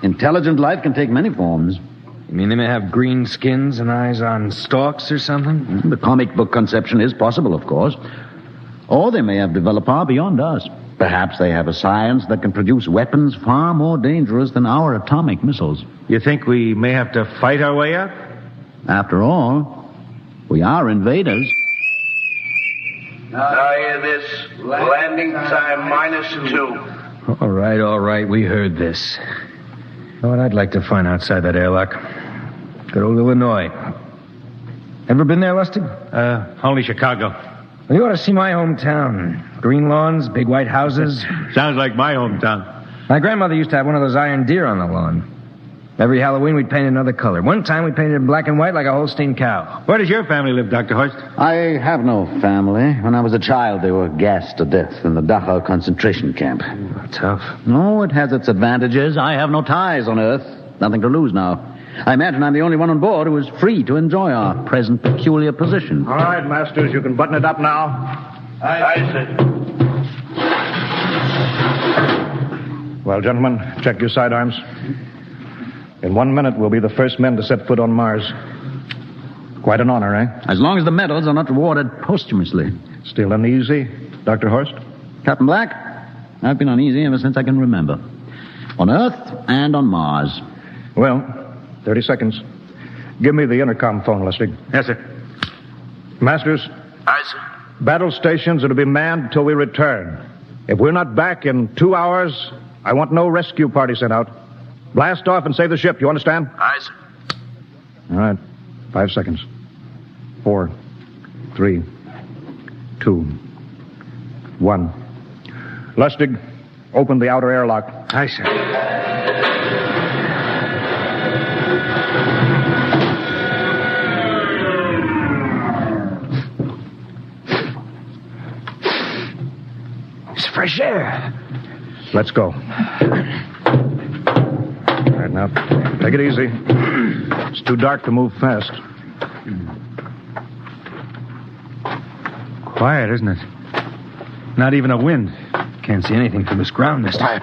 Intelligent life can take many forms. You mean they may have green skins and eyes on stalks or something? The comic book conception is possible, of course. Or they may have developed far beyond us. Perhaps they have a science that can produce weapons far more dangerous than our atomic missiles. You think we may have to fight our way out? After all, we are invaders. Now hear this. Landing time -2. All right. We heard this. You know what I'd like to find outside that airlock? Good old Illinois. Ever been there, Lustig? Only Chicago. Well, you ought to see my hometown. Green lawns, big white houses. Sounds like my hometown. My grandmother used to have one of those iron deer on the lawn. Every Halloween, we'd paint another color. One time, we painted it black and white like a Holstein cow. Where does your family live, Dr. Horst? I have no family. When I was a child, they were gassed to death in the Dachau concentration camp. Tough. No, it has its advantages. I have no ties on Earth. Nothing to lose now. I imagine I'm the only one on board who is free to enjoy our present peculiar position. All right, Masters, you can button it up now. Aye, sir. Well, gentlemen, check your sidearms. In 1 minute, we'll be the first men to set foot on Mars. Quite an honor, eh? As long as the medals are not rewarded posthumously. Still uneasy, Dr. Horst? Captain Black, I've been uneasy ever since I can remember. On Earth and on Mars. Well, 30 seconds. Give me the intercom phone, Lustig. Yes, sir. Masters? Aye, sir. Battle stations are to be manned till we return. If we're not back in 2 hours, I want no rescue party sent out. Blast off and save the ship, you understand? Aye, sir. All right. 5 seconds. 4, 3, 2, 1. Lustig, open the outer airlock. Aye, sir. It's fresh air. Let's go. All right, now, take it easy. It's too dark to move fast. Quiet, isn't it? Not even a wind. Can't see anything from this ground this time.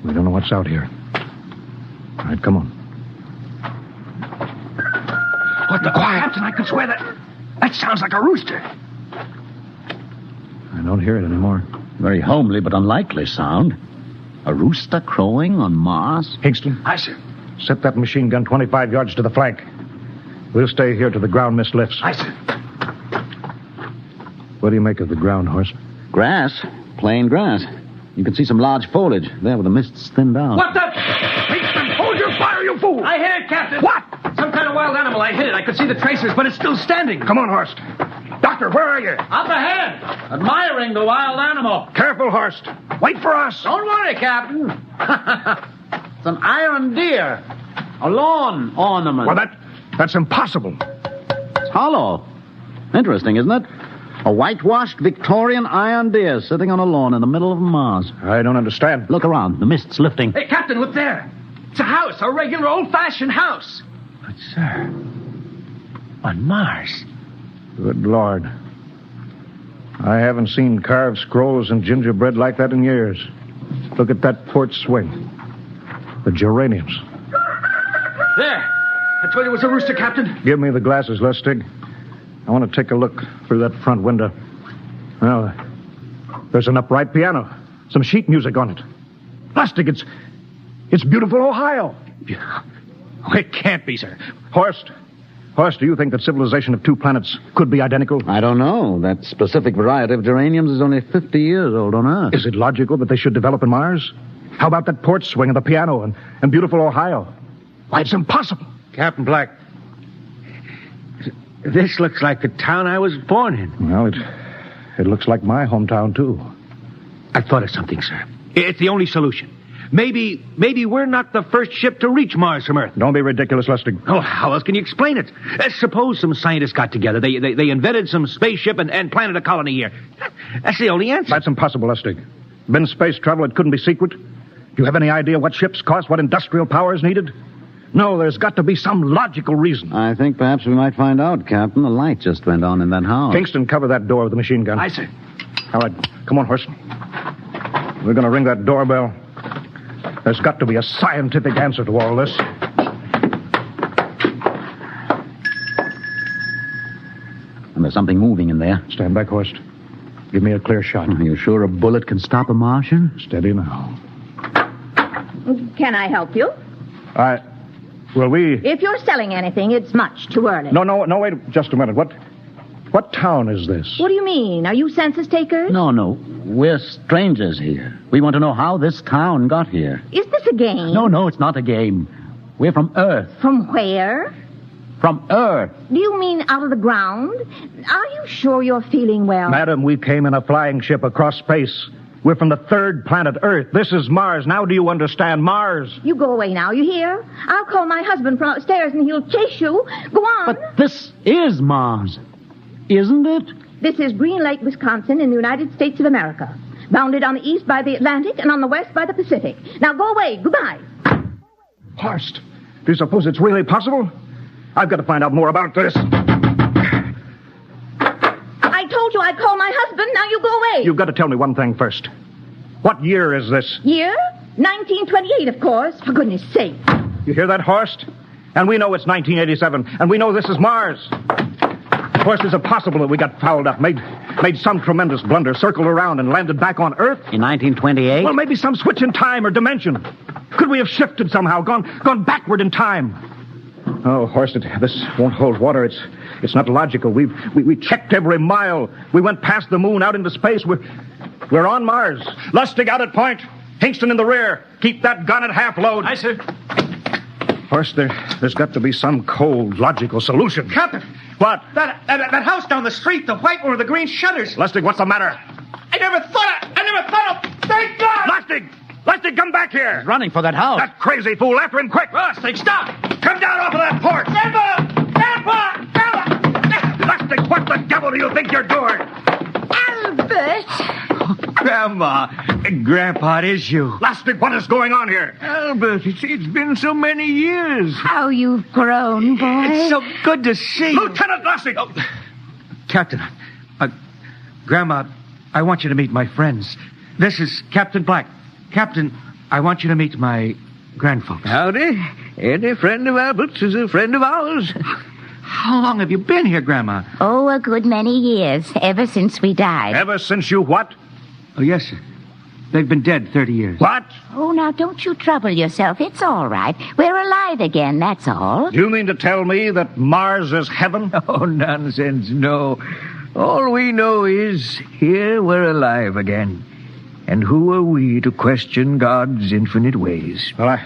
We don't know what's out here. All right, come on. What the quiet? Captain, I could swear that sounds like a rooster. I don't hear it anymore. Very homely but unlikely sound. A rooster crowing on Mars? Hingston. Aye, sir. Set that machine gun 25 yards to the flank. We'll stay here till the ground mist lifts. Aye, sir. What do you make of the ground, Horst? Grass. Plain grass. You can see some large foliage there where the mist's thinned out. What the? Hingston, hold your fire, you fool! I hit it, Captain. What? Some kind of wild animal. I hit it. I could see the tracers, but it's still standing. Come on, Horst. Doctor, where are you? Up ahead. Admiring the wild animal. Careful, Horst. Wait for us! Don't worry, Captain. It's an iron deer. A lawn ornament. Well, that's impossible. It's hollow. Interesting, isn't it? A whitewashed Victorian iron deer sitting on a lawn in the middle of Mars. I don't understand. Look around. The mist's lifting. Hey, Captain, look there. It's a house, a regular old-fashioned house. But, sir, on Mars. Good Lord. I haven't seen carved scrolls and gingerbread like that in years. Look at that port swing. The geraniums. There. I told you it was a rooster, Captain. Give me the glasses, Lustig. I want to take a look through that front window. Well, there's an upright piano. Some sheet music on it. Lustig, it's beautiful Ohio. It can't be, sir. Horst, do you think that civilization of two planets could be identical? I don't know. That specific variety of geraniums is only 50 years old on Earth. Is it logical that they should develop in Mars? How about that porch swing and the piano and beautiful Ohio? Why, it's impossible. Captain Black, this looks like the town I was born in. Well, it looks like my hometown, too. I thought of something, sir. It's the only solution. Maybe we're not the first ship to reach Mars from Earth. Don't be ridiculous, Lustig. Oh, how else can you explain it? Suppose some scientists got together. They invented some spaceship and planted a colony here. That's the only answer. That's impossible, Lustig. Been space travel, it couldn't be secret. Do you have any idea what ships cost, what industrial power is needed? No, there's got to be some logical reason. I think perhaps we might find out, Captain. The light just went on in that house. Kingston, cover that door with the machine gun. Aye, sir. All right, come on, Horst. We're going to ring that doorbell. There's got to be a scientific answer to all this. And there's something moving in there. Stand back, Horst. Give me a clear shot. Are you sure a bullet can stop a Martian? Steady now. Can I help you? Well, If you're selling anything, it's much too early. No, wait just a minute. What town is this? What do you mean? Are you census takers? No. We're strangers here. We want to know how this town got here. Is this a game? No, it's not a game. We're from Earth. From where? From Earth. Do you mean out of the ground? Are you sure you're feeling well? Madam, we came in a flying ship across space. We're from the third planet, Earth. This is Mars. Now do you understand? Mars. You go away now, you hear? I'll call my husband from upstairs and he'll chase you. Go on. But this is Mars, isn't it? This is Green Lake, Wisconsin, in the United States of America. Bounded on the east by the Atlantic and on the west by the Pacific. Now go away. Goodbye. Horst, do you suppose it's really possible? I've got to find out more about this. I told you I'd call my husband. Now you go away. You've got to tell me one thing first. What year is this? Year? 1928, of course. For goodness sake. You hear that, Horst? And we know it's 1987, and we know this is Mars. Horst, is it possible that we got fouled up, made some tremendous blunder, circled around, and landed back on Earth? In 1928? Well, maybe some switch in time or dimension. Could we have shifted somehow, gone backward in time? Oh, Horst, this won't hold water. It's not logical. We checked every mile. We went past the moon, out into space. We're on Mars. Lustig out at point. Kingston in the rear. Keep that gun at half load. Aye, sir. Horst, there's got to be some cold, logical solution. Captain. What? That house down the street, the white one with the green shutters. Lustig, what's the matter? I never thought of... Thank God! Lustig, come back here. He's running for that house. That crazy fool. After him, quick. Lustig, stop! Come down off of that porch. Grandpa! Lustig, what the devil do you think you're doing? Albert! Grandma, Grandpa, it is you. Lustig, what is going on here? Albert, it's been so many years. How you've grown, boy. It's so good to see you. Lieutenant Lustig! Oh. Captain, Grandma, I want you to meet my friends. This is Captain Black. Captain, I want you to meet my grandfolks. Howdy. Any friend of Albert's is a friend of ours. How long have you been here, Grandma? Oh, a good many years, ever since we died. Ever since you what? Oh, yes, sir. They've been dead 30 years. What? Oh, now, don't you trouble yourself. It's all right. We're alive again, that's all. Do you mean to tell me that Mars is heaven? Oh, nonsense, no. All we know is here we're alive again. And who are we to question God's infinite ways? Well,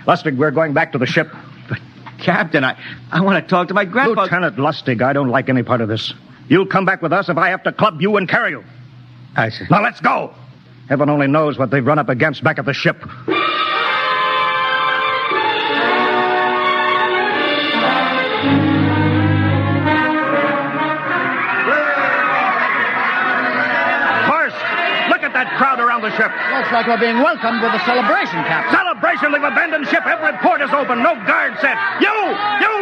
Lustig, we're going back to the ship. But, Captain, I want to talk to my grandpa. Lieutenant Lustig, I don't like any part of this. You'll come back with us if I have to club you and carry you. Aye, sir. Now, let's go. Heaven only knows what they've run up against back at the ship. That crowd around the ship. Looks like we're being welcomed with a celebration, Captain. Celebration? They've abandoned ship. Every port is open. No guard set. You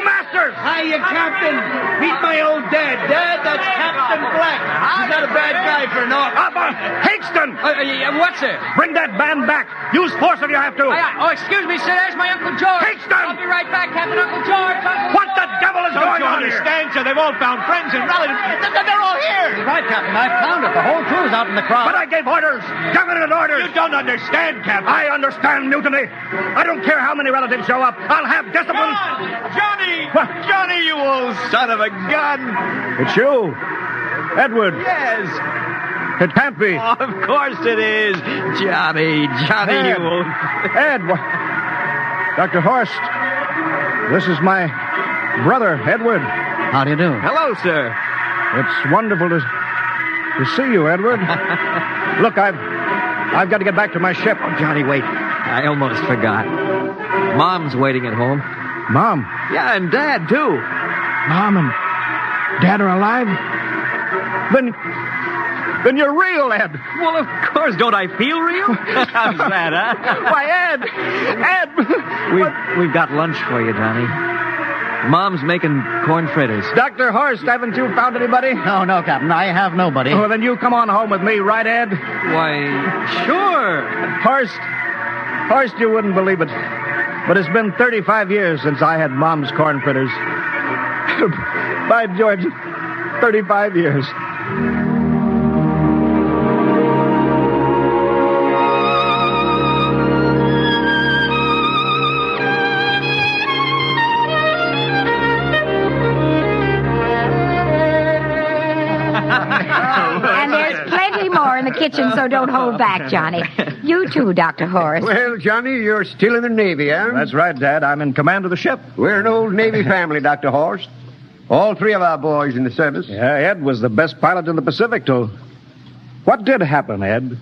masters! Hiya, Captain. Meet my old dad. Dad, that's Captain Black. He's not a bad guy for naught. Higston! What's it? Bring that band back. Use force if you have to. Excuse me, sir. There's my Uncle George. Higston! I'll be right back, Captain. Uncle George. What the devil is going on here? Understand, sir? They've all found friends and relatives. They're all here. You're right, Captain. I've found it. The whole crew's out in the crowd. But I gave orders. Definite orders. You don't understand, Captain. I understand mutiny. I don't care how many relatives show up. I'll have discipline. Johnny! Johnny, you old son of a gun! It's you, Edward. Yes. It can't be. Oh, of course it is. Johnny, Ed. you old... Ed, Dr. Horst, this is my brother, Edward. How do you do? Hello, sir. It's wonderful to see you, Edward. Look, I've got to get back to my ship. Oh, Johnny, wait. I almost forgot. Mom's waiting at home. Mom? Yeah, and Dad, too. Mom and Dad are alive? Then you're real, Ed. Well, of course. Don't I feel real? How's that, huh? Why, Ed! We've got lunch for you, Johnny. Mom's making corn fritters. Dr. Horst, haven't you found anybody? No, Captain. I have nobody. Well, then you come on home with me, right, Ed? Why, sure. Horst, you wouldn't believe it, but it's been 35 years since I had Mom's corn fritters. By George, 35 years. Kitchen, so don't hold back, Johnny. You too, Dr. Horst. Well, Johnny, you're still in the Navy, huh? That's right, Dad. I'm in command of the ship. We're an old Navy family, Dr. Horst. All three of our boys in the service. Yeah, Ed was the best pilot in the Pacific, too. What did happen, Ed?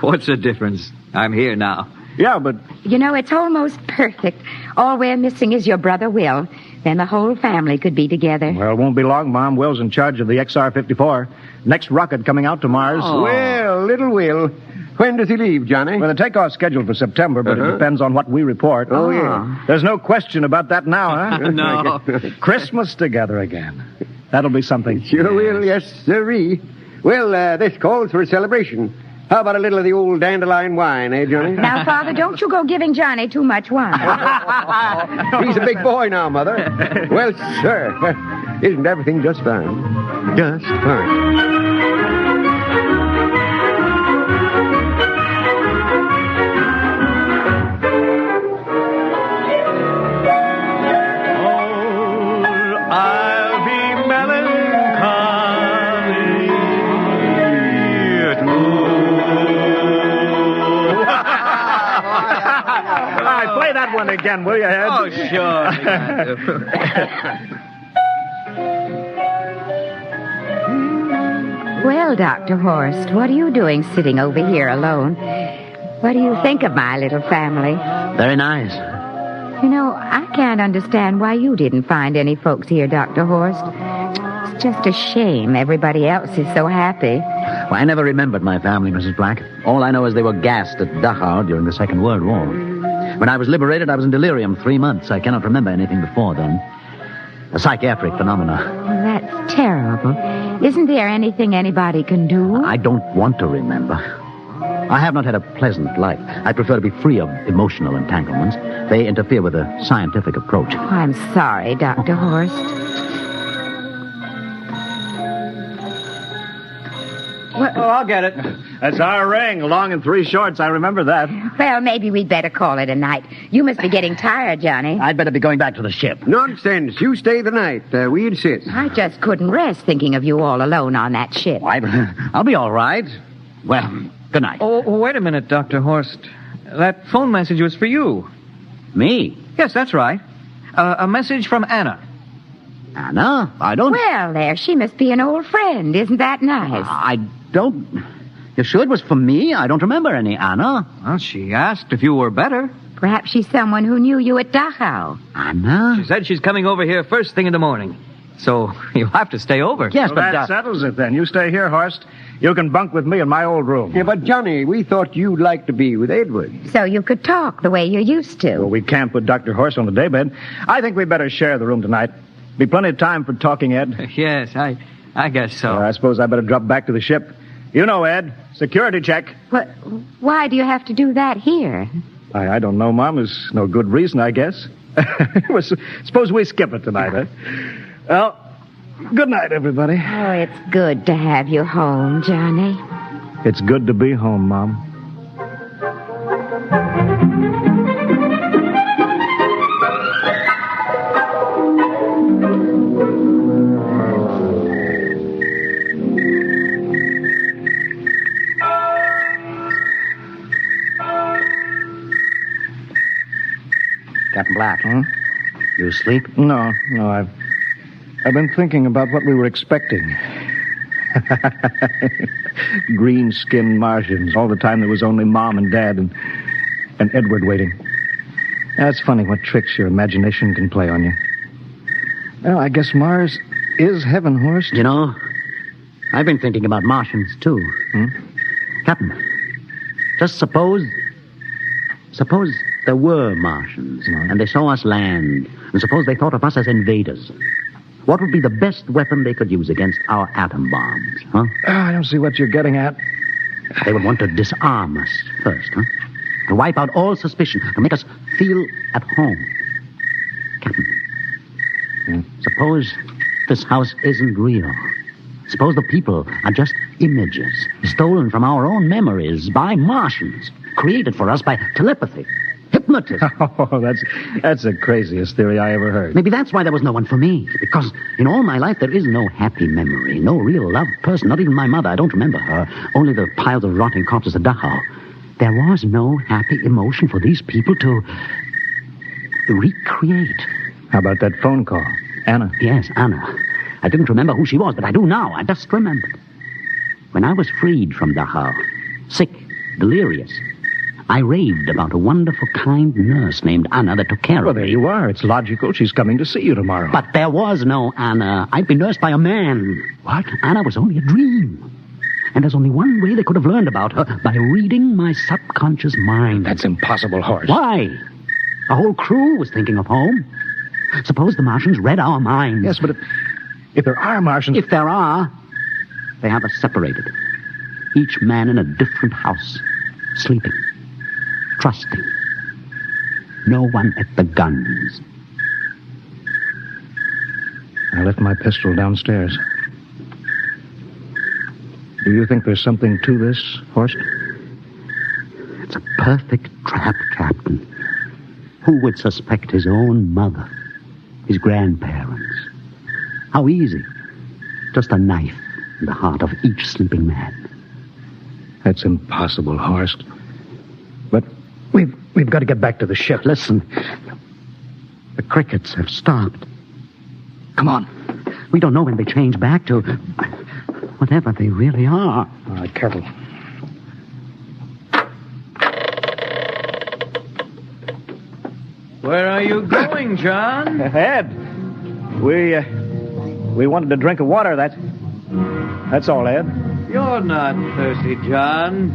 What's the difference? I'm here now. Yeah, but... You know, it's almost perfect. All we're missing is your brother, Will. Then the whole family could be together. Well, it won't be long, Mom. Will's in charge of the XR-54. Next rocket coming out to Mars. Oh. Well, little Will. When does he leave, Johnny? Well, the takeoff's scheduled for September, but it depends on what we report. Oh, yeah. There's no question about that now, huh? No. Christmas together again. That'll be something. Sure will, yes, sirree. Well, this calls for a celebration. How about a little of the old dandelion wine, eh, Johnny? Now, Father, don't you go giving Johnny too much wine. He's a big boy now, Mother. Well, sir, isn't everything just fine? Just fine. Play that one again, will you, Ed? Oh, sure. Well, Dr. Horst, what are you doing sitting over here alone? What do you think of my little family? Very nice. You know, I can't understand why you didn't find any folks here, Dr. Horst. It's just a shame everybody else is so happy. Well, I never remembered my family, Mrs. Black. All I know is they were gassed at Dachau during the Second World War. When I was liberated, I was in delirium 3 months. I cannot remember anything before then. A psychiatric phenomena. Well, that's terrible. Isn't there anything anybody can do? I don't want to remember. I have not had a pleasant life. I prefer to be free of emotional entanglements. They interfere with a scientific approach. Oh, I'm sorry, Dr. Horst. Oh, I'll get it. That's our ring, long and 3 shorts. I remember that. Well, maybe we'd better call it a night. You must be getting tired, Johnny. I'd better be going back to the ship. Nonsense. You stay the night. We insist. I just couldn't rest thinking of you all alone on that ship. I'll be all right. Well, good night. Oh, wait a minute, Dr. Horst. That phone message was for you. Me? Yes, that's right. A message from Anna. Anna? I don't... Well, there, she must be an old friend. Isn't that nice? I don't... You sure it was for me? I don't remember any Anna. Well, she asked if you were better. Perhaps she's someone who knew you at Dachau. Anna? She said she's coming over here first thing in the morning. So you'll have to stay over. Yes, well, that settles it then. You stay here, Horst. You can bunk with me in my old room. Yeah, but Johnny, we thought you'd like to be with Edward. So you could talk the way you used to. Well, we camped with Dr. Horst on the daybed. I think we better share the room tonight. Be plenty of time for talking, Ed. Yes, I guess so. I suppose I better drop back to the ship. You know, Ed, security check. But why do you have to do that here? I don't know, Mom. There's no good reason, I guess. Suppose we skip it tonight, huh? Well, good night, everybody. Oh, it's good to have you home, Johnny. It's good to be home, Mom. Captain Black. You asleep? No, I've been thinking about what we were expecting. Green-skinned Martians. All the time there was only Mom and Dad and Edward waiting. That's funny what tricks your imagination can play on you. Well, I guess Mars is heaven, Horst. You know, I've been thinking about Martians, too. Captain, just suppose there were Martians, and they saw us land, and suppose they thought of us as invaders. What would be the best weapon they could use against our atom bombs, huh? I don't see what you're getting at. They would want to disarm us first, huh? To wipe out all suspicion, to make us feel at home. Captain, suppose this house isn't real. Suppose the people are just images, stolen from our own memories by Martians, created for us by telepathy. Hypnotism. Oh, that's the craziest theory I ever heard. Maybe that's why there was no one for me. Because in all my life, there is no happy memory, no real loved person, not even my mother. I don't remember her. Only the piles of rotting corpses at Dachau. There was no happy emotion for these people to recreate. How about that phone call? Anna? Yes, Anna. I didn't remember who she was, but I do now. I just remembered. When I was freed from Dachau, sick, delirious, I raved about a wonderful, kind nurse named Anna that took care of me. Well, there you are. It's logical. She's coming to see you tomorrow. But there was no Anna. I'd been nursed by a man. What? Anna was only a dream. And there's only one way they could have learned about her, by reading my subconscious mind. That's impossible, Horst. Why? The whole crew was thinking of home. Suppose the Martians read our minds. Yes, but if there are Martians... If there are, they have us separated. Each man in a different house, sleeping, trusting. No one at the guns. I left my pistol downstairs. Do you think there's something to this, Horst? It's a perfect trap, Captain. Who would suspect his own mother, his grandparents? How easy. Just a knife in the heart of each sleeping man. That's impossible, Horst. But we've got to get back to the ship. Listen. The crickets have stopped. Come on. We don't know when they change back to whatever they really are. All right, careful. Where are you going, John? Ed, we wanted a drink of water. That's all, Ed. You're not thirsty, John.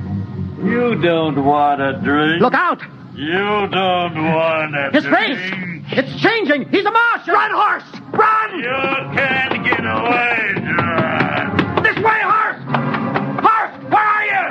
You don't want a drink. Look out! You don't want a His drink. face! It's changing! He's a Martian! Run, horse! Run! You can't get away, John. This way, Horst! Horst, where are you?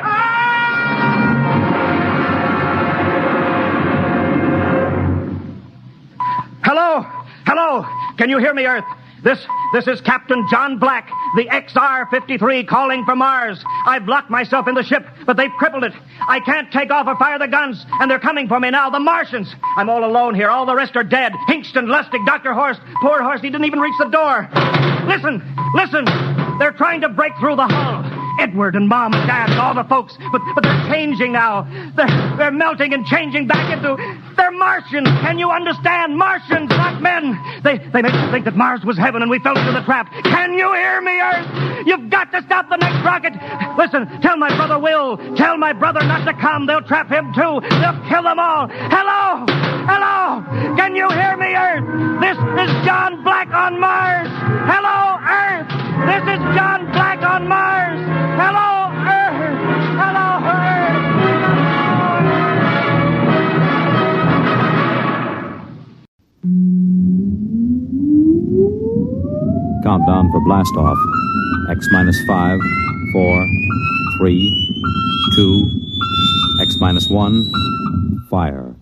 Hello? Hello? Can you hear me, Earth? This is Captain John Black, the XR-53 calling from Mars. I've locked myself in the ship, but they've crippled it. I can't take off or fire the guns, and they're coming for me now, the Martians. I'm all alone here. All the rest are dead. Hinkston, Lustig, Dr. Horst. Poor Horst, he didn't even reach the door. Listen! They're trying to break through the hull. Edward and Mom and Dad and all the folks. But they're changing now. They're melting and changing back into... They're Martians. Can you understand? Martians, not men. They make us think that Mars was heaven and we fell into the trap. Can you hear me, Earth? You've got to stop the next rocket. Listen, tell my brother Will. Tell my brother not to come. They'll trap him too. They'll kill them all. Hello? Hello? Can you hear me, Earth? This is John Black on Mars. Hello, Earth. This is John Black on Mars. Hello, Earth. Hello, Earth. Countdown for blast off. X minus 5, 4, 3, 2, X minus 1, fire.